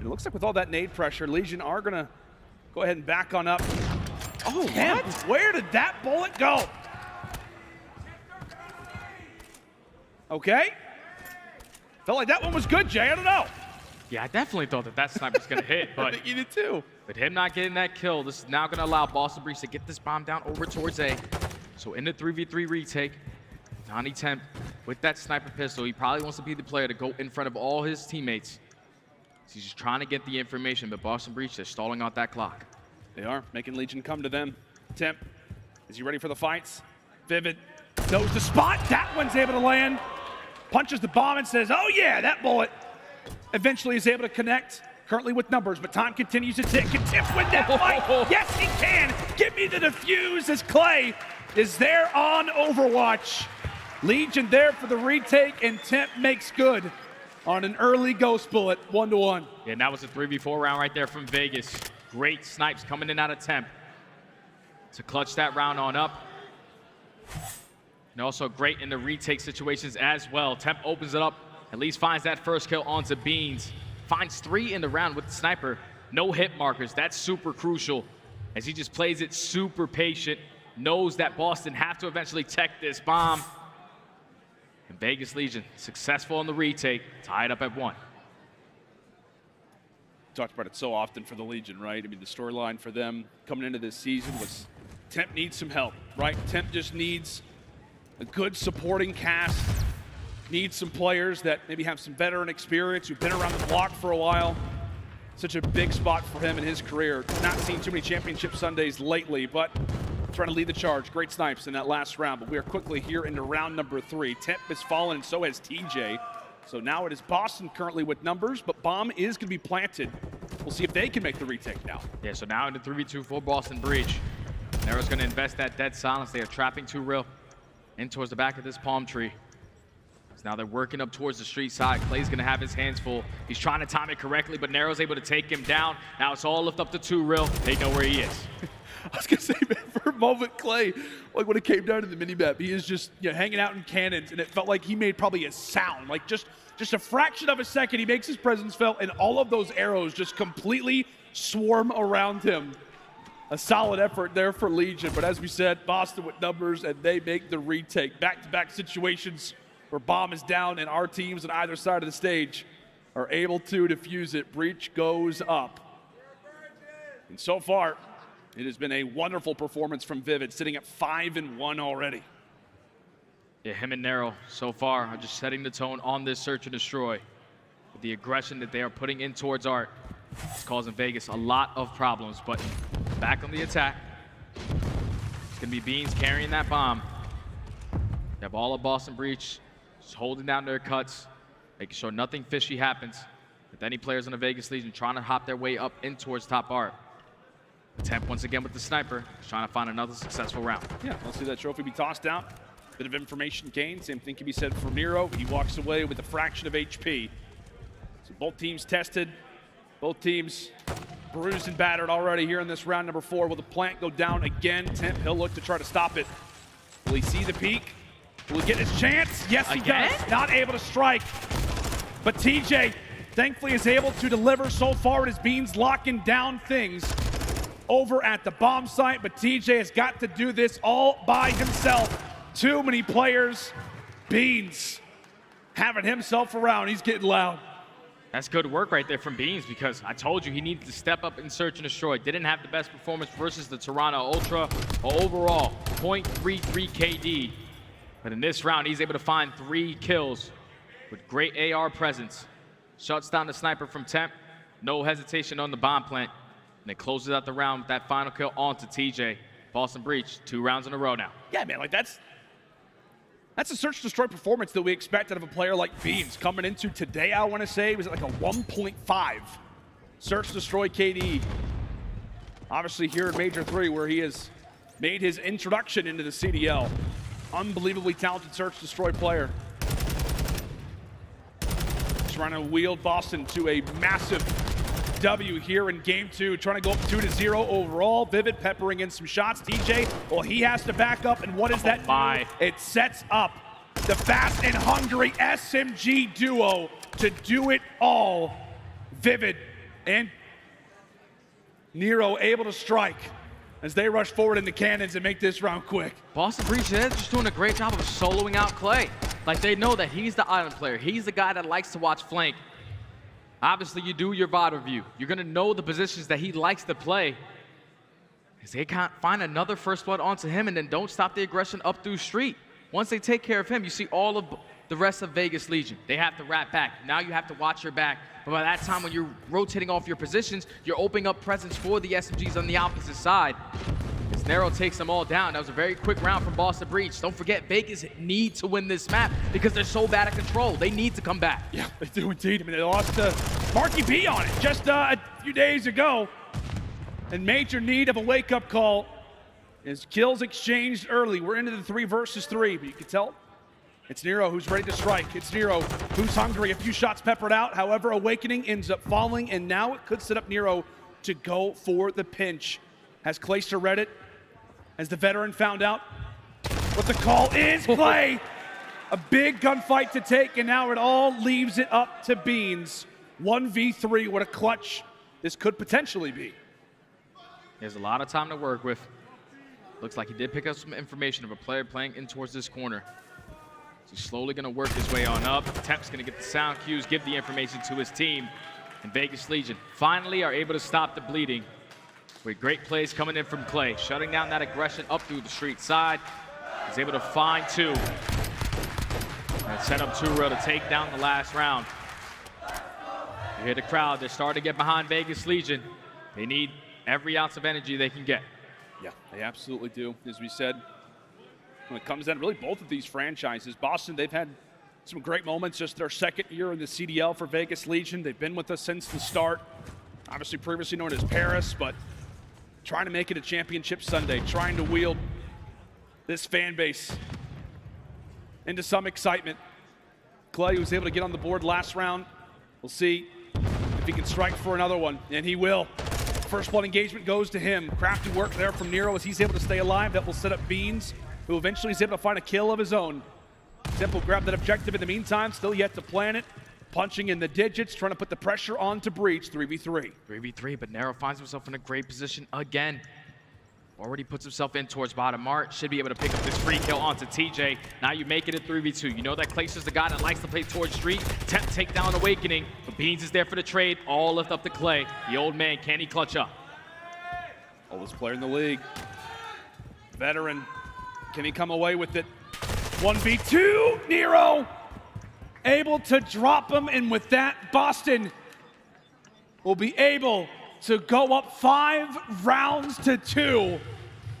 S15: it looks like with all that nade pressure, Legion are going to go ahead and back on up. Oh, Timp, where did that bullet go? Okay. Felt like that one was good, Jay. I don't know.
S18: Yeah, I definitely thought that that sniper was going to hit, but
S15: I think you did too.
S18: But him not getting that kill, this is now going to allow Boston Breach to get this bomb down over towards A. So in the 3v3 retake, Donnie Timp with that sniper pistol, he probably wants to be the player to go in front of all his teammates. He's just trying to get the information, but Boston Breach, they're stalling out that clock.
S15: They are making Legion come to them. Timp, is he ready for the fights? Vivid knows the spot. That one's able to land. Punches the bomb and says, oh yeah, that bullet eventually is able to connect. Currently with numbers, but time continues to tick. Can Timp win that fight? Yes, he can. Give me the defuse as Clay is there on Overwatch. Legion there for the retake, and Timp makes good on an early ghost bullet, 1-1.
S18: Yeah, and that was a 3v4 round right there from Vegas. Great snipes coming in out of Timp to clutch that round on up. And also great in the retake situations as well. Timp opens it up, at least finds that first kill onto Beans. Finds 3 in the round with the sniper. No hit markers. That's super crucial as he just plays it super patient. Knows that Boston have to eventually tech this bomb. And Vegas Legion successful on the retake, tied up at 1.
S15: Talked about it so often for the Legion, right? I mean, the storyline for them coming into this season was Timp needs some help, right? Timp just needs a good supporting cast. Needs some players that maybe have some veteran experience, who've been around the block for a while. Such a big spot for him in his career. Not seen too many championship Sundays lately, but trying to lead the charge. Great snipes in that last round, but we are quickly here into round number 3. Temp has fallen, and so has TJ. So now it is Boston currently with numbers, but bomb is going to be planted. We'll see if they can make the retake now.
S18: Yeah, so now into 3v2 for Boston Breach. Nero's going to invest that dead silence. They are trapping 2 real in towards the back of this palm tree. So now they're working up towards the street side. Clay's going to have his hands full. He's trying to time it correctly, but Nero's able to take him down. Now it's all lift up to 2 real. They know where he is.
S15: I was gonna say, man, for a moment, Clay, like when it came down to the mini-map, he is just hanging out in cannons, and it felt like he made probably a sound, like just a fraction of a second, he makes his presence felt, and all of those arrows just completely swarm around him. A solid effort there for Legion, but as we said, Boston with numbers, and they make the retake. Back-to-back situations where bomb is down, and our teams on either side of the stage are able to defuse it. Breach goes up. And so far, it has been a wonderful performance from Vivid, sitting at 5-1 already.
S18: Yeah, him and Nero so far are just setting the tone on this search and destroy. With the aggression that they are putting in towards Art, it's causing Vegas a lot of problems, but back on the attack. It's gonna be Beans carrying that bomb. They have all of Boston Breach just holding down their cuts, making sure nothing fishy happens with any players in the Vegas Legion trying to hop their way up in towards top Art. Temp once again with the sniper, just trying to find another successful round.
S15: Yeah, let's see that trophy be tossed out. Bit of information gained. Same thing can be said for Nero. He walks away with a fraction of HP. So both teams tested. Both teams bruised and battered already here in this round number 4. Will the plant go down again? Temp, he'll look to try to stop it. Will he see the peak? Will he get his chance? Yes, he does. Not able to strike. But TJ, thankfully, is able to deliver so far. It is Beans locking down things over at the bomb site, but TJ has got to do this all by himself. Too many players. Beans having himself around. He's getting loud.
S18: That's good work right there from Beans, because I told you he needed to step up in search and destroy. Didn't have the best performance versus the Toronto Ultra. Overall, 0.33 KD. But in this round, he's able to find 3 kills with great AR presence. Shuts down the sniper from Temp. No hesitation on the bomb plant. And it closes out the round with that final kill onto TJ. Boston Breach, 2 rounds in a row now.
S15: Yeah, man, like that's a search destroy performance that we expect out of a player like Beans. Coming into today, I want to say, was like a 1.5 search destroy KD. Obviously here in Major 3, where he has made his introduction into the CDL. Unbelievably talented search destroy player. Trying to wield Boston to a massive W here in game 2, trying to go up 2-0 overall. Vivid peppering in some shots. TJ, well, he has to back up, and what does that do? It sets up the fast and hungry SMG duo to do it all. Vivid and Nero able to strike as they rush forward in the cannons and make this round quick.
S18: Boston Breach, they're just doing a great job of soloing out Clay. Like, they know that he's the island player. He's the guy that likes to watch flank. Obviously, you do your VOD review. You're going to know the positions that he likes to play. Because they can't find another first blood onto him, and then don't stop the aggression up through street. Once they take care of him, you see all of the rest of Vegas Legion. They have to wrap back. Now you have to watch your back. But by that time, when you're rotating off your positions, you're opening up presence for the SMGs on the opposite side. As Nero takes them all down. That was a very quick round from Boston Breach. Don't forget, Vegas need to win this map because they're so bad at control. They need to come back.
S15: Yeah, they do indeed. I mean, they lost Marky B on it just a few days ago. In major need of a wake-up call. His kills exchanged early. We're into the 3 versus 3, but you can tell it's Nero who's ready to strike. It's Nero who's hungry. A few shots peppered out. However, Awakening ends up falling, and now it could set up Nero to go for the pinch. Has Clayster read it? Has the veteran found out what the call is? Clay! A big gunfight to take, and now it all leaves it up to Beans. 1v3, what a clutch this could potentially be.
S18: There's a lot of time to work with. Looks like he did pick up some information of a player playing in towards this corner. So he's slowly going to work his way on up. Temp's going to get the sound cues, give the information to his team. And Vegas Legion finally are able to stop the bleeding with great plays coming in from Clay, shutting down that aggression up through the street side. He's able to find 2 and set up 2 real to take down the last round. You hear the crowd, they're starting to get behind Vegas Legion. They need every ounce of energy they can get.
S15: Yeah, they absolutely do. As we said, when it comes down to really both of these franchises, Boston, they've had some great moments, just their second year in the CDL for Vegas Legion. They've been with us since the start. Obviously previously known as Paris, but trying to make it a championship Sunday, trying to wield this fan base into some excitement. Clay was able to get on the board last round. We'll see if he can strike for another one, and he will. First blood engagement goes to him. Crafty work there from Nero as he's able to stay alive. That will set up Beans, who eventually is able to find a kill of his own. Simp will grab that objective in the meantime, still yet to plan it. Punching in the digits, trying to put the pressure on to Breach, 3v3.
S18: 3v3, but Nero finds himself in a great position again. Already puts himself in towards bottom art. Should be able to pick up this free kill onto TJ. Now you make it a 3v2. You know that Clayster's the guy that likes to play towards street. Temp take down Awakening, but Beans is there for the trade. All lift up to Clay. The old man, can he clutch up?
S15: Oldest player in the league. Veteran, can he come away with it? 1v2, Nero able to drop him, and with that, Boston will be able to go up 5 rounds to 2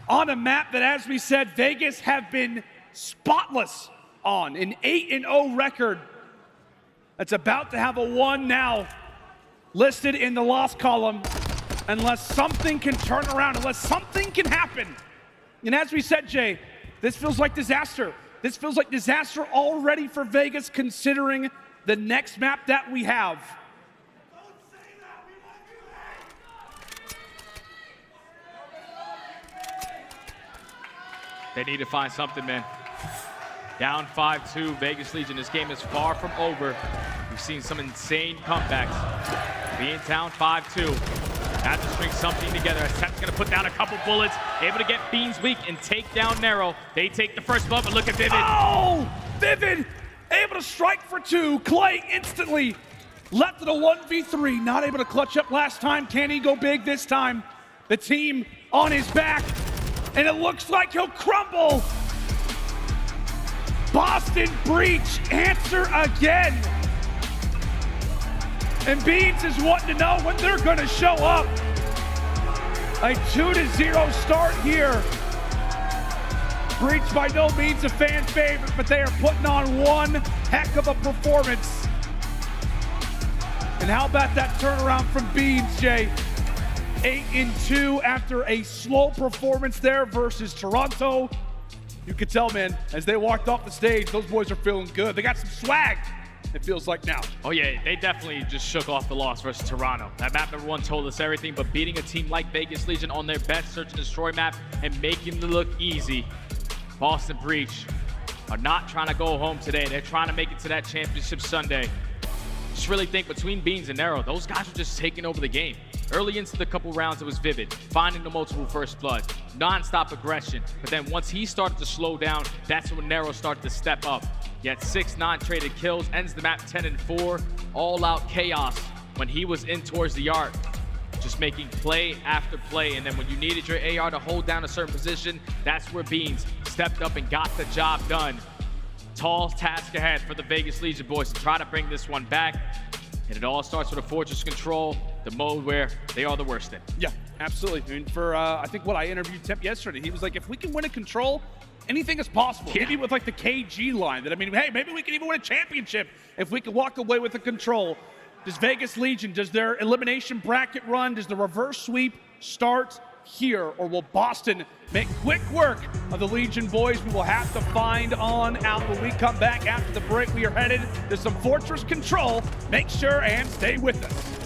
S15: on a map that, as we said, Vegas have been spotless on. An 8-0 record that's about to have a 1 now listed in the loss column, unless something can turn around, unless something can happen. And as we said, Jay, this feels like disaster. This feels like disaster already for Vegas, considering the next map that we have.
S18: They need to find something, man. Down 5-2, Vegas Legion. This game is far from over. We've seen some insane comebacks. Being down 5-2. Have to string something together. Temp's gonna put down a couple bullets. Able to get Beans weak and take down Nero. They take the first blood, but look at Vivid.
S15: Oh! Vivid able to strike for 2. Clay instantly left it a 1v3. Not able to clutch up last time. Can he go big this time? The team on his back. And it looks like he'll crumble. Boston Breach answer again. And Beans is wanting to know when they're gonna show up. A 2-0 start here. Breach by no means a fan favorite, but they are putting on one heck of a performance. And how about that turnaround from Beans, Jay? 8-2 after a slow performance there versus Toronto. You could tell, man, as they walked off the stage, those boys are feeling good. They got some swag, it feels like now.
S18: Oh yeah, they definitely just shook off the loss versus Toronto. That map number 1 told us everything, but beating a team like Vegas Legion on their best search and destroy map and making them look easy. Boston Breach are not trying to go home today. They're trying to make it to that championship Sunday. Just really think between Beans and Nero, those guys are just taking over the game. Early into the couple rounds, it was Vivid, finding the multiple first blood, non-stop aggression. But then once he started to slow down, that's when Nero started to step up. He had 6 non-traded kills, ends the map 10-4, all-out chaos when he was in towards the arc. Just making play after play, and then when you needed your AR to hold down a certain position, that's where Beans stepped up and got the job done. Tall task ahead for the Vegas Legion boys to try to bring this one back. And it all starts with a Fortress Control, the mode where they are the worst in.
S15: Yeah, absolutely. I mean, for I think what I interviewed Temp yesterday, he was like, if we can win a Control, anything is possible. Yeah. Maybe with like the KG line that, I mean, hey, maybe we can even win a championship if we can walk away with a Control. Does Vegas Legion, does their elimination bracket run, does the reverse sweep start here, or will Boston make quick work of the Legion boys? We will have to find on out. When we come back after the break, we are headed to some Fortress Control. Make sure and stay with us.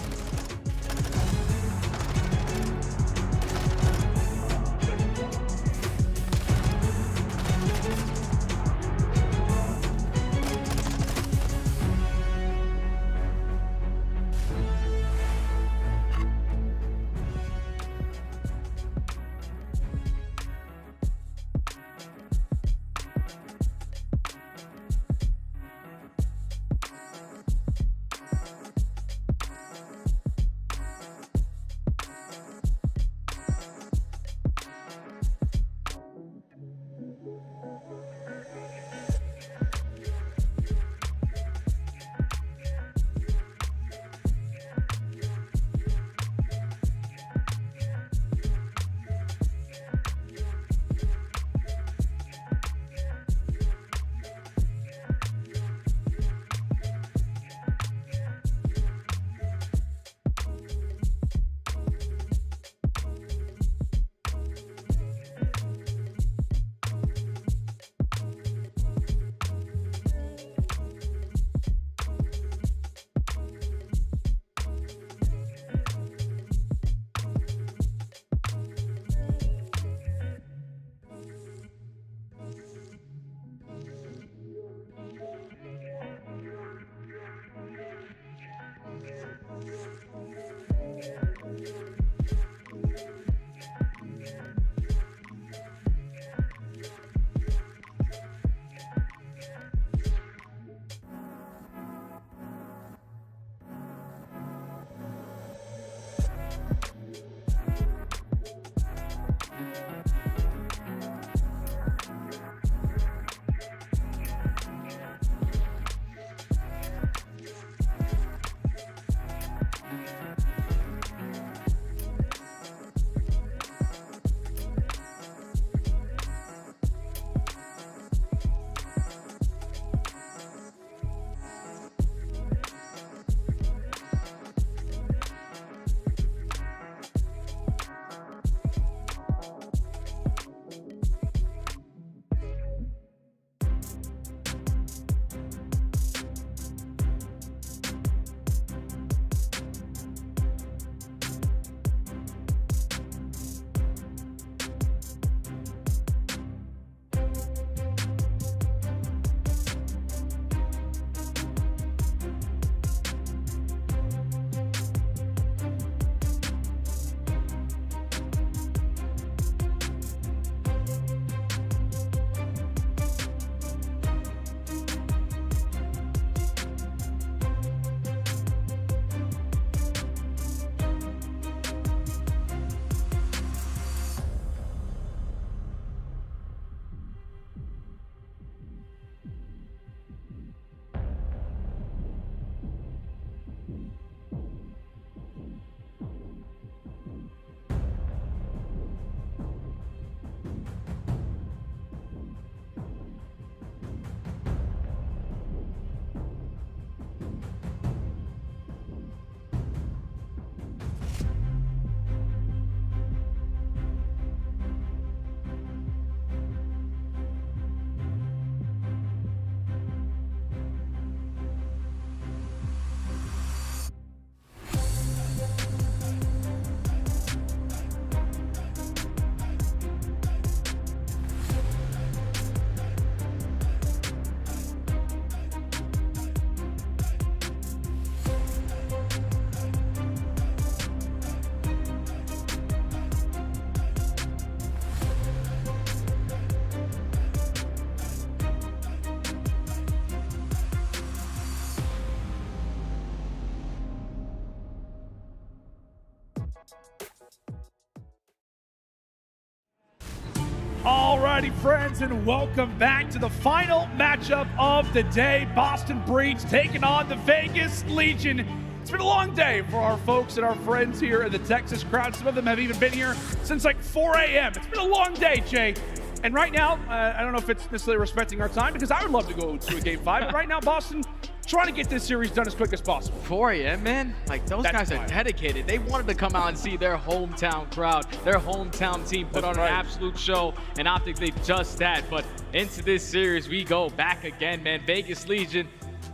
S20: Alrighty, friends, and welcome back to the final matchup of the day. Boston Breach taking on the Vegas Legion. It's been a long day for our folks and our friends here in the Texas crowd. Some of them have even been here since like 4 a.m. It's been a long day, Jay. And right now, I don't know if it's necessarily respecting our time because I would love to go to a game 5, but right now, Boston trying to get this series done as quick as possible.
S18: 4 a.m., man. Like, those guys are dedicated. They wanted to come out and see their hometown crowd, their hometown team put on an absolute show, and OpTic did just that. But into this series, we go back again, man. Vegas Legion,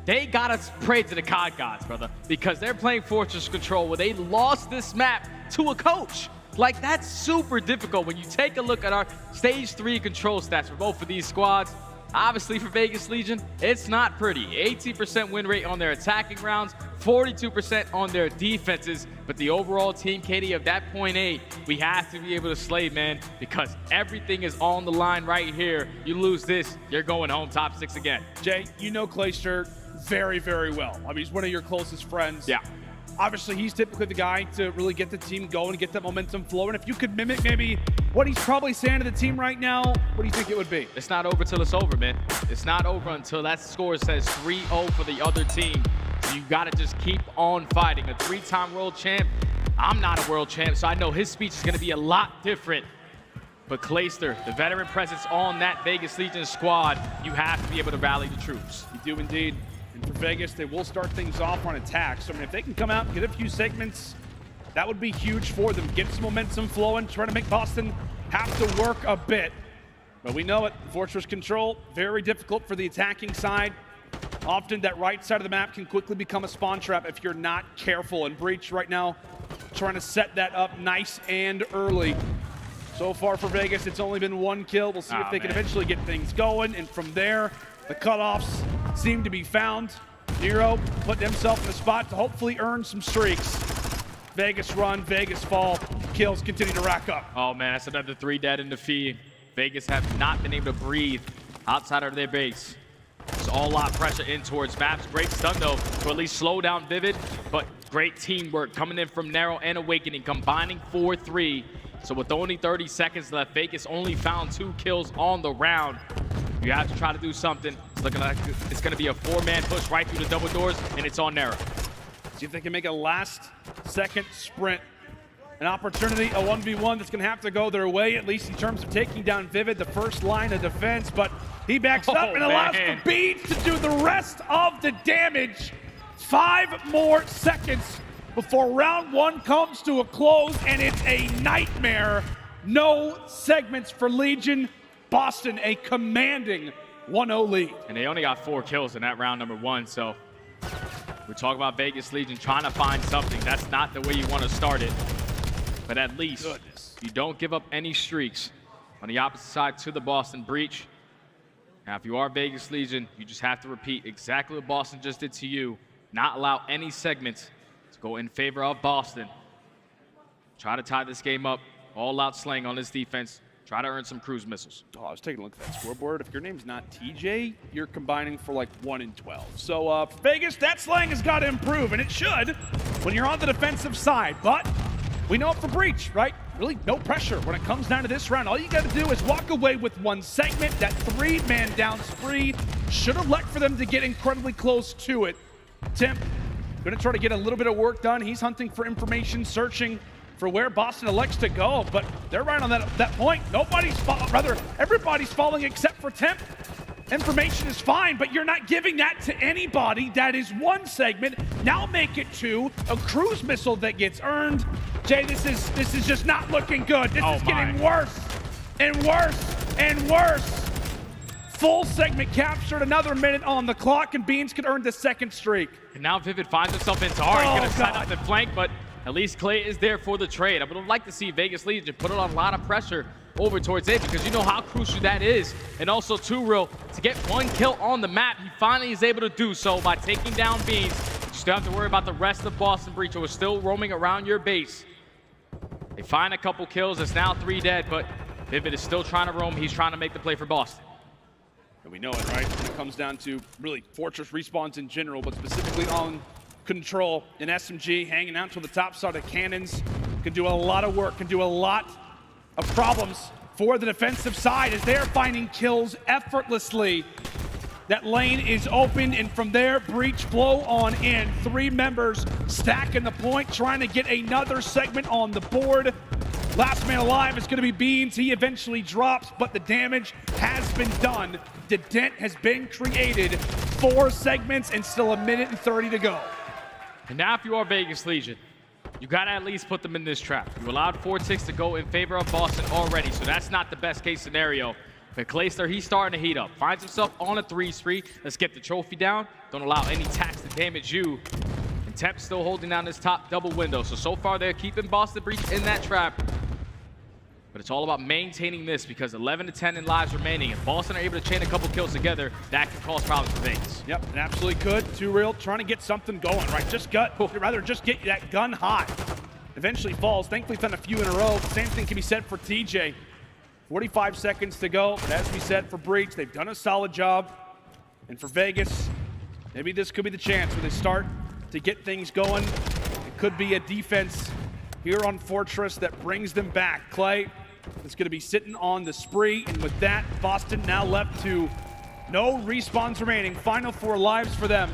S18: they gotta pray to the COD gods, brother, because they're playing Fortress Control where they lost this map to a coach. Like, that's super difficult when you take a look at our Stage 3 control stats for both of these squads. Obviously, for Vegas Legion, it's not pretty. 18% win rate on their attacking rounds, 42% on their defenses, but the overall team KD of that 0.8, we have to be able to slay, man, because everything is on the line right here. You lose this, you're going home top 6 again.
S20: Jay, you know Clayster very, very well. I mean, he's one of your closest friends.
S18: Yeah.
S20: Obviously, he's typically the guy to really get the team going, get that momentum flowing. If you could mimic maybe what he's probably saying to the team right now, what do you think it would be?
S18: It's not over till it's over, man. It's not over until that score says 3-0 for the other team. So you got to just keep on fighting. A 3-time world champ. I'm not a world champ, so I know his speech is going to be a lot different. But Clayster, the veteran presence on that Vegas Legion squad, you have to be able to rally the troops.
S20: You do indeed. And for Vegas, they will start things off on attacks. So, I mean, if they can come out and get a few segments, that would be huge for them. Get some momentum flowing, trying to make Boston have to work a bit. But we know it, Fortress Control, very difficult for the attacking side. Often that right side of the map can quickly become a spawn trap if you're not careful. And Breach right now trying to set that up nice and early. So far for Vegas, it's only been 1 kill. We'll see if they can eventually get things going. And from there, the cutoffs seem to be found. Nero put himself in a spot to hopefully earn some streaks. Vegas run, Vegas fall, kills continue to rack up.
S18: Oh man, that's another 3 dead in the feed. Vegas have not been able to breathe outside of their base. It's all out pressure in towards maps. Great stun though to at least slow down Vivid, but great teamwork coming in from Nero and Awakening, combining 4-3. So with only 30 seconds left, Vegas only found 2 kills on the round. You have to try to do something. It's looking like it's going to be a 4-man push right through the double doors, and it's on Nero.
S20: See if they can make a last-second sprint. An opportunity, a 1v1 that's going to have to go their way, at least in terms of taking down Vivid, the first line of defense. But he backs up and allows the beads to do the rest of the damage. 5 more seconds before round 1 comes to a close, and it's a nightmare. No segments for Legion. Boston, a commanding 1-0 lead.
S18: And they only got 4 kills in that round number 1, so we're talking about Vegas Legion trying to find something. That's not the way you want to start it. But at least you don't give up any streaks on the opposite side to the Boston Breach. Now, if you are Vegas Legion, you just have to repeat exactly what Boston just did to you. Not allow any segments to go in favor of Boston. Try to tie this game up. All out slaying on this defense. Try to earn some cruise missiles.
S20: Oh, I was taking a look at that scoreboard. If your name's not TJ, you're combining for like 1 in 12. So for Vegas, that slang has got to improve, and it should when you're on the defensive side. But we know it for Breach, right? Really no pressure when it comes down to this round. All you got to do is walk away with 1 segment. That 3-man down spree should have left for them to get incredibly close to it. Simp going to try to get a little bit of work done. He's hunting for information, searching for where Boston elects to go, but they're right on that point. Everybody's falling except for Temp. Information is fine, but you're not giving that to anybody. That is 1 segment. Now make it 2. A cruise missile that gets earned. Jay, this is just not looking good. This is getting worse and worse and worse. Full segment captured, another minute on the clock, and Beans could earn the 2nd streak.
S18: And now Vivid finds himself in Tar. He's going to set up the flank, but at least Clay is there for the trade. I would like to see Vegas Legion put on a lot of pressure over towards it because you know how crucial that is. And also, too, Real, to get 1 kill on the map, he finally is able to do so by taking down Beans. You still have to worry about the rest of Boston Breach who is still roaming around your base. They find a couple kills. It's now 3 dead, but Vivid is still trying to roam. He's trying to make the play for Boston.
S20: And we know it, right? When it comes down to really Fortress respawns in general, but specifically on Control, and SMG hanging out to the top side of cannons can do a lot of work, can do a lot of problems for the defensive side as they're finding kills effortlessly. That lane is open, and from there, Breach flow on in. 3 members stacking the point, trying to get another segment on the board. Last man alive is going to be Beans. He eventually drops, but the damage has been done. The dent has been created. 4 segments and still 1:30 to go.
S18: And now if you are Vegas Legion, you got to at least put them in this trap. You allowed 4 ticks to go in favor of Boston already, so that's not the best case scenario. But Clayster, he's starting to heat up. Finds himself on a 3 spree. Let's get the trophy down. Don't allow any tax to damage you. And Temp's still holding down this top double window. So far they're keeping Boston Breach in that trap. But it's all about maintaining this because 11 to 10 in lives remaining. If Boston are able to chain a couple kills together, that can cause problems for Vegas.
S20: Yep, it absolutely could. Too real, trying to get something going, right? Rather just get that gun hot. Eventually falls. Thankfully, done a few in a row. Same thing can be said for TJ. 45 seconds to go, but as we said for Breach, they've done a solid job. And for Vegas, maybe this could be the chance where they start to get things going. It could be a defense here on Fortress that brings them back. Clay is going to be sitting on the spree, and with that, Boston now left to no respawns remaining. Final 4 lives for them.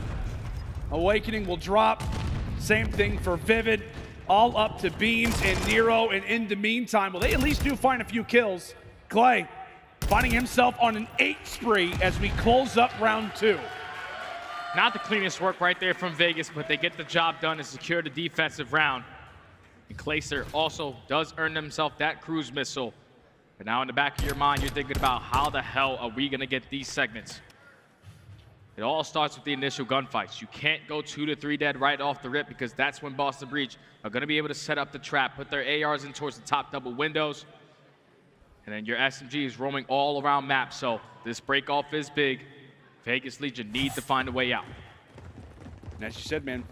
S20: Awakening will drop. Same thing for Vivid. All up to Beans and Nero, and in the meantime, well, they at least do find a few kills. Clay finding himself on an 8 spree as we close up round 2.
S18: Not the cleanest work right there from Vegas, but they get the job done and secure the defensive round. And Clayster also does earn himself that cruise missile. But now in the back of your mind, you're thinking about how the hell are we gonna get these segments? It all starts with the initial gunfights. You can't go 2 to 3 dead right off the rip because that's when Boston Breach are gonna be able to set up the trap, put their ARs in towards the top double windows. And then your SMG is roaming all around map, so this break off is big. Vegas Legion need to find a way out.
S20: And as you said, man,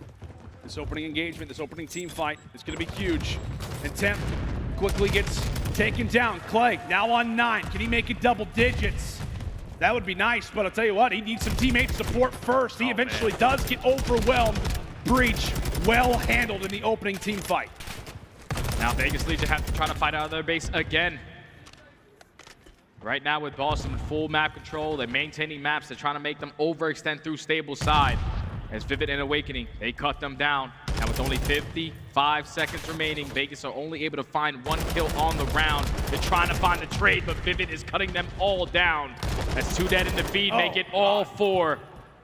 S20: this opening engagement, this opening team fight is going to be huge. And Temp quickly gets taken down. Clay now on 9. Can he make it double digits? That would be nice, but I'll tell you what, he needs some teammate support first. He eventually does get overwhelmed. Breach well handled in the opening team fight.
S18: Now Vegas Legion have to try to fight out of their base again. Right now with Boston in full map control, they're maintaining maps, they're trying to make them overextend through stable side. As Vivid and Awakening, they cut them down. Now with only 55 seconds remaining, Vegas are only able to find 1 kill on the round. They're trying to find the trade, but Vivid is cutting them all down. That's 2 dead in the feed, make it all 4.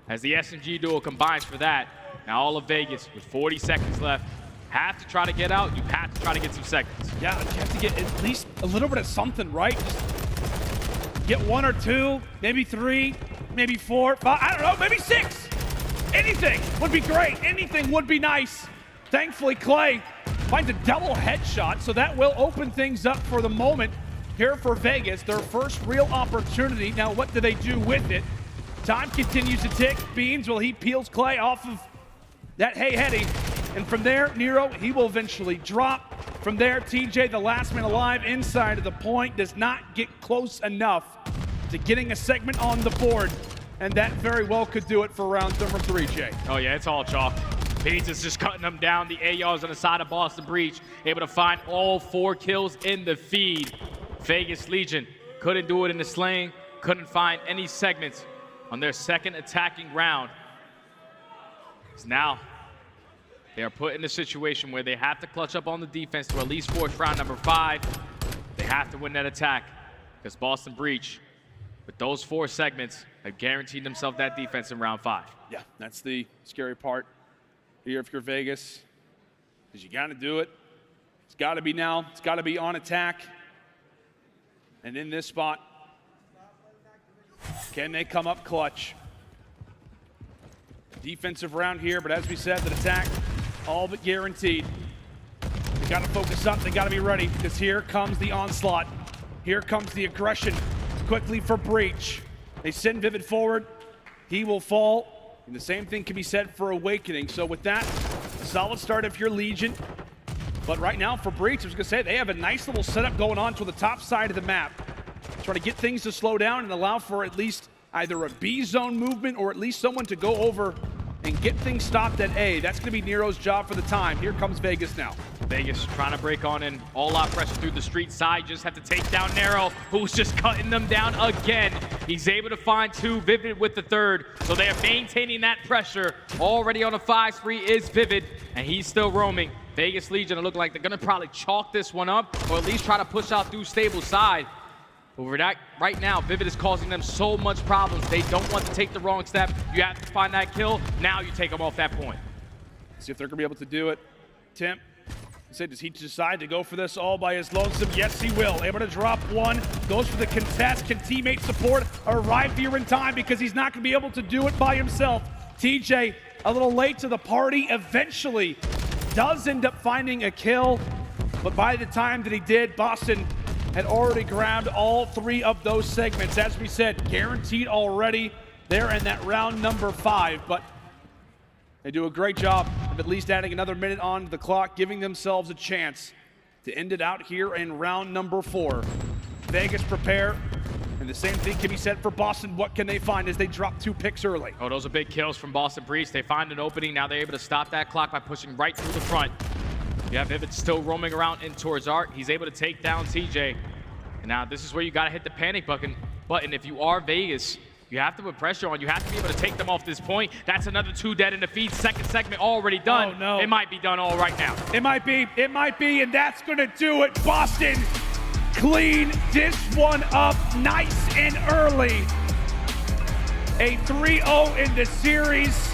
S18: As the SMG duo combines for that. Now all of Vegas with 40 seconds left. Have to try to get out, you have to try to get some seconds.
S20: Yeah, you have to get at least a little bit of something, right? Just get 1 or 2, maybe 3, maybe 4, 5, I don't know, maybe 6. Anything would be great. Anything would be nice. Thankfully, Clay finds a double headshot, so that will open things up for the moment here for Vegas. Their first real opportunity. Now, what do they do with it? Time continues to tick. Beans, well, he peels Clay off of that hey-heady. And from there, Nero, he will eventually drop. From there, TJ, the last man alive inside of the point, does not get close enough to getting a segment on the board. And that very well could do it for round number 3, Jay.
S18: Oh yeah, it's all chalk. Beans is just cutting them down. The ARs on the side of Boston Breach, able to find all 4 kills in the feed. Vegas Legion couldn't do it in the slaying, couldn't find any segments on their second attacking round. So now, they are put in a situation where they have to clutch up on the defense to at least force round number 5. They have to win that attack because Boston Breach, with those 4 segments, have guaranteed themselves that defense in round 5.
S20: Yeah, that's the scary part here if you're Vegas, because you got to do it. It's got to be now. It's got to be on attack. And in this spot, can they come up clutch? Defensive round here, but as we said, the attack all but guaranteed. They got to focus up. They got to be ready because here comes the onslaught. Here comes the aggression quickly for Breach. They send Vivid forward. He will fall. And the same thing can be said for Awakening. So with that, a solid start if you're Legion. But right now for Breach, I was going to say, they have a nice little setup going on to the top side of the map. Trying to get things to slow down and allow for at least either a B zone movement or at least someone to go over and get things stopped at A. That's going to be Nero's job for the time. Here comes Vegas now.
S18: Vegas trying to break on in. All out pressure through the street side. Just have to take down Nero, who's just cutting them down again. He's able to find 2, Vivid with the 3rd. So they are maintaining that pressure. Already on a 5 spree is Vivid, and he's still roaming. Vegas Legion look like they're gonna probably chalk this one up, or at least try to push out through stable side. But right now, Vivid is causing them so much problems. They don't want to take the wrong step. You have to find that kill. Now you take them off that point.
S15: See if they're gonna be able to do it. Tim, say, does he decide to go for this all by his lonesome? Yes, he will. Able to drop 1, goes for the contest. Can teammate support arrive here in time? Because he's not gonna be able to do it by himself. TJ, a little late to the party, eventually does end up finding a kill. But by the time that he did, Boston had already grabbed all 3 of those segments. As we said, guaranteed already there in that round number 5. But they do a great job of at least adding another minute on the clock, giving themselves a chance to end it out here in round number 4. Vegas prepare, and the same thing can be said for Boston. What can they find as they drop 2 picks early?
S18: Oh, those are big kills from Boston Priest. They find an opening. Now they're able to stop that clock by pushing right through the front. You have Vivid still roaming around in towards Art. He's able to take down TJ. And now this is where you got to hit the panic button. If you are Vegas, you have to put pressure on. You have to be able to take them off this point. That's another 2 dead in the feed. Second segment already done.
S15: Oh, no.
S18: It might be done all right now.
S15: It might be, and that's going to do it. Boston clean this one up nice and early. A 3-0 in the series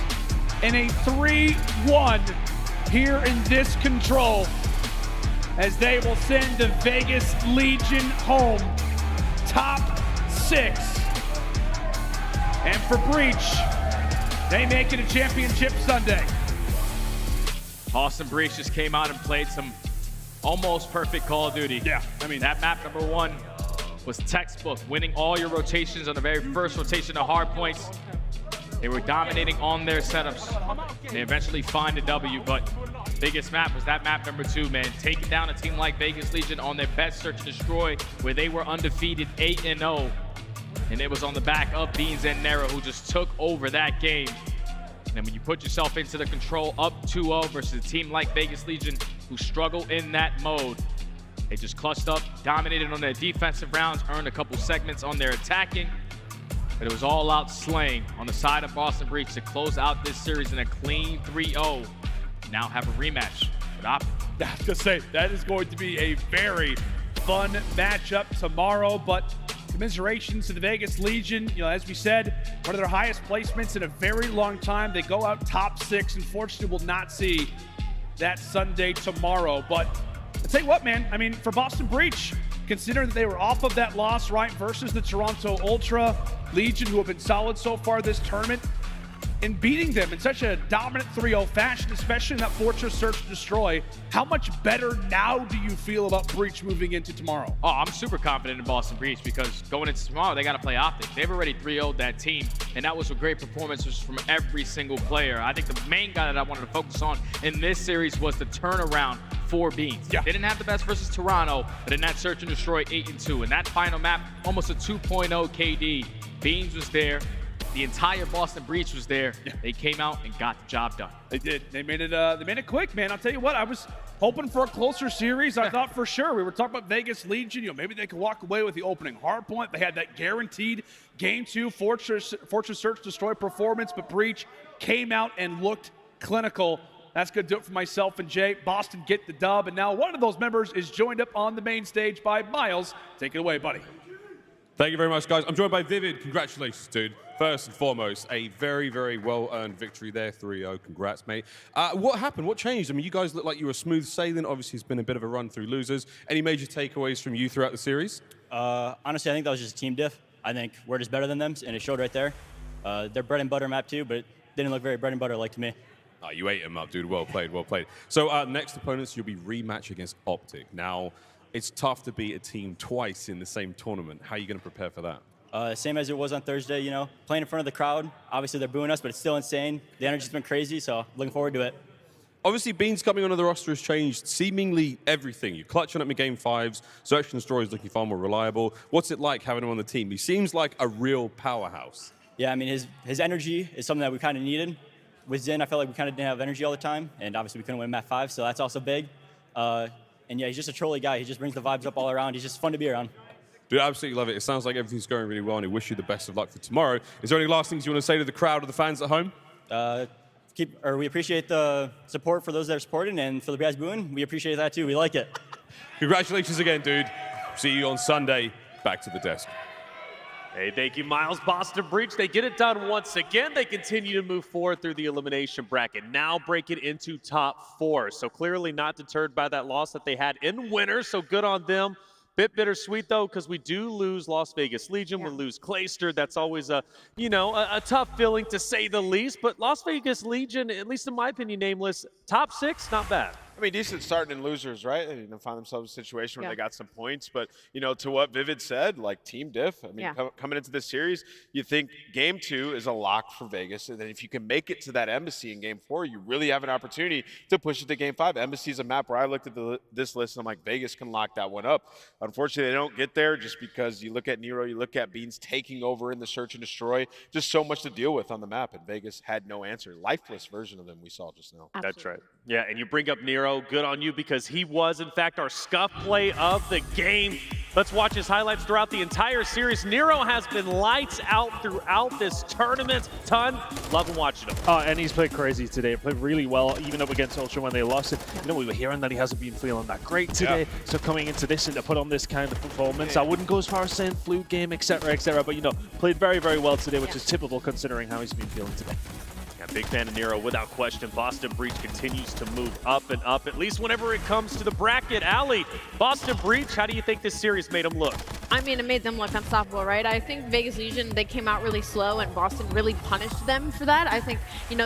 S15: and a 3-1 here in this control, as they will send the Vegas Legion home, top 6. And for Breach, they make it a championship Sunday.
S18: Austin Breach just came out and played some almost perfect Call of Duty.
S15: Yeah,
S18: I mean, that map number 1 was textbook, winning all your rotations on the very first rotation of hard points. They were dominating on their setups. They eventually find a W, but biggest map was that map number 2, man. Taking down a team like Vegas Legion on their best search and destroy, where they were undefeated 8-0. And it was on the back of Beans and Nero, who just took over that game. And then when you put yourself into the control up 2-0 versus a team like Vegas Legion, who struggle in that mode, they just clutched up, dominated on their defensive rounds, earned a couple segments on their attacking. But it was all out slaying on the side of Boston Breach to close out this series in a clean 3-0. Now have a rematch with OpTic.
S15: I have to say, that is going to be a very fun matchup tomorrow, but commiserations to the Vegas Legion. You know, as we said, one of their highest placements in a very long time. They go out top 6. Unfortunately, will not see that Sunday tomorrow. But I'll tell you what, man, I mean, for Boston Breach, considering that they were off of that loss, right, versus the Toronto Ultra Legion, who have been solid so far this tournament, and beating them in such a dominant 3-0 fashion, especially in that Fortress Search and Destroy, how much better now do you feel about Breach moving into tomorrow?
S18: Oh, I'm super confident in Boston Breach, because going into tomorrow, they got to play OpTic. They've already 3-0'd that team, and that was a great performance from every single player. I think the main guy that I wanted to focus on in this series was the turnaround for Beans.
S15: Yeah.
S18: They didn't have the best versus Toronto, but in that Search and Destroy 8-2, and that final map, almost a 2.0 KD. Beans was there. The entire Boston Breach was there. Yeah. They came out and got the job done.
S15: They did. They made it quick, man. I'll tell you what, I was hoping for a closer series. I thought for sure. We were talking about Vegas Legion. You know, maybe they could walk away with the opening hard point. They had that guaranteed Game 2 Fortress Search Destroy performance, but Breach came out and looked clinical. That's going to do it for myself and Jay. Boston get the dub, and now one of those members is joined up on the main stage by Miles. Take it away, buddy.
S12: Thank you very much, guys. I'm joined by Vivid. Congratulations, dude. First and foremost, a very, very well-earned victory there, 3-0. Congrats, mate. What happened? What changed? I mean, you guys look like you were smooth sailing. Obviously, it's been a bit of a run through losers. Any major takeaways from you throughout the series?
S16: Honestly, I think that was just a team diff. I think we're just better than them, and it showed right there. They're bread and butter map too, but it didn't look very bread and butter like to me.
S12: Oh, you ate them up, dude. Well played, well played. So next opponents, you'll be rematch against OpTic. Now, it's tough to beat a team twice in the same tournament. How are you going to prepare for that?
S16: Same as it was on Thursday, you know, playing in front of the crowd. Obviously, they're booing us, but it's still insane. The energy's been crazy, so looking forward to it.
S12: Obviously, Beans coming onto the roster has changed seemingly everything. You're clutching up in Game 5s. Search and Destroy is looking far more reliable. What's it like having him on the team? He seems like a real powerhouse.
S16: Yeah, I mean, his energy is something that we kind of needed. With Zen, I felt like we kind of didn't have energy all the time, and obviously we couldn't win map 5, so that's also big. And yeah, he's just a trolly guy. He just brings the vibes up all around. He's just fun to be around.
S12: Dude, I absolutely love it. It sounds like everything's going really well, and I wish you the best of luck for tomorrow. Is there any last things you want to say to the crowd or the fans at home?
S16: We appreciate the support for those that are supporting, and for the guys booing, we appreciate that too. We like it.
S12: Congratulations again, dude. See you on Sunday. Back to the desk.
S6: Hey, thank you, Miles. Boston Breach, they get it done once again. They continue to move forward through the elimination bracket, now break it into top 4. So clearly not deterred by that loss that they had in winter, so good on them. Bit bittersweet though, because we do lose Las Vegas Legion, we lose Clayster. That's always a tough feeling to say the least. But Las Vegas Legion, at least in my opinion, nameless, top 6, not bad.
S7: I mean, decent starting in losers, right? They find themselves in a situation where they got some points. But, to what Vivid said, like team diff, I mean, coming into this series, you think game 2 is a lock for Vegas. And then if you can make it to that Embassy in game 4, you really have an opportunity to push it to game 5. Embassy is a map where I looked at this list and I'm like, Vegas can lock that one up. Unfortunately, they don't get there just because you look at Nero, you look at Beans taking over in the search and destroy. Just so much to deal with on the map. And Vegas had no answer. Lifeless version of them we saw just now.
S6: Absolutely. That's right. Yeah, and you bring up Nero. Good on you, because he was, in fact, our scuff play of the game. Let's watch his highlights throughout the entire series. Nero has been lights out throughout this tournament. Love watching him.
S4: Oh, and he's played crazy today. Played really well, even up against Ultra when they lost it. We were hearing that he hasn't been feeling that great today. Yeah. So coming into this and to put on this kind of performance, I wouldn't go as far as saying fluke game, etc., etc. But played very, very well today, which is typical considering how he's been feeling today.
S6: Big fan of Nero, without question. Boston Breach continues to move up and up, at least whenever it comes to the bracket. Allie, Boston Breach, how do you think this series made them look?
S8: I mean, it made them look unstoppable, right? I think Vegas Legion, they came out really slow, and Boston really punished them for that. I think,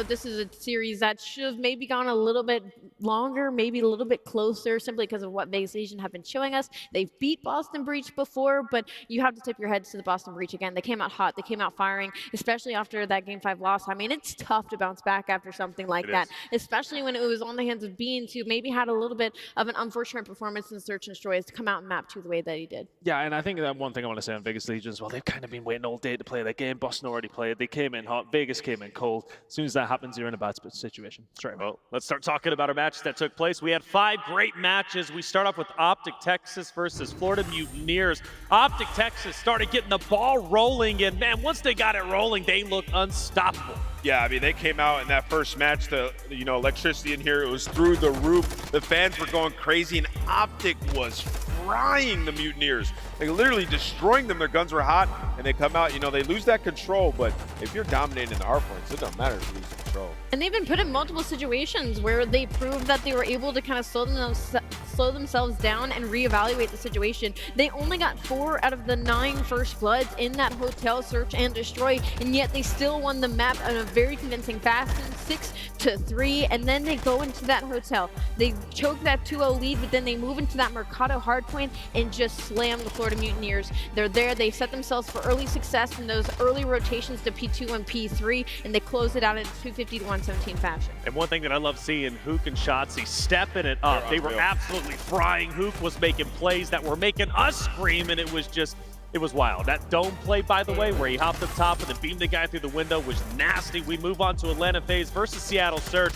S8: this is a series that should have maybe gone a little bit longer, maybe a little bit closer, simply because of what Vegas Legion have been showing us. They've beat Boston Breach before, but you have to tip your heads to the Boston Breach again. They came out hot, they came out firing, especially after that Game 5 loss. I mean, it's tough to bounce back after something like that, especially when it was on the hands of Beans, who maybe had a little bit of an unfortunate performance in Search and Destroy, to come out and map 2 the way that he did.
S4: Yeah, and I think that one thing I want to say on Vegas Legion as well, they've kind of been waiting all day to play their game. Boston already played. They came in hot. Vegas came in cold. As soon as that happens, you're in a bad situation. Straight
S6: well, let's start talking about our matches that took place. We had 5 great matches. We start off with OpTic Texas versus Florida Mutineers. OpTic Texas started getting the ball rolling, and man, once they got it rolling, they looked unstoppable.
S7: Yeah, I mean, they came out in that first match, the electricity in here, it was through the roof. The fans were going crazy, and OpTic was frying the Mutineers. They literally destroying them. Their guns were hot, and they come out, they lose that control, but if you're dominating the hardpoints, it doesn't matter if you lose control.
S8: And they've been put in multiple situations where they proved that they were able to kind of slow themselves down and reevaluate the situation. They only got 4 out of the 9 first bloods in that hotel search and destroy, and yet they still won the map in a very convincing fashion, 6-3, and then they go into that hotel. They choke that 2-0 lead, but then they move into that Mercado hardpoint and just slam the Florida Mutineers. They're there, they set themselves for early success in those early rotations to P2 and P3, and they close it out in 250 to 117 fashion.
S6: And one thing that I love seeing, Huke and Shotzzy stepping it up. They were absolutely frying. Huke was making plays that were making us scream, and it was wild. That dome play, by the way, where he hopped up top and then beamed the guy through the window, was nasty. We move on to Atlanta FaZe versus Seattle Surge.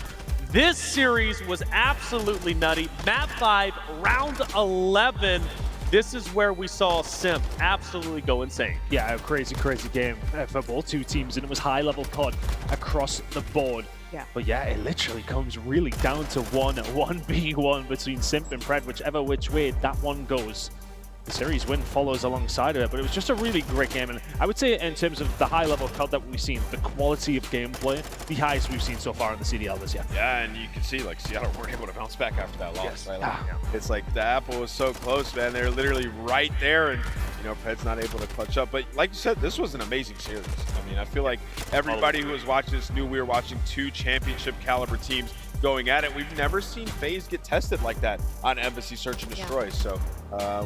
S6: This series was absolutely nutty. Map 5, round 11. This is where we saw Simp absolutely go insane.
S4: Yeah, a crazy, crazy game for both 2 teams, and it was high-level COD across the board.
S8: Yeah.
S4: But yeah, it literally comes really down to 1v1 between Simp and Pred, which way that one goes. The series win follows alongside of it, but it was just a really great game. And I would say in terms of the high-level COD that we've seen, the quality of gameplay, the highest we've seen so far in the CDL this year.
S7: Yeah, and you can see, Seattle weren't able to bounce back after that loss, right? It's like the apple was so close, man. They're literally right there, and, Pred's not able to clutch up. But like you said, this was an amazing series. I mean, I feel like everybody who was watching this knew we were watching 2 championship caliber teams going at it. We've never seen FaZe get tested like that on Embassy Search and Destroy. So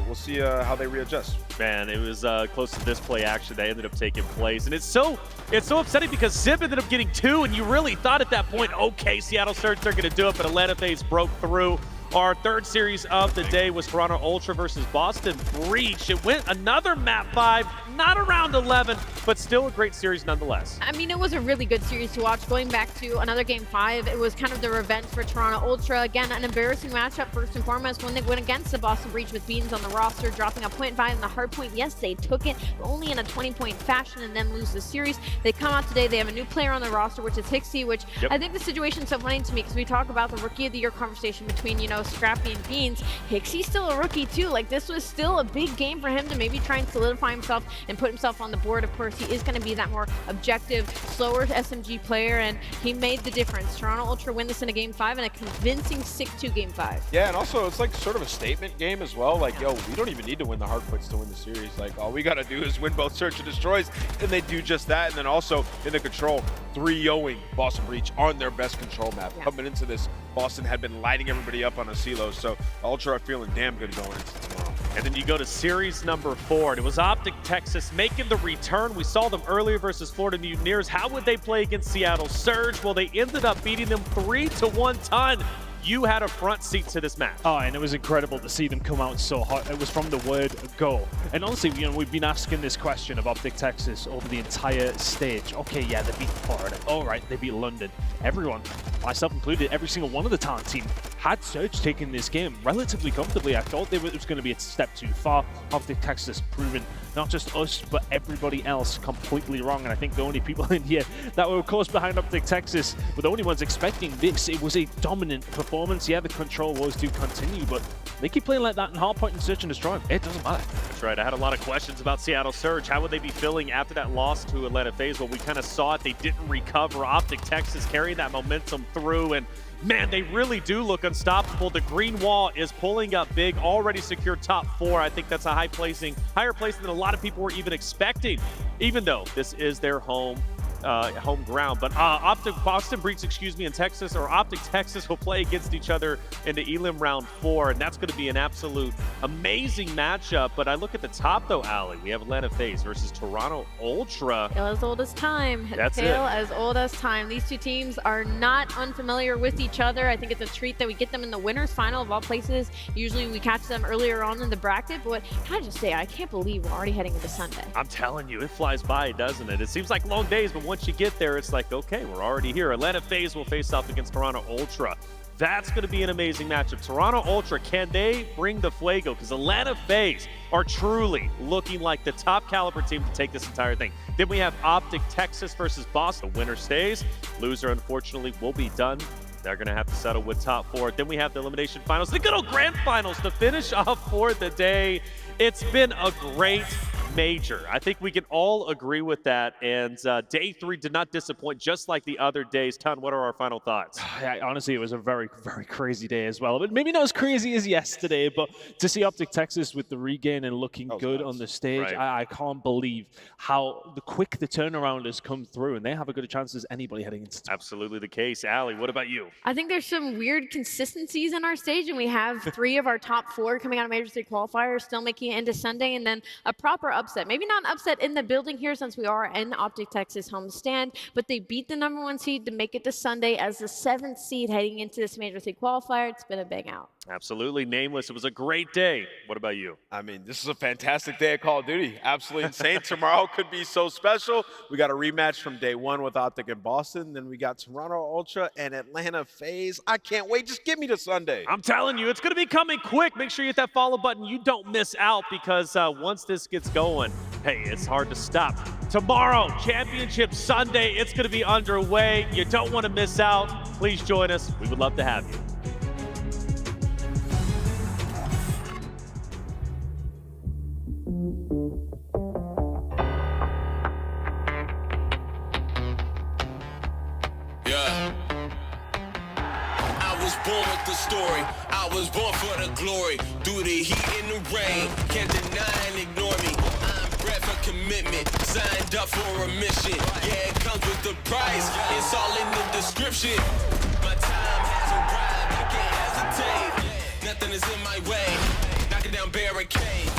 S7: we'll see how they readjust.
S6: Man, it was close to this play action that ended up taking place, and it's so upsetting because Simp ended up getting 2, and you really thought at that point, okay, Seattle Surge, they're going to do it, but Atlanta FaZe broke through. Our third series of the day was Toronto Ultra versus Boston Breach. It went another map 5, not around 11, but still a great series nonetheless.
S8: I mean, it was a really good series to watch. Going back to another game 5, it was kind of the revenge for Toronto Ultra. Again, an embarrassing matchup first and foremost when they went against the Boston Breach with Beans on the roster, dropping a 0.5 in the hard point. Yes, they took it, but only in a 20-point fashion and then lose the series. They come out today, they have a new player on the roster, which is Hixie, which I think the situation's so funny to me because we talk about the Rookie of the Year conversation between, you know, Scrappy and Beans. Hixie's still a rookie too. Like, this was still a big game for him to maybe try and solidify himself and put himself on the board. Of course, he is going to be that more objective, slower SMG player, and he made the difference. Toronto Ultra win this in a game 5 and a convincing 6-2 game 5.
S7: Yeah, and also it's like sort of a statement game as well. Like, yo, we don't even need to win the hard points to win the series. Like, all we got to do is win both Search and Destroys, and they do just that. And then also in the control, 3-0ing Boston Breach on their best control map. Coming into this, Boston had been lighting everybody up on a CeeLo, so Ultra are feeling damn good going into tomorrow.
S6: And then you go to series number 4. And it was OpTic Texas making the return. We saw them earlier versus Florida Mutineers. How would they play against Seattle Surge? Well, they ended up beating them 3-1 ton. You had a front seat to this match.
S4: Oh, and it was incredible to see them come out so hot. It was from the word go. And honestly, you know, we've been asking this question of OpTic Texas over the entire stage. Okay, yeah, they beat Florida. All right, they beat London. Everyone, myself included, every single one of the talent team had Surge taking this game relatively comfortably. I thought it was going to be a step too far. OpTic Texas proven not just us, but everybody else completely wrong. And I think the only people in here that were, of course, behind OpTic Texas were the only ones expecting this. It was a dominant performance. Yeah, the control was to continue, but they keep playing like that in hardpoint and Search and Destroy. It doesn't matter.
S6: That's right. I had a lot of questions about Seattle Surge. How would they be feeling after that loss to Atlanta FaZe? Well, we kind of saw it. They didn't recover. OpTic Texas carrying that momentum through, and man, they really do look unstoppable. The green wall is pulling up big, already secured top 4. I think that's a higher placing than a lot of people were even expecting, even though this is their home ground. But Boston Breach, and Texas, or OpTic Texas, will play against each other in the Elim round 4, and that's going to be an absolute amazing matchup. But I look at the top though, Allie. We have Atlanta FaZe versus Toronto Ultra.
S8: Tale as old as time.
S6: That's
S8: Tale as old as time. These two teams are not unfamiliar with each other. I think it's a treat that we get them in the winners final of all places. Usually we catch them earlier on in the bracket, but can I just say, I can't believe we're already heading into Sunday.
S6: I'm telling you, it flies by, doesn't it? It seems like long days, but once you get there, it's like, okay, we're already here. Atlanta FaZe will face off against Toronto Ultra. That's going to be an amazing matchup. Toronto Ultra, can they bring the fuego? Because Atlanta FaZe are truly looking like the top caliber team to take this entire thing. Then we have OpTic Texas versus Boston. Winner stays. Loser, unfortunately, will be done. They're going to have to settle with top 4. Then we have the elimination finals, the good old grand finals to finish off for the day. It's been a great major. I think we can all agree with that. And day 3 did not disappoint, just like the other days. Ton, what are our final thoughts?
S4: Honestly, it was a very, very crazy day as well. But maybe not as crazy as yesterday, but to see OpTic Texas with the regain and looking good on the stage, right. I can't believe how quick the turnaround has come through, and they have a good chance as anybody heading into tomorrow.
S6: Absolutely the case. Allie, what about you?
S8: I think there's some weird consistencies in our stage, and we have 3 of our top 4 coming out of Major State qualifiers still making it into Sunday, and then a proper upset. Maybe not an upset in the building here since we are in OpTic Texas homestand, but they beat the #1 seed to make it to Sunday as the 7th seed heading into this Major League qualifier. It's been a big out.
S6: Absolutely. Nameless, it was a great day. What about you?
S7: I mean, this is a fantastic day of Call of Duty. Absolutely insane. Tomorrow could be so special. We got a rematch from day 1 with OpTic in Boston. Then we got Toronto Ultra and Atlanta FaZe. I can't wait. Just give me to Sunday.
S6: I'm telling you, it's going to be coming quick. Make sure you hit that follow button. You don't miss out, because once this gets going, hey, it's hard to stop. Tomorrow, Championship Sunday, it's going to be underway. You don't want to miss out. Please join us. We would love to have you.
S10: Born with the story, I was born for the glory. Through the heat and the rain, can't deny and ignore me. I'm bred for commitment, signed up for a mission. Yeah, it comes with the price, it's all in the description. My time has arrived, I can't hesitate. Nothing is in my way, knocking down barricades.